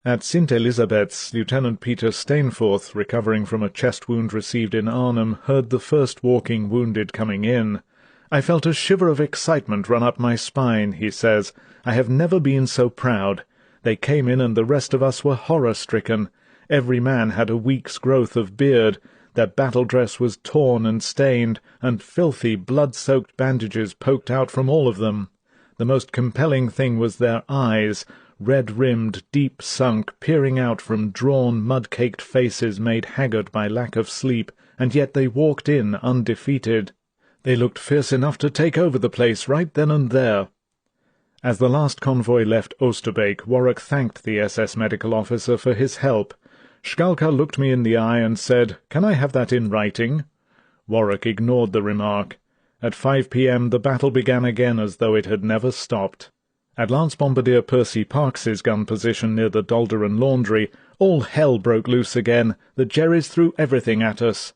At St. Elizabeth's, Lieutenant Peter Steinforth, recovering from a chest wound received in Arnhem, heard the first walking wounded coming in. "I felt a shiver of excitement run up my spine," he says. "I have never been so proud. They came in and the rest of us were horror-stricken. Every man had a week's growth of beard. Their battle dress was torn and stained, and filthy, blood-soaked bandages poked out from all of them. The most compelling thing was their eyes, red-rimmed, deep-sunk, peering out from drawn, mud-caked faces made haggard by lack of sleep, and yet they walked in undefeated. They looked fierce enough to take over the place right then and there." As the last convoy left Oosterbeek, Warwick thanked the SS medical officer for his help. "Skalka looked me in the eye and said, 'Can I have that in writing?' Warwick ignored the remark. At 5 p.m. the battle began again as though it had never stopped. At Lance Bombardier Percy Parks's gun position near the Dolderan Laundry, all hell broke loose again. The Jerrys threw everything at us.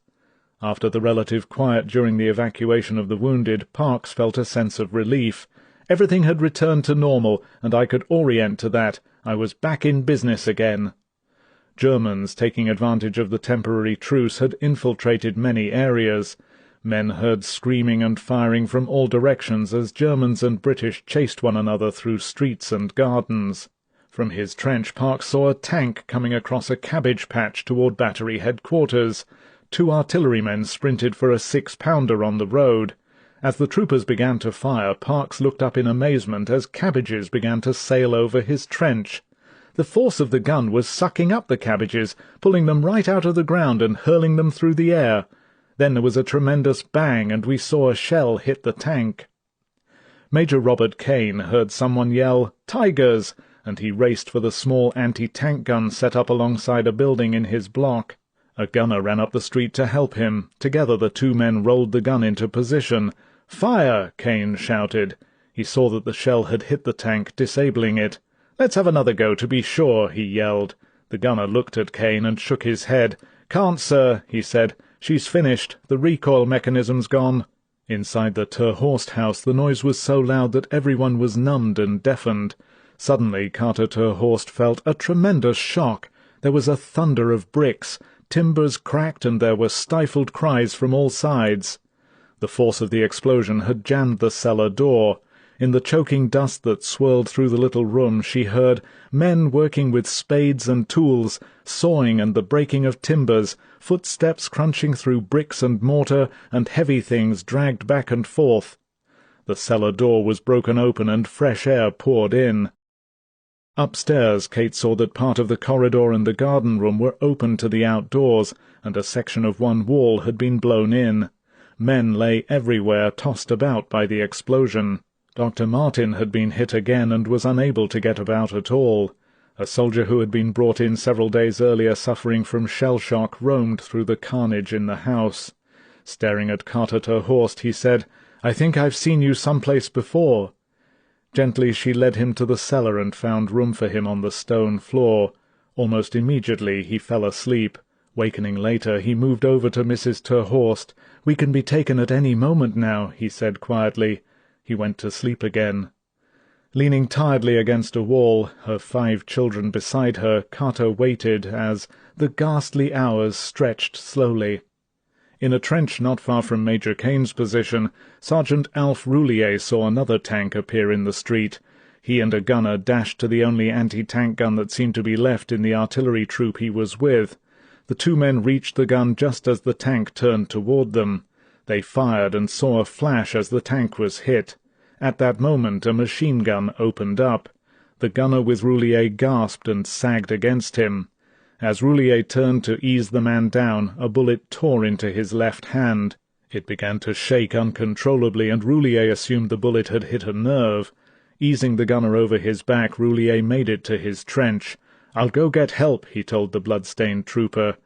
After the relative quiet during the evacuation of the wounded, Parks felt a sense of relief. Everything had returned to normal, and I could orient to that. I was back in business again. Germans, taking advantage of the temporary truce, had infiltrated many areas. Men heard screaming and firing from all directions as Germans and British chased one another through streets and gardens. From his trench, Parks saw a tank coming across a cabbage patch toward battery headquarters. 2 artillerymen sprinted for a 6-pounder on the road. As the troopers began to fire, Parks looked up in amazement as cabbages began to sail over his trench. The force of the gun was sucking up the cabbages, pulling them right out of the ground and hurling them through the air. Then there was a tremendous bang, and we saw a shell hit the tank. Major Robert Kane heard someone yell, "Tigers!" and he raced for the small anti-tank gun set up alongside a building in his block. A gunner ran up the street to help him. Together the 2 men rolled the gun into position. "Fire!" Kane shouted. He saw that the shell had hit the tank, disabling it. "Let's have another go to be sure," he yelled. The gunner looked at Kane and shook his head. "Can't, sir," he said. "She's finished. The recoil mechanism's gone." Inside the Terhorst house the noise was so loud that everyone was numbed and deafened. Suddenly Carter Terhorst felt a tremendous shock. There was a thunder of bricks. Timbers cracked and there were stifled cries from all sides. The force of the explosion had jammed the cellar door. In the choking dust that swirled through the little room she heard men working with spades and tools, sawing and the breaking of timbers, footsteps crunching through bricks and mortar, and heavy things dragged back and forth. The cellar door was broken open and fresh air poured in. Upstairs, Kate saw that part of the corridor and the garden room were open to the outdoors, and a section of one wall had been blown in. Men lay everywhere, tossed about by the explosion. Dr. Martin had been hit again and was unable to get about at all. A soldier who had been brought in several days earlier suffering from shell shock roamed through the carnage in the house. Staring at Carter Terhorst, he said, "I think I've seen you someplace before." Gently she led him to the cellar and found room for him on the stone floor. Almost immediately he fell asleep. Wakening later, he moved over to Mrs. Terhorst. "We can be taken at any moment now," he said quietly. He went to sleep again. Leaning tiredly against a wall, her 5 children beside her, Carter waited as the ghastly hours stretched slowly. In a trench not far from Major Kane's position, Sergeant Alf Roulier saw another tank appear in the street. He and a gunner dashed to the only anti-tank gun that seemed to be left in the artillery troop he was with. The 2 men reached the gun just as the tank turned toward them. They fired and saw a flash as the tank was hit. At that moment a machine gun opened up. The gunner with Roulier gasped and sagged against him. As Roulier turned to ease the man down, a bullet tore into his left hand. It began to shake uncontrollably, and Roulier assumed the bullet had hit a nerve. Easing the gunner over his back, Roulier made it to his trench. "I'll go get help," he told the blood-stained trooper.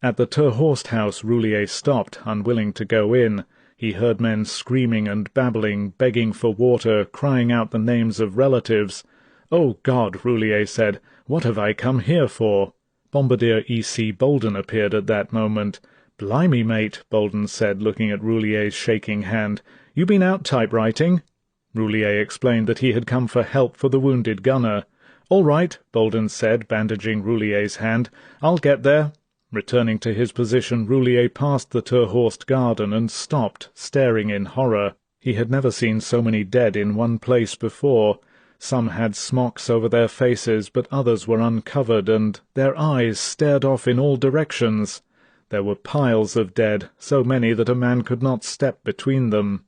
At the Terhorst house, Roulier stopped, unwilling to go in. He heard men screaming and babbling, begging for water, crying out the names of relatives. "Oh, God," Roulier said, "what have I come here for?" Bombardier E.C. Bolden appeared at that moment. "Blimey, mate," Bolden said, looking at Roulier's shaking hand. "You been out typewriting?" Roulier explained that he had come for help for the wounded gunner. "All right," Bolden said, bandaging Roulier's hand. "I'll get there." Returning to his position, Roulier passed the Terhorst garden and stopped, staring in horror. He had never seen so many dead in one place before. Some had smocks over their faces, but others were uncovered, and their eyes stared off in all directions. There were piles of dead, so many that a man could not step between them.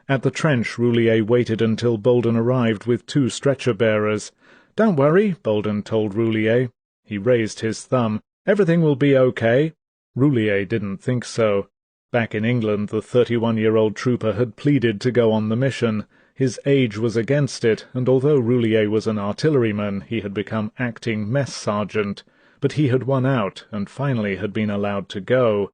At the trench, Roulier waited until Bolden arrived with 2 stretcher-bearers. "Don't worry," Bolden told Roulier. He raised his thumb. "Everything will be okay." Roulier didn't think so. Back in England, the 31-year-old trooper had pleaded to go on the mission. His age was against it, and although Roulier was an artilleryman, he had become acting mess sergeant. But he had won out, and finally had been allowed to go.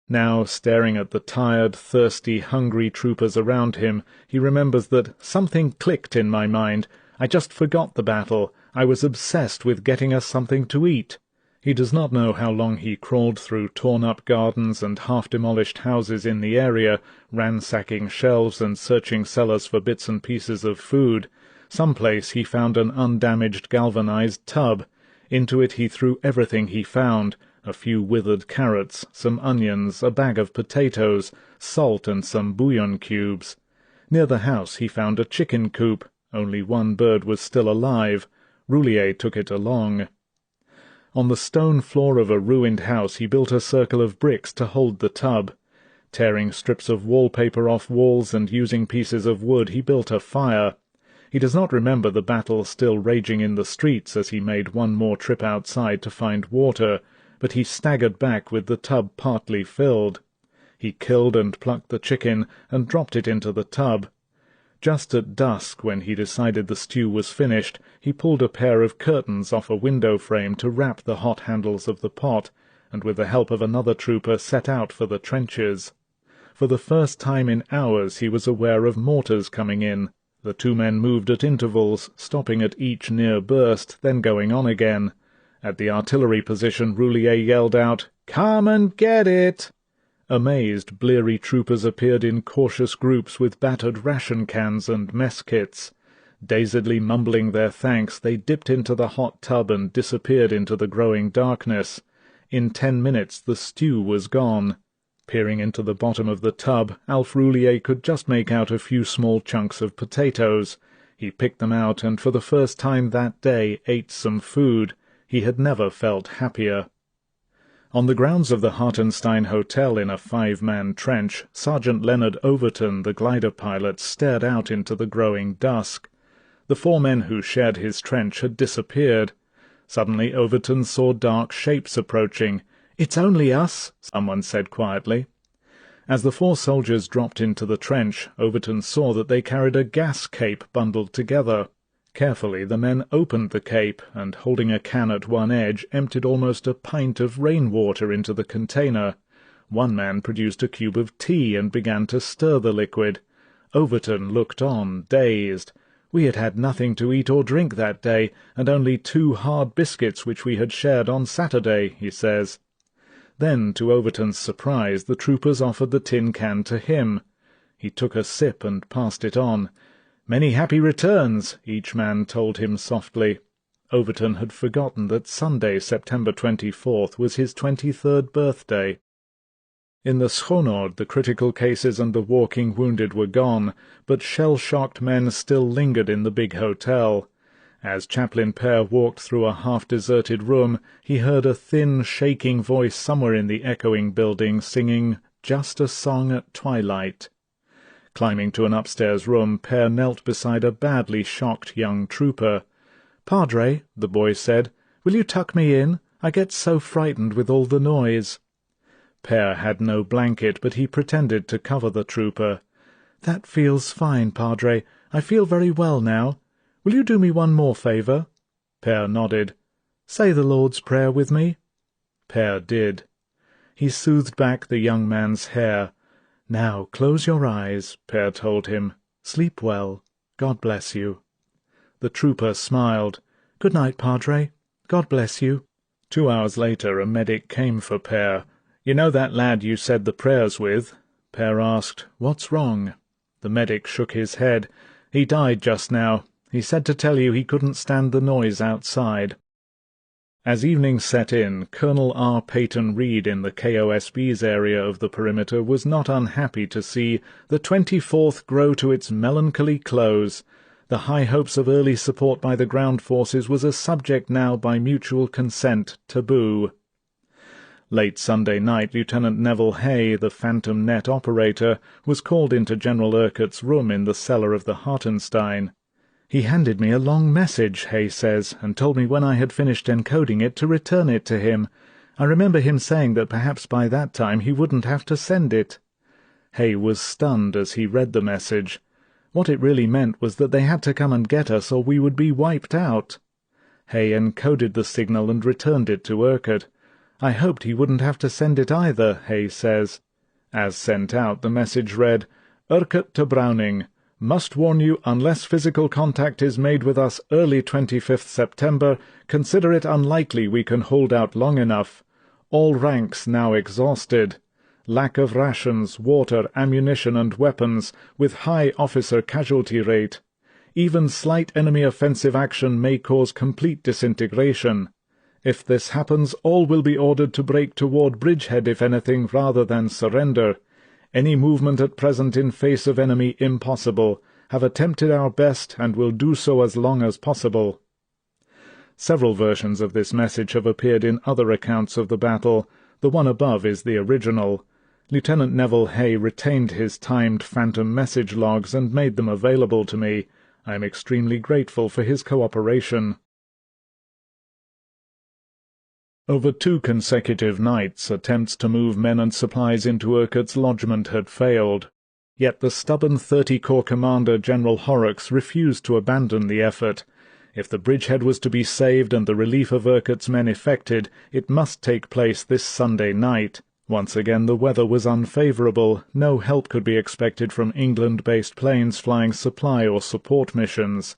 Now, staring at the tired, thirsty, hungry troopers around him, he remembers that something clicked in my mind. I just forgot the battle. I was obsessed with getting us something to eat. He does not know how long he crawled through torn-up gardens and half-demolished houses in the area, ransacking shelves and searching cellars for bits and pieces of food. Someplace he found an undamaged galvanized tub. Into it he threw everything he found, a few withered carrots, some onions, a bag of potatoes, salt and some bouillon cubes. Near the house he found a chicken coop. Only one bird was still alive. Roulier took it along. On the stone floor of a ruined house he built a circle of bricks to hold the tub. Tearing strips of wallpaper off walls and using pieces of wood, he built a fire. He does not remember the battle still raging in the streets as he made one more trip outside to find water, but he staggered back with the tub partly filled. He killed and plucked the chicken and dropped it into the tub. Just at dusk, when he decided the stew was finished, he pulled a pair of curtains off a window frame to wrap the hot handles of the pot, and with the help of another trooper set out for the trenches. For the first time in hours he was aware of mortars coming in. The 2 men moved at intervals, stopping at each near burst, then going on again. At the artillery position, Roulier yelled out, "Come and get it!" Amazed, bleary troopers appeared in cautious groups with battered ration cans and mess kits. Dazedly mumbling their thanks, they dipped into the hot tub and disappeared into the growing darkness. In 10 minutes the stew was gone. Peering into the bottom of the tub, Alf Roulier could just make out a few small chunks of potatoes. He picked them out and for the first time that day ate some food. He had never felt happier. On the grounds of the Hartenstein Hotel in a 5-man trench, Sergeant Leonard Overton, the glider pilot, stared out into the growing dusk. The 4 men who shared his trench had disappeared. Suddenly Overton saw dark shapes approaching. "It's only us," someone said quietly. As the 4 soldiers dropped into the trench, Overton saw that they carried a gas cape bundled together. Carefully the men opened the cape, and holding a can at one edge, emptied almost a pint of rainwater into the container. One man produced a cube of tea and began to stir the liquid. Overton looked on, dazed. We had had nothing to eat or drink that day, and only 2 hard biscuits which we had shared on Saturday, he says. Then, to Overton's surprise, the troopers offered the tin can to him. He took a sip and passed it on. "Many happy returns," each man told him softly. Overton had forgotten that Sunday, September 24th, was his 23rd birthday. In the Schonord the critical cases and the walking wounded were gone, but shell-shocked men still lingered in the big hotel. As Chaplain Père walked through a half-deserted room, he heard a thin, shaking voice somewhere in the echoing building singing "Just a Song at Twilight." Climbing to an upstairs room, Père knelt beside a badly shocked young trooper. "Padre," the boy said, "will you tuck me in? I get so frightened with all the noise." Père had no blanket, but he pretended to cover the trooper. "That feels fine, Padre. I feel very well now. Will you do me one more favour?" Père nodded. "Say the Lord's Prayer with me." Père did. He soothed back the young man's hair. "Now close your eyes," Père told him. "Sleep well. God bless you." The trooper smiled. "Good night, Padre. God bless you." 2 hours later a medic came for Père. "You know that lad you said the prayers with?" Père asked, "What's wrong?" The medic shook his head. "He died just now. He said to tell you he couldn't stand the noise outside." As evening set in, Colonel R. Peyton Reed in the KOSB's area of the perimeter was not unhappy to see the 24th grow to its melancholy close. The high hopes of early support by the ground forces was a subject now by mutual consent taboo. Late Sunday night, Lieutenant Neville Hay, the Phantom Net operator, was called into General Urquhart's room in the cellar of the Hartenstein. "He handed me a long message," Hay says, "and told me when I had finished encoding it to return it to him. I remember him saying that perhaps by that time he wouldn't have to send it." Hay was stunned as he read the message. What it really meant was that they had to come and get us or we would be wiped out. Hay encoded the signal and returned it to Urquhart. "I hoped he wouldn't have to send it either," Hay says. As sent out, the message read, "Urquhart to Browning. Must warn you, unless physical contact is made with us early 25th September, consider it unlikely we can hold out long enough. All ranks now exhausted. Lack of rations, water, ammunition and weapons, with high officer casualty rate. Even slight enemy offensive action may cause complete disintegration. If this happens, all will be ordered to break toward Bridgehead if anything, rather than surrender. Any movement at present in face of enemy impossible. Have attempted our best, and will do so as long as possible." Several versions of this message have appeared in other accounts of the battle. The one above is the original. Lieutenant Neville Hay retained his timed phantom message logs and made them available to me. I am extremely grateful for his cooperation. Over 2 consecutive nights, attempts to move men and supplies into Urquhart's lodgment had failed. Yet the stubborn 30 Corps commander, General Horrocks, refused to abandon the effort. If the bridgehead was to be saved and the relief of Urquhart's men effected, it must take place this Sunday night. Once again the weather was unfavourable. No help could be expected from England-based planes flying supply or support missions.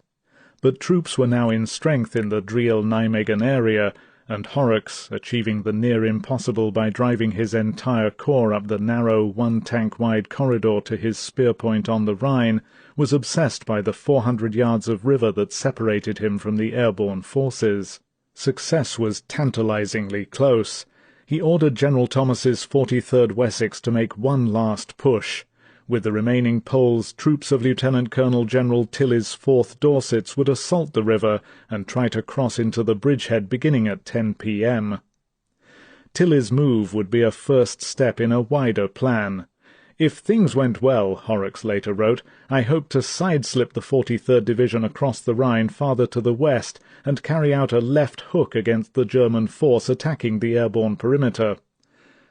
But troops were now in strength in the Driel-Nijmegen area, and Horrocks, achieving the near impossible by driving his entire corps up the narrow 1-tank-wide corridor to his spear point on the Rhine, was obsessed by the 400 yards of river that separated him from the airborne forces. Success was tantalizingly close. He ordered General Thomas's 43rd Wessex to make one last push. With the remaining Poles, troops of Lieutenant Colonel General Tilly's 4th Dorsets would assault the river and try to cross into the bridgehead beginning at 10 p.m. Tilly's move would be a first step in a wider plan. "If things went well," Horrocks later wrote, "I hoped to side-slip the 43rd Division across the Rhine farther to the west and carry out a left hook against the German force attacking the airborne perimeter."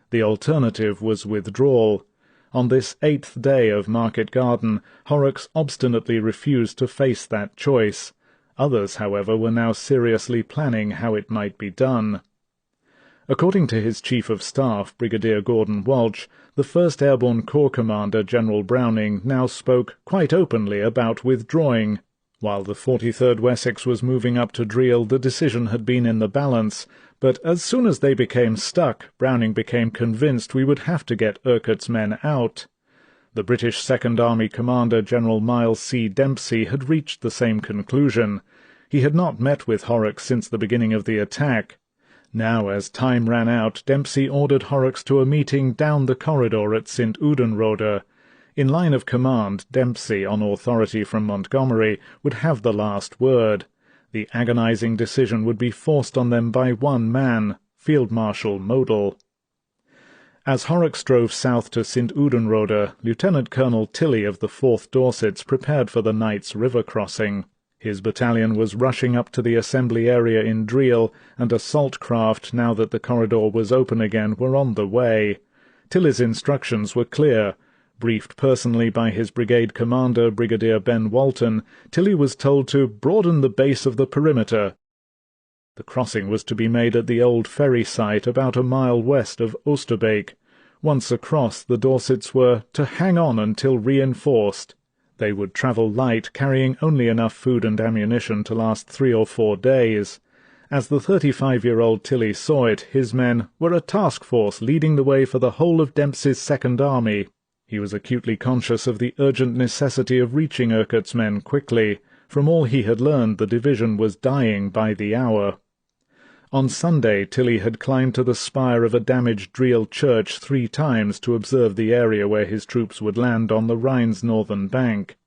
The alternative was withdrawal. On this 8th day of Market Garden, Horrocks obstinately refused to face that choice. Others, however, were now seriously planning how it might be done. According to his Chief of Staff, Brigadier Gordon Walsh, the 1st Airborne Corps Commander, General Browning, now spoke quite openly about withdrawing. While the 43rd Wessex was moving up to Driel, the decision had been in the balance, but as soon as they became stuck, Browning became convinced we would have to get Urquhart's men out. The British Second Army Commander, General Miles C. Dempsey, had reached the same conclusion. He had not met with Horrocks since the beginning of the attack. Now, as time ran out, Dempsey ordered Horrocks to a meeting down the corridor at St. Udenrode. In line of command, Dempsey, on authority from Montgomery, would have the last word. The agonizing decision would be forced on them by one man, Field Marshal Model. As Horrocks drove south to St. Udenrode, Lieutenant Colonel Tilly of the 4th Dorsets prepared for the night's river crossing. His battalion was rushing up to the assembly area in Driel, and assault craft, now that the corridor was open again, were on the way. Tilly's instructions were clear. Briefed personally by his brigade commander, Brigadier Ben Walton, Tilly was told to broaden the base of the perimeter. The crossing was to be made at the old ferry site about a mile west of Oosterbeek. Once across, the Dorsets were to hang on until reinforced. They would travel light, carrying only enough food and ammunition to last 3 or 4 days. As the 35-year-old Tilly saw it, his men were a task force leading the way for the whole of Dempsey's Second Army. He was acutely conscious of the urgent necessity of reaching Urquhart's men quickly. From all he had learned, the division was dying by the hour. On Sunday, Tilly had climbed to the spire of a damaged Driel church 3 times to observe the area where his troops would land on the Rhine's northern bank.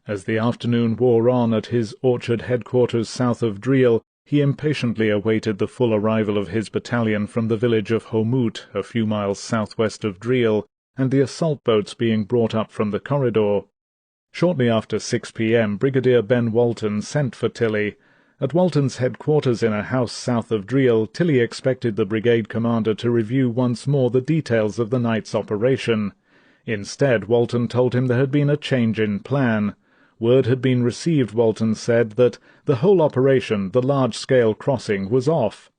As the afternoon wore on at his orchard headquarters south of Driel, he impatiently awaited the full arrival of his battalion from the village of Homoot, a few miles southwest of Driel, and the assault boats being brought up from the corridor. Shortly after 6 p.m. Brigadier Ben Walton sent for Tilly. At Walton's headquarters in a house south of Driel, Tilly expected the brigade commander to review once more the details of the night's operation. Instead, Walton told him there had been a change in plan. Word had been received, Walton said, that the whole operation, the large-scale crossing, was off.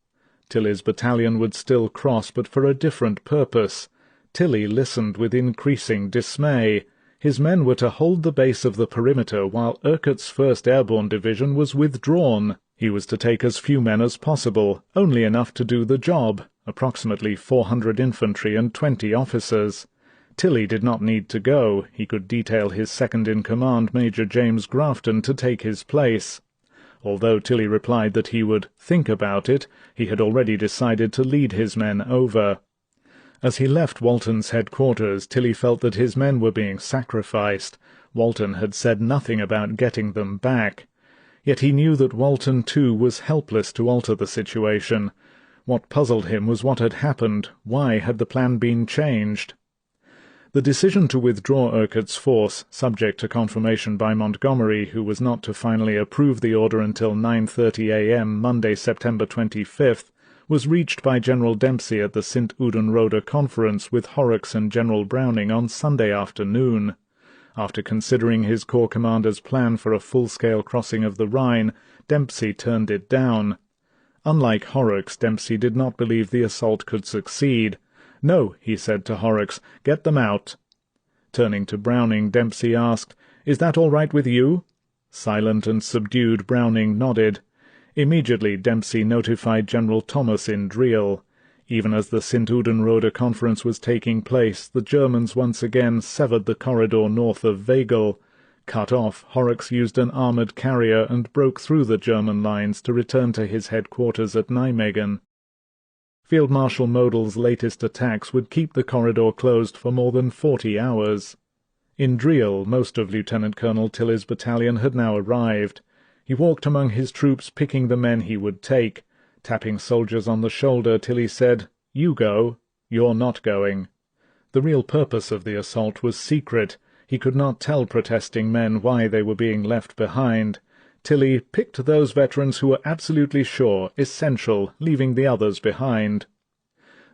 Tilly's battalion would still cross, but for a different purpose. Tilly listened with increasing dismay. His men were to hold the base of the perimeter while Urquhart's 1st Airborne Division was withdrawn. He was to take as few men as possible, only enough to do the job, approximately 400 infantry and 20 officers. Tilly did not need to go. He could detail his second-in-command, Major James Grafton, to take his place. Although Tilly replied that he would think about it, he had already decided to lead his men over. As he left Walton's headquarters, Tilly felt that his men were being sacrificed. Walton had said nothing about getting them back. Yet he knew that Walton, too, was helpless to alter the situation. What puzzled him was what had happened. Why had the plan been changed? The decision to withdraw Urquhart's force, subject to confirmation by Montgomery, who was not to finally approve the order until 9:30 a.m. Monday, September 25th, was reached by General Dempsey at the St. Udenrode conference with Horrocks and General Browning on Sunday afternoon. After considering his corps commander's plan for a full-scale crossing of the Rhine, Dempsey turned it down. Unlike Horrocks, Dempsey did not believe the assault could succeed. "No," he said to Horrocks, "get them out." Turning to Browning, Dempsey asked, "Is that all right with you?" Silent and subdued, Browning nodded. Immediately Dempsey notified General Thomas in Driel. Even as the St. Udenrode conference was taking place, the Germans once again severed the corridor north of Wegel. Cut off, Horrocks used an armoured carrier and broke through the German lines to return to his headquarters at Nijmegen. Field Marshal Model's latest attacks would keep the corridor closed for more than 40 hours. In Driel, most of Lieutenant Colonel Tilly's battalion had now arrived. He walked among his troops, picking the men he would take. Tapping soldiers on the shoulder, Tilly said, "You go. You're not going." The real purpose of the assault was secret. He could not tell protesting men why they were being left behind. Tilly picked those veterans who were absolutely sure, essential, leaving the others behind.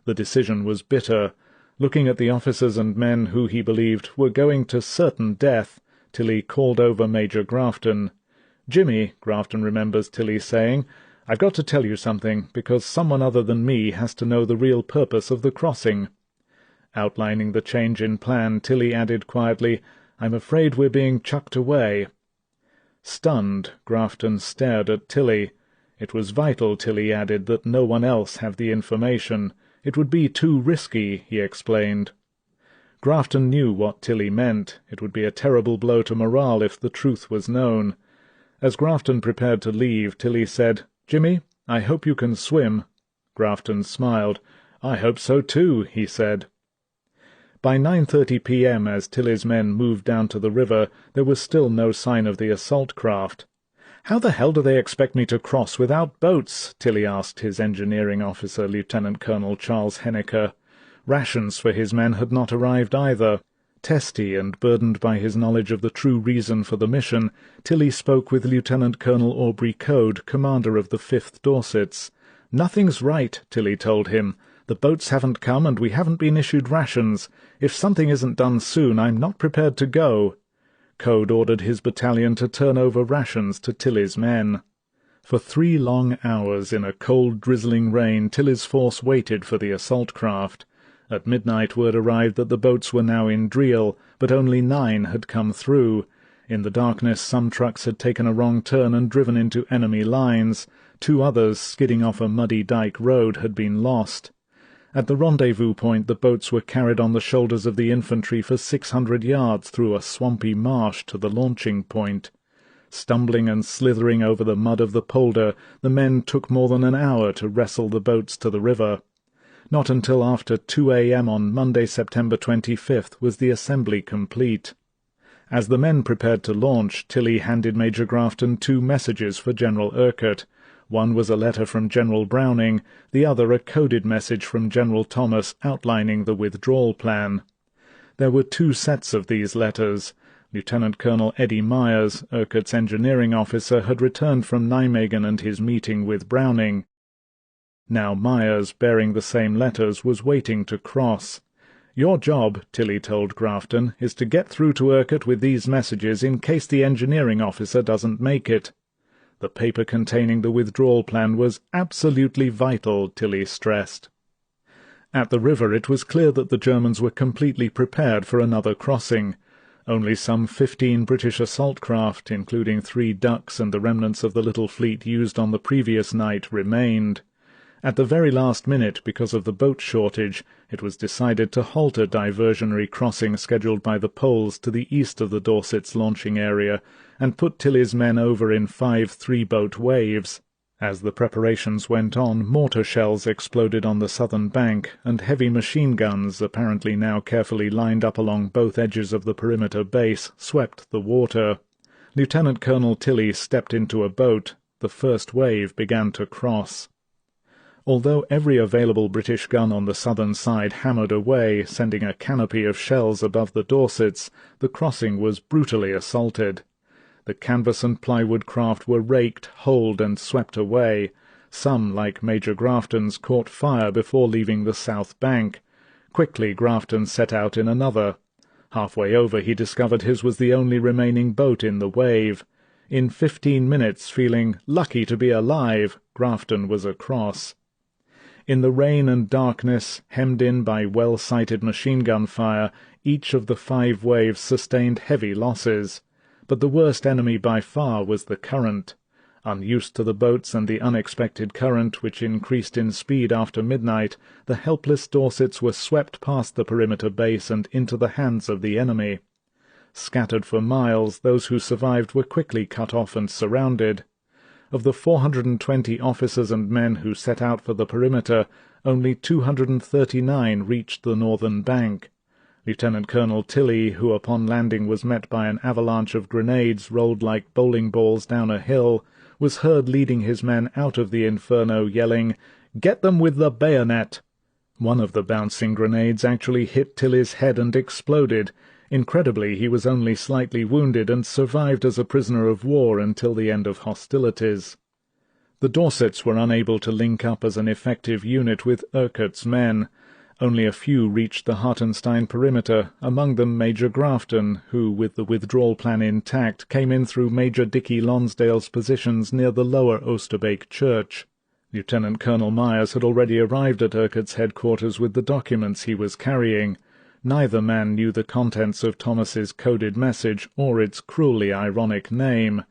The decision was bitter. Looking at the officers and men who he believed were going to certain death, Tilly called over Major Grafton. "Jimmy," Grafton remembers Tilly saying, "I've got to tell you something, because someone other than me has to know the real purpose of the crossing." Outlining the change in plan, Tilly added quietly, "I'm afraid we're being chucked away." Stunned, Grafton stared at Tilly. It was vital, Tilly added, that no one else have the information. It would be too risky, he explained. Grafton knew what Tilly meant. It would be a terrible blow to morale if the truth was known. As Grafton prepared to leave, Tilly said, "Jimmy, I hope you can swim." Grafton smiled. "I hope so too," he said. By 9:30 p.m., as Tilly's men moved down to the river, there was still no sign of the assault craft. "How the hell do they expect me to cross without boats?" Tilly asked his engineering officer, Lieutenant Colonel Charles Henniker. Rations for his men had not arrived either. Testy and burdened by his knowledge of the true reason for the mission, Tilly spoke with Lieutenant Colonel Aubrey Code, commander of the 5th Dorsets. "Nothing's right," Tilly told him. "The boats haven't come, and we haven't been issued rations. If something isn't done soon, I'm not prepared to go." Code ordered his battalion to turn over rations to Tilly's men. For 3 long hours in a cold, drizzling rain, Tilly's force waited for the assault craft. At midnight word arrived that the boats were now in Driel, but only 9 had come through. In the darkness some trucks had taken a wrong turn and driven into enemy lines. 2 others, skidding off a muddy dike road, had been lost. At the rendezvous point the boats were carried on the shoulders of the infantry for 600 yards through a swampy marsh to the launching point. Stumbling and slithering over the mud of the polder, the men took more than an hour to wrestle the boats to the river. Not until after 2 a.m. on Monday, September 25th, was the assembly complete. As the men prepared to launch, Tilly handed Major Grafton 2 messages for General Urquhart. One was a letter from General Browning, the other a coded message from General Thomas outlining the withdrawal plan. There were 2 sets of these letters. Lieutenant Colonel Eddie Myers, Urquhart's engineering officer, had returned from Nijmegen and his meeting with Browning. Now Myers, bearing the same letters, was waiting to cross. "Your job," Tilly told Grafton, "is to get through to Urquhart with these messages in case the engineering officer doesn't make it." The paper containing the withdrawal plan was absolutely vital, Tilly stressed. At the river it was clear that the Germans were completely prepared for another crossing. Only some 15 British assault craft, including 3 ducks and the remnants of the little fleet used on the previous night, remained. At the very last minute, because of the boat shortage, it was decided to halt a diversionary crossing scheduled by the Poles to the east of the Dorsets launching area, and put Tilly's men over in 5 3-boat waves. As the preparations went on, mortar shells exploded on the southern bank, and heavy machine guns, apparently now carefully lined up along both edges of the perimeter base, swept the water. Lieutenant Colonel Tilly stepped into a boat. The first wave began to cross. Although every available British gun on the southern side hammered away, sending a canopy of shells above the Dorsets, the crossing was brutally assaulted. The canvas and plywood craft were raked, holed, and swept away. Some, like Major Grafton's, caught fire before leaving the south bank. Quickly Grafton set out in another. Halfway over he discovered his was the only remaining boat in the wave. In 15 minutes, feeling lucky to be alive, Grafton was across. In the rain and darkness, hemmed in by well-sighted machine-gun fire, each of the 5 waves sustained heavy losses. But the worst enemy by far was the current. Unused to the boats and the unexpected current, which increased in speed after midnight, the helpless Dorsets were swept past the perimeter base and into the hands of the enemy. Scattered for miles, those who survived were quickly cut off and surrounded. Of the 420 officers and men who set out for the perimeter, only 239 reached the northern bank. Lieutenant Colonel Tilly, who upon landing was met by an avalanche of grenades rolled like bowling balls down a hill, was heard leading his men out of the inferno, yelling, "Get them with the bayonet!" One of the bouncing grenades actually hit Tilly's head and exploded. Incredibly, he was only slightly wounded and survived as a prisoner of war until the end of hostilities. The Dorsets were unable to link up as an effective unit with Urquhart's men. Only a few reached the Hartenstein perimeter, among them Major Grafton, who, with the withdrawal plan intact, came in through Major Dicky Lonsdale's positions near the lower Oosterbeek church. Lieutenant Colonel Myers had already arrived at Urquhart's headquarters with the documents he was carrying. Neither man knew the contents of Thomas's coded message or its cruelly ironic name.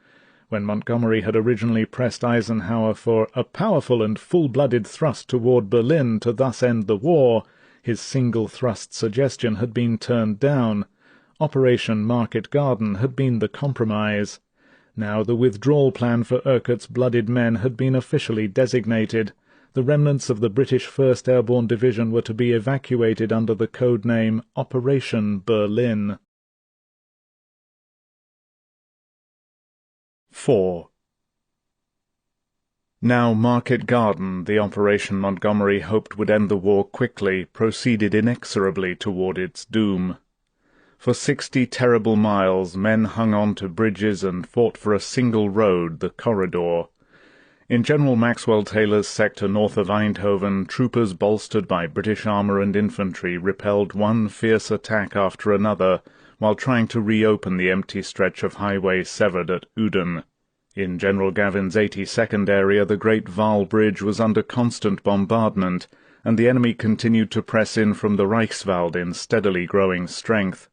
When Montgomery had originally pressed Eisenhower for a powerful and full-blooded thrust toward Berlin to thus end the war, his single-thrust suggestion had been turned down. Operation Market Garden had been the compromise. Now the withdrawal plan for Urquhart's blooded men had been officially designated. The remnants of the British 1st Airborne Division were to be evacuated under the code name Operation Berlin. 4. Now Market Garden, the operation Montgomery hoped would end the war quickly, proceeded inexorably toward its doom. For 60 terrible miles men hung on to bridges and fought for a single road, the corridor. In General Maxwell Taylor's sector north of Eindhoven, troopers bolstered by British armour and infantry repelled one fierce attack after another, while trying to reopen the empty stretch of highway severed at Uden. In General Gavin's 82nd area the great Waal Bridge was under constant bombardment, and the enemy continued to press in from the Reichswald in steadily growing strength.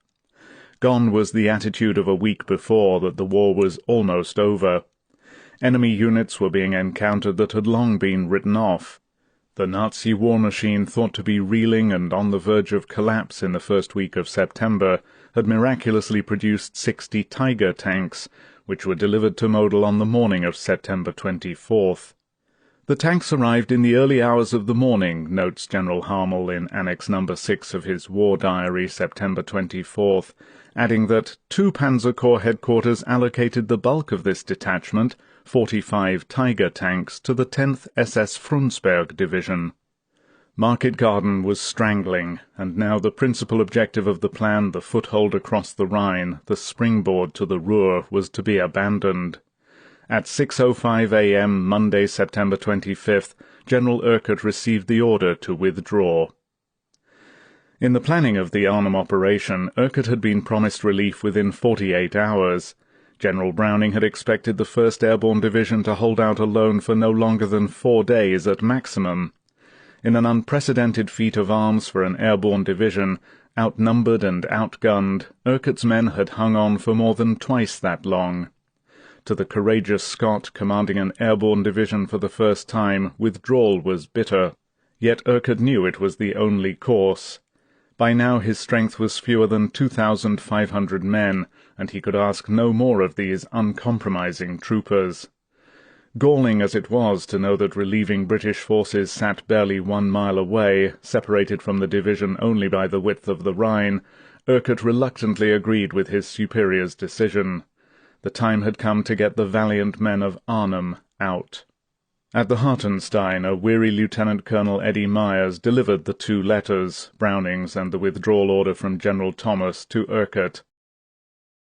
Gone was the attitude of a week before, that the war was almost over. Enemy units were being encountered that had long been written off. The Nazi war machine, thought to be reeling and on the verge of collapse in the first week of September, had miraculously produced 60 Tiger tanks, which were delivered to Model on the morning of September 24th. The tanks arrived in the early hours of the morning, notes General Harmel in Annex No. 6 of his War Diary, September 24th, adding that 2 Panzer Corps headquarters allocated the bulk of this detachment, 45 Tiger tanks, to the 10th SS Frundsberg Division. Market Garden was strangling, and now the principal objective of the plan, the foothold across the Rhine, the springboard to the Ruhr, was to be abandoned. At 6:05 a.m. Monday, September 25th, General Urquhart received the order to withdraw. In the planning of the Arnhem operation, Urquhart had been promised relief within 48 hours. General Browning had expected the 1st Airborne Division to hold out alone for no longer than 4 days at maximum. In an unprecedented feat of arms for an airborne division, outnumbered and outgunned, Urquhart's men had hung on for more than twice that long. To the courageous Scot, commanding an airborne division for the first time, withdrawal was bitter. Yet Urquhart knew it was the only course. By now his strength was fewer than 2,500 men, and he could ask no more of these uncompromising troopers. Galling as it was to know that relieving British forces sat barely 1 mile away, separated from the division only by the width of the Rhine, Urquhart reluctantly agreed with his superior's decision. The time had come to get the valiant men of Arnhem out. At the Hartenstein, a weary Lieutenant Colonel Eddie Myers delivered the 2 letters, Browning's and the withdrawal order from General Thomas, to Urquhart.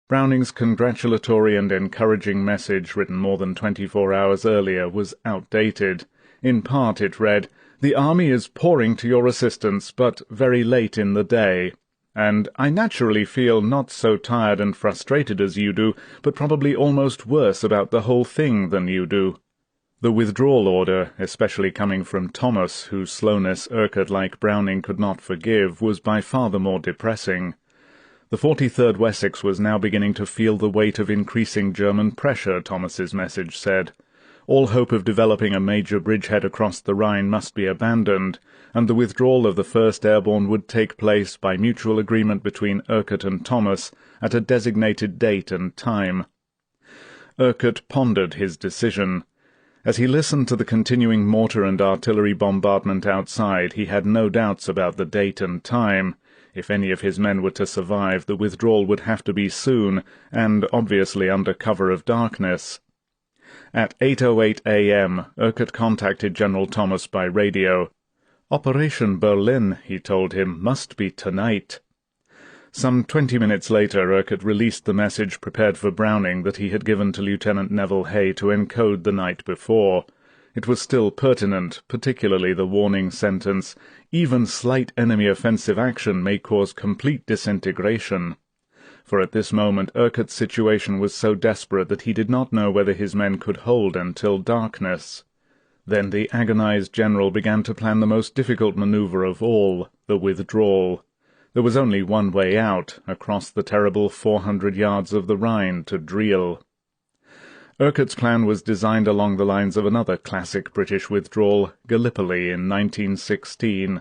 Browning's congratulatory and encouraging message, written more than 24 hours earlier, was outdated. In part it read, "The army is pouring to your assistance, but very late in the day," and "I naturally feel not so tired and frustrated as you do, but probably almost worse about the whole thing than you do." The withdrawal order, especially coming from Thomas, whose slowness Urquhart, like Browning, could not forgive, was by far the more depressing. The 43rd Wessex was now beginning to feel the weight of increasing German pressure, Thomas's message said. All hope of developing a major bridgehead across the Rhine must be abandoned, and the withdrawal of the 1st Airborne would take place by mutual agreement between Urquhart and Thomas at a designated date and time. Urquhart pondered his decision. As he listened to the continuing mortar and artillery bombardment outside, he had no doubts about the date and time. If any of his men were to survive, the withdrawal would have to be soon, and obviously under cover of darkness. At 8:08 a.m., Urquhart contacted General Thomas by radio. "Operation Berlin," he told him, "must be tonight." Some 20 minutes later, Urquhart released the message prepared for Browning that he had given to Lieutenant Neville Hay to encode the night before. It was still pertinent, particularly the warning sentence, "Even slight enemy offensive action may cause complete disintegration." For at this moment Urquhart's situation was so desperate that he did not know whether his men could hold until darkness. Then the agonized general began to plan the most difficult maneuver of all, the withdrawal. There was only one way out, across the terrible 400 yards of the Rhine to Driel. Urquhart's plan was designed along the lines of another classic British withdrawal, Gallipoli, in 1916.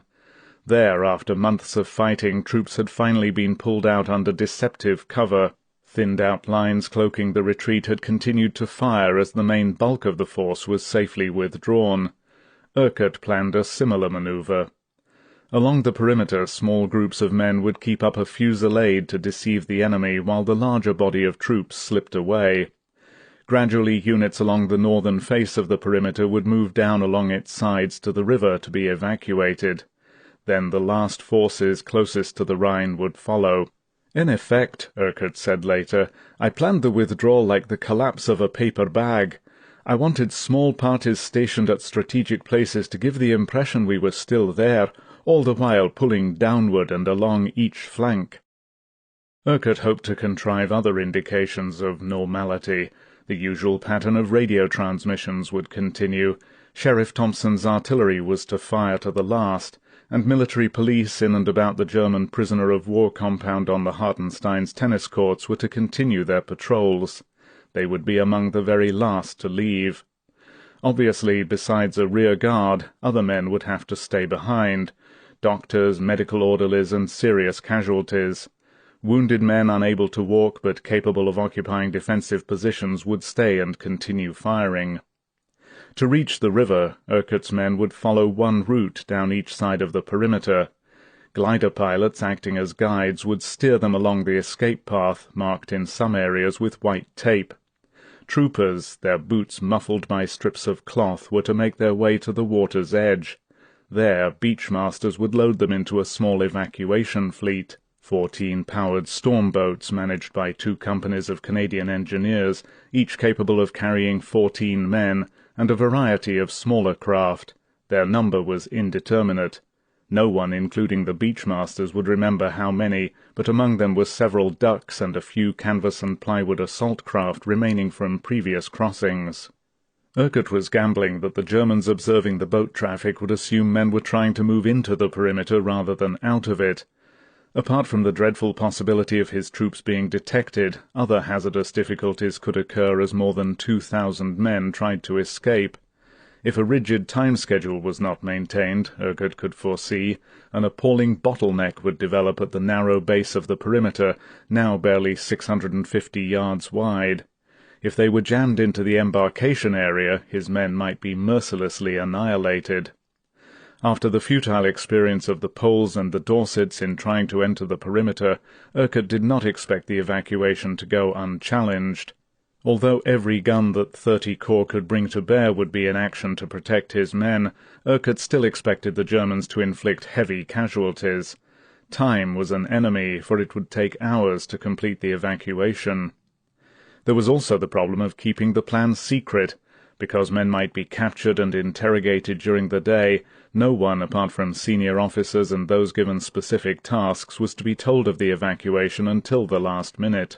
There, after months of fighting, troops had finally been pulled out under deceptive cover. Thinned-out lines cloaking the retreat had continued to fire as the main bulk of the force was safely withdrawn. Urquhart planned a similar manoeuvre. Along the perimeter, small groups of men would keep up a fusillade to deceive the enemy while the larger body of troops slipped away. Gradually, units along the northern face of the perimeter would move down along its sides to the river to be evacuated. Then the last forces closest to the Rhine would follow. "In effect," Urquhart said later, "I planned the withdrawal like the collapse of a paper bag. I wanted small parties stationed at strategic places to give the impression we were still there, all the while pulling downward and along each flank." Urquhart hoped to contrive other indications of normality. The usual pattern of radio transmissions would continue. Sheriff Thompson's artillery was to fire to the last, and military police in and about the German prisoner of war compound on the Hartenstein's tennis courts were to continue their patrols. They would be among the very last to leave. Obviously, besides a rear guard, other men would have to stay behind: doctors, medical orderlies, and serious casualties. Wounded men unable to walk but capable of occupying defensive positions would stay and continue firing. To reach the river, Urquhart's men would follow one route down each side of the perimeter. Glider pilots acting as guides would steer them along the escape path, marked in some areas with white tape. Troopers, their boots muffled by strips of cloth, were to make their way to the water's edge. There, beachmasters would load them into a small evacuation fleet. 14 powered storm boats managed by 2 companies of Canadian engineers, each capable of carrying 14 men, and a variety of smaller craft. Their number was indeterminate. No one, including the beachmasters, would remember how many, but among them were several ducks and a few canvas and plywood assault craft remaining from previous crossings. Urquhart was gambling that the Germans observing the boat traffic would assume men were trying to move into the perimeter rather than out of it. Apart from the dreadful possibility of his troops being detected, other hazardous difficulties could occur as more than 2,000 men tried to escape. If a rigid time schedule was not maintained, Urquhart could foresee, an appalling bottleneck would develop at the narrow base of the perimeter, now barely 650 yards wide. If they were jammed into the embarkation area, his men might be mercilessly annihilated. After the futile experience of the Poles and the Dorsets in trying to enter the perimeter, Urquhart did not expect the evacuation to go unchallenged. Although every gun that 30 Corps could bring to bear would be in action to protect his men, Urquhart still expected the Germans to inflict heavy casualties. Time was an enemy, for it would take hours to complete the evacuation. There was also the problem of keeping the plan secret. Because men might be captured and interrogated during the day, no one, apart from senior officers and those given specific tasks, was to be told of the evacuation until the last minute.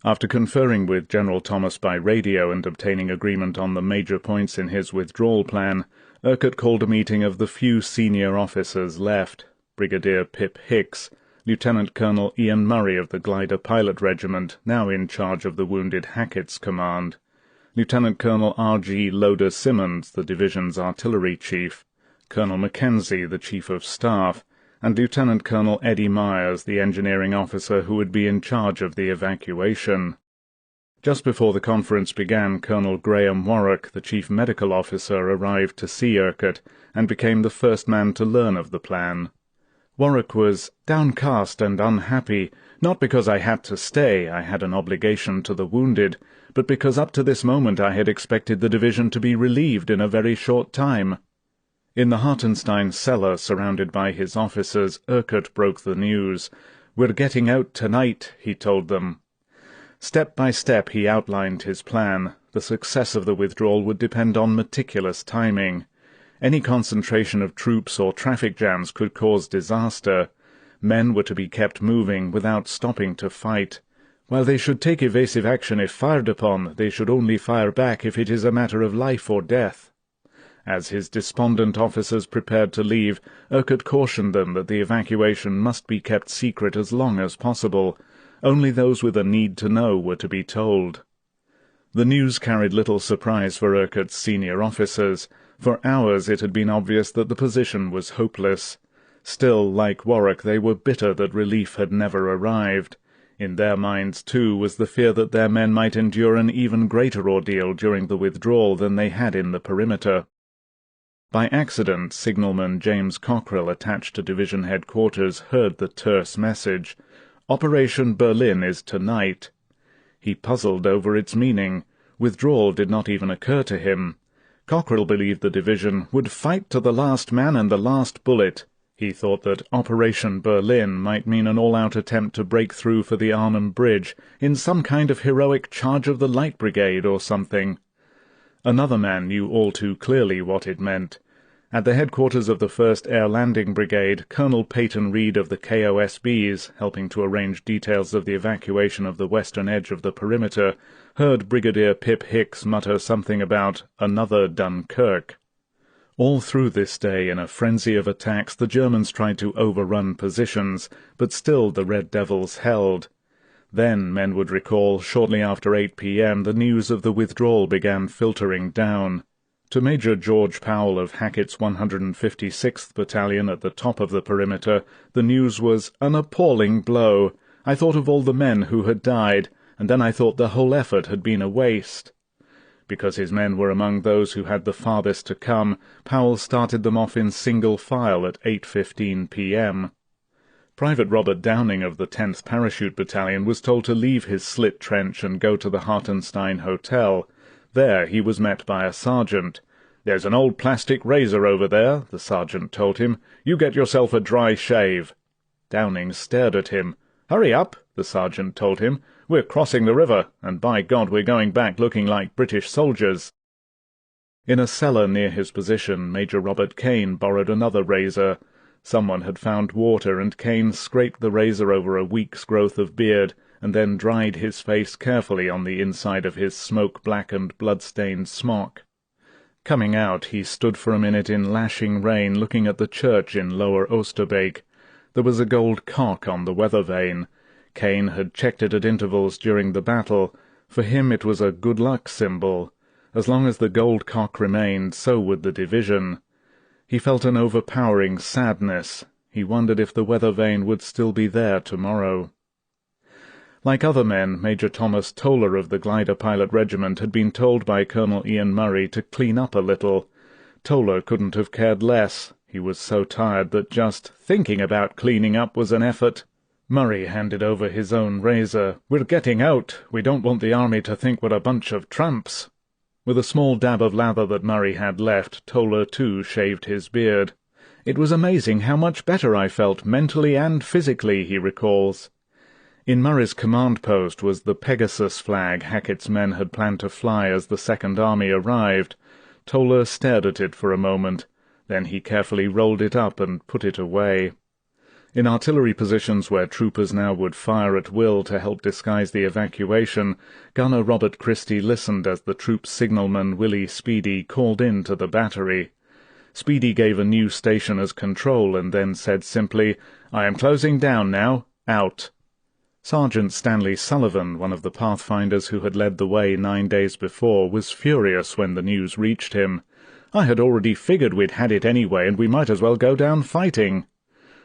After conferring with General Thomas by radio and obtaining agreement on the major points in his withdrawal plan, Urquhart called a meeting of the few senior officers left: Brigadier Pip Hicks, Lieutenant Colonel Ian Murray of the Glider Pilot Regiment, now in charge of the wounded Hackett's command, Lieutenant Colonel R.G. Loder Simmons, the division's artillery chief, Colonel Mackenzie, the Chief of Staff, and Lieutenant Colonel Eddie Myers, the engineering officer who would be in charge of the evacuation. Just before the conference began, Colonel Graham Warwick, the chief medical officer, arrived to see Urquhart, and became the first man to learn of the plan. Warwick was downcast and unhappy, not because I had to stay, I had an obligation to the wounded, but because up to this moment I had expected the division to be relieved in a very short time. In the Hartenstein cellar, surrounded by his officers, Urquhart broke the news. "We're getting out tonight," he told them. Step by step he outlined his plan. The success of the withdrawal would depend on meticulous timing. Any concentration of troops or traffic jams could cause disaster. Men were to be kept moving without stopping to fight. While they should take evasive action if fired upon, they should only fire back if it is a matter of life or death. As his despondent officers prepared to leave, Urquhart cautioned them that the evacuation must be kept secret as long as possible. Only those with a need to know were to be told. The news carried little surprise for Urquhart's senior officers. For hours it had been obvious that the position was hopeless. Still, like Warwick, they were bitter that relief had never arrived. In their minds, too, was the fear that their men might endure an even greater ordeal during the withdrawal than they had in the perimeter. By accident, signalman James Cockrell, attached to division headquarters, heard the terse message, "Operation Berlin is tonight." He puzzled over its meaning. Withdrawal did not even occur to him. Cockrell believed the division would fight to the last man and the last bullet. He thought that Operation Berlin might mean an all-out attempt to break through for the Arnhem Bridge in some kind of heroic charge of the Light Brigade or something. Another man knew all too clearly what it meant. At the headquarters of the 1st Air Landing Brigade, Colonel Peyton Reed of the KOSBs, helping to arrange details of the evacuation of the western edge of the perimeter, heard Brigadier Pip Hicks mutter something about another Dunkirk. All through this day, in a frenzy of attacks, the Germans tried to overrun positions, but still the Red Devils held. Then, men would recall, shortly after 8 p.m., the news of the withdrawal began filtering down. To Major George Powell of Hackett's 156th Battalion at the top of the perimeter, the news was an appalling blow. I thought of all the men who had died, and then I thought the whole effort had been a waste. Because his men were among those who had the farthest to come, Powell started them off in single file at 8:15 p.m. Private Robert Downing of the 10th Parachute Battalion was told to leave his slit trench and go to the Hartenstein Hotel. There he was met by a sergeant. "There's an old plastic razor over there," the sergeant told him. "You get yourself a dry shave." Downing stared at him. "Hurry up," the sergeant told him. "We're crossing the river, and by God we're going back looking like British soldiers." In a cellar near his position, Major Robert Kane borrowed another razor. Someone had found water, and Kane scraped the razor over a week's growth of beard, and then dried his face carefully on the inside of his smoke-blackened, blood-stained smock. Coming out, he stood for a minute in lashing rain, looking at the church in Lower Oosterbeek. There was a gold cock on the weather vane. Kane had checked it at intervals during the battle. For him it was a good-luck symbol. As long as the gold cock remained, so would the division. He felt an overpowering sadness. He wondered if the weather vane would still be there tomorrow. Like other men, Major Thomas Toller of the Glider Pilot Regiment had been told by Colonel Ian Murray to clean up a little. Toller couldn't have cared less. He was so tired that just thinking about cleaning up was an effort. Murray handed over his own razor. "We're getting out. We don't want the army to think we're a bunch of tramps." With a small dab of lather that Murray had left, Toller too shaved his beard. "It was amazing how much better I felt, mentally and physically," he recalls. In Murray's command post was the Pegasus flag Hackett's men had planned to fly as the Second Army arrived. Toller stared at it for a moment. Then he carefully rolled it up and put it away. In artillery positions where troopers now would fire at will to help disguise the evacuation, Gunner Robert Christie listened as the troop signalman Willie Speedy called in to the battery. Speedy gave a new stationer's control and then said simply, "I am closing down now. Out." Sergeant Stanley Sullivan, one of the pathfinders who had led the way 9 days before, was furious when the news reached him. "I had already figured we'd had it anyway, and we might as well go down fighting."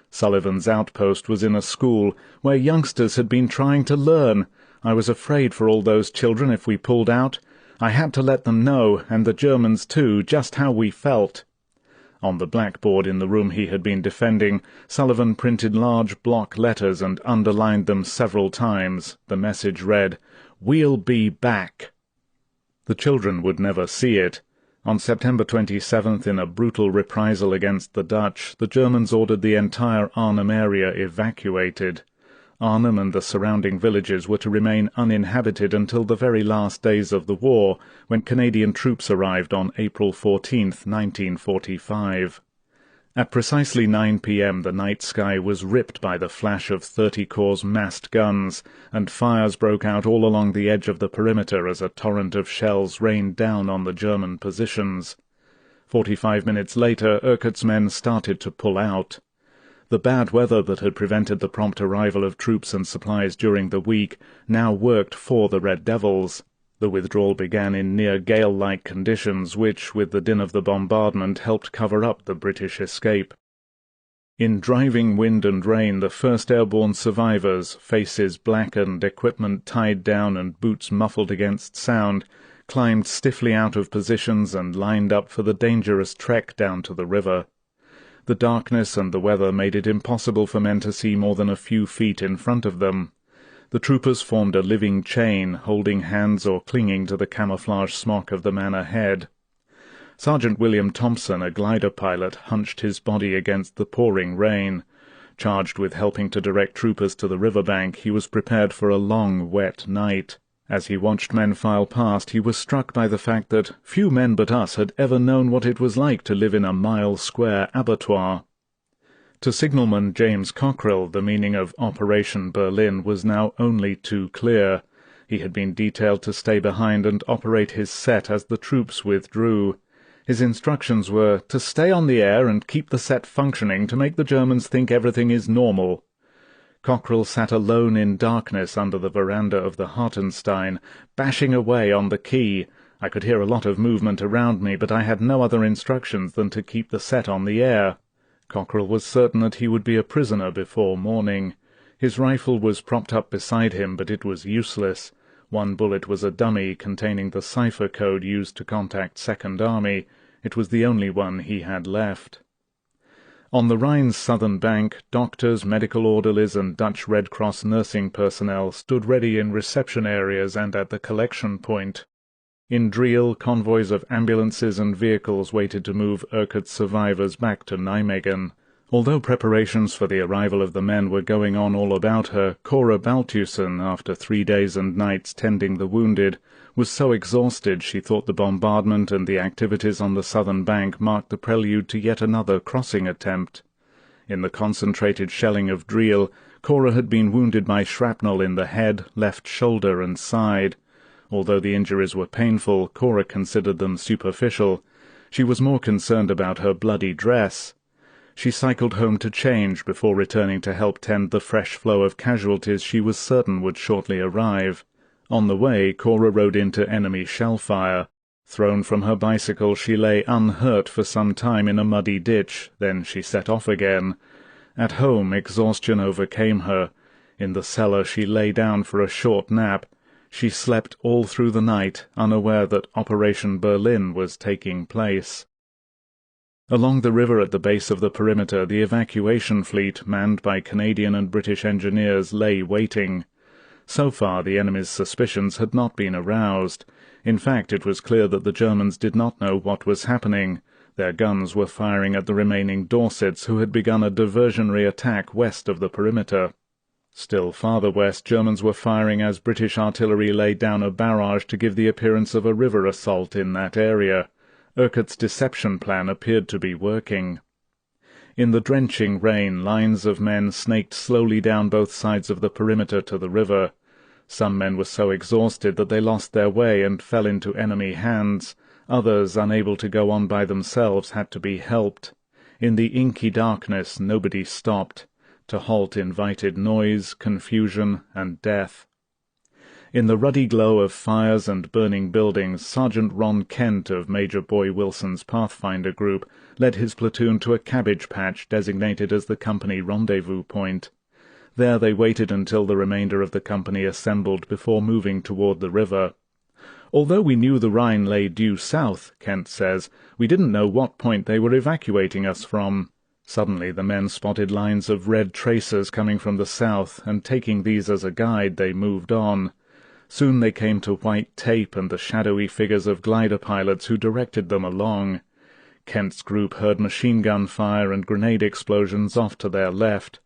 Sullivan's outpost was in a school where youngsters had been trying to learn. "I was afraid for all those children if we pulled out. I had to let them know, and the Germans too, just how we felt." On the blackboard in the room he had been defending, Sullivan printed large block letters and underlined them several times. The message read, "We'll be back." The children would never see it. On September 27th, in a brutal reprisal against the Dutch, the Germans ordered the entire Arnhem area evacuated. Arnhem and the surrounding villages were to remain uninhabited until the very last days of the war, when Canadian troops arrived on April 14, 1945. At precisely 9 p.m. the night sky was ripped by the flash of 30 Corps' massed guns, and fires broke out all along the edge of the perimeter as a torrent of shells rained down on the German positions. 45 minutes later, Urquhart's men started to pull out. The bad weather that had prevented the prompt arrival of troops and supplies during the week now worked for the Red Devils. The withdrawal began in near gale-like conditions which, with the din of the bombardment, helped cover up the British escape. In driving wind and rain, the first airborne survivors, faces blackened, equipment tied down and boots muffled against sound, climbed stiffly out of positions and lined up for the dangerous trek down to the river. The darkness and the weather made it impossible for men to see more than a few feet in front of them. The troopers formed a living chain, holding hands or clinging to the camouflage smock of the man ahead. Sergeant William Thompson, a glider pilot, hunched his body against the pouring rain. Charged with helping to direct troopers to the riverbank, he was prepared for a long, wet night. As he watched men file past, he was struck by the fact that few men but us had ever known what it was like to live in a mile-square abattoir. To signalman James Cockrell, the meaning of Operation Berlin was now only too clear. He had been detailed to stay behind and operate his set as the troops withdrew. His instructions were to stay on the air and keep the set functioning to make the Germans think everything is normal. Cockrell sat alone in darkness under the veranda of the Hartenstein, bashing away on the key. I could hear a lot of movement around me, but I had no other instructions than to keep the set on the air. Cockrell was certain that he would be a prisoner before morning. His rifle was propped up beside him, but it was useless. One bullet was a dummy containing the cipher code used to contact Second Army. It was the only one he had left. On the Rhine's southern bank, doctors, medical orderlies, and Dutch Red Cross nursing personnel stood ready in reception areas and at the collection point. In Driel, convoys of ambulances and vehicles waited to move Urquhart's survivors back to Nijmegen. Although preparations for the arrival of the men were going on all about her, Cora Baltussen, after 3 days and nights tending the wounded, was so exhausted she thought the bombardment and the activities on the southern bank marked the prelude to yet another crossing attempt. In the concentrated shelling of Driel, Cora had been wounded by shrapnel in the head, left shoulder and side. Although the injuries were painful, Cora considered them superficial. She was more concerned about her bloody dress. She cycled home to change before returning to help tend the fresh flow of casualties she was certain would shortly arrive. On the way, Cora rode into enemy shell fire. Thrown from her bicycle, she lay unhurt for some time in a muddy ditch, then she set off again. At home, exhaustion overcame her. In the cellar she lay down for a short nap. She slept all through the night, unaware that Operation Berlin was taking place. Along the river at the base of the perimeter, the evacuation fleet, manned by Canadian and British engineers, lay waiting. So far the enemy's suspicions had not been aroused. In fact, it was clear that the Germans did not know what was happening. Their guns were firing at the remaining Dorsets, who had begun a diversionary attack west of the perimeter. Still farther west, Germans were firing as British artillery laid down a barrage to give the appearance of a river assault in that area. Urquhart's deception plan appeared to be working. In the drenching rain, lines of men snaked slowly down both sides of the perimeter to the river. Some men were so exhausted that they lost their way and fell into enemy hands. Others, unable to go on by themselves, had to be helped. In the inky darkness nobody stopped. To halt invited noise, confusion, and death. In the ruddy glow of fires and burning buildings, Sergeant Ron Kent of Major Boy Wilson's Pathfinder Group led his platoon to a cabbage patch designated as the company rendezvous point. There they waited until the remainder of the company assembled before moving toward the river. Although we knew the Rhine lay due south, Kent says, we didn't know what point they were evacuating us from. Suddenly the men spotted lines of red tracers coming from the south, and taking these as a guide they moved on. Soon they came to white tape and the shadowy figures of glider pilots who directed them along. Kent's group heard machine-gun fire and grenade explosions off to their left.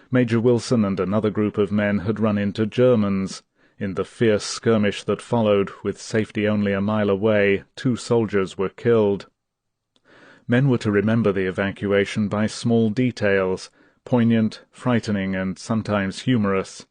Major Wilson and another group of men had run into Germans. In the fierce skirmish that followed, with safety only a mile away, 2 soldiers were killed. Men were to remember the evacuation by small details, poignant, frightening, and sometimes humorous.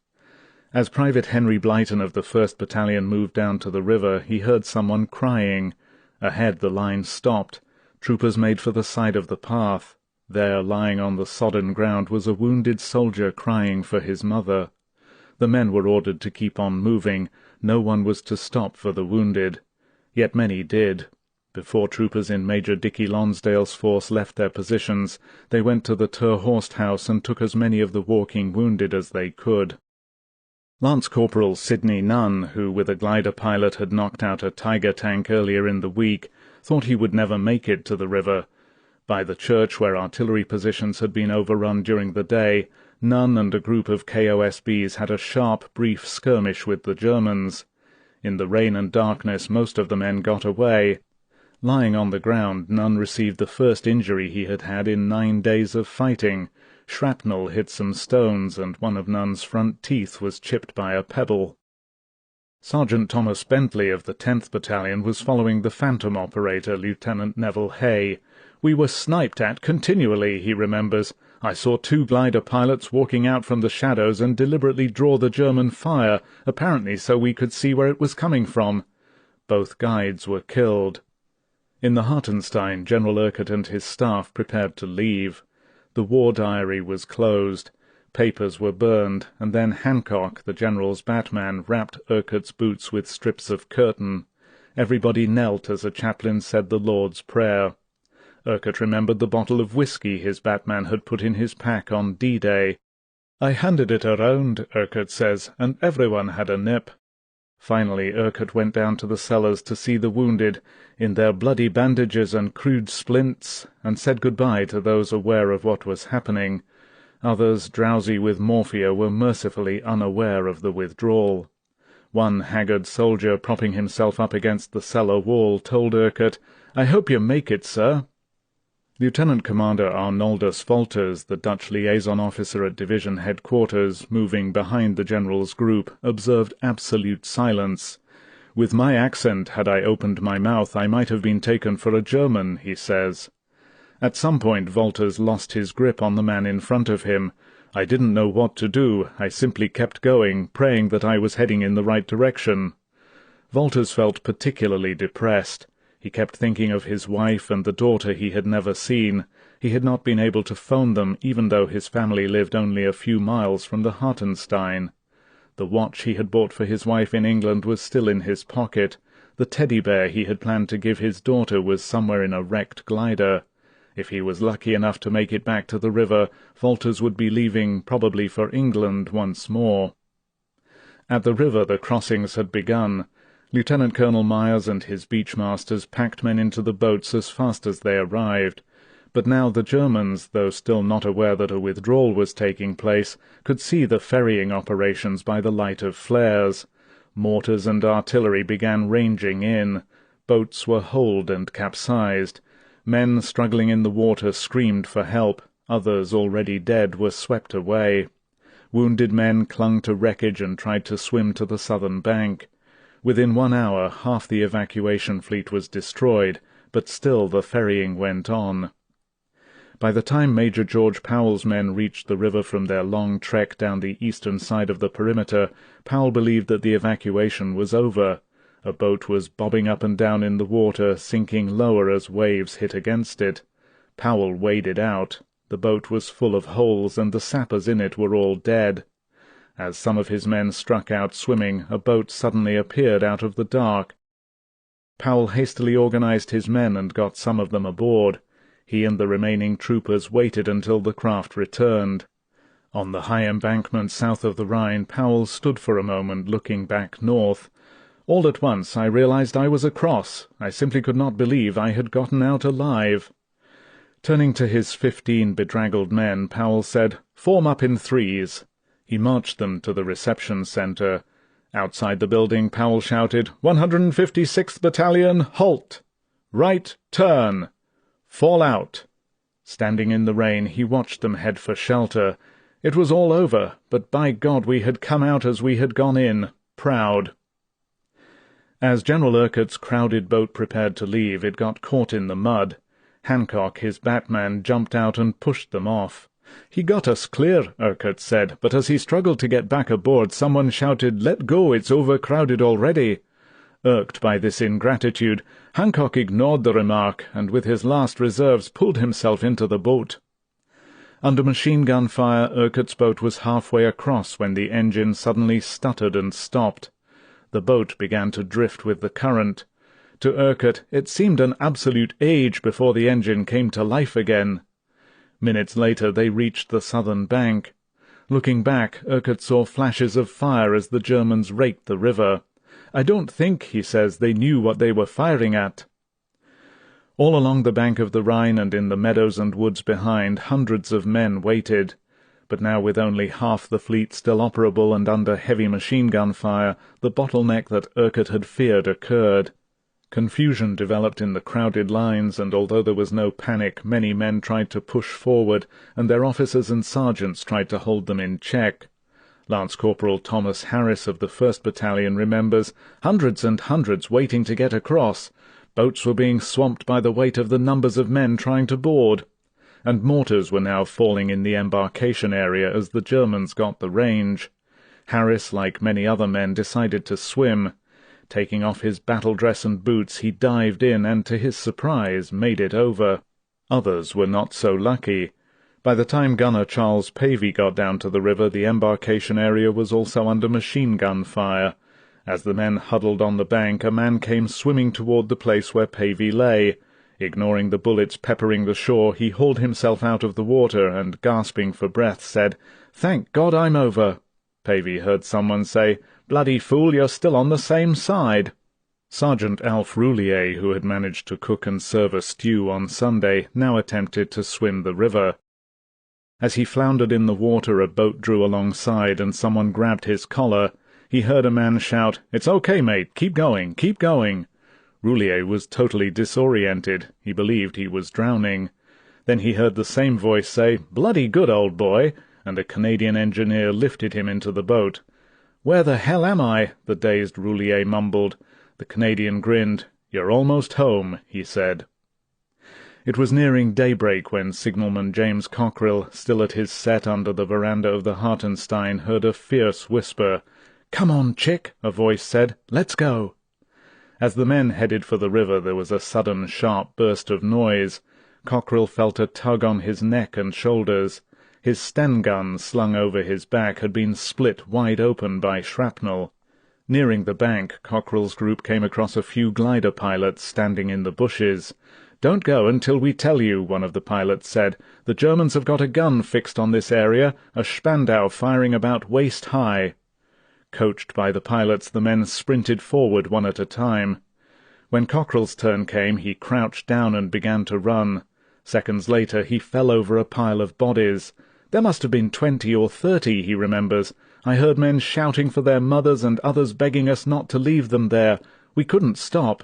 As Private Henry Blyton of the 1st Battalion moved down to the river, he heard someone crying. Ahead the line stopped. Troopers made for the side of the path. There, lying on the sodden ground, was a wounded soldier crying for his mother. The men were ordered to keep on moving. No one was to stop for the wounded. Yet many did. Before troopers in Major Dicky Lonsdale's force left their positions, they went to the Terhorst house and took as many of the walking wounded as they could. Lance Corporal Sidney Nunn, who with a glider pilot had knocked out a Tiger tank earlier in the week, thought he would never make it to the river. By the church, where artillery positions had been overrun during the day, Nunn and a group of KOSBs had a sharp, brief skirmish with the Germans. In the rain and darkness most of the men got away. Lying on the ground, Nunn received the first injury he had had in 9 days of fighting. Shrapnel hit some stones, and one of Nunn's front teeth was chipped by a pebble. Sergeant Thomas Bentley of the 10th Battalion was following the phantom operator, Lieutenant Neville Hay. "We were sniped at continually," he remembers. "I saw 2 glider pilots walking out from the shadows and deliberately draw the German fire, apparently so we could see where it was coming from. Both guides were killed." In the Hartenstein, General Urquhart and his staff prepared to leave. The war diary was closed. Papers were burned, and then Hancock, the general's batman, wrapped Urquhart's boots with strips of curtain. Everybody knelt as a chaplain said the Lord's Prayer. Urquhart remembered the bottle of whiskey his batman had put in his pack on D-Day. "I handed it around," Urquhart says, "and everyone had a nip." Finally Urquhart went down to the cellars to see the wounded, in their bloody bandages and crude splints, and said goodbye to those aware of what was happening. Others, drowsy with morphia, were mercifully unaware of the withdrawal. One haggard soldier, propping himself up against the cellar wall, told Urquhart, "I hope you make it, sir." Lieutenant Commander Arnoldus Wolters, the Dutch liaison officer at division headquarters, moving behind the general's group, observed absolute silence. "With my accent, had I opened my mouth, I might have been taken for a German," he says. At some point Wolters lost his grip on the man in front of him. "I didn't know what to do. I simply kept going, praying that I was heading in the right direction." Wolters felt particularly depressed. He kept thinking of his wife and the daughter he had never seen. He had not been able to phone them, even though his family lived only a few miles from the Hartenstein. The watch he had bought for his wife in England was still in his pocket. The teddy bear he had planned to give his daughter was somewhere in a wrecked glider. If he was lucky enough to make it back to the river, Wolters would be leaving, probably for England, once more. At the river the crossings had begun. Lieutenant Colonel Myers and his beachmasters packed men into the boats as fast as they arrived. But now the Germans, though still not aware that a withdrawal was taking place, could see the ferrying operations by the light of flares. Mortars and artillery began ranging in. Boats were holed and capsized. Men struggling in the water screamed for help. Others, already dead, were swept away. Wounded men clung to wreckage and tried to swim to the southern bank. Within 1 hour half the evacuation fleet was destroyed, but still the ferrying went on. By the time Major George Powell's men reached the river from their long trek down the eastern side of the perimeter, Powell believed that the evacuation was over. A boat was bobbing up and down in the water, sinking lower as waves hit against it. Powell waded out. The boat was full of holes, and the sappers in it were all dead. As some of his men struck out swimming, a boat suddenly appeared out of the dark. Powell hastily organized his men and got some of them aboard. He and the remaining troopers waited until the craft returned. On the high embankment south of the Rhine, Powell stood for a moment looking back north. "All at once I realized I was across. I simply could not believe I had gotten out alive." Turning to his 15 bedraggled men, Powell said, "Form up in threes." He marched them to the reception center. Outside the building, Powell shouted, "156th Battalion, halt! Right turn! Fall out!" Standing in the rain, he watched them head for shelter. It was all over, but by God we had come out as we had gone in, proud. As General Urquhart's crowded boat prepared to leave, it got caught in the mud. Hancock, his batman, jumped out and pushed them off. "He got us clear," Urquhart said, but as he struggled to get back aboard, someone shouted, "Let go, it's overcrowded already." Irked by this ingratitude, Hancock ignored the remark, and with his last reserves pulled himself into the boat. Under machine-gun fire, Urquhart's boat was halfway across when the engine suddenly stuttered and stopped. The boat began to drift with the current. To Urquhart it seemed an absolute age before the engine came to life again. Minutes later they reached the southern bank. Looking back, Urquhart saw flashes of fire as the Germans raked the river. "I don't think," he says, "they knew what they were firing at." All along the bank of the Rhine and in the meadows and woods behind, hundreds of men waited. but now with only half the fleet still operable and under heavy machine-gun fire, the bottleneck that Urquhart had feared occurred. Confusion developed in the crowded lines, and although there was no panic, many men tried to push forward, and their officers and sergeants tried to hold them in check. Lance Corporal Thomas Harris of the 1st Battalion remembers, hundreds and hundreds waiting to get across. Boats were being swamped by the weight of the numbers of men trying to board. And mortars were now falling in the embarkation area as the Germans got the range. Harris, like many other men, decided to swim. Taking off his battle dress and boots, he dived in and, to his surprise, made it over. Others were not so lucky. By the time gunner Charles Pavey got down to the river, the embarkation area was also under machine-gun fire. As the men huddled on the bank, a man came swimming toward the place where Pavey lay. Ignoring the bullets peppering the shore, he hauled himself out of the water and, gasping for breath, said, "Thank God I'm over." Pavey heard someone say, "Bloody fool, you're still on the same side." Sergeant Alf Roulier, who had managed to cook and serve a stew on Sunday, now attempted to swim the river. As he floundered in the water, a boat drew alongside and someone grabbed his collar. He heard a man shout, "It's okay, mate, keep going, keep going." Roulier was totally disoriented. He believed he was drowning. Then he heard the same voice say, "Bloody good, old boy," and a Canadian engineer lifted him into the boat. "Where the hell am I?" the dazed Roulier mumbled. The Canadian grinned. "You're almost home," he said. It was nearing daybreak when signalman James Cockerill, still at his set under the veranda of the Hartenstein, heard a fierce whisper. "Come on, Chick," a voice said. "Let's go." As the men headed for the river, there was a sudden sharp burst of noise. Cockerill felt a tug on his neck and shoulders. His Sten gun, slung over his back, had been split wide open by shrapnel. Nearing the bank, Cockerill's group came across a few glider pilots standing in the bushes. "Don't go until we tell you," one of the pilots said. "The Germans have got a gun fixed on this area, a Spandau firing about waist-high." Coached by the pilots, the men sprinted forward one at a time. When Cockerill's turn came, he crouched down and began to run. Seconds later, he fell over a pile of bodies. "There must have been 20 or 30, he remembers. "I heard men shouting for their mothers and others begging us not to leave them there. We couldn't stop."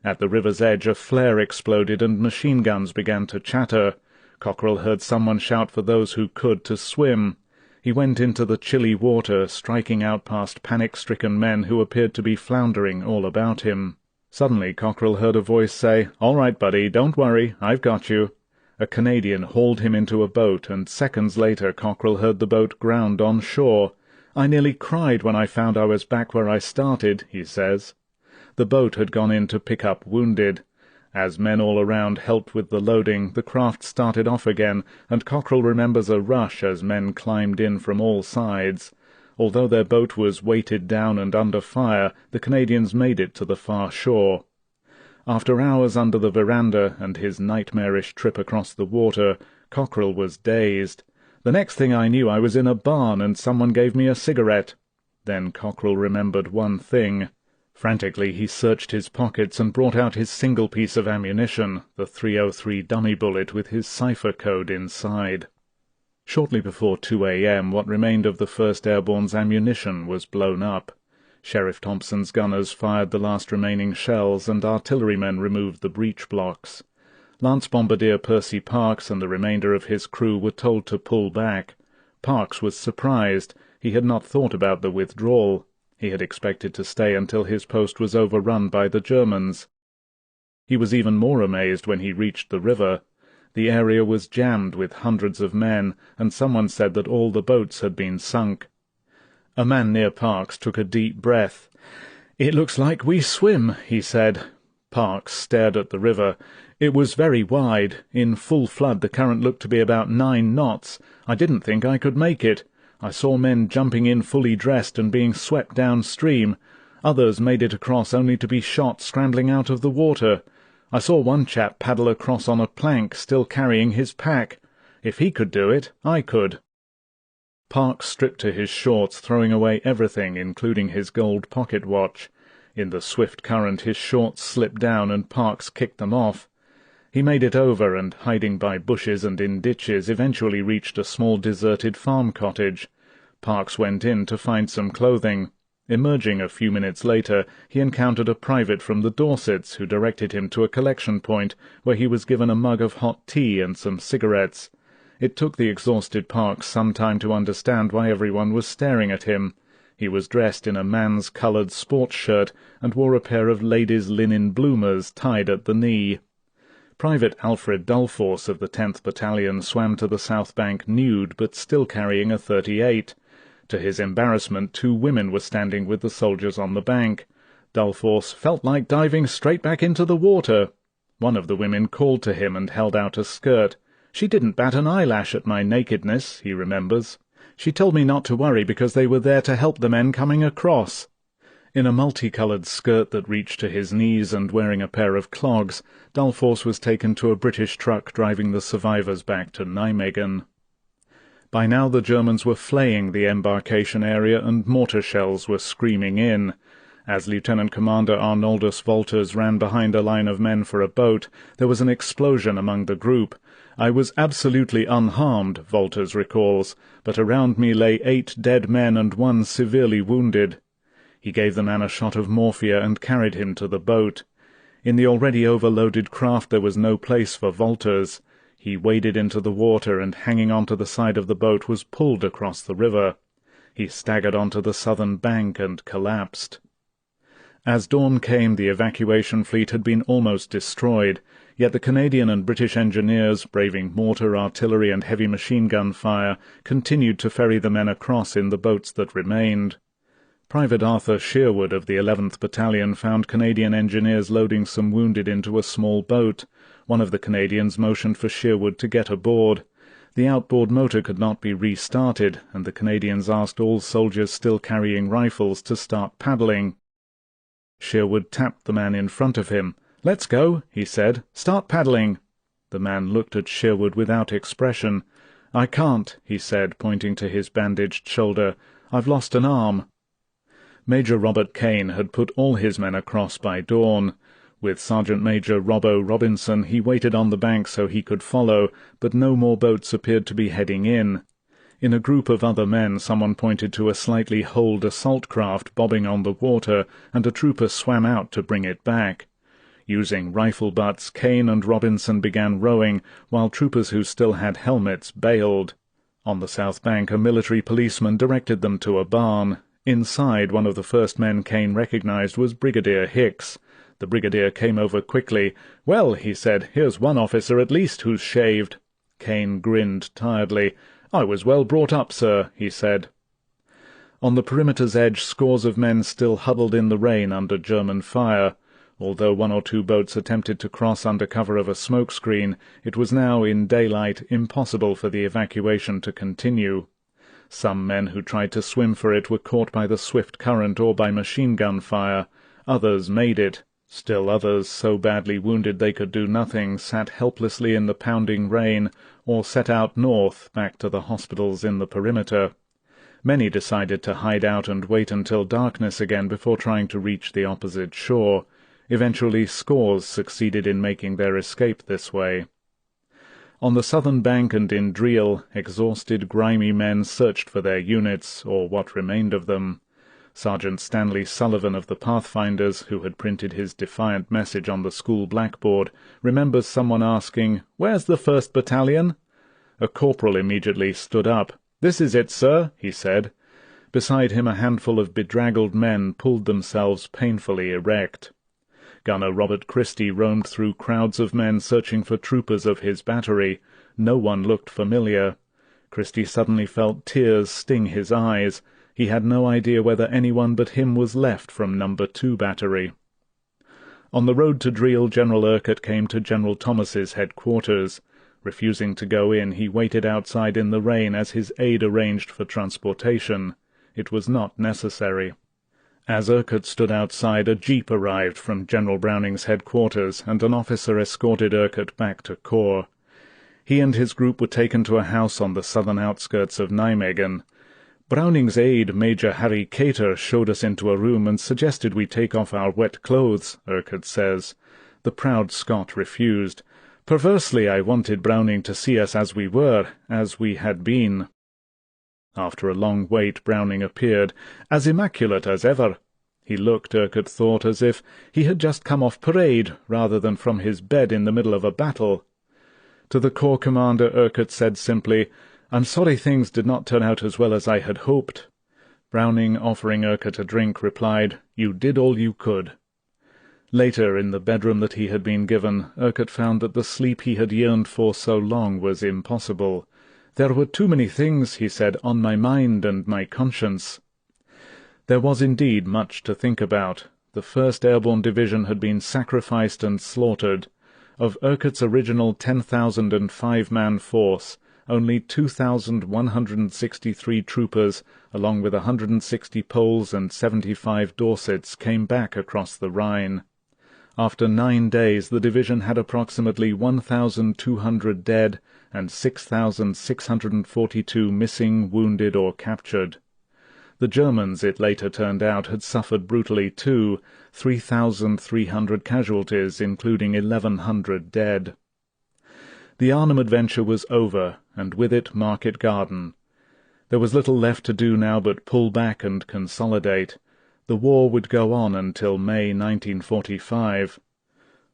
At the river's edge, a flare exploded and machine guns began to chatter. Cockerill heard someone shout for those who could to swim. He went into the chilly water, striking out past panic-stricken men who appeared to be floundering all about him. Suddenly Cockerill heard a voice say, "All right, buddy, don't worry, I've got you." A Canadian hauled him into a boat, and seconds later Cockerill heard the boat ground on shore. "I nearly cried when I found I was back where I started," he says. The boat had gone in to pick up wounded. As men all around helped with the loading, the craft started off again, and Cockerill remembers a rush as men climbed in from all sides. Although their boat was weighted down and under fire, the Canadians made it to the far shore. After hours under the veranda and his nightmarish trip across the water, Cockerill was dazed. "The next thing I knew I was in a barn and someone gave me a cigarette." Then Cockerill remembered one thing. Frantically he searched his pockets and brought out his single piece of ammunition, the .303 dummy bullet with his cipher code inside. Shortly before 2 a.m. what remained of the 1st Airborne's ammunition was blown up. Sheriff Thompson's gunners fired the last remaining shells, and artillerymen removed the breech blocks. Lance Bombardier Percy Parks and the remainder of his crew were told to pull back. Parks was surprised. He had not thought about the withdrawal. He had expected to stay until his post was overrun by the Germans. He was even more amazed when he reached the river. The area was jammed with hundreds of men, and someone said that all the boats had been sunk. A man near Parks took a deep breath. "It looks like we swim," he said. Parks stared at the river. It was very wide. In full flood the current looked to be about 9 knots. I didn't think I could make it. I saw men jumping in fully dressed and being swept downstream. Others made it across only to be shot scrambling out of the water. I saw one chap paddle across on a plank, still carrying his pack. If he could do it, I could. Parks stripped to his shorts, throwing away everything, including his gold pocket watch. In the swift current his shorts slipped down and Parks kicked them off. He made it over, and hiding by bushes and in ditches, eventually reached a small deserted farm cottage. Parks went in to find some clothing. Emerging a few minutes later, he encountered a private from the Dorsets who directed him to a collection point, where he was given a mug of hot tea and some cigarettes. It took the exhausted Parks some time to understand why everyone was staring at him. He was dressed in a man's coloured sports shirt and wore a pair of ladies' linen bloomers tied at the knee. Private Alfred Dulforce of the 10th Battalion swam to the south bank nude, but still carrying a .38. To his embarrassment, 2 women were standing with the soldiers on the bank. Dulforce felt like diving straight back into the water. One of the women called to him and held out a skirt. "She didn't bat an eyelash at my nakedness," he remembers. "She told me not to worry because they were there to help the men coming across." In a multicoloured skirt that reached to his knees and wearing a pair of clogs, Dulforce was taken to a British truck driving the survivors back to Nijmegen. By now the Germans were flaying the embarkation area and mortar shells were screaming in. As Lieutenant Commander Arnoldus Wolters ran behind a line of men for a boat, there was an explosion among the group. "I was absolutely unharmed," Wolters recalls, "but around me lay 8 dead men and 1 severely wounded." He gave the man a shot of morphia and carried him to the boat. In the already overloaded craft there was no place for Wolters. He waded into the water and, hanging onto the side of the boat, was pulled across the river. He staggered onto the southern bank and collapsed. As dawn came, the evacuation fleet had been almost destroyed, yet the Canadian and British engineers, braving mortar, artillery and heavy machine-gun fire, continued to ferry the men across in the boats that remained. Private Arthur Sherwood of the 11th Battalion found Canadian engineers loading some wounded into a small boat. One of the Canadians motioned for Sherwood to get aboard. The outboard motor could not be restarted, and the Canadians asked all soldiers still carrying rifles to start paddling. Sherwood tapped the man in front of him. "Let's go," he said. "Start paddling." The man looked at Sherwood without expression. "I can't," he said, pointing to his bandaged shoulder. "I've lost an arm." Major Robert Kane had put all his men across by dawn. With Sergeant Major Robbo Robinson he waited on the bank so he could follow, but no more boats appeared to be heading in. In a group of other men someone pointed to a slightly holed assault craft bobbing on the water, and a trooper swam out to bring it back. Using rifle butts, Kane and Robinson began rowing, while troopers who still had helmets bailed. On the south bank a military policeman directed them to a barn. Inside, one of the first men Kane recognized was Brigadier Hicks. The brigadier came over quickly. "Well," he said, "here's one officer at least who's shaved." Kane grinned tiredly. "I was well brought up, sir," he said. On the perimeter's edge scores of men still huddled in the rain under German fire. Although 1 or 2 boats attempted to cross under cover of a smoke screen, it was now, in daylight, impossible for the evacuation to continue. Some men who tried to swim for it were caught by the swift current or by machine-gun fire. Others made it. Still others, so badly wounded they could do nothing, sat helplessly in the pounding rain, or set out north, back to the hospitals in the perimeter. Many decided to hide out and wait until darkness again before trying to reach the opposite shore. Eventually scores succeeded in making their escape this way. On the southern bank and in Driel, exhausted, grimy men searched for their units, or what remained of them. Sergeant Stanley Sullivan of the Pathfinders, who had printed his defiant message on the school blackboard, remembers someone asking, "Where's the 1st Battalion?" A corporal immediately stood up. "This is it, sir," he said. Beside him a handful of bedraggled men pulled themselves painfully erect. Gunner Robert Christie roamed through crowds of men searching for troopers of his battery. No one looked familiar. Christie suddenly felt tears sting his eyes. He had no idea whether anyone but him was left from No. 2 Battery. On the road to Driel, General Urquhart came to General Thomas's headquarters. Refusing to go in, he waited outside in the rain as his aide arranged for transportation. It was not necessary. As Urquhart stood outside, a jeep arrived from General Browning's headquarters, and an officer escorted Urquhart back to Corps. He and his group were taken to a house on the southern outskirts of Nijmegen. Browning's aide, Major Harry Cater, showed us into a room and suggested we take off our wet clothes, Urquhart says. The proud Scot refused. Perversely, I wanted Browning to see us as we were, as we had been. After a long wait, Browning appeared, as immaculate as ever. He looked, Urquhart thought, as if he had just come off parade, rather than from his bed in the middle of a battle. To the corps commander, Urquhart said simply, "I'm sorry things did not turn out as well as I had hoped." Browning, offering Urquhart a drink, replied, "You did all you could." Later, in the bedroom that he had been given, Urquhart found that the sleep he had yearned for so long was impossible. "There were too many things," he said, "on my mind and my conscience." There was indeed much to think about. The 1st Airborne Division had been sacrificed and slaughtered. Of Urquhart's original 10,005-man force, only 2,163 troopers, along with 160 Poles and 75 Dorsets, came back across the Rhine. After 9 days, the division had approximately 1,200 dead and 6,642 missing, wounded, or captured. The Germans, it later turned out, had suffered brutally too, 3,300 casualties, including 1,100 dead. The Arnhem adventure was over, and with it Market Garden. There was little left to do now but pull back and consolidate. The war would go on until May 1945.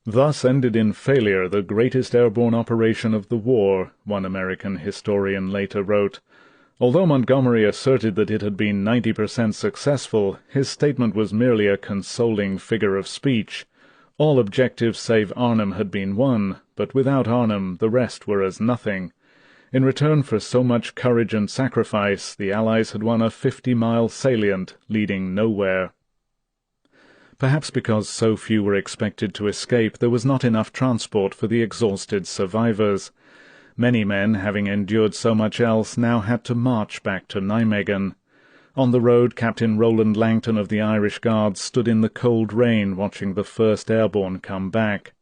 "Thus ended in failure the greatest airborne operation of the war," one American historian later wrote. Although Montgomery asserted that it had been 90% successful, his statement was merely a consoling figure of speech. All objectives save Arnhem had been won, but without Arnhem the rest were as nothing. In return for so much courage and sacrifice, the Allies had won a 50-mile salient leading nowhere. Perhaps because so few were expected to escape, there was not enough transport for the exhausted survivors. Many men, having endured so much else, now had to march back to Nijmegen. On the road, Captain Roland Langton of the Irish Guards stood in the cold rain watching the 1st Airborne come back.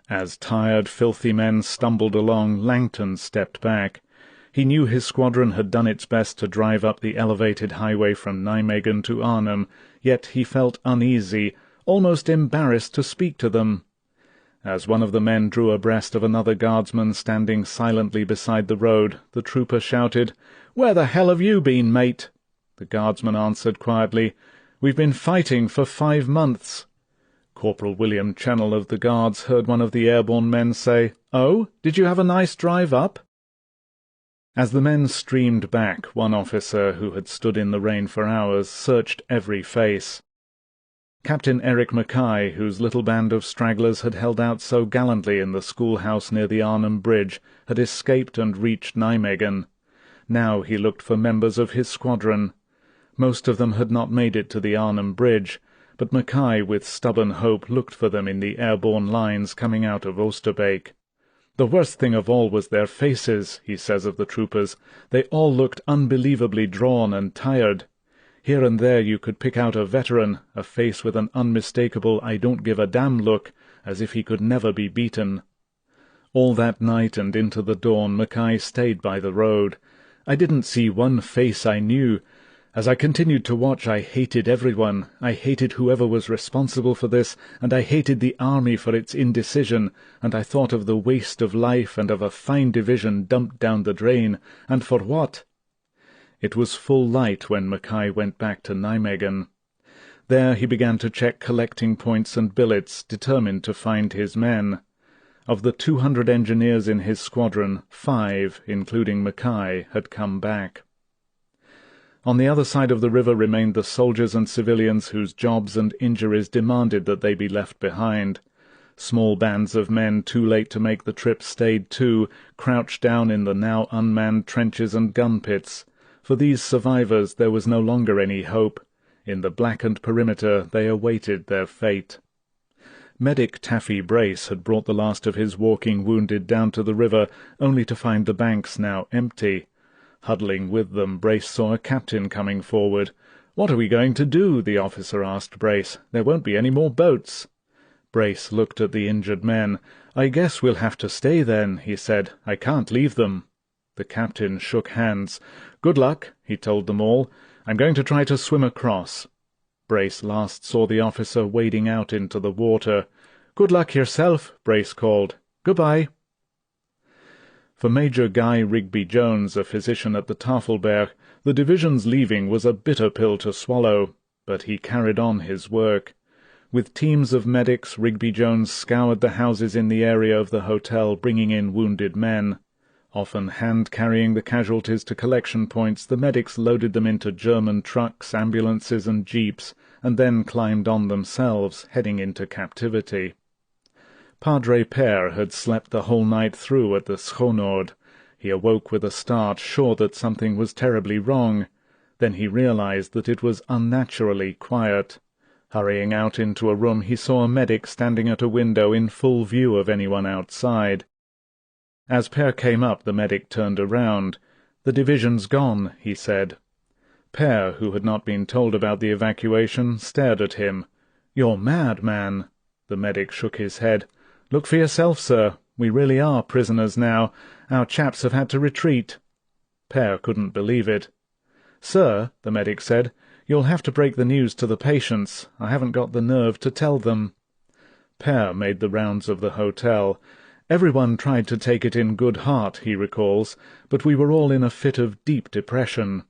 As tired, filthy men stumbled along, Langton stepped back. He knew his squadron had done its best to drive up the elevated highway from Nijmegen to Arnhem, yet he felt uneasy, almost embarrassed to speak to them. As one of the men drew abreast of another guardsman standing silently beside the road, the trooper shouted, "Where the hell have you been, mate?" The guardsman answered quietly, "We've been fighting for 5 months." Corporal William Chennell of the Guards heard one of the airborne men say, "Oh, did you have a nice drive up?" As the men streamed back, one officer, who had stood in the rain for hours, searched every face. Captain Eric Mackay, whose little band of stragglers had held out so gallantly in the schoolhouse near the Arnhem Bridge, had escaped and reached Nijmegen. Now he looked for members of his squadron. Most of them had not made it to the Arnhem Bridge, but Mackay, with stubborn hope, looked for them in the airborne lines coming out of Oosterbeek. "The worst thing of all was their faces," he says of the troopers. "They all looked unbelievably drawn and tired. Here and there you could pick out a veteran, a face with an unmistakable I-don't-give-a-damn look, as if he could never be beaten." All that night and into the dawn Mackay stayed by the road. "I didn't see one face I knew. As I continued to watch, I hated everyone. I hated whoever was responsible for this, and I hated the army for its indecision, and I thought of the waste of life and of a fine division dumped down the drain. And for what?" It was full light when Mackay went back to Nijmegen. There he began to check collecting points and billets, determined to find his men. Of the 200 engineers in his squadron, 5, including Mackay, had come back. On the other side of the river remained the soldiers and civilians whose jobs and injuries demanded that they be left behind. Small bands of men too late to make the trip stayed too, crouched down in the now unmanned trenches and gun pits. For these survivors there was no longer any hope. In the blackened perimeter they awaited their fate. Medic Taffy Brace had brought the last of his walking wounded down to the river, only to find the banks now empty. Huddling with them, Brace saw a captain coming forward. "What are we going to do?" the officer asked Brace. "There won't be any more boats." Brace looked at the injured men. "I guess we'll have to stay then," he said. "I can't leave them." The captain shook hands. "Good luck," he told them all. "I'm going to try to swim across." Brace last saw the officer wading out into the water. "Good luck yourself," Brace called. "Goodbye." For Major Guy Rigby-Jones, a physician at the Tafelberg, the division's leaving was a bitter pill to swallow, but he carried on his work. With teams of medics, Rigby-Jones scoured the houses in the area of the hotel, bringing in wounded men. Often hand-carrying the casualties to collection points, the medics loaded them into German trucks, ambulances and jeeps, and then climbed on themselves, heading into captivity. Padre Père had slept the whole night through at the Schoonoord. He awoke with a start, sure that something was terribly wrong. Then he realized that it was unnaturally quiet. Hurrying out into a room, he saw a medic standing at a window in full view of anyone outside. As Père came up, the medic turned around. "The division's gone," he said. Père, who had not been told about the evacuation, stared at him. "You're mad, man." The medic shook his head. "Look for yourself, sir. We really are prisoners now. Our chaps have had to retreat." Père couldn't believe it. "Sir," the medic said, "you'll have to break the news to the patients. I haven't got the nerve to tell them." Père made the rounds of the hotel. "Everyone tried to take it in good heart," he recalls, "but we were all in a fit of deep depression."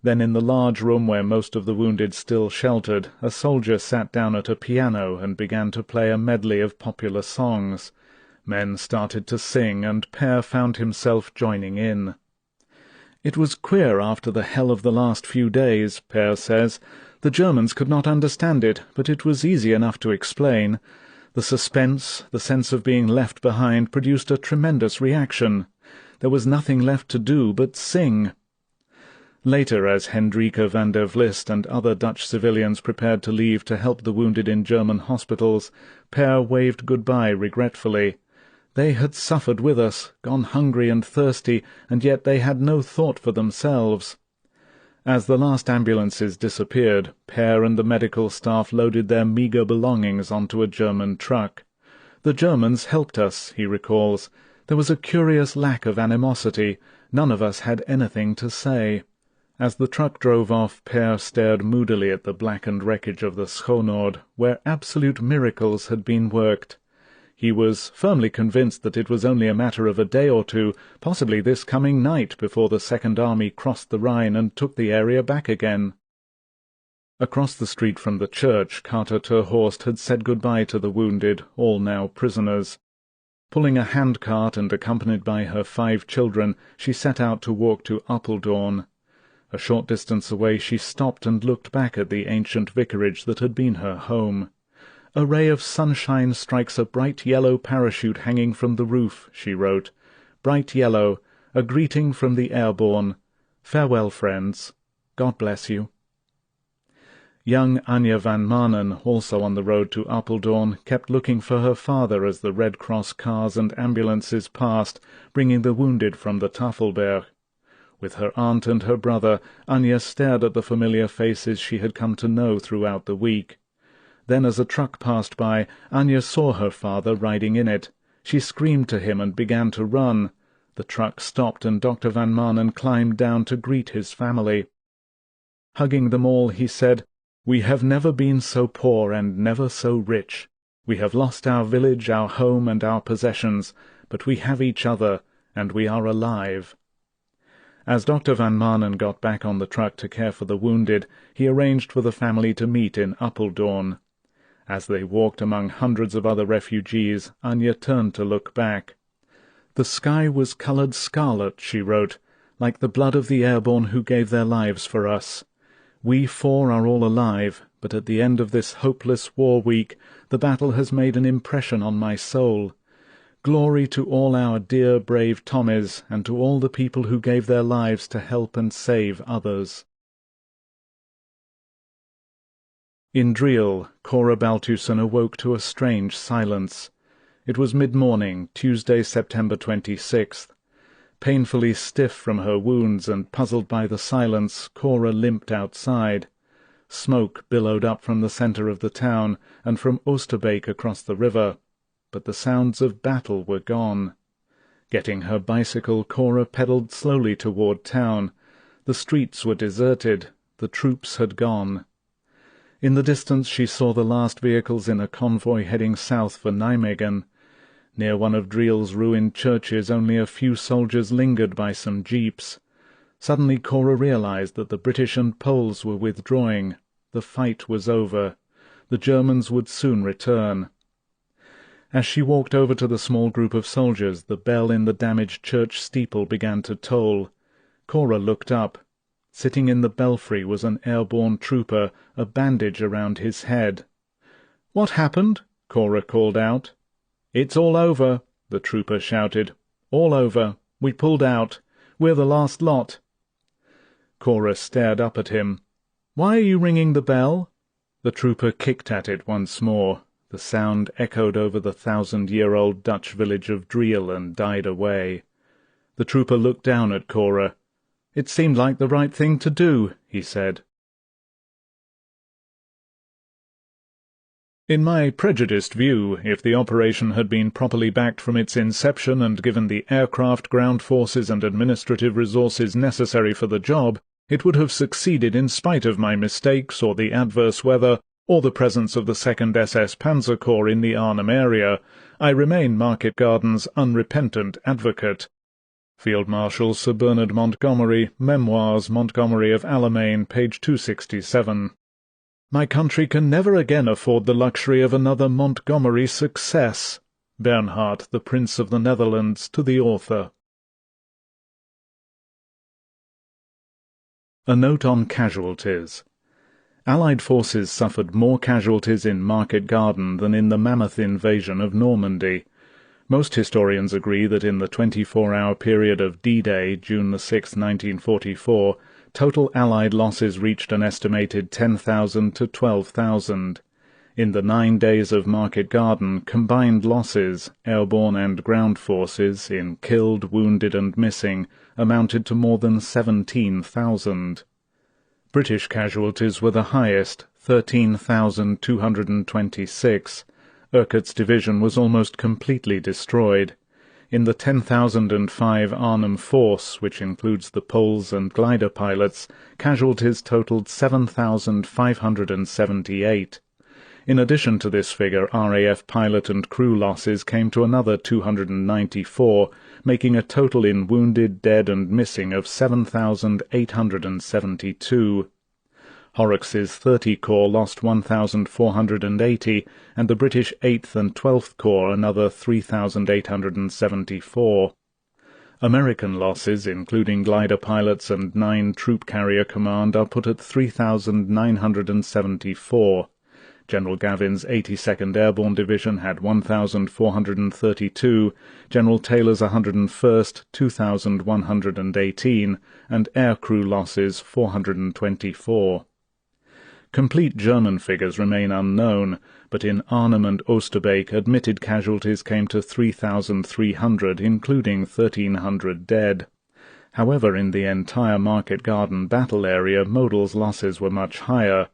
Then in the large room where most of the wounded still sheltered, a soldier sat down at a piano and began to play a medley of popular songs. Men started to sing, and Père found himself joining in. "It was queer after the hell of the last few days," Père says. "The Germans could not understand it, but it was easy enough to explain. The suspense, the sense of being left behind, produced a tremendous reaction. There was nothing left to do but sing." Later, as Hendrika van der Vlist and other Dutch civilians prepared to leave to help the wounded in German hospitals, Père waved goodbye regretfully. They had suffered with us, gone hungry and thirsty, and yet they had no thought for themselves. As the last ambulances disappeared, Père and the medical staff loaded their meagre belongings onto a German truck. "The Germans helped us," he recalls. "There was a curious lack of animosity. None of us had anything to say." As the truck drove off, Père stared moodily at the blackened wreckage of the Schoonoord, where absolute miracles had been worked. He was firmly convinced that it was only a matter of a day or two, possibly this coming night, before the Second Army crossed the Rhine and took the area back again. Across the street from the church, Carter Terhorst had said goodbye to the wounded, all now prisoners. Pulling a handcart and accompanied by her 5 children, she set out to walk to Apeldoorn. A short distance away she stopped and looked back at the ancient vicarage that had been her home. "A ray of sunshine strikes a bright yellow parachute hanging from the roof," she wrote. "Bright yellow, a greeting from the airborne. Farewell, friends. God bless you." Young Anja van Manen, also on the road to Apeldoorn, kept looking for her father as the Red Cross cars and ambulances passed, bringing the wounded from the Tafelberg. With her aunt and her brother, Anja stared at the familiar faces she had come to know throughout the week. Then, as a truck passed by, Anja saw her father riding in it. She screamed to him and began to run. The truck stopped, and Dr. van Manen climbed down to greet his family. Hugging them all, he said, "We have never been so poor and never so rich. We have lost our village, our home, and our possessions, but we have each other, and we are alive." As Dr. van Manen got back on the truck to care for the wounded, he arranged for the family to meet in Apeldoorn. As they walked among hundreds of other refugees, Anja turned to look back. "The sky was coloured scarlet," she wrote, "like the blood of the airborne who gave their lives for us. We 4 are all alive, but at the end of this hopeless war week, the battle has made an impression on my soul. Glory to all our dear, brave Tommies, and to all the people who gave their lives to help and save others." In Driel, Cora Baltussen awoke to a strange silence. It was mid-morning, Tuesday, September 26th. Painfully stiff from her wounds and puzzled by the silence, Cora limped outside. Smoke billowed up from the centre of the town and from Oosterbeek across the river, but the sounds of battle were gone. Getting her bicycle, Cora pedalled slowly toward town. The streets were deserted. The troops had gone. In the distance she saw the last vehicles in a convoy heading south for Nijmegen. Near one of Driel's ruined churches only a few soldiers lingered by some jeeps. Suddenly Cora realized that the British and Poles were withdrawing. The fight was over. The Germans would soon return. As she walked over to the small group of soldiers, the bell in the damaged church steeple began to toll. Cora looked up. Sitting in the belfry was an airborne trooper, a bandage around his head. "What happened?" Cora called out. "It's all over," the trooper shouted. "All over. We pulled out. We're the last lot." Cora stared up at him. "Why are you ringing the bell?" The trooper kicked at it once more. The sound echoed over the 1,000-year-old Dutch village of Driel and died away. The trooper looked down at Cora. "It seemed like the right thing to do," he said. In my prejudiced view, if the operation had been properly backed from its inception and given the aircraft, ground forces and administrative resources necessary for the job, it would have succeeded in spite of my mistakes or the adverse weather or the presence of the 2nd SS Panzer Corps in the Arnhem area. I remain Market Garden's unrepentant advocate. Field Marshal Sir Bernard Montgomery, Memoirs, Montgomery of Alamein, page 267. My country can never again afford the luxury of another Montgomery success. Bernhard, the Prince of the Netherlands, to the author. A note on casualties. Allied forces suffered more casualties in Market Garden than in the mammoth invasion of Normandy. Most historians agree that in the 24-hour period of D-Day, June 6, 1944, total Allied losses reached an estimated 10,000 to 12,000. In the 9 days of Market Garden, combined losses, airborne and ground forces, in killed, wounded and missing, amounted to more than 17,000. British casualties were the highest, 13,226. Urquhart's division was almost completely destroyed. In the 10,005 Arnhem force, which includes the Poles and glider pilots, casualties totaled 7,578. In addition to this figure, RAF pilot and crew losses came to another 294, making a total in wounded, dead and missing of 7,872. Horrocks's 30 Corps lost 1,480, and the British 8th and 12th Corps another 3,874. American losses, including glider pilots and 9 Troop Carrier Command, are put at 3,974. General Gavin's 82nd Airborne Division had 1,432, General Taylor's 101st 2,118, and aircrew losses 424. Complete German figures remain unknown, but in Arnhem and Oosterbeek admitted casualties came to 3,300, including 1,300 dead. However, in the entire Market Garden battle area, Modal's losses were much higher.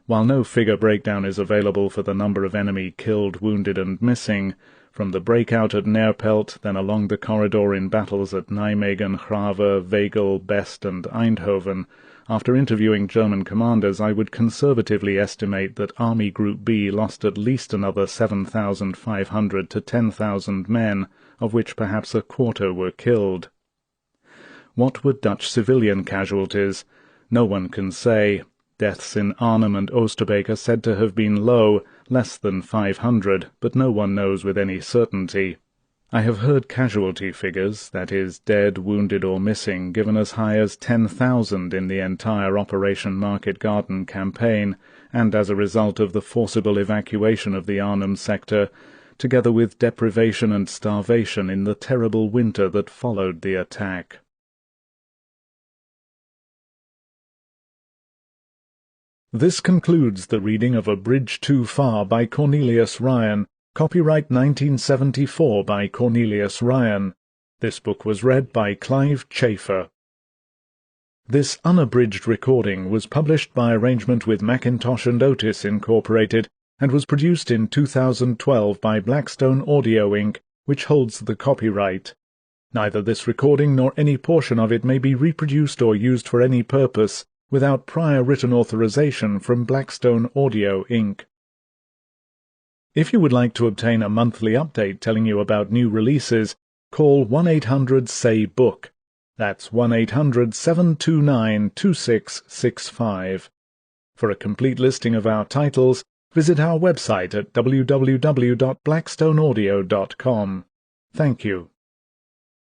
While no figure breakdown is available for the number of enemy killed, wounded and missing, from the breakout at Neerpelt, then along the corridor in battles at Nijmegen, Grave, Wegel, Best and Eindhoven, after interviewing German commanders, I would conservatively estimate that Army Group B lost at least another 7,500 to 10,000 men, of which perhaps a quarter were killed. What were Dutch civilian casualties? No one can say. Deaths in Arnhem and Oosterbeek are said to have been low, less than 500, but no one knows with any certainty. I have heard casualty figures, that is, dead, wounded or missing, given as high as 10,000 in the entire Operation Market Garden campaign, and as a result of the forcible evacuation of the Arnhem sector, together with deprivation and starvation in the terrible winter that followed the attack. This concludes the reading of A Bridge Too Far by Cornelius Ryan, copyright 1974 by Cornelius Ryan. This book was read by Clive Chafer. This unabridged recording was published by arrangement with Macintosh and Otis Incorporated and was produced in 2012 by Blackstone Audio Inc., which holds the copyright. Neither this recording nor any portion of it may be reproduced or used for any purpose without prior written authorization from Blackstone Audio Inc. If you would like to obtain a monthly update telling you about new releases, call 1-800-SAY-BOOK. That's 1-800-729-2665. For a complete listing of our titles, visit our website at www.blackstoneaudio.com. Thank you.